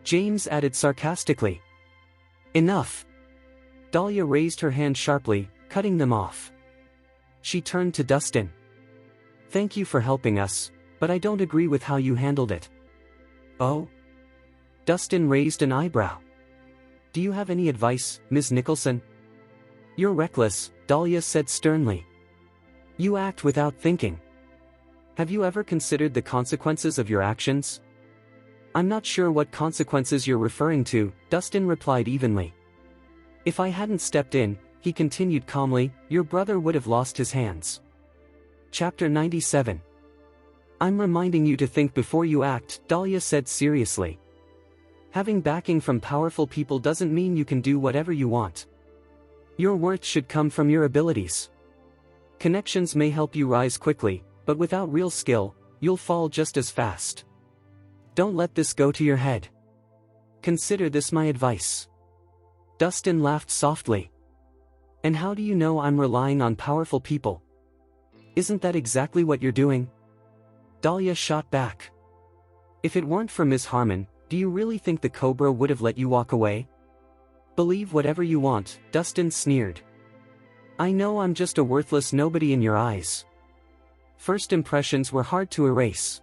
James added sarcastically. Enough! Dahlia raised her hand sharply, cutting them off. She turned to Dustin. Thank you for helping us, but I don't agree with how you handled it. Oh? Dustin raised an eyebrow. Do you have any advice, Ms. Nicholson? You're reckless, Dahlia said sternly. You act without thinking. Have you ever considered the consequences of your actions? I'm not sure what consequences you're referring to, Dustin replied evenly. If I hadn't stepped in, he continued calmly, your brother would have lost his hands. Chapter 97. I'm reminding you to think before you act, Dahlia said seriously. Having backing from powerful people doesn't mean you can do whatever you want. Your worth should come from your abilities. Connections may help you rise quickly, but without real skill, you'll fall just as fast. Don't let this go to your head. Consider this my advice. Dustin laughed softly. And how do you know I'm relying on powerful people? Isn't that exactly what you're doing? Dahlia shot back. If it weren't for Miss Harmon, do you really think the Cobra would have let you walk away? Believe whatever you want, Dustin sneered. I know I'm just a worthless nobody in your eyes. First impressions were hard to erase.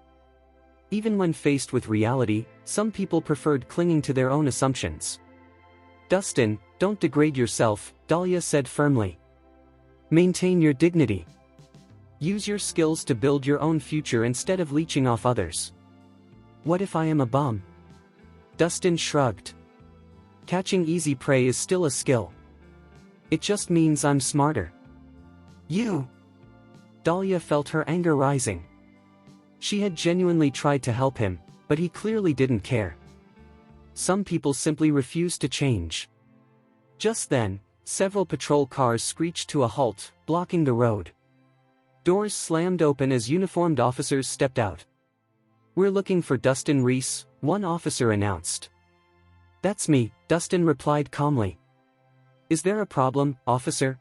Even when faced with reality, some people preferred clinging to their own assumptions. Dustin, don't degrade yourself, Dahlia said firmly. Maintain your dignity. Use your skills to build your own future instead of leeching off others. What if I am a bum? Dustin shrugged. Catching easy prey is still a skill. It just means I'm smarter. You. Dahlia felt her anger rising. She had genuinely tried to help him, but he clearly didn't care. Some people simply refused to change. Just then, several patrol cars screeched to a halt, blocking the road. Doors slammed open as uniformed officers stepped out. We're looking for Dustin Rhys, one officer announced. That's me, Dustin replied calmly. Is there a problem, officer?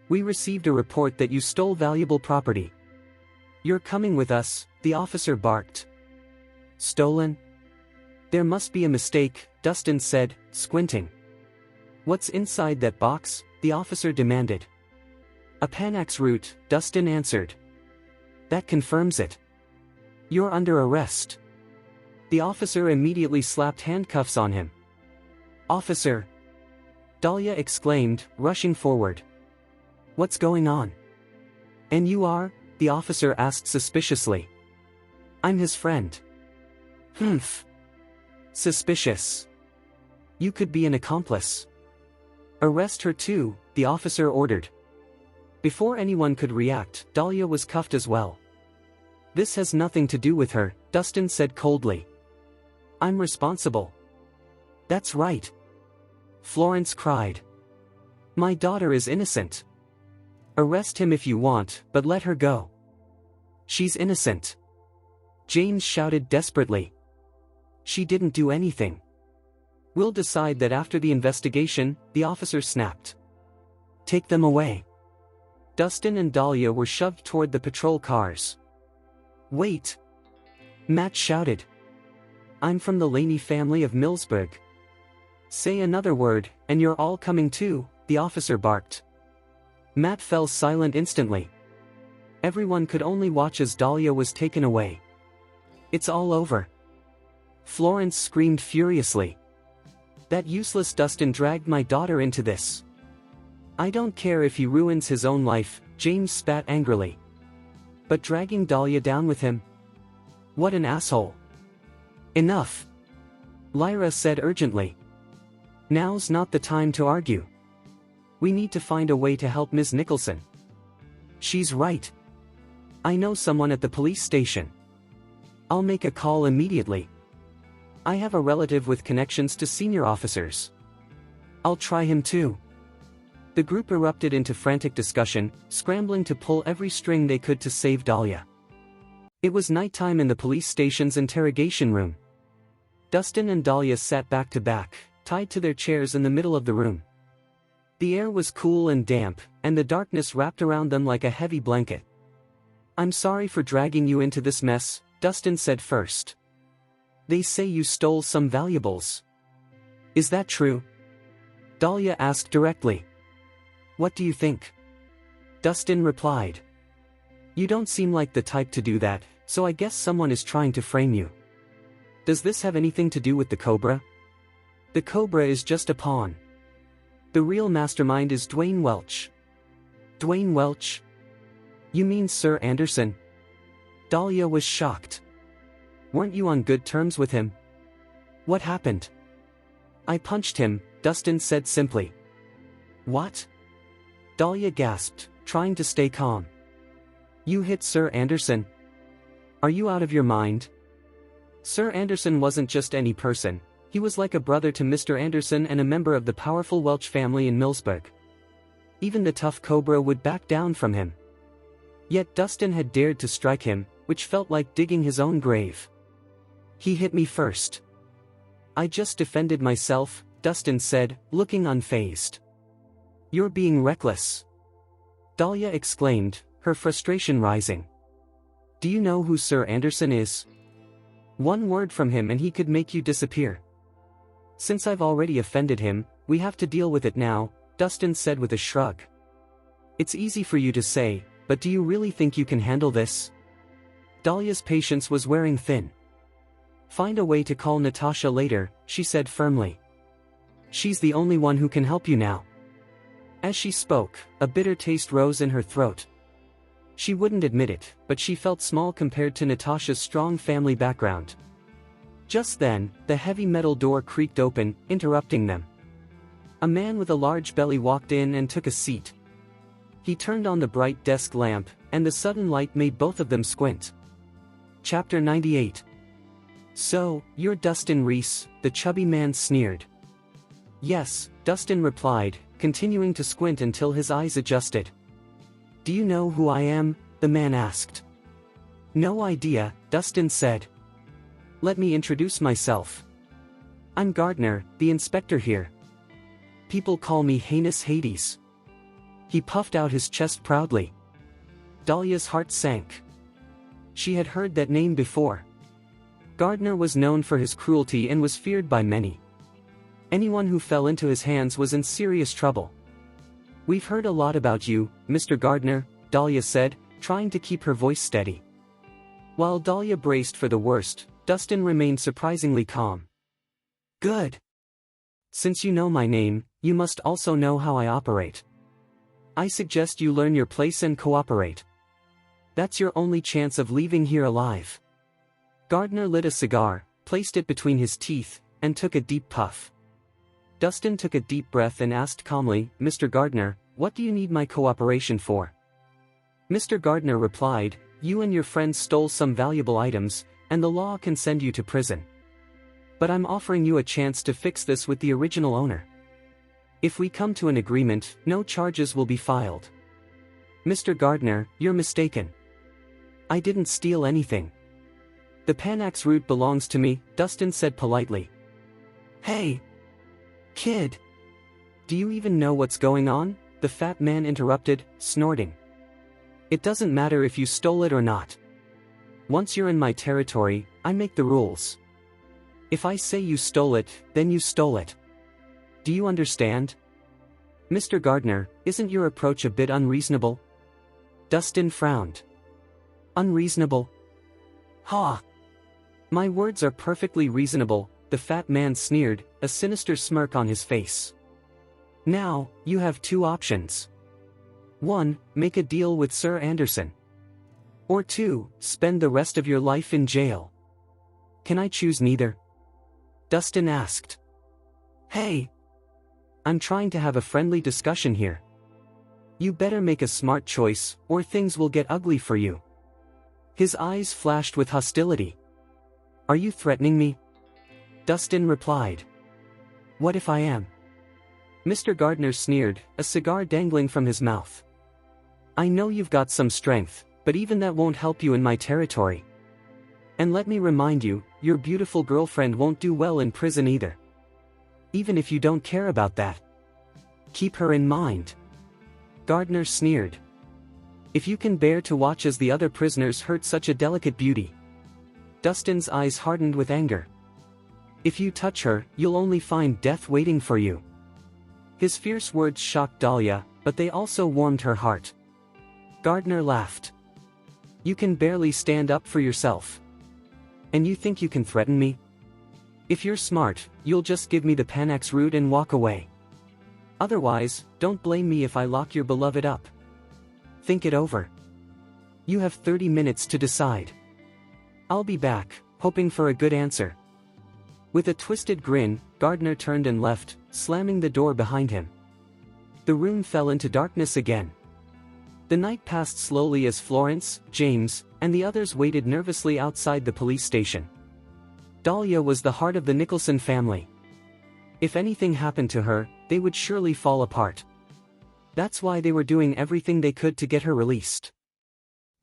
We received a report that you stole valuable property. You're coming with us, the officer barked. Stolen? There must be a mistake, Dustin said, squinting. What's inside that box? The officer demanded. A Panax route, Dustin answered. That confirms it. You're under arrest. The officer immediately slapped handcuffs on him. Officer! Dahlia exclaimed, rushing forward. What's going on? And you are? The officer asked suspiciously. I'm his friend. Humph. Suspicious. You could be an accomplice. Arrest her too, the officer ordered. Before anyone could react, Dahlia was cuffed as well. This has nothing to do with her, Dustin said coldly. I'm responsible. That's right. Florence cried. My daughter is innocent. Arrest him if you want, but let her go. She's innocent. James shouted desperately. She didn't do anything. We'll decide that after the investigation, the officer snapped. Take them away. Dustin and Dahlia were shoved toward the patrol cars. Wait! Matt shouted. I'm from the Laney family of Millsburg. Say another word, and you're all coming too, the officer barked. Matt fell silent instantly. Everyone could only watch as Dahlia was taken away. It's all over. Florence screamed furiously. That useless Dustin dragged my daughter into this. I don't care if he ruins his own life, James spat angrily. But dragging Dahlia down with him? What an asshole. Enough. Lyra said urgently. Now's not the time to argue. We need to find a way to help Ms. Nicholson. She's right. I know someone at the police station. I'll make a call immediately. I have a relative with connections to senior officers. I'll try him too. The group erupted into frantic discussion, scrambling to pull every string they could to save Dahlia. It was nighttime in the police station's interrogation room. Dustin and Dahlia sat back to back, tied to their chairs in the middle of the room. The air was cool and damp, and the darkness wrapped around them like a heavy blanket. I'm sorry for dragging you into this mess, Dustin said first. They say you stole some valuables. Is that true? Dahlia asked directly. What do you think? Dustin replied. You don't seem like the type to do that, so I guess someone is trying to frame you. Does this have anything to do with the Cobra? The Cobra is just a pawn. The real mastermind is Dwayne Welch. Dwayne Welch? You mean Sir Anderson? Dahlia was shocked. Weren't you on good terms with him? What happened? I punched him, Dustin said simply. What? Dahlia gasped, trying to stay calm. You hit Sir Anderson? Are you out of your mind? Sir Anderson wasn't just any person, he was like a brother to Mr. Anderson and a member of the powerful Welch family in Millsburg. Even the tough Cobra would back down from him. Yet Dustin had dared to strike him, which felt like digging his own grave. He hit me first. I just defended myself, Dustin said, looking unfazed. You're being reckless. Dahlia exclaimed, her frustration rising. Do you know who Sir Anderson is? One word from him and he could make you disappear. Since I've already offended him, we have to deal with it now, Dustin said with a shrug. It's easy for you to say, but do you really think you can handle this? Dahlia's patience was wearing thin. Find a way to call Natasha later, she said firmly. She's the only one who can help you now. As she spoke, a bitter taste rose in her throat. She wouldn't admit it, but she felt small compared to Natasha's strong family background. Just then, the heavy metal door creaked open, interrupting them. A man with a large belly walked in and took a seat. He turned on the bright desk lamp, and the sudden light made both of them squint. Chapter 98. So, you're Dustin Rhys, the chubby man sneered. Yes, Dustin replied, continuing to squint until his eyes adjusted. Do you know who I am? The man asked. No idea, Dustin said. Let me introduce myself. I'm Gardner, the inspector here. People call me Heinous Hades. He puffed out his chest proudly. Dahlia's heart sank. She had heard that name before. Gardner was known for his cruelty and was feared by many. Anyone who fell into his hands was in serious trouble. We've heard a lot about you, Mr. Gardner, Dahlia said, trying to keep her voice steady. While Dahlia braced for the worst, Dustin remained surprisingly calm. Good. Since you know my name, you must also know how I operate. I suggest you learn your place and cooperate. That's your only chance of leaving here alive. Gardner lit a cigar, placed it between his teeth, and took a deep puff. Dustin took a deep breath and asked calmly, Mr. Gardner, what do you need my cooperation for? Mr. Gardner replied, you and your friends stole some valuable items, and the law can send you to prison. But I'm offering you a chance to fix this with the original owner. If we come to an agreement, no charges will be filed. Mr. Gardner, you're mistaken. I didn't steal anything. The Panax route belongs to me, Dustin said politely. Hey! Kid! Do you even know what's going on? The fat man interrupted, snorting. It doesn't matter if you stole it or not. Once you're in my territory, I make the rules. If I say you stole it, then you stole it. Do you understand? Mr. Gardner, isn't your approach a bit unreasonable? Dustin frowned. Unreasonable? Ha! My words are perfectly reasonable, the fat man sneered, a sinister smirk on his face. Now, you have two options. 1. Make a deal with Sir Anderson. Or 2. Spend the rest of your life in jail. Can I choose neither? Dustin asked. Hey! I'm trying to have a friendly discussion here. You better make a smart choice, or things will get ugly for you. His eyes flashed with hostility. Are you threatening me? Dustin replied. What if I am? Mr. Gardner sneered, a cigar dangling from his mouth. I know you've got some strength, but even that won't help you in my territory. And let me remind you, your beautiful girlfriend won't do well in prison either. Even if you don't care about that. Keep her in mind. Gardner sneered. If you can bear to watch as the other prisoners hurt such a delicate beauty. Dustin's eyes hardened with anger. If you touch her, you'll only find death waiting for you. His fierce words shocked Dahlia, but they also warmed her heart. Gardner laughed. You can barely stand up for yourself. And you think you can threaten me? If you're smart, you'll just give me the Panax route and walk away. Otherwise, don't blame me if I lock your beloved up. Think it over. You have 30 minutes to decide. I'll be back, hoping for a good answer. With a twisted grin, Gardner turned and left, slamming the door behind him. The room fell into darkness again. The night passed slowly as Florence, James, and the others waited nervously outside the police station. Dahlia was the heart of the Nicholson family. If anything happened to her, they would surely fall apart. That's why they were doing everything they could to get her released.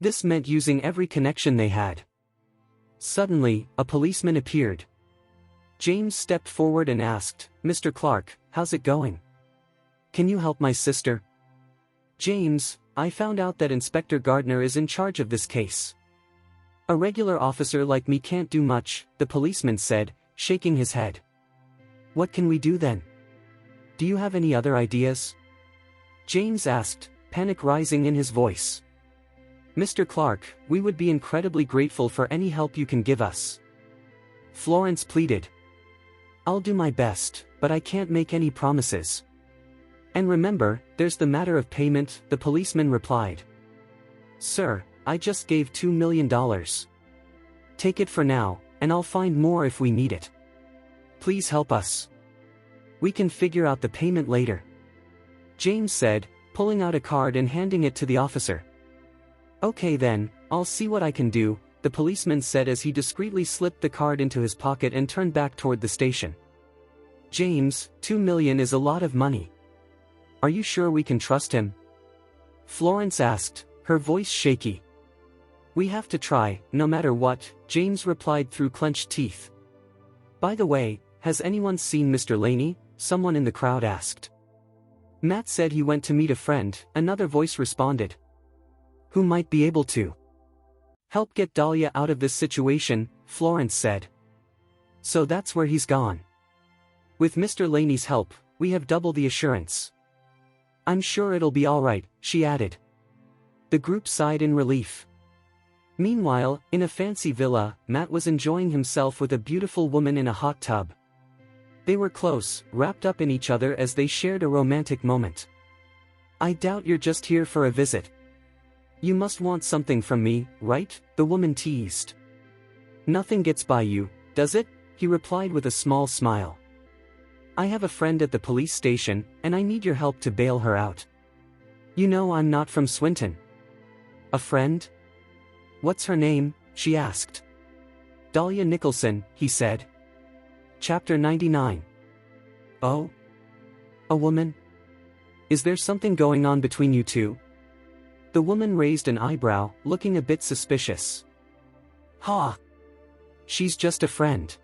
This meant using every connection they had. Suddenly, a policeman appeared. James stepped forward and asked, "Mr. Clark, how's it going? Can you help my sister?" "James, I found out that Inspector Gardner is in charge of this case. A regular officer like me can't do much," the policeman said, shaking his head. "What can we do then? Do you have any other ideas?" James asked, panic rising in his voice. "Mr. Clark, we would be incredibly grateful for any help you can give us." Florence pleaded. "I'll do my best, but I can't make any promises. And remember, there's the matter of payment," the policeman replied. "Sir, I just gave $2 million. Take it for now, and I'll find more if we need it. Please help us. We can figure out the payment later," James said, pulling out a card and handing it to the officer. "Okay then, I'll see what I can do," the policeman said as he discreetly slipped the card into his pocket and turned back toward the station. "James, $2 million is a lot of money. Are you sure we can trust him?" Florence asked, her voice shaky. "We have to try, no matter what," James replied through clenched teeth. "By the way, has anyone seen Mr. Laney?" someone in the crowd asked. "Matt said he went to meet a friend," another voice responded. "Who might be able to help get Dahlia out of this situation," Florence said. "So that's where he's gone. With Mr. Laney's help, we have double the assurance. I'm sure it'll be all right," she added. The group sighed in relief. Meanwhile, in a fancy villa, Matt was enjoying himself with a beautiful woman in a hot tub. They were close, wrapped up in each other as they shared a romantic moment. "I doubt you're just here for a visit. You must want something from me, right?" the woman teased. "Nothing gets by you, does it?" he replied with a small smile. "I have a friend at the police station, and I need your help to bail her out. You know I'm not from Swinton." "A friend? What's her name?" she asked. "Dahlia Nicholson," he said. Chapter 99. "Oh? A woman? Is there something going on between you two?" The woman raised an eyebrow, looking a bit suspicious. "Ha! She's just a friend.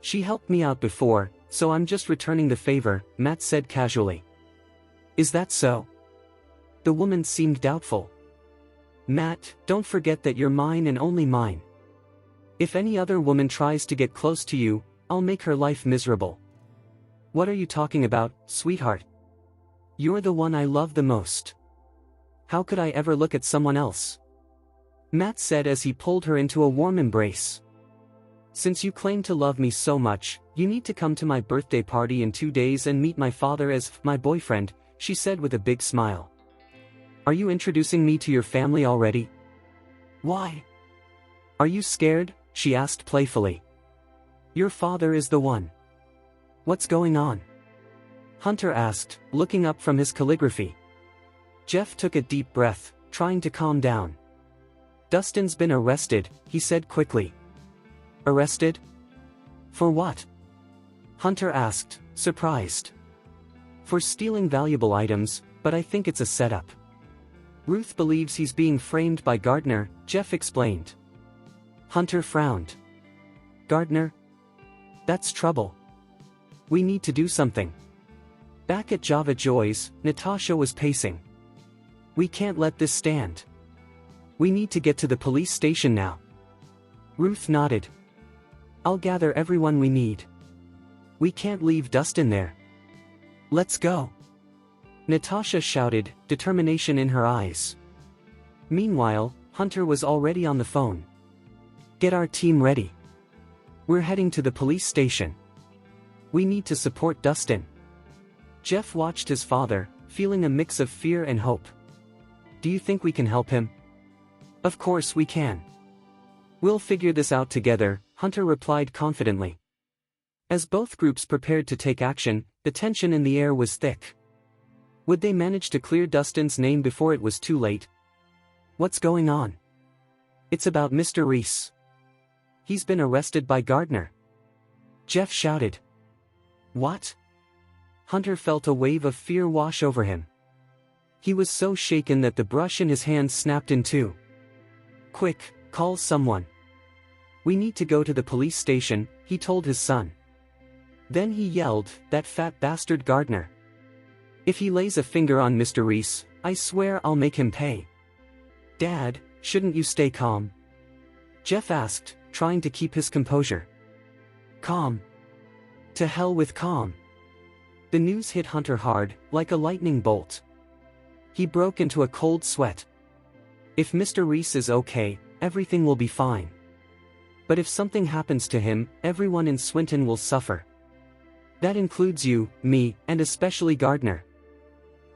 She helped me out before, so I'm just returning the favor," Matt said casually. "Is that so?" The woman seemed doubtful. "Matt, don't forget that you're mine and only mine. If any other woman tries to get close to you, I'll make her life miserable." "What are you talking about, sweetheart? You're the one I love the most. How could I ever look at someone else?" Matt said as he pulled her into a warm embrace. "Since you claim to love me so much, you need to come to my birthday party in 2 days and meet my father as my boyfriend," she said with a big smile. "Are you introducing me to your family already?" "Why? Are you scared?" she asked playfully. "Your father is the one." "What's going on?" Hunter asked, looking up from his calligraphy. Jeff took a deep breath, trying to calm down. "Dustin's been arrested," he said quickly. "Arrested? For what?" Hunter asked, surprised. "For stealing valuable items, but I think it's a setup. Ruth believes he's being framed by Gardner," Jeff explained. Hunter frowned. "Gardner? That's trouble. We need to do something." Back at Java Joy's, Natasha was pacing. "We can't let this stand. We need to get to the police station now." Ruth nodded. "I'll gather everyone we need. We can't leave Dustin there. Let's go," Natasha shouted, determination in her eyes. Meanwhile, Hunter was already on the phone. "Get our team ready. We're heading to the police station. We need to support Dustin." Jeff watched his father, feeling a mix of fear and hope. "Do you think we can help him?" Of course we can. We'll figure this out together, Hunter replied confidently. As both groups prepared to take action, the tension in the air was thick. Would they manage to clear Dustin's name before it was too late? What's going on? It's about Mr. Rhys. He's been arrested by Gardner. Jeff shouted. What? Hunter felt a wave of fear wash over him. He was so shaken that the brush in his hand snapped in two. Quick, call someone. We need to go to the police station, he told his son. Then he yelled, that fat bastard Gardner. If he lays a finger on Mr. Rhys, I swear I'll make him pay. Dad, shouldn't you stay calm? Jeff asked, trying to keep his composure. Calm. To hell with calm. The news hit Hunter hard, like a lightning bolt. He broke into a cold sweat. If Mr. Rhys is okay, everything will be fine. But if something happens to him, everyone in Swinton will suffer. That includes you, me, and especially Gardner.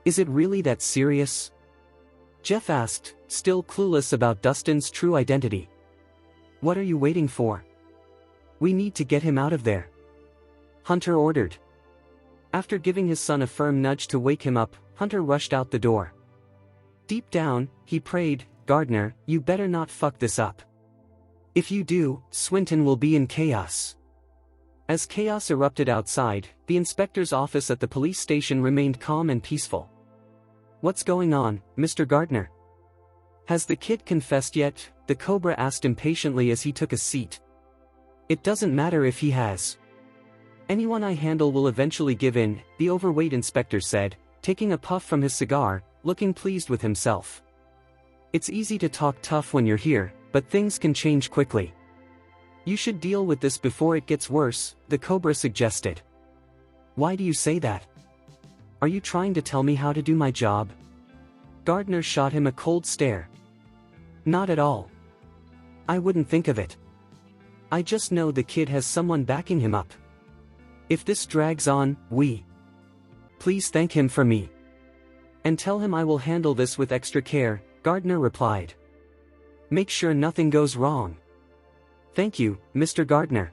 Is it really that serious? Jeff asked, still clueless about Dustin's true identity. What are you waiting for? We need to get him out of there. Hunter ordered. After giving his son a firm nudge to wake him up, Hunter rushed out the door. Deep down, he prayed, Gardner, you better not fuck this up. If you do, Swinton will be in chaos. As chaos erupted outside, the inspector's office at the police station remained calm and peaceful. What's going on, Mr. Gardner? Has the kid confessed yet? The Cobra asked impatiently as he took a seat. It doesn't matter if he has. Anyone I handle will eventually give in, the overweight inspector said, taking a puff from his cigar, looking pleased with himself. It's easy to talk tough when you're here, but things can change quickly. You should deal with this before it gets worse, the Cobra suggested. Why do you say that? Are you trying to tell me how to do my job? Gardner shot him a cold stare. Not at all. I wouldn't think of it. I just know the kid has someone backing him up. If this drags on, please thank him for me. And tell him I will handle this with extra care, Gardner replied. Make sure nothing goes wrong. Thank you, Mr. Gardner.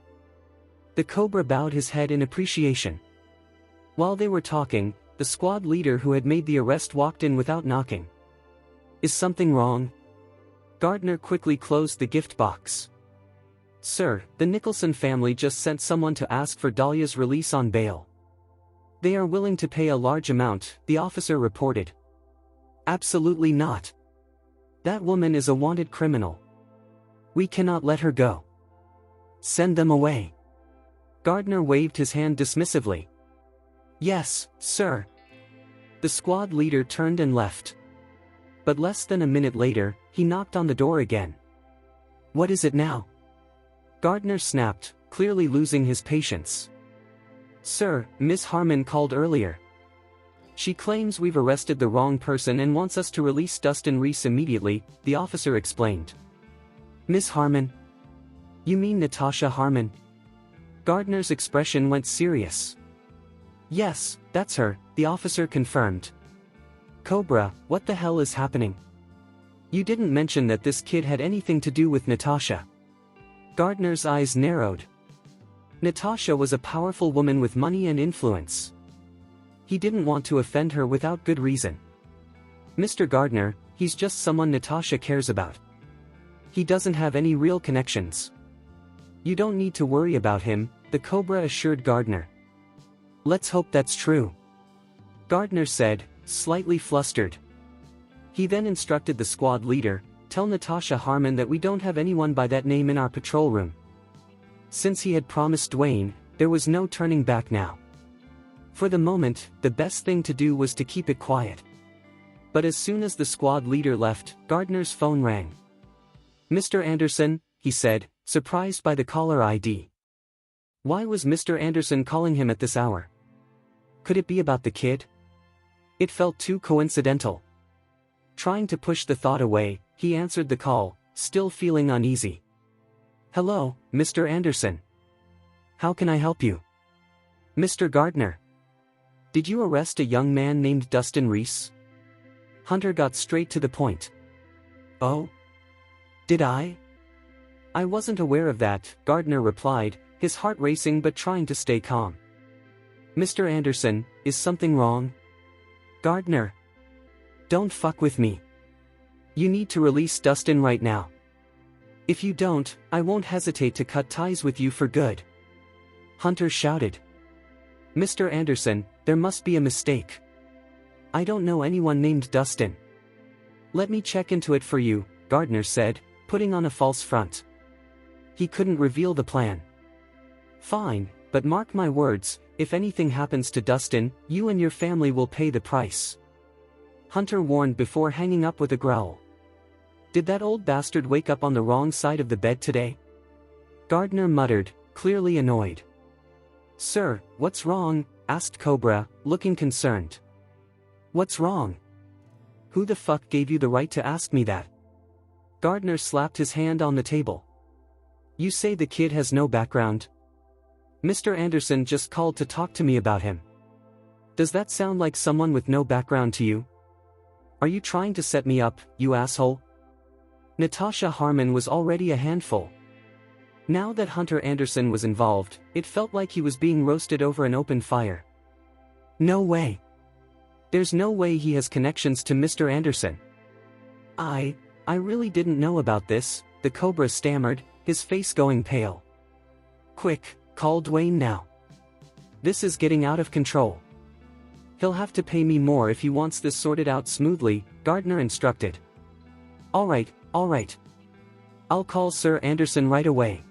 The Cobra bowed his head in appreciation. While they were talking, the squad leader who had made the arrest walked in without knocking. Is something wrong? Gardner quickly closed the gift box. Sir, the Nicholson family just sent someone to ask for Dahlia's release on bail. They are willing to pay a large amount, the officer reported. Absolutely not. That woman is a wanted criminal. We cannot let her go. Send them away. Gardner waved his hand dismissively. Yes, sir. The squad leader turned and left. But less than a minute later, he knocked on the door again. What is it now? Gardner snapped, clearly losing his patience. Sir, Miss Harmon called earlier. She claims we've arrested the wrong person and wants us to release Dustin Rhys immediately, the officer explained. Miss Harmon? You mean Natasha Harmon? Gardner's expression went serious. Yes, that's her, the officer confirmed. Cobra, what the hell is happening? You didn't mention that this kid had anything to do with Natasha. Gardner's eyes narrowed. Natasha was a powerful woman with money and influence. He didn't want to offend her without good reason. Mr. Gardner, he's just someone Natasha cares about. He doesn't have any real connections. You don't need to worry about him, the Cobra assured Gardner. Let's hope that's true. Gardner said, slightly flustered. He then instructed the squad leader, tell Natasha Harmon that we don't have anyone by that name in our patrol room. Since he had promised Dwayne, there was no turning back now. For the moment, the best thing to do was to keep it quiet. But as soon as the squad leader left, Gardner's phone rang. Mr. Anderson, he said, surprised by the caller ID. Why was Mr. Anderson calling him at this hour? Could it be about the kid? It felt too coincidental. Trying to push the thought away, he answered the call, still feeling uneasy. Hello, Mr. Anderson. How can I help you? Mr. Gardner. Did you arrest a young man named Dustin Rhys? Hunter got straight to the point. Oh? Did I? I wasn't aware of that, Gardner replied, his heart racing but trying to stay calm. Mr. Anderson, is something wrong? Gardner. Don't fuck with me. You need to release Dustin right now. If you don't, I won't hesitate to cut ties with you for good. Hunter shouted. Mr. Anderson, there must be a mistake. I don't know anyone named Dustin. Let me check into it for you, Gardner said, putting on a false front. He couldn't reveal the plan. Fine, but mark my words, if anything happens to Dustin, you and your family will pay the price. Hunter warned before hanging up with a growl. Did that old bastard wake up on the wrong side of the bed today? Gardner muttered, clearly annoyed. Sir, what's wrong? Asked Cobra, looking concerned. What's wrong? Who the fuck gave you the right to ask me that? Gardner slapped his hand on the table. You say the kid has no background? Mr. Anderson just called to talk to me about him. Does that sound like someone with no background to you? Are you trying to set me up, you asshole? Natasha Harmon was already a handful. Now that Hunter Anderson was involved, it felt like he was being roasted over an open fire. No way. There's no way he has connections to Mr. Anderson. I really didn't know about this, the Cobra stammered, his face going pale. Quick, call Dwayne now. This is getting out of control. He'll have to pay me more if he wants this sorted out smoothly, Gardner instructed. All right. I'll call Sir Anderson right away.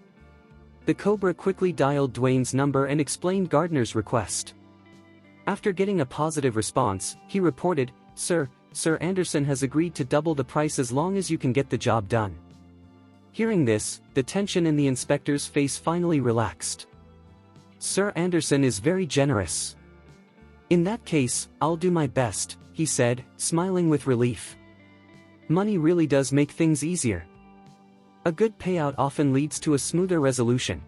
The Cobra quickly dialed Dwayne's number and explained Gardner's request. After getting a positive response, he reported, Sir Anderson has agreed to double the price as long as you can get the job done. Hearing this, the tension in the inspector's face finally relaxed. Sir Anderson is very generous. In that case, I'll do my best, he said, smiling with relief. Money really does make things easier. A good payout often leads to a smoother resolution.